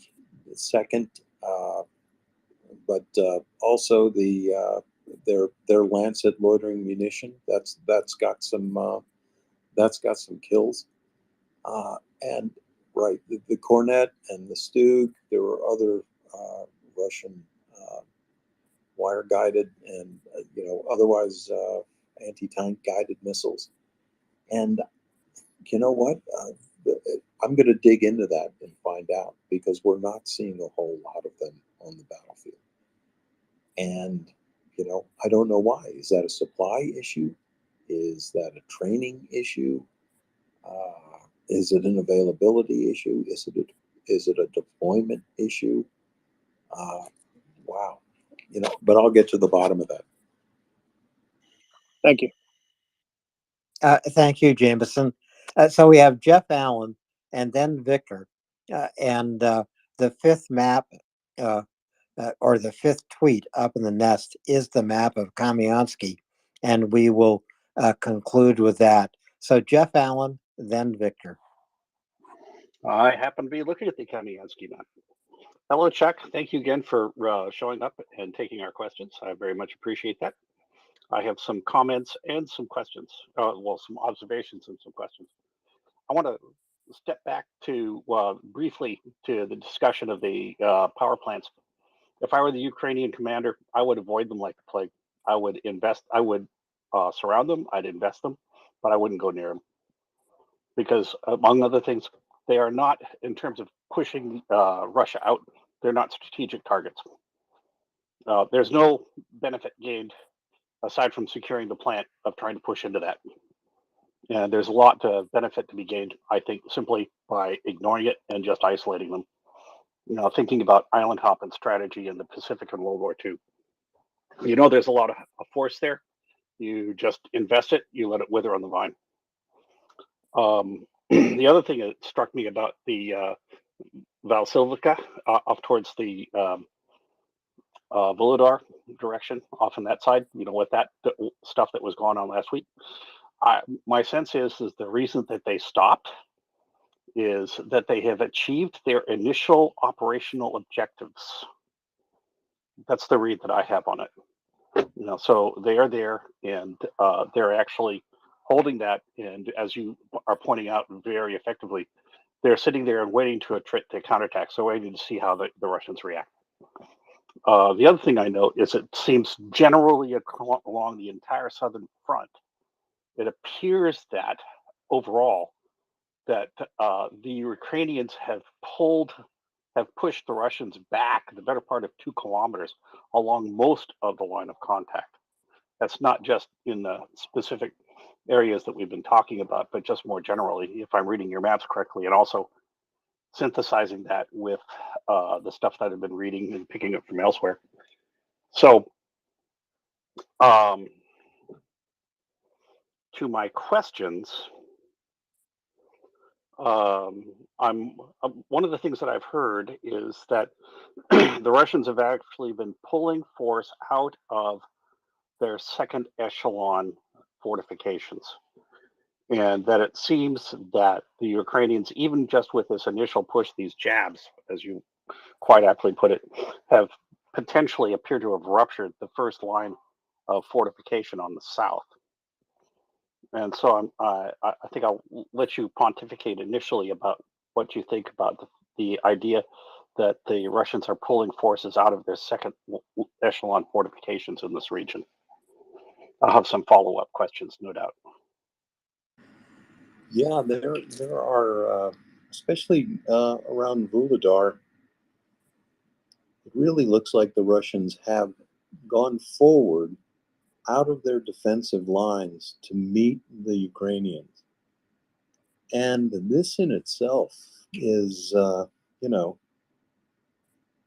the second, but also their Lancet loitering munition that's got some kills, and right, the Cornet and the Stug. There were other Russian wire guided and otherwise anti-tank guided missiles. And you know what? I'm going to dig into that and find out, because we're not seeing a whole lot of them on the battlefield. And I don't know why. Is that a supply issue? Is that a training issue? Is it an availability issue? Is it a deployment issue? Wow. But I'll get to the bottom of that. Thank you. Thank you, Jameson. So we have Jeff Allen and then Victor. And the fifth map, or the fifth tweet up in the nest, is the map of Kamiansky. And we will conclude with that. So Jeff Allen, then Victor. I happen to be looking at the Kamiansky map. Hello, Chuck. Thank you again for showing up and taking our questions. I very much appreciate that. I have some comments and some questions. Well, some observations and some questions. I want to step back to briefly to the discussion of the power plants. If I were the Ukrainian commander, I would avoid them like the plague. I would invest. I would surround them. I'd invest them, but I wouldn't go near them because, among other things, they are not, in terms of pushing Russia out, they're not strategic targets. There's no benefit gained aside from securing the plant of trying to push into that. And there's a lot of benefit to be gained, I think, simply by ignoring it and just isolating them. You know, thinking about island hopping strategy in the Pacific in World War II. You know, there's a lot of force there. You just invest it, you let it wither on the vine. The other thing that struck me about the Valsilvica off towards the Volodar direction, off on that side, you know, with that stuff that was going on last week. My sense is the reason that they stopped is that they have achieved their initial operational objectives. That's the read that I have on it. You know, so they are there and they're actually holding that. And as you are pointing out very effectively, they're sitting there and waiting to counterattack. So waiting to see how the Russians react. The other thing I note is it seems generally along the entire southern front, it appears that overall that the Ukrainians have pushed the Russians back the better part of 2 kilometers along most of the line of contact. That's not just in the specific areas that we've been talking about, but just more generally, if I'm reading your maps correctly, and also synthesizing that with the stuff that I've been reading and picking up from elsewhere. So, to my questions, one of the things that I've heard is that the Russians have actually been pulling force out of their second echelon fortifications, and that it seems that the Ukrainians, even just with this initial push, these jabs, as you quite aptly put it, have potentially appeared to have ruptured the first line of fortification on the south. And so I think I'll let you pontificate initially about what you think about the idea that the Russians are pulling forces out of their second echelon fortifications in this region. I'll have some follow-up questions, no doubt. Yeah, there are, especially around Volodar, it really looks like the Russians have gone forward out of their defensive lines to meet the Ukrainians. And this in itself is, you know,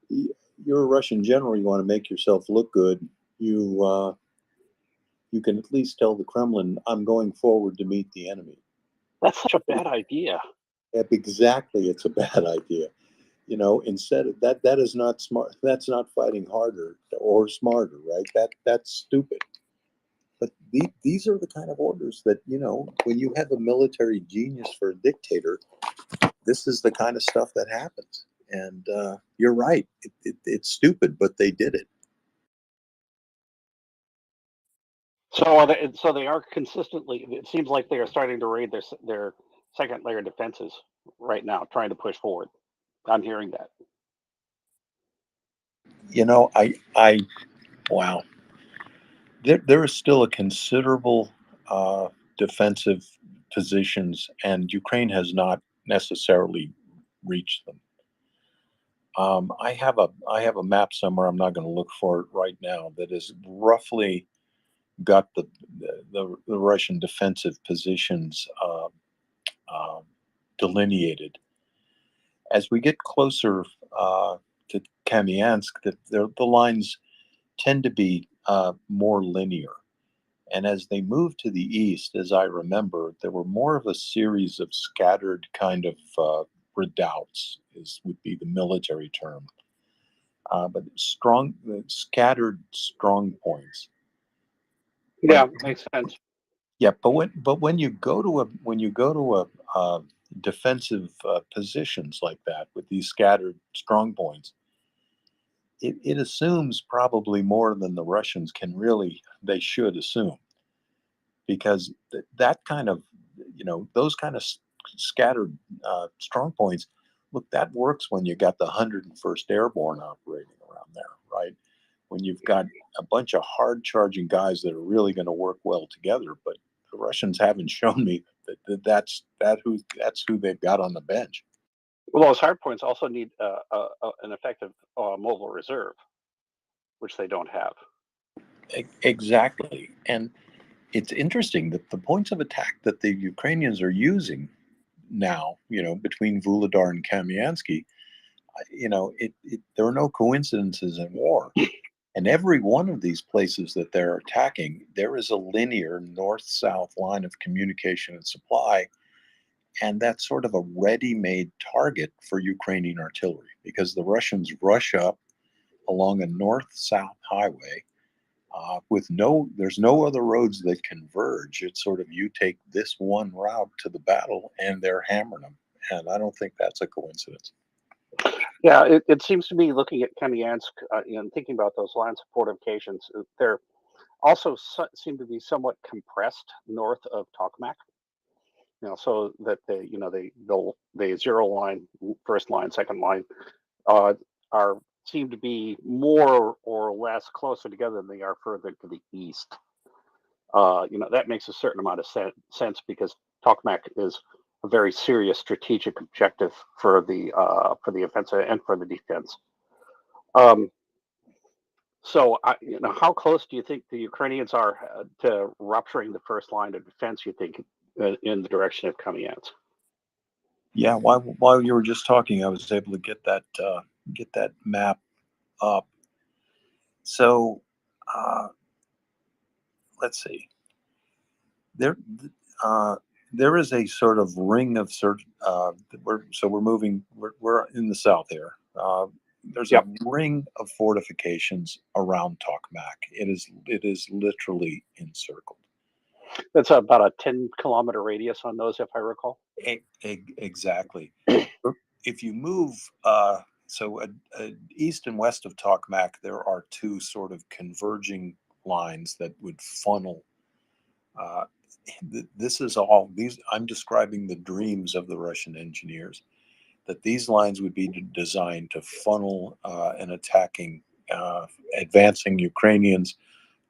you're a Russian general, you want to make yourself look good. You can at least tell the Kremlin, I'm going forward to meet the enemy. That's such a bad idea. Exactly, it's a bad idea. You know, instead of that is not smart. That's not fighting harder or smarter, right? That's stupid. But these are the kind of orders that, you know, when you have a military genius for a dictator, this is the kind of stuff that happens. And you're right. It's stupid, but they did it. So they are consistently. It seems like they are starting to raid their second layer defenses right now, trying to push forward. I'm hearing that. You know, wow. There is still a considerable defensive positions, and Ukraine has not necessarily reached them. I have a map somewhere. I'm not going to look for it right now. That is roughly got the Russian defensive positions delineated. As we get closer to Kamiansk, the lines tend to be more linear. And as they moved to the east, as I remember, there were more of a series of scattered kind of redoubts, would be the military term. But scattered strong points. Yeah, makes sense. Yeah, but when you go to a defensive positions like that with these scattered strong points, it assumes probably more than the Russians they should assume, because that kind of, those kind of scattered strong points, look, that works when you got the 101st Airborne operating around there, right? When you've got a bunch of hard charging guys that are really going to work well together. But the Russians haven't shown me that's who they've got on the bench. Well, those hard points also need an effective mobile reserve, which they don't have. Exactly. And it's interesting that the points of attack that the Ukrainians are using now, between Vuhledar and Kamiansky, there are no coincidences in war. And every one of these places that they're attacking, there is a linear north-south line of communication and supply. And that's sort of a ready-made target for Ukrainian artillery, because the Russians rush up along a north-south highway there's no other roads that converge. It's sort of, you take this one route to the battle and they're hammering them. And I don't think that's a coincidence. Yeah, it seems to me, looking at Kamiansk and thinking about those lines of fortifications, they're also seem to be somewhat compressed north of Tokmak. So that the zero line, first line, second line, seem to be more or less closer together than they are further to the east. That makes a certain amount of sense, because Tokmak is a very serious strategic objective for the offensive and for the defense. So, how close do you think the Ukrainians are to rupturing the first line of defense, you think, in the direction of Kamiansk? Yeah, while you were just talking, I was able to get that map up. So, let's see. There is a sort of ring of we're moving. We're in the south here. There's a ring of fortifications around Tokmak. It is literally encircled. That's about a 10-kilometer radius on those, if I recall. Exactly. If you move, east and west of Tokmak, there are two sort of converging lines that would funnel. This is all these. I'm describing the dreams of the Russian engineers, that these lines would be designed to funnel an advancing Ukrainians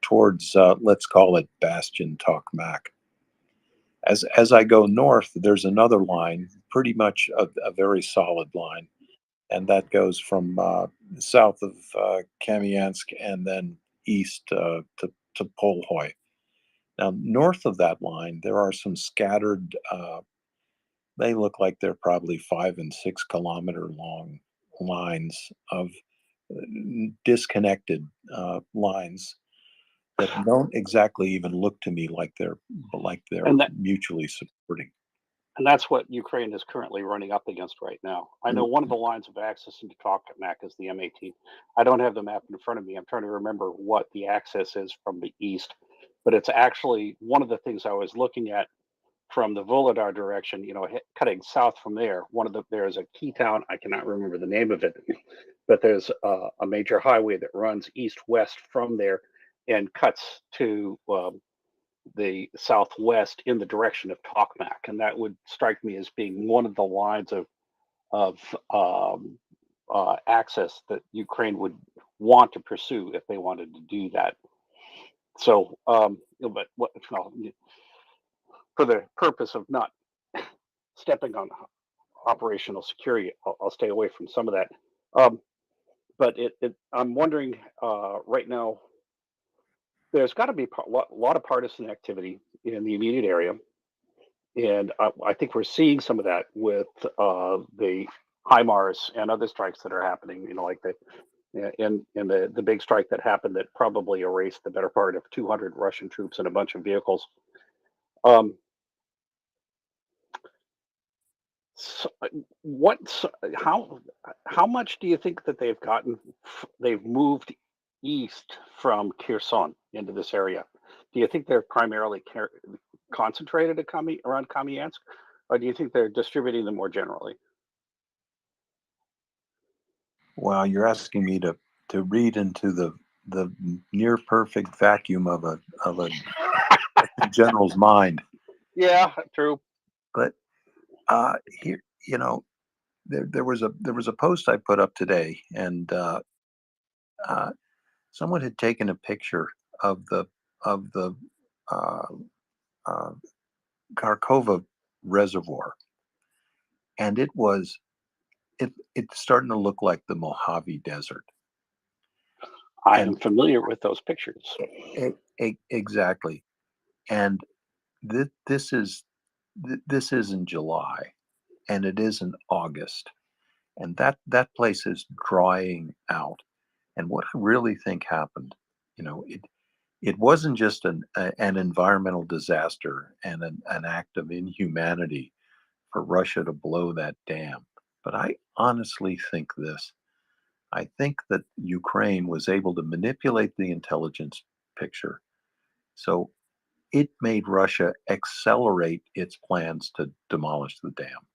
towards, let's call it Bastion Tokmak. As I go north, there's another line, pretty much a very solid line, and that goes from south of Kamiansk and then east to Polhoy. Now, north of that line, there are some scattered, they look like they're probably 5 and 6 kilometer long lines of disconnected lines that don't exactly even look to me like they're mutually supporting. And that's what Ukraine is currently running up against right now. I know one of the lines of access into Tokmak is the M18. I don't have the map in front of me. I'm trying to remember what the access is from the east, but it's actually one of the things I was looking at from the Vuhledar direction, cutting south from there. There's a key town, I cannot remember the name of it, but there's a major highway that runs east-west from there and cuts to the southwest in the direction of Tokmak, and that would strike me as being one of the lines of access that Ukraine would want to pursue if they wanted to do that. So, but for the purpose of not stepping on operational security, I'll stay away from some of that. But I'm wondering right now, there's got to be a lot of partisan activity in the immediate area. And I think we're seeing some of that with the HIMARS and other strikes that are happening, like the big strike that happened that probably erased the better part of 200 Russian troops and a bunch of vehicles. So how much do you think that they've moved east from Kherson into this area? Do you think they're primarily concentrated around Kamiansk, or do you think they're distributing them more generally? Well, you're asking me to to read into the near perfect vacuum of a general's mind. Yeah, true. But here, there was a post I put up today, and someone had taken a picture of the uh, uh, Kharkova reservoir, and it's starting to look like the Mojave Desert. I am familiar with those pictures. Exactly, and this is in July, and it is in August, and that place is drying out. And what I really think happened, it wasn't just an environmental disaster and an act of inhumanity for Russia to blow that dam, but I honestly think this. I think that Ukraine was able to manipulate the intelligence picture, so it made Russia accelerate its plans to demolish the dam.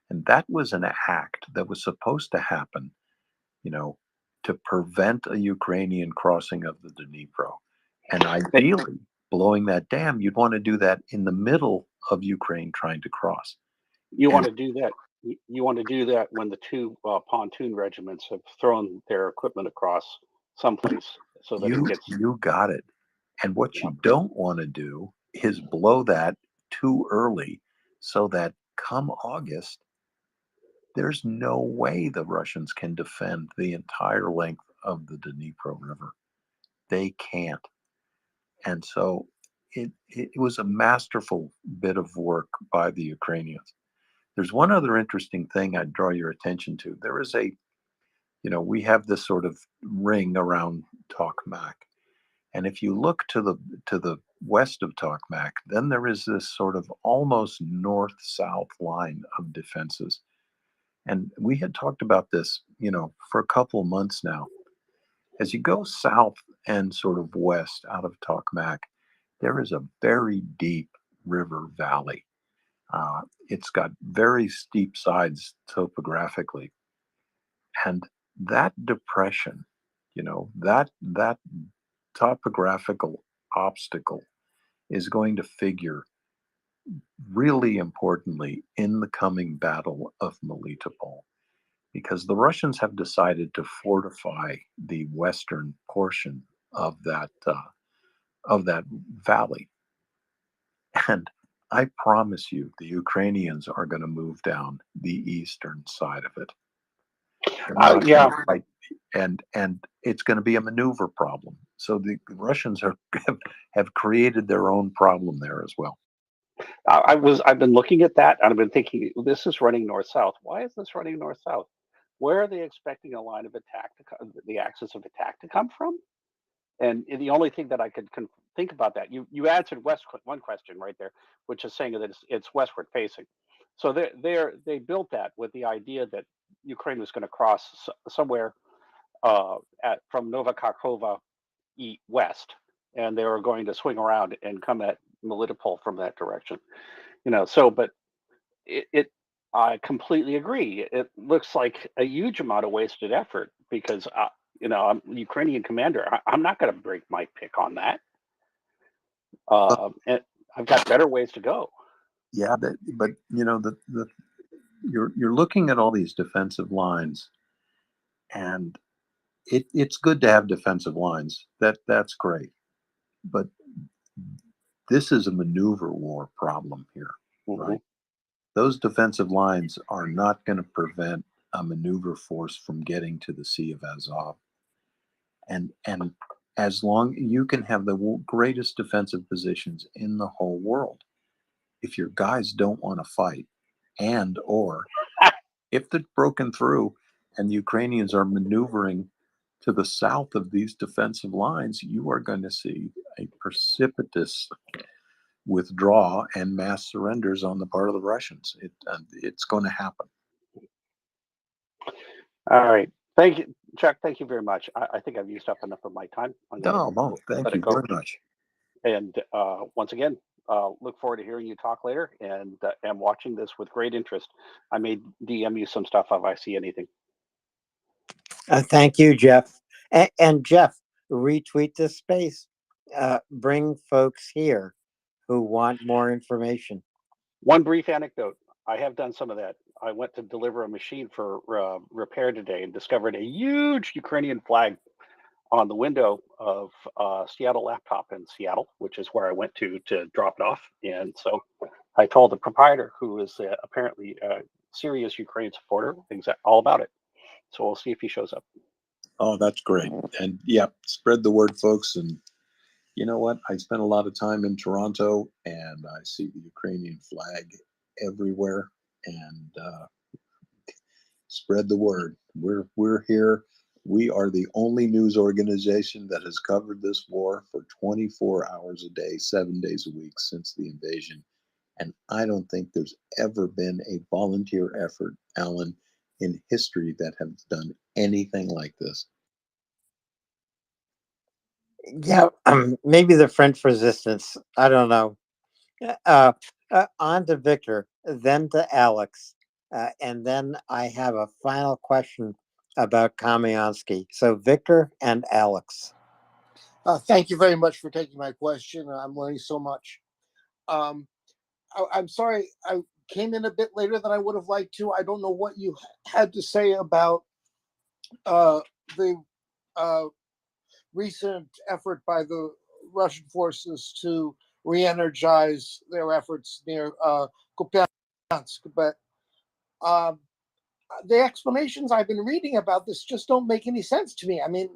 And that was an act that was supposed to happen, to prevent a Ukrainian crossing of the Dnipro. And ideally, blowing that dam, you'd want to do that in the middle of Ukraine trying to cross. You want to do that. You want to do that when the two pontoon regiments have thrown their equipment across someplace, so that it gets. You got it. And what you don't want to do is blow that too early, so that come August, there's no way the Russians can defend the entire length of the Dnipro River. They can't. And so it was a masterful bit of work by the Ukrainians. There's one other interesting thing I'd draw your attention to. There is we have this sort of ring around Tokmak. And if you look to the west of Tokmak, then there is this sort of almost north-south line of defenses. And we had talked about this, for a couple months now. As you go south and sort of west out of Tokmak, there is a very deep river valley. It's got very steep sides topographically. And that depression, that topographical obstacle is going to figure really importantly in the coming Battle of Melitopol, because the Russians have decided to fortify the western portion of that valley. And I promise you, the Ukrainians are going to move down the eastern side of it. Yeah. And it's going to be a maneuver problem. So the Russians have created their own problem there as well. I've been looking at that, and I've been thinking, this is running north-south. Why is this running north-south? Where are they expecting a line of attack the axis of attack to come from? And the only thing that I could think about that, you answered one question right there, which is saying that it's westward facing. So they built that with the idea that Ukraine was going to cross somewhere from Nova Kakhovka west, and they were going to swing around and come at Melitopol from that direction. But I completely agree. It looks like a huge amount of wasted effort because I'm a Ukrainian commander. I'm not going to break my pick on that. And I've got better ways to go. Yeah, but you're looking at all these defensive lines, and it's good to have defensive lines. That's great, but this is a maneuver war problem here, right? Those defensive lines are not going to prevent a maneuver force from getting to the Sea of Azov. And as long you can have the greatest defensive positions in the whole world, if your guys don't want to fight, or if they're broken through and the Ukrainians are maneuvering to the south of these defensive lines, you are going to see a precipitous withdraw and mass surrenders on the part of the Russians. It's going to happen. All right. Thank you, Chuck. Thank you very much. I think I've used up enough of my time. No, thank you very much. And once again, look forward to hearing you talk later, and am watching this with great interest. I may DM you some stuff if I see anything. Thank you, Jeff. And Jeff, retweet this space. Bring folks here who want more information. One brief anecdote. I have done some of that. I went to deliver a machine for repair today and discovered a huge Ukrainian flag on the window of Seattle Laptop in Seattle, which is where I went to drop it off. And so I told the proprietor, who is apparently a serious Ukraine supporter, all about it. So we'll see if he shows up. Oh, that's great. And yeah, spread the word, folks. And you know what? I spent a lot of time in Toronto, and I see the Ukrainian flag everywhere. And spread the word. We're here. We are the only news organization that has covered this war for 24 hours a day, 7 days a week since the invasion. And I don't think there's ever been a volunteer effort, Alan, in history that has done anything like this. Yeah, maybe the French resistance. I don't know. On to Victor, then to Alex, and then I have a final question about Kamiansky. So Victor and Alex. Thank you very much for taking my question. I'm learning so much. I'm sorry I came in a bit later than I would have liked to. I don't know what you had to say about the recent effort by the Russian forces to re-energize their efforts near Kupiansk, but the explanations I've been reading about this just don't make any sense to me. I mean,